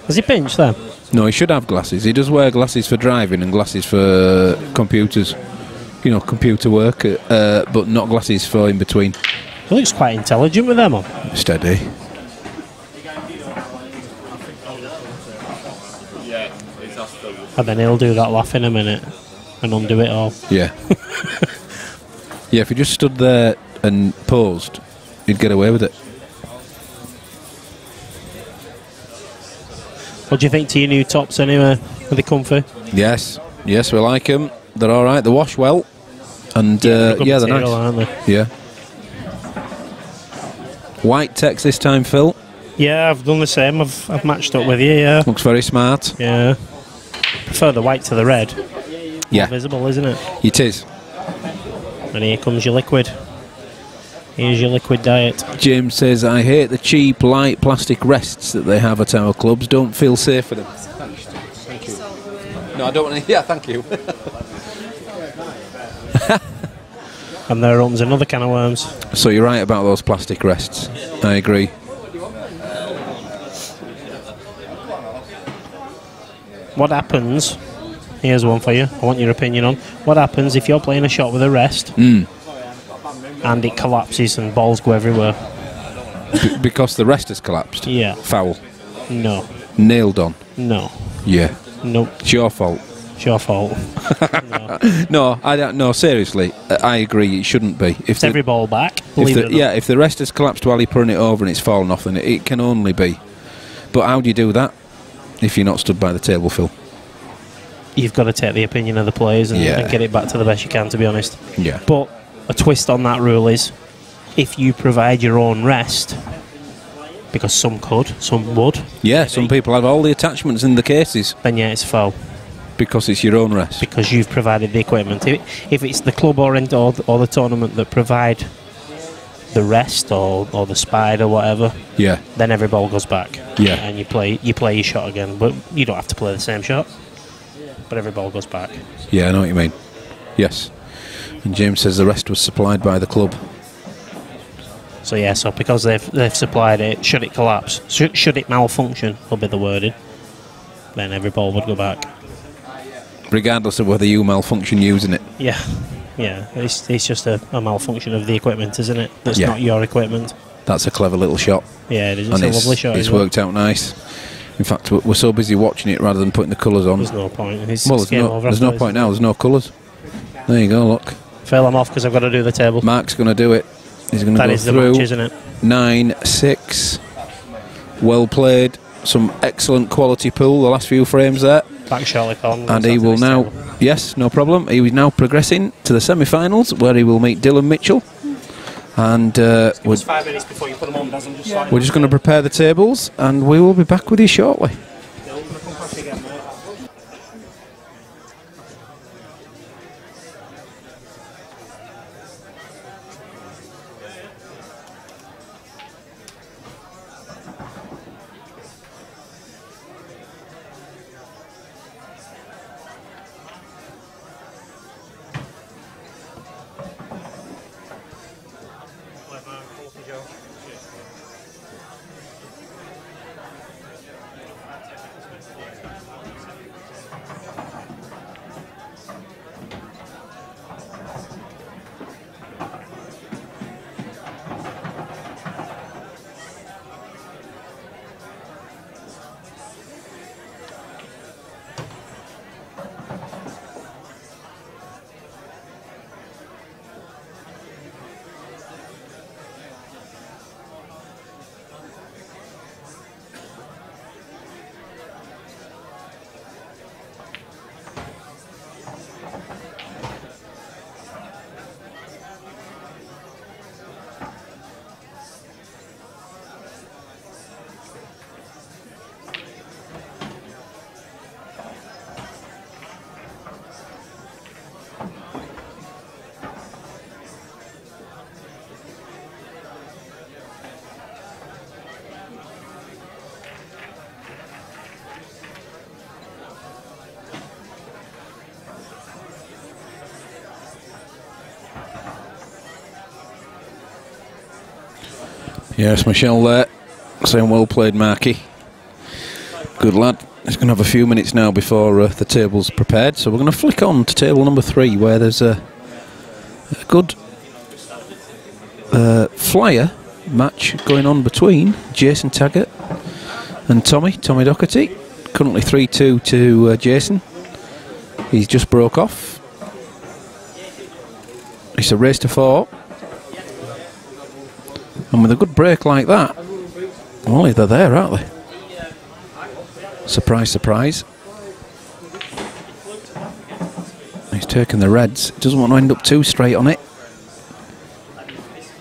Speaker 7: Has he pinched them?
Speaker 6: No, he should have glasses. He does wear glasses for driving and glasses for computers. You know, computer work, but not glasses for in between.
Speaker 7: He looks quite intelligent with them on.
Speaker 6: Steady.
Speaker 7: And then he'll do that laugh in a minute and undo it all.
Speaker 6: Yeah. Yeah, if he just stood there and posed, he'd get away with it.
Speaker 7: What do you think to your new tops anyway? Are they comfy?
Speaker 6: Yes. Yes, we like them. They're all right. They wash well. And they're nice.
Speaker 7: Aren't they?
Speaker 6: Yeah. White text this time, Phil.
Speaker 7: Yeah, I've done the same. I've matched up with you, yeah.
Speaker 6: Looks very smart.
Speaker 7: Yeah. Prefer the white to the red.
Speaker 6: Yeah.
Speaker 7: More visible, isn't it?
Speaker 6: It is.
Speaker 7: And here comes your liquid. Here's your liquid diet.
Speaker 6: James says, I hate the cheap, light plastic rests that they have at our clubs. Don't feel safe for them. Thank you. No, I don't want to... Yeah, thank you.
Speaker 7: And there runs another can of worms.
Speaker 6: So you're right about those plastic rests. I agree.
Speaker 7: What happens... Here's one for you. I want your opinion on. What happens if you're playing a shot with a rest and it collapses and balls go everywhere?
Speaker 6: Because the rest has collapsed?
Speaker 7: Yeah.
Speaker 6: Foul?
Speaker 7: No.
Speaker 6: Nailed on?
Speaker 7: No.
Speaker 6: Yeah.
Speaker 7: Nope.
Speaker 6: It's your fault.
Speaker 7: It's your fault.
Speaker 6: No, I don't. No, seriously, I agree. It shouldn't be. If
Speaker 7: every ball back.
Speaker 6: If the rest has collapsed while you're putting it over and it's fallen off, then it can only be. But how do you do that if you're not stood by the table, Phil?
Speaker 7: You've got to take the opinion of the players and get it back to the best you can, to be honest.
Speaker 6: Yeah.
Speaker 7: But a twist on that rule is, if you provide your own rest, because some could, some would.
Speaker 6: Yeah, some people have all the attachments in the cases.
Speaker 7: Then yeah, it's foul.
Speaker 6: Because it's your own rest.
Speaker 7: Because you've provided the equipment. If it's the club or the tournament that provide the rest or the spide or whatever,
Speaker 6: yeah,
Speaker 7: then every ball goes back.
Speaker 6: Yeah.
Speaker 7: And you play your shot again, but you don't have to play the same shot. But every ball goes back.
Speaker 6: Yeah, I know what you mean. Yes. And James says the rest was supplied by the club.
Speaker 7: So yeah, so because they've supplied it, should it collapse, should it malfunction, will be the wording, then every ball would go back.
Speaker 6: Regardless of whether you malfunction using it.
Speaker 7: Yeah. Yeah. It's just a malfunction of the equipment, isn't it? That's not your equipment.
Speaker 6: That's a clever little shot.
Speaker 7: Yeah, it is. It's a lovely shot.
Speaker 6: It's worked out nice. In fact, we're so busy watching it rather than putting the colours on.
Speaker 7: There's no point.
Speaker 6: There's no point now. There's no colours. There you go, look.
Speaker 7: Phil, I'm off because I've got to do the table.
Speaker 6: Mark's going to do it. He's going to go through. That is the match, isn't it? 9-6. Well played. Some excellent quality pull. The last few frames there.
Speaker 7: Back Charlie Con.
Speaker 6: And he will now... Yes, no problem. He is now progressing to the semi-finals, where he will meet Dylan Mitchell. And
Speaker 12: we're 5 minutes before you put them on,
Speaker 6: we're just going to prepare the tables, and we will be back with you shortly.
Speaker 8: Yes, Michelle there, saying well played, Marky. Good lad. He's going to have a few minutes now before the table's prepared, so we're going to flick on to table number 3, where there's a good flyer match going on between Jason Taggart and Tommy Doherty. Currently 3-2 to Jason. He's just broke off. It's a race to 4. And with a good break like that, well, they're there, aren't they? Surprise, surprise. He's taking the reds. Doesn't want to end up too straight on it.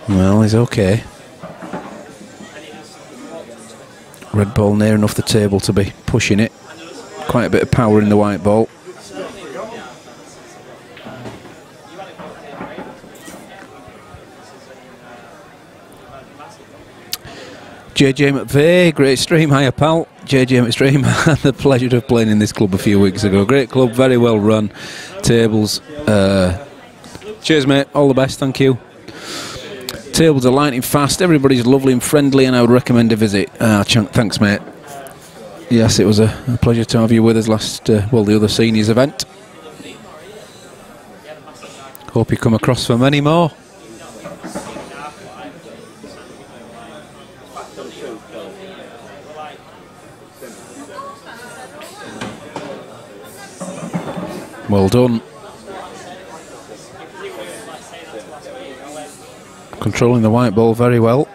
Speaker 8: Well, he's okay. Red ball near enough the table to be pushing it. Quite a bit of power in the white ball. JJ McVeigh, great stream, hiya pal. JJ McStream, had the pleasure of playing in this club a few weeks ago. Great club, very well run. Tables. Cheers mate, all the best, thank you. Tables are lightning fast, everybody's lovely and friendly, and I would recommend a visit. Chunk, thanks mate. Yes, it was a pleasure to have you with us last, the other seniors event. Hope you come across for many more. Well done. Controlling the white ball very well.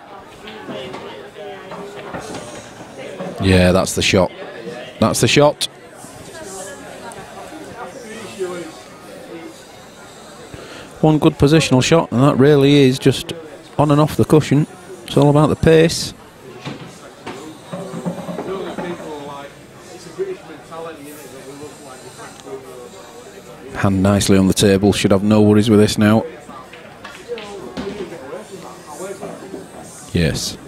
Speaker 8: Yeah, that's the shot. That's the shot. One good positional shot, and that really is just on and off the cushion. It's all about the pace. Hand nicely on the table, should have no worries with this now. Yes.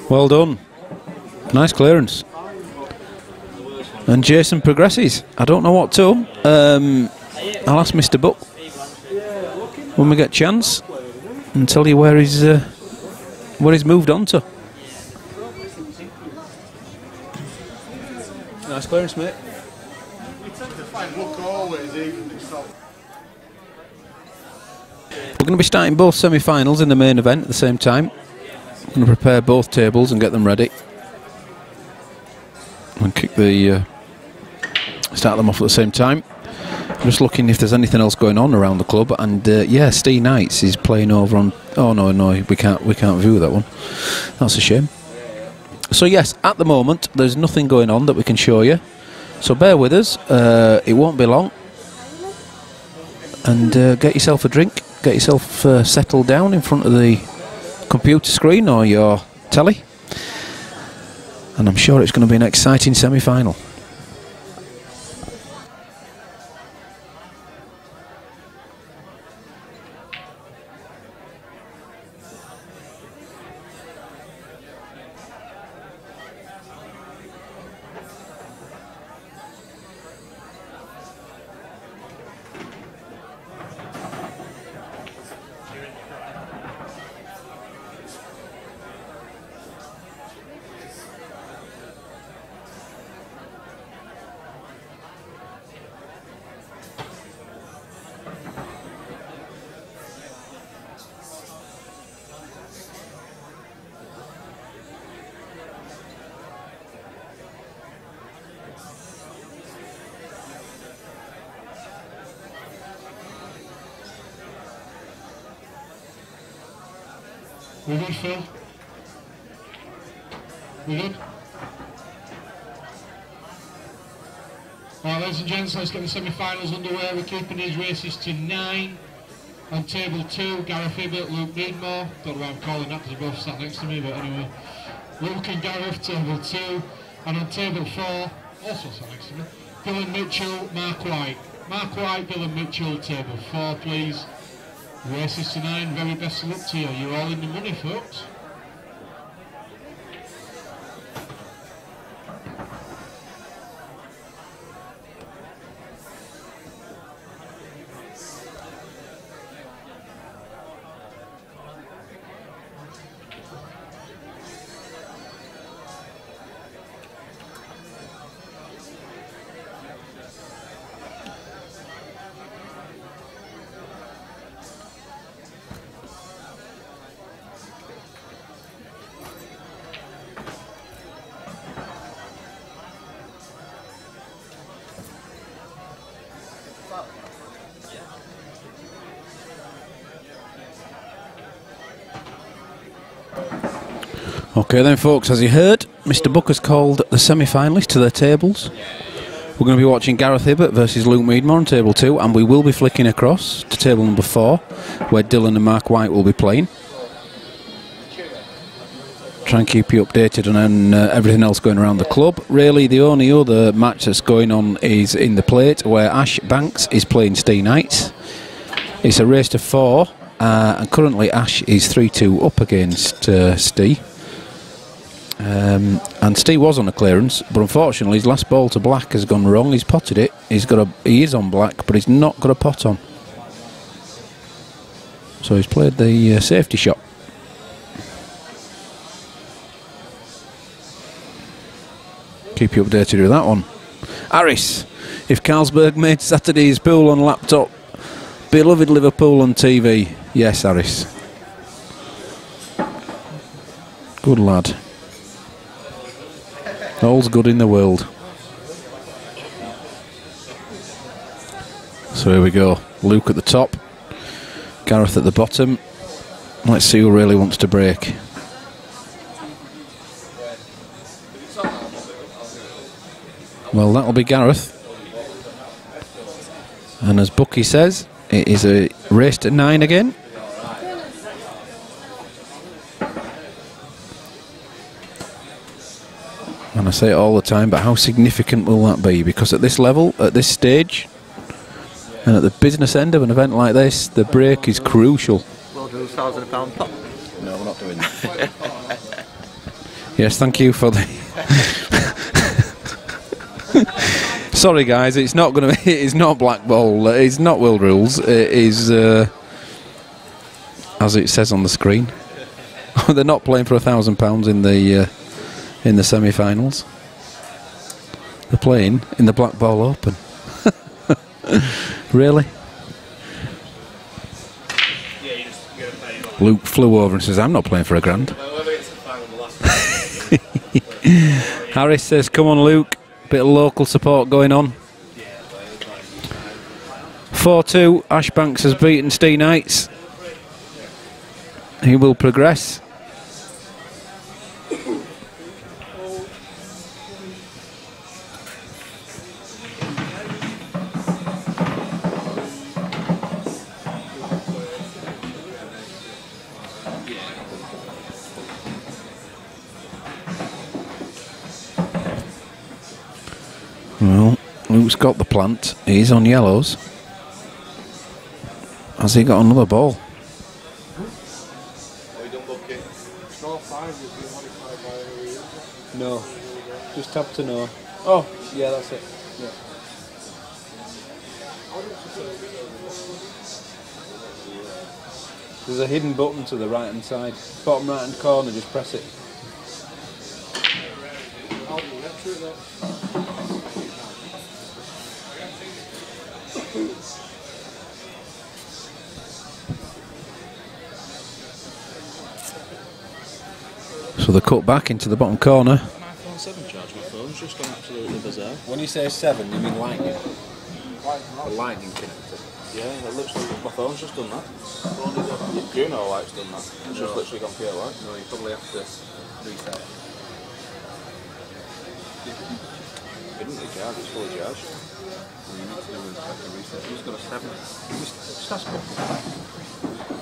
Speaker 8: Well done. Nice clearance. And Jason progresses. I don't know what to. I'll ask Mr. Buck when we get a chance and tell you where he's moved on to. Nice clearance, mate. We're going to be starting both semi-finals in the main event at the same time. I'm going to prepare both tables and get them ready. And start them off at the same time. I'm just looking if there's anything else going on around the club, and yeah, Steve Knights is playing over on. Oh no, we can't view that one. That's a shame. So yes, at the moment there's nothing going on that we can show you. So bear with us. It won't be long. And get yourself a drink. Get yourself settled down in front of the computer screen or your telly. And I'm sure it's going to be an exciting semi-final.
Speaker 5: We good, Phil? We good? Right, ladies and gents, let's get the semi-finals underway. We're keeping these races to 9. On table 2, Gareth Hibbert, Luke Needmore. Don't know why I'm calling that because they both sat next to me, but anyway. Luke and Gareth, table 2. And on table 4, also sat next to me, Dylan Mitchell, Mark White. Mark White, Dylan Mitchell, table 4, please. Races to 9, very best of luck to you. You're all in the money, folks.
Speaker 8: Okay then folks, as you heard, Mr Booker's called the semi-finalists to their tables. We're going to be watching Gareth Hibbert versus Luke Meadmore on table 2, and we will be flicking across to table number 4, where Dylan and Mark White will be playing. Try and keep you updated on everything else going around the club. Really, the only other match that's going on is in the plate, where Ash Banks is playing Steve Knights. It's a race to 4, and currently Ash is 3-2 up against Steve. And Steve was on a clearance, but unfortunately his last ball to black has gone wrong. He's potted it. He is on black, but he's not got a pot on. So he's played the safety shot. Keep you updated with that one. Harris, if Carlsberg made Saturday's pool on laptop, beloved Liverpool on TV. Yes, Harris. Good lad. All's good in the world. So here we go. Luke at the top, Gareth at the bottom. Let's see who really wants to break. Well, that'll be Gareth. And as Bucky says, it is a race to 9 again. And I say it all the time, but how significant will that be? Because at this level, at this stage, and at the business end of an event like this, the break is crucial.
Speaker 4: We'll do £1,000 pop. No, we're not doing that.
Speaker 8: Yes, thank you for the... Sorry guys, it's not going to be... It's not Blackball, it's not World Rules, it is... as it says on the screen. They're not playing for £1,000 in the semi-finals. They're playing in the Blackball Open. Really? Luke flew over and says, I'm not playing for £1,000. Harris says, come on Luke, bit of local support going on. 4-2, Ash Banks has beaten Steve Knights. He will progress. Well, Luke's got the plant. He's on yellows. Has he got another ball?
Speaker 9: No. Just tap to no. Oh, yeah, that's it. Yeah. There's a hidden button to the right hand side. Bottom right hand corner, just press it.
Speaker 8: So the cut back into the bottom corner.
Speaker 9: My iPhone 7 charge, my phone's just gone absolutely bizarre. When you say 7, you mean lightning? A lightning connector? Yeah, it looks like my phone's just done that. You know why it's done that. It's just literally gone pure white. No, you probably have to reset. Didn't recharge, it's fully charged. You need to do a reset. It's got a 7. Just ask what.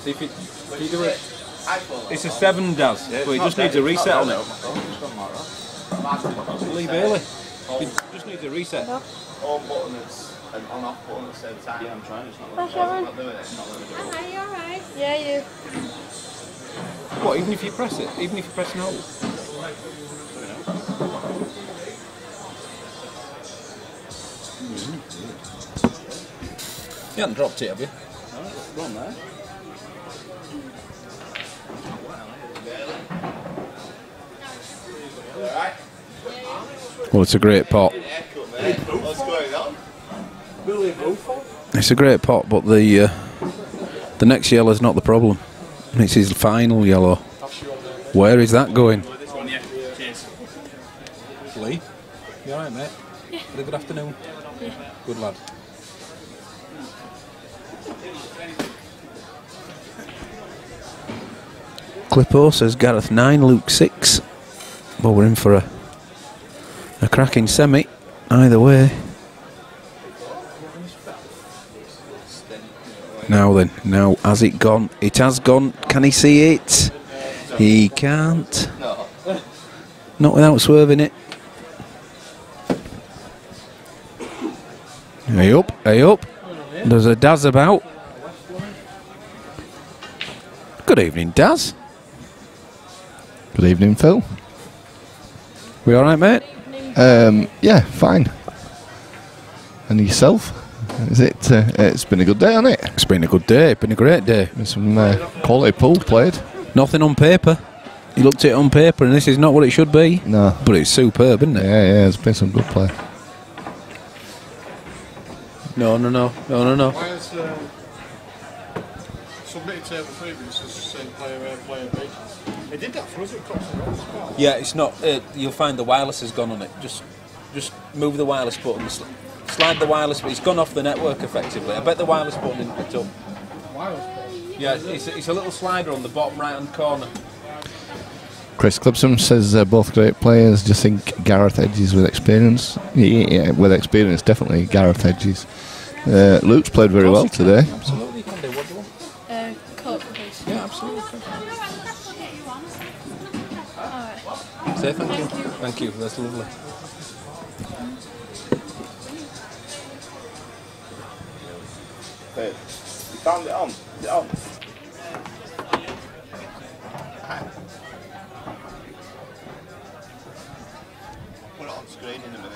Speaker 9: See if you do it. It's a 7 does, yeah, but it just needs a reset on it. Leave early. It just needs a reset.
Speaker 4: On button is an on-off button at the same time.
Speaker 9: Yeah, I'm trying. It's not
Speaker 4: doing it. It's not letting me do it.
Speaker 14: Hi, you alright? Yeah, you.
Speaker 9: What, even if you press it? Even if you press no? You haven't dropped it, have you? No, it's gone there.
Speaker 8: Well, it's a great pot.
Speaker 4: What's going on?
Speaker 8: It's a great pot, but the next yellow is not the problem. It's his final yellow. Where is that going?
Speaker 9: Lee, you alright, mate? Yeah. Had a good afternoon? Yeah. Good lad.
Speaker 8: Clippo says Gareth 9, Luke 6. Well, we're in for a cracking semi, either way. Now then, now has it gone? It has gone. Can he see it? He can't. Not without swerving it. Hey up, hey up. There's a Daz about. Good evening, Daz.
Speaker 4: Good evening, Phil.
Speaker 8: We all right, mate?
Speaker 4: Yeah, fine. And yourself? Is it? It's been a good day, hasn't it?
Speaker 8: It's been a good day. It's been a great day.
Speaker 4: There's some quality pool played.
Speaker 8: Nothing on paper. You looked at it on paper, and this is not what it should be.
Speaker 4: No,
Speaker 8: but it's superb, isn't it?
Speaker 4: Yeah, yeah. There's been some good play.
Speaker 8: No.
Speaker 1: Why is submitted table 3 but it's just the same player A, player B? They did that for us at Cops and Rolls as well.
Speaker 8: Yeah, it's not. You'll find the wireless has gone on it. Just move the wireless button. Slide the wireless, but it's gone off the network effectively. I bet the wireless button didn't pick up.
Speaker 1: Wireless button?
Speaker 8: Yeah, it's a little slider on the bottom right hand corner.
Speaker 4: Chris Clipson says both great players. Just think Gareth edges with experience. Yeah, with experience, definitely Gareth edges. Luke's played very well today.
Speaker 8: Absolutely, you can do. What do you want?
Speaker 14: Coke, please.
Speaker 8: Yeah, absolutely. Say thank you. Thank you. That's lovely.
Speaker 4: Hey, you found it on. Is it on? Put it on screen in a minute.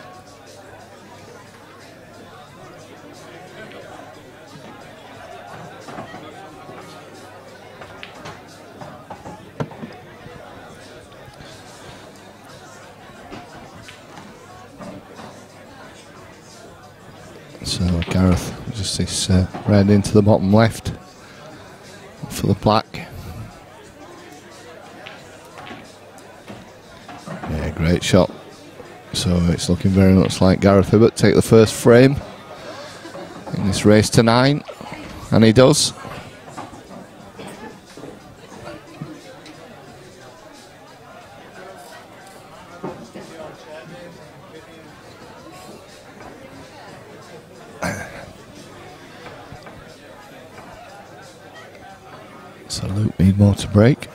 Speaker 4: So Gareth just this red into the bottom left for the black. Yeah, great shot. So it's looking very much like Gareth Hibbert take the first frame in this race to 9, and he does. So Luke need more to break.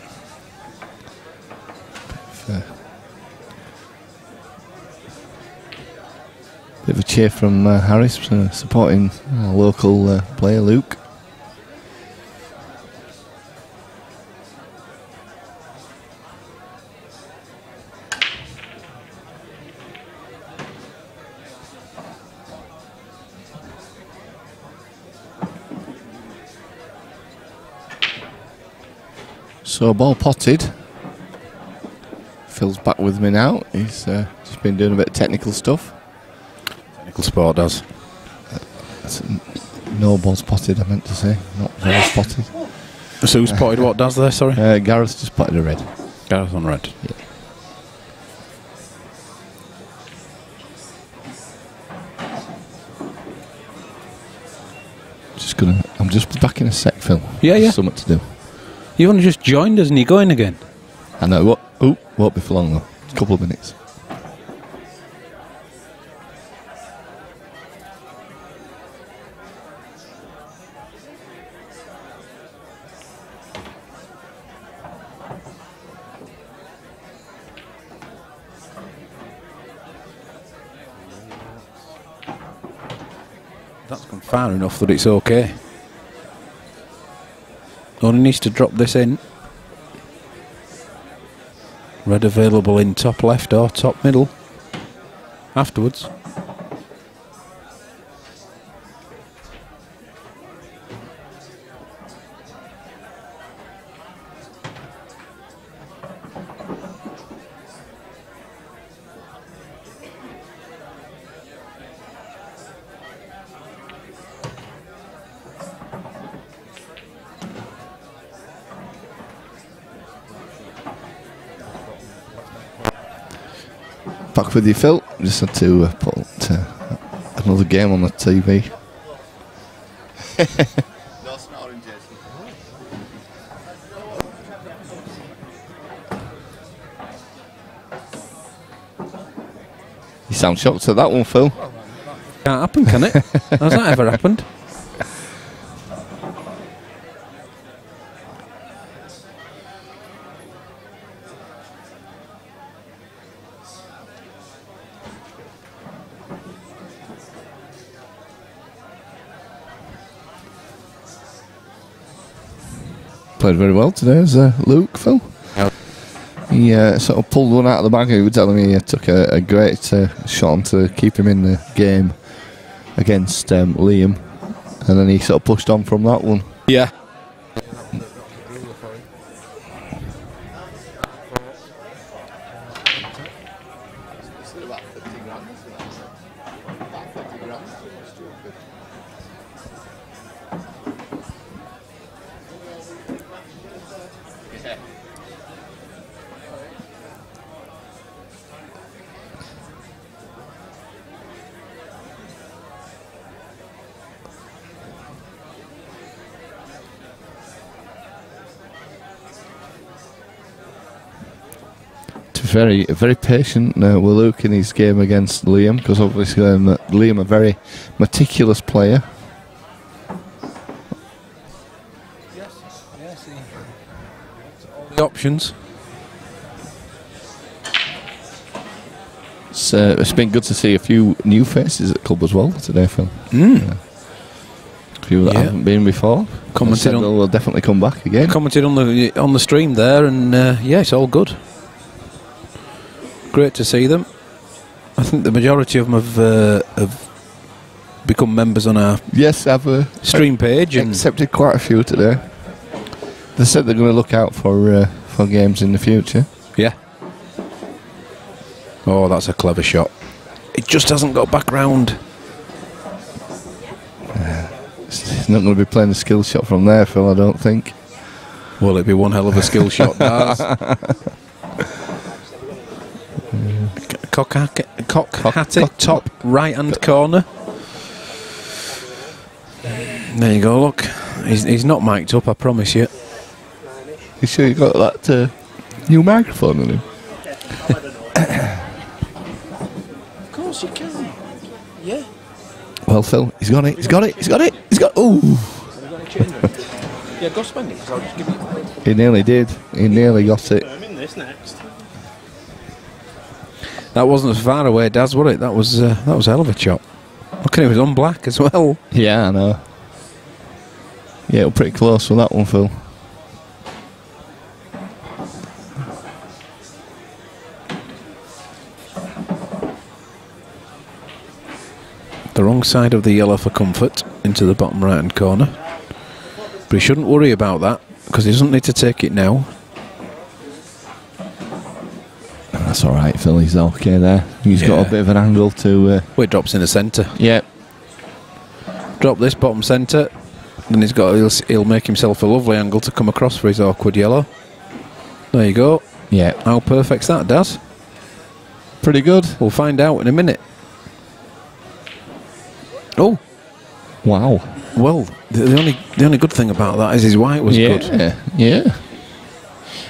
Speaker 4: Bit of a cheer from Harris supporting our local player Luke. So ball potted. Phil's back with me now. He's just been doing a bit of technical stuff.
Speaker 8: Technical sport does.
Speaker 4: No ball spotted, I meant to say. Not very spotted.
Speaker 8: So who spotted what does there, sorry?
Speaker 4: Gareth just spotted a red.
Speaker 8: Gareth on red.
Speaker 4: Yeah. I'm just back in a sec, Phil.
Speaker 8: Yeah.
Speaker 4: Something to do.
Speaker 8: You only just joined us and you're going again.
Speaker 4: I know. Won't be for long though. A couple of minutes.
Speaker 8: That's gone far enough that it's okay. Only needs to drop this in. Red available in top left or top middle. Afterwards.
Speaker 4: Back with you, Phil. Just had to put another game on the TV. No, it's not orange, Jason. You sound shocked at that one, Phil.
Speaker 8: Can't happen, can it? Has that ever happened?
Speaker 4: Played very well today as Luke, Phil. He sort of pulled one out of the bag. He was telling me he took a great shot on to keep him in the game against Liam, and then he sort of pushed on from that one.
Speaker 8: Yeah.
Speaker 4: Very patient with Luke in his game against Liam, because obviously Liam a very meticulous player.
Speaker 8: The options.
Speaker 4: It's been good to see a few new faces at the club as well today, Phil. A few that haven't been before.
Speaker 8: Commented on,
Speaker 4: will definitely come back again.
Speaker 8: Commented on the stream there, and yeah, it's all good. Great to see them. I think the majority of them have become members on our stream page. And
Speaker 4: accepted quite a few today. They said they're going to look out for games in the future.
Speaker 8: Yeah. Oh, that's a clever shot. It just hasn't got back round.
Speaker 4: He's not going to be playing a skill shot from there, Phil, I don't think.
Speaker 8: Well, it'd be one hell of a skill shot, Dars. Cock at it, top right hand corner. There you go, look. He's not mic'd up, I promise you.
Speaker 4: You sure you got that new microphone on him?
Speaker 11: Of course you can. Yeah.
Speaker 4: Well, Phil, he's got it. Ooh!
Speaker 11: Yeah, go spend it, because I'll just give you.
Speaker 4: He nearly did. He nearly got it.
Speaker 12: I'm in this next.
Speaker 8: That wasn't as far away, Daz, was it? That was a hell of a shot. Look at it, was on black as well.
Speaker 4: Yeah, I know. Yeah, we're pretty close with that one, Phil.
Speaker 8: The wrong side of the yellow for comfort into the bottom right hand corner. But he shouldn't worry about that, because he doesn't need to take it now.
Speaker 4: That's alright, Phil, he's okay there. He's got a bit of an angle to...
Speaker 8: well, it drops in the centre.
Speaker 4: Yeah.
Speaker 8: Drop this bottom centre, then he'll make himself a lovely angle to come across for his awkward yellow. There you go.
Speaker 4: Yeah.
Speaker 8: How perfect's that, Daz?
Speaker 4: Pretty good.
Speaker 8: We'll find out in a minute. Oh.
Speaker 4: Wow.
Speaker 8: Well, the only good thing about that is his white was good.
Speaker 4: Yeah.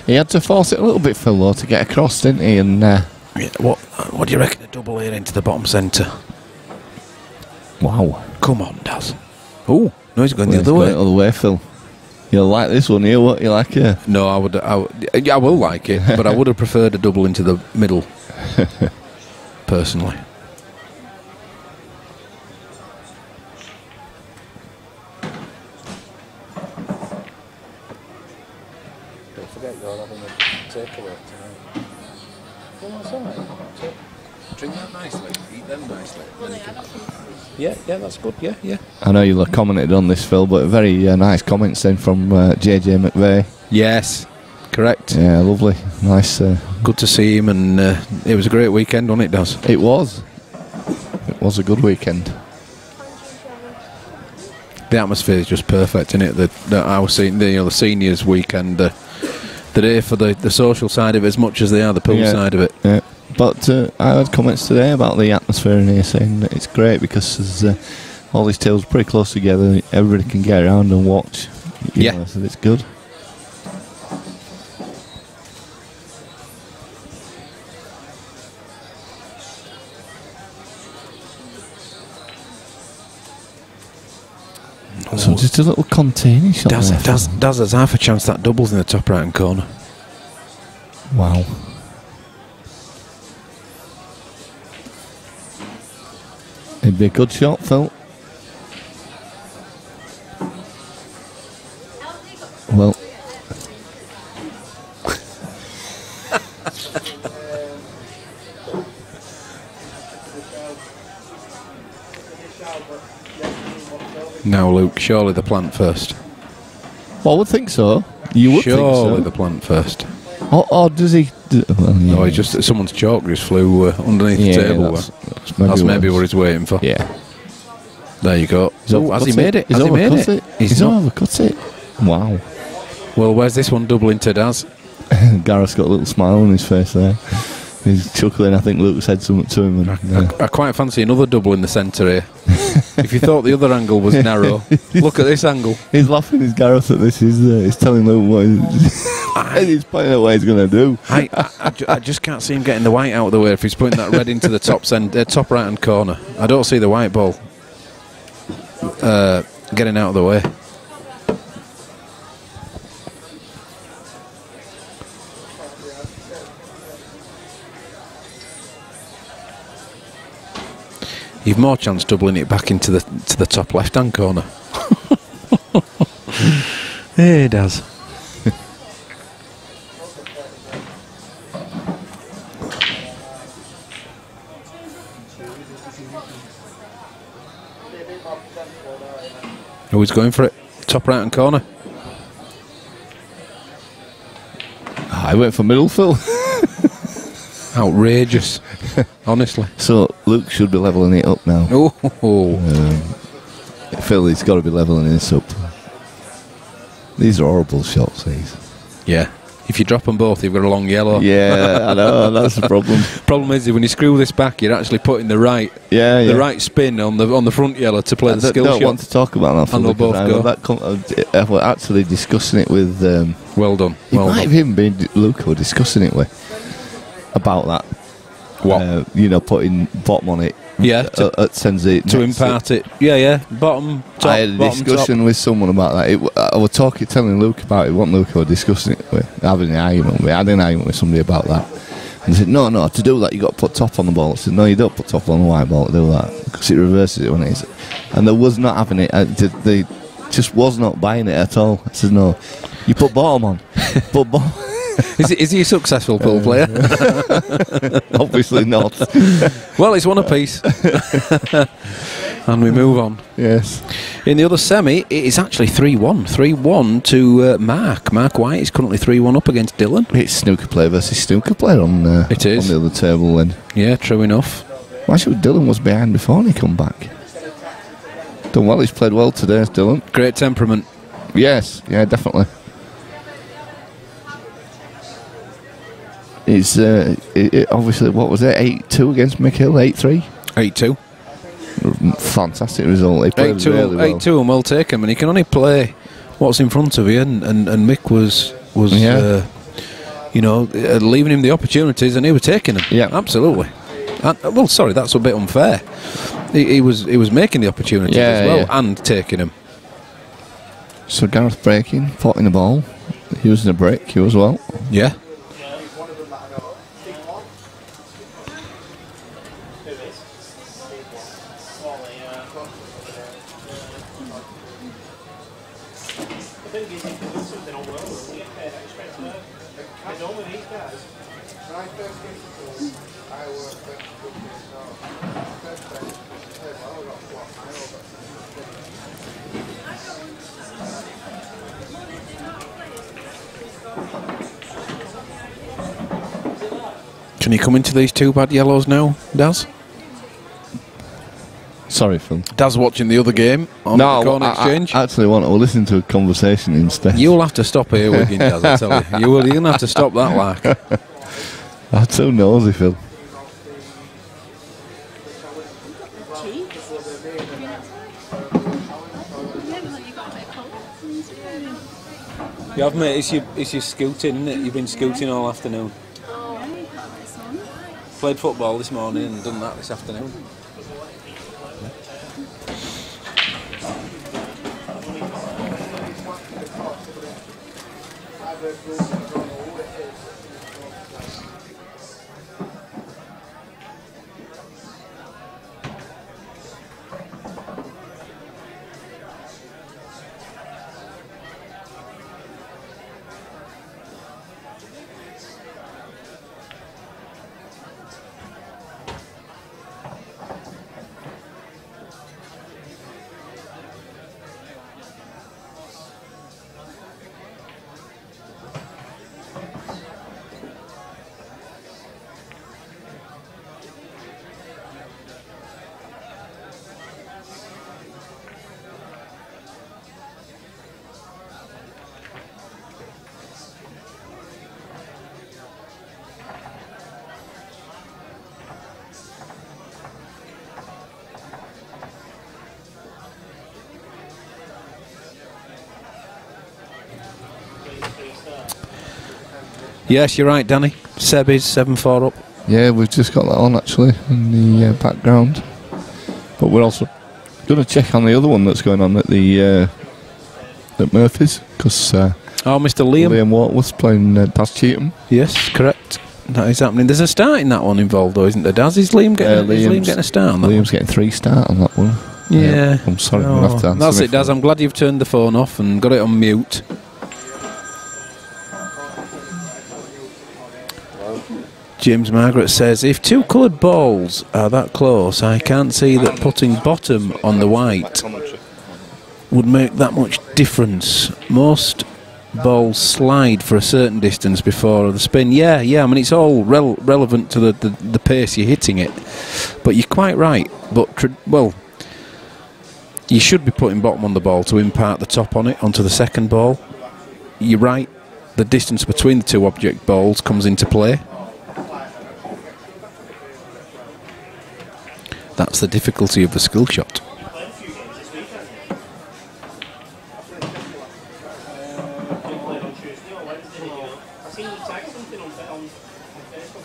Speaker 4: He had to force it a little bit, Phil, though, to get across, didn't he? And
Speaker 8: what do you reckon? A double here into the bottom centre.
Speaker 4: Wow.
Speaker 8: Come on, Daz. Oh, no, he's going the other way.
Speaker 4: The other way, Phil. You'll like this one here, what you like here?
Speaker 8: No, I will like it, but I would have preferred a double into the middle, personally. Drink that nicely, eat them nicely. Yeah, that's good, yeah.
Speaker 4: I know you commented on this, Phil, but very nice comments then from JJ McVeigh.
Speaker 8: Yes, correct.
Speaker 4: Yeah, lovely. Nice.
Speaker 8: Good to see him, and it was a great weekend, wasn't it, Daz?
Speaker 4: It was. It was a good weekend.
Speaker 8: The atmosphere is just perfect, isn't it? The seniors weekend, the day for the social side of it as much as they are the pool side of it.
Speaker 4: Yeah. But I had comments today about the atmosphere in here, saying that it's great because all these tables are pretty close together. Everybody can get around and watch. You know, so it's good. So just a little containing shot.
Speaker 8: Daz has half a chance that doubles in the top right hand corner.
Speaker 4: Wow. It'd be a good shot, Phil. Well.
Speaker 8: Now, Luke, surely the plant first.
Speaker 4: Well, I would think so. You would
Speaker 8: surely
Speaker 4: think so.
Speaker 8: Surely the plant first.
Speaker 4: Or does he? Well, yeah.
Speaker 8: No, he just someone's chalk just flew underneath the table. That's maybe what he's waiting for.
Speaker 4: Yeah.
Speaker 8: There you go. So has he made it?
Speaker 4: He's
Speaker 8: has he made
Speaker 4: overcut
Speaker 8: it?
Speaker 4: He's not overcut it. Wow.
Speaker 8: Well, where's this one doubling to Daz?
Speaker 4: Gareth's got a little smile on his face there. He's chuckling. I think Luke said something to him. And,
Speaker 8: I quite fancy another double in the centre here. If you thought the other angle was narrow, look at this angle.
Speaker 4: He's laughing his Gareth at this. He's telling Luke what he's pointing out what he's going to do.
Speaker 8: I just can't see him getting the white out of the way if he's putting that red into the top right hand corner. I don't see the white ball getting out of the way. You've more chance doubling it back into the top left hand corner. Hey, it does. Oh, he's going for it. Top right hand corner.
Speaker 4: I went for middle, Phil.
Speaker 8: Outrageous. Honestly.
Speaker 4: So Luke should be levelling it up now. Phil, he's got to be levelling this up. These are horrible shots, these.
Speaker 8: Yeah. If you drop them both, you've got a long yellow.
Speaker 4: Yeah, I know. That's the problem.
Speaker 8: Problem is, when you screw this back, you're actually putting the right right spin on the front yellow to play the skill shot.
Speaker 4: I don't want to talk about that.
Speaker 8: And they'll both go.
Speaker 4: I was actually discussing it with...
Speaker 8: well done.
Speaker 4: It might have even been Luke who was discussing it with. About that.
Speaker 8: What?
Speaker 4: Putting bottom on it.
Speaker 8: Yeah.
Speaker 4: Sends it
Speaker 8: to impart it. Yeah. Bottom, top,
Speaker 4: I had a discussion with someone about that. I was telling Luke about it. What Luke was discussing it with. Having an argument with somebody about that. And they said, no, to do that, you got to put top on the ball. I said, no, you don't put top on the white ball to do that. Because it reverses it when it is. And they was not having it. They just was not buying it at all. I said, no, you put bottom on. Put bottom.
Speaker 8: Is he a successful pool player?
Speaker 4: Obviously not.
Speaker 8: Well, it's one apiece. And we move on.
Speaker 4: Yes.
Speaker 8: In the other semi, it is actually 3-1. 3-1 to Mark. Mark White is currently 3-1 up against Dylan.
Speaker 4: It's snooker player versus snooker player on the other table then.
Speaker 8: Yeah, true enough.
Speaker 4: Well, actually, Dylan was behind before he come back. Done well. He's played well today, Dylan.
Speaker 8: Great temperament.
Speaker 4: Yes. Yeah, definitely. It's obviously, what was it, 8-2 against Mick Hill, 8-3?
Speaker 8: 8-2.
Speaker 4: Fantastic result. He played
Speaker 8: 8-2,
Speaker 4: really well.
Speaker 8: 8-2 and well taken, and he can only play what's in front of you, and Mick was leaving him the opportunities, and he was taking them.
Speaker 4: Yeah,
Speaker 8: absolutely. Well, sorry, that's a bit unfair. He was making the opportunities as well, and taking them.
Speaker 4: So Gareth breaking, potting the ball, using a break, you as well.
Speaker 8: Yeah. Can you come into these two bad yellows now, Daz?
Speaker 4: Sorry, Phil.
Speaker 8: Daz watching the other game on the corner exchange.
Speaker 4: I actually want to listen to a conversation instead.
Speaker 8: You'll have to stop here, Wiggin, Daz, I tell you. You're going to have to stop that lark.
Speaker 4: That's so nosy, Phil.
Speaker 8: You have, mate. It's your scooting, isn't it? You've been scooting all afternoon. Played football this morning and done that this afternoon. Yes, you're right, Danny. Seb is 7-4 up.
Speaker 4: Yeah, we've just got that on actually in the background. But we're also going to check on the other one that's going on at the at Murphy's, because
Speaker 8: Mr.
Speaker 4: Liam Watworth's playing Daz Cheatham.
Speaker 8: Yes, correct. That is happening. There's a start in that one involved, though, isn't there? Daz, is Liam getting a start on that?
Speaker 4: Liam's getting 3 start on that one.
Speaker 8: Yeah.
Speaker 4: I'm sorry, I'm going to have to answer.
Speaker 8: That's it, Daz. I'm glad you've turned the phone off and got it on mute. James Margaret says, if 2 coloured balls are that close, I can't see that putting bottom on the white would make that much difference. Most balls slide for a certain distance before the spin. Yeah, I mean, it's all relevant to the pace you're hitting it. But you're quite right. But, well, you should be putting bottom on the ball to impart the top on it onto the second ball. You're right. The distance between the 2 object balls comes into play. That's the difficulty of the skill shot.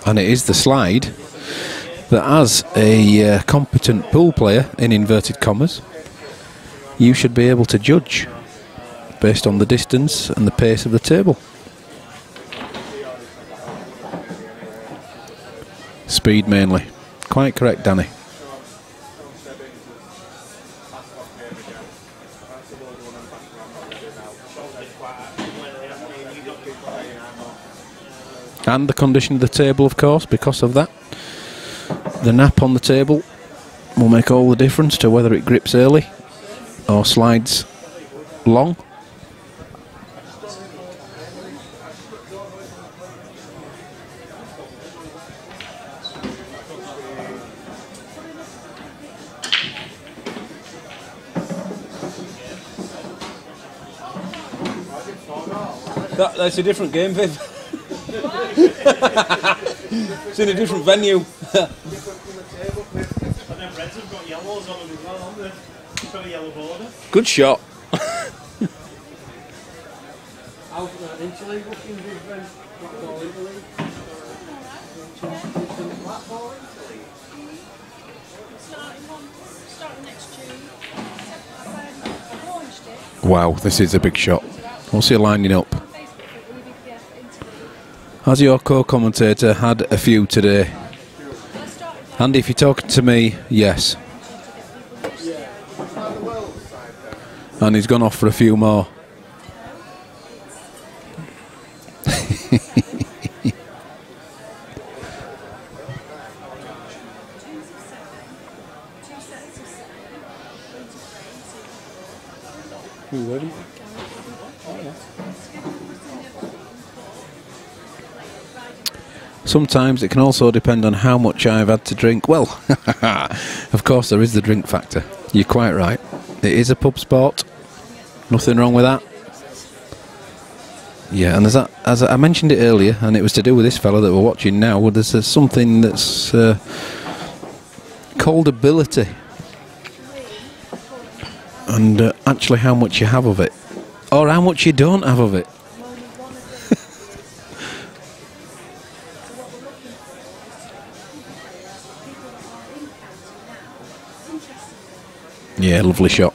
Speaker 8: And it is the slide that, as a competent pool player, in inverted commas, you should be able to judge based on the distance and the pace of the table. Speed mainly. Quite correct, Danny. And the condition of the table, of course, because of that. The nap on the table will make all the difference to whether it grips early or slides long.
Speaker 9: That's a different game, Viv. It's in a different venue.
Speaker 12: And then Reds have got yellows on them as well, haven't they? Got a yellow border.
Speaker 9: Good shot.
Speaker 8: Wow, this is a big shot. What's he lining up? Has your co-commentator had a few today? Andy, if you're talking to me, yes. And he's gone off for a few more. Sometimes it can also depend on how much I've had to drink. Well, of course there is the drink factor. You're quite right. It is a pub sport. Nothing wrong with that. Yeah, and as I mentioned it earlier, and it was to do with this fella that we're watching now, well, there's something that's called ability. And actually how much you have of it. Or how much you don't have of it. Yeah, lovely shot.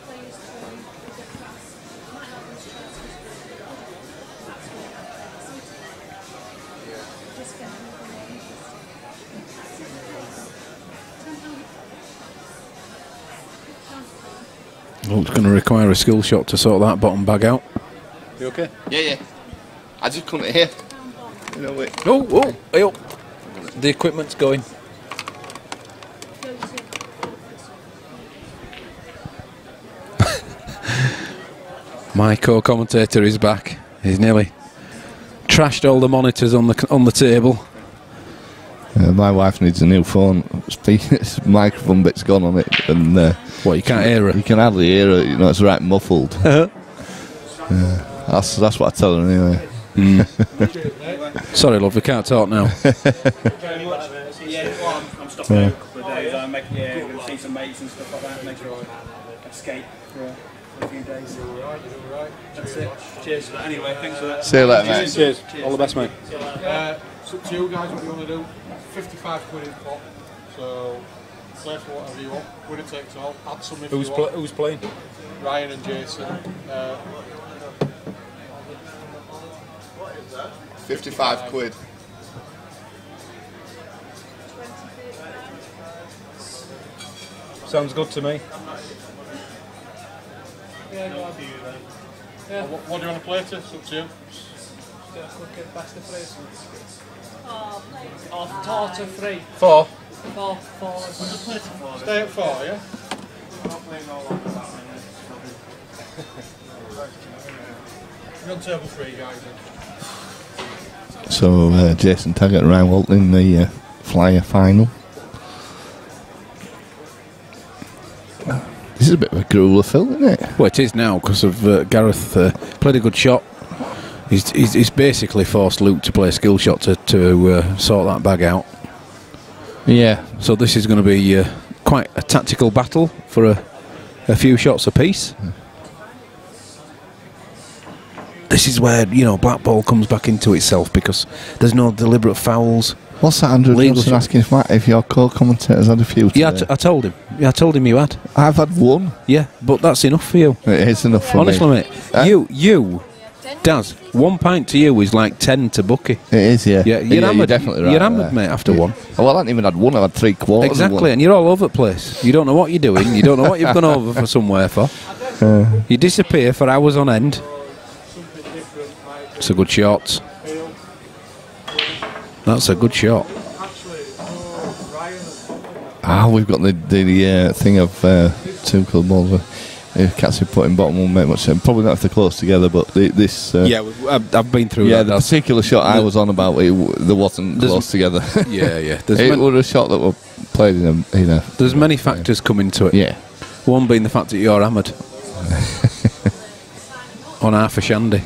Speaker 8: Luke's going to require a skill shot to sort that bottom bag out.
Speaker 4: You okay? Yeah. I just couldn't hear. You know, wait.
Speaker 8: Oh, hey up. The equipment's going. My co-commentator is back. He's nearly trashed all the monitors on the table.
Speaker 4: My wife needs a new phone. This microphone bit's gone on it, and
Speaker 8: what, you can't hear her?
Speaker 4: You can hardly hear her. You know, it's right muffled. That's what I tell her anyway.
Speaker 8: Sorry, love, we can't talk now.
Speaker 13: I'm stopping a couple of days. I'm going to see some mates and stuff like that. Make sure I escape for a few days. That's it. Cheers for that. Anyway, thanks for that.
Speaker 4: See you later, mate.
Speaker 1: Cheers. All the best, mate. It's up to you guys what you want to do. 55 quid in pot. So play for whatever you want. Winner takes all. Add some if you want.
Speaker 9: Who's playing?
Speaker 1: Ryan and Jason.
Speaker 4: 55 quid.
Speaker 9: Sounds good to me.
Speaker 1: Yeah, go on. Yeah. What do you want to play to? It's up to you.
Speaker 12: Four to three.
Speaker 9: Four.
Speaker 12: Four. We'll just play to four.
Speaker 1: Stay at 4, yeah?
Speaker 12: I'm not playing all that.
Speaker 1: You're on table 3, guys.
Speaker 4: So Jason Taggart and Ryan Walton in the Flyer final. This is a bit of a grueler, Phil, isn't it?
Speaker 8: Well, it is now because of Gareth played a good shot. He's basically forced Luke to play a skill shot to sort that bag out.
Speaker 4: Yeah.
Speaker 8: So this is going to be quite a tactical battle for a few shots apiece. This is where, you know, Blackball comes back into itself because there's no deliberate fouls.
Speaker 4: What's that, Andrew Johnson asking if your co-commentator's had a few today?
Speaker 8: Yeah, I told him. Yeah, I told him you had.
Speaker 4: I've had one.
Speaker 8: Yeah, but that's enough for you.
Speaker 4: It is enough for
Speaker 8: honestly,
Speaker 4: me.
Speaker 8: Mate, you, Daz, 1 pint to you is like 10 to Bucky.
Speaker 4: It is, yeah.
Speaker 8: Yeah, you're hammered.
Speaker 4: You're definitely right.
Speaker 8: You're hammered, mate, after one.
Speaker 4: Oh, well, I haven't even had one. I've had 3/4.
Speaker 8: Exactly, and you're all over the place. You don't know what you're doing. You don't know what you've gone over for somewhere for. You disappear for hours on end. It's a good shot. That's a good shot.
Speaker 4: We've got the thing of 2 club balls. Cats have put in bottom won't make much sense. Probably not if they're close together, but this.
Speaker 8: I've been through.
Speaker 4: Yeah,
Speaker 8: that.
Speaker 4: the particular shot I was on about, there wasn't close together.
Speaker 8: Yeah.
Speaker 4: It was a shot that were played in a.
Speaker 8: There's many factors come into it.
Speaker 4: Yeah.
Speaker 8: One being the fact that you're hammered on half a shandy.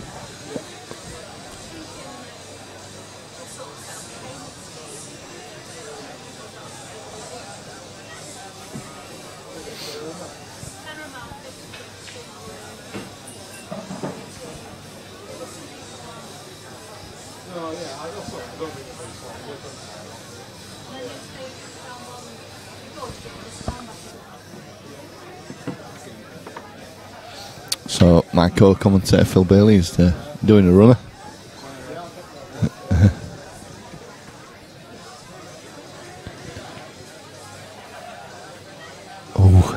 Speaker 4: So my co-commentator Phil Bailey is doing a runner.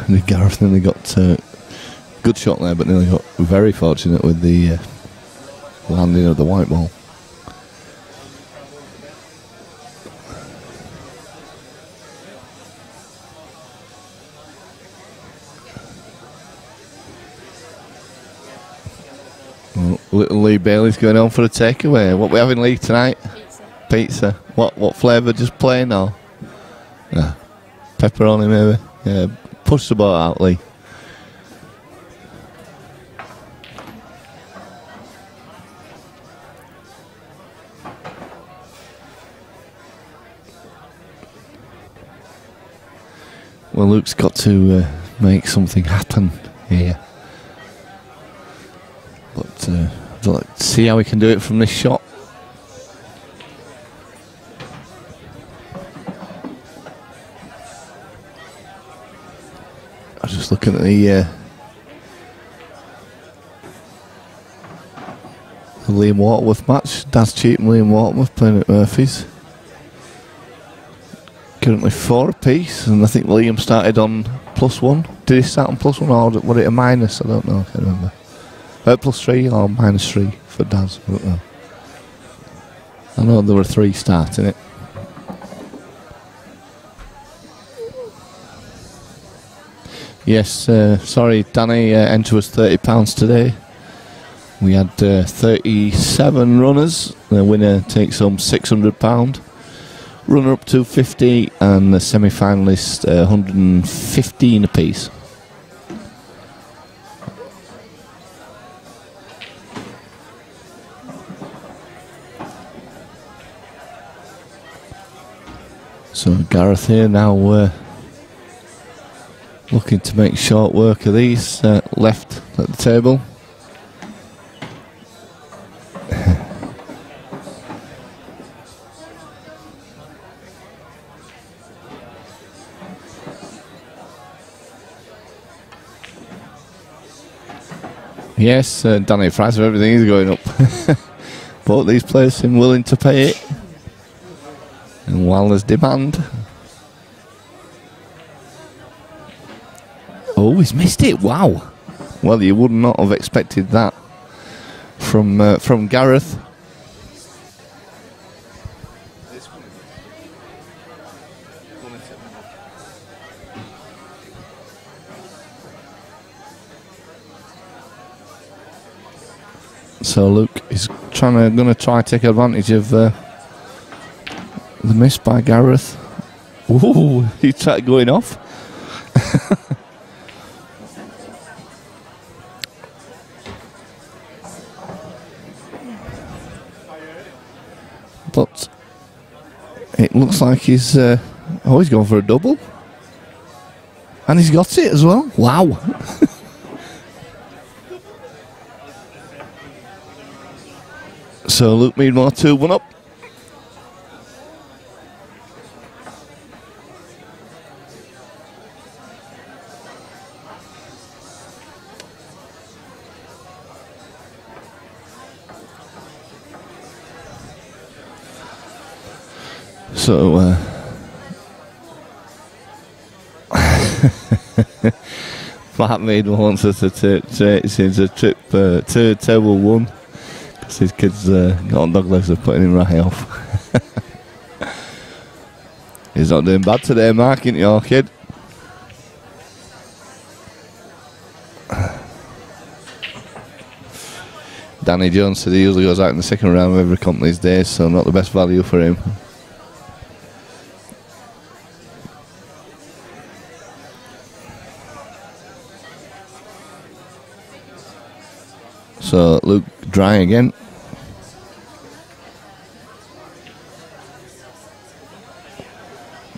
Speaker 4: And Gareth nearly got good shot there, but nearly got very fortunate with the landing of the white ball. Little Lee Bailey's going on for a takeaway. What we having, Lee, tonight? Pizza. What flavour? Just plain or? Yeah. Pepperoni maybe. Yeah. Push the ball out, Lee. Well, Luke's got to make something happen here. But let's see how we can do it from this shot. I was just looking at the Liam Waterworth match. Daz Cheap and Liam Waterworth playing at Murphy's. Currently 4 apiece, and I think Liam started on +1. Did he start on +1 or was it a minus? I don't know. I can't remember. +3 or -3 for Daz. I don't know. I know there were 3 starting it. Yes, sorry, Danny. Entry was £30 today. We had 37 runners. The winner takes home £600. Runner-up £250, and the semi-finalist £115 apiece. So Gareth here now looking to make short work of these left at the table. Yes, Danny, price of everything is going up. But these players seem willing to pay it. And while there's demand. Oh, he's missed it. Wow. Well, you would not have expected that from Gareth. So Luke is going to try to take advantage of the miss by Gareth. Ooh, he tried going off. But it looks like he's he's gone for a double. And he's got it as well. Wow. So Luke Meadmore 2-1 up. So Matt Meadmore wants us to change the trip to table 1. His kids got on dog legs, are putting him right off. He's not doing bad today, Mark, ain't your kid? Danny Jones said he usually goes out in the second round of every comp these days, so not the best value for him. So Luke dry again.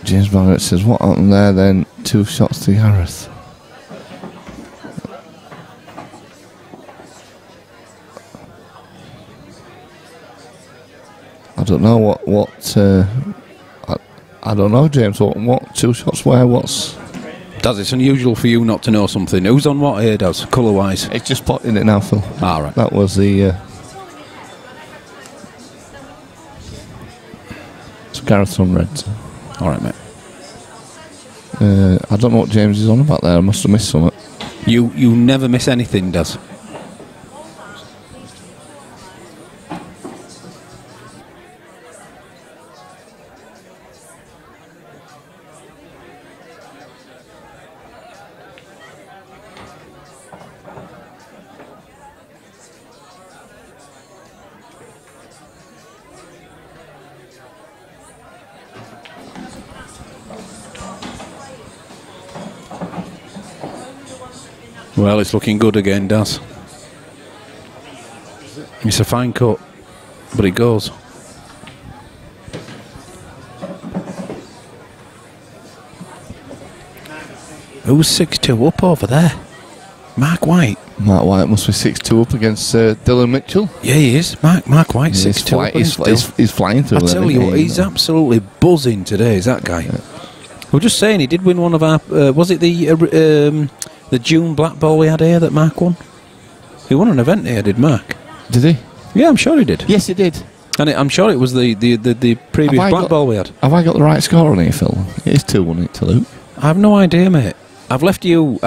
Speaker 4: James Barrett says, what happened there then? 2 shots to Gareth. I don't know what I don't know, James, what 2 shots where, what's...
Speaker 8: Daz, it's unusual for you not to know something. Who's on what here, Daz, colour-wise?
Speaker 4: It's just potting it now, Phil.
Speaker 8: All right.
Speaker 4: That was the... it's Gareth's on red.
Speaker 8: All right, mate.
Speaker 4: I don't know what James is on about there. I must have missed something.
Speaker 8: You never miss anything, Daz. Well, it's looking good again, Daz. It's a fine cut, but it goes. Who's 6-2 up over there? Mark White.
Speaker 4: Mark White must be 6-2 up against Dylan Mitchell.
Speaker 8: Yeah, he is. Mark White, 6-2 up.
Speaker 4: He's flying through.
Speaker 8: I tell you what, he's absolutely buzzing today, is that guy? Yeah. We're just saying he did win one of our... was it the June Blackball we had here that Mark won? He won an event here, did Mark?
Speaker 4: Did he?
Speaker 8: Yeah, I'm sure he did.
Speaker 4: Yes, he did.
Speaker 8: And I'm sure it was the previous Blackball we had.
Speaker 4: Have I got the right score on here, Phil? It is 2-1 it to Luke.
Speaker 8: I have no idea, mate. I've left you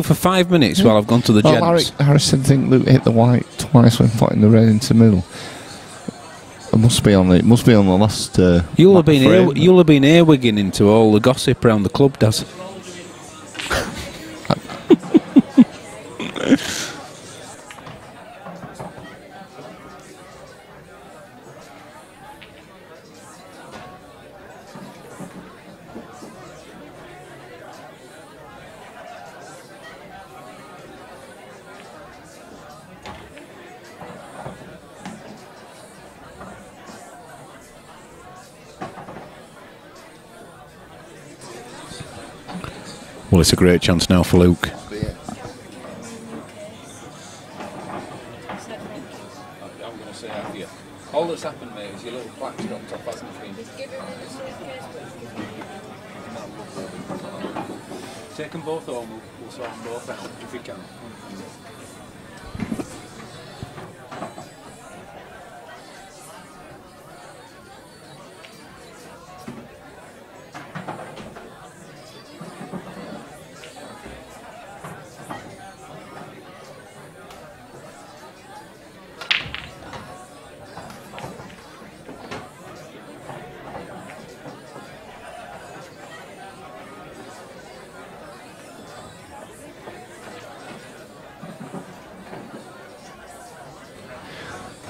Speaker 8: for 5 minutes while I've gone to the gents.
Speaker 4: Harrison think Luke hit the white twice when putting the red into the middle. It must be on the last.
Speaker 8: You'll have been earwigging into all the gossip around the club, Daz. Well, it's a great chance now for Luke.
Speaker 9: I'm going to say after you. All that's happened, mate, is your little plaque's dropped off, hasn't it? Take them both home, we'll sort them both out if we can.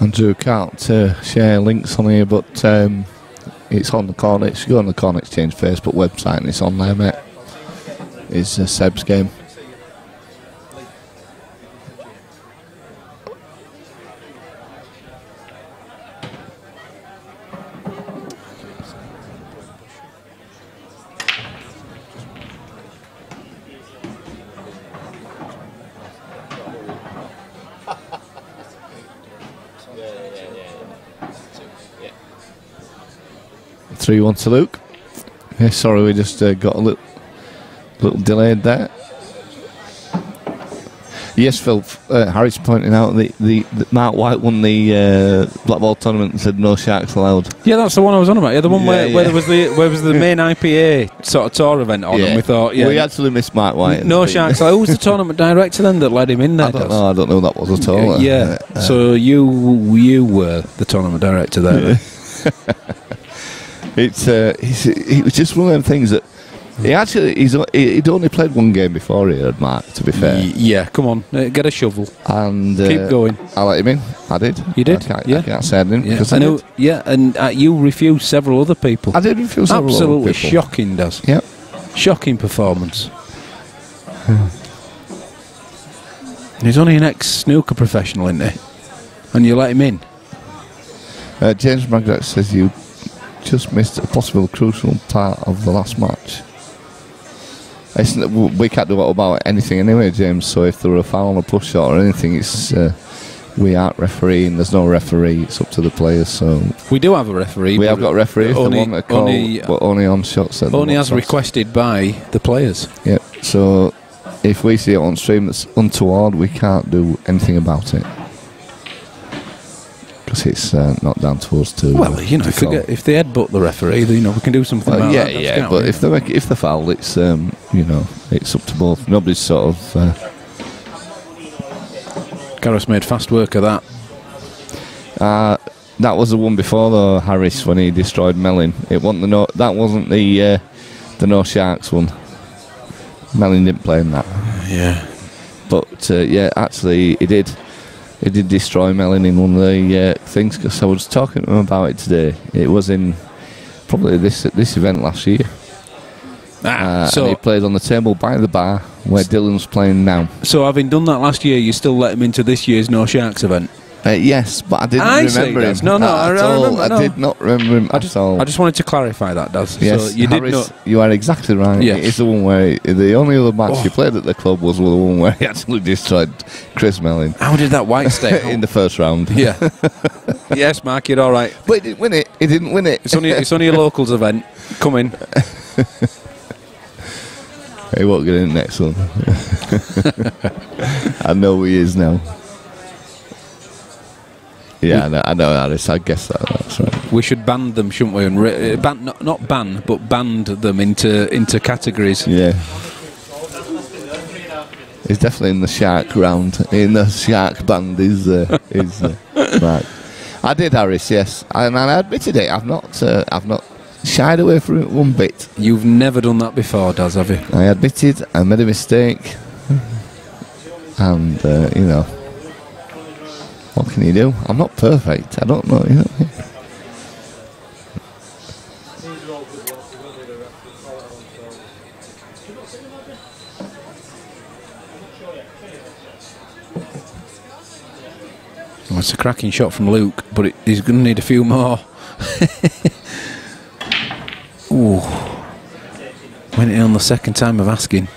Speaker 4: Andrew can't share links on here, but it's on the Cornet. Go on the Cornet Exchange Facebook website and it's on there, mate. It's Seb's game.
Speaker 9: Yeah.
Speaker 4: 3-1 to Luke. Yeah, sorry, we just got a little delayed there. Yes, Phil. Harry's pointing out the Mark White won the Blackball tournament and said no sharks allowed.
Speaker 8: Yeah, that's the one I was on about. Yeah, the one where there was the main IPA sort of tour event on, and we thought,
Speaker 4: we actually missed Mark White.
Speaker 8: No sharks. Who was the tournament director then that led him in there?
Speaker 4: I don't know who that was at all.
Speaker 8: Yeah. So you were the tournament director there.
Speaker 4: It was just one of them things that he'd only played one game before he had Mark, to be fair.
Speaker 8: Yeah, come on, get a shovel
Speaker 4: and
Speaker 8: keep going.
Speaker 4: I let him in. I did.
Speaker 8: You did?
Speaker 4: I can't say I didn't because I
Speaker 8: know.
Speaker 4: did.
Speaker 8: Yeah, and you refused several other people.
Speaker 4: I did refuse several other people.
Speaker 8: Absolutely shocking, Does.
Speaker 4: Yep.
Speaker 8: Shocking performance. He's only an ex-snooker professional, isn't he? And you let him in.
Speaker 4: James Magrat says you just missed a possible crucial part of the last match. We can't do about anything anyway, James, so if there were a foul, a push shot or anything, it's we aren't refereeing, there's no referee, it's up to the players. So
Speaker 8: we do have a referee.
Speaker 4: We have got a referee if they want a call, but only on shots.
Speaker 8: Only as requested by the players.
Speaker 4: Yep, so if we see it on stream that's untoward, we can't do anything about it. Because it's not down to us to.
Speaker 8: Well, if they headbutt the referee, we can do something about that.
Speaker 4: Yeah, but if they foul, it's it's up to both. Nobody's sort of.
Speaker 8: Gareth made fast work of that.
Speaker 4: That was the one before though, Harris, when he destroyed Mellin. It wasn't that wasn't the no sharks one. Mellin didn't play in that.
Speaker 8: Yeah,
Speaker 4: but actually he did. He did destroy Mellin in one of the things, because I was talking to him about it today. It was in probably this event last year. And he played on the table by the bar where Dylan's playing now.
Speaker 8: So having done that last year, you still let him into this year's No Sharks event?
Speaker 4: Yes, but I didn't remember him.
Speaker 8: No, I remember.
Speaker 4: I did not remember him at all.
Speaker 8: I just wanted to clarify that, Daz.
Speaker 4: Yes,
Speaker 8: so you
Speaker 4: Harris,
Speaker 8: did
Speaker 4: you are exactly right.
Speaker 8: Yeah.
Speaker 4: It's the one where the only other match he played at the club was the one where he actually destroyed Chris Mellin.
Speaker 8: How did that white stay
Speaker 4: in the first round?
Speaker 8: Yeah. Yes, Mark, you're all right.
Speaker 4: But he didn't win it. He didn't win it.
Speaker 8: It's only a locals event. Come in.
Speaker 4: He won't get in the next one. I know who he is now. Yeah, I know, Alice. I guess that's right.
Speaker 8: We should ban them, shouldn't we? And not ban, but band them into categories.
Speaker 4: Yeah. He's definitely in the shark round. In the shark band is right. I did, Harris, yes. And I admitted it. I've not shied away from it one bit.
Speaker 8: You've never done that before, Daz, have you?
Speaker 4: I admitted I made a mistake. And, you know, what can you do? I'm not perfect. I don't know, you know.
Speaker 8: Well, it's a cracking shot from Luke, but he's going to need a few more. Ooh. Went in on the second time of asking.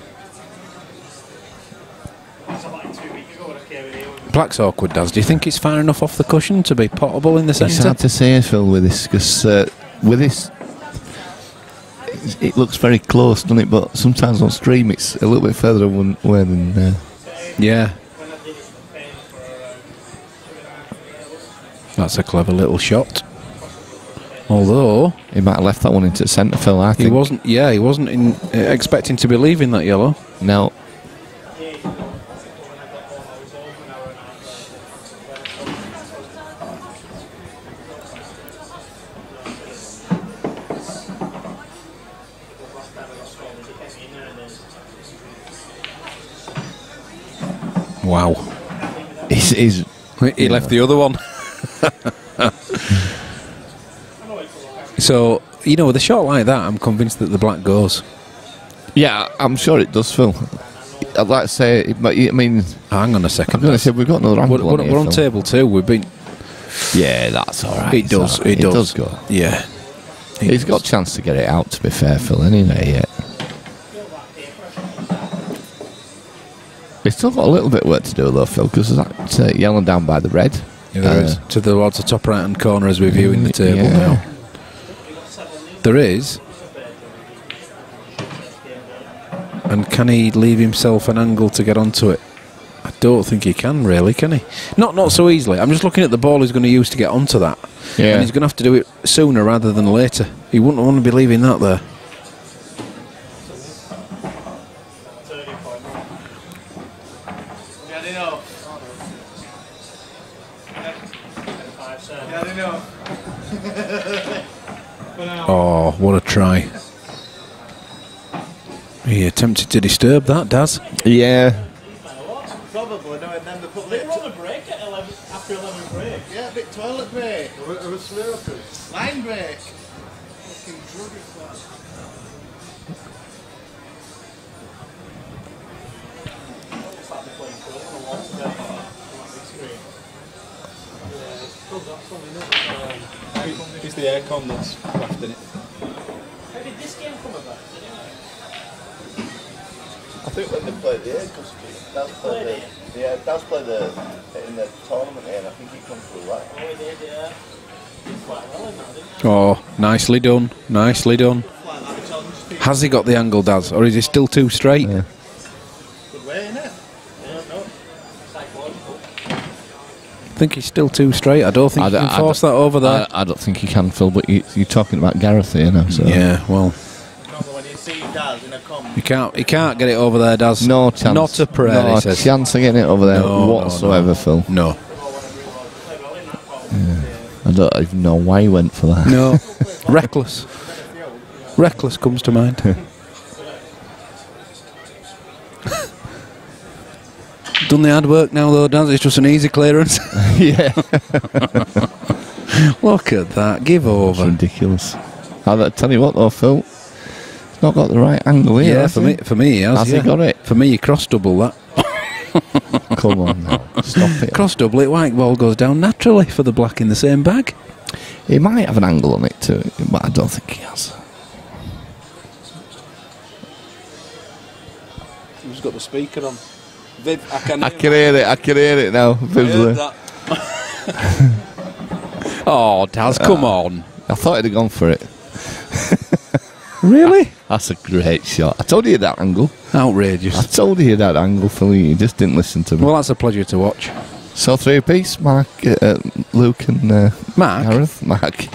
Speaker 8: Black's awkward, Daz. Do you think it's far enough off the cushion to be potable in the centre?
Speaker 4: It's hard to say, Phil, with this, because with this, it looks very close, doesn't it? But sometimes on stream it's a little bit further away than...
Speaker 8: Yeah. That's a clever little shot. Although
Speaker 4: he might have left that one into centre, Phil. I think
Speaker 8: he wasn't. Yeah, he wasn't expecting to be leaving that yellow.
Speaker 4: No.
Speaker 8: Wow. He left the other one. So, you know, with a shot like that, I'm convinced that the black goes.
Speaker 4: Yeah, I'm sure it does, Phil. I'd like to say, I mean...
Speaker 8: Hang on a second.
Speaker 4: I'm going to say, we've got another angle on here,
Speaker 8: we're on table 2, we've been...
Speaker 4: Yeah, that's alright.
Speaker 8: It does, it does
Speaker 4: go.
Speaker 8: Yeah.
Speaker 4: He's got a chance to get it out, to be fair, Phil, anyway, yeah. He's still got a little bit of work to do, though, Phil, because that's yellow down by the red.
Speaker 8: Yeah, there is. Towards the top right-hand corner as we're viewing the table now. There is. And can he leave himself an angle to get onto it? I don't think he can, really, can he? Not so easily. I'm just looking at the ball he's going to use to get onto that.
Speaker 4: Yeah.
Speaker 8: And he's going to have to do it sooner rather than later. He wouldn't want to be leaving that there. Oh, what a try. He attempted to disturb that, Daz.
Speaker 4: Yeah.
Speaker 11: Probably, no, and then they put it on a break at 11, after 11 break. Yeah, a bit toilet break. It was smoking. Line break. Fucking druggy class.
Speaker 9: It's the aircon that's crafting it.
Speaker 11: How did this game come about?
Speaker 4: I think when they played the air, because Daz played Daz played in the tournament here, and I think he comes through right.
Speaker 11: Oh, he did, yeah. Quite well in that, didn't he?
Speaker 8: Oh, nicely done, nicely done. Has he got the angle, Daz, or is he still too straight?
Speaker 4: Yeah.
Speaker 11: Good way, innit? Yeah, no. Psychological.
Speaker 8: I think he's still too straight. I don't think he can force that over there.
Speaker 4: I don't think he can, Phil, but you're talking about Gareth here now. So.
Speaker 8: Yeah, well...
Speaker 11: When you see Daz in a
Speaker 8: He can't get it over there, Daz.
Speaker 4: No chance.
Speaker 8: Not a prayer,
Speaker 4: no
Speaker 8: he says.
Speaker 4: Chance of getting it over there whatsoever, Phil.
Speaker 8: No.
Speaker 4: Yeah. I don't even know why he went for that.
Speaker 8: No. Reckless. Reckless comes to mind. Done the hard work now, though, Daz. It's just an easy clearance.
Speaker 4: Yeah.
Speaker 8: Look at that. Give over.
Speaker 4: That's ridiculous. I'll tell you what, though, Phil. He's not got the right angle here.
Speaker 8: Yeah, for me, he has.
Speaker 4: Has he got it?
Speaker 8: For me, you cross double that.
Speaker 4: Come on now. Stop it.
Speaker 8: Cross double it, white ball goes down naturally for the black in the same bag.
Speaker 4: He might have an angle on it too, but I don't think he has.
Speaker 9: Who's got the speaker on? Viv, I can
Speaker 4: hear it. I can hear it now. Viv's
Speaker 8: Oh, Daz, come on.
Speaker 4: I thought he'd have gone for it.
Speaker 8: Really?
Speaker 4: That's a great shot. I told you he had that angle.
Speaker 8: Outrageous.
Speaker 4: I told you he had that angle, Phil. You just didn't listen to me.
Speaker 8: Well, that's a pleasure to watch.
Speaker 4: So 3 apiece, Mark, Luke and
Speaker 8: Mark?
Speaker 4: Gareth. Mark.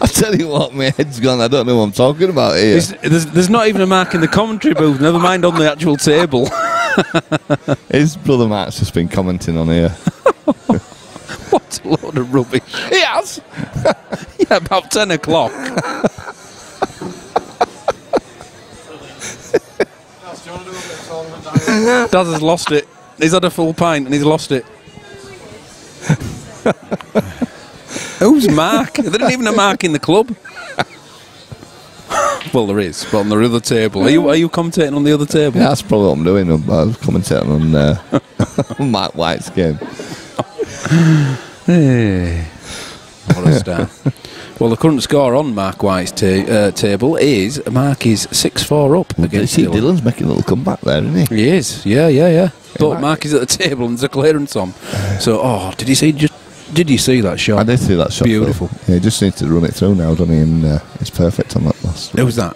Speaker 4: I tell you what, my head's gone. I don't know what I'm talking about here.
Speaker 8: There's not even a mark in the commentary booth. Never mind on the actual table.
Speaker 4: His brother Mark's just been commenting on here.
Speaker 8: What a load of rubbish.
Speaker 4: He has.
Speaker 8: Yeah, about 10 o'clock. Daz has lost it. He's had a full pint and he's lost it. Who's Mark? There isn't even a Mark in the club. Well, there is, but on the other table. Are you commentating on the other table?
Speaker 4: Yeah, that's probably what I'm doing. I'm commentating on Mark White's game.
Speaker 8: Hey. What a start. Well, the current score on Mark White's table is Mark is 6-4 up against Dylan.
Speaker 4: Dylan's making a little comeback there, isn't he?
Speaker 8: He is, yeah. But Mark is at the table and there's a clearance on. So, did you see that shot?
Speaker 4: I did see that shot.
Speaker 8: Beautiful.
Speaker 4: Yeah, he just needs to run it through now, doesn't he? And it's perfect on that last.
Speaker 8: Who's that?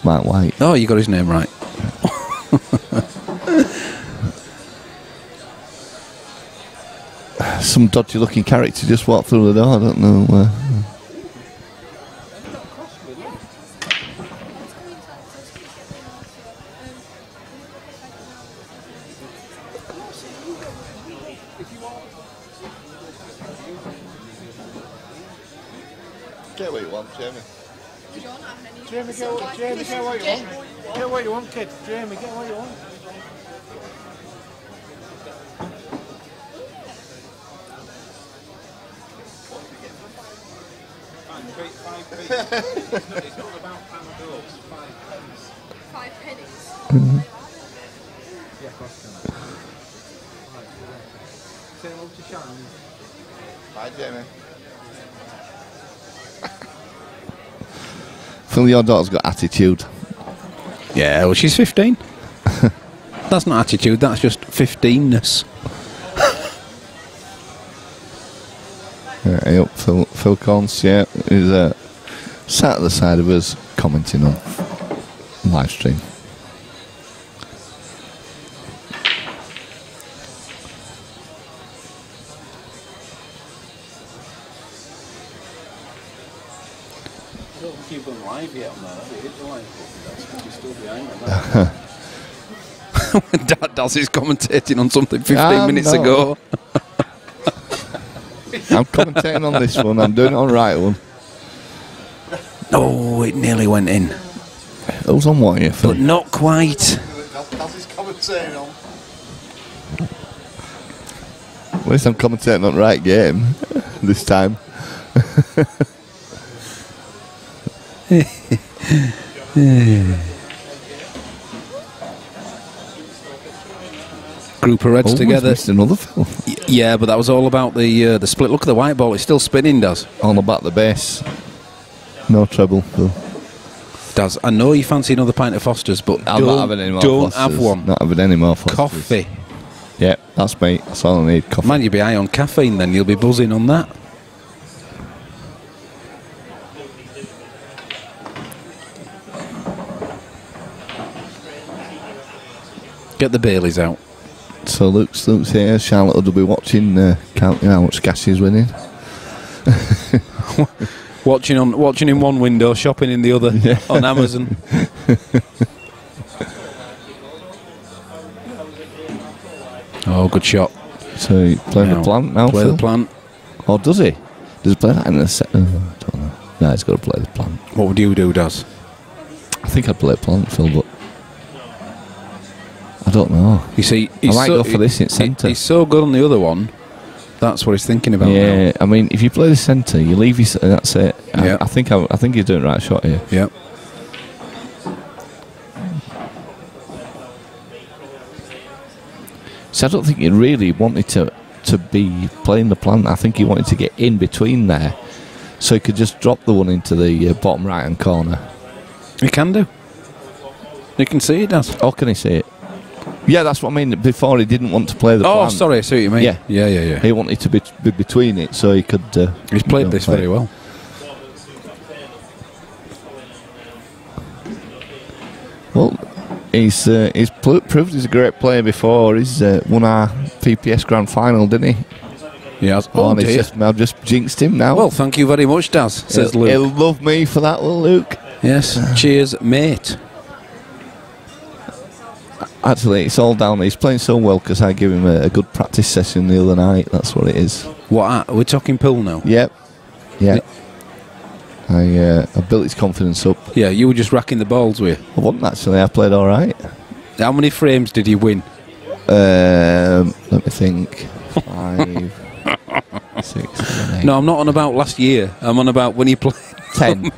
Speaker 4: Mark White.
Speaker 8: Oh, you got his name right.
Speaker 4: Some dodgy looking character just walked through the door. I don't know. Get what you want, Jamie.
Speaker 1: Jamie, get what you want. Get what you want, kid. Jamie, get what you want.
Speaker 9: It's not about $5.
Speaker 14: 5 pennies.
Speaker 1: Yeah, of course. Say hello to Shannon.
Speaker 4: Bye, Jamie. Phil, your daughter's got attitude.
Speaker 8: Yeah, well, she's 15. That's not attitude, that's just 15ness.
Speaker 4: Hey up, Phil Corns, yeah, is sat at the side of us commenting on live stream.
Speaker 8: I don't think you've gone live yet on that. You're still behind on that. Daz is commentating on something 15 minutes ago.
Speaker 4: I'm commentating on this one. I'm doing it on right one.
Speaker 8: Oh, it nearly went in.
Speaker 4: It was on what here, Phil?
Speaker 8: But not quite.
Speaker 1: That's his commentating on.
Speaker 4: At least I'm commentating on right game this time.
Speaker 8: Group of reds together.
Speaker 4: Missed another Phil.
Speaker 8: Yeah, but that was all about the split. Look at the white ball; it's still spinning. Does
Speaker 4: all about the base. No trouble, Phil.
Speaker 8: Does I know you fancy another pint of Foster's, but
Speaker 4: I'm not having any more.
Speaker 8: Don't
Speaker 4: Fosters.
Speaker 8: have one.
Speaker 4: Not having any more Fosters.
Speaker 8: Coffee.
Speaker 4: Yeah, that's me. That's all I need. Coffee.
Speaker 8: Man, you'll be high on caffeine. Then you'll be buzzing on that. Get the Baileys out.
Speaker 4: So Luke's here. Charlotte will be watching, counting how much cash he's winning.
Speaker 8: watching in one window, shopping in the other on Amazon. Oh, good shot.
Speaker 4: So he's playing the plant now.
Speaker 8: Play
Speaker 4: Phil?
Speaker 8: the plant.
Speaker 4: Oh, does he? Does he play that in a set? I don't know. No, he's got to play the plant.
Speaker 8: What would you do, Daz?
Speaker 4: I think I'd play plant, Phil, but I don't know.
Speaker 8: You see,
Speaker 4: I might go for this in centre.
Speaker 8: He's so good on the other one. That's what he's thinking about.
Speaker 4: Yeah,
Speaker 8: now.
Speaker 4: I mean, if you play the centre, you leave your. That's it.
Speaker 8: Yeah.
Speaker 4: I think he's doing the right shot here.
Speaker 8: Yeah.
Speaker 4: So I don't think he really wanted to be playing the plant. I think he wanted to get in between there, so he could just drop the one into the bottom right hand corner.
Speaker 8: He can do. You can see it, Daz.
Speaker 4: Oh, can he see it? Yeah, that's what I mean. Before he didn't want to play the plant.
Speaker 8: Oh, sorry, I see what you mean.
Speaker 4: Yeah. He wanted to be between it, so he could.
Speaker 8: He's played this very well.
Speaker 4: Well, he's proved he's a great player before. He's won our PPS Grand Final, didn't he?
Speaker 8: Yeah.
Speaker 4: Oh, dear. I've just jinxed him now.
Speaker 8: Well, thank you very much, Daz, says Luke.
Speaker 4: He'll love me for that, will Luke?
Speaker 8: Yes. Cheers, mate.
Speaker 4: Actually, it's all down. He's playing so well because I gave him a good practice session the other night. That's what it is.
Speaker 8: What? We're talking pool now?
Speaker 4: Yep. Yeah. I built his confidence up.
Speaker 8: Yeah, you were just racking the balls with.
Speaker 4: I wasn't actually. I played all right.
Speaker 8: How many frames did he win?
Speaker 4: Let me think. 5, 6, 7, 8.
Speaker 8: No, I'm not on about last year. I'm on about when he played.
Speaker 4: 10.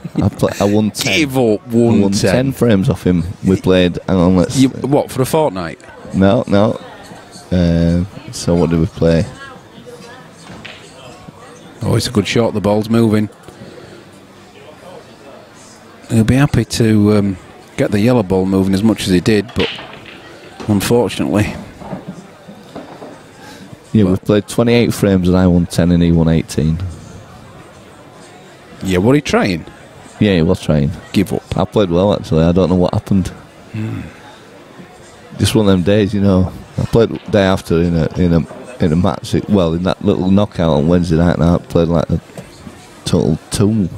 Speaker 4: I won 10.
Speaker 8: Give up,
Speaker 4: I won 10 frames off him. We played. Hang on, let's.
Speaker 8: What, for a fortnight?
Speaker 4: No. So what did we play?
Speaker 8: Oh, it's a good shot. The ball's moving. He'll be happy to get the yellow ball moving as much as he did, but unfortunately.
Speaker 4: Yeah, we played 28 frames and I won 10 and he won 18.
Speaker 8: Yeah, were he trying?
Speaker 4: Yeah, he was trying.
Speaker 8: Give up.
Speaker 4: I played well, actually. I don't know what happened. Just one of them days, you know. I played the day after in a match. Well, in that little knockout on Wednesday night, and I played like a total tool.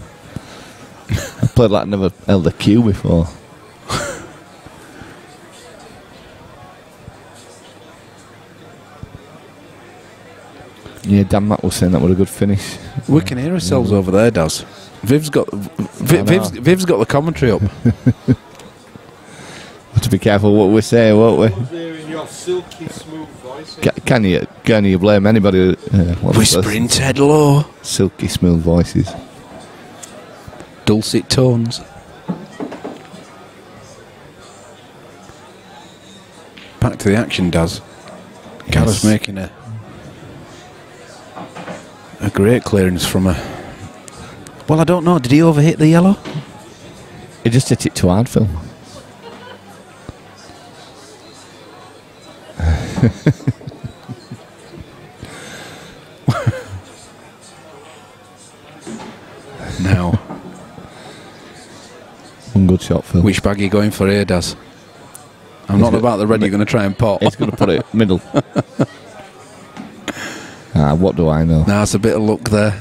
Speaker 4: I played like I never held a cue before. Yeah, Dan Matt was saying that was a good finish.
Speaker 8: We can hear ourselves over there, Daz. Viv's got the commentary up.
Speaker 4: To be careful what we say, won't we?
Speaker 1: In your silky smooth voice.
Speaker 4: Can you blame anybody?
Speaker 8: Whispering Ted Law.
Speaker 4: Silky smooth voices.
Speaker 8: Dulcet tones. Back to the action, Daz.
Speaker 4: Yes.
Speaker 8: Gareth's making a great clearance from a. Well, I don't know. Did he overhit the yellow?
Speaker 4: He just hit it too hard, Phil.
Speaker 8: Now.
Speaker 4: One good shot, Phil.
Speaker 8: Which bag are you going for here, Daz? I'm not about the red you're going to try and pot.
Speaker 4: He's going to put it middle. What do I know?
Speaker 8: Nah, it's a bit of luck there.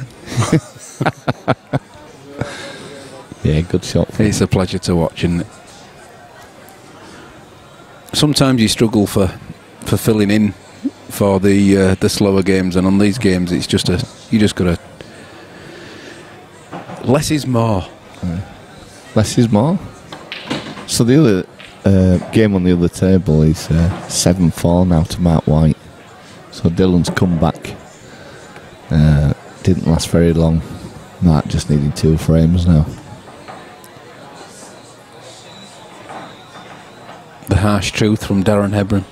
Speaker 4: Yeah, good shot. Phil.
Speaker 8: It's a pleasure to watch, isn't it? Sometimes you struggle for filling in for the slower games, and on these games, it's just you just got to. Less is more.
Speaker 4: Less is more. So the other game on the other table is 7-4 now to Mark White. So Dylan's comeback didn't last very long. Mark just needing 2 frames now.
Speaker 8: The harsh truth from Darren Hebron.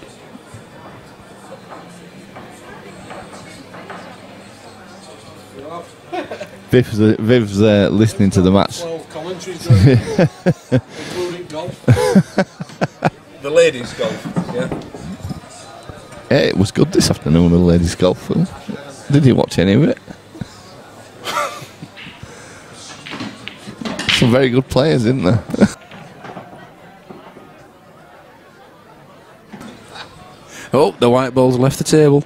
Speaker 4: Viv's listening to the match.
Speaker 1: 12 commentaries going, including golf.
Speaker 9: The ladies' golf, yeah.
Speaker 4: Yeah, it was good this afternoon, the ladies' golf. Phil. Did you watch any of it? Some very good players, isn't there?
Speaker 8: Oh, the white ball's left the table.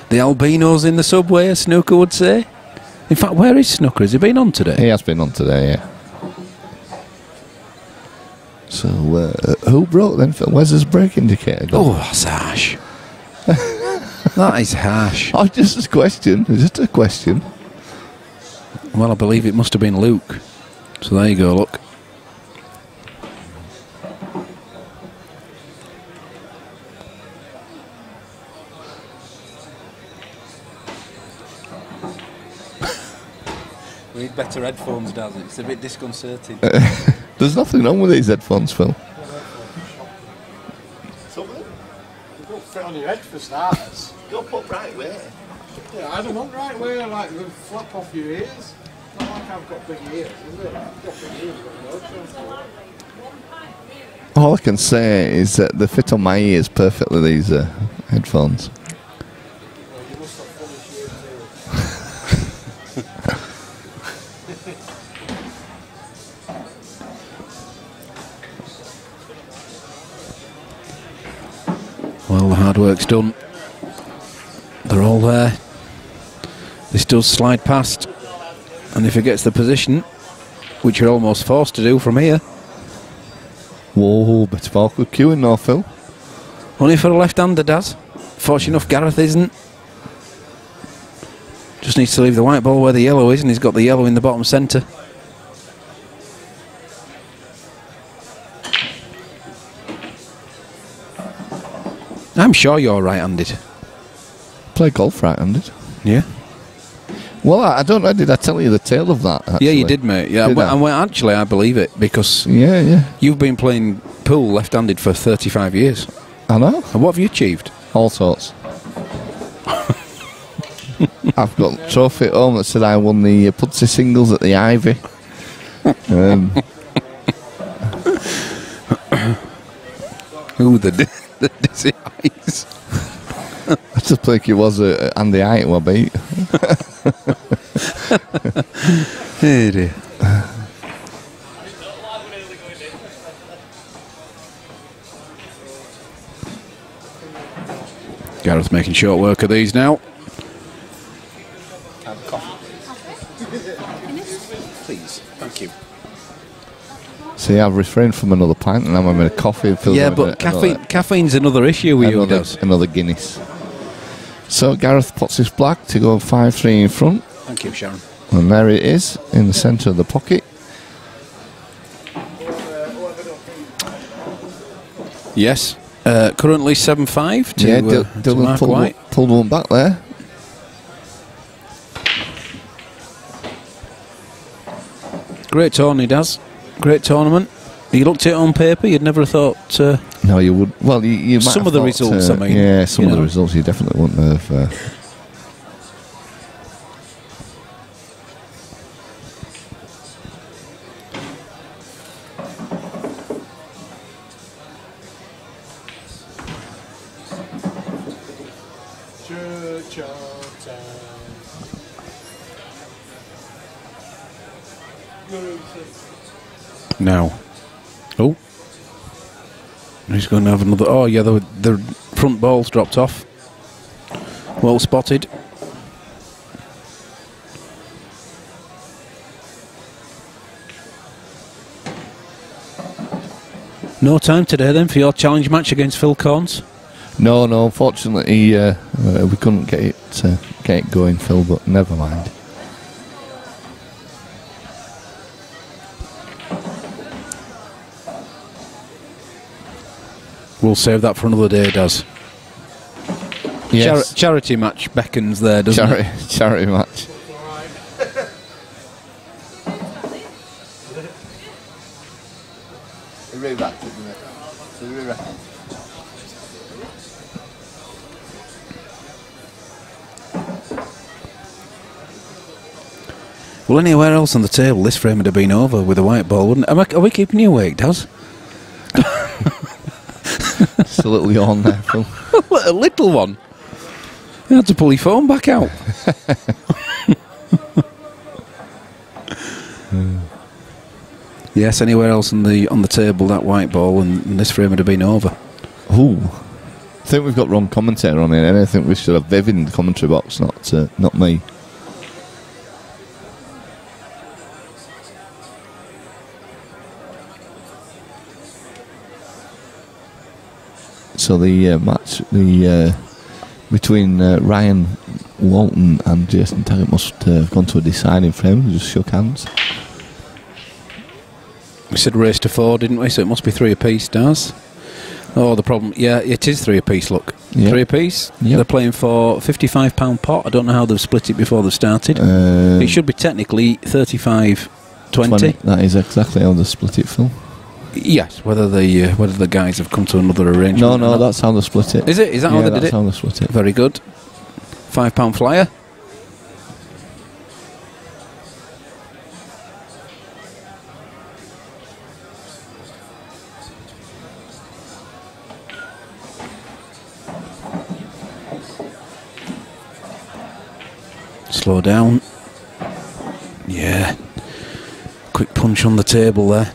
Speaker 8: The albino's in the subway, as Snooker would say. In fact, where is Snooker? Has he been on today?
Speaker 4: He has been on today, yeah. So, who broke then, Phil? Where's his brake indicator gone?
Speaker 8: Oh, that's harsh. That is harsh.
Speaker 4: Oh, just a question. Just a question.
Speaker 8: Well, I believe it must have been Luke. So there you go, look. We need better headphones, Daz. It's a bit disconcerting.
Speaker 4: There's nothing wrong with these headphones, Phil.
Speaker 1: Something? You don't fit on your head for starters.
Speaker 11: Go put right way.
Speaker 1: Yeah, I don't want right way, like they flap off your ears. Not like I've got big ears, is it? I've got big ears, but no chance.
Speaker 4: All I can say is that they fit on my ears perfectly, these headphones.
Speaker 1: Well, you must have funny shoes
Speaker 8: Well, the hard work's done. They're all there. This does slide past, and if he gets the position, which you're almost forced to do from here.
Speaker 4: Whoa, bit of awkward queuing now, Phil.
Speaker 8: Only for a left-hander, Daz. Fortunate enough, Gareth isn't. Just needs to leave the white ball where the yellow is, and he's got the yellow in the bottom centre. I'm sure you're right-handed.
Speaker 4: Play golf right-handed.
Speaker 8: Yeah.
Speaker 4: Well, I don't know. Did I tell you the tale of that? Actually?
Speaker 8: Yeah, you did, mate. Yeah, well, actually, I believe it because you've been playing pool left-handed for 35 years.
Speaker 4: I know.
Speaker 8: And what have you achieved?
Speaker 4: All sorts. I've got a trophy at home that said I won the Pudsey singles at the Ivy.
Speaker 8: Ooh, the dizzy eyes.
Speaker 4: I just think it was Andy Height who I beat.
Speaker 8: Hey dear. Gareth making short work of these now.
Speaker 9: Please, thank you.
Speaker 4: See, I've refrained from another pint and I'm having a coffee.
Speaker 8: Yeah, but caffeine's another issue with you, does.
Speaker 4: Another Guinness. So Gareth puts his black to go 5-3 in front.
Speaker 8: Thank you, Sharon.
Speaker 4: And there it is, in the centre of the pocket.
Speaker 8: Yes. Currently 7-5 to, to Mark White.
Speaker 4: Pulled one back there.
Speaker 8: Great tourney, Daz. Great tournament. You looked at it on paper, you'd never have thought...
Speaker 4: no, you would... Well, you might
Speaker 8: some
Speaker 4: have
Speaker 8: of the
Speaker 4: thought,
Speaker 8: results, I mean.
Speaker 4: Yeah, some of the results you definitely wouldn't have...
Speaker 8: Now. Oh. He's going to have another... Oh, yeah, the front ball's dropped off. Well spotted. No time today, then, for your challenge match against Phil Corns?
Speaker 4: No, unfortunately, we couldn't get it going, Phil, but never mind.
Speaker 8: We'll save that for another day, Daz.
Speaker 4: Yes.
Speaker 8: Charity match beckons there, doesn't it?
Speaker 4: Charity match.
Speaker 8: Well, anywhere else on the table, this frame would have been over with a white ball, wouldn't it? Are we keeping you awake, Daz?
Speaker 4: It's a little yawn there, Phil.
Speaker 8: A little one. You had to pull your phone back out. Yes, anywhere else on the table, that white ball and this frame would have been over.
Speaker 4: Ooh. I think we've got wrong commentator on it, and I think we should have Viv in the commentary box, not me. So the match between Ryan Walton and Jason Taggart must have gone to a deciding frame. We just shook hands.
Speaker 8: We said race to 4, didn't we? So it must be 3 apiece, Daz. Oh, the problem... Yeah, it is 3 apiece, look. Yep. 3 apiece. Yep. They're playing for £55 pot. I don't know how they've split it before they've started. It should be technically 35-20.
Speaker 4: That is exactly how they split it, Phil.
Speaker 8: Yes, whether the guys have come to another arrangement.
Speaker 4: No, that's how they split it.
Speaker 8: Is it? Is that how they did it?
Speaker 4: That's how they split it.
Speaker 8: Very good. £5 flyer. Slow down. Yeah. Quick punch on the table there.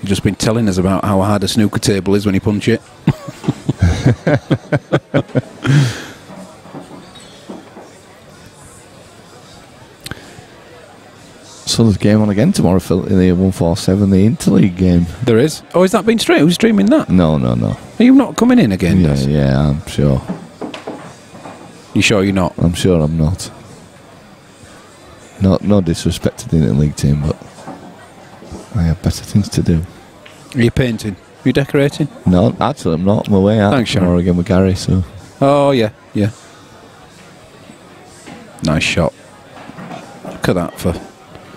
Speaker 8: You've just been telling us about how hard a snooker table is when you punch it.
Speaker 4: So there's a game on again tomorrow, Phil, in the 147, the Interleague game.
Speaker 8: There is. Oh, is that been streamed? Who's streaming that?
Speaker 4: No.
Speaker 8: Are you not coming in again?
Speaker 4: Yeah, I'm sure.
Speaker 8: You sure you're not?
Speaker 4: I'm sure I'm not. No disrespect to the Interleague team, but I have better things to do.
Speaker 8: Are you painting? Are you decorating?
Speaker 4: No, actually I'm not. I'm away out tomorrow again with Gary, so...
Speaker 8: Oh, yeah. Nice shot. Look at that for...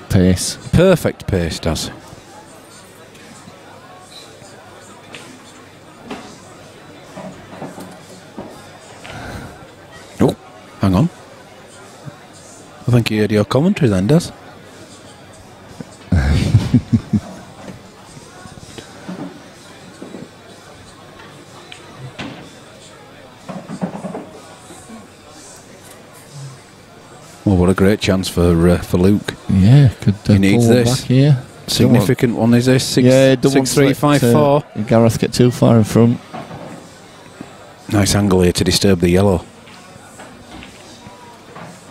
Speaker 4: pace.
Speaker 8: Perfect pace, does. Oh, hang on. I think you heard your commentary then, Des. Well, what a great chance for Luke.
Speaker 4: Yeah, could
Speaker 8: he needs this.
Speaker 4: Back here.
Speaker 8: Significant one is this? 6-3-5-4.
Speaker 4: Gareth get too far in front.
Speaker 8: Nice angle here to disturb the yellow.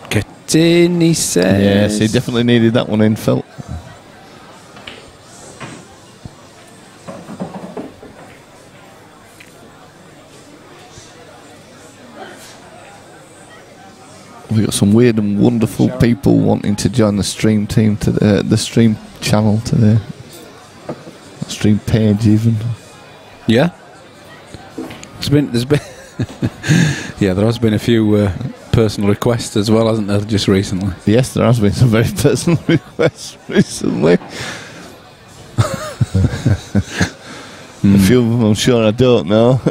Speaker 8: Get in, he says.
Speaker 4: Yes, he definitely needed that one in, Phil. We've got some weird and wonderful people wanting to join the stream team to the stream channel today. Stream page even.
Speaker 8: Yeah. There's been yeah, there has been a few personal requests as well, hasn't there, just recently?
Speaker 4: Yes, there has been some very personal requests recently. A few of them I'm sure I don't know.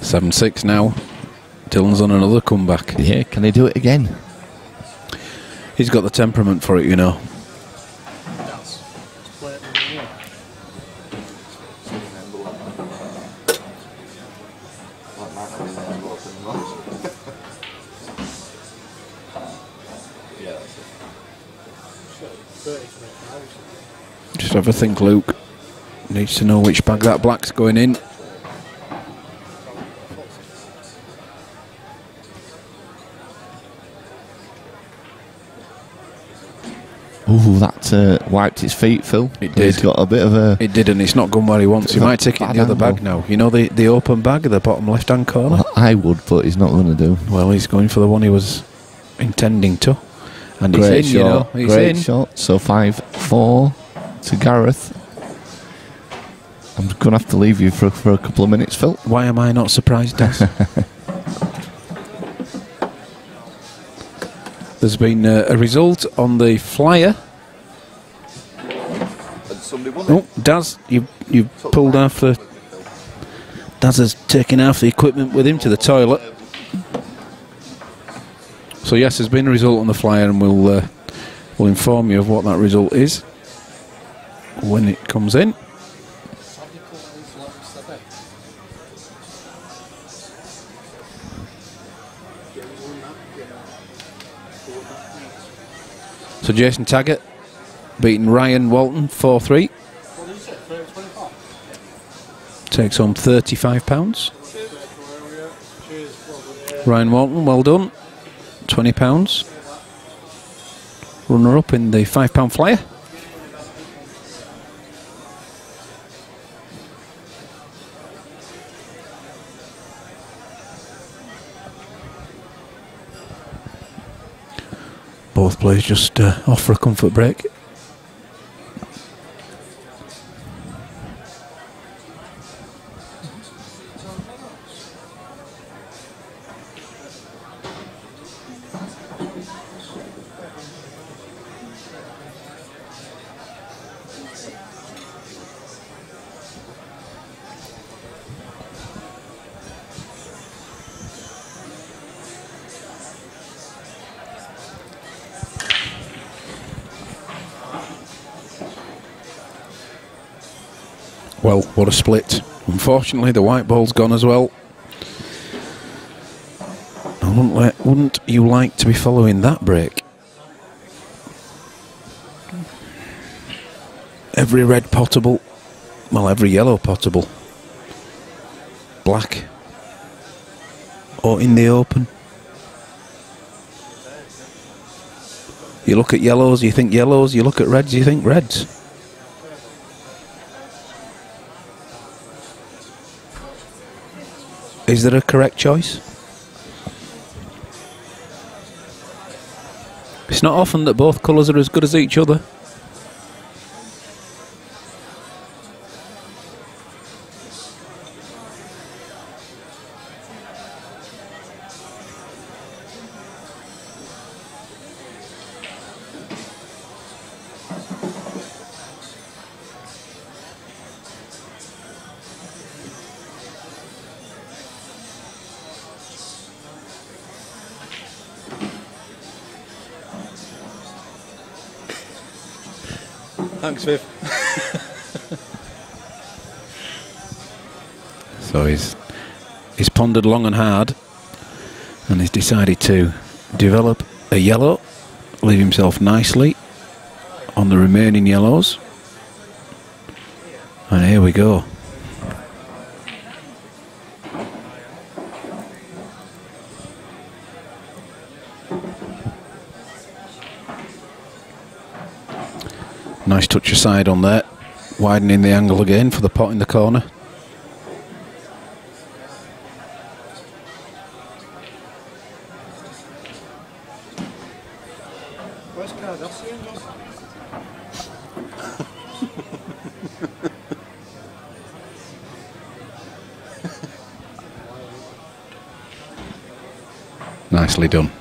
Speaker 8: 7-6 now. Dylan's on another comeback.
Speaker 4: Yeah, can he do it again?
Speaker 8: He's got the temperament for it, you know. Just have a think, Luke. Needs to know which bag that black's going in.
Speaker 4: Ooh, that wiped his feet, Phil.
Speaker 8: It did.
Speaker 4: He's got a bit of a...
Speaker 8: It did, and it's not gone where he wants. He might take it in the other bag now. You know the open bag at the bottom left-hand corner?
Speaker 4: Well, I would, but he's not going to do.
Speaker 8: Well, he's going for the one he was intending to. And
Speaker 4: Great
Speaker 8: he's in,
Speaker 4: shot.
Speaker 8: you know. He's
Speaker 4: Great
Speaker 8: in.
Speaker 4: shot. So 5-4 to Gareth. I'm going to have to leave you for a couple of minutes, Phil.
Speaker 8: Why am I not surprised, Des? There's been a result on the flyer. Oh, Daz, you pulled off the... Daz has taken half the equipment with him to the toilet. So yes, there's been a result on the flyer, and we'll inform you of what that result is when it comes in. So Jason Taggart beating Ryan Walton 4-3. Takes home £35. Ryan Walton, well done. £20. Runner up in the £5 flyer. Both players just off for a comfort break. Well, what a split. Unfortunately, the white ball's gone as well. Wouldn't you like to be following that break? Every red potable, well, every yellow potable. Black. Or in the open. You look at yellows, you think yellows. You look at reds, you think reds. Is there a correct choice? It's not often that both colours are as good as each other.
Speaker 9: Thanks, Viv.
Speaker 8: So he's pondered long and hard, and he's decided to develop a yellow, leave himself nicely on the remaining yellows. And here we go. Nice touch aside on there, widening the angle again for the pot in the corner.
Speaker 1: Where's Kardashian?
Speaker 8: Nicely done.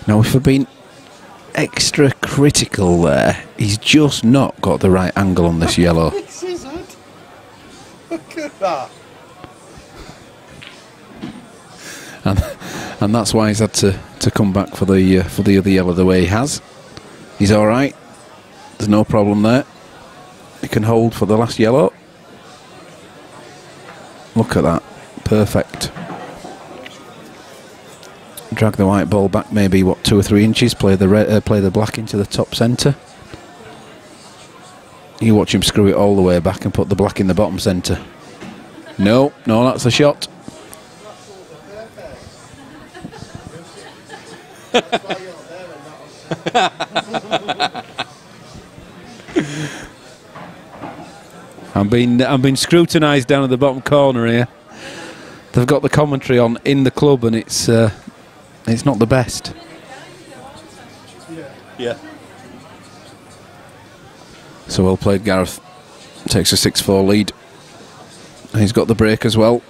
Speaker 8: Now, if I've been extra critical there, he's just not got the right angle on this yellow.
Speaker 1: Look at that.
Speaker 8: And that's why he's had to come back for the other yellow the way he has. He's all right. There's no problem there. He can hold for the last yellow. Look at that. Perfect. Drag the white ball back maybe, what, 2 or 3 inches, play the black into the top centre. You watch him screw it all the way back and put the black in the bottom centre. No, that's a shot. I'm being scrutinised down at the bottom corner here. They've got the commentary on in the club, and it's not the best.
Speaker 9: Yeah.
Speaker 8: So well played, Gareth. Takes a 6-4 lead. And he's got the break as well.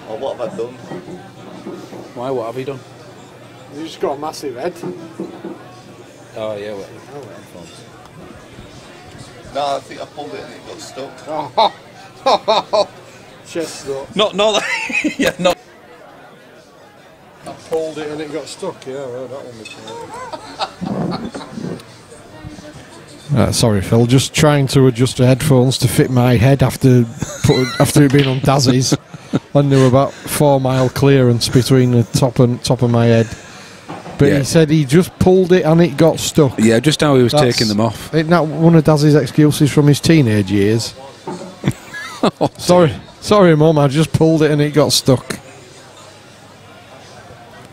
Speaker 4: Oh, what have I done?
Speaker 8: Why? What have you done?
Speaker 1: You just got a massive head.
Speaker 8: Oh yeah.
Speaker 4: No, I think I pulled it and it got stuck.
Speaker 1: Chest up.
Speaker 9: Not yeah, not.
Speaker 1: I pulled it and it got stuck. Yeah, well, that one was.
Speaker 6: Sorry, Phil. Just trying to adjust the headphones to fit my head after it being on Dazzy's. And there were about 4 mile clearance between the top of my head. But yeah, he said he just pulled it and it got stuck.
Speaker 8: Yeah, just how he was taking them off.
Speaker 6: Isn't that one of Dazzy's excuses from his teenage years? Sorry, Mum, I just pulled it and it got stuck.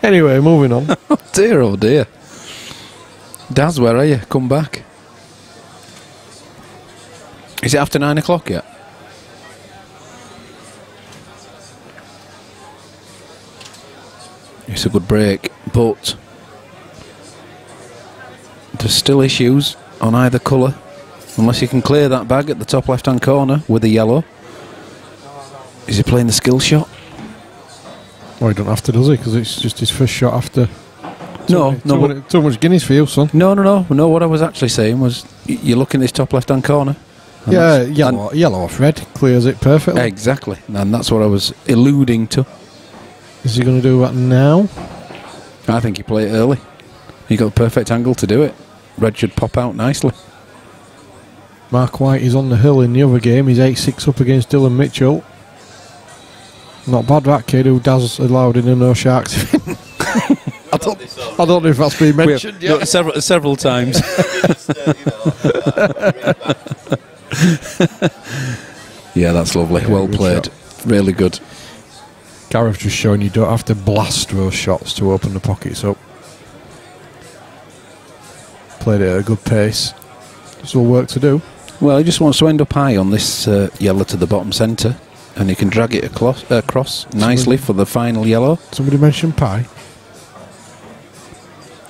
Speaker 6: Anyway, moving on.
Speaker 8: Oh dear. Daz, where are you? Come back. Is it after 9 o'clock yet? It's a good break, but there's still issues on either colour, unless you can clear that bag at the top left-hand corner with the yellow. Is he playing the skill shot?
Speaker 6: Well, he don't have to, does he? Because it's just his first shot after.
Speaker 8: Too
Speaker 6: much Guinness for you, son.
Speaker 8: No. What I was actually saying was, you're looking at this top left-hand corner.
Speaker 6: Yeah, yellow off red clears it perfectly.
Speaker 8: Exactly, and that's what I was alluding to.
Speaker 6: Is he going to do that now?
Speaker 8: I think he played it early. He got the perfect angle to do it. Red should pop out nicely.
Speaker 6: Mark White is on the hill in the other game. He's 8-6 up against Dylan Mitchell. Not bad, that kid who Daz allowed in a no sharks.
Speaker 4: I thought this already.
Speaker 6: I don't know if that's been mentioned yet.
Speaker 8: Several times. Yeah, that's lovely.
Speaker 6: Yeah,
Speaker 8: well
Speaker 6: good
Speaker 8: played.
Speaker 6: shot.
Speaker 8: Really good.
Speaker 6: Gareth just showing you don't have to blast those shots to open the pockets up. Played it at a good pace. Still work to do.
Speaker 8: Well, he just wants to end up high on this yellow to the bottom centre, and he can drag it across nicely for the final yellow.
Speaker 6: Somebody mentioned pie.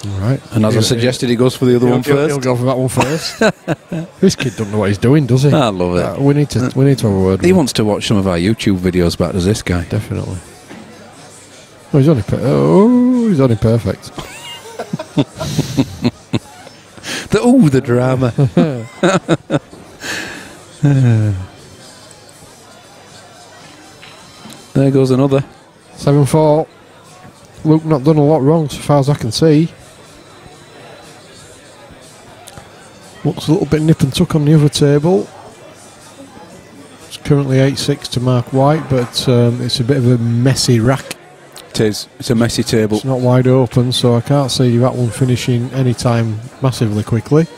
Speaker 6: All right.
Speaker 8: And as I suggested, he goes for the other one first.
Speaker 6: He'll go for that one first. This kid doesn't know what he's doing, does he?
Speaker 8: I love it.
Speaker 6: We need to have a word.
Speaker 8: He wants to watch some of our YouTube videos back, does this guy?
Speaker 6: Definitely. Oh, he's only perfect.
Speaker 8: The drama. There goes another.
Speaker 6: 7-4. Luke not done a lot wrong so far as I can see. Looks a little bit nip and tuck on the other table. It's currently 8-6 to Mark White, but it's a bit of a messy rack.
Speaker 8: It is. It's a messy table.
Speaker 6: It's not wide open, so I can't see that one finishing anytime massively quickly.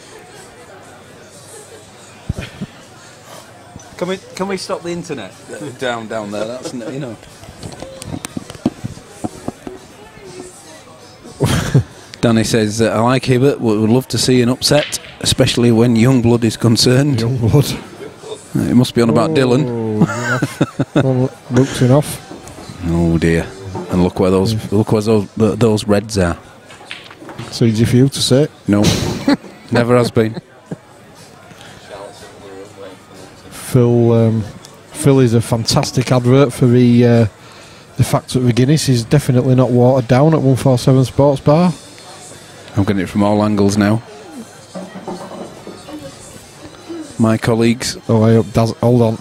Speaker 8: Can we stop the internet down there? That's you know. Danny says, I like Hibbert, would love to see an upset, especially when Youngblood is concerned.
Speaker 6: Youngblood.
Speaker 8: It must be on about Dylan.
Speaker 6: Luke's enough.
Speaker 8: Oh dear. And look where those reds are.
Speaker 6: It's easy for you to say.
Speaker 8: No. Never has been.
Speaker 6: Phil is a fantastic advert for the fact that the Guinness is definitely not watered down at 147 Sports Bar.
Speaker 8: I'm getting it from all angles now. My colleagues.
Speaker 6: Oh, hold on.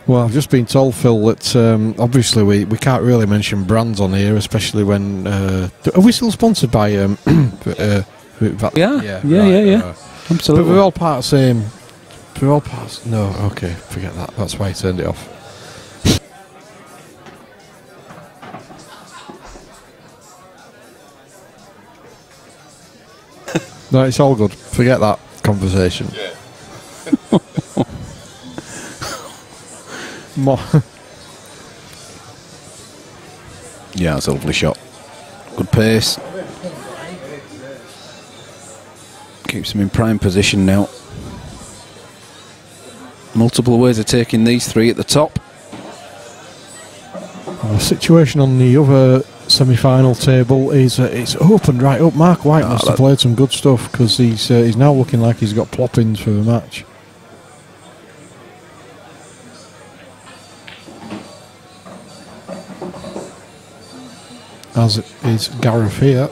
Speaker 6: Well, I've just been told, Phil, that obviously we can't really mention brands on here, especially when... are we still sponsored by...
Speaker 8: Yeah.
Speaker 6: Absolutely. But we're all part of the same... We're all part... No, okay, forget that. That's why I turned it off. No, it's all good. Forget that conversation.
Speaker 9: Yeah.
Speaker 8: Yeah, that's a lovely shot. Good pace. Keeps him in prime position now. Multiple ways of taking these three at the top.
Speaker 6: The situation on the other semi-final table is it's opened right up. Mark White must have played some good stuff, because he's now looking like he's got ploppings for the match. As is Gareth here.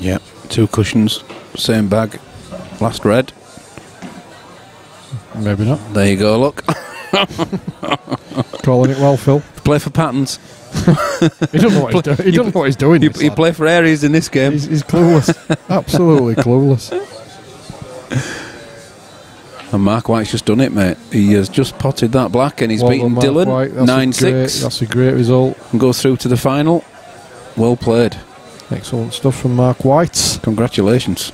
Speaker 8: Yeah, 2 cushions, same bag, last red.
Speaker 6: Maybe not.
Speaker 8: There you go, look.
Speaker 6: Calling it well, Phil.
Speaker 8: Play for patterns.
Speaker 6: He doesn't know what he's doing. He doesn't know what he's doing.
Speaker 8: You play for areas in this game.
Speaker 6: He's clueless. Absolutely clueless.
Speaker 8: And Mark White's just done it, mate. He has just potted that black, and he's beaten Dylan 9-6.
Speaker 6: That's a great result.
Speaker 8: And goes through to the final. Well played.
Speaker 6: Excellent stuff from Mark White.
Speaker 8: Congratulations.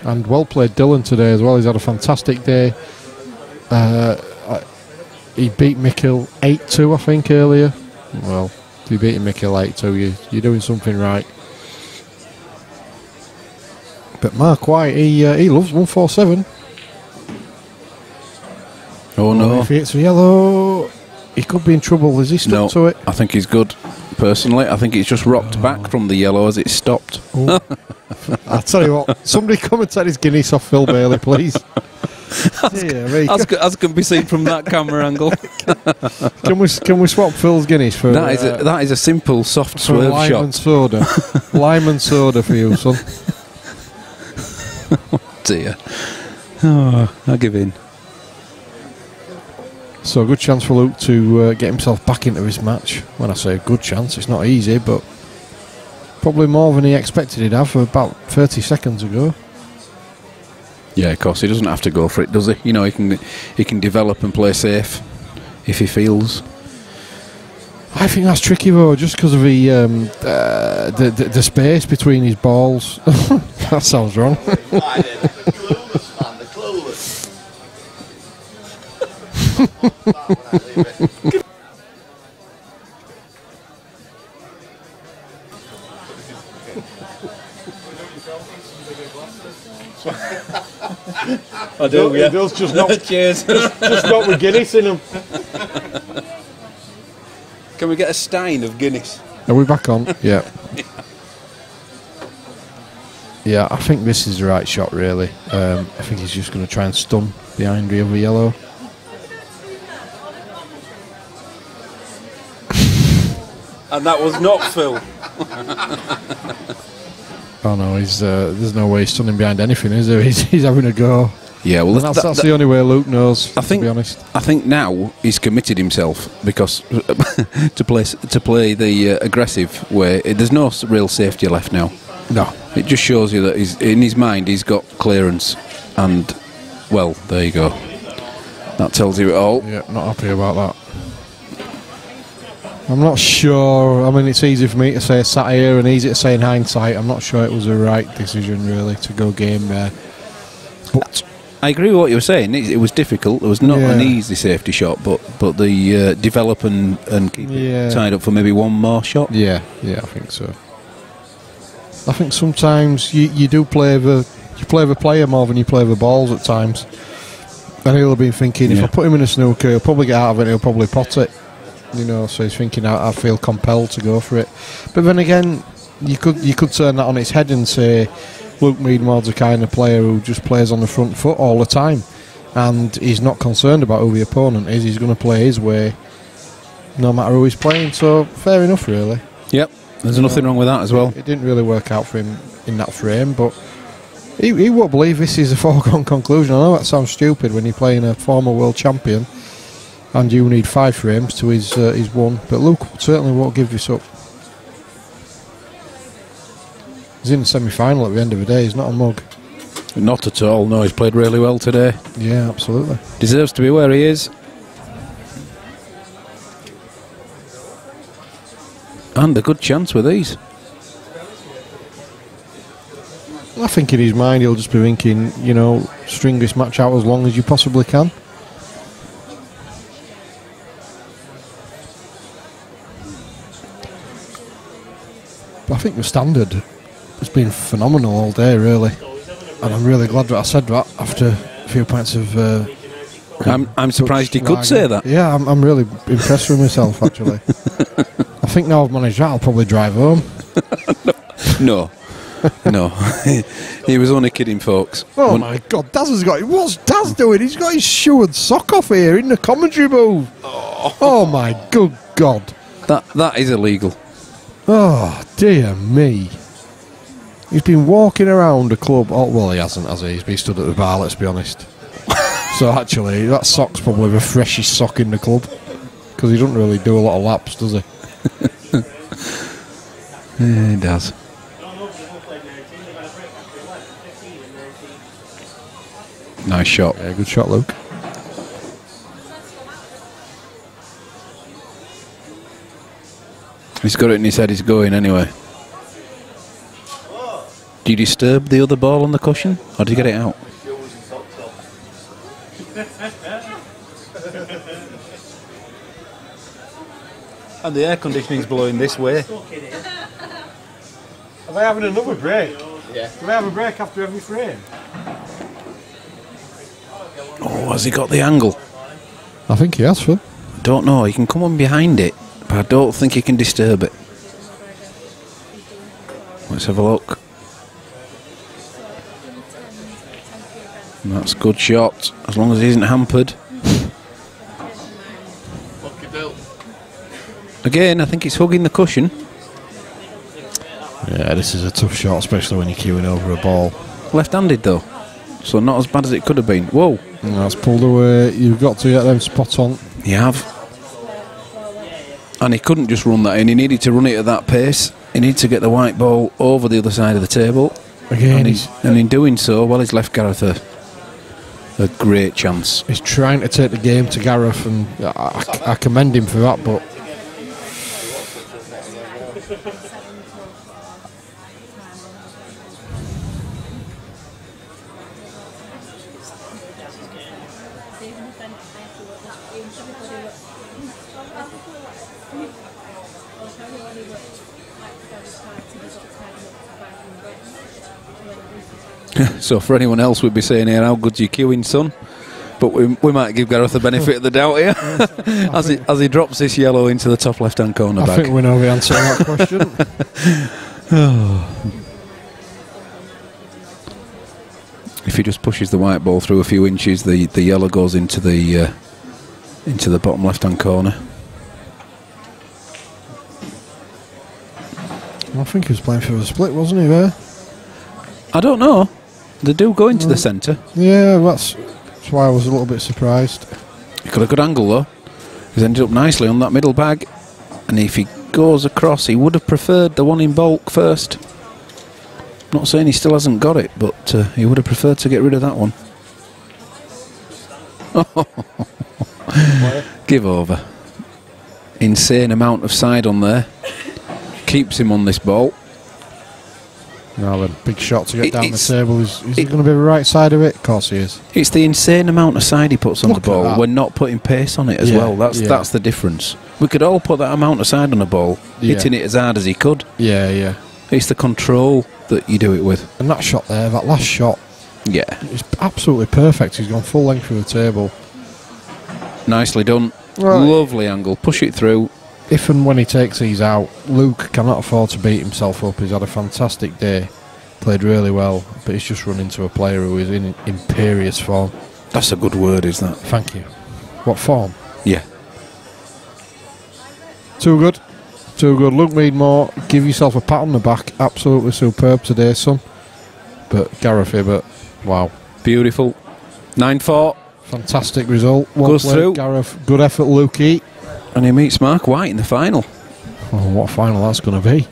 Speaker 6: And well played Dylan today as well. He's had a fantastic day. He beat Mick 8-2, I think, earlier. Well, if you beat Mick 8-2, you're doing something right. But Mark White, he loves 147.
Speaker 8: Oh no!
Speaker 6: If he hits a yellow, he could be in trouble. Is he stuck to it?
Speaker 8: I think he's good. Personally, I think it's just rocked back from the yellow as it stopped.
Speaker 6: I'll tell you what, somebody come and take his Guinness off Phil Bailey, please.
Speaker 8: As can be seen from that camera angle.
Speaker 6: Can we swap Phil's Guinness for
Speaker 8: that is a simple soft swerve
Speaker 6: lime
Speaker 8: shot.
Speaker 6: And soda. Lime and soda for you, son.
Speaker 8: dear. Oh, I give in.
Speaker 6: So a good chance for Luke to get himself back into his match. When I say a good chance, it's not easy, but probably more than he expected he'd have about 30 seconds ago.
Speaker 8: Yeah, of course, he doesn't have to go for it, does he? You know, he can develop and play safe if he feels.
Speaker 6: I think that's tricky though, just because of the space between his balls. That sounds wrong.
Speaker 9: I do, yeah.
Speaker 6: It does, just not.
Speaker 9: Cheers.
Speaker 6: Just not with Guinness in them.
Speaker 8: Can we get a stein of Guinness?
Speaker 6: Are we back on? Yeah. Yeah, I think this is the right shot, really. I think he's just going to try and stun behind the other yellow.
Speaker 9: And that was not Phil.
Speaker 6: Oh no, there's no way he's stunning behind anything, is there? He's having a go.
Speaker 8: Yeah, well,
Speaker 6: that's the only way Luke knows.
Speaker 8: I think,
Speaker 6: to be honest,
Speaker 8: I think now he's committed himself because to play the aggressive way, there's no real safety left now.
Speaker 6: No,
Speaker 8: it just shows you that in his mind he's got clearance, and well, there you go. That tells you it all.
Speaker 6: Yeah, not happy about that. I'm not sure. I mean, it's easy for me to say sat here and easy to say in hindsight. I'm not sure it was the right decision, really, to go game there. But
Speaker 8: I agree with what you were saying. It was difficult. It was not an easy safety shot, but the develop and keep it tied up for maybe one more shot.
Speaker 6: Yeah, I think so. I think sometimes you do play the player more than you play the balls at times. And he'll have been thinking, if I put him in a snooker, he'll probably get out of it. He'll probably pot it. You know, so he's thinking, I feel compelled to go for it. But then again, you could turn that on its head and say Luke Meadmore's the kind of player who just plays on the front foot all the time, and he's not concerned about who the opponent is. He's going to play his way, no matter who he's playing. So fair enough, really.
Speaker 8: Yep, there's nothing wrong with that as well.
Speaker 6: It didn't really work out for him in that frame, but he won't believe this is a foregone conclusion. I know that sounds stupid when you're playing a former world champion and you need 5 frames to his one, but Luke certainly won't give this up. He's in the semi-final at the end of the day. He's not a mug.
Speaker 8: Not at all. No, he's played really well today.
Speaker 6: Yeah, absolutely.
Speaker 8: Deserves to be where he is. And a good chance with these.
Speaker 6: I think in his mind he'll just be thinking, you know, string this match out as long as you possibly can. But I think the standard has been phenomenal all day, really, and I'm really glad that I said that after a few pints of.
Speaker 8: I'm surprised he could say that.
Speaker 6: Yeah, I'm really impressed with myself, actually. I think now I've managed that, I'll probably drive home.
Speaker 8: No. He was only kidding, folks.
Speaker 6: Oh my God, Daz has got. What's Daz doing? He's got his shoe and sock off here in the commentary booth. Oh my good God.
Speaker 8: That is illegal.
Speaker 6: Oh dear me. He's been walking around the club. Oh, well, he hasn't, has he? He's been stood at the bar, let's be honest. So actually, that sock's probably the freshest sock in the club, because he doesn't really do a lot of laps, does he?
Speaker 8: Yeah, he does. Nice shot.
Speaker 6: Yeah, good shot, Luke.
Speaker 8: He's got it in his head, he's going anyway. Do you disturb the other ball on the cushion, or do you get it out?
Speaker 9: And the air conditioning's blowing this way.
Speaker 6: Are they having another break?
Speaker 9: Yeah.
Speaker 6: Do they have a break after every frame?
Speaker 8: Oh, has he got the angle?
Speaker 6: I think he has, Phil.
Speaker 8: Don't know, he can come on behind it, but I don't think he can disturb it. Let's have a look. That's a good shot, as long as he isn't hampered. Again, I think he's hugging the cushion.
Speaker 6: Yeah, this is a tough shot, especially when you're queuing over a ball.
Speaker 8: Left-handed though. So not as bad as it could have been. Whoa.
Speaker 6: That's pulled away. You've got to get them spot on.
Speaker 8: You have. And he couldn't just run that in. He needed to run it at that pace. He needed to get the white ball over the other side of the table.
Speaker 6: Again,
Speaker 8: and in doing so, well, he's left Gareth a great chance.
Speaker 6: He's trying to take the game to Gareth, and I commend him for that, but
Speaker 8: So for anyone else, we'd be saying here, how good's your queuing, son? But we might give Gareth the benefit of the doubt here as he drops this yellow into the top left-hand corner bag.
Speaker 6: I think we know the answer to that question.
Speaker 8: If he just pushes the white ball through a few inches, the yellow goes into the bottom left-hand corner.
Speaker 6: I think he was playing for a split, wasn't he, there?
Speaker 8: I don't know. They do go into the centre.
Speaker 6: Yeah, that's why I was a little bit surprised.
Speaker 8: He got a good angle though. He's ended up nicely on that middle bag, and if he goes across, he would have preferred the one in bulk first. Not saying he still hasn't got it, but he would have preferred to get rid of that one. Give over. Insane amount of side on there. Keeps him on this ball.
Speaker 6: Now then, big shot to get down the table. Is he going to be the right side of it? Of course he is.
Speaker 8: It's the insane amount of side he puts on the ball. We're not putting pace on it as well. That's the difference. We could all put that amount of side on a ball, hitting it as hard as he could.
Speaker 6: Yeah, yeah.
Speaker 8: It's the control that you do it with.
Speaker 6: And that shot there, that last shot,
Speaker 8: yeah,
Speaker 6: it's absolutely perfect. He's gone full length through the table.
Speaker 8: Nicely done.
Speaker 6: Right.
Speaker 8: Lovely angle. Push it through.
Speaker 6: If and when he takes these out, Luke cannot afford to beat himself up. He's had a fantastic day, played really well, but he's just run into a player who is in imperious form.
Speaker 8: That's a good word, is that?
Speaker 6: Thank you. What form?
Speaker 8: Yeah.
Speaker 6: Too good. Too good. Luke Meadmore, give yourself a pat on the back. Absolutely superb today, son. But Gareth Hibbert, wow.
Speaker 8: Beautiful. 9-4.
Speaker 6: Fantastic result.
Speaker 8: Goes through.
Speaker 6: Gareth, good effort, Lukey.
Speaker 8: And he meets Mark White in the final.
Speaker 6: Oh, what a final that's going to be.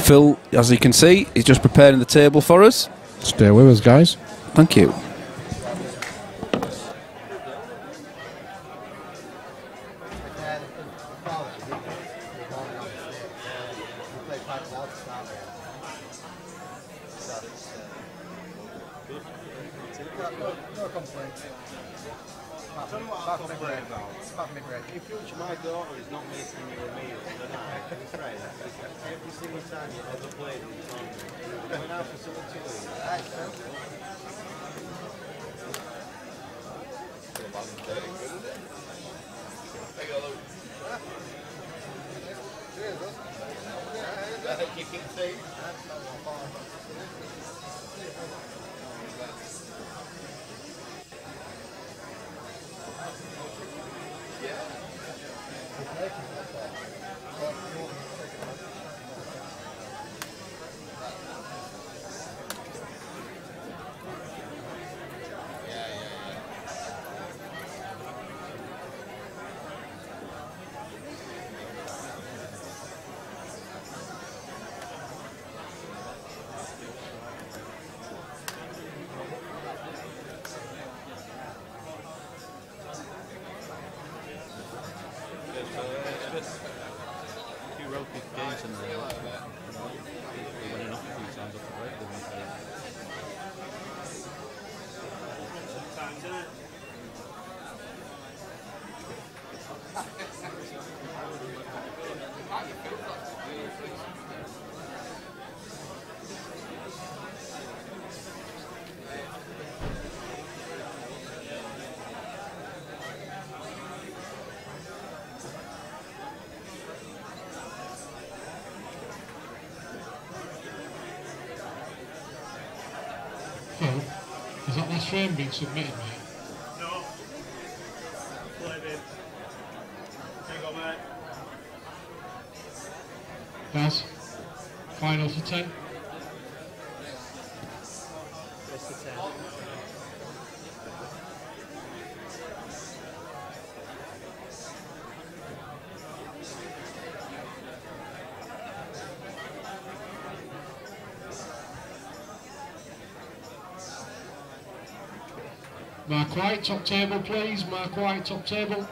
Speaker 8: Phil, as you can see, is just preparing the table for us.
Speaker 6: Stay with us, guys.
Speaker 8: Thank you.
Speaker 15: In future, my daughter is not making you a meal tonight, I'm afraid. Every single time you ever played in the tournament, you're going out for something to eat. You can see.
Speaker 5: Phil, has that last frame been submitted, mate?
Speaker 12: No. Play it in. Hang on, mate.
Speaker 5: Baz, final for 10.
Speaker 12: Best of 10.
Speaker 5: Mark White, top table please. Mark White, top table.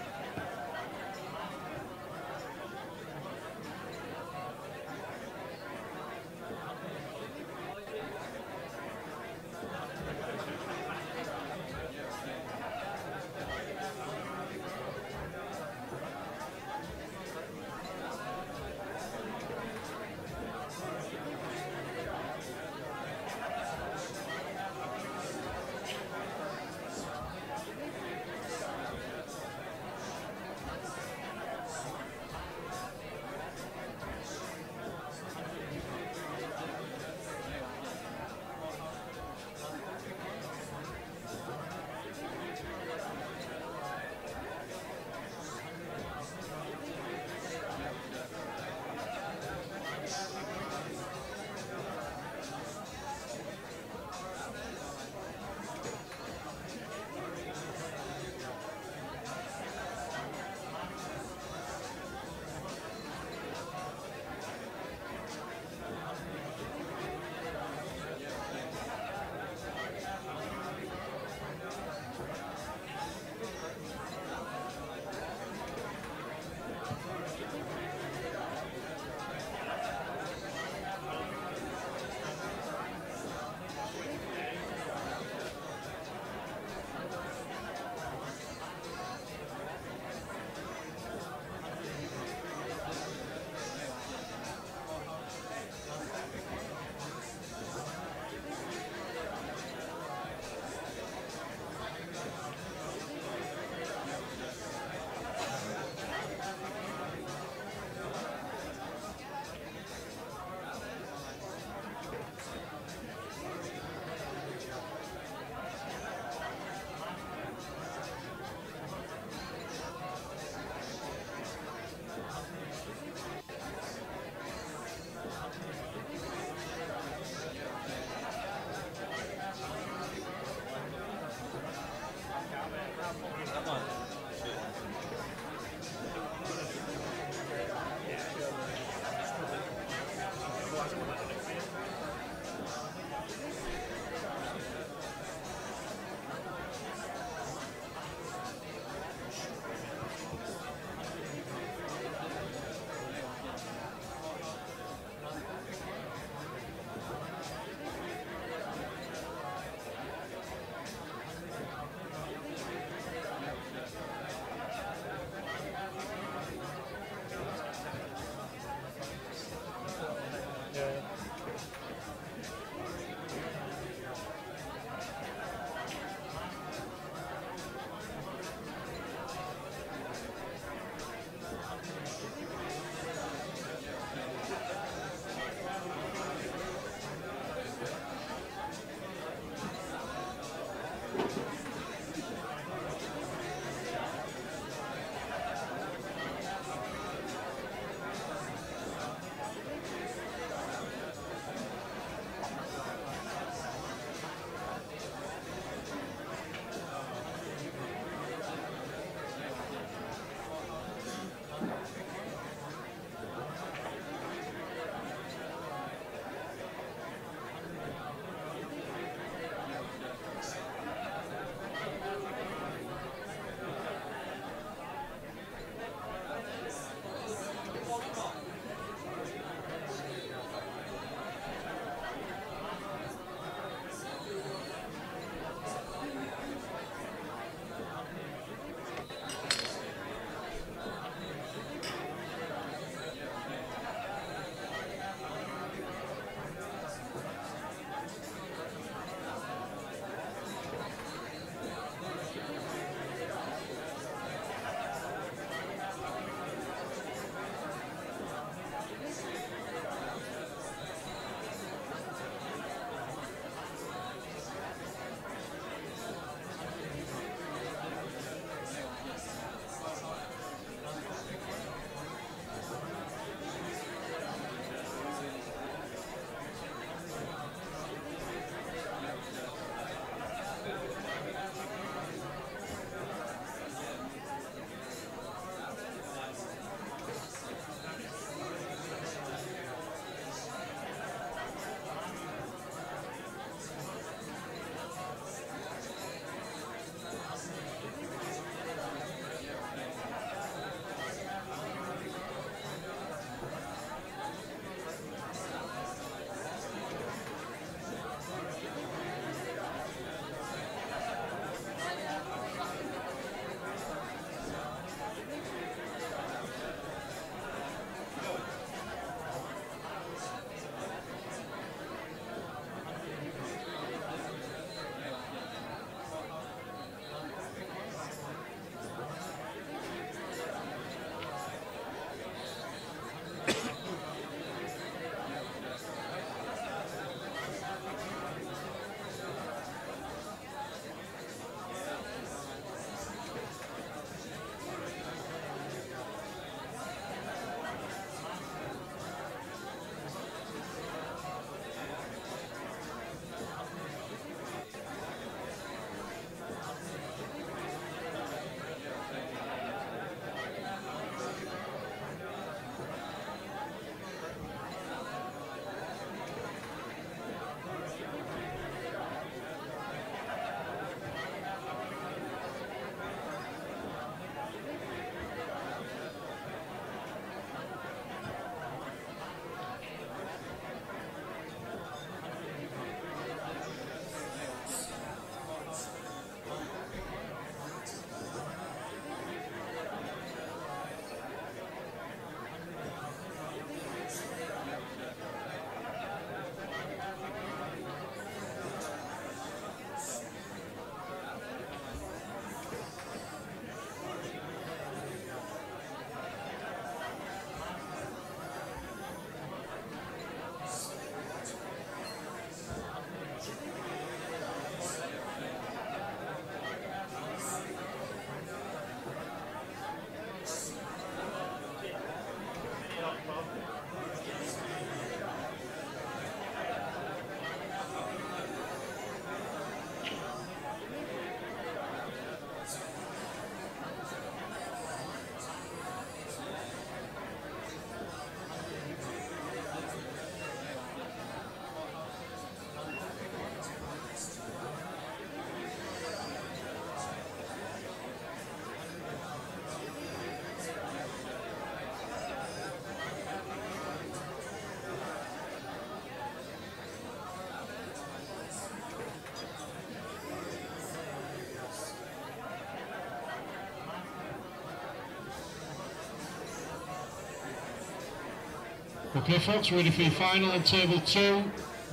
Speaker 5: Okay, folks, ready for your final on table 2.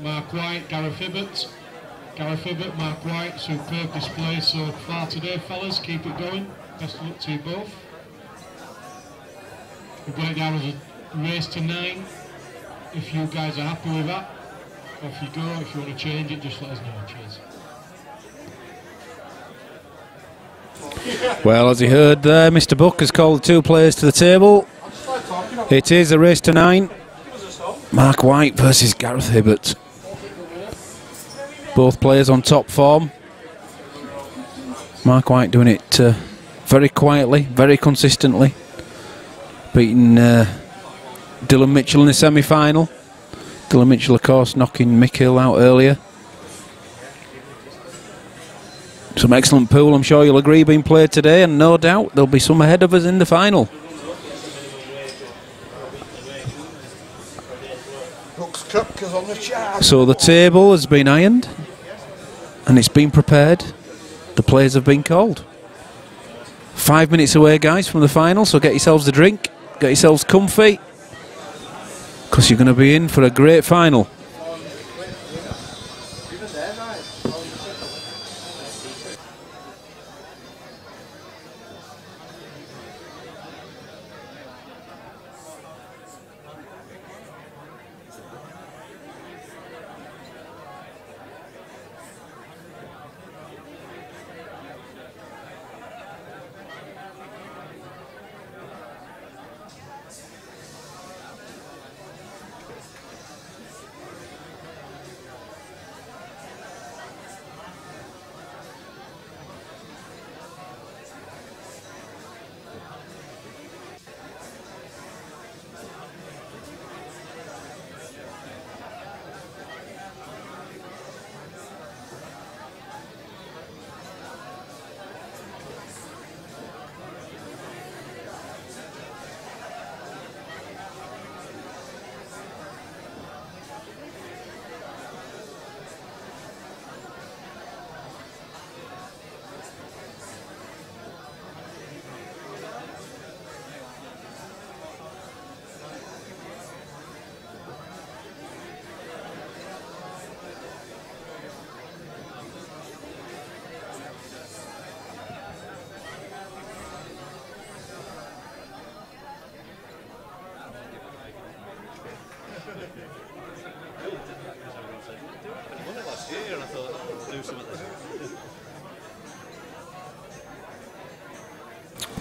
Speaker 5: Mark White, Gareth Hibbert. Gareth Hibbert, Mark White, superb display so far today, fellas. Keep it going. Best of luck to you both. We've got it down as a race to 9. If you guys are happy with that, off you go. If you want to change it, just let us know. Cheers.
Speaker 8: Well, as you heard there, Mr. Buck has called the 2 players to the table. It is a race to 9. Mark White versus Gareth Hibbert. Both players on top form. Mark White doing it very quietly, very consistently. Beating Dylan Mitchell in the semi-final. Dylan Mitchell, of course, knocking Mick out earlier. Some excellent pool, I'm sure you'll agree, being played today, and no doubt there'll be some ahead of us in the final. So the table has been ironed and it's been prepared. The players have been called. 5 minutes away, guys, from the final, so get yourselves a drink, get yourselves comfy, because you're going to be in for a great final.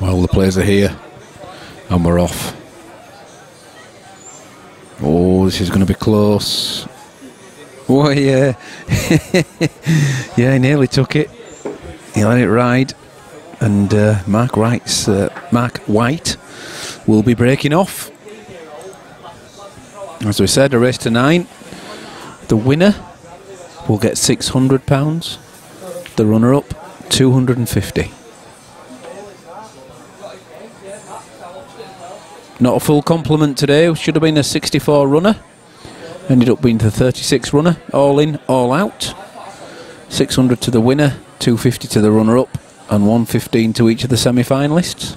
Speaker 8: Well, the players are here and we're off. Oh, this is going to be close. Oh yeah. Yeah, he nearly took it. He let it ride. And Mark White will be breaking off. As we said, a race to 9. The winner will get £600. The runner-up, £250. Not a full complement today. Should have been a 64 runner. Ended up being the 36 runner. All in, all out. 600 to the winner, 250 to the runner-up, and 115 to each of the semi-finalists.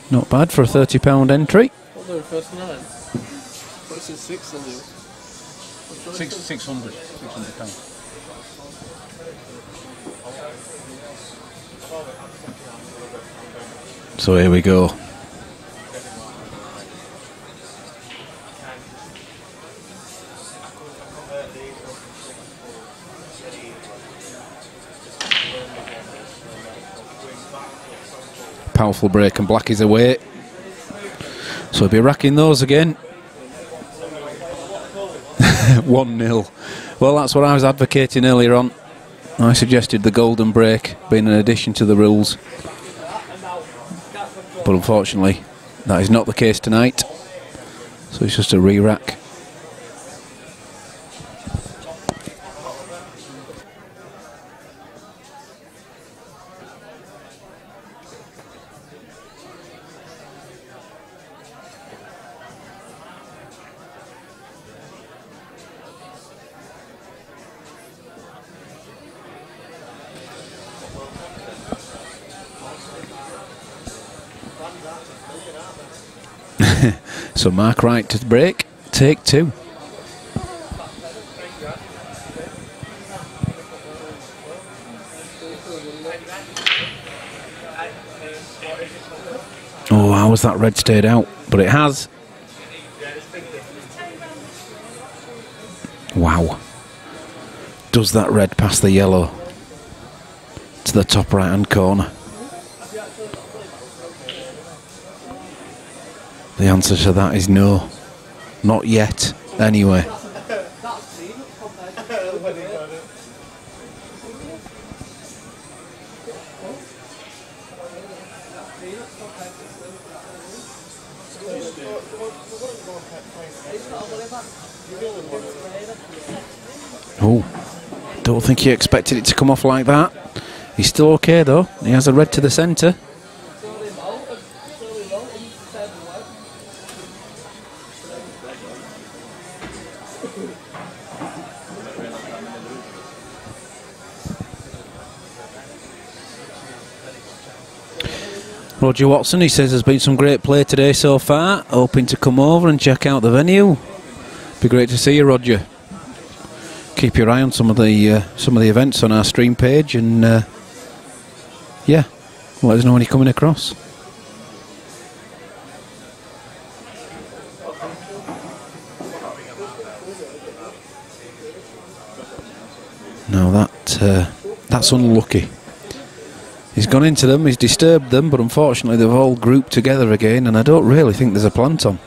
Speaker 8: Not bad for a £30 entry.
Speaker 9: What were the first 9? What's it, 600? 600 £600.
Speaker 8: So here we go. Powerful break and black is away. So he'll be racking those again. 1-0. Well, that's what I was advocating earlier on. I suggested the golden break being an addition to the rules. But unfortunately, that is not the case tonight. So it's just a re-rack. So Mark Wright to break, take 2. Oh, how has that red stayed out? But it has. Wow. Does that red pass the yellow to the top right hand corner? The answer to that is no. Not yet, anyway. Oh, don't think he expected it to come off like that. He's still okay though. He has a red to the centre. Roger Watson, he says there's been some great play today so far. Hoping to come over and check out the venue. Be great to see you, Roger. Keep your eye on some of the events on our stream page, and yeah, let us know when you're coming across. Now that's unlucky. He's gone into them, he's disturbed them, but unfortunately they've all grouped together again, and I don't really think there's a plant on.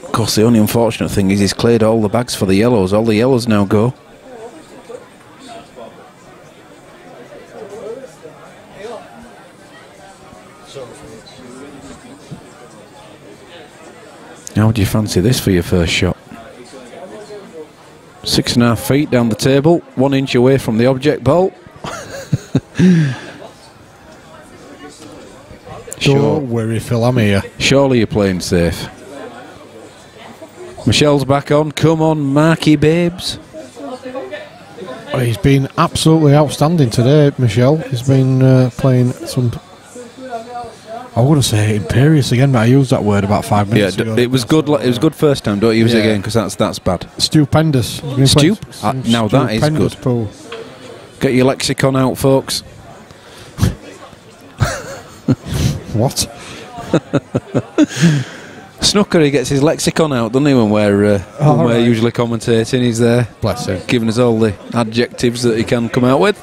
Speaker 8: Of course, the only unfortunate thing is he's cleared all the bags for the yellows. All the yellows now go. How do you fancy this for your first shot? 6.5 feet down the table, 1 inch away from the object ball.
Speaker 6: Don't worry, Phil, I'm here.
Speaker 8: Surely you're playing safe. Michelle's back on. Come on, Marky Babes.
Speaker 6: Oh, he's been absolutely outstanding today, Michelle. He's been playing some... I wouldn't say imperious again, but I used that word about 5 minutes ago.
Speaker 8: It was good. It was good first time. Don't use it again, because that's bad.
Speaker 6: Stupendous.
Speaker 8: Now that is good.
Speaker 6: Pool.
Speaker 8: Get your lexicon out, folks.
Speaker 6: What?
Speaker 8: Snooker, he gets his lexicon out, doesn't he, when we're usually commentating. He's there.
Speaker 6: Bless him.
Speaker 8: Giving us all the adjectives that he can come out with.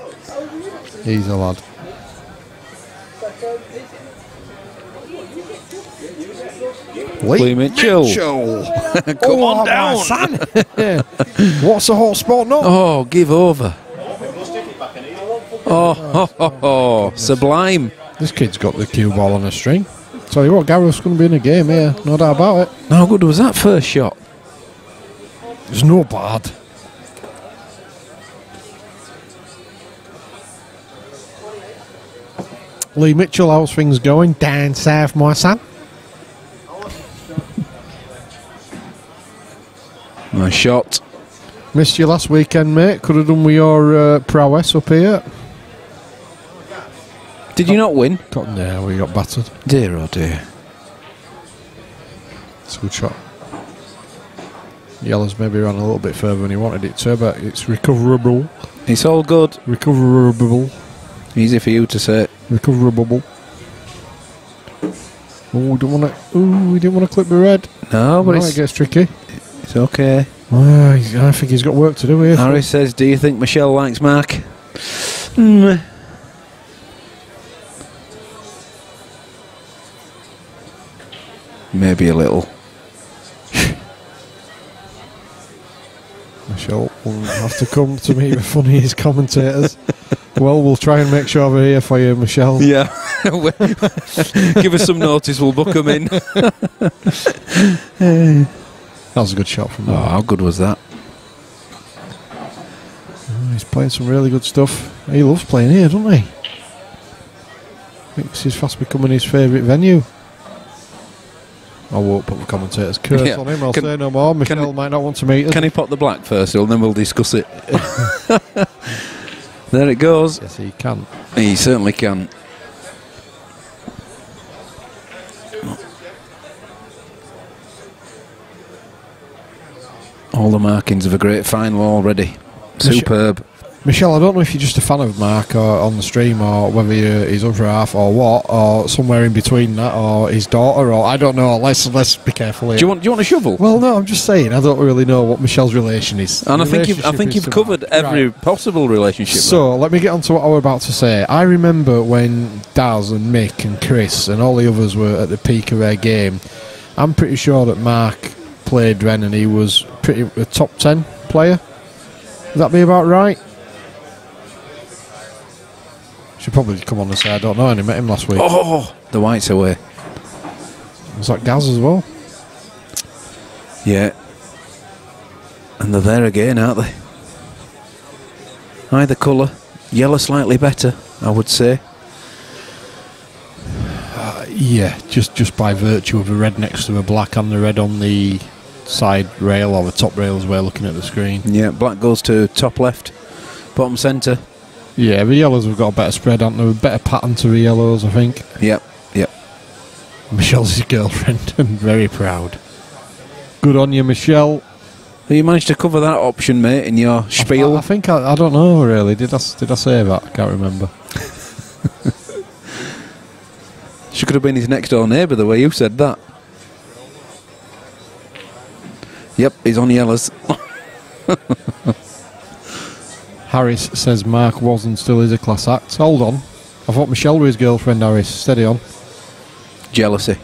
Speaker 6: He's a lad.
Speaker 8: Lee Mitchell. Come on down.
Speaker 6: What's the hot spot now?
Speaker 8: Oh, give over. Oh, sublime.
Speaker 6: This kid's got the cue ball on a string. Tell you what, Gareth's going to be in a game here, no doubt about it.
Speaker 8: How good was that first shot?
Speaker 6: It was no bad. Lee Mitchell, how's things going down south, my son?
Speaker 8: Nice shot.
Speaker 6: Missed you last weekend, mate. Could have done with your prowess up here.
Speaker 8: Did you not win?
Speaker 6: No, we got battered.
Speaker 8: Dear oh dear.
Speaker 6: It's a good shot. Yellow's maybe ran a little bit further than he wanted it to, but it's recoverable.
Speaker 8: It's all good.
Speaker 6: Recoverable.
Speaker 8: Easy for you to say.
Speaker 6: Recoverable. Oh, we didn't want to clip the red.
Speaker 8: No, but
Speaker 6: it gets tricky.
Speaker 8: It's okay.
Speaker 6: I think he's got work to do here.
Speaker 8: Harry says, do you think Michelle likes Mark? Maybe a little.
Speaker 6: Michelle will have to come to meet the funniest commentators. Well, we'll try and make sure we're here for you, Michelle.
Speaker 8: Yeah. Give us some notice, we'll book them in.
Speaker 6: That was a good shot from there.
Speaker 8: Oh, how good was that?
Speaker 6: Oh, he's playing some really good stuff. He loves playing here, doesn't he? This is fast becoming his favourite venue. I won't put the commentator's curse on him, I'll say no more. Michelle might not want to meet us.
Speaker 8: Can he pop the black first, and then we'll discuss it? There it goes.
Speaker 6: Yes, he can.
Speaker 8: He certainly can. All the markings of a great final already. Superb.
Speaker 6: Michelle, I don't know if you're just a fan of Mark or on the stream, or whether you're his other half or what, or somewhere in between that, or his daughter, or I don't know. Let's be careful here.
Speaker 8: Do you want a shovel?
Speaker 6: Well, no, I'm just saying I don't really know what Michelle's relation is.
Speaker 8: And I think you've covered every possible relationship.
Speaker 6: So let me get on to what I was about to say. I remember when Daz and Mick and Chris and all the others were at the peak of their game. I'm pretty sure that Mark played Ren and he was a top 10 player. Would that be about right? Should probably come on and say I don't know, and I met him last week.
Speaker 8: Oh, the white's away.
Speaker 6: Was that Gaz as well?
Speaker 8: Yeah. And they're there again, aren't they? Either colour. Yellow slightly better, I would say.
Speaker 6: Yeah, just by virtue of the red next to the black and the red on the side rail or the top rail as we're looking at the screen.
Speaker 8: Yeah, black goes to top left, bottom centre.
Speaker 6: Yeah, the yellows have got a better spread, haven't they? A better pattern to the yellows, I think.
Speaker 8: Yep.
Speaker 6: Michelle's his girlfriend and very proud. Good on you, Michelle.
Speaker 8: You managed to cover that option, mate, in your spiel.
Speaker 6: I think I don't know really. Did I say that? I can't remember.
Speaker 8: She could have been his next door neighbour the way you said that. Yep, he's on yellows.
Speaker 6: Harris says Mark was and still is a class act. Hold on. I thought Michelle was his girlfriend, Harris. Steady on.
Speaker 8: Jealousy.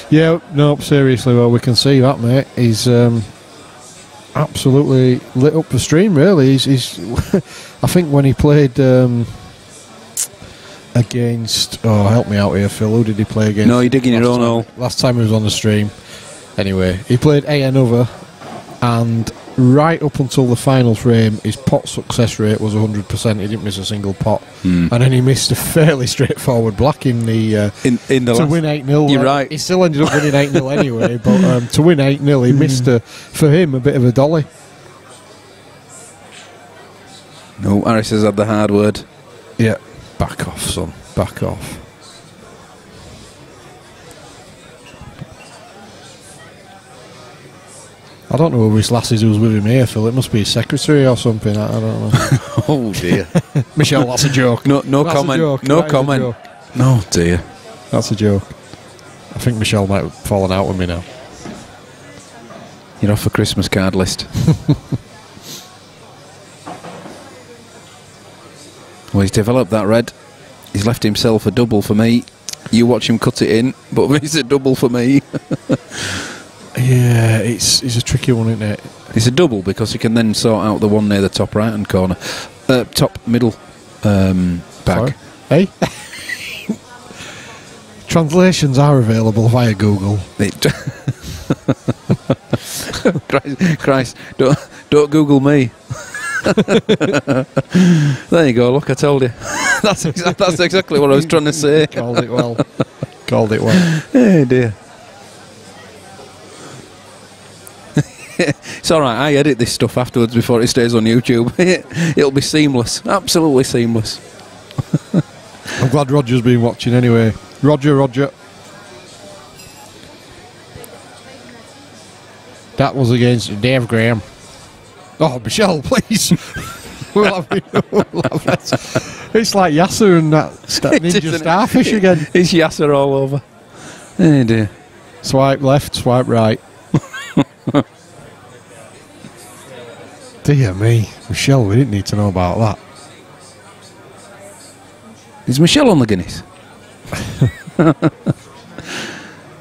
Speaker 6: Yeah, no, seriously, well, we can see that, mate. He's absolutely lit up the stream, really. He's I think when he played against... Oh, help me out here, Phil. Who did he play against?
Speaker 8: No, you're digging your own hole.
Speaker 6: Last time he was on the stream. Anyway, he played another, and right up until the final frame, his pot success rate was 100%. He didn't miss a single pot, and then he missed a fairly straightforward black in the to win 8-0.
Speaker 8: You're right.
Speaker 6: He still ended up winning 8-0 anyway, but to win 8-0, he missed for him a bit of a dolly.
Speaker 8: No, Harris has had the hard word.
Speaker 6: Yeah, back off, son. Back off. I don't know who this lass is who's with him here, Phil. It must be his secretary or something. I don't know.
Speaker 8: Oh dear.
Speaker 6: Michelle, that's a joke.
Speaker 8: No
Speaker 6: That's
Speaker 8: comment.
Speaker 6: a joke.
Speaker 8: No
Speaker 6: That is a
Speaker 8: comment.
Speaker 6: joke.
Speaker 8: No dear.
Speaker 6: That's a joke. I think Michelle might have fallen out with me now.
Speaker 8: You're off a Christmas card list. Well, he's developed that red. He's left himself a double for me. You watch him cut it in, but it's a double for me.
Speaker 6: Yeah, it's a tricky one, isn't it?
Speaker 8: It's a double because you can then sort out the one near the top right hand corner, top middle bag.
Speaker 6: Sorry? Hey? Translations are available via Google.
Speaker 8: Christ, don't Google me. There you go. Look, I told you. That's exactly what I was trying to say.
Speaker 6: Called it well. Called it well.
Speaker 8: Oh dear. It's alright, I edit this stuff afterwards before it stays on YouTube. It'll be seamless, absolutely seamless.
Speaker 6: I'm glad Roger's been watching anyway. Roger. That was against Dave Graham. Oh, Michelle, please. we'll have that. It's like Yasser and that ninja starfish again.
Speaker 8: It's Yasser all over. Oh dear.
Speaker 6: Swipe left, swipe right. Dear me, Michelle, we didn't need to know about that.
Speaker 8: Is Michelle on the Guinness?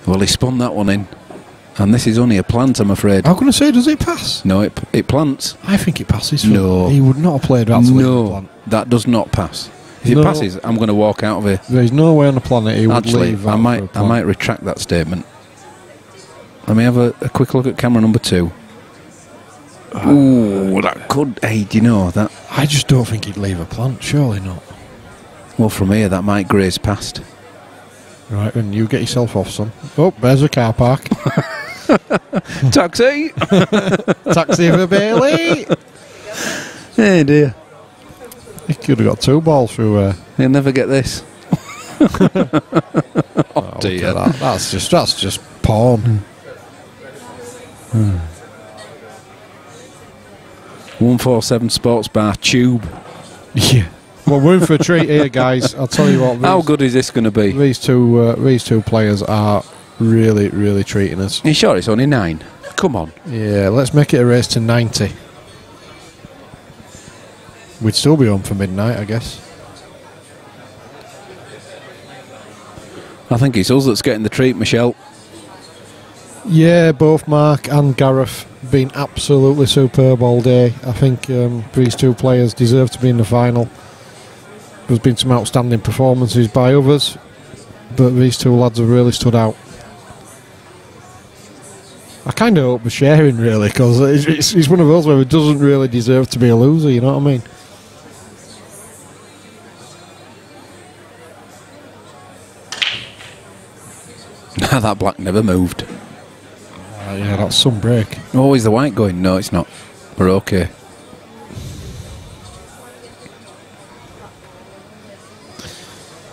Speaker 8: Well, he spun that one in. And this is only a plant, I'm afraid.
Speaker 6: I'm going to say, does it pass?
Speaker 8: No, it plants.
Speaker 6: I think it passes.
Speaker 8: No.
Speaker 6: He would not have played that to win the plant.
Speaker 8: That does not pass. If it passes, I'm going to walk out of here.
Speaker 6: There's no way on the planet he would leave that.
Speaker 8: I might retract that statement. Let me have a quick look at camera number 2. Ooh, that could... Hey, do you know that?
Speaker 6: I just don't think he'd leave a plant, surely not.
Speaker 8: Well, from here, that might graze past.
Speaker 6: Right, then you get yourself off, son. Oh, there's a car park.
Speaker 8: Taxi!
Speaker 6: Taxi for Bailey!
Speaker 8: Hey dear.
Speaker 6: He could have got 2 balls through.
Speaker 8: He'll never get this.
Speaker 6: Oh dear, that's just porn.
Speaker 8: 147 Sports Bar Tube.
Speaker 6: Yeah. Well, we're in for a treat here, guys. I'll tell you what.
Speaker 8: How good is this going to be?
Speaker 6: These two players are really, really treating us.
Speaker 8: Are you sure it's only 9? Come on.
Speaker 6: Yeah, let's make it a race to 90. We'd still be home for midnight, I guess.
Speaker 8: I think it's us that's getting the treat, Michelle.
Speaker 6: Yeah, both Mark and Gareth been absolutely superb all day. I think these two players deserve to be in the final. There's been some outstanding performances by others, but these two lads have really stood out. I kind of hope we're sharing, really, because it's one of those where it doesn't really deserve to be a loser, you know what I mean?
Speaker 8: That black never moved.
Speaker 6: Yeah, that's some break.
Speaker 8: Oh, is the white going? No, it's not. We're okay.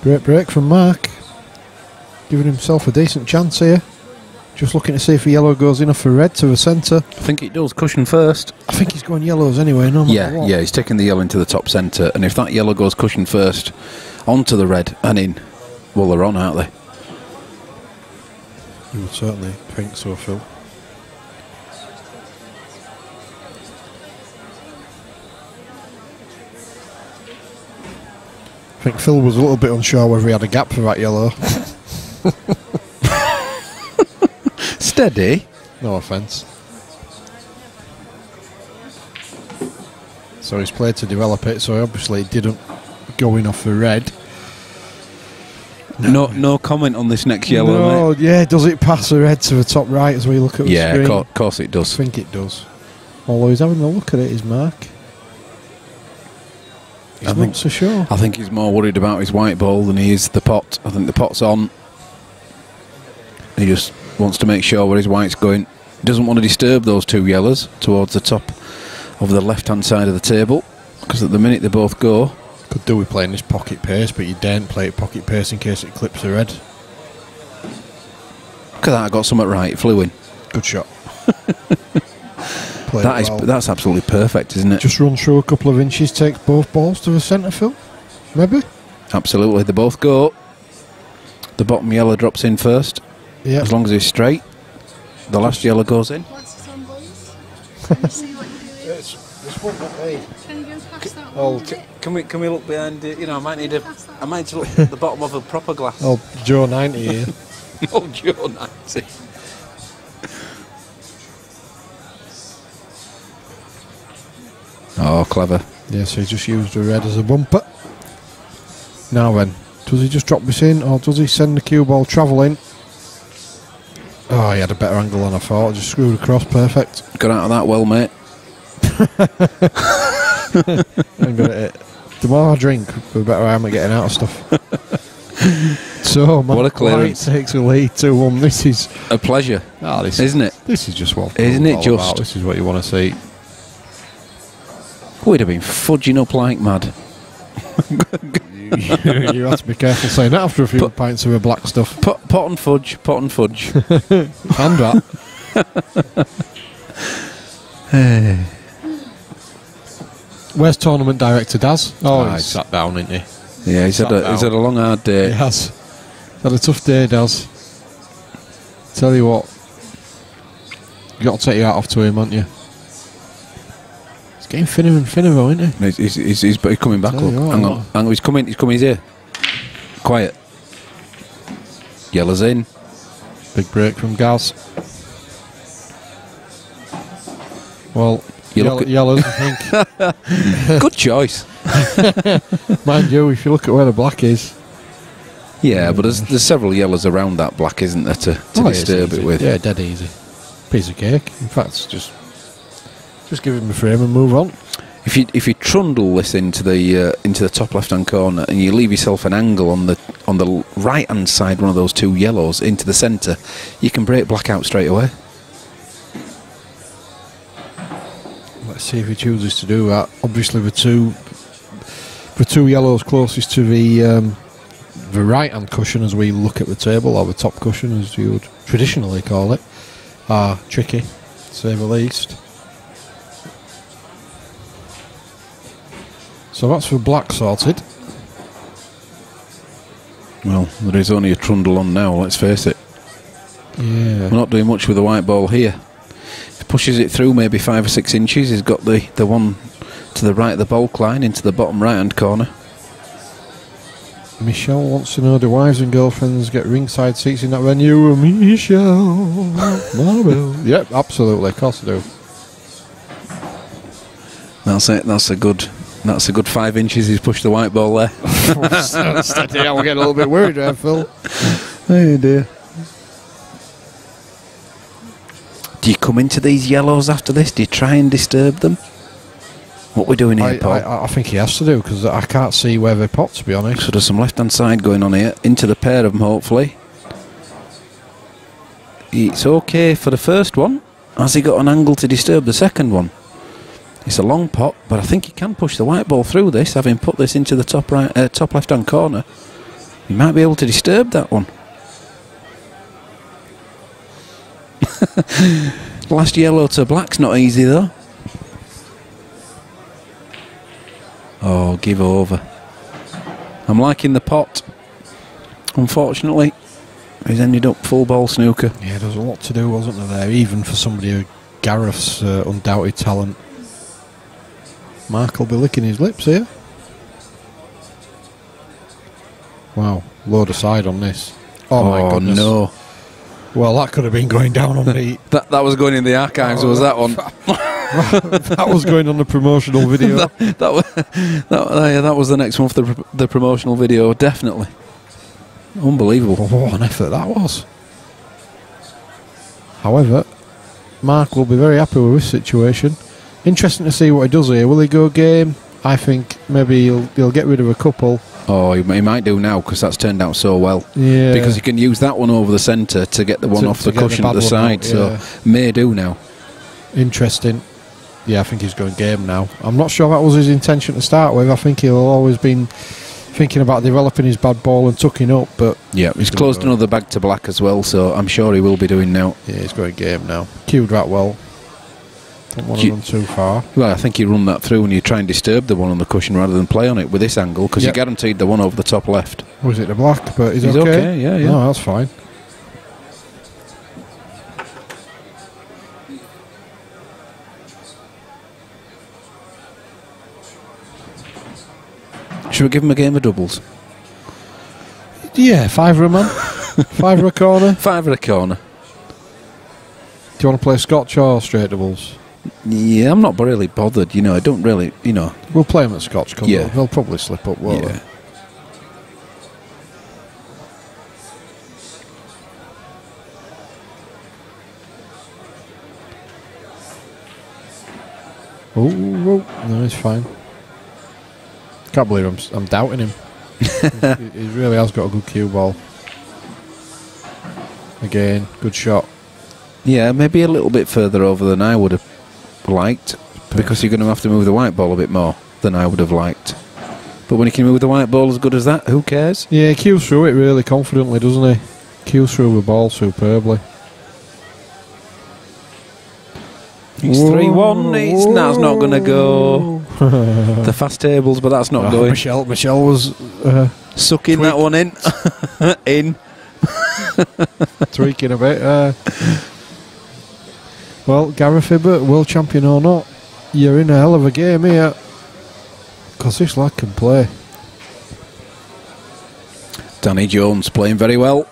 Speaker 6: Great break from Mark. Giving himself a decent chance here. Just looking to see if the yellow goes enough for red to the centre.
Speaker 8: I think it does. Cushion first.
Speaker 6: I think he's going yellows anyway, no matter what.
Speaker 8: Yeah, he's taking the yellow into the top centre, and if that yellow goes cushion first onto the red and in, well, they're on, aren't they?
Speaker 6: You would certainly think so, Phil. I think Phil was a little bit unsure whether he had a gap for that yellow.
Speaker 8: Steady.
Speaker 6: No offence. So he's played to develop it, so obviously it didn't go enough for red.
Speaker 8: No comment on this next yellow, mate.
Speaker 6: Yeah, does it pass the red to the top right as we look at the screen?
Speaker 8: Yeah, of course it does.
Speaker 6: I think it does. Although he's having a look at it, is Mark. He's not so sure.
Speaker 8: I think he's more worried about his white ball than he is the pot. I think the pot's on. He just wants to make sure where his white's going. He doesn't want to disturb those two yellows towards the top of the left-hand side of the table, because at the minute they both go.
Speaker 6: Could do with playing this pocket pace, but you daren't play it pocket pace in case it clips the red.
Speaker 8: Look at that, I got something right, it flew in.
Speaker 6: Good shot.
Speaker 8: That's absolutely perfect, isn't it?
Speaker 6: Just run through a couple of inches, takes both balls to the centre, Phil. Maybe?
Speaker 8: Absolutely, they both go. The bottom yellow drops in first.
Speaker 6: Yeah.
Speaker 8: As long as it's straight. The last yellow goes in.
Speaker 14: What's on, boys? Can you see what you're doing?
Speaker 6: This one, mate.
Speaker 14: Can you go past that
Speaker 8: Oh,
Speaker 14: one?
Speaker 8: can we look behind it? You know, I might need to look at the bottom of a proper glass.
Speaker 6: Oh, Joe 90 here.
Speaker 8: Oh, Joe 90. Oh, clever.
Speaker 6: Yeah, so he just used the red as a bumper. Now then, does he just drop this in, or does he send the cue ball travelling? Oh, he had a better angle than I thought. Just screwed across, perfect.
Speaker 8: Got out of that well, mate.
Speaker 6: I'm good at it. The more I drink, the better I am at getting out of stuff. So,
Speaker 8: what a clearance.
Speaker 6: Takes a lead 2-1. This is
Speaker 8: a pleasure, isn't it?
Speaker 6: This is just what.
Speaker 8: Isn't it just?
Speaker 6: About. This is what you want to see.
Speaker 8: We'd have been fudging up like mad.
Speaker 6: You have to be careful saying that after a few pints of a black stuff.
Speaker 8: Pot and fudge.
Speaker 6: And that. Where's tournament director Daz? Oh, he's sat down, isn't he?
Speaker 8: Yeah, he's had a long, hard day.
Speaker 6: He has. He's had a tough day, Daz. Tell you what, you got to take your hat off to him, haven't you? He's getting thinner and thinner, though, isn't he?
Speaker 8: He's coming back. Look, hang on, he's coming. He's here. Quiet. Yellow's in.
Speaker 6: Big break from Gaz. Well, yellows, I think.
Speaker 8: Good choice.
Speaker 6: Mind you, if you look at where the black is.
Speaker 8: Yeah, but there's several yellows around that black, isn't there, to disturb it with?
Speaker 6: Yeah, dead easy. Piece of cake. In fact, just give him a frame and move on.
Speaker 8: If you trundle this into the top left-hand corner and you leave yourself an angle on the right-hand side, one of those two yellows into the centre, you can break black out straight away.
Speaker 6: Let's see if he chooses to do that. Obviously, the two yellows closest to the right-hand cushion as we look at the table, or the top cushion as you would traditionally call it, are tricky, to say the least. So that's for black sorted.
Speaker 8: Well, there is only a trundle on now, let's face it.
Speaker 6: Yeah.
Speaker 8: We're not doing much with the white ball here. If he pushes it through maybe 5 or 6 inches, he's got the one to the right of the bulk line into the bottom right-hand corner.
Speaker 6: Michelle wants to know, do wives and girlfriends get ringside seats in that venue? Michelle, Marvel. Yep, absolutely, of course they do.
Speaker 8: That's it. That's a good 5 inches. He's pushed the white ball there.
Speaker 6: Steady, I'm getting a little bit worried there, Phil.
Speaker 8: Oh dear. Do you come into these yellows after this? Do you try and disturb them? What we're doing here, Paul?
Speaker 6: I think he has to do, because I can't see where they pot, to be honest.
Speaker 8: So there's some left-hand side going on here. Into the pair of them, hopefully. It's okay for the first one. Has he got an angle to disturb the second one? It's a long pot, but I think he can push the white ball through this, having put this into the top left-hand corner. He might be able to disturb that one. Last yellow to black's not easy, though. Oh, give over. I'm liking the pot. Unfortunately, he's ended up full ball snooker.
Speaker 6: Yeah, there's a lot to do, wasn't there, even for somebody who Gareth's undoubted talent. Mark will be licking his lips here. Wow, load aside on this. Oh my goodness.
Speaker 8: No.
Speaker 6: Well, that could have been going down on the...
Speaker 8: that was going in the archives, was that one?
Speaker 6: That was going on the promotional video.
Speaker 8: that was the next one for the promotional video, definitely. Unbelievable.
Speaker 6: Oh, what an effort that was. However, Mark will be very happy with this situation. Interesting to see what he does here. Will he go game? I think maybe he'll get rid of a couple.
Speaker 8: Oh, he might do now, because that's turned out so well.
Speaker 6: Yeah.
Speaker 8: Because he can use that one over the centre to get the one off the cushion at the side.
Speaker 6: Out, yeah.
Speaker 8: So may do now.
Speaker 6: Interesting. Yeah, I think he's going game now. I'm not sure that was his intention to start with. I think he'll always been thinking about developing his bad ball and tucking up, but...
Speaker 8: Yeah, he's closed another bag to black as well, so I'm sure he will be doing now.
Speaker 6: Yeah, he's going game now. Cued that well. Don't want to run too far.
Speaker 8: Well, I think you run that through and you try and disturb the one on the cushion rather than play on it with this angle, because you're guaranteed the one over the top left.
Speaker 6: Was it the black? But he's
Speaker 8: okay. Yeah.
Speaker 6: No, that's fine.
Speaker 8: Should we give him a game of doubles?
Speaker 6: Yeah, fiver a man. Fiver a corner.
Speaker 8: Fiver a corner.
Speaker 6: Do you want to play Scotch or straight doubles?
Speaker 8: Yeah, I'm not really bothered, I don't really,
Speaker 6: We'll play him at Scotch, because
Speaker 8: yeah.
Speaker 6: they'll probably slip up, won't they? Oh, no, he's fine. Can't believe I'm doubting him. He really has got a good cue ball. Again, good shot.
Speaker 8: Yeah, maybe a little bit further over than I would have liked, because you're going to have to move the white ball a bit more than I would have liked. But when he can move the white ball as good as that, who cares?
Speaker 6: Yeah, he cues through it really confidently, doesn't he? Cues through the ball superbly.
Speaker 8: It's 3-1. That's not going to go. The fast tables, but that's not going.
Speaker 6: Michelle was
Speaker 8: sucking that one in. In.
Speaker 6: Tweaking a bit. Well, Gareth Hibbert, world champion or not, you're in a hell of a game here, because this lad can play.
Speaker 8: Danny Jones playing very well.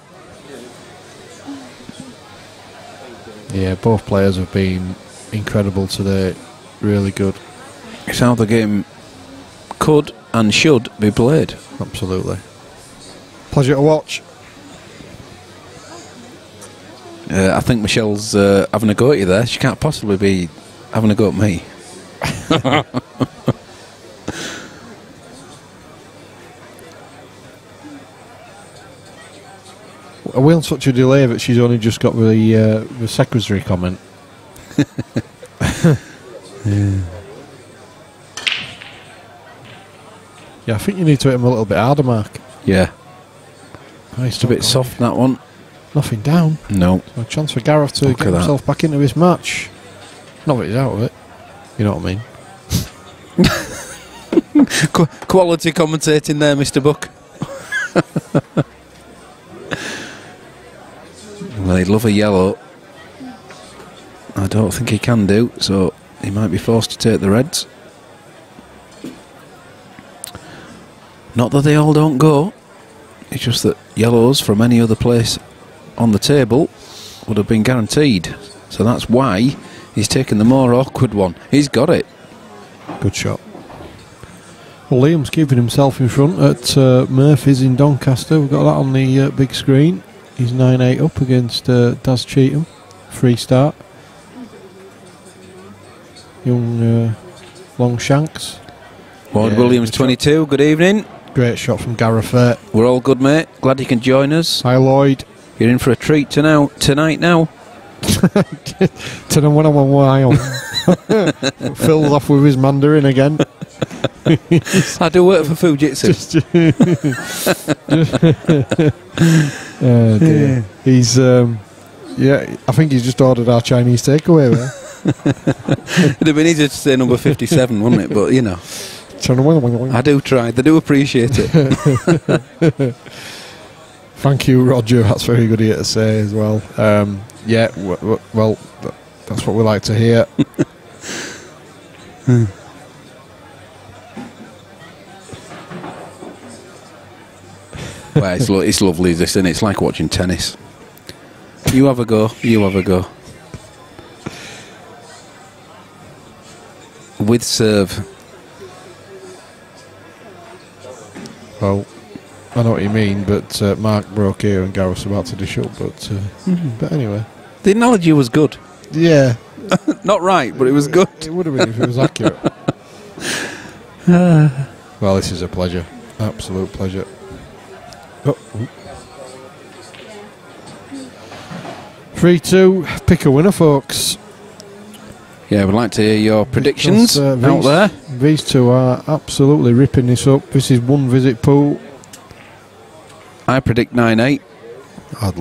Speaker 6: Yeah, both players have been incredible today. Really good.
Speaker 8: It's how the game could and should be played.
Speaker 6: Absolutely. Pleasure to watch.
Speaker 8: I think Michelle's having a go at you there. She can't possibly be having a go at me.
Speaker 6: Are we on such a delay that she's only just got the secretary comment? Yeah, I think you need to hit him a little bit harder, Mark.
Speaker 8: Yeah.
Speaker 6: Nice,
Speaker 8: a bit soft, that one.
Speaker 6: Nothing down.
Speaker 8: No.
Speaker 6: So a chance for Gareth to get himself back into this match. Not that he's out of it. You know what I mean?
Speaker 8: Quality commentating there, Mr. Buck. Well, he'd love a yellow. I don't think he can do, so he might be forced to take the reds. Not that they all don't go. It's just that yellows from any other place on the table would have been guaranteed. So that's why he's taken the more awkward one. He's got it.
Speaker 6: Good shot. Well, Liam's keeping himself in front at Murphy's in Doncaster. We've got that on the big screen. He's 9-8 up against Daz Cheetham. Free start. Young Longshanks.
Speaker 8: Ward Williams, 22. Good evening.
Speaker 6: Great shot from Gareth there.
Speaker 8: We're all good, mate. Glad you can join us.
Speaker 6: Hi, Lloyd.
Speaker 8: You're in for a treat tonight now.
Speaker 6: Tonight when I'm on wild. Phil's off with his Mandarin again.
Speaker 8: I do work for Fujitsu.
Speaker 6: Oh dear. He's yeah, I think he's just ordered our Chinese takeaway there.
Speaker 8: It'd have been easier to say number 57, wouldn't it? But you know, I do try. They do appreciate it.
Speaker 6: Thank you, Roger. That's very good of you to say as well. Yeah, well, that's what we like to hear.
Speaker 8: Well, it's lovely, this, and it's like watching tennis. You have a go. You have a go. With serve.
Speaker 6: Well, I know what you mean, but Mark broke here and Gareth's about to dish up, but anyway.
Speaker 8: The analogy was good.
Speaker 6: Yeah.
Speaker 8: Not right, but it was good.
Speaker 6: It would have been if it was accurate. Well, this is a pleasure. Absolute pleasure. Oh. 3-2. Pick a winner, folks.
Speaker 8: Yeah, we'd like to hear your predictions out there.
Speaker 6: These two are absolutely ripping this up. This is one visit pool.
Speaker 8: I predict 9-8.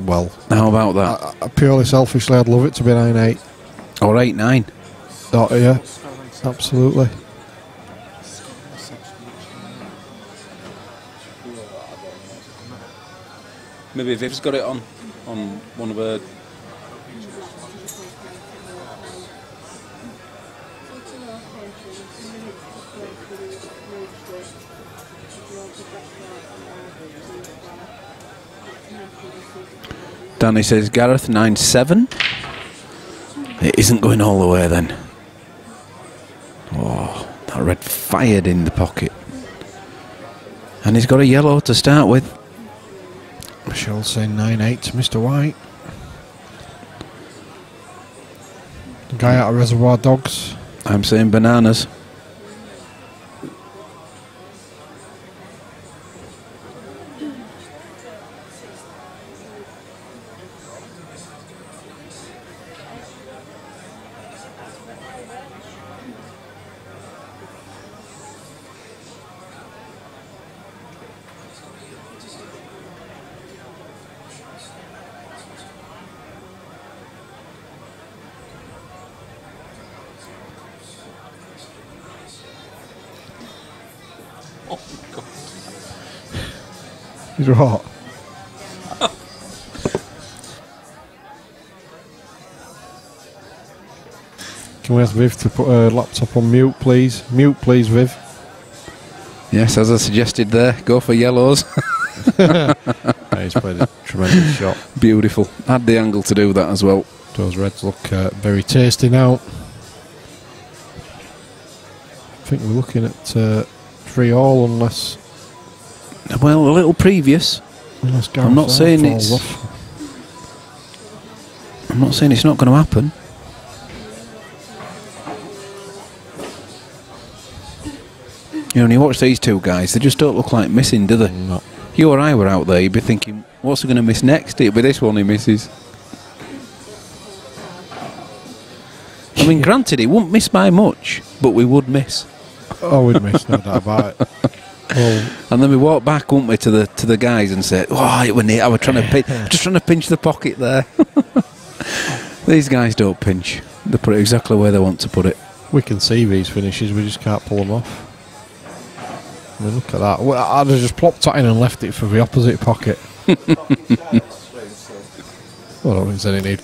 Speaker 6: Well,
Speaker 8: how about that?
Speaker 6: Purely selfishly, I'd love it to be 9-8.
Speaker 8: Or 8-9.
Speaker 6: Oh, yeah, absolutely.
Speaker 8: Maybe Viv's got it on one of her. Danny says Gareth 9-7. It isn't going all the way then. Oh, that red fired in the pocket. And he's got a yellow to start with.
Speaker 6: Michelle's saying 9-8 to Mr. White. The guy out of Reservoir Dogs.
Speaker 8: I'm saying bananas.
Speaker 6: He's right. Can we ask Viv to put her laptop on mute, please? Mute, please, Viv.
Speaker 8: Yes, as I suggested there, go for yellows.
Speaker 6: He's played a tremendous shot.
Speaker 8: Beautiful. Had the angle to do that as well.
Speaker 6: Those reds look very tasty now. I think we're looking at 3-all unless...
Speaker 8: Well, a little previous. I'm not saying it's... I'm not saying it's not going to happen. You know, when you watch these two guys, they just don't look like missing, do they?
Speaker 6: No.
Speaker 8: You or I were out there, you'd be thinking, what's he going to miss next? It'll be this one he misses. And mean, granted, he wouldn't miss by much, but we would miss.
Speaker 6: Oh, we'd miss, no doubt about it. Well,
Speaker 8: and then we walk back, wouldn't we, to the guys and say, "Oh, it was neat. I was trying to just trying to pinch the pocket there." These guys don't pinch; they put it exactly where they want to put it.
Speaker 6: we can see these finishes, we just can't pull them off. I mean, look at that. Well, I'd have just plopped that in and left it for the opposite pocket. Well, I don't think there's any need.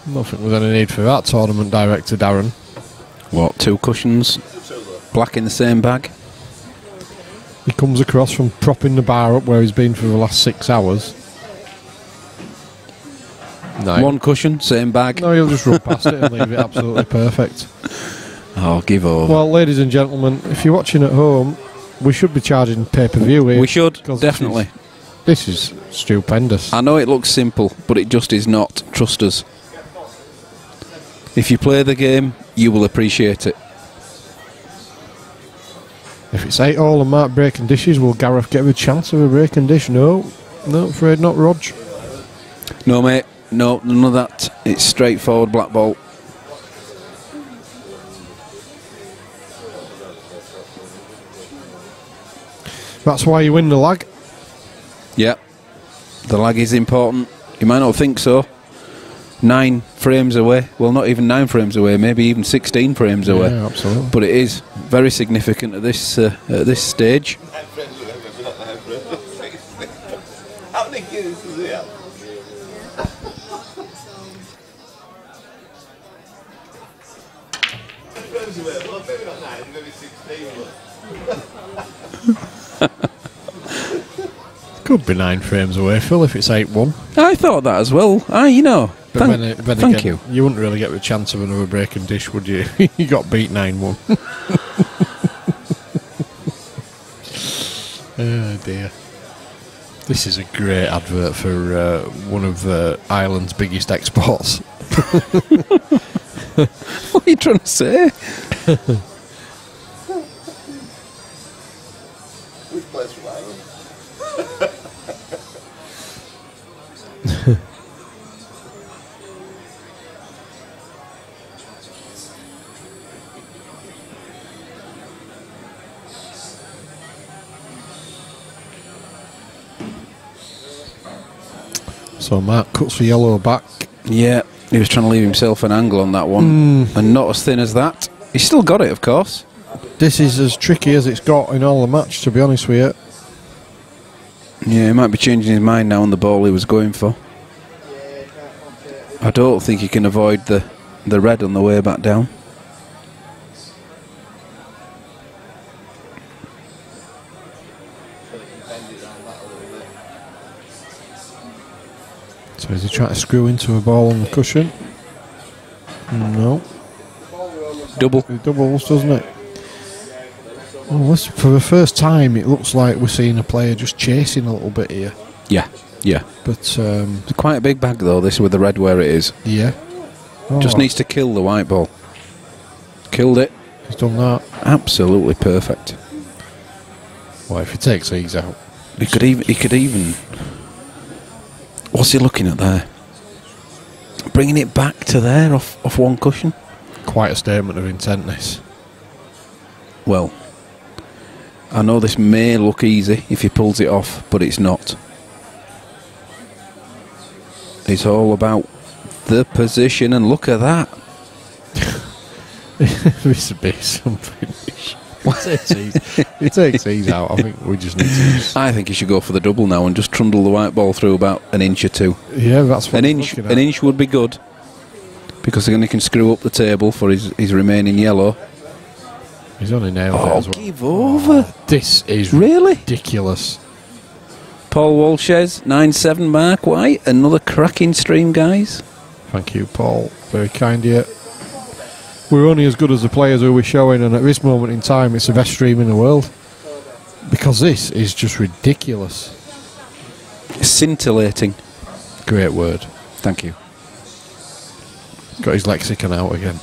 Speaker 6: I don't think there's any need for that, tournament director Darren.
Speaker 8: What, 2 cushions? Black in the same bag?
Speaker 6: He comes across from propping the bar up where he's been for the last 6 hours. No.
Speaker 8: 1 cushion, same bag?
Speaker 6: No, he'll just run past it and leave it absolutely perfect.
Speaker 8: Oh, give over.
Speaker 6: Well, ladies and gentlemen, if you're watching at home, we should be charging pay-per-view here.
Speaker 8: We should, definitely.
Speaker 6: This is stupendous.
Speaker 8: I know it looks simple, but it just is not. Trust us. If you play the game, you will appreciate it.
Speaker 6: If it's 8-all and Mark breaking dishes, will Gareth get a chance of a breaking dish? No, afraid not, Rog.
Speaker 8: No, mate. No, none of that. It's straightforward black ball.
Speaker 6: That's why you win the lag.
Speaker 8: Yeah. The lag is important. You might not think so. 9 frames away. Well, not even 9 frames away. Maybe even 16 frames away.
Speaker 6: Yeah, absolutely.
Speaker 8: But it is very significant at this stage.
Speaker 4: How many kids does he have? Well, maybe not 9, maybe 16.
Speaker 6: Could be 9 frames away, Phil, if it's 8-1.
Speaker 8: I thought that as well. You know. Thank you.
Speaker 6: You wouldn't really get the chance of another breaking dish, would you? You got beat 9-1. Oh dear. This is a great advert for one of Ireland's biggest exports.
Speaker 8: What are you trying to say?
Speaker 4: Which place from Ireland?
Speaker 6: So Mark cuts the yellow back.
Speaker 8: Yeah, he was trying to leave himself an angle on that one. And not as thin as that. He's still got it, of course.
Speaker 6: This is as tricky as it's got in all the match, to be honest with you.
Speaker 8: Yeah, he might be changing his mind now on the ball he was going for. I don't think he can avoid the red on the way back down.
Speaker 6: So is he trying to screw into a ball on the cushion? No.
Speaker 8: Double.
Speaker 6: It doubles, doesn't it? Well, for the first time, it looks like we're seeing a player just chasing a little bit here.
Speaker 8: Yeah, yeah.
Speaker 6: But
Speaker 8: it's quite a big bag though, this with the red where it is.
Speaker 6: Yeah.
Speaker 8: Just needs to kill the white ball. Killed it.
Speaker 6: He's done that.
Speaker 8: Absolutely perfect.
Speaker 6: Well, if he takes these out,
Speaker 8: He could even. What's he looking at there? Bringing it back to there off 1 cushion.
Speaker 6: Quite a statement of intent, this.
Speaker 8: Well, I know this may look easy if he pulls it off, but it's not. It's all about the position, and look at that.
Speaker 6: This would be something. He takes these out. I think we just need to.
Speaker 8: I think he should go for the double now and just trundle the white ball through about an inch or 2.
Speaker 6: Yeah, that's what
Speaker 8: an inch would be good, because then he can screw up the table for his remaining yellow.
Speaker 6: He's only nailed it as well.
Speaker 8: Give over.
Speaker 6: This is
Speaker 8: really
Speaker 6: ridiculous.
Speaker 8: Paul Walshes, 9-7 Mark White. Another cracking stream, guys.
Speaker 6: Thank you, Paul. Very kind of you. We're only as good as the players who we're showing, and at this moment in time, it's the best stream in the world. Because this is just ridiculous.
Speaker 8: Scintillating.
Speaker 6: Great word.
Speaker 8: Thank you.
Speaker 6: Got his lexicon out again.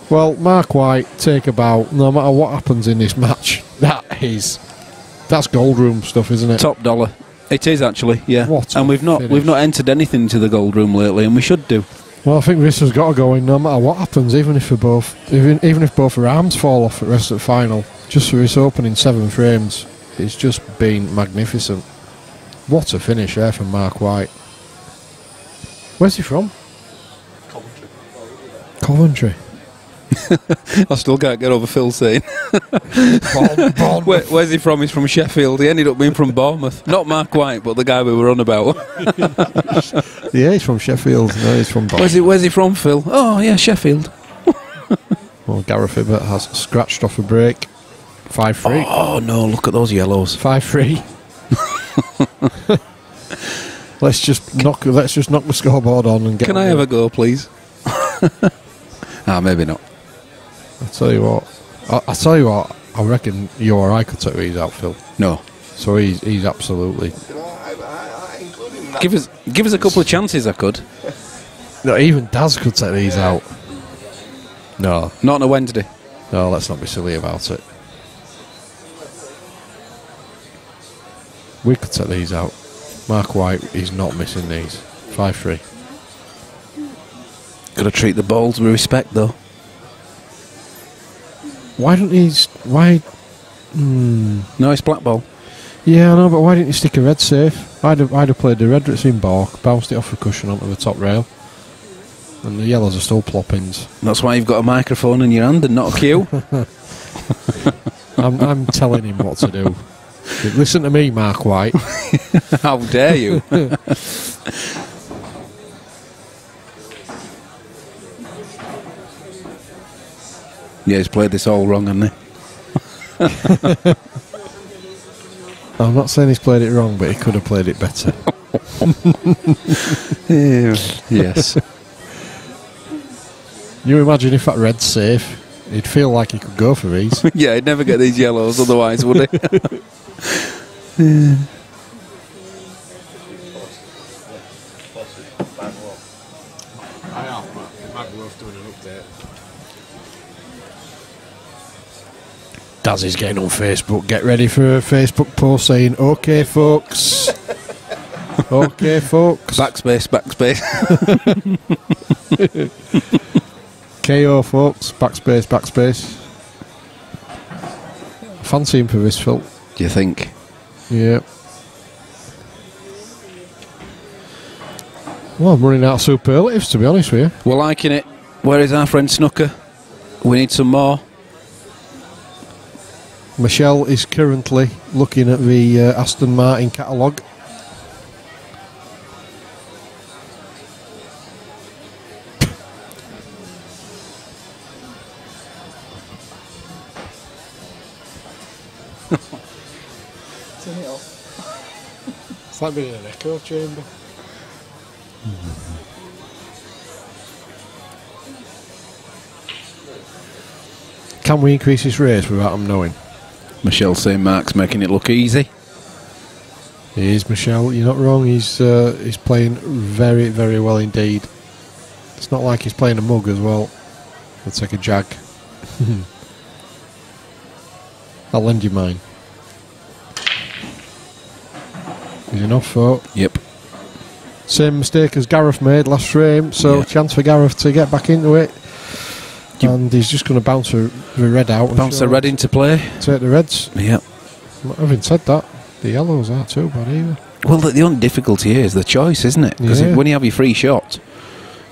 Speaker 6: Well, Mark White, take a bow. No matter what happens in this match, that's gold room stuff, isn't it?
Speaker 8: Top dollar. It is actually, yeah.
Speaker 6: What
Speaker 8: and
Speaker 6: a
Speaker 8: we've not entered anything into the gold room lately, and we should do.
Speaker 6: Well, I think this has got to go in no matter what happens, even if both our arms fall off at the rest of the final. Just for this opening 7 frames, it's just been magnificent. What a finish there from Mark White. Where's he from? Coventry.
Speaker 8: I still can't get over Phil saying. Where's he from? He's from Sheffield. He ended up being from Bournemouth. Not Mark White, but the guy we were on about.
Speaker 6: Yeah, he's from Sheffield. No, he's from Bournemouth.
Speaker 8: Where's he from, Phil? Oh, yeah, Sheffield.
Speaker 6: Well, Gareth Hibbert has scratched off a break. 5-3.
Speaker 8: Oh, no, look at those yellows.
Speaker 6: 5-3. Let's just knock the scoreboard on and get.
Speaker 8: Can I have a go, please? Maybe not.
Speaker 6: I tell you what. I reckon you or I could take these out, Phil.
Speaker 8: No.
Speaker 6: So he's absolutely.
Speaker 8: Give us a couple of chances. I could.
Speaker 6: No, even Daz could take these out. No,
Speaker 8: not on a Wednesday.
Speaker 6: No, let's not be silly about it. We could take these out. Mark White, he's not missing these. 5-3.
Speaker 8: Got to treat the balls with respect, though.
Speaker 6: Why don't he? Why?
Speaker 8: No, it's black ball.
Speaker 6: Yeah, I know, but why didn't you stick a red safe? I'd have played the red that's in balk, bounced it off the cushion onto the top rail, and the yellows are still ploppings.
Speaker 8: That's why you've got a microphone in your hand and not a cue.
Speaker 6: I'm telling him what to do. Listen to me, Mark White.
Speaker 8: How dare you? Yeah, he's played this all wrong, hasn't he?
Speaker 6: I'm not saying he's played it wrong, but he could have played it better.
Speaker 8: Yes.
Speaker 6: You imagine if that red's safe, he'd feel like he could go for these.
Speaker 8: Yeah, he'd never get these yellows otherwise, would he?
Speaker 6: Daz is getting on Facebook. Get ready for a Facebook post saying, "Okay, folks." Okay, folks.
Speaker 8: Backspace.
Speaker 6: KO, folks. Backspace. Fancy him for this, Phil.
Speaker 8: Do you think?
Speaker 6: Yeah. Well, I'm running out of superlatives, to be honest with you.
Speaker 8: We're liking it. Where is our friend Snooker? We need some more.
Speaker 6: Michelle is currently looking at the Aston Martin catalogue.
Speaker 13: Turn it off.
Speaker 6: It's like being in an echo chamber. Can we increase this race without them knowing?
Speaker 8: Michelle saying Mark's making it look easy.
Speaker 6: He is, Michelle. You're not wrong. He's playing very, very well indeed. It's not like he's playing a mug as well. I'll take a jag. I'll lend you mine. Is enough, though?
Speaker 8: Yep.
Speaker 6: Same mistake as Gareth made last frame, so chance for Gareth to get back into it. And he's just going to bounce the red out.
Speaker 8: Bounce the red into play.
Speaker 6: Take the reds.
Speaker 8: Yep.
Speaker 6: Having said that, the yellows aren't too bad either.
Speaker 8: Well, the only difficulty here is the choice, isn't it? Because when you have your free shot,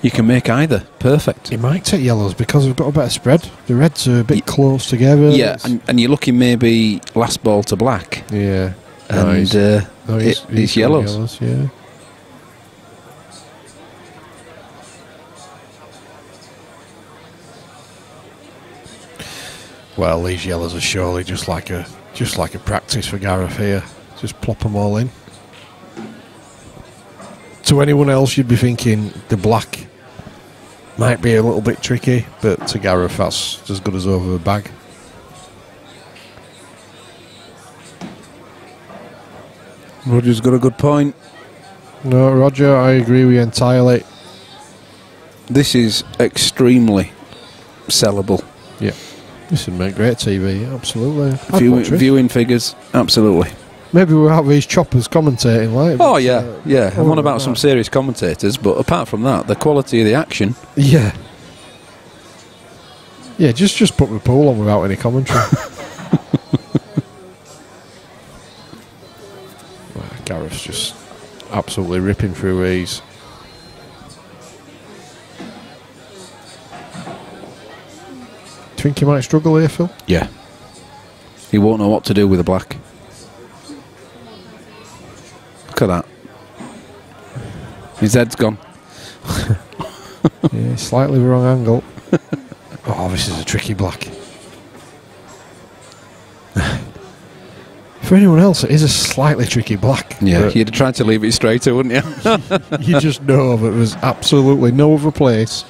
Speaker 8: you can make either. Perfect.
Speaker 6: You might take yellows because we've got a better spread. The reds are a bit close together.
Speaker 8: Yeah, and you're looking maybe last ball to black.
Speaker 6: Yeah.
Speaker 8: And it's yellows.
Speaker 6: Yeah. Well, these yellows are surely just like a practice for Gareth here. Just plop them all in. To anyone else, you'd be thinking the black might be a little bit tricky, but to Gareth, that's as good as over the bag.
Speaker 8: Roger's got a good point.
Speaker 6: No, Roger, I agree with you entirely.
Speaker 8: This is extremely sellable.
Speaker 6: Yeah. This would make great TV, absolutely.
Speaker 8: Viewing figures, absolutely.
Speaker 6: Maybe without these choppers commentating, like.
Speaker 8: Oh yeah, yeah. I'm on about some serious commentators, but apart from that, the quality of the action.
Speaker 6: Yeah. Yeah, just put the pool on without any commentary. Gareth's just absolutely ripping through these. Do you think he might struggle here, Phil?
Speaker 8: Yeah. He won't know what to do with the black. Look at that. His head's gone.
Speaker 6: Yeah, slightly the wrong angle. Oh, this is a tricky black. For anyone else, it is a slightly tricky black.
Speaker 8: Yeah, you'd have tried to leave it straighter, wouldn't you?
Speaker 6: You just know that there's absolutely no other place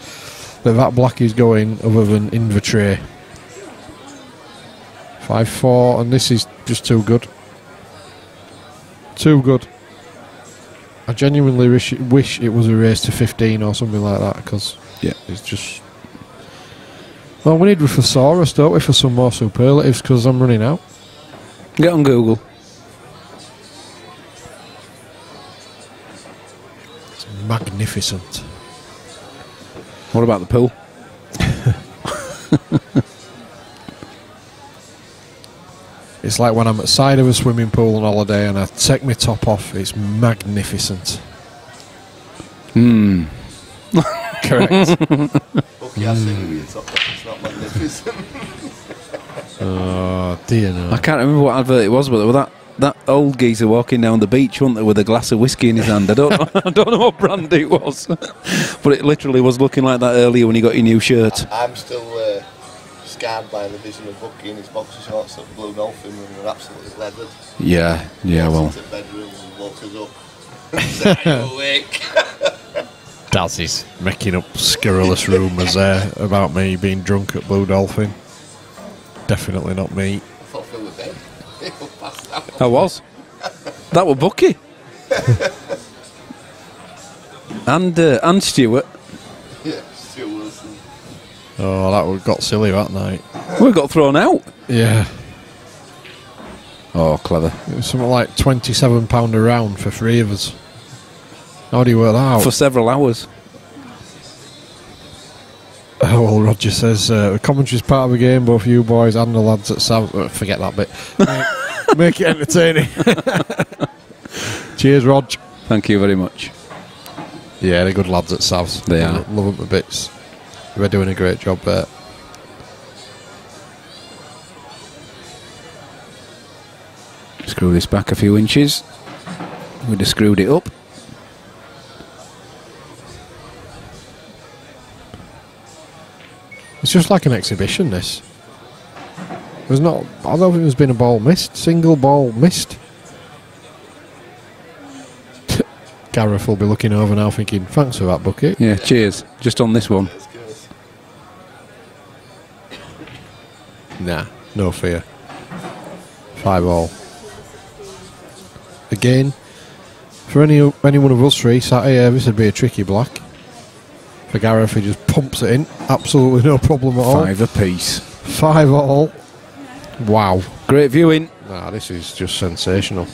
Speaker 6: that black is going other than in the tray. 5-4, and this is just too good. Too good. I genuinely wish it was a race to 15 or something like that, because it's just... Well, we need a thesaurus, don't we, for some more superlatives, because I'm running out.
Speaker 8: Get on Google.
Speaker 6: It's magnificent.
Speaker 8: What about the pool?
Speaker 6: It's like when I'm at the side of a swimming pool on holiday and I take my top off. It's magnificent.
Speaker 8: Hmm.
Speaker 6: Correct.
Speaker 4: Okay, I sing with your top off. It's not magnificent.
Speaker 6: Oh dear no.
Speaker 8: I can't remember what advert it was, but there was that old geezer walking down the beach, wasn't there, with a glass of whiskey in his hand. I don't know what brand it was, but it literally was looking like that earlier when you got your new shirt.
Speaker 4: I'm still scarred by the vision of Bucky in his boxer shorts at Blue Dolphin when we were absolutely leathered.
Speaker 8: Yeah, well.
Speaker 4: Into the bedroom and woke us up. Said, "Are you awake?"
Speaker 6: Daz is making up scurrilous rumours there about me being drunk at Blue Dolphin. Definitely not me.
Speaker 4: I thought Phil was dead. He was passed out.
Speaker 8: I was. That were Bucky. and Stuart.
Speaker 4: Yeah, Stuart Wilson.
Speaker 6: Oh, that got silly that night.
Speaker 8: We got thrown out.
Speaker 6: Yeah.
Speaker 8: Oh, clever.
Speaker 6: It was something like £27 a round for 3 of us. How do you work that out?
Speaker 8: For several hours.
Speaker 6: Oh, well, Roger says, the commentary's part of the game, both you boys and the lads at South... forget that bit. Make it entertaining. Cheers, Rog.
Speaker 8: Thank you very much.
Speaker 6: Yeah, they're good lads at South.
Speaker 8: They are.
Speaker 6: Love them to bits. They're doing a great job there.
Speaker 8: Screw this back a few inches. We'd have screwed it up.
Speaker 6: It's just like an exhibition, this. There's not... I don't think there's been a ball missed. Single ball missed. Gareth will be looking over now thinking, thanks for that bucket.
Speaker 8: Yeah, cheers. Just on this one.
Speaker 6: Nah, no fear. 5-all. Again, for any one of us three sat here, this would be a tricky black. For Gareth, he just pumps it in. Absolutely no problem at all.
Speaker 8: 5 apiece.
Speaker 6: 5-all. Wow.
Speaker 8: Great viewing.
Speaker 6: Nah, this is just sensational.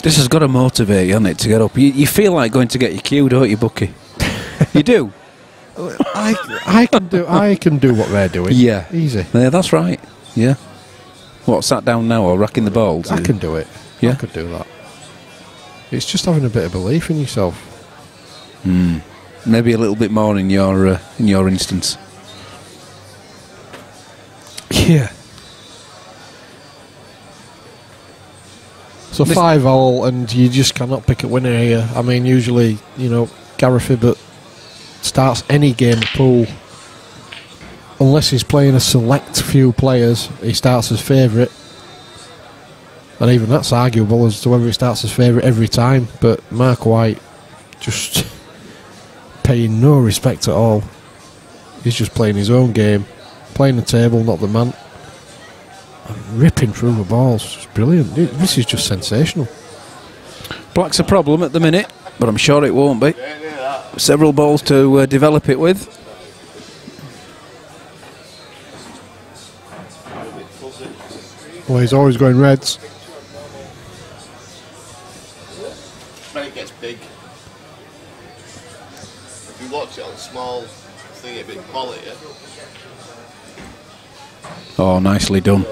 Speaker 8: This has got to motivate you, hasn't it, to get up? You feel like going to get your cue, don't you, Bucky? You do?
Speaker 6: I can do what they're doing.
Speaker 8: Yeah.
Speaker 6: Easy.
Speaker 8: Yeah, that's right. Yeah. What, sat down now or racking the balls?
Speaker 6: I can do it.
Speaker 8: Yeah.
Speaker 6: I could do that. It's just having a bit of belief in yourself.
Speaker 8: Maybe a little bit more in your instance.
Speaker 6: Yeah. So 5-all, and you just cannot pick a winner here. I mean, usually, you know, Gareth Hibbert starts any game of pool. Unless he's playing a select few players, he starts as favourite. And even that's arguable as to whether he starts as favourite every time. But Mark White just paying no respect at all. He's just playing his own game, playing the table, not the man. Ripping through the balls. It's brilliant. This is just sensational.
Speaker 8: Black's a problem at the minute, but I'm sure it won't be. Several balls to develop it with.
Speaker 6: Well, he's always going reds.
Speaker 4: When it gets big. If you watch it on small thing, it'd be quality.
Speaker 8: Oh, nicely done.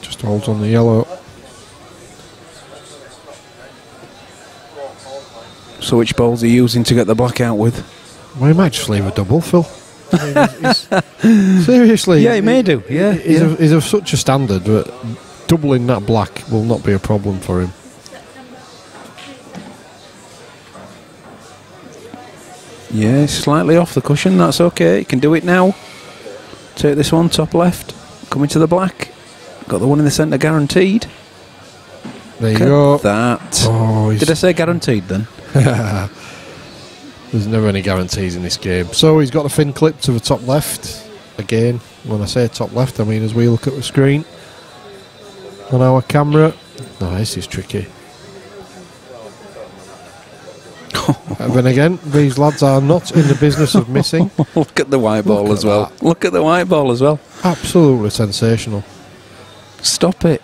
Speaker 6: Just holds on the yellow.
Speaker 8: So which balls are you using to get the black out with?
Speaker 6: Well, he might just leave a double, Phil. I mean, seriously.
Speaker 8: Yeah, he may do. Yeah,
Speaker 6: he's of such a standard that doubling that black will not be a problem for him.
Speaker 8: Yeah, slightly off the cushion. That's okay. You can do it now. Take this one, top left. Coming to the black. Got the one in the centre guaranteed.
Speaker 6: There you go.
Speaker 8: That.
Speaker 6: Oh,
Speaker 8: did I say guaranteed then?
Speaker 6: There's never any guarantees in this game. So he's got the fin clip to the top left. Again, when I say top left, I mean as we look at the screen on our camera. No, this is tricky. And then again, these lads are not in the business of missing.
Speaker 8: Look at the white ball as well. Look at the white ball as well.
Speaker 6: Absolutely sensational.
Speaker 8: Stop it.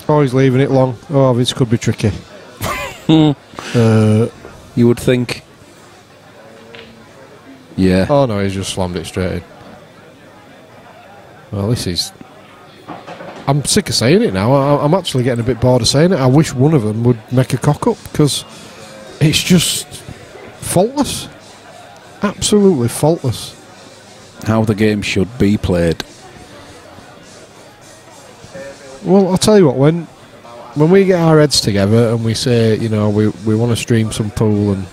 Speaker 6: Oh, he's leaving it long. Oh, this could be tricky.
Speaker 8: You would think. Yeah.
Speaker 6: Oh no, he's just slammed it straight in. Well, this is... I'm sick of saying it now. I'm actually getting a bit bored of saying it. I wish one of them would make a cock up, because it's just faultless. Absolutely faultless.
Speaker 8: How the game should be played.
Speaker 6: Well, I'll tell you what, when we get our heads together and we say, you know, we want to stream some pool and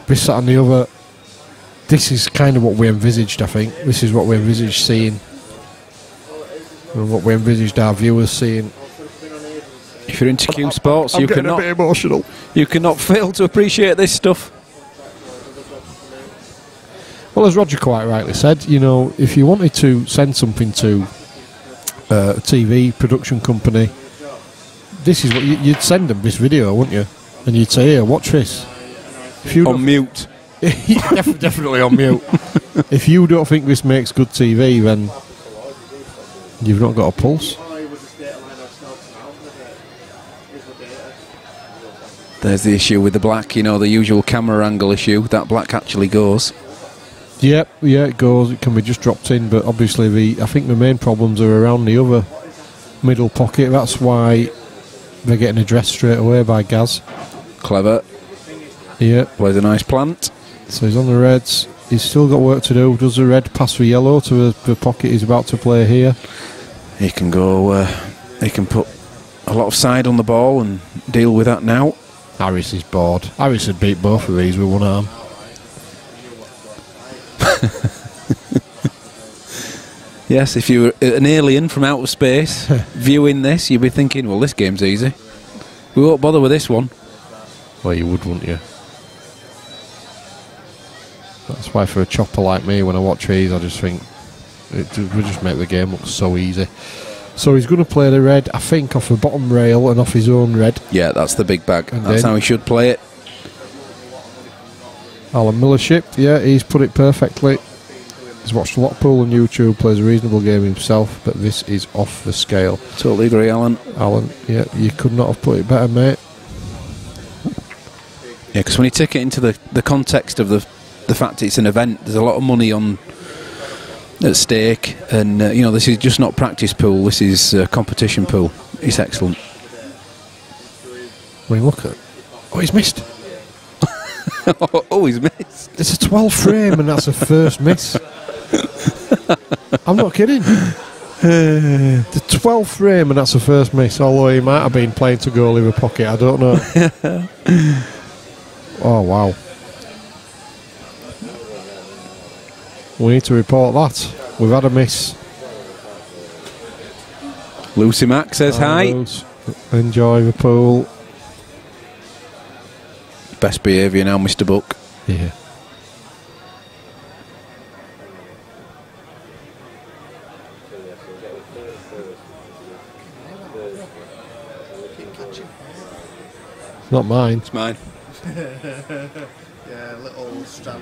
Speaker 6: this, that and the other, this is kind of what we envisaged, I think. This is what we envisaged seeing. And what we envisaged our viewers seeing.
Speaker 8: If you're into Q Sports,
Speaker 6: I'm getting a bit emotional.
Speaker 8: You cannot fail to appreciate this stuff.
Speaker 6: Well, as Roger quite rightly said, you know, if you wanted to send something to a TV production company, this is what you'd send them, this video, wouldn't you? And you'd say, here, watch this. If you
Speaker 8: on mute.
Speaker 6: Definitely on mute. If you don't think this makes good TV, then you've not got a pulse.
Speaker 8: There's the issue with the black, you know, the usual camera angle issue. That black actually goes.
Speaker 6: Yep, yeah, it goes. It can be just dropped in, but obviously I think the main problems are around the other middle pocket. That's why they're getting addressed straight away by Gaz.
Speaker 8: Clever.
Speaker 6: Yeah.
Speaker 8: Plays a nice plant.
Speaker 6: So he's on the reds. He's still got work to do. Does the red pass the yellow to the pocket he's about to play here?
Speaker 8: He can go, he can put a lot of side on the ball and deal with that now.
Speaker 6: Harris is bored. Harris had beat both of these with one arm.
Speaker 8: Yes, if you were an alien from outer space viewing this, you'd be thinking, well, this game's easy. We won't bother with this one.
Speaker 6: Well, you would, wouldn't you? That's why for a chopper like me, when I watch these, I just think we just make the game look so easy. So he's going to play the red, I think, off the bottom rail and off his own red.
Speaker 8: Yeah, that's the big bag.
Speaker 6: And
Speaker 8: that's how he should play it.
Speaker 6: Alan Millership, yeah, he's put it perfectly. He's watched a lot of pool on YouTube, plays a reasonable game himself, but this is off the scale.
Speaker 8: Totally agree, Alan.
Speaker 6: Alan, yeah, you could not have put it better, mate.
Speaker 8: Yeah, because when you take it into the context of the fact it's an event, there's a lot of money at stake, and you know, this is just not practice pool, this is competition pool. It's excellent.
Speaker 6: I mean, look at... Oh, he's missed.
Speaker 8: Oh, he's missed.
Speaker 6: It's a 12 frame and that's a first miss. I'm not kidding. The 12 frame and that's a first miss, although he might have been playing to goal in the pocket, I don't know. Oh, wow. We need to report that. We've had a miss.
Speaker 8: Lucy Mac says hi.
Speaker 6: Enjoy the pool.
Speaker 8: Best behaviour now, Mr. Buck.
Speaker 6: Yeah. It's not mine.
Speaker 8: It's mine.
Speaker 15: Yeah, little strand.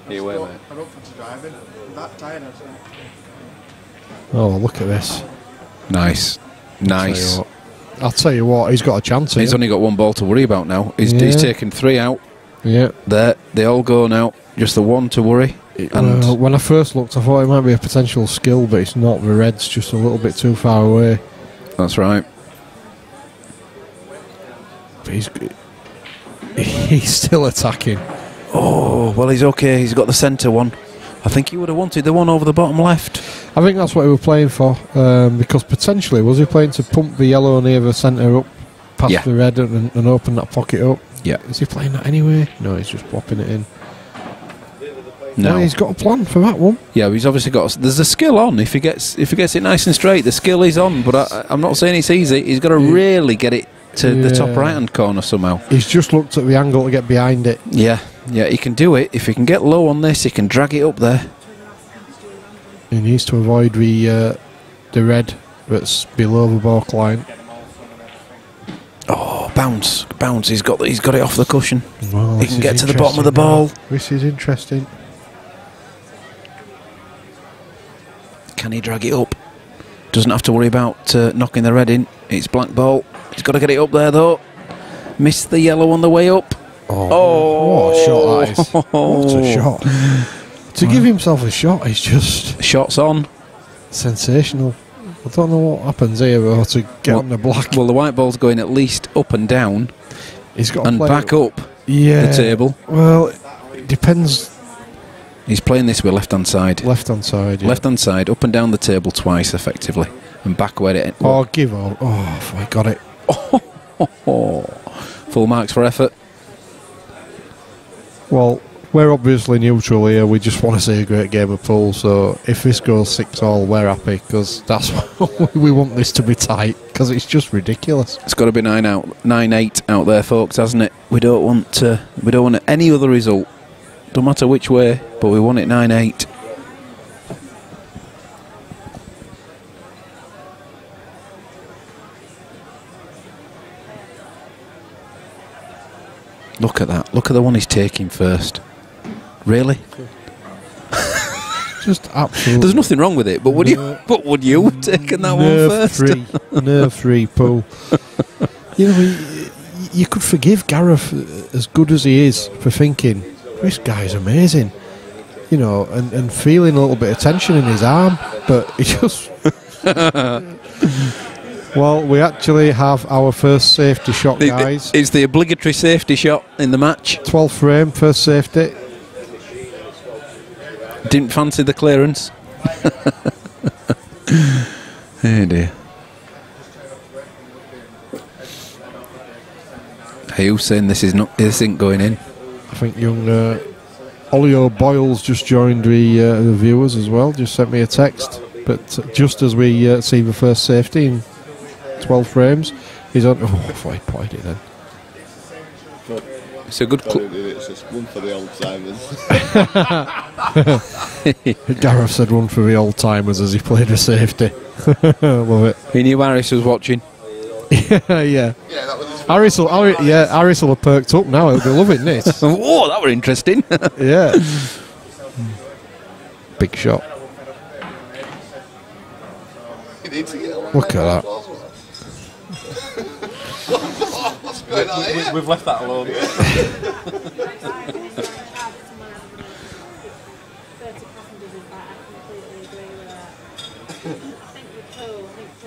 Speaker 9: Here, wait, mate.
Speaker 15: I don't fancy driving. I'm that tired, actually.
Speaker 6: Oh, look at this.
Speaker 8: Nice. Nice.
Speaker 6: I'll tell you what, he's got a chance here.
Speaker 8: He's only got one ball to worry about now. He's taken 3 out.
Speaker 6: Yeah.
Speaker 8: There, they all go now. Just the one to worry. And
Speaker 6: when I first looked, I thought it might be a potential skill, but it's not. The red's just a little bit too far away.
Speaker 8: That's right.
Speaker 6: But he's still attacking.
Speaker 8: Oh, well, he's okay. He's got the centre one. I think he would have wanted the one over the bottom left.
Speaker 6: I think that's what he was playing for, because potentially, was he playing to pump the yellow near the centre up past the red and open that pocket up?
Speaker 8: Yeah.
Speaker 6: Is he playing that anyway? No, he's just popping it in.
Speaker 8: No,
Speaker 6: he's got a plan for that one.
Speaker 8: Yeah, he's obviously got. There's a skill on. If he gets it nice and straight, the skill is on. But I'm not saying it's easy. He's got to really get it to the top right hand corner somehow.
Speaker 6: He's just looked at the angle to get behind it.
Speaker 8: Yeah, he can do it. If he can get low on this, he can drag it up there.
Speaker 6: He needs to avoid the red that's below the baulk line.
Speaker 8: Oh, bounce! He's got it off the cushion.
Speaker 6: Well,
Speaker 8: he can get to the bottom of the ball.
Speaker 6: This is interesting.
Speaker 8: Can he drag it up? Doesn't have to worry about knocking the red in. It's black ball. He's got to get it up there though. Missed the yellow on the way up.
Speaker 6: Oh, what a shot that is. What a shot. To give himself a shot is just...
Speaker 8: Shots on.
Speaker 6: Sensational. I don't know what happens here though to get on the black.
Speaker 8: Well, the white ball's going at least up and down.
Speaker 6: He's got to
Speaker 8: and
Speaker 6: play
Speaker 8: back up
Speaker 6: the
Speaker 8: table.
Speaker 6: Well, it depends.
Speaker 8: He's playing this with left hand side.
Speaker 6: Left hand side, yeah.
Speaker 8: Left hand side, up and down the table twice effectively. And back where it...
Speaker 6: Oh, give up. Oh, I got it.
Speaker 8: Full marks for effort.
Speaker 6: Well, we're obviously neutral here. We just want to see a great game of pool. So if this goes 6-all, we're happy because that's what we want this to be tight because it's just ridiculous.
Speaker 8: It's got to be 9-8 out there, folks, hasn't it? We don't want any other result. Don't matter which way, but we want it 9-8. Look at that. Look at the one he's taking first. Really?
Speaker 6: Just absolutely.
Speaker 8: There's nothing wrong with it, but would you have taken that one first?
Speaker 6: Nerve-free pool. You know, you could forgive Gareth, as good as he is, for thinking, this guy's amazing. You know, and feeling a little bit of tension in his arm, but he just... Well, we actually have our first safety shot, guys.
Speaker 8: It's the obligatory safety shot in the match.
Speaker 6: 12th frame, first safety.
Speaker 8: Didn't fancy the clearance. Oh dear. Hey, who's saying this isn't going in?
Speaker 6: I think young Ollie O'Boyle's just joined the viewers as well. Just sent me a text. But just as we see the first safety in 12 frames, he's on. Oh, I thought he potted it then.
Speaker 8: It's a good club.
Speaker 4: It's just one for the old timers.
Speaker 6: Gareth said one for the old timers as he played a safety. Love it.
Speaker 8: He knew Harris was watching.
Speaker 6: Yeah. Harris will have perked up now. He'll be loving this.
Speaker 8: Oh, that were interesting.
Speaker 6: Yeah. Big shot. Look at that.
Speaker 4: What's going on here?
Speaker 9: We've left that alone.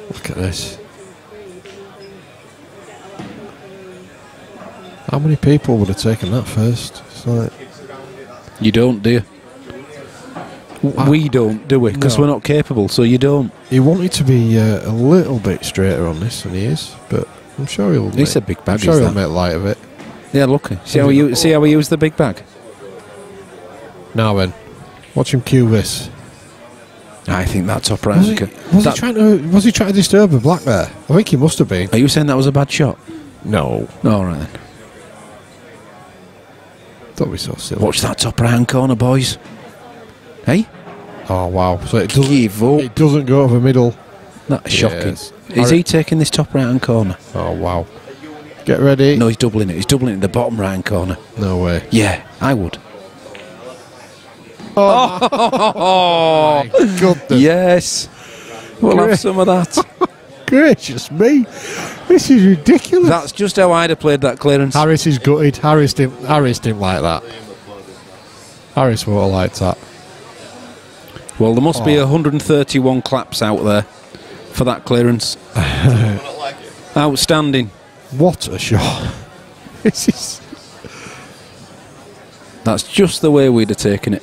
Speaker 6: Look at this. How many people would have taken that first? It's like,
Speaker 8: you don't, do you? We don't, do we? Because we're not capable, so you don't.
Speaker 6: He wanted to be a little bit straighter on this than he is, but I'm sure he'll.
Speaker 8: It's a big bag.
Speaker 6: I'm sure he'll make light of it.
Speaker 8: Yeah, look. See how he used the big bag.
Speaker 6: Now then, watch him cue this.
Speaker 8: I think that top right.
Speaker 6: Was he trying to disturb the black there? I think he must have been.
Speaker 8: Are you saying that was a bad shot?
Speaker 6: No.
Speaker 8: All right then.
Speaker 6: Don't be so silly.
Speaker 8: Watch that top right hand corner, boys. Hey?
Speaker 6: Oh wow! So it doesn't go to the middle.
Speaker 8: That's shocking. Is he taking this top right hand corner?
Speaker 6: Oh wow! Get ready.
Speaker 8: No, he's doubling it. He's doubling it in the bottom right hand corner.
Speaker 6: No way.
Speaker 8: Yeah, I would.
Speaker 6: Oh, my goodness.
Speaker 8: Yes. We'll have some of that.
Speaker 6: Gracious me. This is ridiculous.
Speaker 8: That's just how I'd have played that clearance.
Speaker 6: Harris is gutted. Harris didn't like that. Harris would have liked that.
Speaker 8: Well, there must be 131 claps out there for that clearance. Outstanding.
Speaker 6: What a shot. This is...
Speaker 8: That's just the way we'd have taken it.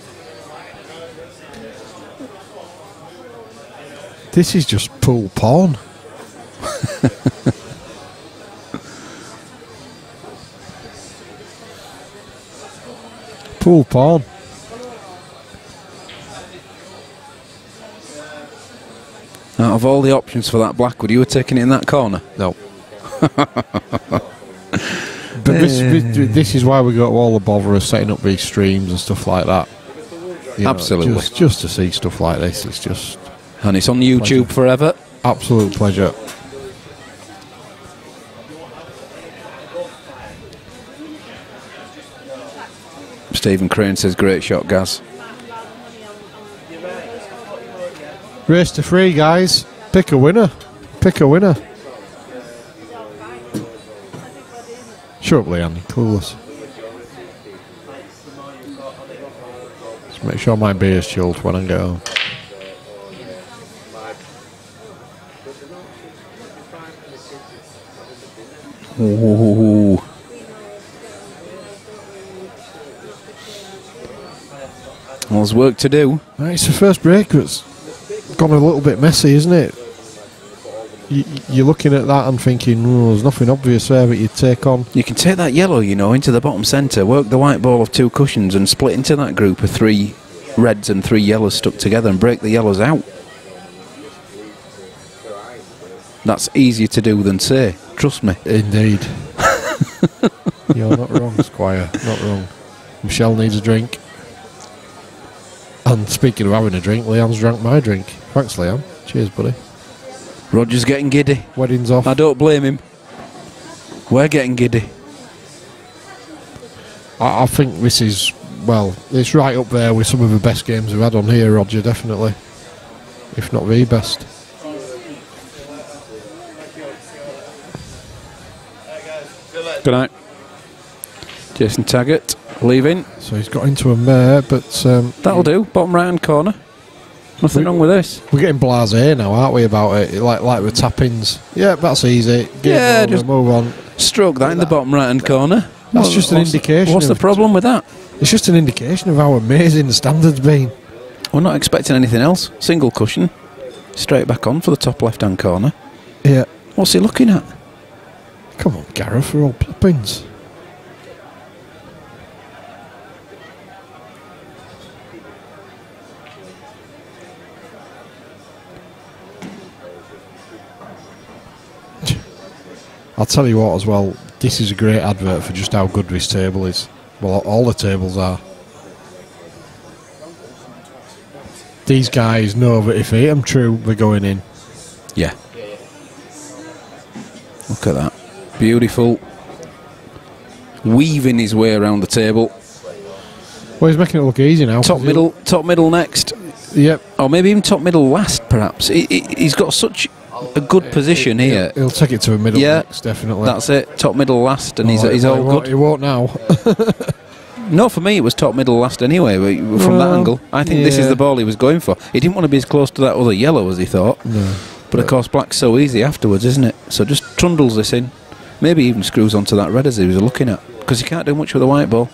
Speaker 6: This is just pool porn. Pool porn.
Speaker 8: Out of all the options for that black, would you have taken it in that corner?
Speaker 6: No. But this is why we got all the bother of setting up these streams and stuff like that.
Speaker 8: Absolutely.
Speaker 6: Just to see stuff like this, it's just...
Speaker 8: And it's on YouTube forever.
Speaker 6: Absolute pleasure.
Speaker 8: Stephen Crane says, great shot, Gaz.
Speaker 6: Race to 3, guys. Pick a winner. Pick a winner. Shut up, Leanne. Clueless. Just make sure my beer's chilled when I get home.
Speaker 8: Ooh. Well, there's work to do.
Speaker 6: It's the first break that's gone a little bit messy, isn't it? You're looking at that and thinking, oh, there's nothing obvious there, but you take on.
Speaker 8: You can take that yellow, you know, into the bottom centre, work the white ball of 2 cushions and split into that group of 3 reds and 3 yellows stuck together and break the yellows out. That's easier to do than say. Trust me.
Speaker 6: Indeed. You're not wrong, Squire. Not wrong. Michelle needs a drink. And speaking of having a drink, Leanne's drank my drink. Thanks, Leanne. Cheers, buddy.
Speaker 8: Roger's getting giddy.
Speaker 6: Wedding's off.
Speaker 8: I don't blame him. We're getting giddy.
Speaker 6: I think this is, well, it's right up there with some of the best games we've had on here, Roger, definitely. If not the best.
Speaker 8: Good night. Jason Taggart leaving.
Speaker 6: So he's got into a mare, but...
Speaker 8: that'll do. Bottom right-hand corner. Nothing wrong with this.
Speaker 6: We're getting blasé now, aren't we, about it? Like with tap-ins. Yeah, that's easy.
Speaker 8: Yeah,
Speaker 6: over,
Speaker 8: just
Speaker 6: move on.
Speaker 8: Stroke that in the bottom right-hand corner.
Speaker 6: That's just an indication.
Speaker 8: What's the problem with that?
Speaker 6: It's just an indication of how amazing the standard's been.
Speaker 8: We're not expecting anything else. Single cushion. Straight back on for the top left-hand corner.
Speaker 6: Yeah.
Speaker 8: What's he looking at?
Speaker 6: Come on, Gareth, for all ploppings. I'll tell you what as well, this is a great advert for just how good this table is. Well, all the tables are. These guys know that if they hit them true, they're going in.
Speaker 8: Yeah. Look at that. Beautiful. Weaving his way around the table.
Speaker 6: Well, he's making it look easy now.
Speaker 8: Top middle next.
Speaker 6: Yep.
Speaker 8: Or maybe even top middle last, perhaps. He's got such a good position here.
Speaker 6: He'll take it to a middle next, definitely.
Speaker 8: That's it. Top middle last, and he's all good.
Speaker 6: He won't now.
Speaker 8: No, for me it was top middle last anyway, from that angle. I think this is the ball he was going for. He didn't want to be as close to that other yellow as he thought.
Speaker 6: No.
Speaker 8: But of course black's so easy afterwards, isn't it? So just trundles this in. Maybe even screws onto that red as he was looking at. Because you can't do much with a white ball.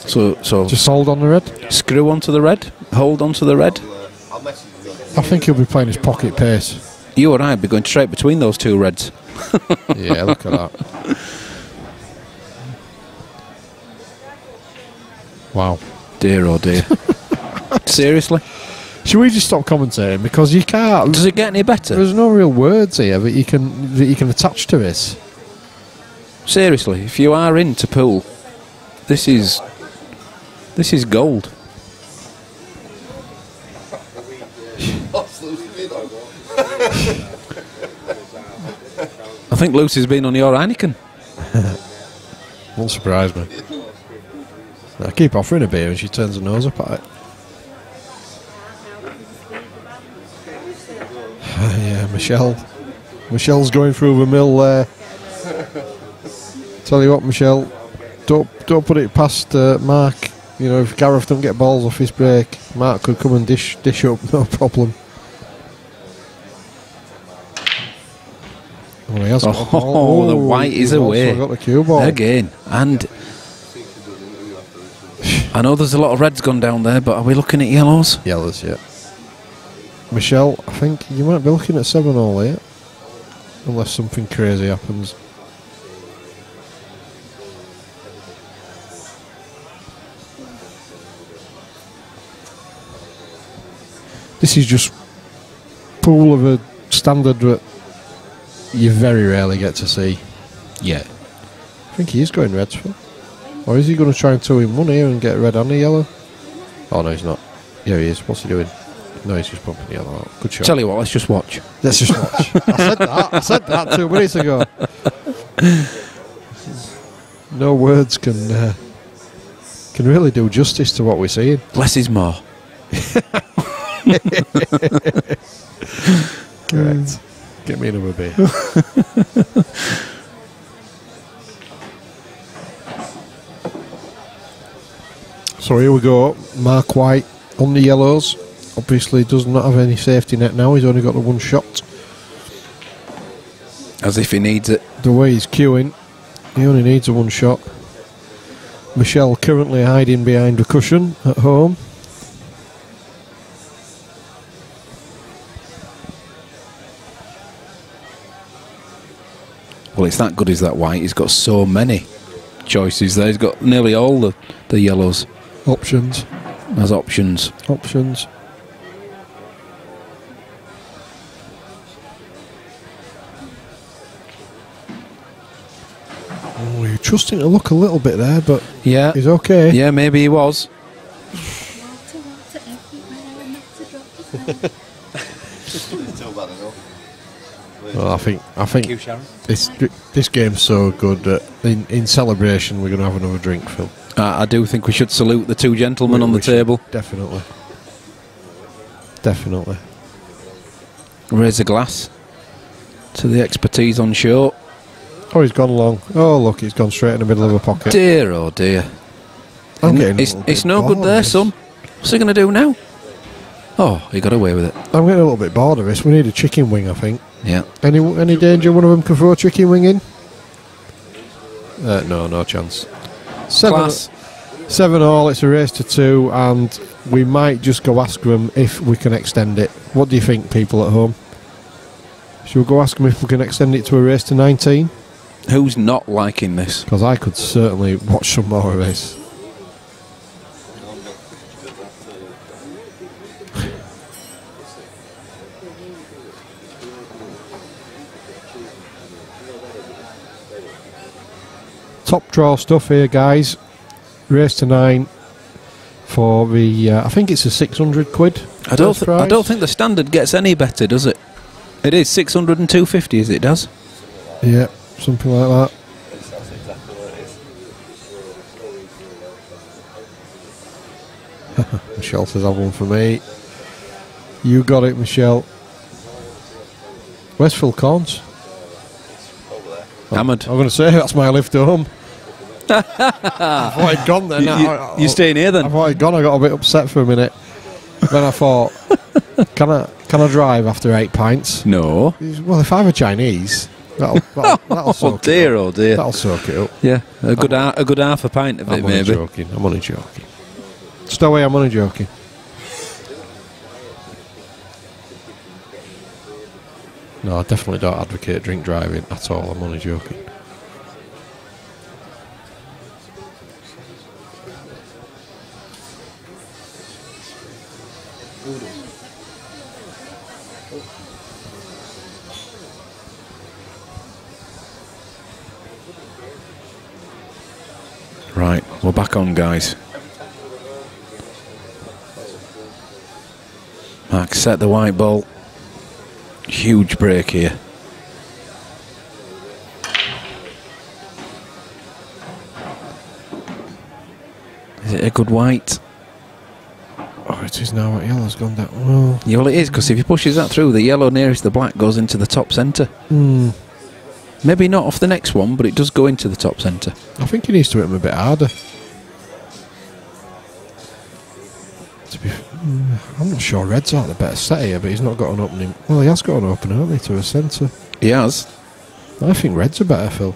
Speaker 8: So
Speaker 6: just hold on the red?
Speaker 8: Screw onto the red. Hold onto the red.
Speaker 6: I think he'll be playing his pocket pace.
Speaker 8: You or I'd be going straight between those 2 reds.
Speaker 6: Yeah, look at that. Wow.
Speaker 8: Dear oh dear. Seriously?
Speaker 6: Should we just stop commentating? Because you can't...
Speaker 8: Does it get any better?
Speaker 6: There's no real words here that you can attach to this.
Speaker 8: Seriously, if you are into pool, this is gold. I think Lucy's been on your Heineken.
Speaker 6: Won't surprise me. I keep offering a beer and she turns her nose up at it. Yeah, Michelle's going through the mill there. Tell you what, Michelle, don't put it past Mark. You know, if Gareth don't get balls off his break, Mark could come and dish up, no problem. Oh, he has got a ball.
Speaker 8: The white is away.
Speaker 6: Got the cue ball
Speaker 8: again, and I know there's a lot of reds gone down there, but are we looking at yellows?
Speaker 6: Yellows, yeah. Michelle, I think you might be looking at 7-all here, unless something crazy happens. This is just pool of a standard that you very rarely get to see.
Speaker 8: Yeah.
Speaker 6: I think he is going reds for. Or is he going to try and 2-in-1 here and get red and a yellow? Oh no, he's not. Yeah, he is. What's he doing? No, he's just pumping the yellow out. Good shot.
Speaker 8: Tell you what, let's just watch.
Speaker 6: Let's just watch. I said that 2 minutes ago. No words can really do justice to what we're seeing.
Speaker 8: Less is more.
Speaker 6: Correct. Get me another beer. So here we go. Mark White on the yellows. Obviously does not have any safety net now. He's only got the 1 shot.
Speaker 8: As if he needs it.
Speaker 6: The way he's queuing, he only needs a 1 shot. Michelle currently hiding behind a cushion at home.
Speaker 8: Well, it's that good as that white. He's got so many choices there. He's got nearly all the yellows.
Speaker 6: Options.
Speaker 8: As options.
Speaker 6: Options. Oh, you're trusting to look a little bit there, but
Speaker 8: yeah,
Speaker 6: he's okay.
Speaker 8: Yeah, maybe he was.
Speaker 6: Well, I think this game's so good that in celebration we're going to have another drink, Phil.
Speaker 8: I do think we should salute the 2 gentlemen on the table.
Speaker 6: Definitely. Definitely.
Speaker 8: Raise a glass to the expertise on show.
Speaker 6: Oh, he's gone long. Oh, look, he's gone straight in the middle of a pocket.
Speaker 8: Dear, oh dear. It's no good there, son. What's he going to do now? Oh, he got away with it.
Speaker 6: I'm getting a little bit bored of this. We need a chicken wing, I think.
Speaker 8: Yeah.
Speaker 6: Any danger one of them can throw a chicken wing in? No chance. 7-all, it's a race to 2, and we might just go ask them if we can extend it. What do you think, people at home? Should we go ask them if we can extend it to a race to 19?
Speaker 8: Who's not liking this?
Speaker 6: Because I could certainly watch some more of this. Top draw stuff here, guys. Race to 9 for the I think it's a 600 quid.
Speaker 8: I don't think the standard gets any better, does it? It is 600 and 250, is it, Daz?
Speaker 6: Yeah, something like that. Michelle says, "Have one for me." You got it, Michelle. Where's Phil Corns?
Speaker 8: Hammered.
Speaker 6: I'm going to say that's my lift home. I thought I'd gone then.
Speaker 8: You staying here then?
Speaker 6: I thought I'd gone. I got a bit upset for a minute. Then I thought, can I drive after 8 pints?
Speaker 8: No.
Speaker 6: Well, if I were Chinese, that'll soak it up.
Speaker 8: Oh dear.
Speaker 6: That'll soak it up.
Speaker 8: Yeah, a good half a pint of it, maybe.
Speaker 6: I'm only joking. Stowaway, I'm only joking. No, I definitely don't advocate drink driving at all. I'm only joking.
Speaker 8: Right, we're back on, guys. Mark set the white ball. Huge break here. Is it a good white?
Speaker 6: Oh, it is now. Yellow's gone down. Well,
Speaker 8: yeah, well, it is, because if he pushes that through, the yellow nearest the black goes into the top centre. Maybe not off the next one, but it does go into the top centre.
Speaker 6: I think he needs to hit him a bit harder. I'm not sure Red's out the better set here, but he's not got an opening. Well, he has got an opening, hasn't he, to a centre?
Speaker 8: He has.
Speaker 6: I think Red's a better, Phil.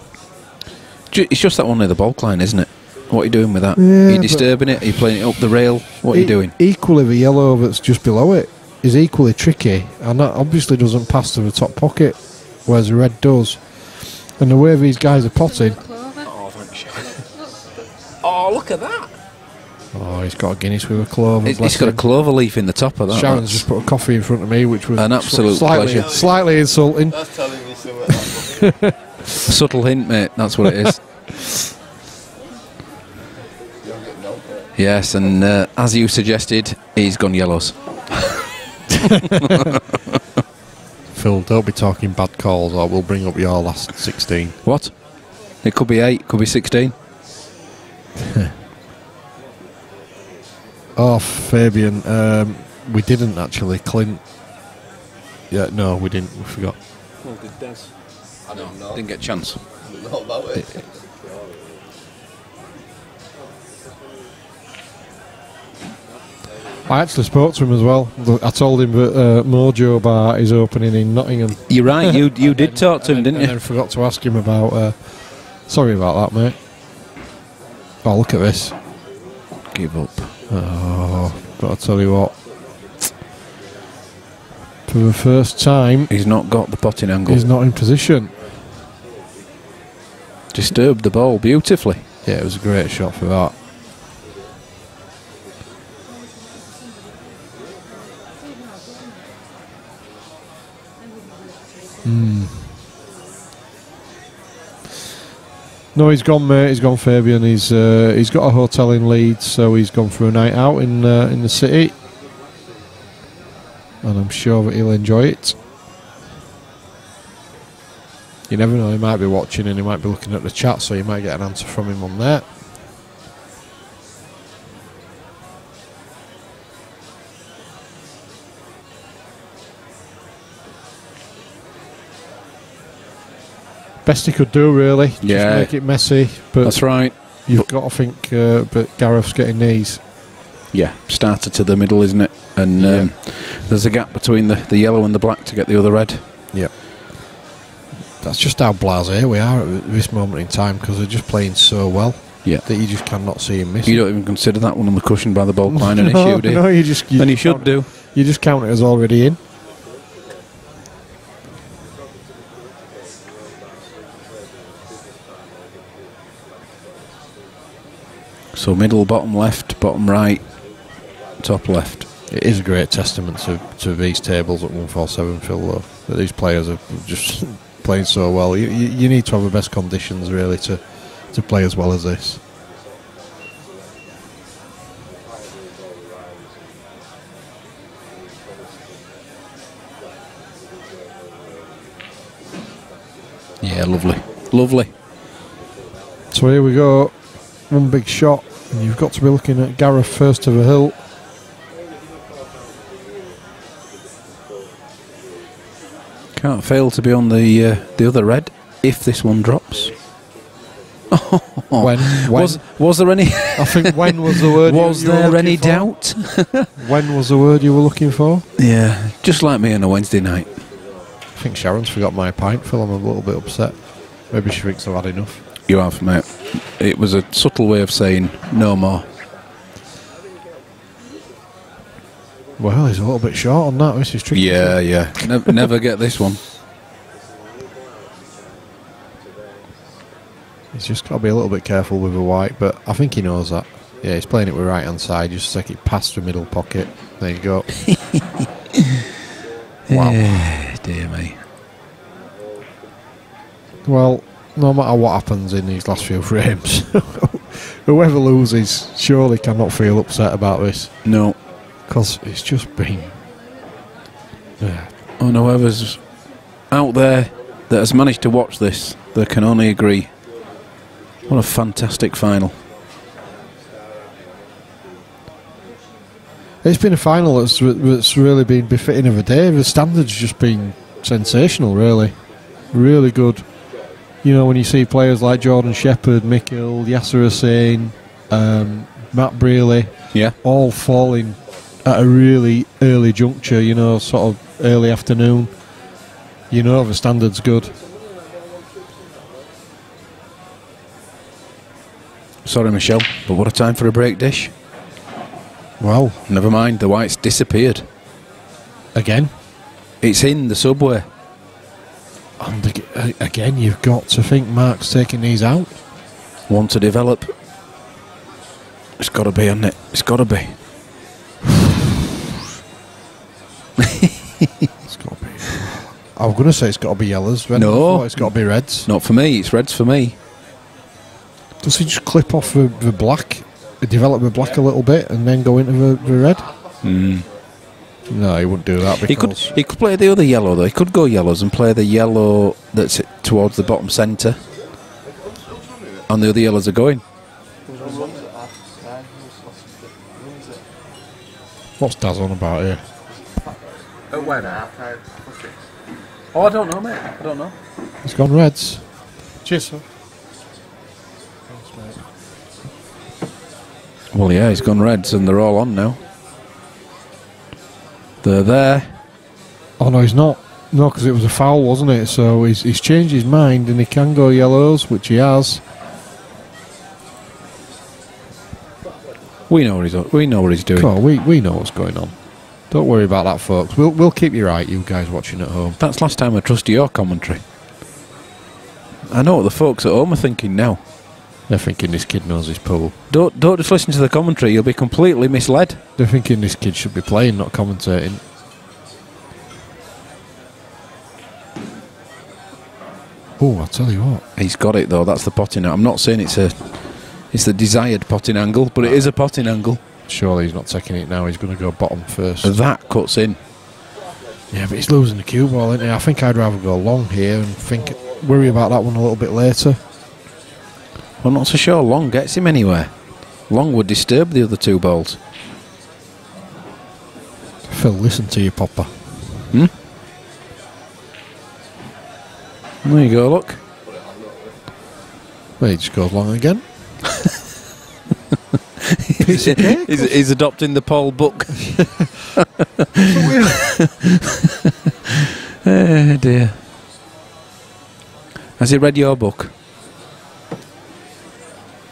Speaker 8: It's just that one near the ball line, isn't it? What are you doing with that?
Speaker 6: Yeah,
Speaker 8: are you disturbing it? Are you playing it up the rail? What are you doing?
Speaker 6: Equally, the yellow that's just below it is equally tricky, and that obviously doesn't pass to the top pocket, whereas the red does. And the way these guys are potting.
Speaker 8: Oh, thanks. Oh, look at that.
Speaker 6: Oh, he's got a Guinness with a clover.
Speaker 8: He's got a clover leaf in the top of that.
Speaker 6: Sharon's just put a coffee in front of me, which was
Speaker 8: an absolute pleasure.
Speaker 6: Slightly insulting.
Speaker 15: That's telling you something.
Speaker 8: A subtle hint, mate. That's what it is. Yes, and as you suggested, he's gone yellows.
Speaker 6: Phil, don't be talking bad calls, or we'll bring up your last 16.
Speaker 8: What? It could be 8, could be 16.
Speaker 6: Oh, Fabian, we didn't actually. Clint. Yeah, no, we didn't. We forgot.
Speaker 9: Well, did Des?
Speaker 8: I don't know. Didn't get a chance.
Speaker 15: Not about it.
Speaker 6: I actually spoke to him as well. I told him that Mojo Bar is opening in Nottingham.
Speaker 8: You're right, you did talk to him, didn't you?
Speaker 6: And then forgot to ask him about... sorry about that, mate. Oh, look at this.
Speaker 8: Give up.
Speaker 6: Oh, but I'll tell you what. For the first time...
Speaker 8: He's not got the potting angle.
Speaker 6: He's not in position.
Speaker 8: Disturbed the ball beautifully.
Speaker 6: Yeah, it was a great shot for that. No, he's gone, mate. He's gone, Fabian. He's got a hotel in Leeds, so he's gone for a night out in the city, and I'm sure that he'll enjoy it. You never know; he might be watching and he might be looking at the chat, so you might get an answer from him on that. Best he could do, really.
Speaker 8: Yeah.
Speaker 6: Just make it messy. But
Speaker 8: that's right.
Speaker 6: You've got to think that Gareth's getting these.
Speaker 8: Yeah, starter to the middle, isn't it? And there's a gap between the yellow and the black to get the other red.
Speaker 6: Yeah. That's just how blasé we are at this moment in time, because they're just playing so well that you just cannot see him missing.
Speaker 8: You don't even consider that one on the cushion by the ball line an issue, do you?
Speaker 6: No, you
Speaker 8: should do.
Speaker 6: You just count it as already in.
Speaker 8: So middle, bottom left, bottom right, top left.
Speaker 6: It is a great testament to these tables at 147, Phil, though, that these players are just playing so well. You need to have the best conditions, really, to play as well as this.
Speaker 8: Yeah, lovely. Lovely.
Speaker 6: So here we go. One big shot, and you've got to be looking at Gareth first to the hill.
Speaker 8: Can't fail to be on the other red if this one drops.
Speaker 6: When?
Speaker 8: Was there any?
Speaker 6: I think when was the word.
Speaker 8: Was there any doubt?
Speaker 6: When was the word you were looking for?
Speaker 8: Yeah, just like me on a Wednesday night.
Speaker 6: I think Sharon's forgot my pint, Phil. I'm a little bit upset. Maybe she thinks I've had enough.
Speaker 8: You have, mate. It was a subtle way of saying no more.
Speaker 6: Well, he's a little bit short on that. This is tricky.
Speaker 8: Yeah. Never get this one.
Speaker 6: He's just got to be a little bit careful with the white, but I think he knows that. Yeah, he's playing it with right hand side. Just take it past the middle pocket. There you go. Wow.
Speaker 8: Dear me.
Speaker 6: Well, no matter what happens in these last few frames, whoever loses surely cannot feel upset about this.
Speaker 8: No.
Speaker 6: Because it's just been... Yeah.
Speaker 8: And whoever's out there that has managed to watch this, they can only agree. What a fantastic final.
Speaker 6: It's been a final that's really been befitting of a day. The standard's just been sensational, really. Really good. You know, when you see players like Jordan Shepherd, Mick, Yasser Hussain, Matt Brealey, all falling at a really early juncture, you know, sort of early afternoon. You know the standard's good.
Speaker 8: Sorry, Michelle, but what a time for a break dish.
Speaker 6: Well,
Speaker 8: never mind, the white's disappeared.
Speaker 6: Again?
Speaker 8: It's in the subway.
Speaker 6: And again, you've got to think Mark's taking these out.
Speaker 8: One to develop. It's got to be, hasn't it? It's got to be.
Speaker 6: It's got to be. I was going to say it's got to be yellows.
Speaker 8: No.
Speaker 6: It's got to be reds.
Speaker 8: Not for me, it's reds for me.
Speaker 6: Does he just clip off the black, develop the black a little bit, and then go into the red? No, he wouldn't do that. Because
Speaker 8: He could play the other yellow though. He could go yellows and play the yellow that's towards the bottom centre. And the other yellows are going.
Speaker 6: What's Daz on about here?
Speaker 9: When?
Speaker 8: Oh, I don't know, mate. I don't know.
Speaker 6: He's gone reds.
Speaker 1: Cheers, sir.
Speaker 8: Well, yeah, he's gone reds and they're all on now. They're there.
Speaker 6: Oh, no, he's not. No, because it was a foul, wasn't it? So he's changed his mind and he can go yellows, which he has.
Speaker 8: We know what he's doing.
Speaker 6: Oh, we know what's going on. Don't worry about that, folks. We'll keep you right, you guys watching at home.
Speaker 8: That's last time I trusted your commentary. I know what the folks at home are thinking now.
Speaker 6: They're thinking this kid knows his pool.
Speaker 8: Don't just listen to the commentary, you'll be completely misled.
Speaker 6: They're thinking this kid should be playing, not commentating. Oh, I'll tell you what.
Speaker 8: He's got it though, that's the potting. I'm not saying it's the desired potting angle, but it is a potting angle.
Speaker 6: Surely he's not taking it now, he's going to go bottom first.
Speaker 8: That cuts in.
Speaker 6: Yeah, but he's losing the cue ball, isn't he? I think I'd rather go long here and worry about that one a little bit later.
Speaker 8: I'm not so sure long gets him anywhere. Long would disturb the other two balls.
Speaker 6: Phil, listen to your popper.
Speaker 8: There you go, look.
Speaker 6: Well, he just goes long again.
Speaker 8: He's adopting the Paul book. Oh dear. Has he read your book?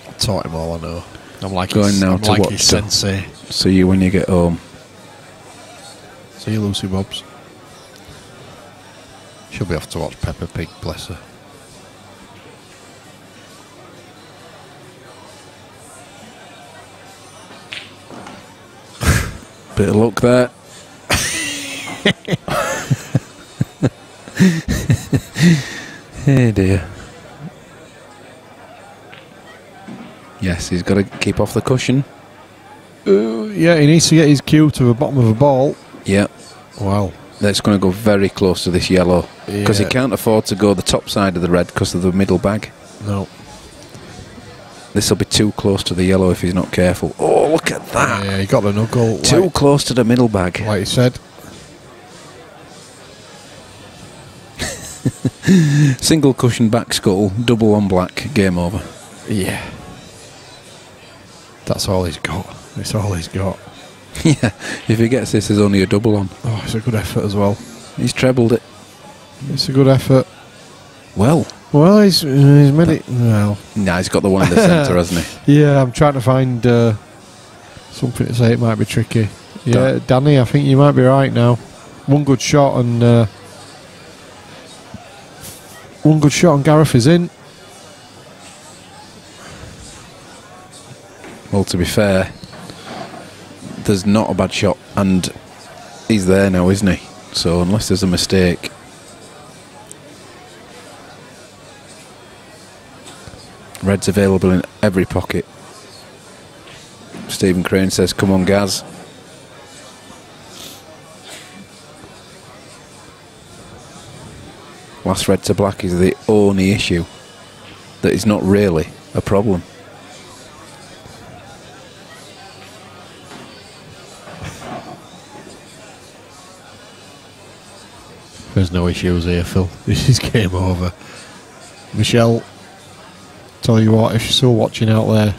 Speaker 6: I taught him all I know. I'm like
Speaker 8: going now
Speaker 6: I'm
Speaker 8: to
Speaker 6: like
Speaker 8: what?
Speaker 6: His sensei.
Speaker 8: See you when you get home.
Speaker 6: See you, Lucy Bobs. She'll be off to watch Peppa Pig, bless her.
Speaker 8: Bit of luck there. Oh dear. Yes, he's got to keep off the cushion.
Speaker 6: Yeah, he needs to get his cue to the bottom of the ball.
Speaker 8: Yeah.
Speaker 6: Wow.
Speaker 8: That's going to go very close to this yellow. Because he can't afford to go the top side of the red because of the middle bag.
Speaker 6: No.
Speaker 8: This will be too close to the yellow if he's not careful. Oh, look at that.
Speaker 6: Yeah, he got the knuckle.
Speaker 8: Too close to the middle bag.
Speaker 6: Like you said.
Speaker 8: Single cushion back scuttle, double on black, game over.
Speaker 6: Yeah. That's all he's got. It's all he's got.
Speaker 8: Yeah, if he gets this, there's only a double on.
Speaker 6: Oh, it's a good effort as well.
Speaker 8: He's trebled it.
Speaker 6: It's a good effort.
Speaker 8: Well,
Speaker 6: he's made it. Well,
Speaker 8: nah, he's got the one in the centre, hasn't
Speaker 6: he? Yeah, I'm trying to find something to say it might be tricky. Yeah, Danny, I think you might be right now. One good shot and Gareth is in.
Speaker 8: Well, to be fair, there's not a bad shot, and he's there now, isn't he? So unless there's a mistake. Red's available in every pocket. Stephen Crane says, come on, Gaz. Last red to black is the only issue that is not really a problem.
Speaker 6: There's no issues here, Phil. This is game over. Michelle, tell you what, if you're still watching out there,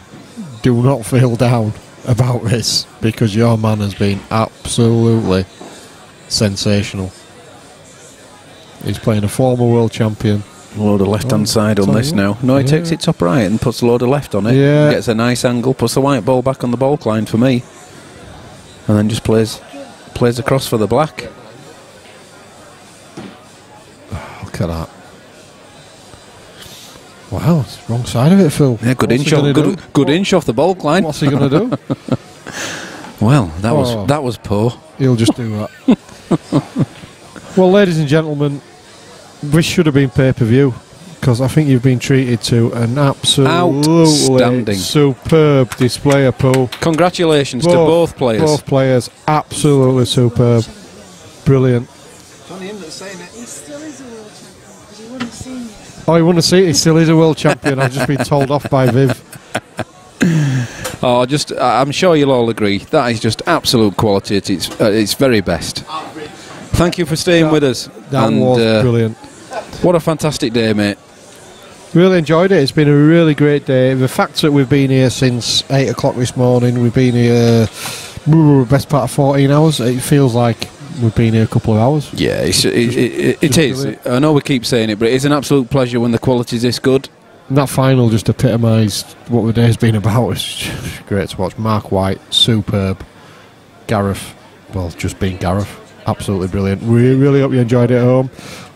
Speaker 6: do not feel down about this, because your man has been absolutely sensational. He's playing a former world champion.
Speaker 8: A load of left-hand side on this now. No, he takes it top right and puts a load of left on it.
Speaker 6: Yeah.
Speaker 8: Gets a nice angle, puts the white ball back on the ball line for me. And then just plays across for the black.
Speaker 6: Look at that. Wow, it's the wrong side of it, Phil.
Speaker 8: Yeah, good inch off the ball line.
Speaker 6: What's he going to do?
Speaker 8: Well, that was poor.
Speaker 6: He'll just do that. Well, ladies and gentlemen, this should have been pay-per-view, because I think you've been treated to an absolutely
Speaker 8: outstanding,
Speaker 6: superb display of pool.
Speaker 8: Congratulations to both players.
Speaker 6: Both players, absolutely superb. Brilliant.
Speaker 15: It's only him that's saying it.
Speaker 14: He still is a world champion, because he wouldn't have seen it.
Speaker 6: Oh, you want to see it? He still is a world champion. I've just been told off by Viv.
Speaker 8: Oh, I'm sure you'll all agree. That is just absolute quality at its very best. Thank you for staying with us.
Speaker 6: That was brilliant.
Speaker 8: What a fantastic day, mate.
Speaker 6: Really enjoyed it. It's been a really great day. The fact that we've been here since 8 o'clock this morning, we've been here best part of 14 hours. It feels like we've been here a couple of hours.
Speaker 8: Yeah, it is. I know we keep saying it, but it's an absolute pleasure when the quality's this good.
Speaker 6: And that final just epitomised what the day's been about. It's great to watch. Mark White, superb. Gareth, well, just being Gareth. Absolutely brilliant. We really hope you enjoyed it at home.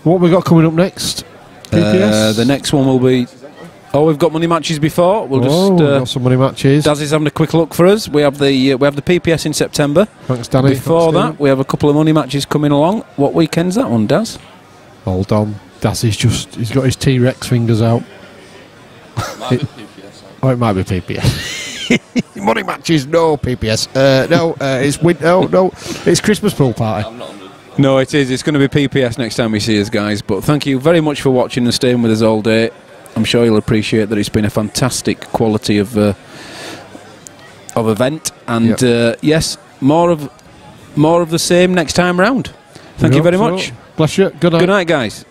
Speaker 6: What have we got coming up next? PPS?
Speaker 8: The next one will be... Oh, we've got money matches before. We've
Speaker 6: got some money matches.
Speaker 8: Daz is having a quick look for us. We have the PPS in September.
Speaker 6: Thanks, Danny.
Speaker 8: Before that, we have a couple of money matches coming along. What weekend's that one, Daz?
Speaker 6: Hold on. Daz he's got his T-Rex fingers out.
Speaker 4: Might be PPS.
Speaker 6: Oh, it might be PPS. Money matches, no PPS. It's Christmas pool party.
Speaker 8: No, it is. It's going to be PPS next time we see us, guys. But thank you very much for watching and staying with us all day. I'm sure you'll appreciate that it's been a fantastic quality of event, and yes, more of the same next time round. Thank you very much.
Speaker 6: Bless you. Good night.
Speaker 8: Good night, guys.